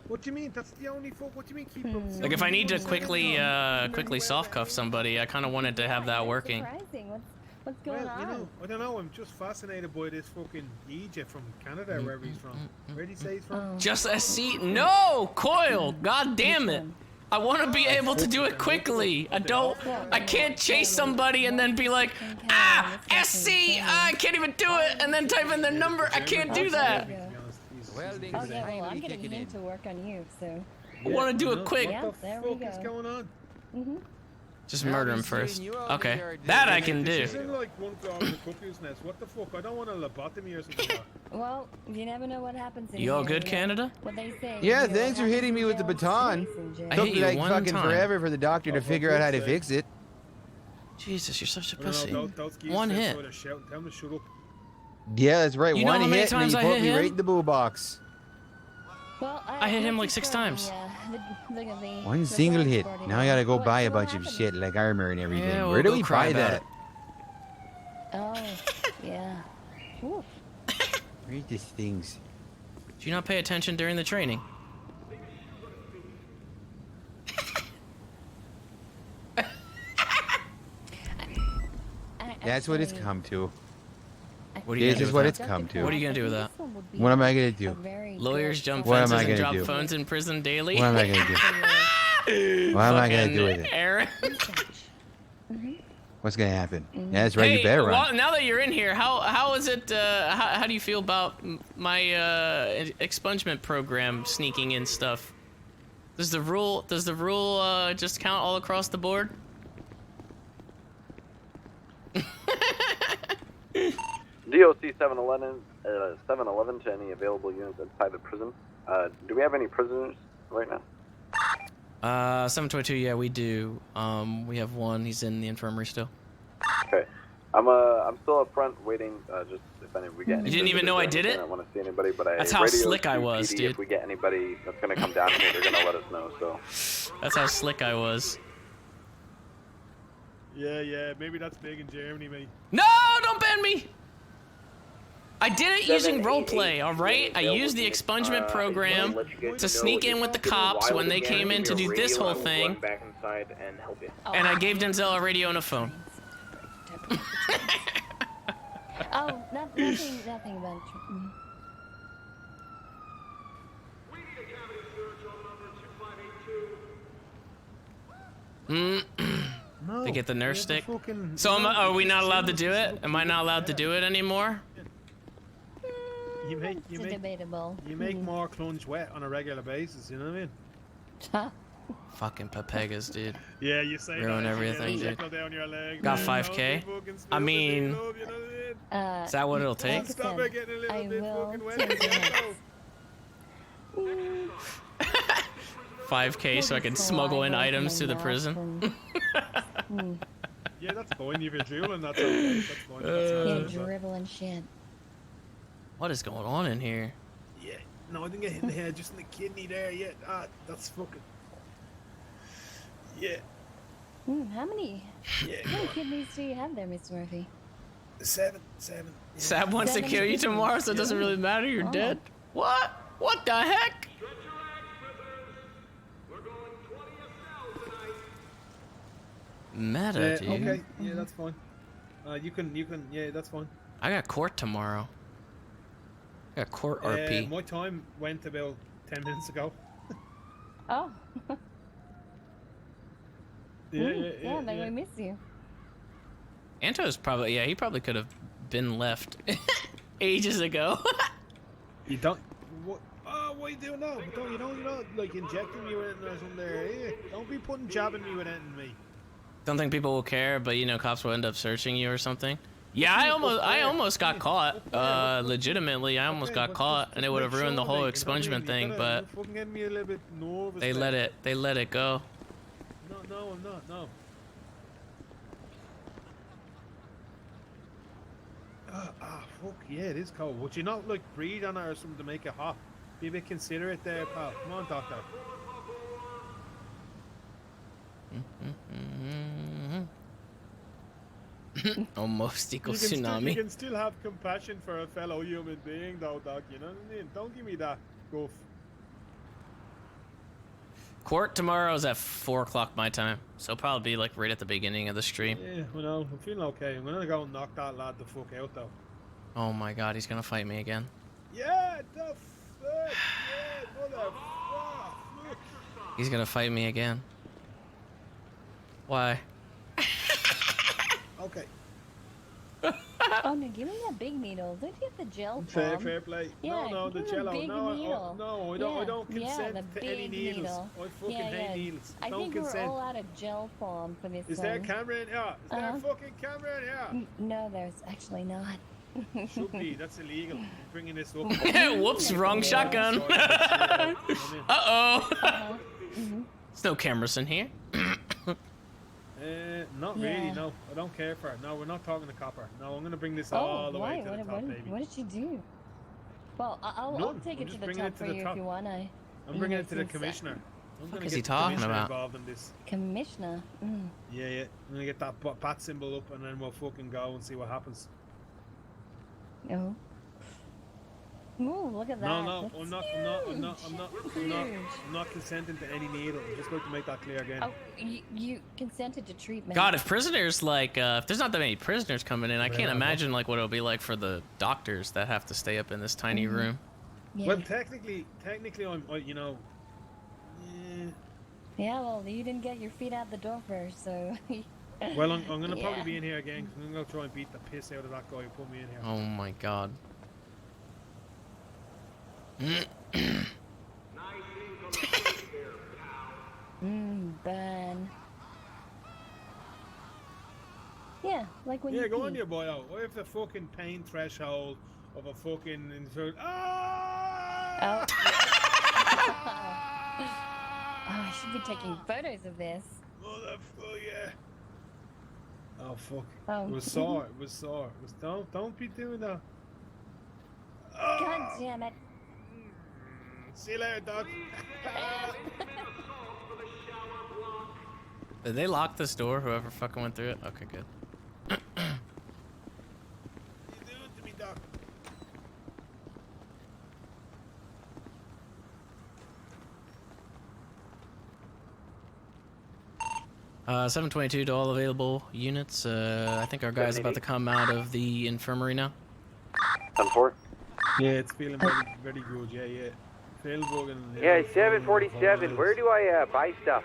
[SPEAKER 1] What do you mean? That's the only fuck. What do you mean keep them?
[SPEAKER 5] Like if I need to quickly soft cuff somebody, I kind of wanted to have that working.
[SPEAKER 23] Surprising. What's going
[SPEAKER 1] Well, you
[SPEAKER 23] on?
[SPEAKER 1] know, I don't know. I'm just fascinated by this fucking Egypt from Canada, wherever he's from. Where did he say he's from?
[SPEAKER 5] Just SC? No, coil. God damn it. I want to be able to do it quickly. I can't chase somebody and then be like, SC, I can't even do it, and then type in their number. I can't do that.
[SPEAKER 23] Oh yeah, well I'm getting him to work on you, so.
[SPEAKER 5] I want to do it quick.
[SPEAKER 23] Yeah, there we go.
[SPEAKER 1] What's going on?
[SPEAKER 5] Just murder him first. Okay, that I can do.
[SPEAKER 1] This isn't like one flew over the cuckoo's nest. What the fuck? I don't want a lobotomy or something.
[SPEAKER 23] Well, you never know what happens in
[SPEAKER 5] You all
[SPEAKER 23] here,
[SPEAKER 5] good,
[SPEAKER 23] know?
[SPEAKER 5] Canada?
[SPEAKER 23] What they say.
[SPEAKER 2] Yeah,
[SPEAKER 23] you know,
[SPEAKER 2] thanks
[SPEAKER 23] what
[SPEAKER 2] for hitting
[SPEAKER 23] happens
[SPEAKER 2] me
[SPEAKER 23] in
[SPEAKER 2] with the
[SPEAKER 23] jail
[SPEAKER 2] baton.
[SPEAKER 23] stays in jail.
[SPEAKER 5] I
[SPEAKER 2] Took
[SPEAKER 5] hit you
[SPEAKER 2] like
[SPEAKER 5] one
[SPEAKER 2] fucking
[SPEAKER 5] time.
[SPEAKER 2] forever for the doctor to figure out how to fix it.
[SPEAKER 5] Jesus, you're such a
[SPEAKER 1] No,
[SPEAKER 5] pussy.
[SPEAKER 1] those geese
[SPEAKER 5] One
[SPEAKER 1] just
[SPEAKER 5] hit.
[SPEAKER 1] sort of shout, tell them to shut up.
[SPEAKER 2] Yeah, that's right.
[SPEAKER 5] You know
[SPEAKER 2] One
[SPEAKER 5] how many
[SPEAKER 2] hit and
[SPEAKER 5] times
[SPEAKER 2] he
[SPEAKER 5] I
[SPEAKER 2] put
[SPEAKER 5] hit
[SPEAKER 2] me
[SPEAKER 5] him?
[SPEAKER 2] right in the boo box.
[SPEAKER 23] Well,
[SPEAKER 5] I hit him like 6 times.
[SPEAKER 2] One single hit. Now I gotta go buy a bunch of shit like armor and everything.
[SPEAKER 5] Yeah,
[SPEAKER 2] Where
[SPEAKER 5] we'll
[SPEAKER 2] do
[SPEAKER 5] go
[SPEAKER 2] we
[SPEAKER 5] cry
[SPEAKER 2] buy
[SPEAKER 5] about
[SPEAKER 2] that?
[SPEAKER 23] Oh, yeah. Ooh.
[SPEAKER 2] Where's these things?
[SPEAKER 5] Did you not pay attention during the training?
[SPEAKER 2] That's what it's come to.
[SPEAKER 5] What are you
[SPEAKER 2] This
[SPEAKER 5] gonna do
[SPEAKER 2] is
[SPEAKER 5] with
[SPEAKER 2] what
[SPEAKER 5] that?
[SPEAKER 2] it's come to.
[SPEAKER 5] What are you gonna do with that?
[SPEAKER 2] What am I gonna do?
[SPEAKER 5] Lawyers jump
[SPEAKER 2] What am
[SPEAKER 5] fences
[SPEAKER 2] I
[SPEAKER 5] and
[SPEAKER 2] gonna
[SPEAKER 5] drop
[SPEAKER 2] do?
[SPEAKER 5] phones in prison daily.
[SPEAKER 2] What am I gonna do? What am I gonna do with it?
[SPEAKER 5] Aaron.
[SPEAKER 2] What's gonna happen? That's right.
[SPEAKER 5] Hey,
[SPEAKER 2] You better run.
[SPEAKER 5] well, now that you're in here, how is it? How do you feel about my expungement program sneaking in stuff? Does the rule just count all across the board?
[SPEAKER 7] DOC 711 to any available units inside the prison. Do we have any prisoners right now?
[SPEAKER 5] 722. Yeah, we do. We have one. He's in the infirmary still.
[SPEAKER 7] Okay. I'm still up front waiting. Just if we get any.
[SPEAKER 5] You didn't even know I did it?
[SPEAKER 7] I want to see anybody, but
[SPEAKER 5] That's how
[SPEAKER 7] radio
[SPEAKER 5] slick I
[SPEAKER 7] to
[SPEAKER 5] was,
[SPEAKER 7] PD.
[SPEAKER 5] dude.
[SPEAKER 7] If we get anybody that's gonna come down here, they're gonna let us know. So.
[SPEAKER 5] That's how slick I was.
[SPEAKER 1] Yeah, maybe that's big in Germany, mate.
[SPEAKER 5] No, don't ban me. I did it using roleplay, all right? I used the expungement program to sneak in with the cops when they came in to do this whole thing,
[SPEAKER 7] Back inside and help you.
[SPEAKER 5] and I gave Denzel a radio and a phone.
[SPEAKER 23] Oh, nothing about.
[SPEAKER 5] To get the nurse stick. So are we not allowed to do it? Am I not allowed to do it anymore?
[SPEAKER 1] You make
[SPEAKER 23] debatable.
[SPEAKER 1] You make more clunge wet on a regular basis. You know what I mean?
[SPEAKER 5] Fucking Papegas, dude.
[SPEAKER 1] Yeah, you say
[SPEAKER 5] Ruin
[SPEAKER 1] that,
[SPEAKER 5] everything,
[SPEAKER 1] you
[SPEAKER 5] dude.
[SPEAKER 1] get a down your leg,
[SPEAKER 5] Got
[SPEAKER 1] man.
[SPEAKER 5] 5K.
[SPEAKER 1] Don't be fucking
[SPEAKER 5] I
[SPEAKER 1] stupid,
[SPEAKER 5] mean,
[SPEAKER 1] you know what I mean?
[SPEAKER 5] is that what it'll take?
[SPEAKER 1] Stop it getting a little
[SPEAKER 23] I
[SPEAKER 1] bit
[SPEAKER 23] will
[SPEAKER 1] fucking wet.
[SPEAKER 23] take
[SPEAKER 1] Let's go.
[SPEAKER 5] 5K so I can smuggle in items to the prison.
[SPEAKER 1] Yeah, that's fine. If you're drooling, that's okay. That's fine. That's
[SPEAKER 23] Yeah, dribbling shit.
[SPEAKER 5] What is going on in here?
[SPEAKER 1] Yeah. No, I didn't get hit in the head, just in the kidney there. Yeah, that's fucking. Yeah.
[SPEAKER 23] How many kidneys do you have there, Mr. Murphy?
[SPEAKER 1] 7.
[SPEAKER 5] Sab wants to kill you tomorrow, so it doesn't really matter. You're dead. What? What the heck? Meta, dude.
[SPEAKER 1] Okay. Yeah, that's fine. You can. Yeah, that's fine.
[SPEAKER 5] I got court tomorrow. I got court RP.
[SPEAKER 1] My time went about 10 minutes ago.
[SPEAKER 23] Oh.
[SPEAKER 1] Yeah,
[SPEAKER 23] then we miss you.
[SPEAKER 5] Anto's probably, he probably could have been left ages ago.
[SPEAKER 1] You don't. What? What are you doing now? But you're not like injecting me with anything or something there. Yeah. Don't be jabbing me with anything, me.
[SPEAKER 5] Don't think people will care, but cops will end up searching you or something. Yeah, I almost got caught. Legitimately, I almost got caught, and it would have ruined the whole expungement thing. But they let it go.
[SPEAKER 1] No, I'm not. No. God, fuck yeah, it is cold. Would you not like breathe on it or something to make it hot? Be a bit considerate there, pal. Come on, doctor.
[SPEAKER 5] Almost equals
[SPEAKER 1] You
[SPEAKER 5] tsunami.
[SPEAKER 1] can still have compassion for a fellow human being, though, Doc. You know what I mean? Don't give me that goof.
[SPEAKER 5] Court tomorrow is at 4 o'clock my time, so probably be like right at the beginning of the stream.
[SPEAKER 1] Yeah, well, no, I'm feeling okay. I'm gonna go and knock that lad the fuck out, though.
[SPEAKER 5] Oh my god, he's gonna fight me again.
[SPEAKER 1] Yeah, the fuck, yeah, motherfucker.
[SPEAKER 5] He's gonna fight me again. Why?
[SPEAKER 1] Okay.
[SPEAKER 23] Oh no, give me that big needle. Don't you have the gel
[SPEAKER 1] Fair
[SPEAKER 23] form?
[SPEAKER 1] play.
[SPEAKER 23] Yeah,
[SPEAKER 1] No, the
[SPEAKER 23] give me the
[SPEAKER 1] jello.
[SPEAKER 23] big
[SPEAKER 1] No,
[SPEAKER 23] needle.
[SPEAKER 1] no, I
[SPEAKER 23] Yeah,
[SPEAKER 1] don't consent
[SPEAKER 23] the
[SPEAKER 1] to any
[SPEAKER 23] big
[SPEAKER 1] needles.
[SPEAKER 23] needle.
[SPEAKER 1] I fucking hate needles.
[SPEAKER 23] I
[SPEAKER 1] Don't
[SPEAKER 23] think
[SPEAKER 1] consent.
[SPEAKER 23] we're all out of gel form for this.
[SPEAKER 1] Is there a camera in here? Is there a fucking camera in here?
[SPEAKER 23] No, there's actually not.
[SPEAKER 1] Should be. That's illegal. I'm bringing this up.
[SPEAKER 5] Whoops, wrong shotgun. Uh-oh. There's no cameras in here.
[SPEAKER 1] Not really, no. I don't care for it. No, we're not talking to copper. No, I'm gonna bring this all the way to the top, baby.
[SPEAKER 23] What did you do? Well, I'll
[SPEAKER 1] None.
[SPEAKER 23] take
[SPEAKER 1] I'm
[SPEAKER 23] it to
[SPEAKER 1] just
[SPEAKER 23] the
[SPEAKER 1] bringing
[SPEAKER 23] top
[SPEAKER 1] it to
[SPEAKER 23] for
[SPEAKER 1] the
[SPEAKER 23] you
[SPEAKER 1] top.
[SPEAKER 23] if you wanna.
[SPEAKER 1] I'm bringing it to the commissioner. I'm gonna
[SPEAKER 5] is
[SPEAKER 1] get
[SPEAKER 5] he
[SPEAKER 1] the
[SPEAKER 5] talking
[SPEAKER 1] commissioner
[SPEAKER 5] about?
[SPEAKER 1] involved in this.
[SPEAKER 23] Commissioner. Mm.
[SPEAKER 1] Yeah, yeah. I'm gonna get that bat symbol up, and then we'll fucking go and see what happens.
[SPEAKER 23] Oh. Ooh, look at that.
[SPEAKER 1] No,
[SPEAKER 23] That's
[SPEAKER 1] I'm not consenting to any needle. I'm just going to make that clear again.
[SPEAKER 23] Oh, you consented to treatment.
[SPEAKER 5] God, if prisoners like, if there's not that many prisoners coming in, I can't imagine like what it'll be like for the doctors that have to stay up in this tiny room.
[SPEAKER 23] Yeah.
[SPEAKER 1] Well, technically, I'm, you know.
[SPEAKER 23] Yeah, well, you didn't get your feet out the door first, so.
[SPEAKER 1] Well, I'm gonna probably
[SPEAKER 23] Yeah.
[SPEAKER 1] be in here again. 'Cause I'm gonna go try and beat the piss out of that guy who put me in here.
[SPEAKER 5] Oh my god.
[SPEAKER 23] Burn. Yeah, like when you
[SPEAKER 1] Yeah, go
[SPEAKER 23] pee.
[SPEAKER 1] on, your boy. I have the fucking pain threshold of a fucking insert. Ah!
[SPEAKER 23] Oh, I should be taking photos of this.
[SPEAKER 1] Motherfucker, yeah. Oh fuck.
[SPEAKER 23] Oh.
[SPEAKER 1] It was sore. It was sore. It was, don't be doing that.
[SPEAKER 23] God damn it.
[SPEAKER 1] See you later, dog.
[SPEAKER 5] Did they lock this door? Whoever fucking went through it? Okay, good.
[SPEAKER 1] You do it to me, dog.
[SPEAKER 5] 722 to all available units. I think our guy's about to come out of the infirmary now.
[SPEAKER 7] 10-4.
[SPEAKER 1] Yeah, it's feeling very, very good. Yeah, yeah. Feeling good.
[SPEAKER 19] Yeah, 747. Where do I buy stuff?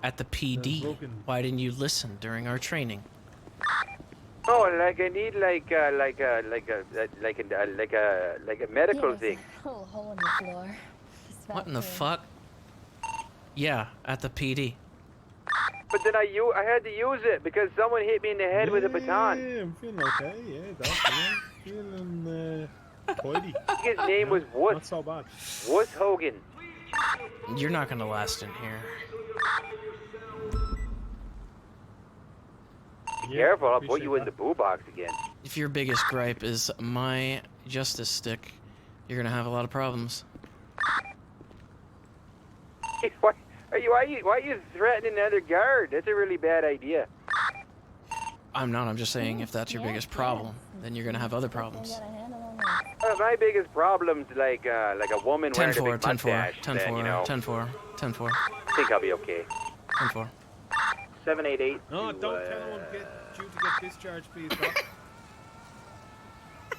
[SPEAKER 5] At the PD. Why didn't you listen during our training?
[SPEAKER 19] Oh, like I need like a medical
[SPEAKER 23] Yeah,
[SPEAKER 19] thing.
[SPEAKER 23] there's a little hole in the floor. Just
[SPEAKER 5] What in the
[SPEAKER 23] about to-
[SPEAKER 5] fuck? Yeah, at the PD.
[SPEAKER 19] But then I had to use it because someone hit me in the head with a baton.
[SPEAKER 1] Yeah, I'm feeling okay. Yeah, dog. Yeah. Feeling tidy.
[SPEAKER 19] His name was Wuss.
[SPEAKER 1] Not so bad.
[SPEAKER 19] Wuss Hogan.
[SPEAKER 5] You're not gonna last in here.
[SPEAKER 19] Be careful, I'll put you in the boo box again.
[SPEAKER 5] If your biggest gripe is my justice stick, you're gonna have a lot of problems.
[SPEAKER 19] Why are you threatening another guard? That's a really bad idea.
[SPEAKER 5] I'm not. I'm just saying if that's your biggest problem, then you're gonna have other problems.
[SPEAKER 19] My biggest problem's like a woman wearing a
[SPEAKER 5] 10-4,
[SPEAKER 19] big
[SPEAKER 5] 10-4,
[SPEAKER 19] mustache.
[SPEAKER 5] 10-4,
[SPEAKER 19] then, you know,
[SPEAKER 5] 10-4, 10-4,
[SPEAKER 19] I think I'll be okay.
[SPEAKER 5] 10-4.
[SPEAKER 19] 788.
[SPEAKER 1] No, don't tell anyone due to get discharged, please, doc.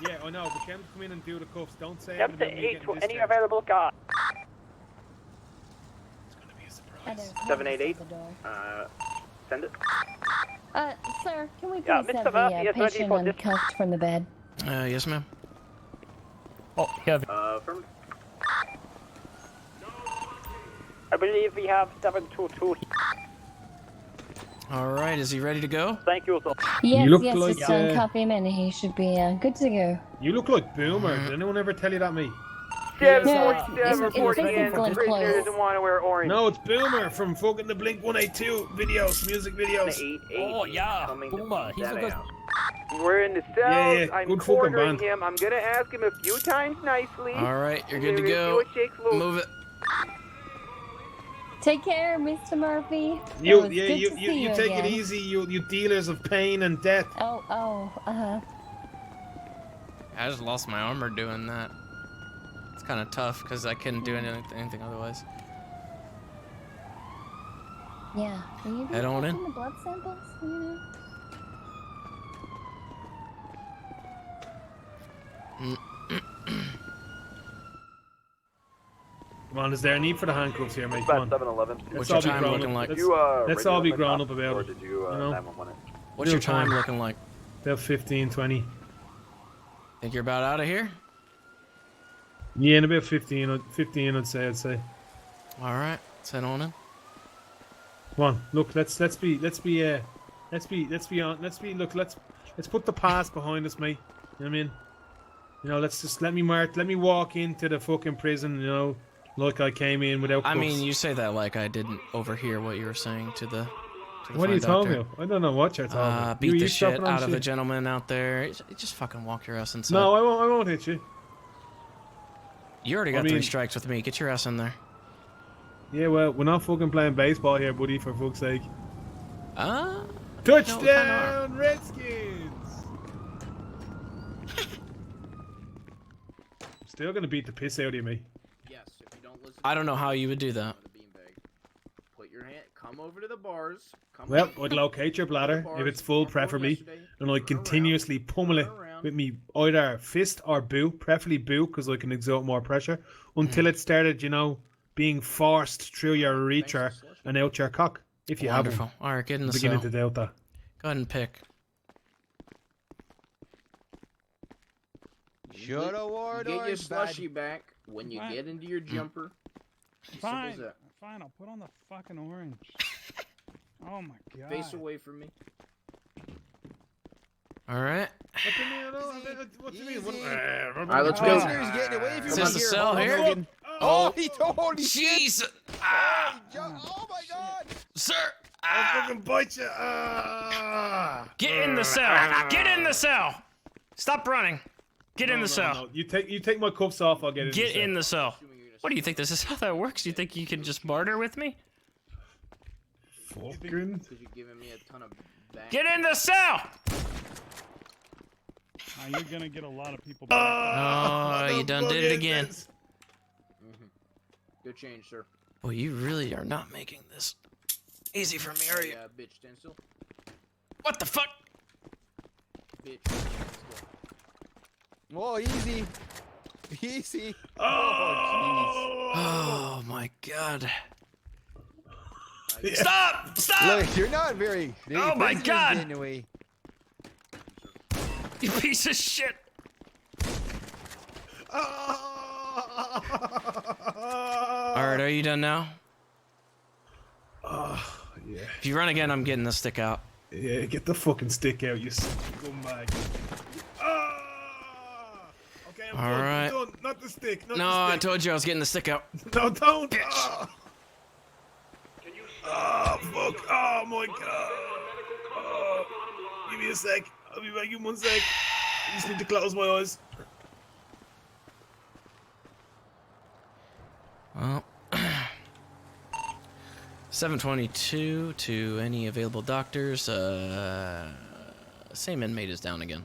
[SPEAKER 1] Yeah, I know, but Ken, come in and do the cuffs. Don't say anything about me getting discharged.
[SPEAKER 19] available car.
[SPEAKER 1] It's gonna be a surprise.
[SPEAKER 19] 788. Send it.
[SPEAKER 23] Sir, can we please
[SPEAKER 19] Yeah,
[SPEAKER 23] have
[SPEAKER 19] Mr.
[SPEAKER 23] the
[SPEAKER 19] Murphy, yes,
[SPEAKER 23] patient
[SPEAKER 19] 24.
[SPEAKER 23] uncuffed from the bed?
[SPEAKER 5] Yes, ma'am.
[SPEAKER 3] Oh, yeah.
[SPEAKER 19] From. I believe we have 722.
[SPEAKER 5] All right, is he ready to go?
[SPEAKER 19] Thank you, sir.
[SPEAKER 23] Yes,
[SPEAKER 1] look
[SPEAKER 23] yes,
[SPEAKER 1] like,
[SPEAKER 23] just uncuff him and he should be good to go.
[SPEAKER 1] You look like Boomer. Did anyone ever tell you that, me?
[SPEAKER 23] it's
[SPEAKER 10] again.
[SPEAKER 23] Glenn
[SPEAKER 10] The prisoner
[SPEAKER 23] Close.
[SPEAKER 10] doesn't want to wear orange.
[SPEAKER 1] No, it's Boomer from fucking the Blink 182 videos, music videos.
[SPEAKER 3] Oh yeah, Boomer. He's a good.
[SPEAKER 10] We're in the cells.
[SPEAKER 1] Yeah,
[SPEAKER 10] I'm
[SPEAKER 1] good fucking
[SPEAKER 10] cornering
[SPEAKER 1] band.
[SPEAKER 10] him. I'm gonna ask him a few times nicely.
[SPEAKER 5] All right, you're good to
[SPEAKER 10] We're gonna
[SPEAKER 5] go.
[SPEAKER 10] see what shakes loose.
[SPEAKER 5] Move it.
[SPEAKER 23] Take care, Mr. Murphy. It
[SPEAKER 1] You,
[SPEAKER 23] was
[SPEAKER 1] yeah,
[SPEAKER 23] good
[SPEAKER 1] you,
[SPEAKER 23] to
[SPEAKER 1] you,
[SPEAKER 23] see
[SPEAKER 1] you
[SPEAKER 23] you
[SPEAKER 1] take
[SPEAKER 23] again.
[SPEAKER 1] it easy, you dealers of pain and death.
[SPEAKER 23] Oh.
[SPEAKER 5] I just lost my armor doing that. It's kind of tough because I couldn't do anything otherwise.
[SPEAKER 23] Yeah. Will you be
[SPEAKER 5] Head on in.
[SPEAKER 23] taking the blood samples? You know?
[SPEAKER 1] Come on, is there a need for the handcuffs here, mate?
[SPEAKER 7] About
[SPEAKER 1] Come on.
[SPEAKER 7] 7-Eleven.
[SPEAKER 1] Let's
[SPEAKER 5] What's your
[SPEAKER 1] all be
[SPEAKER 5] time
[SPEAKER 1] grown
[SPEAKER 5] looking
[SPEAKER 1] up.
[SPEAKER 5] like?
[SPEAKER 1] Let's all be
[SPEAKER 7] radio
[SPEAKER 1] grown
[SPEAKER 7] them
[SPEAKER 1] up about
[SPEAKER 7] or
[SPEAKER 1] it.
[SPEAKER 7] did you, 911 it?
[SPEAKER 5] What's your
[SPEAKER 1] Real
[SPEAKER 5] time
[SPEAKER 1] time.
[SPEAKER 5] looking like?
[SPEAKER 1] About 15, 20.
[SPEAKER 5] Think you're about out of here?
[SPEAKER 1] Yeah, in about 15, I'd say.
[SPEAKER 5] All right, let's head on in.
[SPEAKER 1] Come on, look, let's put the past behind us, mate. You know what I mean? You know, let me walk into the fucking prison, you know, like I came in without cuffs.
[SPEAKER 5] I mean, you say that like I didn't overhear what you were saying to the
[SPEAKER 1] What are you
[SPEAKER 5] fine
[SPEAKER 1] talking
[SPEAKER 5] doctor.
[SPEAKER 1] about? I don't know what you're talking about.
[SPEAKER 5] Beat
[SPEAKER 1] You
[SPEAKER 5] the
[SPEAKER 1] stopping
[SPEAKER 5] shit
[SPEAKER 1] on
[SPEAKER 5] out of a
[SPEAKER 1] shit?
[SPEAKER 5] gentleman out there. Just fucking walk your ass inside.
[SPEAKER 1] No, I won't hit you.
[SPEAKER 5] You already
[SPEAKER 1] I
[SPEAKER 5] got
[SPEAKER 1] mean-
[SPEAKER 5] 3 strikes with me. Get your ass in there.
[SPEAKER 1] Yeah, well, we're not fucking playing baseball here, buddy, for fuck's sake.
[SPEAKER 5] No,
[SPEAKER 1] Touchdown, Redskins! Still gonna beat the piss out of you, mate.
[SPEAKER 16] Yes, if you don't listen.
[SPEAKER 5] I don't know how you would do that.
[SPEAKER 16] Put your hand. Come over to the bars. Come
[SPEAKER 1] Well,
[SPEAKER 16] over
[SPEAKER 1] I'd locate your bladder, if it's full, preferably, and I'd continuously pummel it with me either fist or boot, preferably boot, because I can exert more pressure, until it started, you know, being forced through your urethra and out your cock, if you have
[SPEAKER 5] Wonderful.
[SPEAKER 1] one.
[SPEAKER 5] All right, get in the
[SPEAKER 1] I'm beginning
[SPEAKER 5] cell.
[SPEAKER 1] to doubt that.
[SPEAKER 5] Go ahead and pick.
[SPEAKER 2] Should award
[SPEAKER 16] Get
[SPEAKER 2] or
[SPEAKER 16] your
[SPEAKER 2] bad?
[SPEAKER 16] slushy back when you get into your jumper. Simple as
[SPEAKER 8] Fine,
[SPEAKER 16] that.
[SPEAKER 8] fine, I'll put on the fucking orange. Oh my god.
[SPEAKER 16] Face away from me.
[SPEAKER 5] All right.
[SPEAKER 1] What do you mean?
[SPEAKER 16] All right, let's go.
[SPEAKER 2] Prisoner's getting away from
[SPEAKER 5] Is
[SPEAKER 2] me
[SPEAKER 5] this the
[SPEAKER 2] here,
[SPEAKER 5] cell here?
[SPEAKER 2] Hogan. Oh, he totally
[SPEAKER 5] Jeez.
[SPEAKER 2] Oh my god!
[SPEAKER 5] Sir!
[SPEAKER 1] I'll fucking bite you!
[SPEAKER 3] Get in the cell. Get in the cell. Stop running. Get in the cell.
[SPEAKER 1] No. You take my cuffs off, I'll get in
[SPEAKER 3] Get
[SPEAKER 1] the
[SPEAKER 3] in the cell. What do you think? This is how that works? You think you can just barter with me?
[SPEAKER 1] Fucking.
[SPEAKER 16] Because you're giving me a ton of back.
[SPEAKER 3] Get in the cell.
[SPEAKER 8] Now you're gonna get a lot of people.
[SPEAKER 5] Oh, you done did it again.
[SPEAKER 16] Good change, sir.
[SPEAKER 5] Boy, you really are not making this easy for me, are you?
[SPEAKER 16] Yeah, bitch, stand still.
[SPEAKER 5] What the fuck?
[SPEAKER 16] Bitch, stand still.
[SPEAKER 2] Whoa, easy. Easy.
[SPEAKER 5] Oh my god. Stop! Stop!
[SPEAKER 2] Look, you're not very.
[SPEAKER 3] Oh my
[SPEAKER 2] prisoner's
[SPEAKER 3] God.
[SPEAKER 2] getting away.
[SPEAKER 3] You piece of shit.
[SPEAKER 5] Alright, are you done now?
[SPEAKER 1] Yeah.
[SPEAKER 5] If you run again, I'm getting the stick out.
[SPEAKER 1] Yeah, get the fucking stick out, you scumbag. Okay, I'm done.
[SPEAKER 5] Alright.
[SPEAKER 1] I'm done. Not the stick. Not
[SPEAKER 5] No,
[SPEAKER 1] the
[SPEAKER 5] I
[SPEAKER 1] stick.
[SPEAKER 5] told you I was getting the stick out.
[SPEAKER 1] No, don't. Oh, fuck. Oh, my God. Oh, give me a sec. I'll be back in 1 sec. I just need to close my eyes.
[SPEAKER 5] Well, 722 to any available doctors. Same inmate is down again.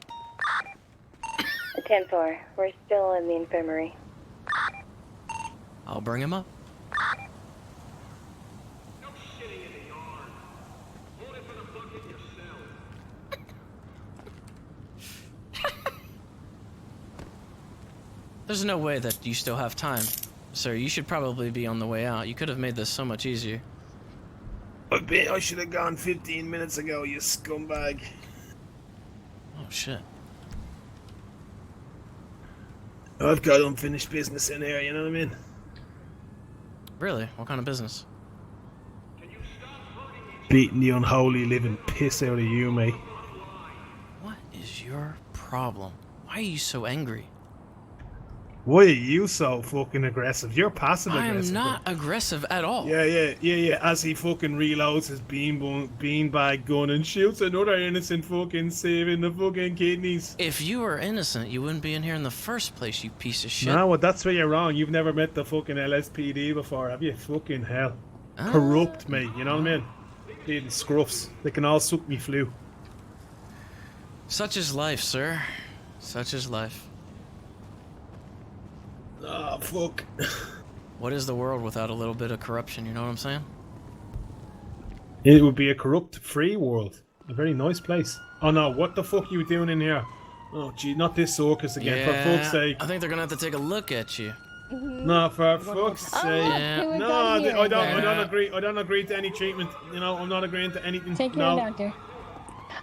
[SPEAKER 23] 10-4. We're still in the infirmary.
[SPEAKER 5] I'll bring him up. There's no way that you still have time. Sir, you should probably be on the way out. You could have made this so much easier.
[SPEAKER 1] I should have gone 15 minutes ago, you scumbag.
[SPEAKER 5] Oh, shit.
[SPEAKER 1] I've got unfinished business in here, you know what I mean?
[SPEAKER 5] Really? What kind of business?
[SPEAKER 1] Beating the unholy living piss out of you, mate.
[SPEAKER 5] What is your problem? Why are you so angry?
[SPEAKER 1] Why are you so fucking aggressive? You're passive
[SPEAKER 5] I
[SPEAKER 1] aggressive.
[SPEAKER 5] am not aggressive at all.
[SPEAKER 1] Yeah. As he fucking reloads his beanbag gun and shoots another innocent fucking saving the fucking kidneys.
[SPEAKER 5] If you were innocent, you wouldn't be in here in the first place, you piece of shit.
[SPEAKER 1] No, well, that's where you're wrong. You've never met the fucking LSPD before, have you? Fucking hell. Corrupt, mate. You know what I mean? Bleeding scruffs. They can all suck me flu.
[SPEAKER 5] Such is life, sir. Such is life.
[SPEAKER 1] Oh, fuck.
[SPEAKER 5] What is the world without a little bit of corruption, you know what I'm saying?
[SPEAKER 1] It would be a corrupt, free world. A very nice place. Oh no, what the fuck are you doing in here? Oh gee, not this circus again, for fuck's sake.
[SPEAKER 5] I think they're gonna have to take a look at you.
[SPEAKER 1] No, for fuck's sake.
[SPEAKER 5] Yeah.
[SPEAKER 1] No, I don't agree. I don't agree to any treatment. You know, I'm not agreeing to anything.
[SPEAKER 23] Take care,
[SPEAKER 1] No,
[SPEAKER 23] doctor.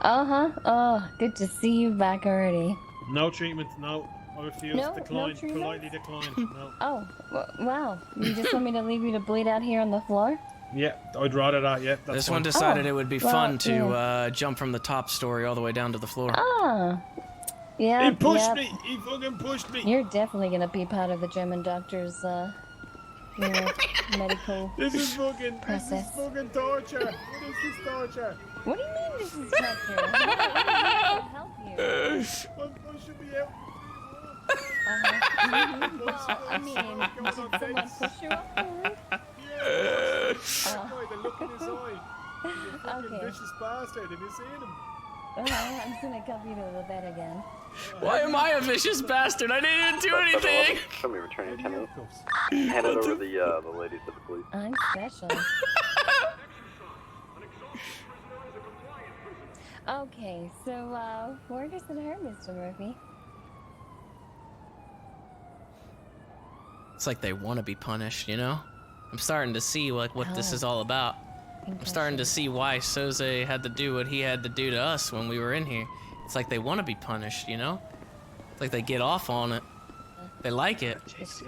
[SPEAKER 23] Oh, good to see you back already.
[SPEAKER 1] no treatment. No, I refuse.
[SPEAKER 23] No
[SPEAKER 1] Decline.
[SPEAKER 23] treatment?
[SPEAKER 1] Politely decline. No.
[SPEAKER 23] Oh, wow. You just want me to leave you to bleed out here on the floor?
[SPEAKER 1] Yeah, I'd rather that. Yeah, that's
[SPEAKER 5] This
[SPEAKER 1] fine.
[SPEAKER 5] one decided it would be
[SPEAKER 23] well,
[SPEAKER 5] fun to
[SPEAKER 23] yeah.
[SPEAKER 5] jump from the top story all the way down to the floor.
[SPEAKER 23] Ah. Yeah.
[SPEAKER 1] He pushed
[SPEAKER 23] yep.
[SPEAKER 1] me. He fucking pushed me.
[SPEAKER 23] You're definitely gonna be part of the German doctor's, medical
[SPEAKER 1] This is fucking
[SPEAKER 23] process.
[SPEAKER 1] fucking torture. What is this torture?
[SPEAKER 23] What do you mean this is torture? How to help you?
[SPEAKER 1] I should be out.
[SPEAKER 23] Well, I mean, did someone push you off the roof?
[SPEAKER 1] The look in his eye. He's a fucking
[SPEAKER 23] Okay.
[SPEAKER 1] vicious bastard. Have you seen him?
[SPEAKER 23] I'm just gonna cuff you to the bed again.
[SPEAKER 5] Why am I a vicious bastard? I didn't even do anything!
[SPEAKER 7] Show me returning 10 Hand it over the ladies of the police.
[SPEAKER 23] I'm special. Okay, so, where does it hurt, Mr. Murphy?
[SPEAKER 5] It's like they want to be punished, you know? I'm starting to see what this is all about. I'm starting to see why Soze had to do what he had to do to us when we were in here. It's like they want to be punished, you know? It's like they get off on it. They like it.
[SPEAKER 23] Just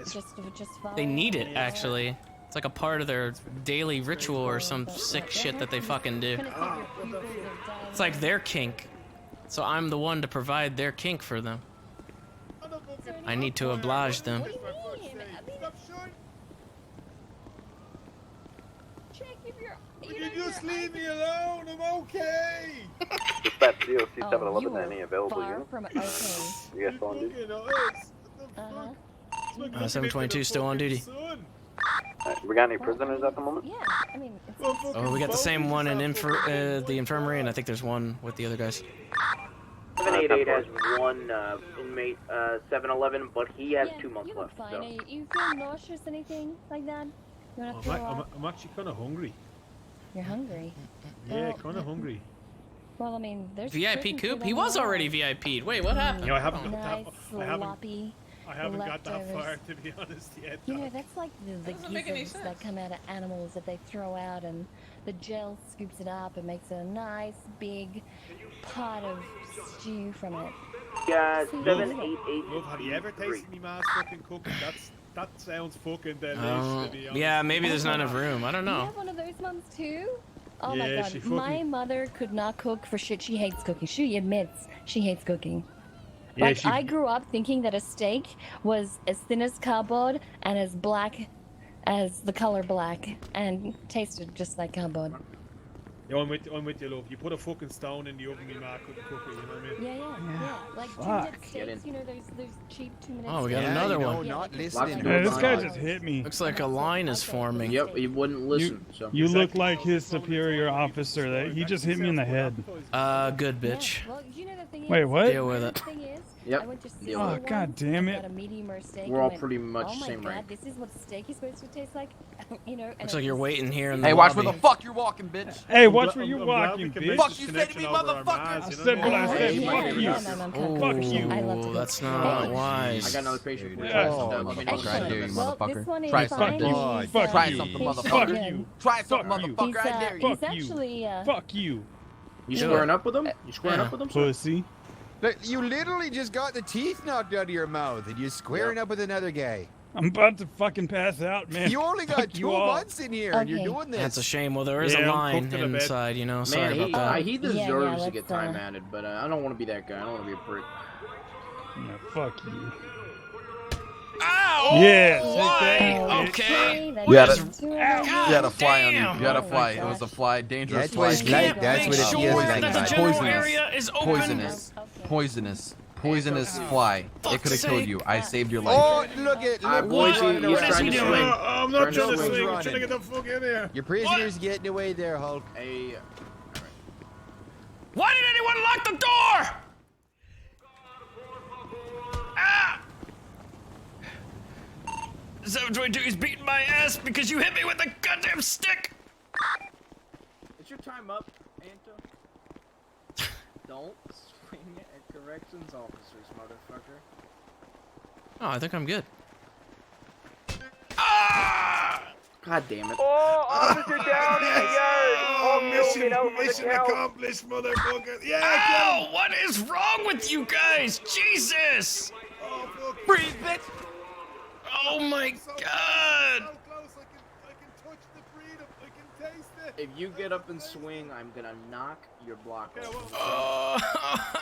[SPEAKER 5] They need it, actually. It's like a part of their daily ritual or some sick shit that they fucking do. It's like their kink. So I'm the one to provide their kink for them. I need to oblige them.
[SPEAKER 1] Will you just leave me alone? I'm okay.
[SPEAKER 7] Dispatch DOC 711 any available
[SPEAKER 23] far
[SPEAKER 7] units.
[SPEAKER 23] from okay.
[SPEAKER 7] You guys still on duty?
[SPEAKER 5] 722 still on duty.
[SPEAKER 7] We got any prisoners at the moment?
[SPEAKER 23] Yeah, I mean,
[SPEAKER 5] Oh, we got the same one in the infirmary, and I think there's one with the other guys.
[SPEAKER 16] 788 has one inmate, 711, but he has 2 months left.
[SPEAKER 23] fine.
[SPEAKER 16] So.
[SPEAKER 23] You feel nauseous, anything like that? You wanna throw up?
[SPEAKER 1] I'm actually kind of hungry.
[SPEAKER 23] You're hungry?
[SPEAKER 1] Yeah, kind of hungry.
[SPEAKER 23] Well, I mean, there's
[SPEAKER 5] VIP
[SPEAKER 23] prison
[SPEAKER 5] Coop?
[SPEAKER 23] food
[SPEAKER 5] He
[SPEAKER 23] on
[SPEAKER 5] was
[SPEAKER 23] the
[SPEAKER 5] already
[SPEAKER 23] wall.
[SPEAKER 5] VIP'd. Wait, what happened?
[SPEAKER 1] No, I haven't got
[SPEAKER 23] Nice,
[SPEAKER 1] that.
[SPEAKER 23] sloppy
[SPEAKER 1] I haven't got that
[SPEAKER 23] leftovers.
[SPEAKER 1] far, to be honest, yet.
[SPEAKER 23] You know, that's like the
[SPEAKER 5] doesn't make any
[SPEAKER 23] gizzards that come out of animals that they throw out, and the gel scoops it up and makes a nice big pot of stew from it.
[SPEAKER 16] Yeah,
[SPEAKER 23] See,
[SPEAKER 16] 788.
[SPEAKER 1] Love, have you ever tasted me ma's fucking cooking? That sounds fucking delicious, to be honest.
[SPEAKER 5] Yeah, maybe there's not enough room. I don't
[SPEAKER 23] You
[SPEAKER 5] know.
[SPEAKER 23] have one of those mums too? Oh
[SPEAKER 1] Yeah,
[SPEAKER 23] my god,
[SPEAKER 1] she
[SPEAKER 23] my
[SPEAKER 1] fucking-
[SPEAKER 23] mother could not cook for shit. She hates cooking. She admits she hates cooking.
[SPEAKER 1] Yeah,
[SPEAKER 23] Like,
[SPEAKER 1] she-
[SPEAKER 23] I grew up thinking that a steak was as thin as cardboard and as black as the color black, and tasted just like cardboard.
[SPEAKER 1] Yeah, I'm with you, love. You put a fucking stone in the oven, me ma couldn't cook it, you know what I mean?
[SPEAKER 23] Yeah. Like
[SPEAKER 1] Fuck.
[SPEAKER 23] 2-minute steaks, you know, those cheap 2-minute
[SPEAKER 5] Oh, we got
[SPEAKER 23] steaks.
[SPEAKER 5] another one.
[SPEAKER 8] This guy just hit me.
[SPEAKER 5] Looks like a line is forming.
[SPEAKER 16] Yep, he wouldn't listen. so.
[SPEAKER 8] You look like his superior officer. That he just hit me in the head.
[SPEAKER 5] Good bitch.
[SPEAKER 23] Well, you know the thing
[SPEAKER 8] Wait,
[SPEAKER 23] is,
[SPEAKER 8] what?
[SPEAKER 5] Deal with it.
[SPEAKER 23] The thing is,
[SPEAKER 16] Yep.
[SPEAKER 23] I went to see
[SPEAKER 16] Deal
[SPEAKER 8] Oh,
[SPEAKER 16] with it.
[SPEAKER 8] god damn
[SPEAKER 23] got a
[SPEAKER 8] it.
[SPEAKER 23] medium rare steak.
[SPEAKER 16] We're
[SPEAKER 23] and
[SPEAKER 16] all
[SPEAKER 23] went,
[SPEAKER 16] pretty much
[SPEAKER 23] oh my
[SPEAKER 16] same
[SPEAKER 23] god,
[SPEAKER 16] rank.
[SPEAKER 23] this is what steak is supposed to taste like. You know, and
[SPEAKER 5] Looks
[SPEAKER 23] it
[SPEAKER 5] like you're
[SPEAKER 23] was-
[SPEAKER 5] waiting here in the
[SPEAKER 9] Hey, watch where
[SPEAKER 5] lobby.
[SPEAKER 9] the fuck you're walking, bitch.
[SPEAKER 8] Hey, watch where you
[SPEAKER 1] I'm glad we
[SPEAKER 8] walking,
[SPEAKER 1] can
[SPEAKER 8] bitch.
[SPEAKER 1] make
[SPEAKER 9] Fuck
[SPEAKER 1] this
[SPEAKER 9] you said to
[SPEAKER 1] connection
[SPEAKER 9] me,
[SPEAKER 1] over our
[SPEAKER 9] motherfucker.
[SPEAKER 1] ma's,
[SPEAKER 8] I
[SPEAKER 1] you know
[SPEAKER 8] said
[SPEAKER 1] what
[SPEAKER 8] what
[SPEAKER 1] I
[SPEAKER 8] I
[SPEAKER 1] mean?
[SPEAKER 8] said.
[SPEAKER 23] Yeah,
[SPEAKER 8] Fuck
[SPEAKER 23] yeah,
[SPEAKER 8] you.
[SPEAKER 23] yeah, I'm comfortable.
[SPEAKER 8] Fuck you.
[SPEAKER 23] I love to
[SPEAKER 5] That's
[SPEAKER 23] cook.
[SPEAKER 5] not
[SPEAKER 23] Hey,
[SPEAKER 5] wise.
[SPEAKER 16] I got another patient for you.
[SPEAKER 8] Yeah.
[SPEAKER 9] Motherfucker, I dare you,
[SPEAKER 23] well,
[SPEAKER 9] motherfucker.
[SPEAKER 23] this one is
[SPEAKER 9] Try
[SPEAKER 23] fine.
[SPEAKER 9] something.
[SPEAKER 23] He's,
[SPEAKER 8] Fuck
[SPEAKER 9] Try
[SPEAKER 8] you.
[SPEAKER 9] something,
[SPEAKER 23] he's
[SPEAKER 9] motherfucker.
[SPEAKER 23] good.
[SPEAKER 9] Try something,
[SPEAKER 8] Fuck you.
[SPEAKER 9] motherfucker. I dare you.
[SPEAKER 23] He's
[SPEAKER 8] Fuck you.
[SPEAKER 23] actually,
[SPEAKER 8] Fuck you,
[SPEAKER 16] You squaring up with him? You squaring up with him?
[SPEAKER 8] pussy.
[SPEAKER 2] You literally just got the teeth knocked out of your mouth and you're squaring up with another guy.
[SPEAKER 8] I'm about to fucking pass out, man.
[SPEAKER 2] You only got
[SPEAKER 8] Fuck
[SPEAKER 2] 2
[SPEAKER 8] you all.
[SPEAKER 2] months in here and you're
[SPEAKER 23] Okay.
[SPEAKER 2] doing this.
[SPEAKER 5] That's a shame. Well, there is
[SPEAKER 1] Yeah,
[SPEAKER 5] a
[SPEAKER 1] I'm
[SPEAKER 5] line
[SPEAKER 1] cooked in a bed.
[SPEAKER 5] inside, you know. Sorry
[SPEAKER 16] Man,
[SPEAKER 5] about that.
[SPEAKER 16] he
[SPEAKER 23] Yeah,
[SPEAKER 16] deserves to
[SPEAKER 23] let's,
[SPEAKER 16] get time added, but I don't want to be that guy. I don't want to be a prick.
[SPEAKER 8] Yeah, fuck you.
[SPEAKER 1] Yeah.
[SPEAKER 5] Why? Okay.
[SPEAKER 17] You had
[SPEAKER 5] God
[SPEAKER 17] a fly on you.
[SPEAKER 5] damn.
[SPEAKER 17] You had a fly. It was a fly. Dangerous
[SPEAKER 2] That's
[SPEAKER 17] fly.
[SPEAKER 2] what it's like. That's what it
[SPEAKER 5] Make
[SPEAKER 2] feels
[SPEAKER 5] sure
[SPEAKER 2] like.
[SPEAKER 5] that the
[SPEAKER 2] bud.
[SPEAKER 5] general area is open.
[SPEAKER 17] Poisonous fly. It could have killed you. I saved your life.
[SPEAKER 2] Oh, look at
[SPEAKER 16] boys,
[SPEAKER 2] running
[SPEAKER 16] he's
[SPEAKER 2] around.
[SPEAKER 16] trying to swing.
[SPEAKER 1] I'm not trying to
[SPEAKER 16] Trying to
[SPEAKER 1] swing. I'm
[SPEAKER 2] running.
[SPEAKER 1] trying to get the fuck in here.
[SPEAKER 2] Your prisoner's getting away there, Hulk.
[SPEAKER 16] Hey,
[SPEAKER 5] Why did anyone lock the door? Ah! 722 is beating my ass because you hit me with a goddamn stick.
[SPEAKER 16] is your time up, Anto? Don't swing at corrections officers, motherfucker.
[SPEAKER 5] Oh, I think I'm good.
[SPEAKER 16] God damn it.
[SPEAKER 19] Oh, officer down in the yard. Oh,
[SPEAKER 1] Mission accomplished, motherfucker. Yeah,
[SPEAKER 5] Ow! What is wrong with you guys? Jesus!
[SPEAKER 16] Breathe, bitch!
[SPEAKER 5] Oh my god!
[SPEAKER 16] If you get up and swing, I'm gonna knock your block off.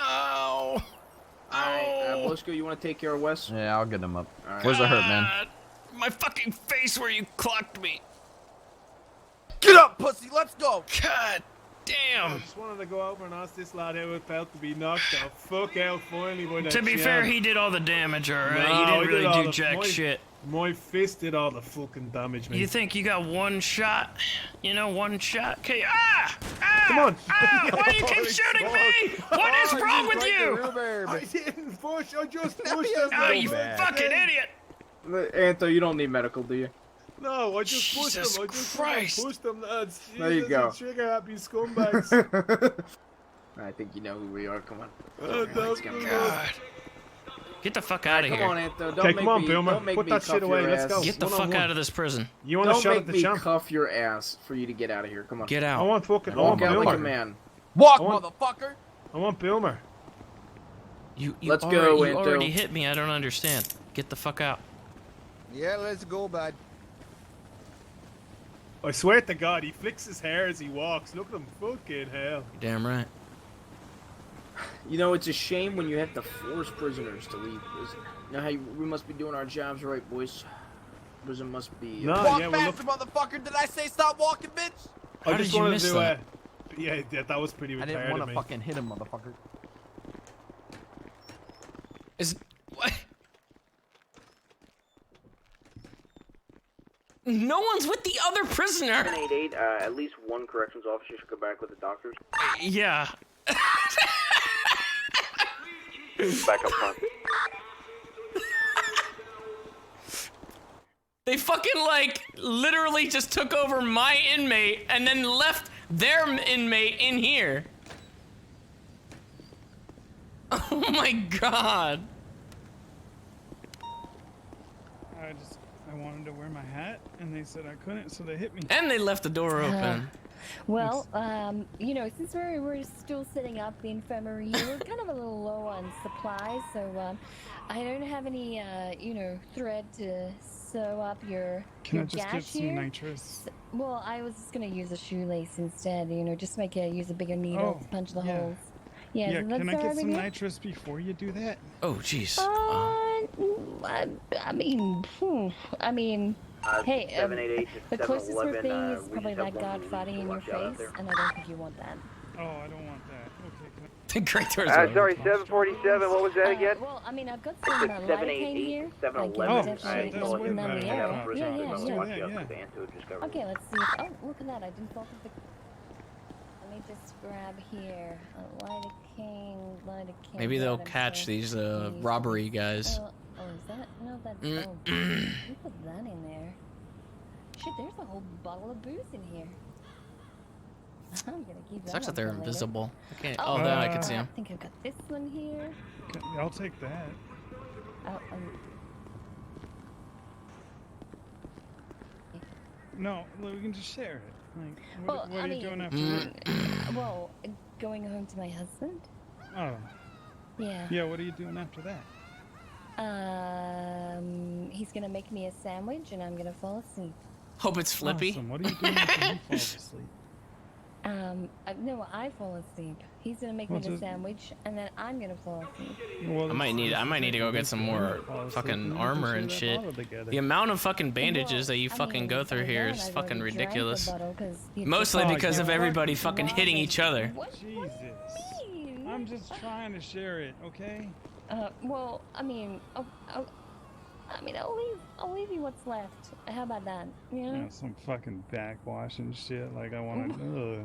[SPEAKER 5] Oh!
[SPEAKER 16] Alright, Bosco, you wanna take care of Wes?
[SPEAKER 17] Yeah, I'll get him up.
[SPEAKER 16] Alright.
[SPEAKER 17] Where's it hurt, man?
[SPEAKER 5] God, my fucking face where you clocked me.
[SPEAKER 6] Get up, pussy. Let's go.
[SPEAKER 5] God
[SPEAKER 1] I
[SPEAKER 5] damn.
[SPEAKER 1] just wanted to go over and ask this lad how it felt to be knocked the fuck out finally by that
[SPEAKER 5] To be
[SPEAKER 1] jam.
[SPEAKER 5] fair, he did all the damage, alright?
[SPEAKER 1] No,
[SPEAKER 5] He
[SPEAKER 1] I
[SPEAKER 5] didn't
[SPEAKER 1] did
[SPEAKER 5] really
[SPEAKER 1] all
[SPEAKER 5] do
[SPEAKER 1] the-
[SPEAKER 5] jack
[SPEAKER 1] my-
[SPEAKER 5] shit.
[SPEAKER 1] My fist did all the fucking damage, man.
[SPEAKER 5] You think you got one shot? You know, one shot? Okay, ah! Ah!
[SPEAKER 1] Come on.
[SPEAKER 5] Ah! Why do you keep shooting me? What is wrong with you?
[SPEAKER 1] I didn't push, I just pushed him.
[SPEAKER 5] Oh, you fucking idiot!
[SPEAKER 16] Anto, you don't need medical, do you?
[SPEAKER 1] No, I just pushed
[SPEAKER 5] Jesus
[SPEAKER 1] him. I just
[SPEAKER 5] Christ.
[SPEAKER 1] pushed him, lads.
[SPEAKER 16] There you
[SPEAKER 1] Jesus,
[SPEAKER 16] go.
[SPEAKER 1] Trigger happy scumbags.
[SPEAKER 16] I think you know who we are. Come on.
[SPEAKER 1] Let's
[SPEAKER 16] go.
[SPEAKER 5] God. Get the fuck out of
[SPEAKER 16] Come
[SPEAKER 5] here.
[SPEAKER 16] on, Anto. Don't
[SPEAKER 1] Okay,
[SPEAKER 16] make
[SPEAKER 1] come on,
[SPEAKER 16] me,
[SPEAKER 1] Boomer.
[SPEAKER 16] Don't make
[SPEAKER 1] Put
[SPEAKER 16] me
[SPEAKER 1] that shit
[SPEAKER 16] cuff
[SPEAKER 1] away.
[SPEAKER 16] your
[SPEAKER 1] Let's
[SPEAKER 16] ass.
[SPEAKER 1] go.
[SPEAKER 5] Get the fuck out of this prison.
[SPEAKER 1] You want to
[SPEAKER 16] Don't
[SPEAKER 1] shot
[SPEAKER 16] make
[SPEAKER 1] at the
[SPEAKER 16] me
[SPEAKER 1] champ?
[SPEAKER 16] cuff your ass for you to get out of here. Come on.
[SPEAKER 5] Get
[SPEAKER 1] I
[SPEAKER 5] out.
[SPEAKER 1] want fucking. I
[SPEAKER 16] Walk
[SPEAKER 1] want
[SPEAKER 16] out like a
[SPEAKER 1] Boomer.
[SPEAKER 16] man.
[SPEAKER 6] Walk,
[SPEAKER 1] I want-
[SPEAKER 6] motherfucker.
[SPEAKER 1] I want Boomer.
[SPEAKER 5] You
[SPEAKER 16] Let's
[SPEAKER 5] already,
[SPEAKER 16] go,
[SPEAKER 5] you
[SPEAKER 16] Anto.
[SPEAKER 5] already hit me. I don't understand. Get the fuck out.
[SPEAKER 2] Yeah, let's go, bud.
[SPEAKER 1] I swear to God, he flicks his hair as he walks. Look at him, fucking hell.
[SPEAKER 5] You're damn right.
[SPEAKER 16] You know, it's a shame when you have to force prisoners to leave prison. You know how we must be doing our jobs right, boys. Prison must be...
[SPEAKER 1] No,
[SPEAKER 6] Walk
[SPEAKER 1] yeah, well,
[SPEAKER 6] faster, motherfucker. Did I say stop walking, bitch?
[SPEAKER 5] How
[SPEAKER 1] I
[SPEAKER 5] did
[SPEAKER 1] just
[SPEAKER 5] you
[SPEAKER 1] wanted
[SPEAKER 5] miss
[SPEAKER 1] to.
[SPEAKER 5] that?
[SPEAKER 1] Yeah, that was pretty retarded.
[SPEAKER 6] I didn't want
[SPEAKER 1] of
[SPEAKER 6] to
[SPEAKER 1] me.
[SPEAKER 6] fucking hit him, motherfucker.
[SPEAKER 5] Is what? No one's with the other prisoner.
[SPEAKER 7] 1088, at least one corrections officer should go back with the doctors.
[SPEAKER 5] Yeah.
[SPEAKER 7] Back up front.
[SPEAKER 5] They fucking like literally just took over my inmate and then left their inmate in here. Oh my god.
[SPEAKER 8] I wanted to wear my hat, and they said I couldn't, so they hit me.
[SPEAKER 5] And they left the door open.
[SPEAKER 23] Well, you know, since we're still setting up the infirmary, we're kind of a little low on supplies, so I don't have any, you know, thread to sew up your
[SPEAKER 8] Can I just
[SPEAKER 23] gash
[SPEAKER 8] get some
[SPEAKER 23] here.
[SPEAKER 8] nitrous?
[SPEAKER 23] Well, I was just gonna use a shoelace instead, you know, just use a bigger needle to punch the
[SPEAKER 8] yeah.
[SPEAKER 23] holes. Yeah,
[SPEAKER 8] Yeah,
[SPEAKER 23] so that's
[SPEAKER 8] can I
[SPEAKER 23] all
[SPEAKER 8] get
[SPEAKER 23] right
[SPEAKER 8] some
[SPEAKER 23] with you?
[SPEAKER 8] nitrous before you do that?
[SPEAKER 5] Oh, jeez.
[SPEAKER 23] I mean, hey,
[SPEAKER 7] 788 to
[SPEAKER 23] the closest we're
[SPEAKER 7] 711,
[SPEAKER 23] being is
[SPEAKER 7] we
[SPEAKER 23] probably
[SPEAKER 7] just have
[SPEAKER 23] that
[SPEAKER 7] one
[SPEAKER 23] God fighting in your
[SPEAKER 7] watch out out
[SPEAKER 23] face,
[SPEAKER 7] there.
[SPEAKER 23] and I don't think you want that.
[SPEAKER 8] Oh, I don't want that. Okay,
[SPEAKER 5] Great doors.
[SPEAKER 19] Sorry, 747. What was that again?
[SPEAKER 23] Well, I mean, I've got some lidocaine here.
[SPEAKER 7] 711.
[SPEAKER 23] I can definitely numb the air. Yeah. Okay, let's see. Oh, look at that. I didn't fall for the... Let me just grab here. Lidocaine.
[SPEAKER 5] Maybe they'll catch these robbery guys.
[SPEAKER 23] Oh, is that? No, that's... Oh, you put that in there. Shit, there's a whole bottle of booze in here. I'm gonna keep that.
[SPEAKER 5] Sucks that
[SPEAKER 23] one
[SPEAKER 5] they're
[SPEAKER 23] for later.
[SPEAKER 5] invisible. Okay. Oh, there I can see them.
[SPEAKER 23] I think I've got this one here.
[SPEAKER 8] Okay, I'll take that.
[SPEAKER 23] Oh,
[SPEAKER 8] No, we can just share it. Like,
[SPEAKER 23] well,
[SPEAKER 8] what
[SPEAKER 23] I
[SPEAKER 8] are you
[SPEAKER 23] mean,
[SPEAKER 8] doing after work?
[SPEAKER 23] well, going home to my husband.
[SPEAKER 8] Oh.
[SPEAKER 23] Yeah.
[SPEAKER 8] Yeah, what are you doing after that?
[SPEAKER 23] He's gonna make me a sandwich, and I'm gonna fall asleep.
[SPEAKER 5] Hope it's flippy.
[SPEAKER 8] Awesome. What are you doing after you fall asleep?
[SPEAKER 23] No, I fall asleep. He's gonna make me the sandwich, and then I'm gonna fall asleep.
[SPEAKER 5] I might need to go get some more fucking armor and shit. The amount of fucking bandages that you fucking go through here is fucking ridiculous. Mostly because of everybody fucking hitting each other.
[SPEAKER 8] Jesus. I'm just trying to share it, okay?
[SPEAKER 23] Well, I mean, I'll leave you what's left. How about that? You know?
[SPEAKER 8] Yeah, some fucking backwash and shit. Like I want to.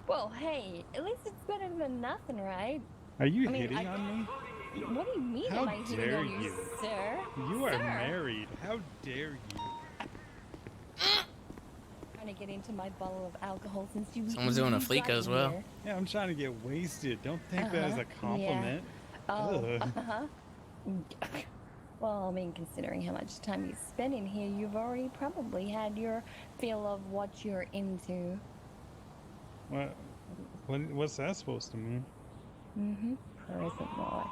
[SPEAKER 23] Well, hey, at least it's better than nothing, right?
[SPEAKER 8] Are you hitting on me?
[SPEAKER 23] What do you mean?
[SPEAKER 8] How
[SPEAKER 23] Am I hitting
[SPEAKER 8] dare
[SPEAKER 23] on you, sir?
[SPEAKER 8] You are
[SPEAKER 23] Sir.
[SPEAKER 8] married. How dare you?
[SPEAKER 23] Trying to get into my bottle of alcohol since you.
[SPEAKER 5] Someone's doing a fleek as well.
[SPEAKER 23] Here.
[SPEAKER 8] Yeah, I'm trying to get wasted. Don't take that as a compliment.
[SPEAKER 23] Yeah. Oh,
[SPEAKER 8] Ugh.
[SPEAKER 23] Well, I mean, considering how much time you spend in here, you've already probably had your feel of what you're into.
[SPEAKER 8] What's that supposed to mean?
[SPEAKER 23] Present wallet.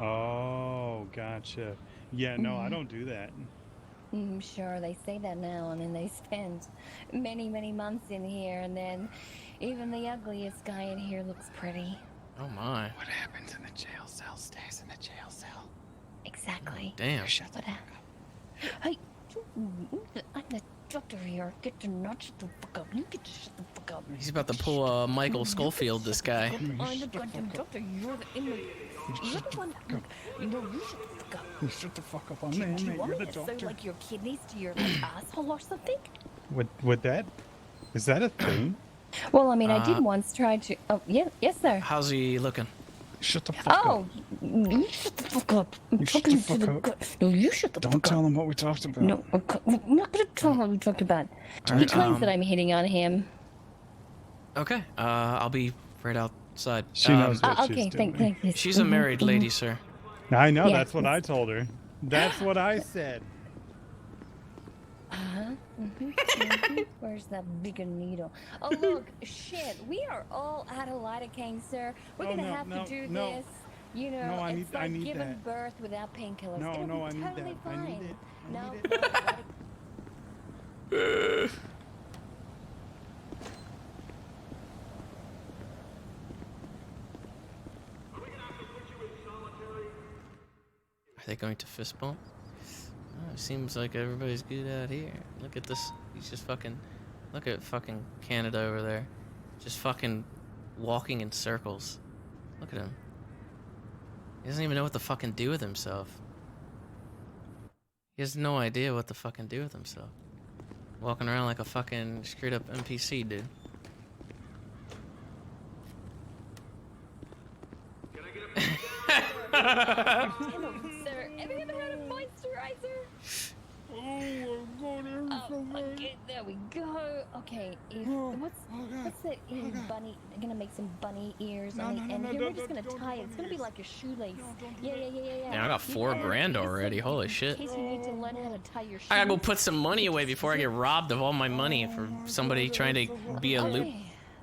[SPEAKER 8] Oh, gotcha. Yeah, no, I don't do that.
[SPEAKER 23] Sure, they say that now, and then they spend many, many months in here, and then even the ugliest guy in here looks pretty.
[SPEAKER 5] Oh my.
[SPEAKER 8] What happens in the jail cell stays in the jail cell.
[SPEAKER 23] Exactly.
[SPEAKER 5] Damn.
[SPEAKER 8] Shut
[SPEAKER 23] the fuck up. Hey, I'm the doctor here. Get to not shut the fuck up. You get to shut the fuck up.
[SPEAKER 5] He's about to pull Michael Schofield, this guy.
[SPEAKER 23] I'm the goddamn doctor. You're the inmate. You're the one. You know, you shut the fuck up.
[SPEAKER 8] You shut the fuck up. I'm the
[SPEAKER 23] Do you
[SPEAKER 8] inmate.
[SPEAKER 23] want
[SPEAKER 8] You're
[SPEAKER 23] me
[SPEAKER 8] the
[SPEAKER 23] to sew
[SPEAKER 8] doctor.
[SPEAKER 23] like your kidneys to your like, asshole or something?
[SPEAKER 8] Would that? Is that a thing?
[SPEAKER 23] Well, I mean, I did once try to. Oh, yeah, yes, sir.
[SPEAKER 5] How's he looking?
[SPEAKER 8] Shut the fuck up.
[SPEAKER 23] Oh, you shut the fuck up. I'm
[SPEAKER 8] shut
[SPEAKER 23] talking
[SPEAKER 8] the fuck
[SPEAKER 23] to the
[SPEAKER 8] up.
[SPEAKER 23] No, you shut the fuck
[SPEAKER 8] Don't
[SPEAKER 23] up.
[SPEAKER 8] tell him what we talked about.
[SPEAKER 23] No, I'm not gonna tell him what we talked about. He
[SPEAKER 5] Alright,
[SPEAKER 23] claims that I'm hitting on him.
[SPEAKER 5] Okay, I'll be right outside.
[SPEAKER 8] She knows what
[SPEAKER 23] Okay,
[SPEAKER 8] she's doing.
[SPEAKER 23] thank you.
[SPEAKER 5] She's a married lady, sir.
[SPEAKER 8] I know,
[SPEAKER 23] Yeah.
[SPEAKER 8] that's what I told her. That's what I said.
[SPEAKER 23] Where's that bigger needle? Oh, look, shit, we are all out of lidocaine, sir. We're gonna have to do this. You know,
[SPEAKER 8] No,
[SPEAKER 23] it's
[SPEAKER 8] I
[SPEAKER 23] like
[SPEAKER 8] need
[SPEAKER 23] giving
[SPEAKER 8] that.
[SPEAKER 23] birth without painkillers.
[SPEAKER 8] No,
[SPEAKER 23] It'll
[SPEAKER 8] no,
[SPEAKER 23] be
[SPEAKER 8] I need
[SPEAKER 23] totally
[SPEAKER 8] that.
[SPEAKER 23] fine.
[SPEAKER 8] I need it.
[SPEAKER 23] No,
[SPEAKER 5] Are they going to fist bump? Oh, it seems like everybody's good out here. Look at this. He's just fucking. Look at fucking Canada over there. Just fucking walking in circles. Look at him. He doesn't even know what to fucking do with himself. He has no idea what to fucking do with himself. Walking around like a fucking screwed up NPC, dude.
[SPEAKER 23] sir, have you ever heard of moisturizer? Okay, there we go. Okay, what's that bunny? I'm gonna make some bunny ears on the end here. We're just gonna tie it. It's gonna be like a shoelace. Yeah.
[SPEAKER 5] Yeah, I got $4,000 already. Holy shit.
[SPEAKER 23] In case you need to learn how to tie your shoes.
[SPEAKER 5] I gotta go put some money away before I get robbed of all my money for somebody trying to be a loot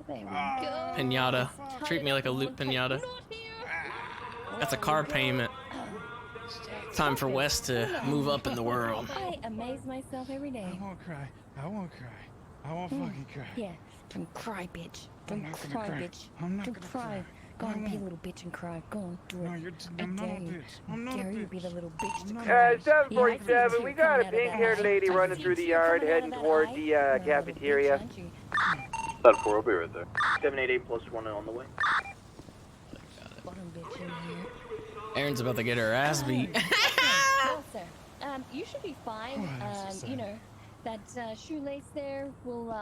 [SPEAKER 23] There we go.
[SPEAKER 5] pinata. Treat me like a loot pinata. That's a car payment. Time for Wes to move up in the world.
[SPEAKER 23] I amaze myself every day.
[SPEAKER 8] I won't cry. I won't cry. I won't fucking cry.
[SPEAKER 23] Yeah, don't cry, bitch. Don't
[SPEAKER 8] not gonna
[SPEAKER 23] cry,
[SPEAKER 8] cry.
[SPEAKER 23] bitch.
[SPEAKER 8] I'm not
[SPEAKER 23] Don't
[SPEAKER 8] gonna
[SPEAKER 23] cry.
[SPEAKER 8] cry.
[SPEAKER 23] Go on,
[SPEAKER 8] I
[SPEAKER 23] be a
[SPEAKER 8] won't.
[SPEAKER 23] little bitch and cry. Go on, do it.
[SPEAKER 8] No, I'm not a bitch. I'm not a
[SPEAKER 23] dare you
[SPEAKER 8] bitch.
[SPEAKER 23] be the little bitch to cry.
[SPEAKER 10] 747, we got a pink-haired lady running through the yard heading toward the cafeteria.
[SPEAKER 7] That 4 will be right there.
[SPEAKER 16] 788 plus 1 on the way.
[SPEAKER 23] Bottom bitch in here.
[SPEAKER 5] Erin's about to get her ass beat.
[SPEAKER 23] Well, sir, you should be fine. You know, that shoelace there will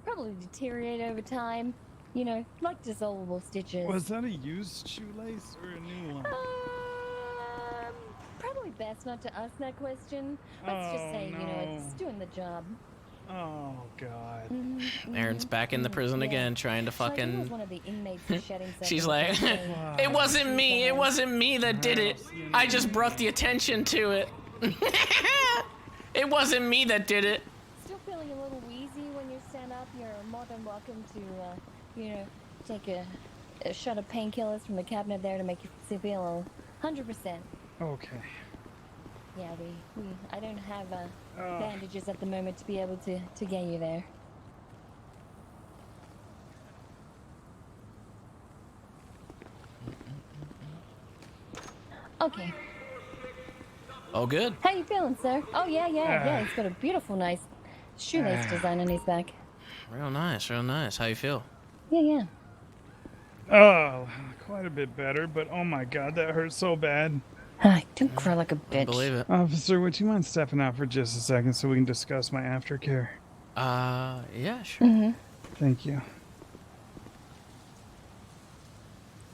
[SPEAKER 23] probably deteriorate over time. You know, like dissolvable stitches.
[SPEAKER 8] Was that a used shoelace or a new one?
[SPEAKER 23] Probably best not to ask that question. Let's just say, you know, it's doing the job.
[SPEAKER 8] Oh, God.
[SPEAKER 5] Erin's back in the prison again, trying to
[SPEAKER 23] So I think it was
[SPEAKER 5] fucking.
[SPEAKER 23] one of the inmates who's shedding
[SPEAKER 5] She's
[SPEAKER 23] seconds
[SPEAKER 5] like,
[SPEAKER 23] of
[SPEAKER 5] it wasn't me. It wasn't me that did it. I just brought the attention to it. It wasn't me that did it.
[SPEAKER 23] Still feeling a little wheezy when you stand up? You're more than welcome to, you know, take a shot of painkillers from the cabinet there to make you feel 100%.
[SPEAKER 8] Okay.
[SPEAKER 23] Yeah, I don't have bandages at the moment to be able to get you there.
[SPEAKER 5] Oh, good.
[SPEAKER 23] How you feeling, sir? Oh, yeah. He's got a beautiful, nice shoelace design on his back.
[SPEAKER 5] Real nice, real nice. How you feel?
[SPEAKER 23] Yeah.
[SPEAKER 8] Oh, quite a bit better, but oh my god, that hurt so bad.
[SPEAKER 23] Don't cry like a bitch.
[SPEAKER 5] Believe it.
[SPEAKER 8] Officer, would you mind stepping out for just a second so we can discuss my aftercare?
[SPEAKER 5] Yeah, sure.
[SPEAKER 23] Mm-hmm.
[SPEAKER 8] Thank you.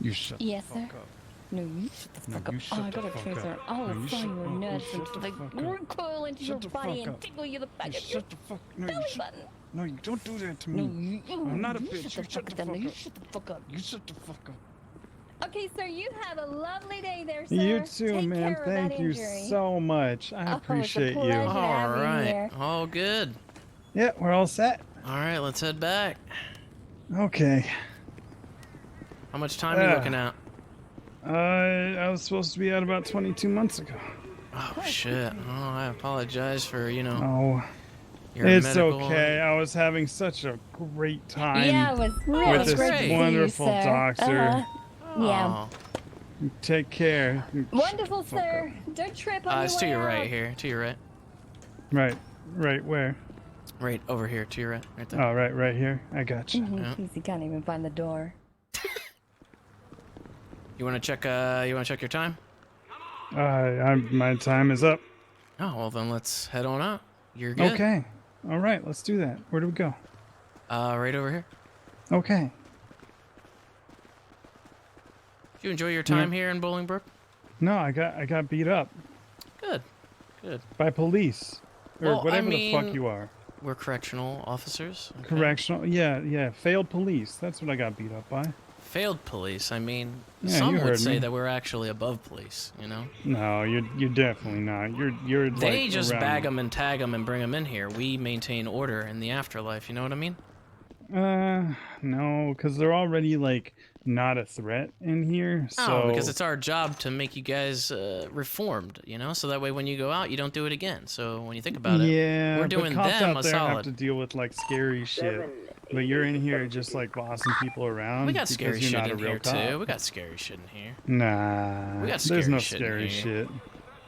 [SPEAKER 8] You shut
[SPEAKER 23] Yes,
[SPEAKER 8] the fuck
[SPEAKER 23] sir.
[SPEAKER 8] up.
[SPEAKER 23] No, you shut the fuck up.
[SPEAKER 8] you shut
[SPEAKER 23] I
[SPEAKER 8] the
[SPEAKER 23] got a
[SPEAKER 8] fuck
[SPEAKER 23] taser.
[SPEAKER 8] up.
[SPEAKER 23] I'll
[SPEAKER 8] No, you
[SPEAKER 23] find
[SPEAKER 8] shut-
[SPEAKER 23] your
[SPEAKER 8] no, you
[SPEAKER 23] nuts
[SPEAKER 8] shut
[SPEAKER 23] until
[SPEAKER 8] the
[SPEAKER 23] they
[SPEAKER 8] fuck up.
[SPEAKER 23] recoil into your
[SPEAKER 8] Shut the
[SPEAKER 23] body
[SPEAKER 8] fuck
[SPEAKER 23] and
[SPEAKER 8] up.
[SPEAKER 23] tickle you the back
[SPEAKER 8] You
[SPEAKER 23] of your
[SPEAKER 8] shut the fuck. No,
[SPEAKER 23] belly
[SPEAKER 8] you shut.
[SPEAKER 23] button.
[SPEAKER 8] No, you don't do that to
[SPEAKER 23] No,
[SPEAKER 8] me.
[SPEAKER 23] you.
[SPEAKER 8] I'm not a
[SPEAKER 23] you
[SPEAKER 8] bitch. You
[SPEAKER 23] Shut the
[SPEAKER 8] shut
[SPEAKER 23] fuck
[SPEAKER 8] the
[SPEAKER 23] up.
[SPEAKER 8] fuck
[SPEAKER 23] You
[SPEAKER 8] up.
[SPEAKER 23] shut the fuck up.
[SPEAKER 8] You shut the fuck up.
[SPEAKER 23] Okay, sir, you have a lovely day there, sir.
[SPEAKER 8] You too,
[SPEAKER 23] Take
[SPEAKER 8] man.
[SPEAKER 23] care of
[SPEAKER 8] Thank
[SPEAKER 23] that
[SPEAKER 8] you
[SPEAKER 23] injury.
[SPEAKER 8] so much. I
[SPEAKER 23] Oh, it's a
[SPEAKER 8] appreciate you.
[SPEAKER 23] pleasure.
[SPEAKER 5] All
[SPEAKER 23] have you
[SPEAKER 5] right.
[SPEAKER 23] here.
[SPEAKER 5] All good.
[SPEAKER 8] Yeah, we're all set.
[SPEAKER 5] All right, let's head back.
[SPEAKER 8] Okay.
[SPEAKER 5] How much time are you looking at?
[SPEAKER 8] I was supposed to be out about 22 months ago.
[SPEAKER 5] Oh, shit. Oh, I apologize for,
[SPEAKER 8] Oh,
[SPEAKER 5] your
[SPEAKER 8] it's
[SPEAKER 5] medical...
[SPEAKER 8] okay. I was having such a great time
[SPEAKER 23] Yeah, it was really
[SPEAKER 8] with this
[SPEAKER 23] great to see you,
[SPEAKER 8] wonderful
[SPEAKER 23] sir.
[SPEAKER 8] doctor.
[SPEAKER 23] Yeah.
[SPEAKER 8] Take care.
[SPEAKER 23] Wonderful, sir. Don't trip on your
[SPEAKER 5] It's to
[SPEAKER 23] way
[SPEAKER 5] your right
[SPEAKER 23] out.
[SPEAKER 5] here. To your right.
[SPEAKER 8] Right where?
[SPEAKER 5] Right over here. To your right. Right there.
[SPEAKER 8] Oh, right here. I got you.
[SPEAKER 23] He can't even find the door.
[SPEAKER 5] You want to check? You want to check your time?
[SPEAKER 8] My time is up.
[SPEAKER 5] Oh, well then let's head on out. You're good.
[SPEAKER 8] Okay. All right, let's do that. Where do we go?
[SPEAKER 5] Right over here.
[SPEAKER 8] Okay.
[SPEAKER 5] Did you enjoy your time here in Bolingbrook?
[SPEAKER 8] No, I got beat up
[SPEAKER 5] Good. Good.
[SPEAKER 8] by police or
[SPEAKER 5] Well,
[SPEAKER 8] whatever
[SPEAKER 5] I
[SPEAKER 8] the fuck
[SPEAKER 5] mean,
[SPEAKER 8] you are.
[SPEAKER 5] We're correctional officers. Okay.
[SPEAKER 8] Correctional. Yeah. Failed police. That's what I got beat up by.
[SPEAKER 5] Failed police. I mean,
[SPEAKER 8] Yeah,
[SPEAKER 5] some
[SPEAKER 8] you
[SPEAKER 5] would
[SPEAKER 8] heard
[SPEAKER 5] say
[SPEAKER 8] me.
[SPEAKER 5] that we're actually above police.
[SPEAKER 8] No, you're definitely not. You're
[SPEAKER 5] They
[SPEAKER 8] like
[SPEAKER 5] just
[SPEAKER 8] around-
[SPEAKER 5] bag them and tag them and bring them in here. We maintain order in the afterlife. You know what I mean?
[SPEAKER 8] No, because they're already like not a threat in here. So
[SPEAKER 5] Oh, because it's our job to make you guys reformed, so that way when you go out, you don't do it again. So when you think about it,
[SPEAKER 8] yeah,
[SPEAKER 5] we're doing
[SPEAKER 8] but cops
[SPEAKER 5] them
[SPEAKER 8] out
[SPEAKER 5] a
[SPEAKER 8] there have
[SPEAKER 5] solid.
[SPEAKER 8] to deal with like scary shit. But you're in here just like bossing people around.
[SPEAKER 5] We got
[SPEAKER 8] because
[SPEAKER 5] scary
[SPEAKER 8] you're
[SPEAKER 5] shit
[SPEAKER 8] not
[SPEAKER 5] in
[SPEAKER 8] a real
[SPEAKER 5] here
[SPEAKER 8] cop.
[SPEAKER 5] too. We got scary shit in here.
[SPEAKER 8] Nah,
[SPEAKER 5] We got
[SPEAKER 8] there's
[SPEAKER 5] scary
[SPEAKER 8] no
[SPEAKER 5] shit in
[SPEAKER 8] scary
[SPEAKER 5] here.
[SPEAKER 8] shit.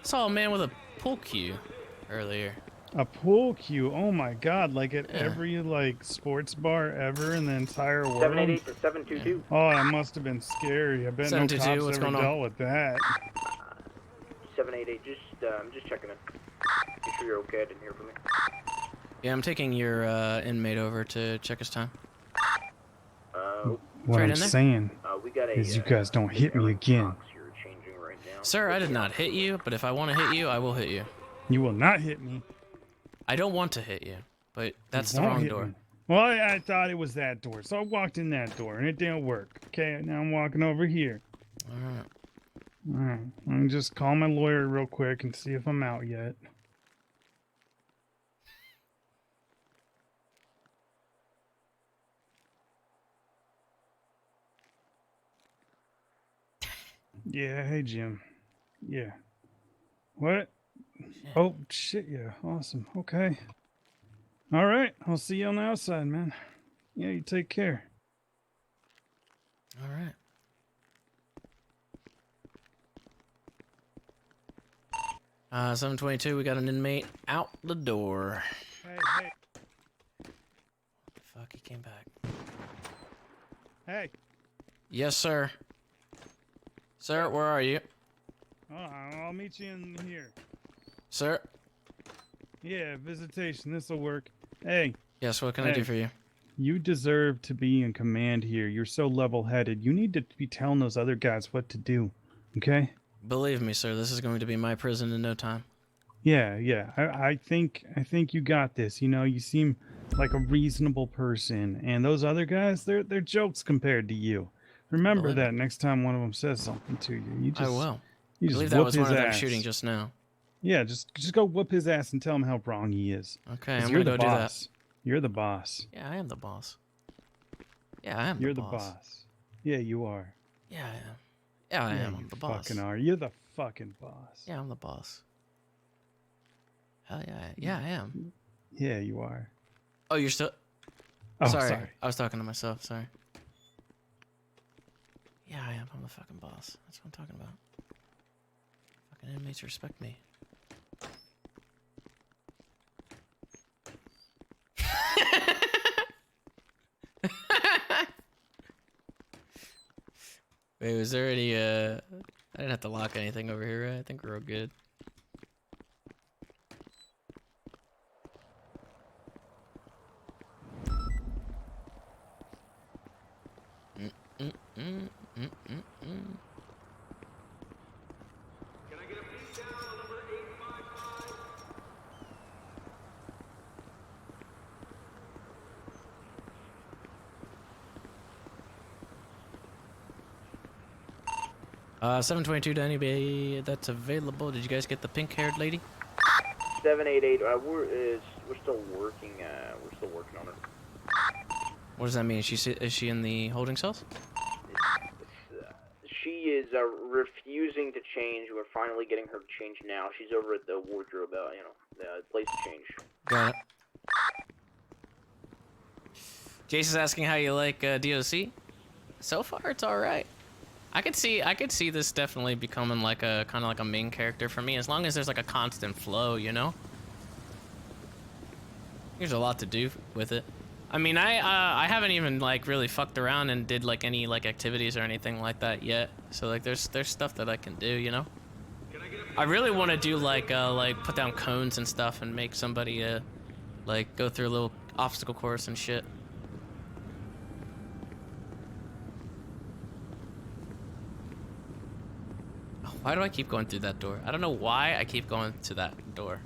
[SPEAKER 5] Saw a man with a pool cue earlier.
[SPEAKER 8] A pool cue. Oh my god! Like at
[SPEAKER 5] Yeah.
[SPEAKER 8] every like sports bar ever in the entire world.
[SPEAKER 7] 788 to 722.
[SPEAKER 8] Oh, that must have been scary. I bet no
[SPEAKER 5] 722,
[SPEAKER 8] cops
[SPEAKER 5] what's
[SPEAKER 8] ever
[SPEAKER 5] going on?
[SPEAKER 8] dealt with that.
[SPEAKER 7] 788, I'm just checking in. Make sure you're okay. I didn't hear from you.
[SPEAKER 5] Yeah, I'm taking your inmate over to check his time.
[SPEAKER 8] What
[SPEAKER 5] right
[SPEAKER 8] I'm
[SPEAKER 5] in there?
[SPEAKER 8] saying
[SPEAKER 7] We got a,
[SPEAKER 8] is you guys don't hit me again.
[SPEAKER 7] you're changing right now.
[SPEAKER 5] Sir, I did not hit you, but if I want to hit you, I will hit you.
[SPEAKER 8] You will not hit me.
[SPEAKER 5] I don't want to hit you, but that's
[SPEAKER 8] You
[SPEAKER 5] the
[SPEAKER 8] won't
[SPEAKER 5] wrong
[SPEAKER 8] hit
[SPEAKER 5] door.
[SPEAKER 8] me. Well, I thought it was that door, so I walked in that door, and it didn't work. Okay, now I'm walking over here.
[SPEAKER 5] All right.
[SPEAKER 8] All right, I'm just call my lawyer real quick and see if I'm out yet. Yeah, hey Jim. Yeah. What? Oh shit, yeah. Awesome. Okay. All right, I'll see you on the outside, man. Yeah, you take care.
[SPEAKER 5] All right. Uh, 722, we got an inmate out the door.
[SPEAKER 8] Hey.
[SPEAKER 5] Fuck, he came back.
[SPEAKER 8] Hey.
[SPEAKER 5] Yes, sir. Sir, where are you?
[SPEAKER 8] I'll meet you in here.
[SPEAKER 5] Sir?
[SPEAKER 8] Yeah, visitation. This'll work. Hey.
[SPEAKER 5] Yes, what can I do for you?
[SPEAKER 8] You deserve to be in command here. You're so level-headed. You need to be telling those other guys what to do. Okay?
[SPEAKER 5] Believe me, sir, this is going to be my prison in no time.
[SPEAKER 8] Yeah. I think you got this. You seem like a reasonable person, and those other guys, they're jokes compared to you. Remember
[SPEAKER 5] Believe
[SPEAKER 8] that next time one of them says something to you. You just,
[SPEAKER 5] I will.
[SPEAKER 8] You
[SPEAKER 5] I
[SPEAKER 8] just
[SPEAKER 5] believe that
[SPEAKER 8] whoop
[SPEAKER 5] was
[SPEAKER 8] his
[SPEAKER 5] one of them
[SPEAKER 8] ass.
[SPEAKER 5] shooting just now.
[SPEAKER 8] Yeah, just go whoop his ass and tell him how wrong he is.
[SPEAKER 5] Okay,
[SPEAKER 8] 'Cause
[SPEAKER 5] I'm
[SPEAKER 8] you're
[SPEAKER 5] gonna
[SPEAKER 8] the
[SPEAKER 5] go do that.
[SPEAKER 8] boss. You're the boss.
[SPEAKER 5] Yeah, I am the boss. Yeah, I am
[SPEAKER 8] You're
[SPEAKER 5] the
[SPEAKER 8] the
[SPEAKER 5] boss.
[SPEAKER 8] boss. Yeah, you are.
[SPEAKER 5] Yeah, I am. Yeah, I am. I'm
[SPEAKER 8] You
[SPEAKER 5] the boss.
[SPEAKER 8] fucking are. You're the fucking boss.
[SPEAKER 5] Yeah, I'm the boss. Hell yeah. Yeah, I am.
[SPEAKER 8] Yeah, you are.
[SPEAKER 5] Oh, you're still...
[SPEAKER 8] Oh,
[SPEAKER 5] sorry.
[SPEAKER 8] sorry.
[SPEAKER 5] I was talking to myself. Sorry. Yeah, I am. I'm the fucking boss. That's what I'm talking about. Fucking inmates respect me. Wait, was there any, I didn't have to lock anything over here, right? I think we're all good. Mm-mm-mm, mm-mm-mm. 722 to anybody that's available. Did you guys get the pink-haired lady?
[SPEAKER 16] 788. We're still working. We're still working on it.
[SPEAKER 5] What does that mean? Is she in the holding cells?
[SPEAKER 16] She is refusing to change. We're finally getting her to change now. She's over at the wardrobe. The place to change.
[SPEAKER 5] Got it. Jason's asking how you like DOC. So far, it's all right. I could see this definitely becoming like a kind of like a main character for me, as long as there's like a constant flow, you know. There's a lot to do with it. I mean, I haven't even like really fucked around and did like any like activities or anything like that yet. So like there's stuff that I can do, you know. I really want to do like put down cones and stuff and make somebody like go through a little obstacle course and shit. Why do I keep going through that door? I don't know why I keep going to that door.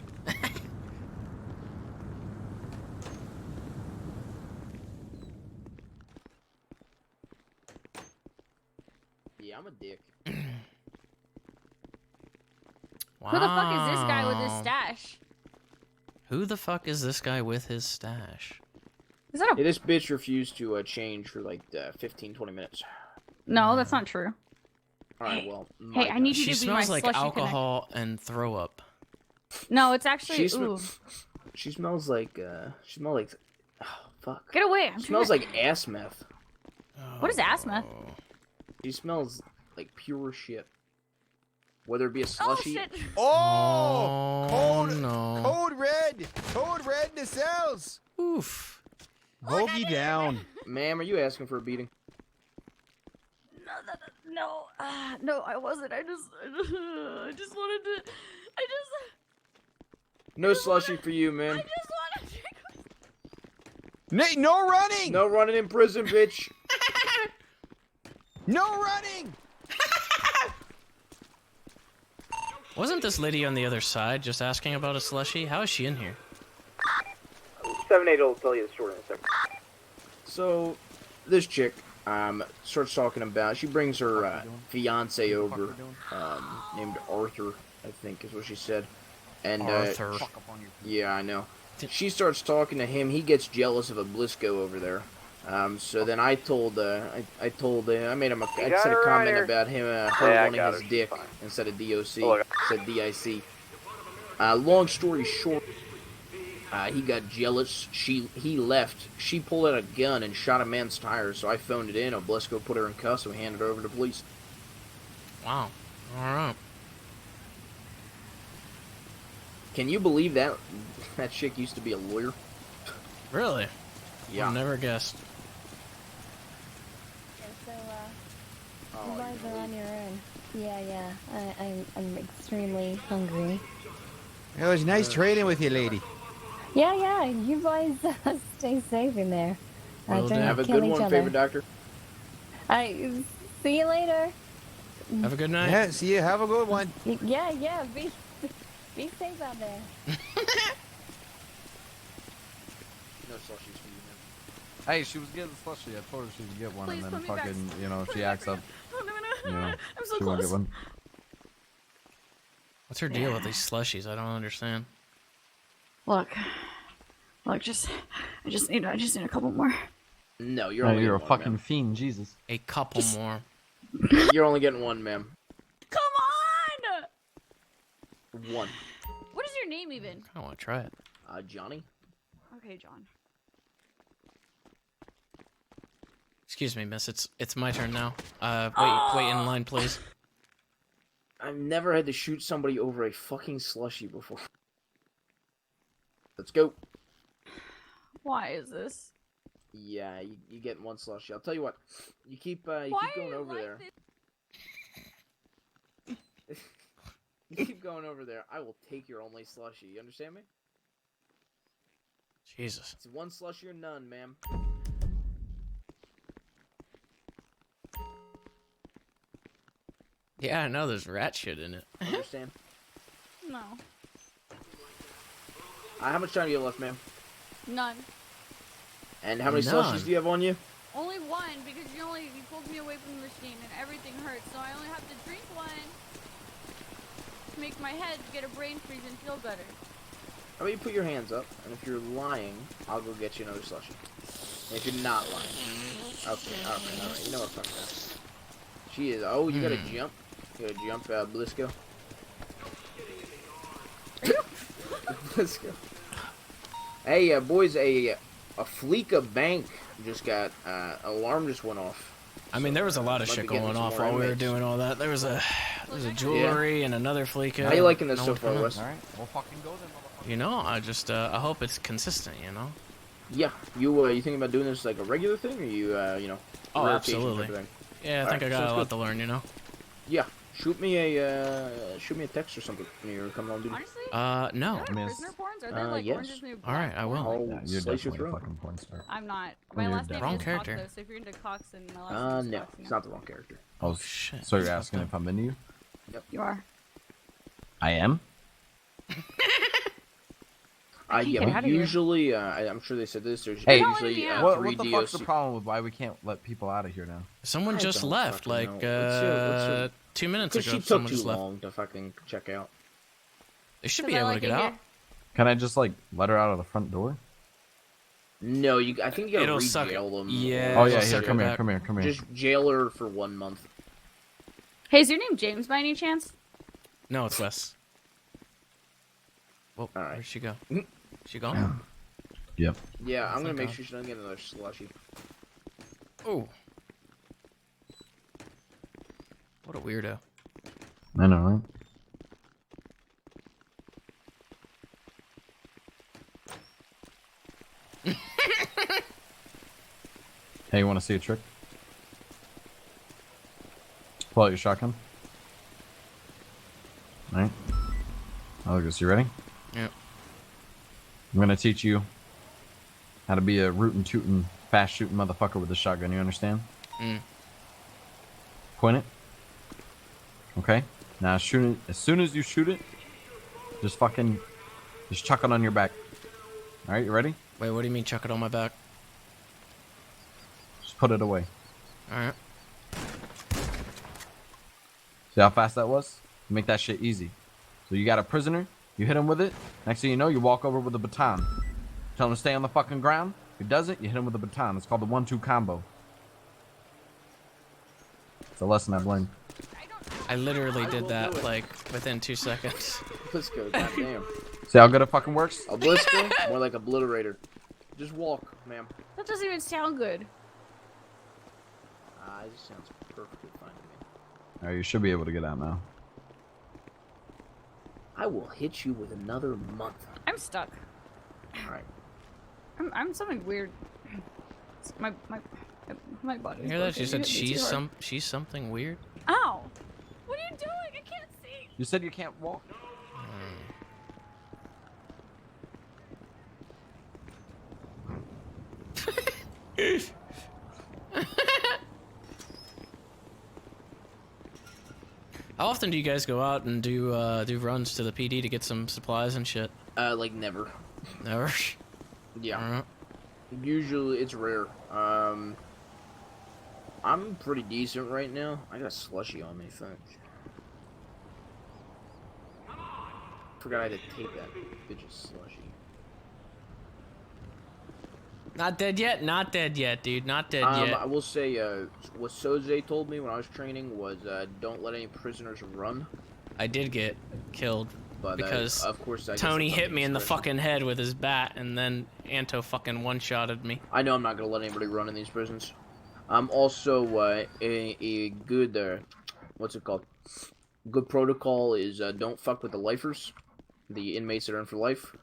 [SPEAKER 16] Yeah, I'm a dick.
[SPEAKER 5] Wow.
[SPEAKER 13] Who the fuck is this guy with his stash?
[SPEAKER 5] Who the fuck is this guy with his stash?
[SPEAKER 13] Is that a...
[SPEAKER 16] Yeah, this bitch refused to change for like 15, 20 minutes.
[SPEAKER 13] No, that's not true.
[SPEAKER 16] Alright, well.
[SPEAKER 13] Hey, I need you
[SPEAKER 5] She
[SPEAKER 13] to be my
[SPEAKER 5] smells like
[SPEAKER 13] slushy
[SPEAKER 5] alcohol and throw up.
[SPEAKER 13] No, it's actually ooh.
[SPEAKER 16] She smells like oh fuck.
[SPEAKER 13] Get away! I'm
[SPEAKER 16] Smells
[SPEAKER 13] trying
[SPEAKER 16] like ass meth.
[SPEAKER 13] What is asthma?
[SPEAKER 16] She smells like pure shit. Whether it be a slushy.
[SPEAKER 2] Oh,
[SPEAKER 5] no.
[SPEAKER 2] Code red in the cells.
[SPEAKER 5] Oof.
[SPEAKER 2] Bogey down.
[SPEAKER 16] Ma'am, are you asking for a beating?
[SPEAKER 13] No, I wasn't. I just wanted to.
[SPEAKER 16] No slushy for you, man.
[SPEAKER 13] I just wanted to.
[SPEAKER 2] Nate, no running.
[SPEAKER 16] No running in prison, bitch.
[SPEAKER 2] No running.
[SPEAKER 5] Wasn't this lady on the other side just asking about a slushy? How is she in here?
[SPEAKER 16] 7-8 will tell you the story in a second. So, this chick starts talking about. She brings her fiance over, named Arthur, I think is what she said. And
[SPEAKER 5] Arthur.
[SPEAKER 16] Yeah, I know. She starts talking to him. He gets jealous of a Blisco over there. So then I told, I made him I said a comment about him, her wanting his dick instead of DOC, said DIC. Long story short, he got jealous. He left. She pulled out a gun and shot a man's tires. So I phoned it in. Blisco put her in cuffs and we handed her over to police.
[SPEAKER 5] Wow. All right.
[SPEAKER 16] Can you believe that chick used to be a lawyer?
[SPEAKER 5] Really?
[SPEAKER 16] Yeah.
[SPEAKER 5] I never guessed.
[SPEAKER 23] You guys are on your own. Yeah. I'm extremely hungry.
[SPEAKER 2] It was nice trading with you, lady.
[SPEAKER 23] Yeah. You guys stay safe in there. Don't
[SPEAKER 16] have a
[SPEAKER 23] kill
[SPEAKER 16] good
[SPEAKER 23] each
[SPEAKER 16] one,
[SPEAKER 23] other.
[SPEAKER 16] favorite doctor.
[SPEAKER 23] See you later.
[SPEAKER 5] Have a good night.
[SPEAKER 2] Yeah, see you. Have a good one.
[SPEAKER 23] Yeah. Be safe out there.
[SPEAKER 16] No slushies for you, man.
[SPEAKER 17] Hey, she was getting slushy. I told her she could get one,
[SPEAKER 13] Please
[SPEAKER 17] and
[SPEAKER 13] put
[SPEAKER 17] then
[SPEAKER 13] me back.
[SPEAKER 17] fucking, you know,
[SPEAKER 13] Put
[SPEAKER 17] she
[SPEAKER 13] me back
[SPEAKER 17] acts up.
[SPEAKER 13] Oh, no.
[SPEAKER 17] You know,
[SPEAKER 13] I'm so
[SPEAKER 17] she won't
[SPEAKER 13] close.
[SPEAKER 17] get one.
[SPEAKER 5] What's her deal with these slushies? I don't understand.
[SPEAKER 13] Look, I just need a couple more.
[SPEAKER 16] No, you're
[SPEAKER 17] No,
[SPEAKER 16] only
[SPEAKER 17] you're a
[SPEAKER 16] getting one,
[SPEAKER 17] fucking fiend, Jesus.
[SPEAKER 5] A couple more.
[SPEAKER 16] ma'am. You're only getting one, ma'am.
[SPEAKER 13] Come on!
[SPEAKER 16] One.
[SPEAKER 13] What is your name even?
[SPEAKER 5] I want to try it.
[SPEAKER 16] Johnny?
[SPEAKER 13] Okay, John.
[SPEAKER 5] Excuse me, miss. It's my turn now. Wait in line, please.
[SPEAKER 16] I've never had to shoot somebody over a fucking slushie before. Let's go.
[SPEAKER 13] Why is this?
[SPEAKER 16] Yeah, you get one slushie. I'll tell you what. You keep going over there. You keep going over there, I will take your only slushy. You understand me?
[SPEAKER 5] Jesus.
[SPEAKER 16] It's one slushy or none, ma'am.
[SPEAKER 5] Yeah, I know there's rat shit in it.
[SPEAKER 16] Understand?
[SPEAKER 11] No.
[SPEAKER 16] How much time do you have left, ma'am?
[SPEAKER 11] None.
[SPEAKER 16] And how many
[SPEAKER 5] None.
[SPEAKER 16] slushies do you have on you?
[SPEAKER 11] Only one because you pulled me away from the machine and everything hurts, so I only have to drink one to make my head get a brain freeze and feel better.
[SPEAKER 16] How about you put your hands up, and if you're lying, I'll go get you another slushie. And if you're not lying. Okay, alright. You know what I'm talking about. She is. Oh, you gotta jump. You gotta jump, Blisco. Blisco. Hey, boys, a Fleeca bank just got, alarm just went off.
[SPEAKER 5] I mean, there was a lot of
[SPEAKER 16] Might
[SPEAKER 5] shit
[SPEAKER 16] be getting
[SPEAKER 5] going
[SPEAKER 16] some
[SPEAKER 5] off
[SPEAKER 16] more
[SPEAKER 5] while we were
[SPEAKER 16] inmates.
[SPEAKER 5] doing all that. There was a jewelry and another Fleeca.
[SPEAKER 16] How you liking this
[SPEAKER 5] No
[SPEAKER 16] so
[SPEAKER 5] one
[SPEAKER 16] far,
[SPEAKER 5] coming.
[SPEAKER 16] Wes?
[SPEAKER 17] Alright, we'll fucking go then, motherfucker.
[SPEAKER 5] You know, I just I hope it's consistent. You know.
[SPEAKER 16] Yeah, you thinking about doing this like a regular thing, or you know?
[SPEAKER 5] Oh,
[SPEAKER 16] rare occasion
[SPEAKER 5] absolutely.
[SPEAKER 16] type of thing?
[SPEAKER 5] Yeah, I think I got a lot to learn. You know.
[SPEAKER 16] Yeah, shoot me a text or something when you're coming on duty.
[SPEAKER 11] Honestly,
[SPEAKER 5] No.
[SPEAKER 11] prisoner porns? Are there like
[SPEAKER 16] yes.
[SPEAKER 11] Orange is the New
[SPEAKER 5] All right,
[SPEAKER 11] Black
[SPEAKER 5] I will.
[SPEAKER 11] porn?
[SPEAKER 17] Yeah, you're
[SPEAKER 16] Slice your
[SPEAKER 17] definitely a
[SPEAKER 16] throat.
[SPEAKER 17] fucking porn star.
[SPEAKER 11] I'm not.
[SPEAKER 17] Oh,
[SPEAKER 11] My
[SPEAKER 17] you're
[SPEAKER 11] last name
[SPEAKER 5] Wrong
[SPEAKER 11] is
[SPEAKER 5] character.
[SPEAKER 11] Cox, though, so if you're into Cox, then my last name is
[SPEAKER 16] No,
[SPEAKER 11] Cox, you
[SPEAKER 16] it's
[SPEAKER 11] know?
[SPEAKER 16] not the wrong character.
[SPEAKER 17] Oh,
[SPEAKER 5] shit.
[SPEAKER 17] So you're asking if I'm into you?
[SPEAKER 16] Yep.
[SPEAKER 11] You are.
[SPEAKER 17] I am?
[SPEAKER 11] Get
[SPEAKER 16] Yeah,
[SPEAKER 11] outta
[SPEAKER 16] but
[SPEAKER 11] here.
[SPEAKER 16] usually, I'm sure they said this, there's
[SPEAKER 17] Hey,
[SPEAKER 16] usually
[SPEAKER 17] what
[SPEAKER 16] 3
[SPEAKER 17] the fuck's the
[SPEAKER 16] DOC.
[SPEAKER 17] problem with why we can't let people out of here now?
[SPEAKER 5] Someone
[SPEAKER 16] I
[SPEAKER 5] just
[SPEAKER 16] don't
[SPEAKER 5] left,
[SPEAKER 16] fucking
[SPEAKER 5] like
[SPEAKER 16] know. What's your-
[SPEAKER 5] 2 minutes
[SPEAKER 16] Because
[SPEAKER 5] ago.
[SPEAKER 16] she took
[SPEAKER 5] Someone
[SPEAKER 16] too
[SPEAKER 5] just left.
[SPEAKER 16] long to fucking check out.
[SPEAKER 5] They should
[SPEAKER 11] 'Cause
[SPEAKER 5] be
[SPEAKER 11] I
[SPEAKER 5] able
[SPEAKER 11] like
[SPEAKER 5] to
[SPEAKER 11] it
[SPEAKER 5] get
[SPEAKER 11] here.
[SPEAKER 5] out.
[SPEAKER 17] Can I just like let her out of the front door?
[SPEAKER 16] No, I think you gotta
[SPEAKER 5] It'll suck
[SPEAKER 16] re-jail them.
[SPEAKER 5] Yeah,
[SPEAKER 17] Oh
[SPEAKER 5] it'll
[SPEAKER 17] yeah,
[SPEAKER 5] suck
[SPEAKER 17] here,
[SPEAKER 5] it
[SPEAKER 17] come here,
[SPEAKER 5] back.
[SPEAKER 17] come here, come here.
[SPEAKER 16] Just jail her for 1 month.
[SPEAKER 11] Hey, is your name James by any chance?
[SPEAKER 5] No, it's Wes. Well,
[SPEAKER 16] All right.
[SPEAKER 5] where'd she go? She gone?
[SPEAKER 17] Yep.
[SPEAKER 16] Yeah, I'm gonna
[SPEAKER 5] Thank
[SPEAKER 16] make
[SPEAKER 5] God.
[SPEAKER 16] sure she doesn't get another slushy.
[SPEAKER 5] Oh. What a weirdo.
[SPEAKER 17] I know, right? Hey, you want to see a trick? Pull out your shotgun. Alright. August, you ready?
[SPEAKER 5] Yep.
[SPEAKER 17] I'm gonna teach you how to be a rootin' tootin' fast shooting motherfucker with a shotgun, you understand?
[SPEAKER 5] Mm.
[SPEAKER 17] Point it. Okay. Now shoot it. As soon as you shoot it, just chuck it on your back. Alright, you ready?
[SPEAKER 5] Wait, what do you mean chuck it on my back?
[SPEAKER 17] Just put it away.
[SPEAKER 5] Alright.
[SPEAKER 17] See how fast that was? Make that shit easy. So you got a prisoner, you hit him with it, next thing you know, you walk over with a baton. Tell him to stay on the fucking ground. If he doesn't, you hit him with a baton. It's called the 1-2 combo. It's a lesson I've learned.
[SPEAKER 5] I literally
[SPEAKER 16] I
[SPEAKER 5] did
[SPEAKER 16] will
[SPEAKER 5] that
[SPEAKER 16] do it.
[SPEAKER 5] like within 2 seconds.
[SPEAKER 16] Blisco, goddamn.
[SPEAKER 17] See how good it fucking works?
[SPEAKER 16] A Blisco? More like obliterator. Just walk, ma'am.
[SPEAKER 11] That doesn't even sound good.
[SPEAKER 16] It just sounds perfectly fine to me.
[SPEAKER 17] Alright, you should be able to get out now.
[SPEAKER 16] I will hit you with another month.
[SPEAKER 11] I'm stuck.
[SPEAKER 16] Alright.
[SPEAKER 11] I'm something weird. My body.
[SPEAKER 5] You hear that? She said she's something weird.
[SPEAKER 11] Ow! What are you doing? I can't see.
[SPEAKER 17] You said you can't walk.
[SPEAKER 5] How often do you guys go out and do runs to the PD to get some supplies and shit?
[SPEAKER 16] Like never.
[SPEAKER 5] Never.
[SPEAKER 16] Yeah. Usually it's rare. I'm pretty decent right now. I got a slushy on me, thanks. Forgot I had to take that bitch's slushy.
[SPEAKER 5] Not dead yet. Not dead yet, dude. Not dead yet.
[SPEAKER 16] I will say, what Soze told me when I was training was, don't let any prisoners run.
[SPEAKER 5] I did get killed
[SPEAKER 16] But
[SPEAKER 5] because
[SPEAKER 16] of course, I guess
[SPEAKER 5] Tony
[SPEAKER 16] that's
[SPEAKER 5] hit me in the
[SPEAKER 16] discretion.
[SPEAKER 5] fucking head with his bat, and then Anto fucking one-shotted me.
[SPEAKER 16] I know I'm not gonna let anybody run in these prisons. I'm also a good what's it called? Good protocol is don't fuck with the lifers, the inmates that are in for life.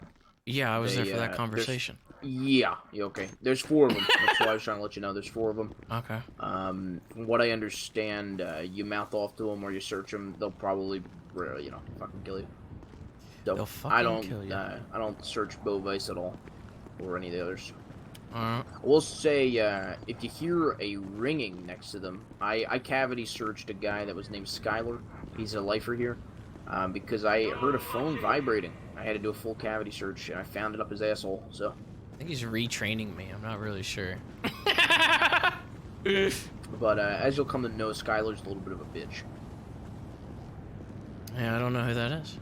[SPEAKER 5] Yeah, I was there for that conversation.
[SPEAKER 16] Yeah, okay. There's 4 of them. That's why I was trying to let you know. There's 4 of them.
[SPEAKER 5] Okay.
[SPEAKER 16] From what I understand, you mouth off to them or you search them, they'll probably, fucking kill you. So,
[SPEAKER 5] They'll fucking kill you.
[SPEAKER 16] I don't search Bovice at all, or any of the others.
[SPEAKER 5] Alright.
[SPEAKER 16] I will say, if you hear a ringing next to them, I cavity searched a guy that was named Skylar. He's a lifer here, because I heard a phone vibrating. I had to do a full cavity search, and I found it up his asshole, so.
[SPEAKER 5] I think he's retraining me. I'm not really sure.
[SPEAKER 16] But as you'll come to know, Skylar's a little bit of a bitch.
[SPEAKER 5] Yeah, I don't know who that is.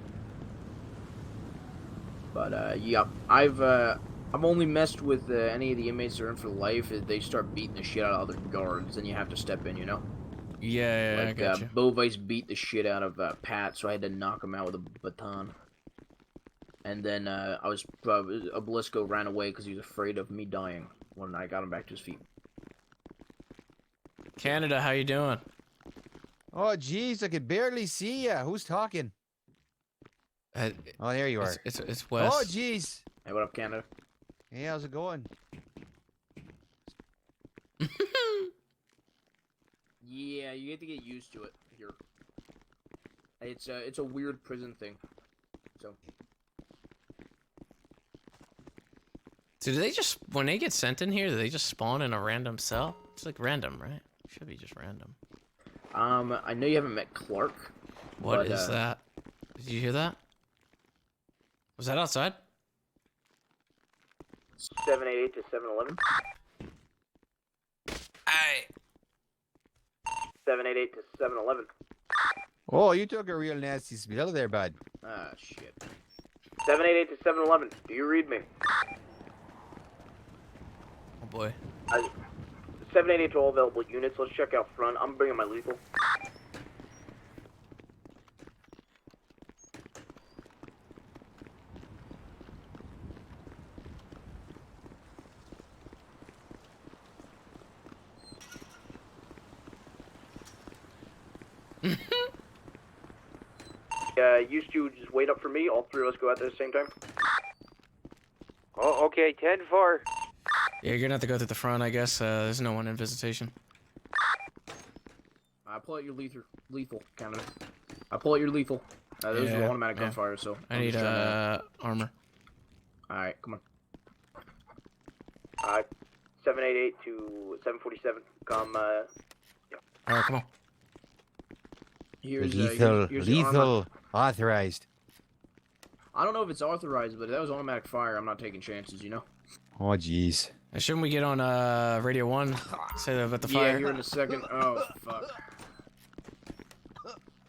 [SPEAKER 16] But yeah, I've only messed with any of the inmates that are in for life. If they start beating the shit out of other guards, then you have to step in, you know.
[SPEAKER 5] Yeah,
[SPEAKER 16] like,
[SPEAKER 5] I got you.
[SPEAKER 16] Bovice beat the shit out of Pat, so I had to knock him out with a baton. And then Oblisco ran away because he was afraid of me dying when I got him back to his feet.
[SPEAKER 5] Canada, how you doing?
[SPEAKER 2] Oh, jeez, I could barely see ya. Who's talking? Oh, there you are.
[SPEAKER 5] It's Wes.
[SPEAKER 2] Oh, jeez.
[SPEAKER 16] Hey, what up, Canada?
[SPEAKER 2] Hey, how's it going?
[SPEAKER 16] Yeah, you have to get used to it here. It's a weird prison thing. So.
[SPEAKER 5] So do they just, when they get sent in here, do they just spawn in a random cell? It's like random, right? Should be just random.
[SPEAKER 16] I know you haven't met Clark.
[SPEAKER 5] What is that? Did you hear that? Was that outside?
[SPEAKER 16] 788 to 711.
[SPEAKER 5] Aye.
[SPEAKER 16] 788 to 711.
[SPEAKER 2] Oh, you took a real nasty spill there, bud.
[SPEAKER 16] Ah, shit. 788 to 711. Do you read me?
[SPEAKER 5] Oh boy.
[SPEAKER 16] 788 to all available units. Let's check out front. I'm bringing my lethal. Used to just wait up for me. All 3 of us go out there at the same time.
[SPEAKER 19] Oh, okay, 10-4.
[SPEAKER 5] Yeah, you're gonna have to go through the front, I guess. There's no one in visitation.
[SPEAKER 16] Pull out your lethal, kind of. Pull out your lethal. Those are automatic gunfire, so.
[SPEAKER 5] I need armor.
[SPEAKER 16] Alright, come on. 788 to 747. Come, yeah.
[SPEAKER 5] Alright, come on.
[SPEAKER 16] Here's
[SPEAKER 2] lethal authorized.
[SPEAKER 16] I don't know if it's authorized, but that was automatic fire. I'm not taking chances, you know?
[SPEAKER 2] Oh, jeez.
[SPEAKER 5] Shouldn't we get on Radio 1? Say that about the fire?
[SPEAKER 16] Yeah, here in a second. Oh, fuck.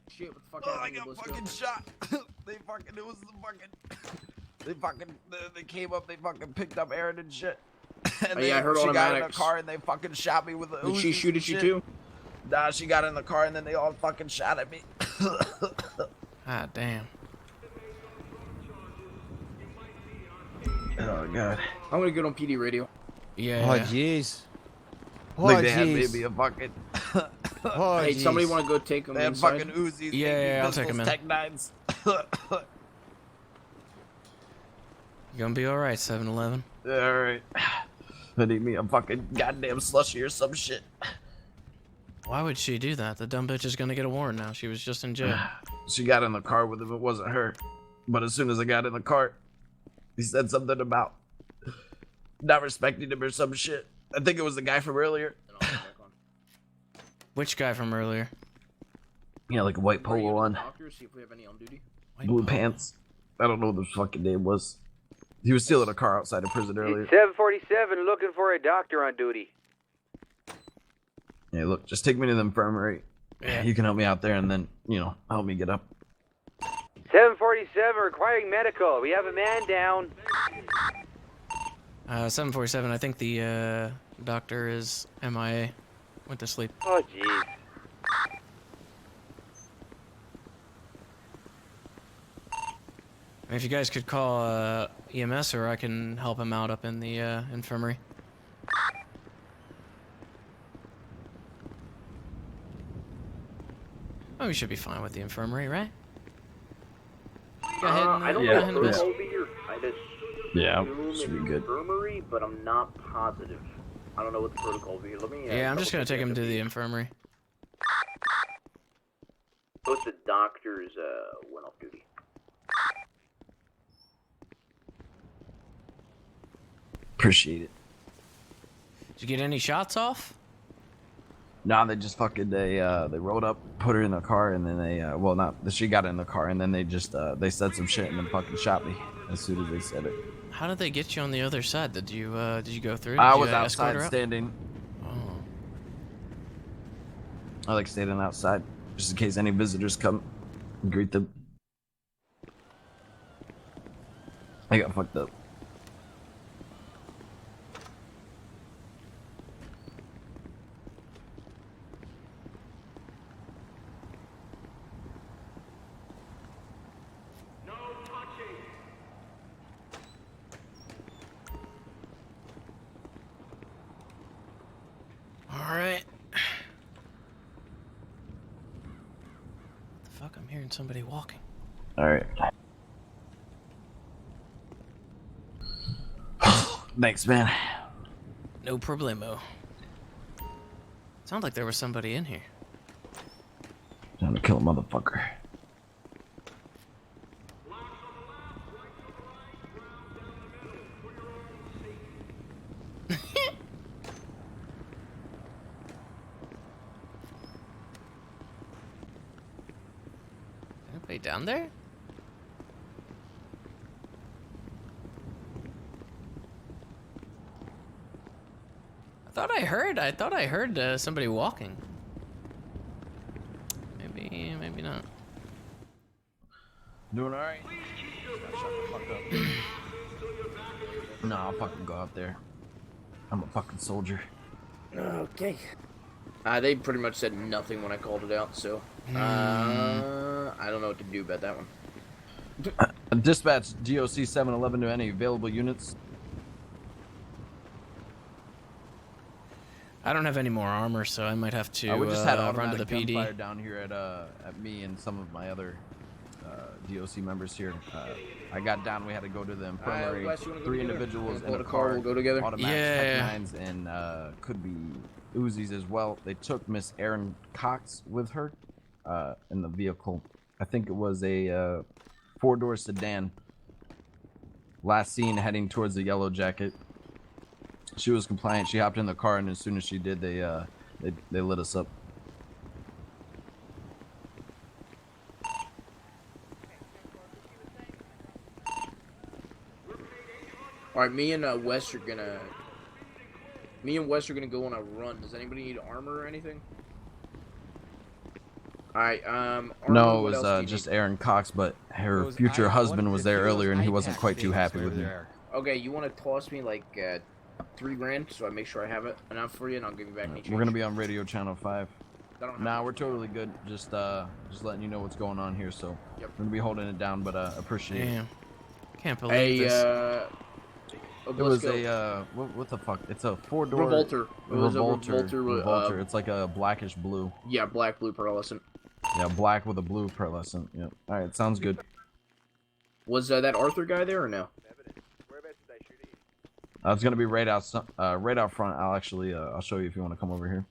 [SPEAKER 16] Shit, what the fuck happened?
[SPEAKER 6] I got fucking shot. They came up, they fucking picked up Aaron and shit. And
[SPEAKER 16] yeah, I heard
[SPEAKER 6] she got in the
[SPEAKER 16] automatics.
[SPEAKER 6] car and they fucking shot me with a
[SPEAKER 16] Did she shoot at you too?
[SPEAKER 6] Nah, she got in the car and then they all fucking shot at me.
[SPEAKER 5] Ah, damn.
[SPEAKER 6] Oh, God.
[SPEAKER 16] I'm gonna get on PD radio.
[SPEAKER 5] Yeah.
[SPEAKER 2] Oh, jeez.
[SPEAKER 6] Oh, they had maybe a fucking...
[SPEAKER 2] Oh,
[SPEAKER 16] hey, somebody want to go take them
[SPEAKER 6] They had
[SPEAKER 16] inside?
[SPEAKER 6] fucking Uzis.
[SPEAKER 5] Yeah, I'll take them in.
[SPEAKER 6] Tech 9s.
[SPEAKER 5] You gonna be alright, 7-Eleven?
[SPEAKER 6] Alright. I need me a fucking goddamn slushy or some shit.
[SPEAKER 5] Why would she do that? The dumb bitch is gonna get a warrant now. She was just in jail.
[SPEAKER 6] She got in the car with him. It wasn't her. But as soon as I got in the car, he said something about not respecting him or some shit. I think it was the guy from earlier.
[SPEAKER 5] Which guy from earlier?
[SPEAKER 6] Yeah, like a white polo on.
[SPEAKER 16] See if we have any on duty.
[SPEAKER 6] Blue pants. I don't know what his fucking name was. He was stealing a car outside of prison earlier.
[SPEAKER 19] 747 looking for a doctor on duty.
[SPEAKER 6] Hey, look, just take me to the infirmary. You can help me out there and then, help me get up.
[SPEAKER 19] 747 requiring medical. We have a man down.
[SPEAKER 5] 747, I think the doctor is MIA. Went to sleep.
[SPEAKER 19] Oh, jeez.
[SPEAKER 5] If you guys could call EMS, or I can help him out up in the infirmary. Oh, we should be fine with the infirmary, right? Go ahead and
[SPEAKER 16] I don't know if will be here.
[SPEAKER 17] Yeah,
[SPEAKER 16] assume
[SPEAKER 17] should be
[SPEAKER 16] it's
[SPEAKER 17] good.
[SPEAKER 16] infirmary, but I'm not positive. I don't know what the protocol will be. Let me.
[SPEAKER 5] Yeah, I'm just gonna take him to the infirmary.
[SPEAKER 16] Both the doctors went off duty.
[SPEAKER 17] Appreciate it.
[SPEAKER 5] Did you get any shots off?
[SPEAKER 17] Nah, they just fucking they rolled up, put her in the car, and then they she got in the car, and then they just they said some shit and then fucking shot me as soon as they said it.
[SPEAKER 5] How did they get you on the other side? Did you go through?
[SPEAKER 17] I
[SPEAKER 5] Did
[SPEAKER 17] was
[SPEAKER 5] you, escort
[SPEAKER 17] outside
[SPEAKER 5] her out?
[SPEAKER 17] standing.
[SPEAKER 5] Oh.
[SPEAKER 17] I like standing outside just in case any visitors come and greet them. I got fucked up.
[SPEAKER 5] All right. What the fuck? I'm hearing somebody walking.
[SPEAKER 17] All right. Thanks, man.
[SPEAKER 5] No problemo. Sounds like there was somebody in here.
[SPEAKER 17] Time to kill a motherfucker.
[SPEAKER 5] Anybody down there? I thought I heard somebody walking. Maybe not.
[SPEAKER 17] Doing all right? No, I'll fucking go out there. I'm a fucking soldier.
[SPEAKER 16] Okay. They pretty much said nothing when I called it out, so I don't know what to do about that one.
[SPEAKER 17] Dispatch GOC 711 to any available units.
[SPEAKER 5] I don't have any more armor, so I might have to
[SPEAKER 17] We just had
[SPEAKER 5] run to the
[SPEAKER 17] automatic
[SPEAKER 5] PD.
[SPEAKER 17] gunfire down here at me and some of my other DOC members here. I got down. We had to go to the infirmary.
[SPEAKER 16] Wes, you wanna go
[SPEAKER 17] 3
[SPEAKER 16] together?
[SPEAKER 17] individuals
[SPEAKER 16] Pull
[SPEAKER 17] in a
[SPEAKER 16] the car,
[SPEAKER 17] car.
[SPEAKER 16] we'll go together?
[SPEAKER 17] Automatic
[SPEAKER 5] Yeah.
[SPEAKER 17] Tech 9s and could be Uzis as well. They took Miss Erin Cox with her in the vehicle. I think it was a 4-door sedan. Last seen heading towards the Yellow Jacket. She was compliant. She hopped in the car, and as soon as she did, they lit us up.
[SPEAKER 16] All right, me and Wes are gonna go on a run. Does anybody need armor or anything? All right, armor,
[SPEAKER 17] No,
[SPEAKER 16] what
[SPEAKER 17] it
[SPEAKER 16] else do you
[SPEAKER 17] was just
[SPEAKER 16] need?
[SPEAKER 17] Erin Cox, but her future husband was there earlier, and he wasn't quite too happy with me.
[SPEAKER 16] Okay, you want to toss me like $3,000 so I make sure I have it enough for you, and I'll give you back any change.
[SPEAKER 17] We're gonna be on radio channel 5.
[SPEAKER 16] I don't have
[SPEAKER 17] Nah, we're totally good. Just letting you know what's going on here. So
[SPEAKER 16] Yep.
[SPEAKER 17] we're gonna be holding it down, but appreciate
[SPEAKER 5] Damn.
[SPEAKER 17] it.
[SPEAKER 5] Can't believe
[SPEAKER 16] Hey,
[SPEAKER 5] this.
[SPEAKER 17] It was a what the fuck? It's a 4-door
[SPEAKER 16] Revolter. It was a
[SPEAKER 17] Revolter.
[SPEAKER 16] Revolter,
[SPEAKER 17] It's like a blackish blue.
[SPEAKER 16] Yeah, black, blue, pearlescent.
[SPEAKER 17] Yeah, black with a blue pearlescent. Yeah. All right, sounds good.
[SPEAKER 16] Was that Arthur guy there or no?
[SPEAKER 17] It's gonna be right out front. I'll actually I'll show you if you want to come over here.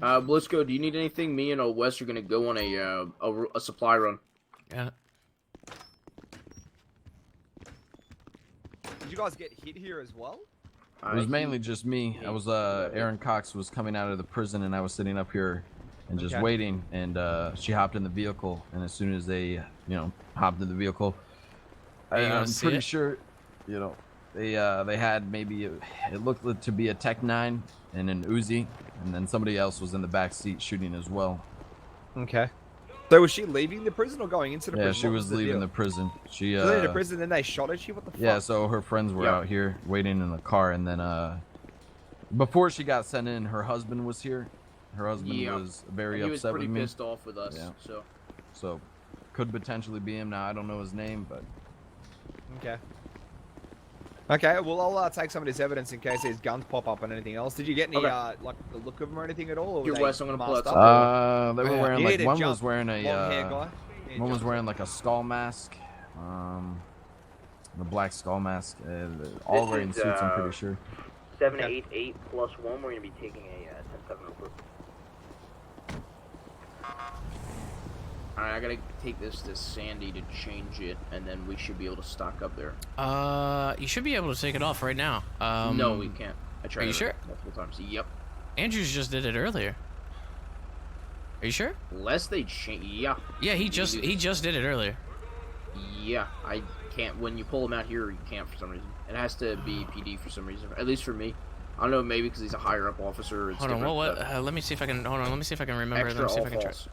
[SPEAKER 16] Blisco, do you need anything? Me and Wes are gonna go on a supply run.
[SPEAKER 5] Yeah.
[SPEAKER 14] Did you guys get hit here as well?
[SPEAKER 17] It was mainly just me. I was Erin Cox was coming out of the prison, and I was sitting up here and just
[SPEAKER 14] Okay.
[SPEAKER 17] waiting. And she hopped in the vehicle, and as soon as they hopped in the vehicle,
[SPEAKER 5] You wanna
[SPEAKER 17] I'm
[SPEAKER 5] see
[SPEAKER 17] pretty
[SPEAKER 5] it?
[SPEAKER 17] sure they had maybe it looked to be a Tech 9 and an Uzi, and then somebody else was in the back seat shooting as well.
[SPEAKER 14] Okay. So was she leaving the prison or going into the
[SPEAKER 17] Yeah,
[SPEAKER 14] prison?
[SPEAKER 17] she
[SPEAKER 14] What
[SPEAKER 17] was
[SPEAKER 14] the
[SPEAKER 17] leaving
[SPEAKER 14] deal?
[SPEAKER 17] the prison. She
[SPEAKER 14] She was leaving the prison, then they shot at you. What the fuck?
[SPEAKER 17] Yeah, so her friends were
[SPEAKER 14] Yep.
[SPEAKER 17] out here waiting in the car, and then before she got sent in, her husband was here. Her husband
[SPEAKER 16] Yeah.
[SPEAKER 17] was very
[SPEAKER 16] He was
[SPEAKER 17] upset
[SPEAKER 16] pretty
[SPEAKER 17] with me.
[SPEAKER 16] pissed off with us.
[SPEAKER 17] Yeah.
[SPEAKER 16] So
[SPEAKER 17] could potentially be him now. I don't know his name, but
[SPEAKER 14] Okay. Okay, well, I'll take some of this evidence in case these guns pop up and anything else. Did you get any,
[SPEAKER 16] Okay.
[SPEAKER 14] like, the look of them or anything at all? Or
[SPEAKER 16] Here,
[SPEAKER 14] were they
[SPEAKER 16] Wes, I'm gonna pull
[SPEAKER 14] masked
[SPEAKER 16] out
[SPEAKER 14] up?
[SPEAKER 16] some-
[SPEAKER 14] or-
[SPEAKER 6] They were wearing
[SPEAKER 14] You
[SPEAKER 6] like
[SPEAKER 14] need to
[SPEAKER 6] one
[SPEAKER 14] jump.
[SPEAKER 6] was wearing a
[SPEAKER 14] Long hair guy. You
[SPEAKER 6] one was
[SPEAKER 14] jump.
[SPEAKER 6] wearing like a skull mask, the black skull mask. All
[SPEAKER 7] This
[SPEAKER 6] wearing
[SPEAKER 7] is,
[SPEAKER 6] suits, I'm pretty sure.
[SPEAKER 7] 788 plus 1. We're going to be taking a 10-7 over.
[SPEAKER 16] Alright, I gotta take this to Sandy to change it, and then we should be able to stock up there.
[SPEAKER 5] You should be able to take it off right now.
[SPEAKER 16] No, we can't. I tried
[SPEAKER 5] Are you
[SPEAKER 16] it
[SPEAKER 5] sure?
[SPEAKER 16] multiple times. Yep.
[SPEAKER 5] Andrews just did it earlier. Are you sure?
[SPEAKER 16] Unless they change. Yeah.
[SPEAKER 5] Yeah, he
[SPEAKER 16] You
[SPEAKER 5] just
[SPEAKER 16] can do this.
[SPEAKER 5] did it earlier.
[SPEAKER 16] Yeah, I can't. When you pull him out here, you can't for some reason. It has to be PD for some reason. At least for me. I don't know, maybe because he's a higher up officer. It's
[SPEAKER 5] Hold on,
[SPEAKER 16] different,
[SPEAKER 5] what?
[SPEAKER 16] but
[SPEAKER 5] Let me see if I can. Hold on, let me see if I can remember.
[SPEAKER 16] Extra
[SPEAKER 5] Let me see if
[SPEAKER 16] all
[SPEAKER 5] I can try.
[SPEAKER 16] false.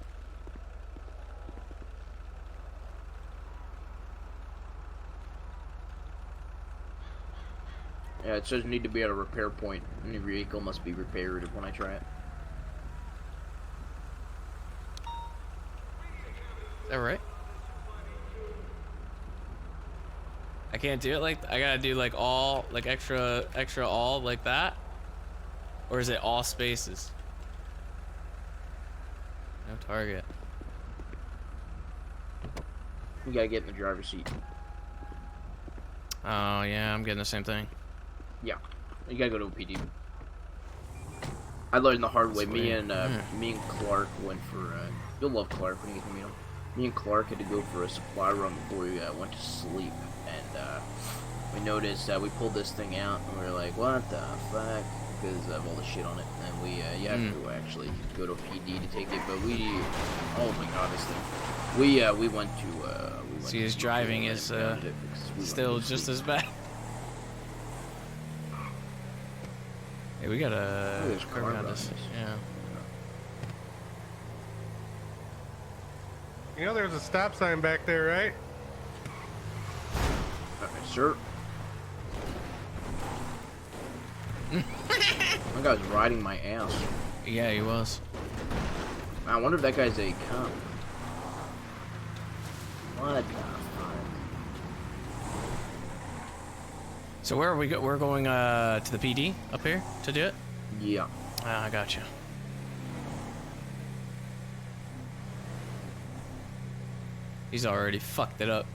[SPEAKER 16] Yeah, it says need to be at a repair point, and your vehicle must be repaired when I try it.
[SPEAKER 5] Is that right? I can't do it like I gotta do like all like extra all like that, or is it all spaces? No target.
[SPEAKER 16] You gotta get in the driver's seat.
[SPEAKER 5] Oh yeah, I'm getting the same thing.
[SPEAKER 16] Yeah, you gotta go to a PD. I learned the hard way.
[SPEAKER 5] Sweet.
[SPEAKER 16] Me and Clark went for. You'll love Clark when you get to meet him. Me and Clark had to go for a supply run before we went to sleep, and we noticed we pulled this thing out, and we were like, "What the fuck?" Because of all the shit on it, and we you have to actually go to a PD to take it. But we, oh my god, this thing. We went to.
[SPEAKER 5] See, his driving is still just as bad. Hey, we gotta
[SPEAKER 16] Look at this car
[SPEAKER 5] work on
[SPEAKER 16] running
[SPEAKER 5] this.
[SPEAKER 16] this.
[SPEAKER 5] Yeah.
[SPEAKER 10] You know there's a stop sign back there, right?
[SPEAKER 16] Sir. That guy's riding my ass.
[SPEAKER 5] Yeah, he was.
[SPEAKER 16] I wonder if that guy's a cop. What the fuck?
[SPEAKER 5] So where are we? We're going to the PD up here to do it.
[SPEAKER 16] Yeah.
[SPEAKER 5] I got you. He's already fucked it up.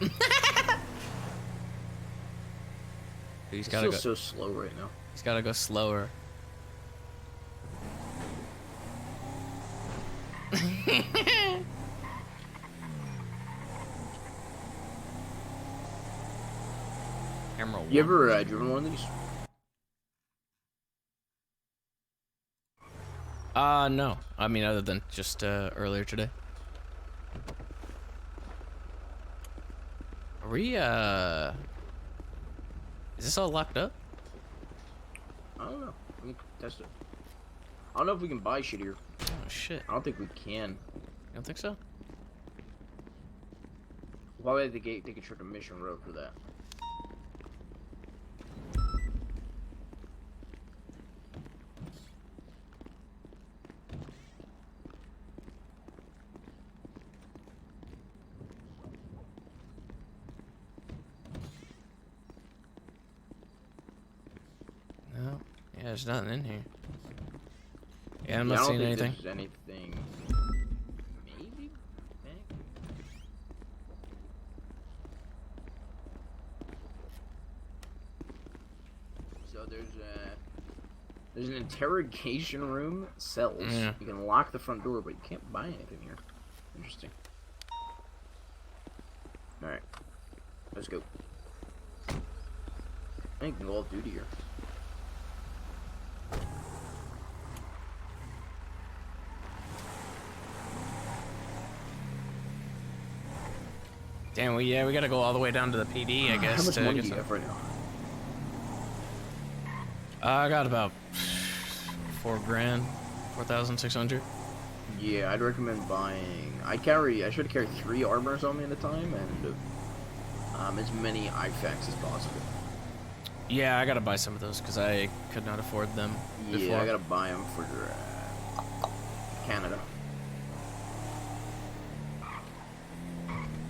[SPEAKER 5] He's
[SPEAKER 16] It's
[SPEAKER 5] gotta
[SPEAKER 16] still
[SPEAKER 5] go.
[SPEAKER 16] so slow right now.
[SPEAKER 5] He's gotta go slower. Emerald.
[SPEAKER 16] You ever driven one of these?
[SPEAKER 5] No. I mean, other than just earlier today. Are we is this all locked up?
[SPEAKER 16] I don't know. We can test it. I don't know if we can buy shit here.
[SPEAKER 5] Oh shit.
[SPEAKER 16] I don't think we can.
[SPEAKER 5] You don't think so?
[SPEAKER 16] Why would they take a trip to Mission Road for that?
[SPEAKER 5] No. Yeah, there's nothing in here. Yeah, I'm
[SPEAKER 16] Yeah,
[SPEAKER 5] not
[SPEAKER 16] I don't
[SPEAKER 5] seeing
[SPEAKER 16] think
[SPEAKER 5] anything.
[SPEAKER 16] there's anything. Maybe. So there's an interrogation room, cells.
[SPEAKER 5] Yeah.
[SPEAKER 16] You can lock the front door, but you can't buy anything here. Interesting. All right, let's go. I think we can go off duty here.
[SPEAKER 5] Damn, we gotta go all the way down to the PD, I guess.
[SPEAKER 16] How much
[SPEAKER 5] to
[SPEAKER 16] money
[SPEAKER 5] get
[SPEAKER 16] do you
[SPEAKER 5] some-
[SPEAKER 16] have right now?
[SPEAKER 5] I got about $4,000, 4,600.
[SPEAKER 16] Yeah, I'd recommend buying. I should carry 3 armors on me at a time, and as many IFAKs as possible.
[SPEAKER 5] Yeah, I gotta buy some of those because I could not afford them before.
[SPEAKER 16] Yeah, I gotta buy them for Canada.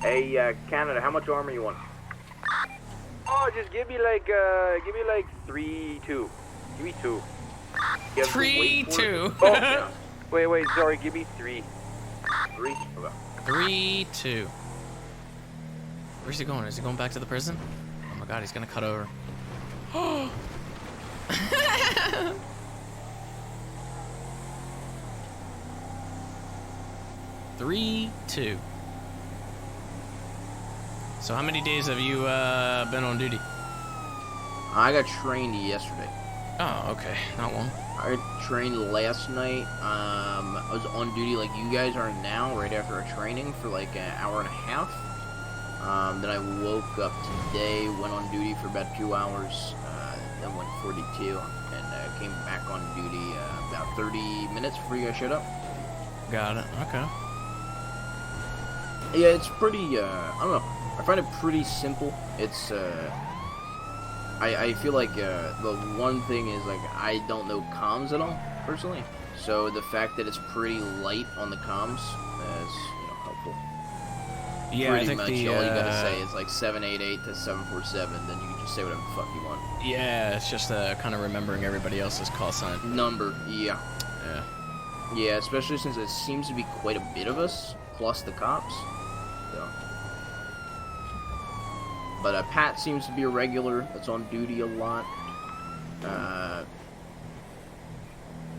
[SPEAKER 7] Hey, Canada, how much armor you want?
[SPEAKER 19] No, just give me like 3-2. Give me 2. You have to wait for it.
[SPEAKER 5] 3-2.
[SPEAKER 19] Oh, yeah. Wait, sorry, give me 3. 3? Okay.
[SPEAKER 5] 3-2. Where's he going? Is he going back to the prison? Oh my god, he's gonna cut over. Three, 2. So how many days have you been on duty?
[SPEAKER 16] I got trained yesterday.
[SPEAKER 5] Oh, okay, not long.
[SPEAKER 16] I got trained last night. I was on duty like you guys are now, right after our training for like an hour and a half. Then I woke up today, went on duty for about 2 hours, then went 42, and came back on duty about 30 minutes before you guys showed up.
[SPEAKER 5] Got it. Okay.
[SPEAKER 16] Yeah, it's pretty, I don't know. I find it pretty simple. It's, I feel like the one thing is, like, I don't know comms at all, personally. So the fact that it's pretty light on the comms is, you know, helpful.
[SPEAKER 5] Yeah,
[SPEAKER 16] pretty
[SPEAKER 5] I think
[SPEAKER 16] much
[SPEAKER 5] the,
[SPEAKER 16] all you gotta say is, like, 788 to 747, then you can just say whatever the fuck you want.
[SPEAKER 5] Yeah, it's just kind of remembering everybody else's call sign.
[SPEAKER 16] Number, yeah.
[SPEAKER 5] Yeah.
[SPEAKER 16] Yeah, especially since it seems to be quite a bit of us, plus the cops. So. But Pat seems to be a regular that's on duty a lot.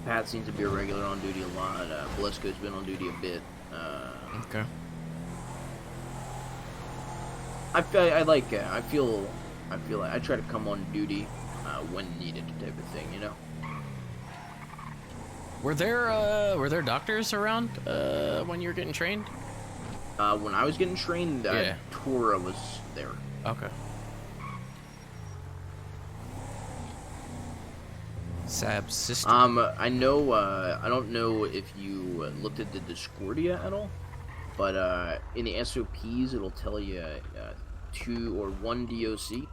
[SPEAKER 16] Pat seems to be a regular on duty a lot. Blisco's been on duty a bit.
[SPEAKER 5] Okay.
[SPEAKER 16] I feel like I try to come on duty when needed, type of thing, you know.
[SPEAKER 5] Were there doctors around when you were getting trained?
[SPEAKER 16] When I was getting trained,
[SPEAKER 5] Yeah.
[SPEAKER 16] Tora was there.
[SPEAKER 5] Okay. Sab's sister.
[SPEAKER 16] I know. I don't know if you looked at the Discordia at all, but in the SOPs it'll tell you 2 or 1 DOC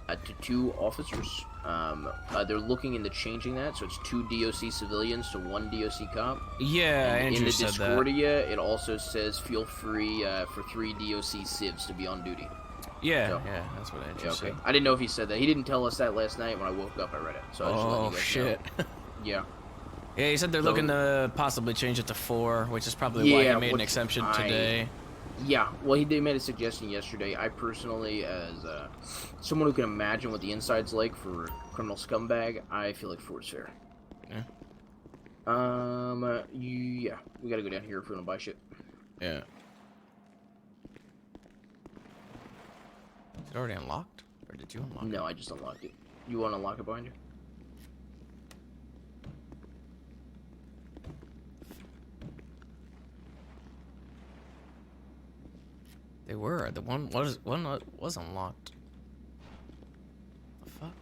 [SPEAKER 16] to 2 officers. They're looking into changing that, so it's 2 DOC civilians to 1 DOC cop.
[SPEAKER 5] Yeah,
[SPEAKER 16] and
[SPEAKER 5] Andrew
[SPEAKER 16] in the
[SPEAKER 5] said that.
[SPEAKER 16] Discordia, it also says feel free for 3 DOC civs to be on duty.
[SPEAKER 5] Yeah,
[SPEAKER 16] So-
[SPEAKER 5] yeah, that's what Andrew
[SPEAKER 16] Yeah,
[SPEAKER 5] said.
[SPEAKER 16] okay. I didn't know if he said that. He didn't tell us that last night when I woke up. I read it. So I just let you
[SPEAKER 5] Oh
[SPEAKER 16] guys
[SPEAKER 5] shit.
[SPEAKER 16] know. Yeah.
[SPEAKER 5] Yeah, he said they're
[SPEAKER 16] So-
[SPEAKER 5] looking to possibly change it to 4, which is probably why he made an
[SPEAKER 16] which
[SPEAKER 5] exemption
[SPEAKER 16] I-
[SPEAKER 5] today.
[SPEAKER 16] Yeah, well, they made a suggestion yesterday. I personally, as someone who can imagine what the inside's like for a criminal scumbag, I feel like 4 is fair.
[SPEAKER 5] Yeah.
[SPEAKER 16] Yeah, we gotta go down here if we're gonna buy shit.
[SPEAKER 5] Yeah. Is it already unlocked? Or did you unlock it?
[SPEAKER 16] No, I just unlocked it. You want to unlock it behind you?
[SPEAKER 5] They were. The one was unlocked. The fuck?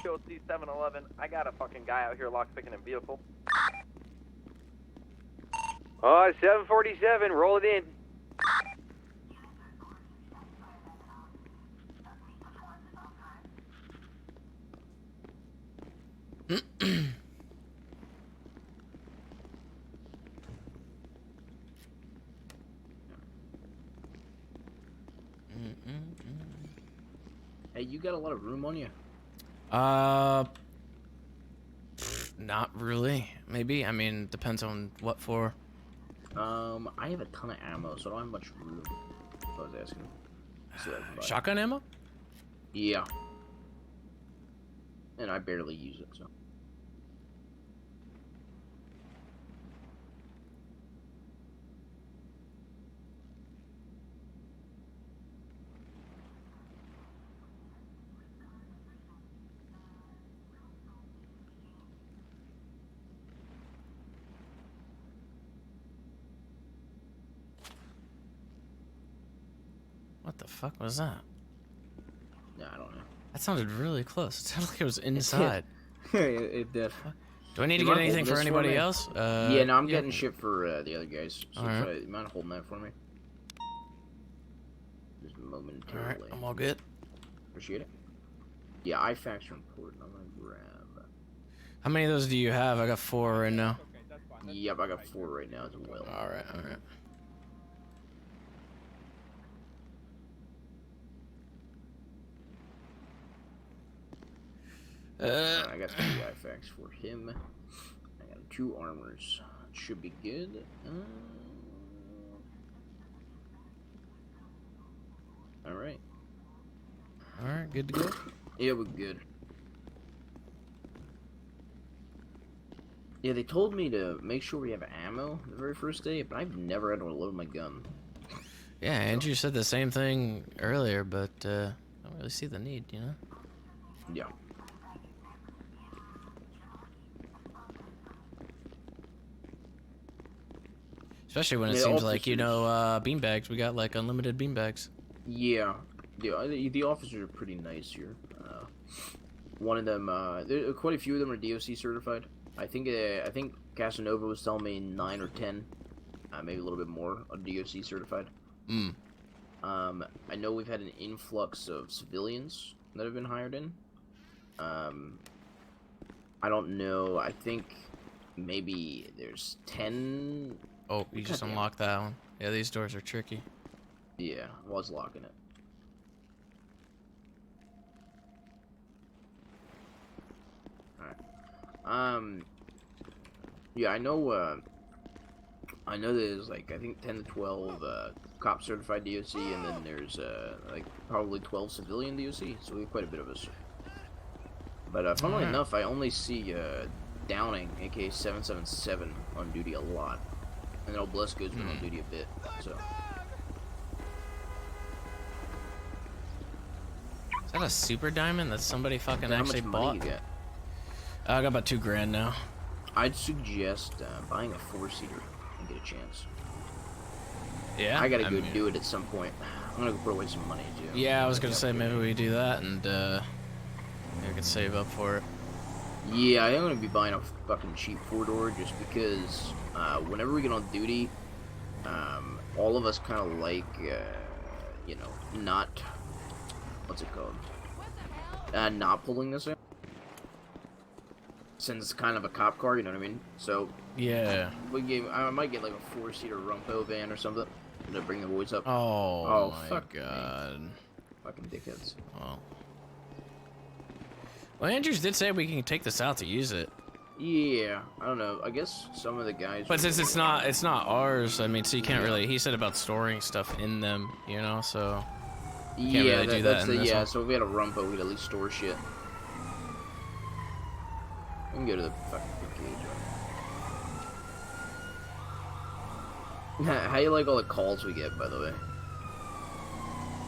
[SPEAKER 7] Show C711. I got a fucking guy out here lockpicking a vehicle. 747. Roll it in.
[SPEAKER 16] Hey, you got a lot of room on you.
[SPEAKER 5] Not really. Maybe. I mean, depends on what for.
[SPEAKER 16] I have a ton of ammo, so I don't have much room. If I was asking. So I can buy it.
[SPEAKER 5] Shotgun ammo?
[SPEAKER 16] Yeah. And I barely use it, so.
[SPEAKER 5] What the fuck was that?
[SPEAKER 16] No, I don't know.
[SPEAKER 5] That sounded really close. It sounded like it was inside.
[SPEAKER 16] it did.
[SPEAKER 5] Do I need to
[SPEAKER 16] You
[SPEAKER 5] get
[SPEAKER 16] mind
[SPEAKER 5] anything
[SPEAKER 16] holding
[SPEAKER 5] for
[SPEAKER 16] this
[SPEAKER 5] anybody
[SPEAKER 16] me?
[SPEAKER 5] else?
[SPEAKER 16] Yeah, no, I'm getting shit for the other guys. So
[SPEAKER 5] Alright.
[SPEAKER 16] you mind holding that for me? Just momentarily.
[SPEAKER 5] Alright, I'm all good.
[SPEAKER 16] Appreciate it. Yeah, IFACs are important. I'm gonna grab.
[SPEAKER 5] How many of those do you have? I got 4 right now.
[SPEAKER 16] Yep, I got 4 right now as well.
[SPEAKER 5] Alright, alright.
[SPEAKER 16] I got 3 IFACs for him. I got 2 armors. Should be good. Alright.
[SPEAKER 5] Alright, good to go?
[SPEAKER 16] Yeah, we're good. Yeah, they told me to make sure we have ammo the very first day, but I've never had to load my gun.
[SPEAKER 5] Yeah, Andrew said the same thing earlier, but I don't really see the need, you know?
[SPEAKER 16] Yeah.
[SPEAKER 5] Especially when it seems like, you know, beanbags. We got like unlimited beanbags.
[SPEAKER 16] Yeah. The officers are pretty nice here. One of them, quite a few of them are DOC certified. I think Casanova was telling me 9 or 10, maybe a little bit more, are DOC certified. I know we've had an influx of civilians that have been hired in. I don't know. I think maybe there's 10.
[SPEAKER 5] Oh, you just unlocked that one. Yeah, these doors are tricky.
[SPEAKER 16] Yeah, was locking it. Alright. Yeah, I know there's like, I think 10 to 12 cop certified DOC, and then there's like probably 12 civilian DOC, so we have quite a bit of us. But funnily enough, I only see Downing, aka 777, on duty a lot. And then Oblesko's been on duty a bit, so.
[SPEAKER 5] Is that a super diamond that somebody fucking actually
[SPEAKER 16] How much
[SPEAKER 5] bought?
[SPEAKER 16] money you get?
[SPEAKER 5] I got about $2 grand now.
[SPEAKER 16] I'd suggest buying a 4-seater and get a chance.
[SPEAKER 5] Yeah?
[SPEAKER 16] I gotta go do it at some point. I'm gonna go put away some money, too.
[SPEAKER 5] Yeah, I was gonna say maybe we do that and maybe we could save up for it.
[SPEAKER 16] Yeah, I am gonna be buying a fucking cheap 4-door just because whenever we get on duty, all of us kind of like, you know, not, what's it called? Not pulling this in. Since it's kind of a cop car, you know what I mean? So,
[SPEAKER 5] yeah.
[SPEAKER 16] I might get like a 4-seater Rumpo van or something to bring the boys up.
[SPEAKER 5] Oh my
[SPEAKER 16] fuck
[SPEAKER 5] god.
[SPEAKER 16] Me. Fucking dickheads.
[SPEAKER 5] Well, Andrews did say we can take this out to use it.
[SPEAKER 16] Yeah, I don't know. I guess some of the guys.
[SPEAKER 5] But since it's not ours, I mean, so you can't really. He said about storing stuff in them, you know, so. You can't really do that in this one.
[SPEAKER 16] So if we had a Rumpo, we'd at least store shit. We can go to the fucking cage. How you like all the calls we get, by the way?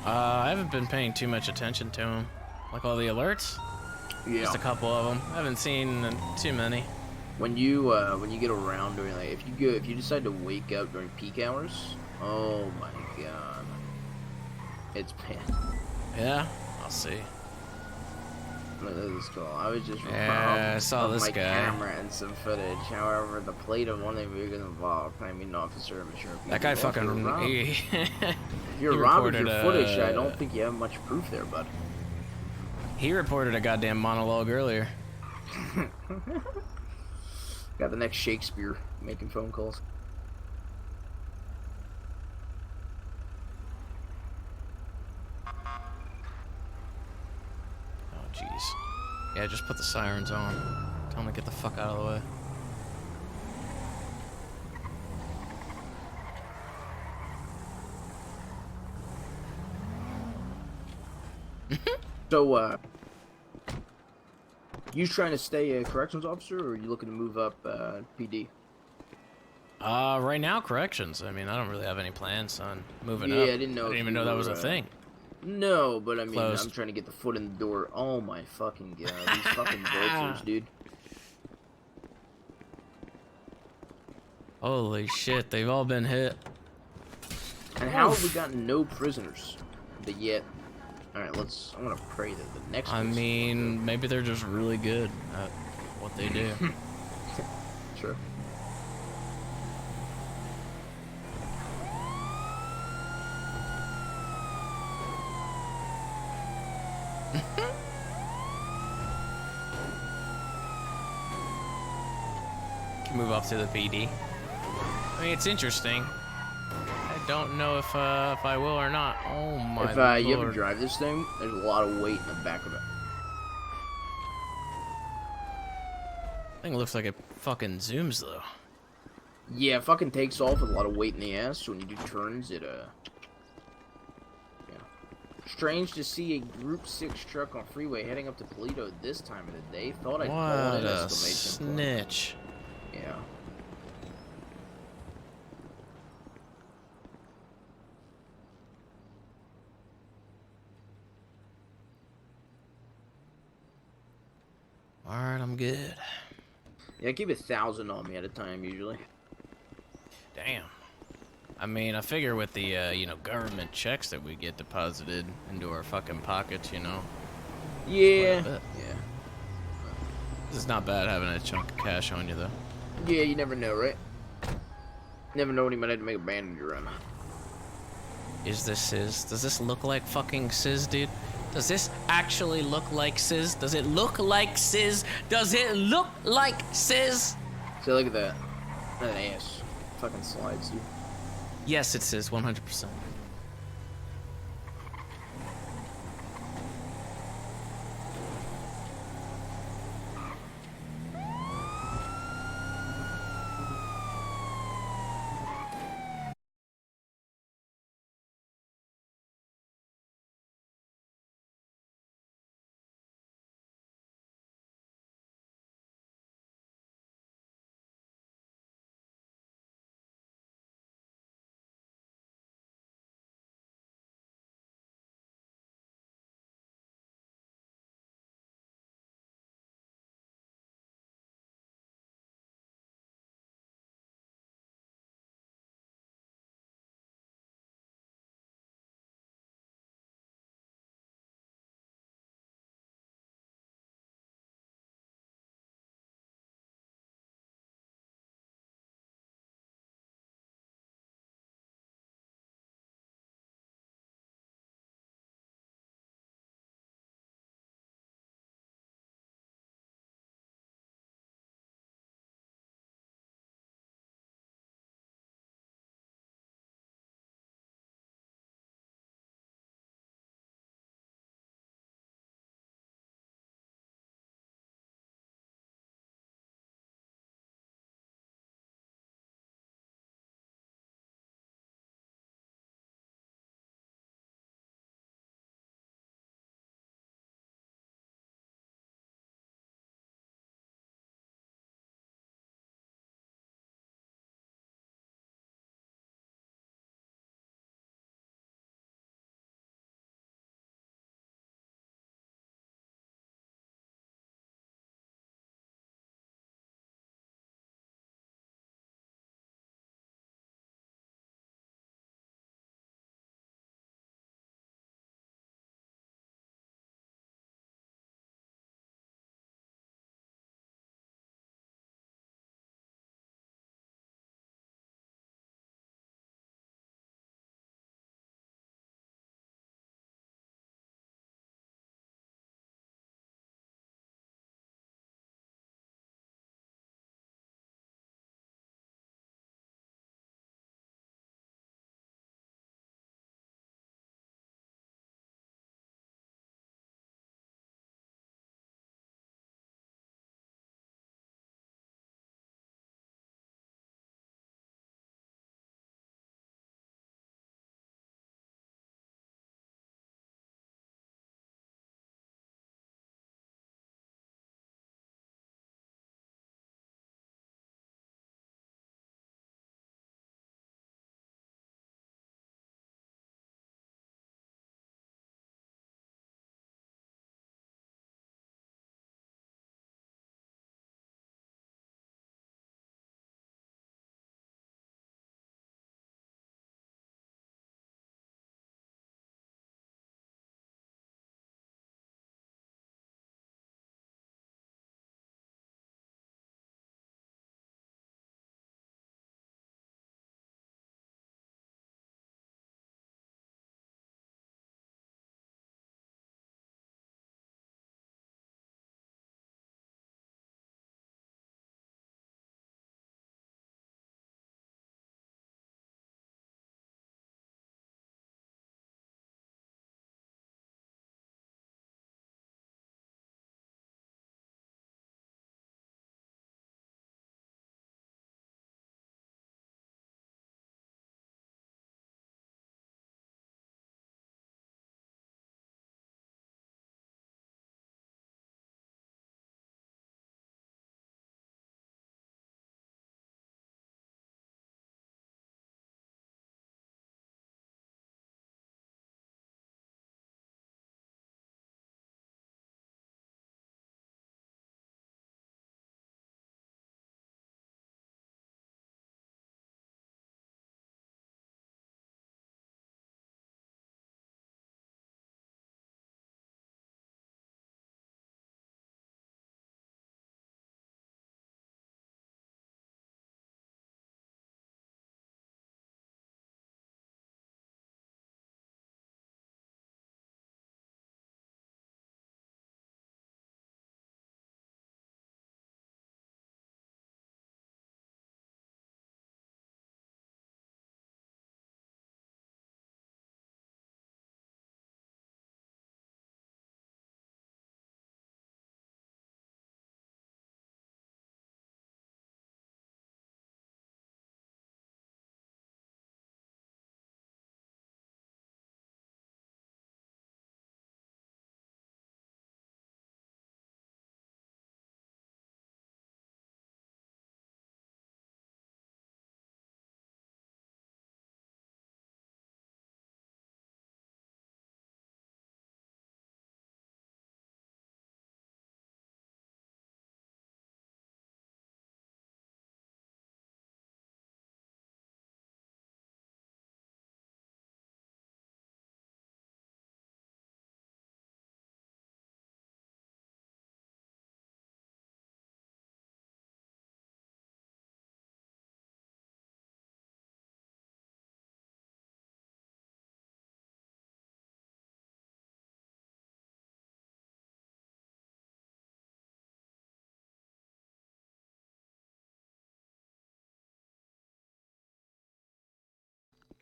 [SPEAKER 5] I haven't been paying too much attention to them. Like all the alerts?
[SPEAKER 16] Yeah.
[SPEAKER 5] Just a couple of them. I haven't seen too many.
[SPEAKER 16] When you get around during, like, if you decide to wake up during peak hours, oh my god, it's bad.
[SPEAKER 5] Yeah, I'll see.
[SPEAKER 16] Look at this girl. I was just
[SPEAKER 5] I saw this
[SPEAKER 16] my
[SPEAKER 5] guy.
[SPEAKER 16] camera and some footage. However, the plate of one of the vehicles involved. I mean, officer, I'm sure.
[SPEAKER 5] That guy fucking.
[SPEAKER 16] If you're robbed with your footage, I don't think you have much proof there, bud.
[SPEAKER 5] He reported a goddamn monologue earlier.
[SPEAKER 16] Got the next Shakespeare making phone calls.
[SPEAKER 5] Oh, jeez. Yeah, just put the sirens on. Tell them to get the fuck out of the way.
[SPEAKER 16] So, you trying to stay a corrections officer, or are you looking to move up PD?
[SPEAKER 5] Right now, corrections. I mean, I don't really have any plans on moving up.
[SPEAKER 16] Yeah, I didn't know.
[SPEAKER 5] I didn't even know that was a thing.
[SPEAKER 16] No, but I mean,
[SPEAKER 5] Closed.
[SPEAKER 16] I'm trying to get the foot in the door. Oh my fucking god, these fucking vultures, dude.
[SPEAKER 5] Holy shit, they've all been hit.
[SPEAKER 16] And how have we gotten no prisoners? But yet, all right, I'm gonna pray that the next.
[SPEAKER 5] I mean, maybe they're just really good at what they do.
[SPEAKER 16] Sure.
[SPEAKER 5] Can move up to the PD. I mean, it's interesting. I don't know if I will or not. Oh my
[SPEAKER 16] If
[SPEAKER 5] lord.
[SPEAKER 16] you ever drive this thing, there's a lot of weight in the back of it.
[SPEAKER 5] Thing looks like it fucking zooms though.
[SPEAKER 16] Yeah, it fucking takes off with a lot of weight in the ass. So when you do turns, it yeah. Strange to see a Group 6 truck on freeway heading up to Toledo this time of the day. Thought I'd call
[SPEAKER 5] What
[SPEAKER 16] it
[SPEAKER 5] a
[SPEAKER 16] exclamation point.
[SPEAKER 5] snitch.
[SPEAKER 16] Yeah.
[SPEAKER 5] Alright, I'm good.
[SPEAKER 16] Yeah, I keep 1,000 on me at a time usually.
[SPEAKER 5] Damn. I mean, I figure with the, you know, government checks that we get deposited into our fucking pockets, you know.
[SPEAKER 16] Yeah.
[SPEAKER 5] Yeah.
[SPEAKER 16] Yeah.
[SPEAKER 5] It's not bad having a chunk of cash on you, though.
[SPEAKER 16] Yeah, you never know, right? Never know when you might have to make a bandage run.
[SPEAKER 5] Is this Sizz? Does this look like fucking Sizz, dude? Does this actually look like Sizz? Does it look like Sizz? Does it look like Sizz?
[SPEAKER 16] So look at that. That ass. Fucking slides, dude.
[SPEAKER 5] Yes, it Sizz, 100%.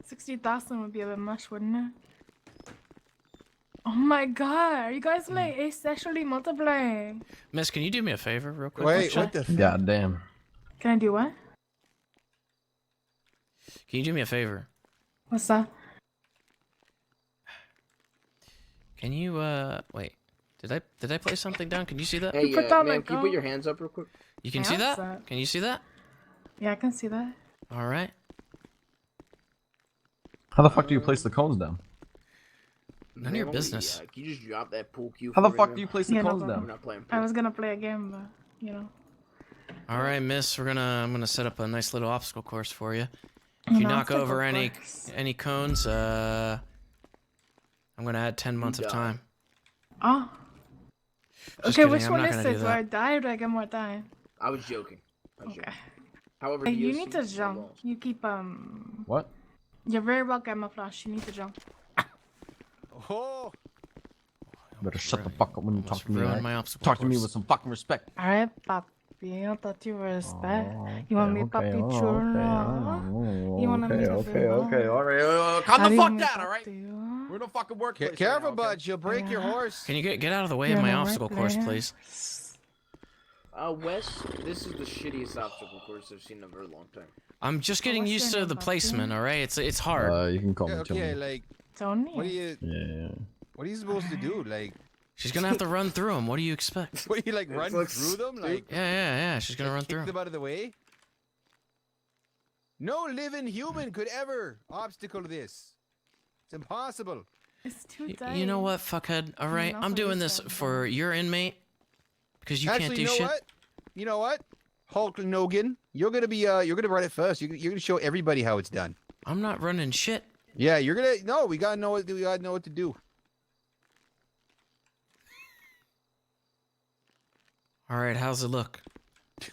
[SPEAKER 4] 60,000 would be a bit much, wouldn't it? Oh my god, are you guys like asexually multiplying?
[SPEAKER 5] Miss, can you do me a favor real quick?
[SPEAKER 2] Wait, what the?
[SPEAKER 17] God damn.
[SPEAKER 4] Can I do what?
[SPEAKER 5] Can you do me a favor?
[SPEAKER 4] What's that?
[SPEAKER 5] Can you wait? Did I place something down? Can you see that?
[SPEAKER 16] Hey, man, can you put your hands up real quick?
[SPEAKER 5] You can see that? Can you see that?
[SPEAKER 4] Yeah, I can see that.
[SPEAKER 5] All right.
[SPEAKER 17] How the fuck do you place the cones down?
[SPEAKER 5] None of your business.
[SPEAKER 16] Can you just drop that pool cue?
[SPEAKER 17] How the
[SPEAKER 16] for me,
[SPEAKER 17] fuck
[SPEAKER 16] man?
[SPEAKER 17] do you place the cones
[SPEAKER 4] no
[SPEAKER 17] down?
[SPEAKER 16] We're not playing.
[SPEAKER 4] I was gonna play a game, but
[SPEAKER 5] All right, Miss. I'm gonna set up a nice little obstacle course for you. If you
[SPEAKER 4] An
[SPEAKER 5] knock over
[SPEAKER 4] obstacle course.
[SPEAKER 5] any cones, I'm gonna add 10 months of time.
[SPEAKER 4] Oh.
[SPEAKER 5] Just
[SPEAKER 4] Okay,
[SPEAKER 5] kidding,
[SPEAKER 4] which
[SPEAKER 5] I'm
[SPEAKER 4] one
[SPEAKER 5] not
[SPEAKER 4] is
[SPEAKER 5] gonna
[SPEAKER 4] it?
[SPEAKER 5] do
[SPEAKER 4] Do
[SPEAKER 5] that.
[SPEAKER 4] I die or do I get more time?
[SPEAKER 16] I was joking.
[SPEAKER 4] Okay.
[SPEAKER 16] However,
[SPEAKER 4] Hey, you
[SPEAKER 16] DOC
[SPEAKER 4] need to
[SPEAKER 16] is
[SPEAKER 4] jump.
[SPEAKER 16] lost.
[SPEAKER 4] You keep
[SPEAKER 17] What?
[SPEAKER 4] You're very well, Camouflage. You need to jump.
[SPEAKER 2] Oh.
[SPEAKER 17] Better shut the fuck up when you talk to me.
[SPEAKER 5] ruined
[SPEAKER 17] alright?
[SPEAKER 5] my obstacle
[SPEAKER 17] Talk to me
[SPEAKER 5] course.
[SPEAKER 17] with some fucking respect.
[SPEAKER 4] Alright, papi. I thought you were respect. You want me, papi
[SPEAKER 17] Okay,
[SPEAKER 4] chulo? You want me to
[SPEAKER 17] okay, alright.
[SPEAKER 2] Calm
[SPEAKER 4] How
[SPEAKER 2] the
[SPEAKER 4] do
[SPEAKER 2] fuck
[SPEAKER 4] you
[SPEAKER 2] down,
[SPEAKER 4] talk
[SPEAKER 2] alright?
[SPEAKER 4] to you?
[SPEAKER 2] We're in a fucking workplace. Careful, right now, okay? bud. You'll break your horse.
[SPEAKER 5] Can you get out of the way of
[SPEAKER 4] Yeah,
[SPEAKER 5] my
[SPEAKER 4] no
[SPEAKER 5] obstacle course,
[SPEAKER 4] player.
[SPEAKER 5] please?
[SPEAKER 16] Wes, this is the shittiest obstacle course I've seen in a very long time.
[SPEAKER 5] I'm just getting
[SPEAKER 4] what's
[SPEAKER 5] used
[SPEAKER 4] your
[SPEAKER 5] to the
[SPEAKER 4] name,
[SPEAKER 5] placement. All right, it's hard.
[SPEAKER 17] You can call me
[SPEAKER 2] Okay,
[SPEAKER 17] Tony.
[SPEAKER 2] like,
[SPEAKER 4] Tony.
[SPEAKER 2] what are you?
[SPEAKER 17] Yeah.
[SPEAKER 2] What are you supposed to do? Like,
[SPEAKER 5] She's gonna have to run through them. What do you expect?
[SPEAKER 2] what do you like? Run
[SPEAKER 16] looks
[SPEAKER 2] through them? Like,
[SPEAKER 5] Yeah. She's gonna run
[SPEAKER 2] kick
[SPEAKER 5] through.
[SPEAKER 2] them out of the way? No living human could ever obstacle this. It's impossible.
[SPEAKER 4] It's too
[SPEAKER 5] You know what, fuckhead? All right, I'm doing this for your inmate because you
[SPEAKER 2] Actually,
[SPEAKER 5] can't do
[SPEAKER 2] you know
[SPEAKER 5] shit.
[SPEAKER 2] what? You know what? Hulk Nogan, you're gonna run it first. You're gonna show everybody how it's done.
[SPEAKER 5] I'm not running shit.
[SPEAKER 2] Yeah, you're gonna. No, we gotta know what to do.
[SPEAKER 5] All right, how's it look?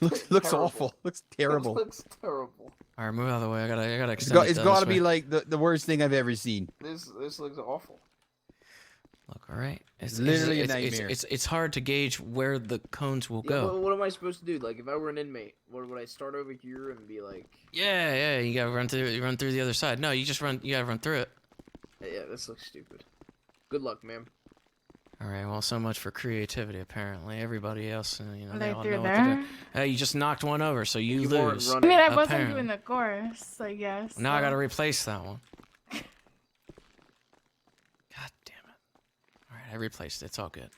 [SPEAKER 2] looks awful. Looks terrible.
[SPEAKER 16] Looks terrible.
[SPEAKER 5] All right, move out of the way. I gotta
[SPEAKER 2] It's
[SPEAKER 5] extend it down
[SPEAKER 2] gotta
[SPEAKER 5] this
[SPEAKER 2] be
[SPEAKER 5] way.
[SPEAKER 2] like the worst thing I've ever seen.
[SPEAKER 16] This looks awful.
[SPEAKER 5] Look, all right. It's
[SPEAKER 2] Literally a
[SPEAKER 5] it's,
[SPEAKER 2] nightmare.
[SPEAKER 5] It's hard to gauge where the cones will
[SPEAKER 16] Yeah,
[SPEAKER 5] go.
[SPEAKER 16] what am I supposed to do? Like, if I were an inmate, would I start over here and be like,
[SPEAKER 5] Yeah. You gotta run through. You run through the other side. No, you just run. You gotta run through it.
[SPEAKER 16] yeah, this looks stupid. Good luck, ma'am.
[SPEAKER 5] All right. Well, so much for creativity. Apparently, everybody else, they
[SPEAKER 4] Like
[SPEAKER 5] all
[SPEAKER 4] through
[SPEAKER 5] know what to
[SPEAKER 4] there?
[SPEAKER 5] do. Hey, you just knocked one over, so you
[SPEAKER 16] weren't
[SPEAKER 5] lose.
[SPEAKER 16] running.
[SPEAKER 4] I mean, I wasn't
[SPEAKER 5] Apparently.
[SPEAKER 4] doing the course, I guess.
[SPEAKER 5] Now I
[SPEAKER 4] so-
[SPEAKER 5] gotta replace that one. God damn it! All right, I replaced it. It's all good.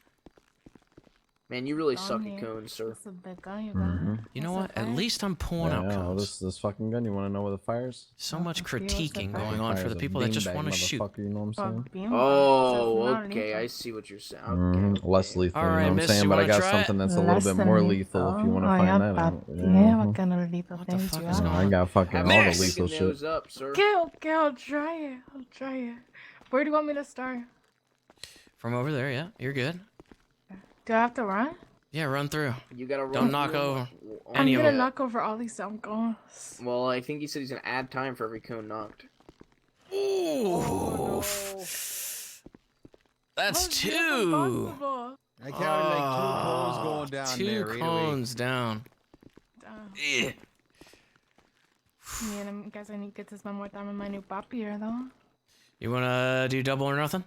[SPEAKER 16] Man, you really suck
[SPEAKER 4] Donnie,
[SPEAKER 16] at cones, sir.
[SPEAKER 4] That's a big guy you
[SPEAKER 17] Mm-hmm.
[SPEAKER 4] got.
[SPEAKER 5] You know
[SPEAKER 4] What's
[SPEAKER 5] what?
[SPEAKER 4] up,
[SPEAKER 5] At
[SPEAKER 4] guy?
[SPEAKER 5] least I'm pulling out cones.
[SPEAKER 17] This fucking gun. You want to know where the fire's?
[SPEAKER 5] So much
[SPEAKER 4] what's the
[SPEAKER 5] critiquing
[SPEAKER 4] fire?
[SPEAKER 5] going on for
[SPEAKER 17] Fire's
[SPEAKER 5] the
[SPEAKER 17] a
[SPEAKER 5] people that just
[SPEAKER 17] beanbag,
[SPEAKER 5] want to shoot.
[SPEAKER 17] motherfucker, you know what I'm saying?
[SPEAKER 16] Oh,
[SPEAKER 4] That's not
[SPEAKER 16] okay.
[SPEAKER 4] lethal.
[SPEAKER 16] I see what you're saying.
[SPEAKER 17] Less lethal,
[SPEAKER 5] All
[SPEAKER 17] you
[SPEAKER 5] right,
[SPEAKER 17] know what I'm
[SPEAKER 5] miss,
[SPEAKER 17] saying?
[SPEAKER 5] you
[SPEAKER 17] But I
[SPEAKER 5] wanna
[SPEAKER 17] got
[SPEAKER 5] try it?
[SPEAKER 17] something that's a little
[SPEAKER 4] Less
[SPEAKER 17] bit
[SPEAKER 4] than
[SPEAKER 17] more lethal if you want to
[SPEAKER 4] Oh,
[SPEAKER 17] find
[SPEAKER 4] yeah,
[SPEAKER 17] that out.
[SPEAKER 4] papi. Yeah, what kind of lethal
[SPEAKER 5] What the
[SPEAKER 4] things
[SPEAKER 5] fuck
[SPEAKER 4] you
[SPEAKER 5] is
[SPEAKER 4] got?
[SPEAKER 5] going
[SPEAKER 17] I got fucking all the
[SPEAKER 16] Miss!
[SPEAKER 17] lethal
[SPEAKER 16] Picking
[SPEAKER 17] shit.
[SPEAKER 16] those up, sir.
[SPEAKER 4] Okay, I'll try it. I'll try it. Where do you want me to start?
[SPEAKER 5] From over there, yeah, you're good.
[SPEAKER 4] Do I have to run?
[SPEAKER 5] Yeah, run through.
[SPEAKER 16] You gotta run.
[SPEAKER 5] Don't knock
[SPEAKER 16] through 'em
[SPEAKER 5] over
[SPEAKER 16] on
[SPEAKER 5] any
[SPEAKER 4] I'm
[SPEAKER 5] of
[SPEAKER 4] gonna
[SPEAKER 5] them.
[SPEAKER 4] knock over all these dumb cones.
[SPEAKER 16] Well, I think he said he's gonna add time for every cone knocked.
[SPEAKER 5] Ooh, that's
[SPEAKER 4] How's this
[SPEAKER 5] two.
[SPEAKER 4] impossible?
[SPEAKER 2] I counted like 2 cones going down
[SPEAKER 5] Two
[SPEAKER 2] there. Right
[SPEAKER 5] cones down.
[SPEAKER 4] Damn.
[SPEAKER 5] Yeah.
[SPEAKER 4] Man, I guess I need to get to spend more time with my new papi here, though.
[SPEAKER 5] You wanna do double or nothing?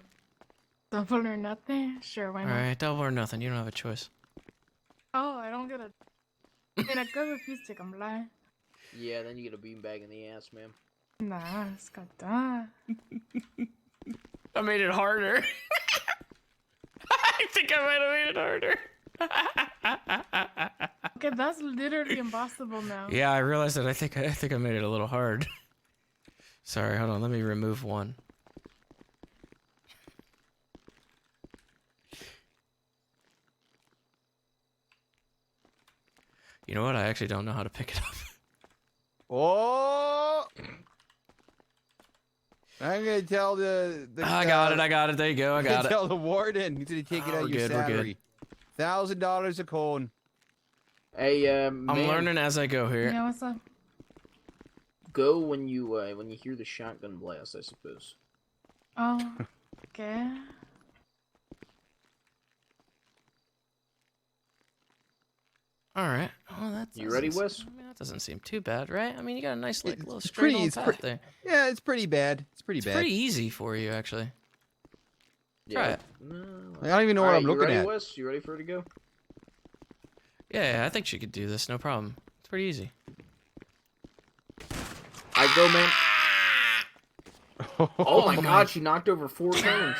[SPEAKER 4] Double or nothing? Sure, why
[SPEAKER 5] All
[SPEAKER 4] not?
[SPEAKER 5] right, double or nothing. You don't have a choice.
[SPEAKER 4] Oh, I don't get a... I mean, I could refuse to comply.
[SPEAKER 16] Yeah, then you get a beanbag in the ass, ma'am.
[SPEAKER 4] Nah, it's got that.
[SPEAKER 5] I made it harder. I think I might have made it harder.
[SPEAKER 4] Okay, that's literally impossible now.
[SPEAKER 5] Yeah, I realized that. I think I made it a little hard. Sorry, hold on. Let me remove one. You know what? I actually don't know how to pick it up.
[SPEAKER 2] Oh! I'm gonna tell the
[SPEAKER 5] I got it. There you go. I got it.
[SPEAKER 2] Tell the warden he's gonna take it out
[SPEAKER 5] we're
[SPEAKER 2] of your
[SPEAKER 5] good, we're good.
[SPEAKER 2] salary. $1,000 a cone.
[SPEAKER 16] Hey,
[SPEAKER 5] I'm
[SPEAKER 16] ma'am,
[SPEAKER 5] learning as I go here.
[SPEAKER 4] Yeah, what's up?
[SPEAKER 16] Go when you hear the shotgun blast, I suppose.
[SPEAKER 4] Oh, okay.
[SPEAKER 5] All right. Well, that's.
[SPEAKER 2] You ready, Wes?
[SPEAKER 5] I mean, that doesn't seem too bad, right? I mean, you got a nice like little
[SPEAKER 2] It's
[SPEAKER 5] straight
[SPEAKER 2] pretty-
[SPEAKER 5] on
[SPEAKER 2] it's
[SPEAKER 5] path
[SPEAKER 2] pretty-
[SPEAKER 5] there.
[SPEAKER 2] Yeah, it's pretty bad. It's pretty
[SPEAKER 5] It's
[SPEAKER 2] bad.
[SPEAKER 5] pretty easy for you, actually. Try it.
[SPEAKER 2] I don't even know what I'm looking
[SPEAKER 16] ready,
[SPEAKER 2] at.
[SPEAKER 16] Wes? You ready for it to go?
[SPEAKER 5] Yeah, I think she could do this. No problem. It's pretty easy.
[SPEAKER 16] I go, man. Oh my God, she knocked over 4 cones.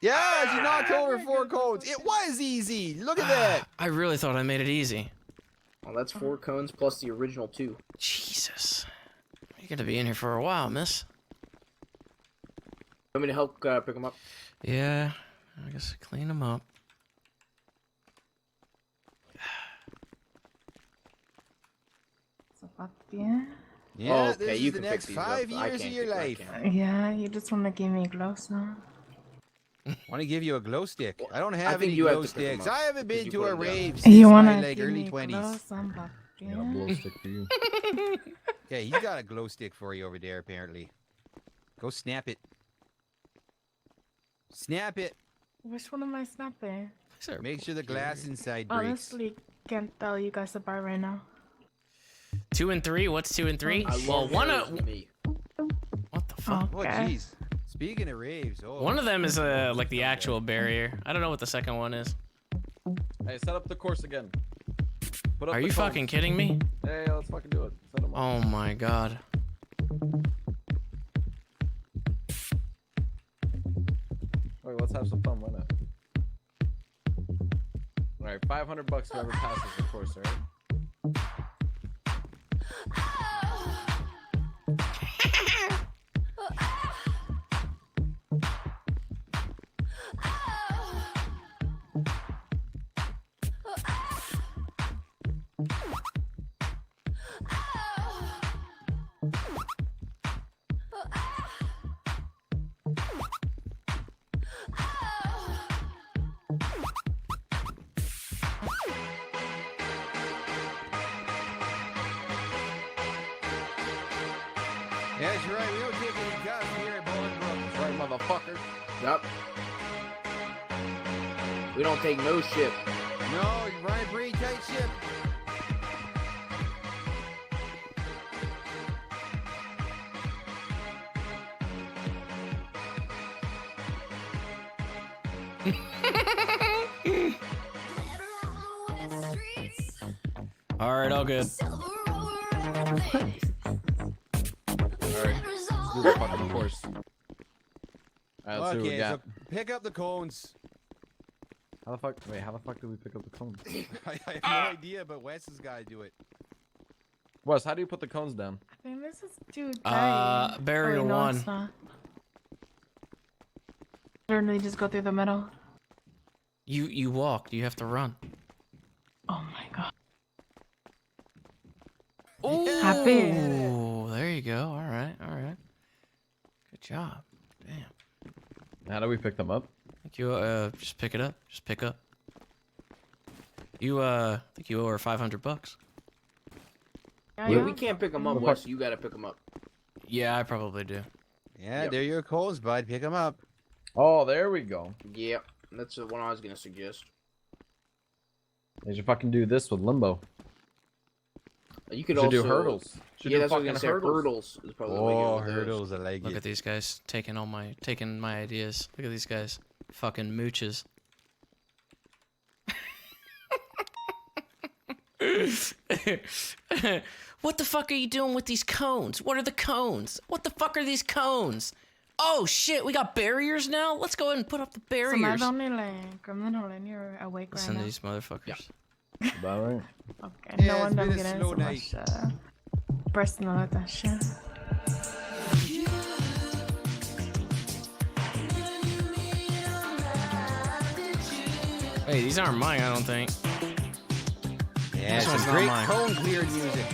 [SPEAKER 2] Yeah, she knocked over 4 cones. It was easy. Look at that.
[SPEAKER 5] I really thought I made it easy.
[SPEAKER 16] Well, that's 4 cones plus the original 2.
[SPEAKER 5] Jesus. You're gonna be in here for a while, miss.
[SPEAKER 16] Want me to help pick them up?
[SPEAKER 5] Yeah, I guess clean them up.
[SPEAKER 4] So fuck yeah.
[SPEAKER 2] Yeah,
[SPEAKER 16] okay,
[SPEAKER 2] this
[SPEAKER 16] you
[SPEAKER 2] is the
[SPEAKER 16] can pick
[SPEAKER 2] next
[SPEAKER 16] these
[SPEAKER 2] 5
[SPEAKER 16] up. I
[SPEAKER 2] years of
[SPEAKER 16] can't
[SPEAKER 2] your
[SPEAKER 16] pick- I
[SPEAKER 2] life.
[SPEAKER 16] can't.
[SPEAKER 4] Yeah, you just want to give me a glow song.
[SPEAKER 2] Want to give you a glow stick? I don't have
[SPEAKER 16] think
[SPEAKER 2] any
[SPEAKER 16] you have
[SPEAKER 2] glow
[SPEAKER 16] to pick 'em
[SPEAKER 2] sticks.
[SPEAKER 16] up,
[SPEAKER 2] I haven't been
[SPEAKER 16] you
[SPEAKER 2] to
[SPEAKER 16] put
[SPEAKER 2] a
[SPEAKER 16] 'em down.
[SPEAKER 2] rave
[SPEAKER 4] You
[SPEAKER 2] since
[SPEAKER 4] want
[SPEAKER 2] my
[SPEAKER 4] to
[SPEAKER 2] like
[SPEAKER 4] give
[SPEAKER 2] early
[SPEAKER 4] me a glow
[SPEAKER 2] 20s.
[SPEAKER 4] song, fuck
[SPEAKER 17] I got a
[SPEAKER 4] yeah.
[SPEAKER 17] blow stick for you.
[SPEAKER 2] Yeah, he's got a glow stick for you over there, apparently. Go snap it. Snap it.
[SPEAKER 4] Which one am I snapping?
[SPEAKER 2] Make sure the glass inside breaks.
[SPEAKER 4] Honestly, can't tell you guys apart right now.
[SPEAKER 5] 2 and 3. What's 2 and 3? Well, one of
[SPEAKER 16] me.
[SPEAKER 5] what the fuck?
[SPEAKER 2] Oh,
[SPEAKER 4] Okay.
[SPEAKER 2] jeez. Speaking of raves, oh.
[SPEAKER 5] One of them is like the actual barrier. I don't know what the second one is.
[SPEAKER 17] Hey, set up the course again. Put up
[SPEAKER 5] Are
[SPEAKER 17] the
[SPEAKER 5] you
[SPEAKER 17] cones.
[SPEAKER 5] fucking kidding me?
[SPEAKER 17] Hey, let's fucking do it. Set 'em up.
[SPEAKER 5] Oh my god.
[SPEAKER 17] Wait, let's have some fun. Why not? All right, $500 whoever passes the course. All right.
[SPEAKER 2] Yeah, that's right. We don't take any guns here at Bolingbrook.
[SPEAKER 17] That's right, motherfucker.
[SPEAKER 16] Yup. We don't take no shit.
[SPEAKER 2] No, you run a pretty tight ship.
[SPEAKER 5] All right, all good.
[SPEAKER 17] All right, let's do the fucking course. All right, let's see what we
[SPEAKER 2] Okay,
[SPEAKER 17] got.
[SPEAKER 2] so pick up the cones.
[SPEAKER 17] How the fuck? Wait, how the fuck do we pick up the cones?
[SPEAKER 2] I have no idea, but Wes has got to do it.
[SPEAKER 17] Wes, how do you put the cones down?
[SPEAKER 4] I think this is too
[SPEAKER 5] barrier
[SPEAKER 4] no,
[SPEAKER 5] one.
[SPEAKER 4] It's not. Literally just go through the middle.
[SPEAKER 5] You walked. You have to run.
[SPEAKER 4] Oh my god.
[SPEAKER 5] Oh,
[SPEAKER 4] Happy.
[SPEAKER 5] there you go. All right, all right. Good job. Damn.
[SPEAKER 17] How do we pick them up?
[SPEAKER 5] I think you just pick it up. Just pick up. You I think you owe her $500.
[SPEAKER 16] Yeah, we can't pick them up, Wes. You gotta pick them up.
[SPEAKER 5] Yeah, I probably do.
[SPEAKER 2] Yeah,
[SPEAKER 16] Yep.
[SPEAKER 2] they're your cones, bud. Pick them up.
[SPEAKER 17] Oh, there we go.
[SPEAKER 16] Yep, that's the one I was gonna suggest.
[SPEAKER 17] They should fucking do this with limbo.
[SPEAKER 16] You could
[SPEAKER 17] Should
[SPEAKER 16] also
[SPEAKER 17] do hurdles. Should
[SPEAKER 16] yeah,
[SPEAKER 17] do
[SPEAKER 16] that's what I was gonna
[SPEAKER 17] fucking
[SPEAKER 16] say. Hurdles is probably the way to go
[SPEAKER 2] Oh,
[SPEAKER 16] with those.
[SPEAKER 2] hurdles, I like
[SPEAKER 5] Look
[SPEAKER 2] it.
[SPEAKER 5] at these guys taking my ideas. Look at these guys. Fucking mooches. What the fuck are you doing with these cones? What are the cones? What the fuck are these cones? Oh shit, we got barriers now? Let's go ahead and put up the
[SPEAKER 4] So
[SPEAKER 5] barriers.
[SPEAKER 4] not only like criminal and you're awake
[SPEAKER 5] Listen
[SPEAKER 4] right
[SPEAKER 5] to
[SPEAKER 4] now.
[SPEAKER 5] these motherfuckers.
[SPEAKER 17] About right.
[SPEAKER 4] Okay,
[SPEAKER 2] Yeah,
[SPEAKER 4] no
[SPEAKER 2] it's
[SPEAKER 4] wonder I'm
[SPEAKER 2] been a
[SPEAKER 4] getting
[SPEAKER 2] slow
[SPEAKER 4] so
[SPEAKER 2] night.
[SPEAKER 4] much personal attention.
[SPEAKER 5] Hey, these aren't mine, I don't think.
[SPEAKER 2] Yeah,
[SPEAKER 5] This
[SPEAKER 2] some
[SPEAKER 5] one's not
[SPEAKER 2] great
[SPEAKER 5] mine.
[SPEAKER 2] cone cleared music.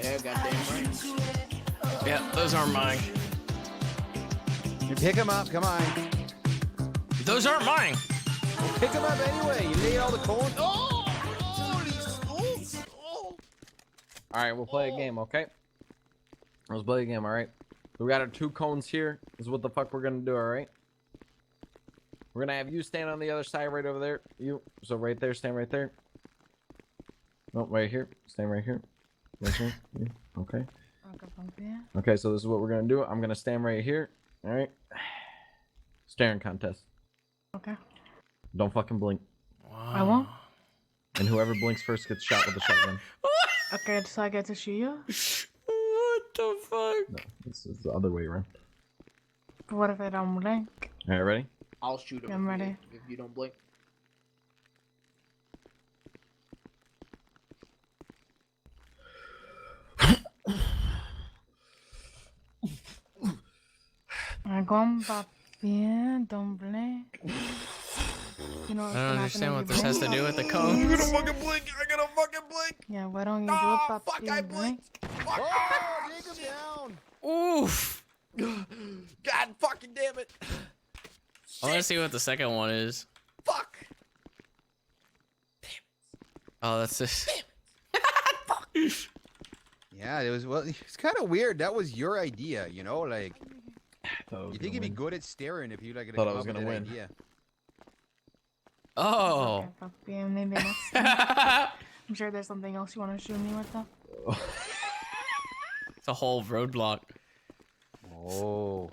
[SPEAKER 16] Yeah, goddamn right.
[SPEAKER 5] Yeah, those aren't mine.
[SPEAKER 2] You pick them up. Come on.
[SPEAKER 5] Those aren't mine.
[SPEAKER 2] Well, pick them up anyway. You laid all the cones. Oh!
[SPEAKER 17] All right, we'll play a game, okay? Let's play a game, all right? We got our 2 cones here. This is what the fuck we're gonna do, all right? We're gonna have you stand on the other side right over there. You, so right there, stand right there. No, right here. Stand right here. Right here. Yeah. Okay.
[SPEAKER 4] Okay, Pompey.
[SPEAKER 17] Okay, so this is what we're gonna do. I'm gonna stand right here. All right. Staring contest.
[SPEAKER 4] Okay.
[SPEAKER 17] Don't fucking blink.
[SPEAKER 4] I won't.
[SPEAKER 17] And whoever blinks first gets shot with a shotgun.
[SPEAKER 4] Okay, so I get to shoot you?
[SPEAKER 5] What the fuck?
[SPEAKER 17] No, this is the other way around.
[SPEAKER 4] But what if I don't blink?
[SPEAKER 17] All right, ready?
[SPEAKER 16] I'll shoot him.
[SPEAKER 4] I'm ready.
[SPEAKER 16] If you don't blink.
[SPEAKER 4] Go on, papi. Don't blink. You know
[SPEAKER 5] I don't understand what this has to do with the cone.
[SPEAKER 6] I'm gonna fucking blink. I gotta fucking blink.
[SPEAKER 4] Yeah, why don't you do it, papi?
[SPEAKER 6] Fuck, I blinked. Fuck. Oh, dig him down.
[SPEAKER 5] Oof.
[SPEAKER 6] God fucking damn it.
[SPEAKER 5] I want to see what the second one is.
[SPEAKER 6] Fuck.
[SPEAKER 5] Oh, that's this.
[SPEAKER 2] Yeah, it was. Well, it's kind of weird. That was your idea, you know, like. You think you'd be good at staring if you like.
[SPEAKER 17] Thought I was gonna win.
[SPEAKER 2] Idea.
[SPEAKER 5] Oh.
[SPEAKER 4] Okay, papi, maybe next time. I'm sure there's something else you want to shoot me with, though.
[SPEAKER 5] It's a whole roadblock.
[SPEAKER 2] Oh.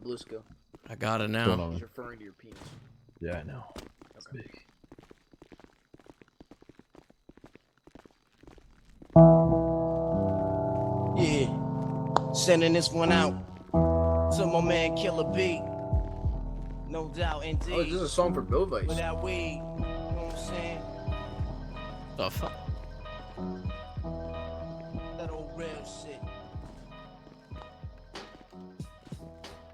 [SPEAKER 16] Blue skill.
[SPEAKER 5] I got it
[SPEAKER 17] Going
[SPEAKER 5] now.
[SPEAKER 17] on?
[SPEAKER 16] He's referring to your penis.
[SPEAKER 17] Yeah, I know. It's
[SPEAKER 16] Okay.
[SPEAKER 17] big.
[SPEAKER 12] Yeah, sending this one out to my man Killer B. No doubt, indeed.
[SPEAKER 16] Oh, this is a song for Bill Vice.
[SPEAKER 12] With that weed, you know what I'm saying?
[SPEAKER 5] The fuck?
[SPEAKER 12] That old real shit.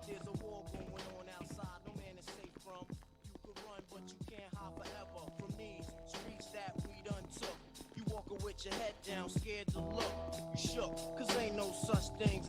[SPEAKER 12] There's a war going on outside, no man is safe from. You could run, but you can't hide forever from these streets that we done took. You walking with your head down, scared to look. You shook, cause ain't no such thing.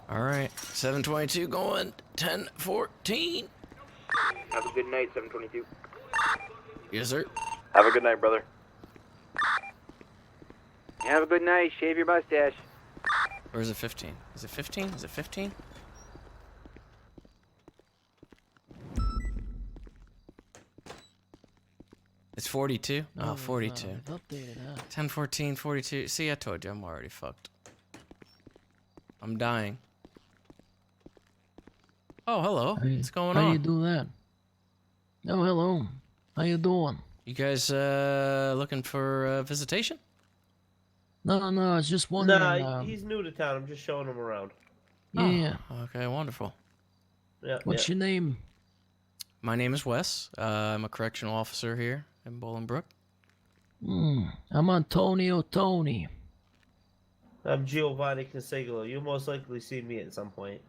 [SPEAKER 5] All right, 722 going 1014.
[SPEAKER 16] Have a good night, 722.
[SPEAKER 5] Yes, sir.
[SPEAKER 7] Have a good night, brother.
[SPEAKER 19] Have a good night. Shave your mustache.
[SPEAKER 5] Or is it 15? Is it 15? Is it 15? It's 42? Oh, 42. 10, 14, 42. See, I told you, I'm already fucked. I'm dying. Oh, hello. What's going on?
[SPEAKER 15] How you do that? Oh, hello. How you doing?
[SPEAKER 5] You guys looking for visitation?
[SPEAKER 15] No, I was just wondering.
[SPEAKER 18] Nah, he's new to town. I'm just showing him around.
[SPEAKER 15] Yeah.
[SPEAKER 5] Oh, okay, wonderful.
[SPEAKER 18] Yeah.
[SPEAKER 15] What's your name?
[SPEAKER 5] My name is Wes. I'm a correctional officer here in Bolingbrook.
[SPEAKER 15] I'm Antonio Tony.
[SPEAKER 18] I'm Giovanni Consegolo. You'll most likely see me at some point.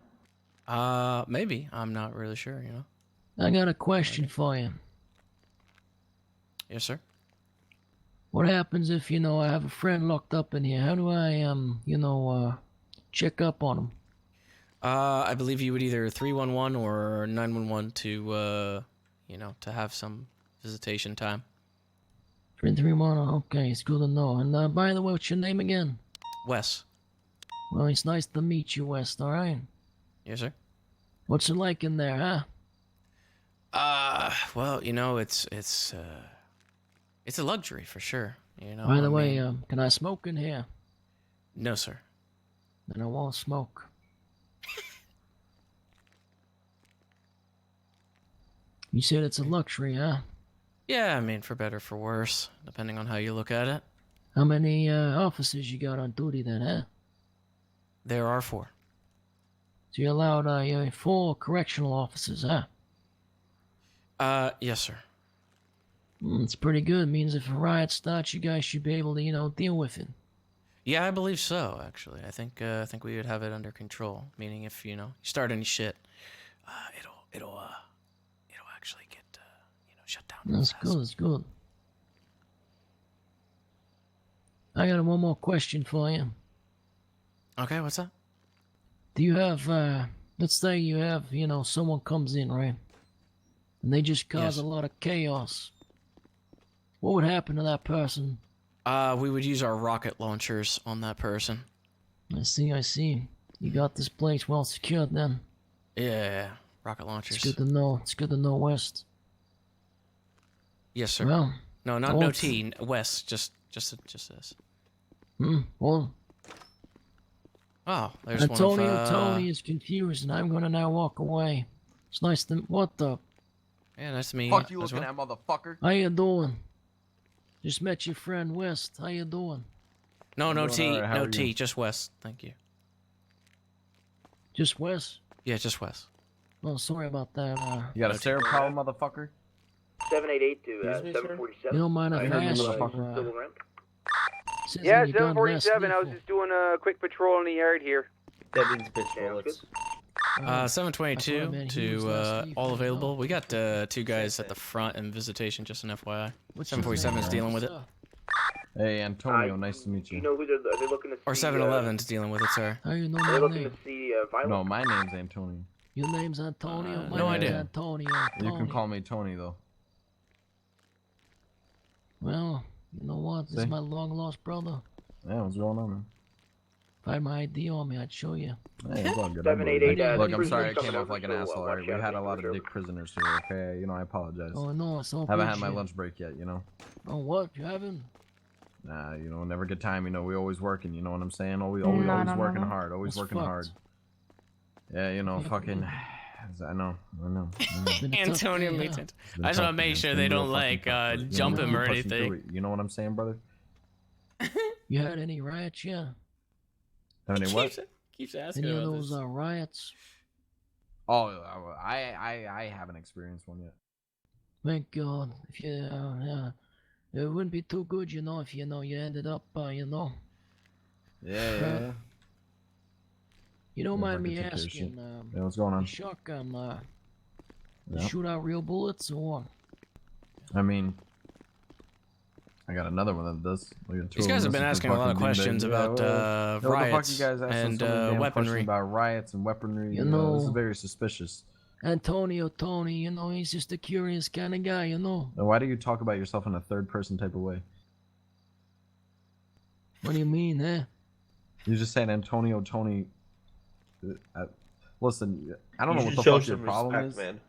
[SPEAKER 5] Maybe. I'm not really sure, you know.
[SPEAKER 15] I got a question for you.
[SPEAKER 5] Yes, sir.
[SPEAKER 15] What happens if, I have a friend locked up in here? How do I, check up on him?
[SPEAKER 5] I believe you would either 311 or 911 to, to have some visitation time.
[SPEAKER 15] 331, okay, it's good to know. And, by the way, what's your name again?
[SPEAKER 5] Wes.
[SPEAKER 15] Well, it's nice to meet you, West, alright?
[SPEAKER 5] Yes, sir.
[SPEAKER 15] What's it like in there, huh?
[SPEAKER 5] Well, it's a luxury for sure.
[SPEAKER 15] By the way, can I smoke in here?
[SPEAKER 5] No, sir.
[SPEAKER 15] Then I won't smoke. You said it's a luxury, huh?
[SPEAKER 5] Yeah, I mean, for better or for worse, depending on how you look at it.
[SPEAKER 15] How many officers you got on duty then, huh?
[SPEAKER 5] There are 4.
[SPEAKER 15] So you allowed 4 correctional officers, huh?
[SPEAKER 5] Yes, sir.
[SPEAKER 15] It's pretty good. Means if a riot starts, you guys should be able to, deal with it.
[SPEAKER 5] Yeah, I believe so. Actually, I think we would have it under control. Meaning, if you start any shit, it'll actually get shut down.
[SPEAKER 15] That's good. That's good. I got one more question for you.
[SPEAKER 5] Okay, what's that?
[SPEAKER 15] Do you have, let's say you have, someone comes in, right? And they just cause a lot of chaos. What would happen to that person?
[SPEAKER 5] We would use our rocket launchers on that person.
[SPEAKER 15] I see. You got this place well secured then.
[SPEAKER 5] Yeah, rocket launchers.
[SPEAKER 15] It's good to know. It's good to know, West.
[SPEAKER 5] Yes, sir.
[SPEAKER 15] Well,
[SPEAKER 5] no T, West. Just this.
[SPEAKER 15] Well.
[SPEAKER 5] Oh, there's
[SPEAKER 15] Antonio
[SPEAKER 5] one of,
[SPEAKER 15] Tony is confused, and I'm gonna now walk away. It's nice to. What the?
[SPEAKER 5] Yeah, nice to meet you.
[SPEAKER 14] Fuck you looking at, motherfucker.
[SPEAKER 15] How you doing? Just met your friend West. How you doing?
[SPEAKER 5] No T,
[SPEAKER 14] right.
[SPEAKER 5] no T, just West. Thank you.
[SPEAKER 15] Just West?
[SPEAKER 5] Yeah, just West.
[SPEAKER 15] Oh, sorry about that.
[SPEAKER 14] You got a Sarah problem, motherfucker?
[SPEAKER 16] 788 to 747.
[SPEAKER 15] You don't mind if I ask you,
[SPEAKER 19] Yeah, 747. I was just doing a quick patrol in the yard here.
[SPEAKER 18] That means bitch bullets.
[SPEAKER 5] 722 to all available. We got 2 guys at the front in visitation, just an FYI. 747 is dealing with it.
[SPEAKER 17] Hey, Antonio, nice to meet you.
[SPEAKER 16] You know who are they looking to see?
[SPEAKER 5] Or 711 is dealing with it, sir.
[SPEAKER 15] How you know
[SPEAKER 16] They're
[SPEAKER 15] my
[SPEAKER 16] looking
[SPEAKER 15] name?
[SPEAKER 16] to see Violet.
[SPEAKER 17] No, my name's Antonio.
[SPEAKER 15] Your name's Antonio? My
[SPEAKER 5] no
[SPEAKER 15] name's
[SPEAKER 5] idea.
[SPEAKER 15] Antonio.
[SPEAKER 17] You can call me Tony, though.
[SPEAKER 15] Well, you know what? This is my long-lost brother.
[SPEAKER 17] Yeah, what's going on, man?
[SPEAKER 15] If I had my ID on me, I'd show you.
[SPEAKER 17] Hey, it's all good.
[SPEAKER 16] 788.
[SPEAKER 17] Look, I'm sorry I came off like an asshole. Alright, we had a lot of dick prisoners here, okay? I apologize.
[SPEAKER 15] Oh, no, it's all
[SPEAKER 17] Haven't
[SPEAKER 15] good
[SPEAKER 17] had my
[SPEAKER 15] shit.
[SPEAKER 17] lunch break yet,
[SPEAKER 15] Oh, what? You haven't?
[SPEAKER 17] Nah, never get time. We always working, you know what I'm saying? Always
[SPEAKER 4] No,
[SPEAKER 17] working
[SPEAKER 4] no.
[SPEAKER 17] hard. Always
[SPEAKER 15] That's
[SPEAKER 17] working hard.
[SPEAKER 15] fucked.
[SPEAKER 17] Fucking... I know.
[SPEAKER 5] Antonio makes it. I just want to make sure they don't jump him or anything.
[SPEAKER 17] You know what I'm saying, brother?
[SPEAKER 15] You had any riots yet?
[SPEAKER 17] Have any what?
[SPEAKER 5] Keeps asking
[SPEAKER 15] Any of
[SPEAKER 5] about
[SPEAKER 15] those
[SPEAKER 5] this.
[SPEAKER 15] riots?
[SPEAKER 17] Oh, I haven't experienced one yet.
[SPEAKER 15] Thank God. If you, it wouldn't be too good, if you ended up,
[SPEAKER 17] Yeah.
[SPEAKER 15] You don't mind
[SPEAKER 17] fucking
[SPEAKER 15] me
[SPEAKER 17] took care of
[SPEAKER 15] asking,
[SPEAKER 17] shit. Yeah, what's going on?
[SPEAKER 15] the shotgun,
[SPEAKER 17] Yeah.
[SPEAKER 15] shoot out real bullets or what?
[SPEAKER 17] I mean, I got another one that does.
[SPEAKER 5] These guys have been asking a lot of questions about riots and weaponry.
[SPEAKER 17] About riots and weaponry.
[SPEAKER 15] You
[SPEAKER 17] This is
[SPEAKER 15] know-
[SPEAKER 17] very suspicious.
[SPEAKER 15] Antonio Tony, he's just a curious kind of guy,
[SPEAKER 17] Now, why do you talk about yourself in a third person type of way?
[SPEAKER 15] What do you mean, eh?
[SPEAKER 17] You're just saying Antonio Tony. Listen, I don't know what the
[SPEAKER 18] show
[SPEAKER 17] fuck your
[SPEAKER 18] some
[SPEAKER 17] problem
[SPEAKER 18] respect,
[SPEAKER 17] is.
[SPEAKER 18] man.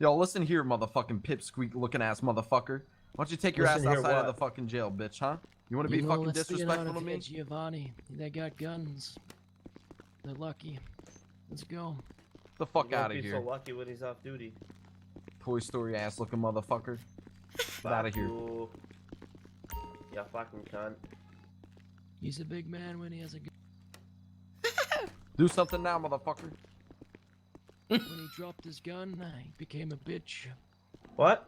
[SPEAKER 17] Yo, listen here, motherfucking pipsqueak looking ass motherfucker. Why don't you take your
[SPEAKER 18] Listen
[SPEAKER 17] ass
[SPEAKER 18] here,
[SPEAKER 17] outside of
[SPEAKER 18] what?
[SPEAKER 17] the fucking jail, bitch, huh? You want to be fucking
[SPEAKER 15] let's get out
[SPEAKER 17] disrespectful
[SPEAKER 15] of
[SPEAKER 17] to me?
[SPEAKER 15] here, Giovanni. They got guns. They're lucky. Let's go.
[SPEAKER 17] Get the fuck
[SPEAKER 18] He won't
[SPEAKER 17] out of
[SPEAKER 18] be
[SPEAKER 17] here.
[SPEAKER 18] so lucky when he's off duty.
[SPEAKER 17] Toy Story ass looking motherfucker. Get out of here.
[SPEAKER 18] You. Yeah, fucking cunt.
[SPEAKER 15] He's a big man when he has a gun.
[SPEAKER 17] Do something now, motherfucker.
[SPEAKER 15] When he dropped his gun, he became a bitch.
[SPEAKER 18] What?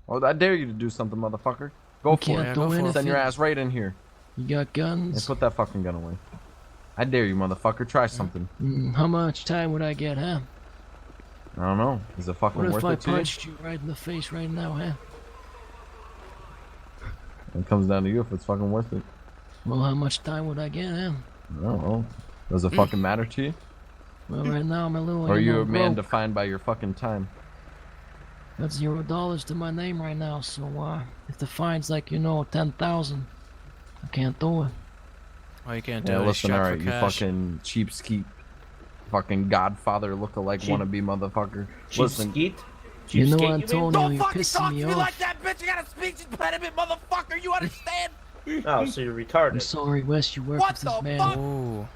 [SPEAKER 17] Oh, I dare you to do something, motherfucker. Go
[SPEAKER 15] You
[SPEAKER 17] for
[SPEAKER 15] can't
[SPEAKER 17] it.
[SPEAKER 15] do anything.
[SPEAKER 17] Send your ass right in here.
[SPEAKER 15] You got guns?
[SPEAKER 17] And put that fucking gun away. I dare you, motherfucker. Try something.
[SPEAKER 15] How much time would I get, huh?
[SPEAKER 17] I don't know. Is it fucking
[SPEAKER 15] What
[SPEAKER 17] worth
[SPEAKER 15] if I
[SPEAKER 17] it to you?
[SPEAKER 15] punched you right in the face right now, huh?
[SPEAKER 17] It comes down to you if it's fucking worth it.
[SPEAKER 15] Well, how much time would I get, huh?
[SPEAKER 17] I don't know. Does it fucking matter to you?
[SPEAKER 15] Well, right now I'm a little.
[SPEAKER 17] Or are you a man
[SPEAKER 15] broke.
[SPEAKER 17] defined by your fucking time?
[SPEAKER 15] That's $0 to my name right now, so if the fine's like, 10,000, I can't do it.
[SPEAKER 5] Oh, you can't do
[SPEAKER 17] Yeah,
[SPEAKER 5] it.
[SPEAKER 17] listen,
[SPEAKER 5] Shot
[SPEAKER 17] alright,
[SPEAKER 5] for
[SPEAKER 17] you
[SPEAKER 5] cash.
[SPEAKER 17] fucking cheapskate, fucking Godfather look-alike wannabe motherfucker. Listen,
[SPEAKER 15] You know, Antonio, you're pissing me off.
[SPEAKER 12] like that, bitch. You got a speech impediment, motherfucker. You understand?
[SPEAKER 18] Oh, so you're retarded.
[SPEAKER 15] I'm sorry, Wes, you work
[SPEAKER 12] What
[SPEAKER 15] with this
[SPEAKER 12] the
[SPEAKER 15] man.
[SPEAKER 12] fuck?
[SPEAKER 5] Ooh.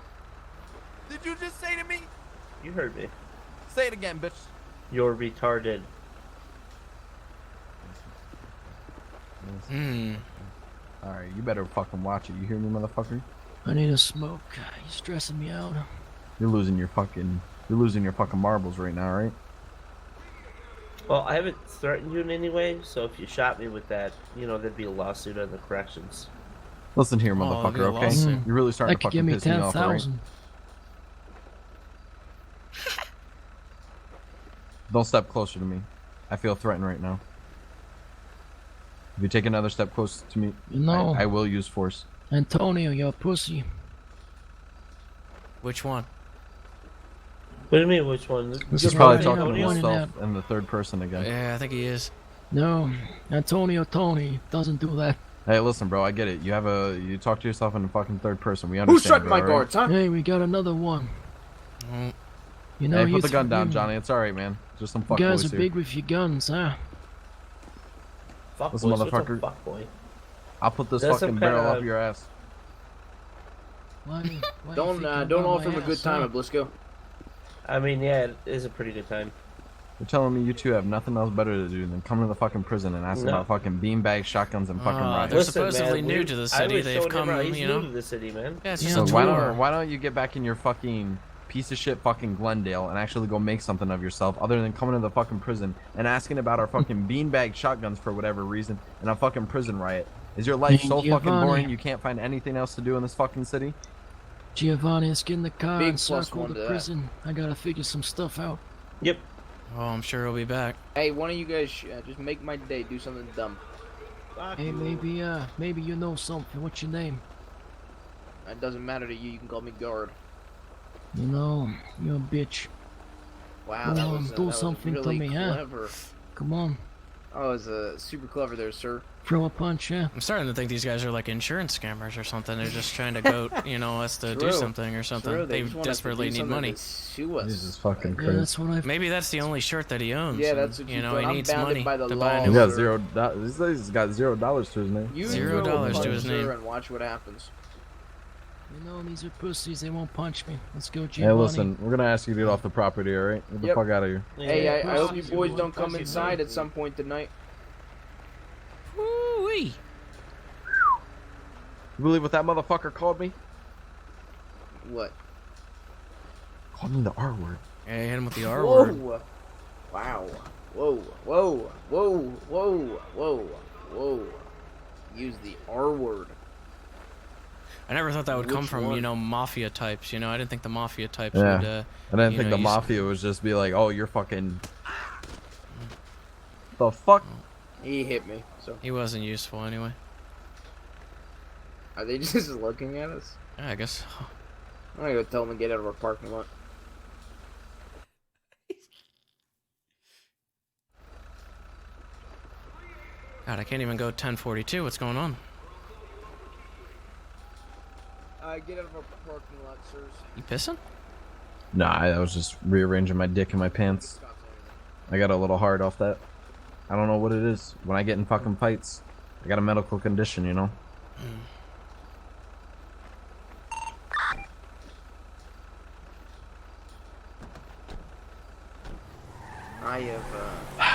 [SPEAKER 12] Did you just say to me?
[SPEAKER 18] You heard me.
[SPEAKER 12] Say it again, bitch.
[SPEAKER 18] You're retarded.
[SPEAKER 17] Alright, you better fucking watch it. You hear me, motherfucker?
[SPEAKER 15] I need a smoke. You're stressing me out.
[SPEAKER 17] You're losing your fucking marbles right now, right?
[SPEAKER 18] Well, I haven't threatened you in any way, so if you shot me with that, there'd be a lawsuit on the corrections.
[SPEAKER 17] Listen here,
[SPEAKER 18] Oh,
[SPEAKER 17] motherfucker,
[SPEAKER 18] you're
[SPEAKER 17] okay?
[SPEAKER 18] awesome.
[SPEAKER 17] You're really starting
[SPEAKER 15] That
[SPEAKER 17] to
[SPEAKER 15] could give
[SPEAKER 17] fucking
[SPEAKER 15] me
[SPEAKER 17] piss me off, alright?
[SPEAKER 15] 10,000.
[SPEAKER 17] Don't step closer to me. I feel threatened right now. If you take another step close to me,
[SPEAKER 15] No.
[SPEAKER 17] I will use force.
[SPEAKER 15] Antonio, you're a pussy.
[SPEAKER 5] Which one?
[SPEAKER 18] What do you mean, which one?
[SPEAKER 17] He's probably
[SPEAKER 15] Antonio
[SPEAKER 17] talking to
[SPEAKER 15] Tony.
[SPEAKER 17] himself in the third person again.
[SPEAKER 5] Yeah, I think he is.
[SPEAKER 15] No, Antonio Tony doesn't do that.
[SPEAKER 17] Hey, listen, bro, I get it. You talk to yourself in the fucking third person. We
[SPEAKER 16] Who's
[SPEAKER 17] understand.
[SPEAKER 16] striking my
[SPEAKER 17] bro,
[SPEAKER 16] guards, huh?
[SPEAKER 15] Hey, we got another one. You know,
[SPEAKER 17] Hey,
[SPEAKER 15] you
[SPEAKER 17] put the gun down,
[SPEAKER 15] you
[SPEAKER 17] Johnny. It's alright, man. Just some
[SPEAKER 15] You
[SPEAKER 17] fuck
[SPEAKER 15] guys
[SPEAKER 17] boys
[SPEAKER 15] are
[SPEAKER 17] here.
[SPEAKER 15] big with your guns, huh?
[SPEAKER 18] Fuck
[SPEAKER 17] Listen,
[SPEAKER 18] boys, what's a
[SPEAKER 17] motherfucker.
[SPEAKER 18] fuck boy?
[SPEAKER 17] I'll put this
[SPEAKER 18] That's
[SPEAKER 17] fucking
[SPEAKER 18] some
[SPEAKER 17] barrel
[SPEAKER 18] kinda-
[SPEAKER 17] up your ass.
[SPEAKER 15] Why you
[SPEAKER 16] Don't
[SPEAKER 15] thinking about
[SPEAKER 16] offer
[SPEAKER 15] my
[SPEAKER 16] him a good
[SPEAKER 15] ass,
[SPEAKER 16] time
[SPEAKER 15] huh?
[SPEAKER 16] at Blisco.
[SPEAKER 18] I mean, yeah, it is a pretty good time.
[SPEAKER 17] You're telling me you two have nothing else better to do than come to the fucking prison and ask
[SPEAKER 18] No.
[SPEAKER 17] about fucking beanbags, shotguns, and fucking riots.
[SPEAKER 5] They're supposedly new to the
[SPEAKER 18] I
[SPEAKER 5] city.
[SPEAKER 18] was
[SPEAKER 5] They've
[SPEAKER 18] showing him
[SPEAKER 5] come,
[SPEAKER 18] around. He's
[SPEAKER 5] you know.
[SPEAKER 18] new to the city, man.
[SPEAKER 5] Yeah, it's just
[SPEAKER 17] So
[SPEAKER 5] a
[SPEAKER 17] why
[SPEAKER 5] tour.
[SPEAKER 17] don't you get back in your fucking piece of shit fucking Glendale and actually go make something of yourself other than coming to the fucking prison and asking about our fucking beanbag shotguns for whatever reason and a fucking prison riot? Is your life
[SPEAKER 15] Hey,
[SPEAKER 17] so fucking
[SPEAKER 15] Giovanni.
[SPEAKER 17] boring you can't find anything else to do in this fucking city?
[SPEAKER 15] Giovanni, let's get in the car
[SPEAKER 16] Big
[SPEAKER 15] and
[SPEAKER 16] plus
[SPEAKER 15] circle
[SPEAKER 16] one
[SPEAKER 15] the
[SPEAKER 16] to that.
[SPEAKER 15] prison. I gotta figure some stuff out.
[SPEAKER 18] Yep.
[SPEAKER 5] Oh, I'm sure he'll be back.
[SPEAKER 16] Hey, one of you guys just make my day. Do something dumb.
[SPEAKER 15] Hey, maybe you know something. What's your name?
[SPEAKER 16] It doesn't matter to you. You can call me guard.
[SPEAKER 15] You know, you're a bitch.
[SPEAKER 16] Wow, that was,
[SPEAKER 15] do
[SPEAKER 16] that was
[SPEAKER 15] something to
[SPEAKER 16] really
[SPEAKER 15] me, huh?
[SPEAKER 16] clever.
[SPEAKER 15] Come on,
[SPEAKER 16] Oh, it was super clever there, sir.
[SPEAKER 15] throw a punch, yeah?
[SPEAKER 5] I'm starting to think these guys are like insurance scammers or something. They're just trying to go, us to do
[SPEAKER 16] True.
[SPEAKER 5] something or something.
[SPEAKER 16] True,
[SPEAKER 5] They
[SPEAKER 16] just want us to
[SPEAKER 5] desperately
[SPEAKER 16] do
[SPEAKER 5] need
[SPEAKER 16] something
[SPEAKER 5] money.
[SPEAKER 16] to sue us.
[SPEAKER 17] This is fucking
[SPEAKER 15] Yeah,
[SPEAKER 17] crazy.
[SPEAKER 15] that's what I've...
[SPEAKER 5] Maybe that's the only shirt that he owns.
[SPEAKER 16] Yeah,
[SPEAKER 5] and,
[SPEAKER 16] that's what
[SPEAKER 5] you
[SPEAKER 16] you
[SPEAKER 5] know,
[SPEAKER 16] thought.
[SPEAKER 5] he
[SPEAKER 16] I'm
[SPEAKER 5] needs
[SPEAKER 16] bounded
[SPEAKER 5] money
[SPEAKER 16] by the
[SPEAKER 5] to buy a
[SPEAKER 16] law.
[SPEAKER 5] new
[SPEAKER 17] He got
[SPEAKER 5] shirt.
[SPEAKER 17] This guy's got $0 to his name.
[SPEAKER 16] You
[SPEAKER 5] $0
[SPEAKER 16] throw a
[SPEAKER 5] to his
[SPEAKER 16] punch,
[SPEAKER 5] name.
[SPEAKER 16] sir, and watch what happens.
[SPEAKER 15] You know, these are pussies. They won't punch me. Let's go, Giovanni.
[SPEAKER 17] Hey, listen, we're gonna ask you to get off the property, alright? Get the
[SPEAKER 16] Yep.
[SPEAKER 17] fuck out of here.
[SPEAKER 16] Hey, I hope you
[SPEAKER 15] pussies,
[SPEAKER 16] boys
[SPEAKER 15] you
[SPEAKER 16] don't
[SPEAKER 15] want
[SPEAKER 16] come
[SPEAKER 15] pussies,
[SPEAKER 16] inside
[SPEAKER 15] man.
[SPEAKER 16] at some point tonight.
[SPEAKER 5] Woo-wee.
[SPEAKER 17] You believe what that motherfucker called me?
[SPEAKER 16] What?
[SPEAKER 17] Called me the R word.
[SPEAKER 5] Yeah, he hit him with the R word.
[SPEAKER 16] Whoa! Wow! Whoa! Whoa! Whoa! Whoa! Whoa! Whoa! Use the R word.
[SPEAKER 5] I never thought that would come
[SPEAKER 16] Which
[SPEAKER 5] from,
[SPEAKER 16] one?
[SPEAKER 5] mafia types. I didn't think the mafia types
[SPEAKER 17] Yeah.
[SPEAKER 5] would,
[SPEAKER 17] I didn't think the
[SPEAKER 5] use-
[SPEAKER 17] mafia would just be like, oh, you're fucking... The fuck?
[SPEAKER 16] He hit me, so.
[SPEAKER 5] He wasn't useful anyway.
[SPEAKER 16] Are they just looking at us?
[SPEAKER 5] Yeah, I guess so.
[SPEAKER 16] I'm gonna go tell them to get out of our parking lot.
[SPEAKER 5] God, I can't even go 1042. What's going on?
[SPEAKER 16] Get out of our parking lot, sirs.
[SPEAKER 5] You pissing?
[SPEAKER 17] Nah, I was just rearranging my dick in my pants. I got a little hard off that. I don't know what it is. When I get in fucking fights, I got a medical condition, you know?
[SPEAKER 16] I have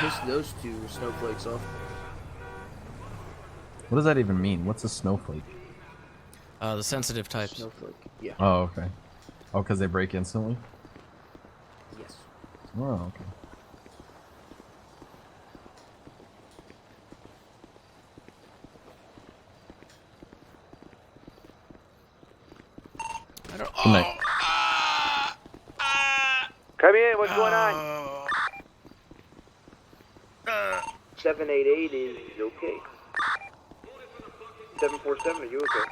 [SPEAKER 16] pissed those two snowflakes off.
[SPEAKER 17] What does that even mean? What's a snowflake?
[SPEAKER 5] The sensitive types.
[SPEAKER 16] Snowflake, yeah.
[SPEAKER 17] Oh, okay. Oh, because they break instantly?
[SPEAKER 16] Yes.
[SPEAKER 17] Oh, okay.
[SPEAKER 5] I don't.
[SPEAKER 17] Good night.
[SPEAKER 19] Come in. What's going on?
[SPEAKER 16] 788 is okay. 747, are you okay?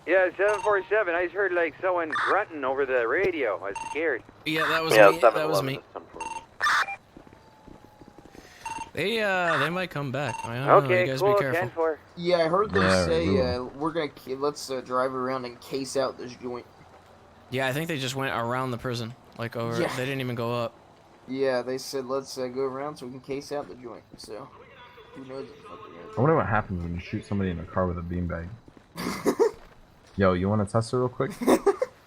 [SPEAKER 19] Yeah, 747. I just heard like someone grunting over the radio. I was scared.
[SPEAKER 5] Yeah, that was me. That was me. They might come back. I don't know. You guys be careful.
[SPEAKER 16] Yeah, I heard them
[SPEAKER 17] Yeah,
[SPEAKER 16] say
[SPEAKER 17] really.
[SPEAKER 16] we're gonna let's drive around and case out this joint.
[SPEAKER 5] Yeah, I think they just went around the prison, like over.
[SPEAKER 16] Yeah.
[SPEAKER 5] They didn't even go up.
[SPEAKER 16] Yeah, they said let's go around so we can case out the joint. So, who knows?
[SPEAKER 17] I wonder what happens when you shoot somebody in a car with a beanbag. Yo, you want to test it real quick?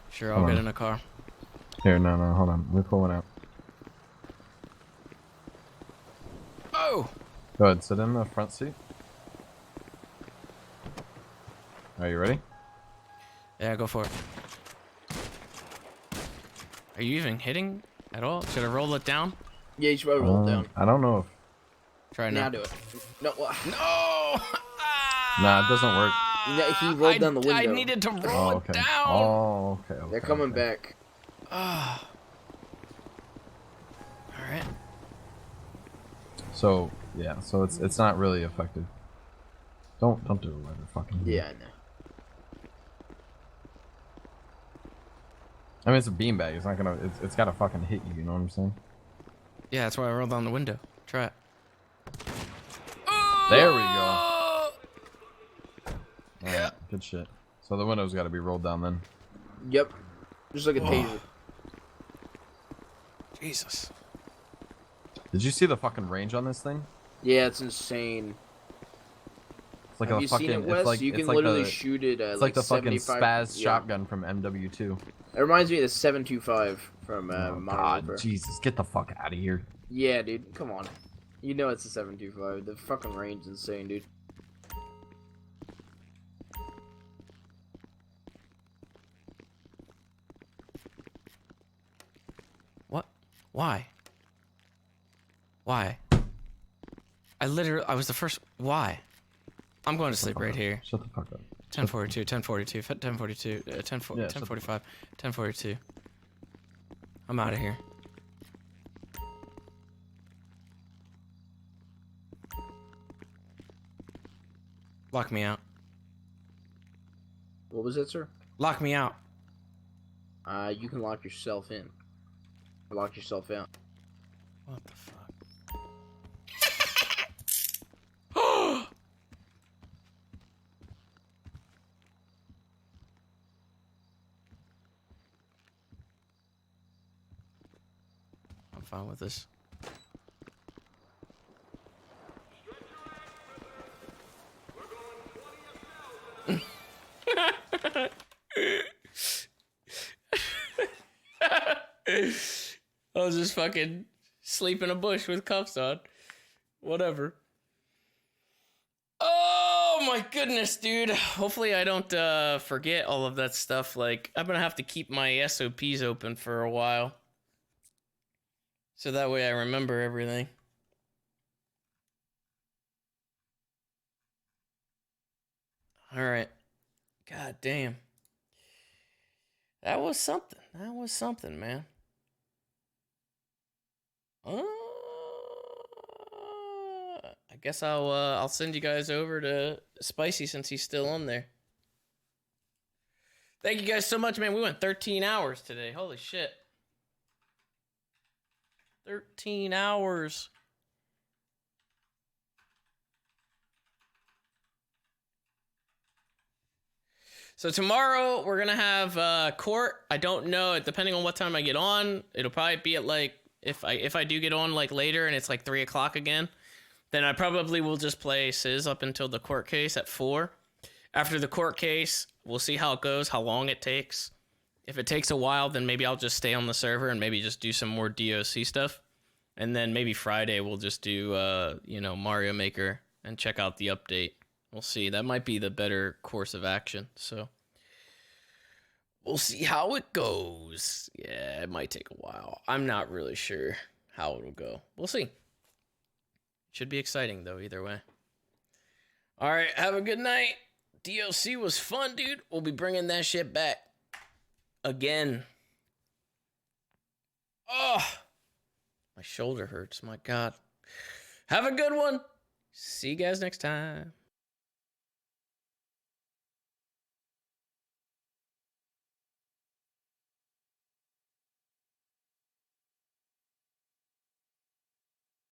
[SPEAKER 5] Sure, I'll get in a car.
[SPEAKER 17] Here, no, hold on. Let me pull one out.
[SPEAKER 5] Oh!
[SPEAKER 17] Go ahead, sit in the front seat. Are you ready?
[SPEAKER 5] Yeah, go for it. Are you even hitting at all? Should I roll it down?
[SPEAKER 16] Yeah, you should probably roll it down.
[SPEAKER 17] I don't know if...
[SPEAKER 5] Try now.
[SPEAKER 16] Now do it. No.
[SPEAKER 5] No!
[SPEAKER 17] Nah, it doesn't work.
[SPEAKER 16] Yeah, he rolled down the window.
[SPEAKER 5] I needed to roll
[SPEAKER 17] okay.
[SPEAKER 5] it down.
[SPEAKER 17] Oh, okay.
[SPEAKER 16] They're coming back.
[SPEAKER 5] Ah. All right.
[SPEAKER 17] So yeah, so it's not really effective. Don't do it while they're fucking here.
[SPEAKER 16] Yeah, I know.
[SPEAKER 17] I mean, it's a beanbag. It's not gonna. It's gotta fucking hit you. You know what I'm saying?
[SPEAKER 5] Yeah, that's why I rolled down the window. Try it.
[SPEAKER 17] There we go. Alright, good shit. So the window's got to be rolled down then.
[SPEAKER 16] Yep. Just like a taser.
[SPEAKER 5] Jesus.
[SPEAKER 17] Did you see the fucking range on this thing?
[SPEAKER 16] Yeah, it's insane.
[SPEAKER 17] It's like
[SPEAKER 16] Have
[SPEAKER 17] a
[SPEAKER 16] you
[SPEAKER 17] fucking.
[SPEAKER 16] seen it, Wes?
[SPEAKER 17] It's like
[SPEAKER 16] You can
[SPEAKER 17] it's like
[SPEAKER 16] literally
[SPEAKER 17] the,
[SPEAKER 16] shoot it
[SPEAKER 17] It's
[SPEAKER 16] like
[SPEAKER 17] like the fucking
[SPEAKER 16] 75
[SPEAKER 17] spaz
[SPEAKER 16] yeah.
[SPEAKER 17] shotgun from MW2.
[SPEAKER 16] It reminds me of the 725 from
[SPEAKER 17] Oh,
[SPEAKER 16] Modern
[SPEAKER 17] God,
[SPEAKER 16] Warfare.
[SPEAKER 17] Jesus, get the fuck out of here.
[SPEAKER 16] Yeah, dude, come on. You know it's a 725. The fucking range is insane, dude.
[SPEAKER 5] What? Why? Why? I was the first. Why? I'm going to sleep right here.
[SPEAKER 17] Shut the fuck up.
[SPEAKER 5] 1042, 1042, 1042, 1045, 1042. I'm out of here. Lock me out.
[SPEAKER 16] What was it, sir?
[SPEAKER 5] Lock me out.
[SPEAKER 16] You can lock yourself in. Or lock yourself out.
[SPEAKER 5] What the fuck? I'm fine with this. I was just fucking sleep in a bush with cuffs on. Whatever. Oh my goodness, dude. Hopefully I don't forget all of that stuff. Like, I'm gonna have to keep my SOPs open for a while. So that way I remember everything. Alright. God damn. That was something. That was something, man. I guess I'll send you guys over to Spicy since he's still on there. Thank you guys so much, man. We went 13 hours today. Holy shit. 13 hours. So tomorrow we're gonna have court. I don't know, depending on what time I get on. It'll probably be at like, if I do get on like later and it's like 3 o'clock again, then I probably will just play Sizz up until the court case at 4. After the court case, we'll see how it goes, how long it takes. If it takes a while, then maybe I'll just stay on the server and maybe just do some more DOC stuff. And then maybe Friday we'll just do, Mario Maker and check out the update. We'll see. That might be the better course of action. So we'll see how it goes. Yeah, it might take a while. I'm not really sure how it'll go. We'll see. Should be exciting, though, either way. All right, have a good night. DOC was fun, dude. We'll be bringing that shit back again. Oh, my shoulder hurts. My God. Have a good one. See you guys next time.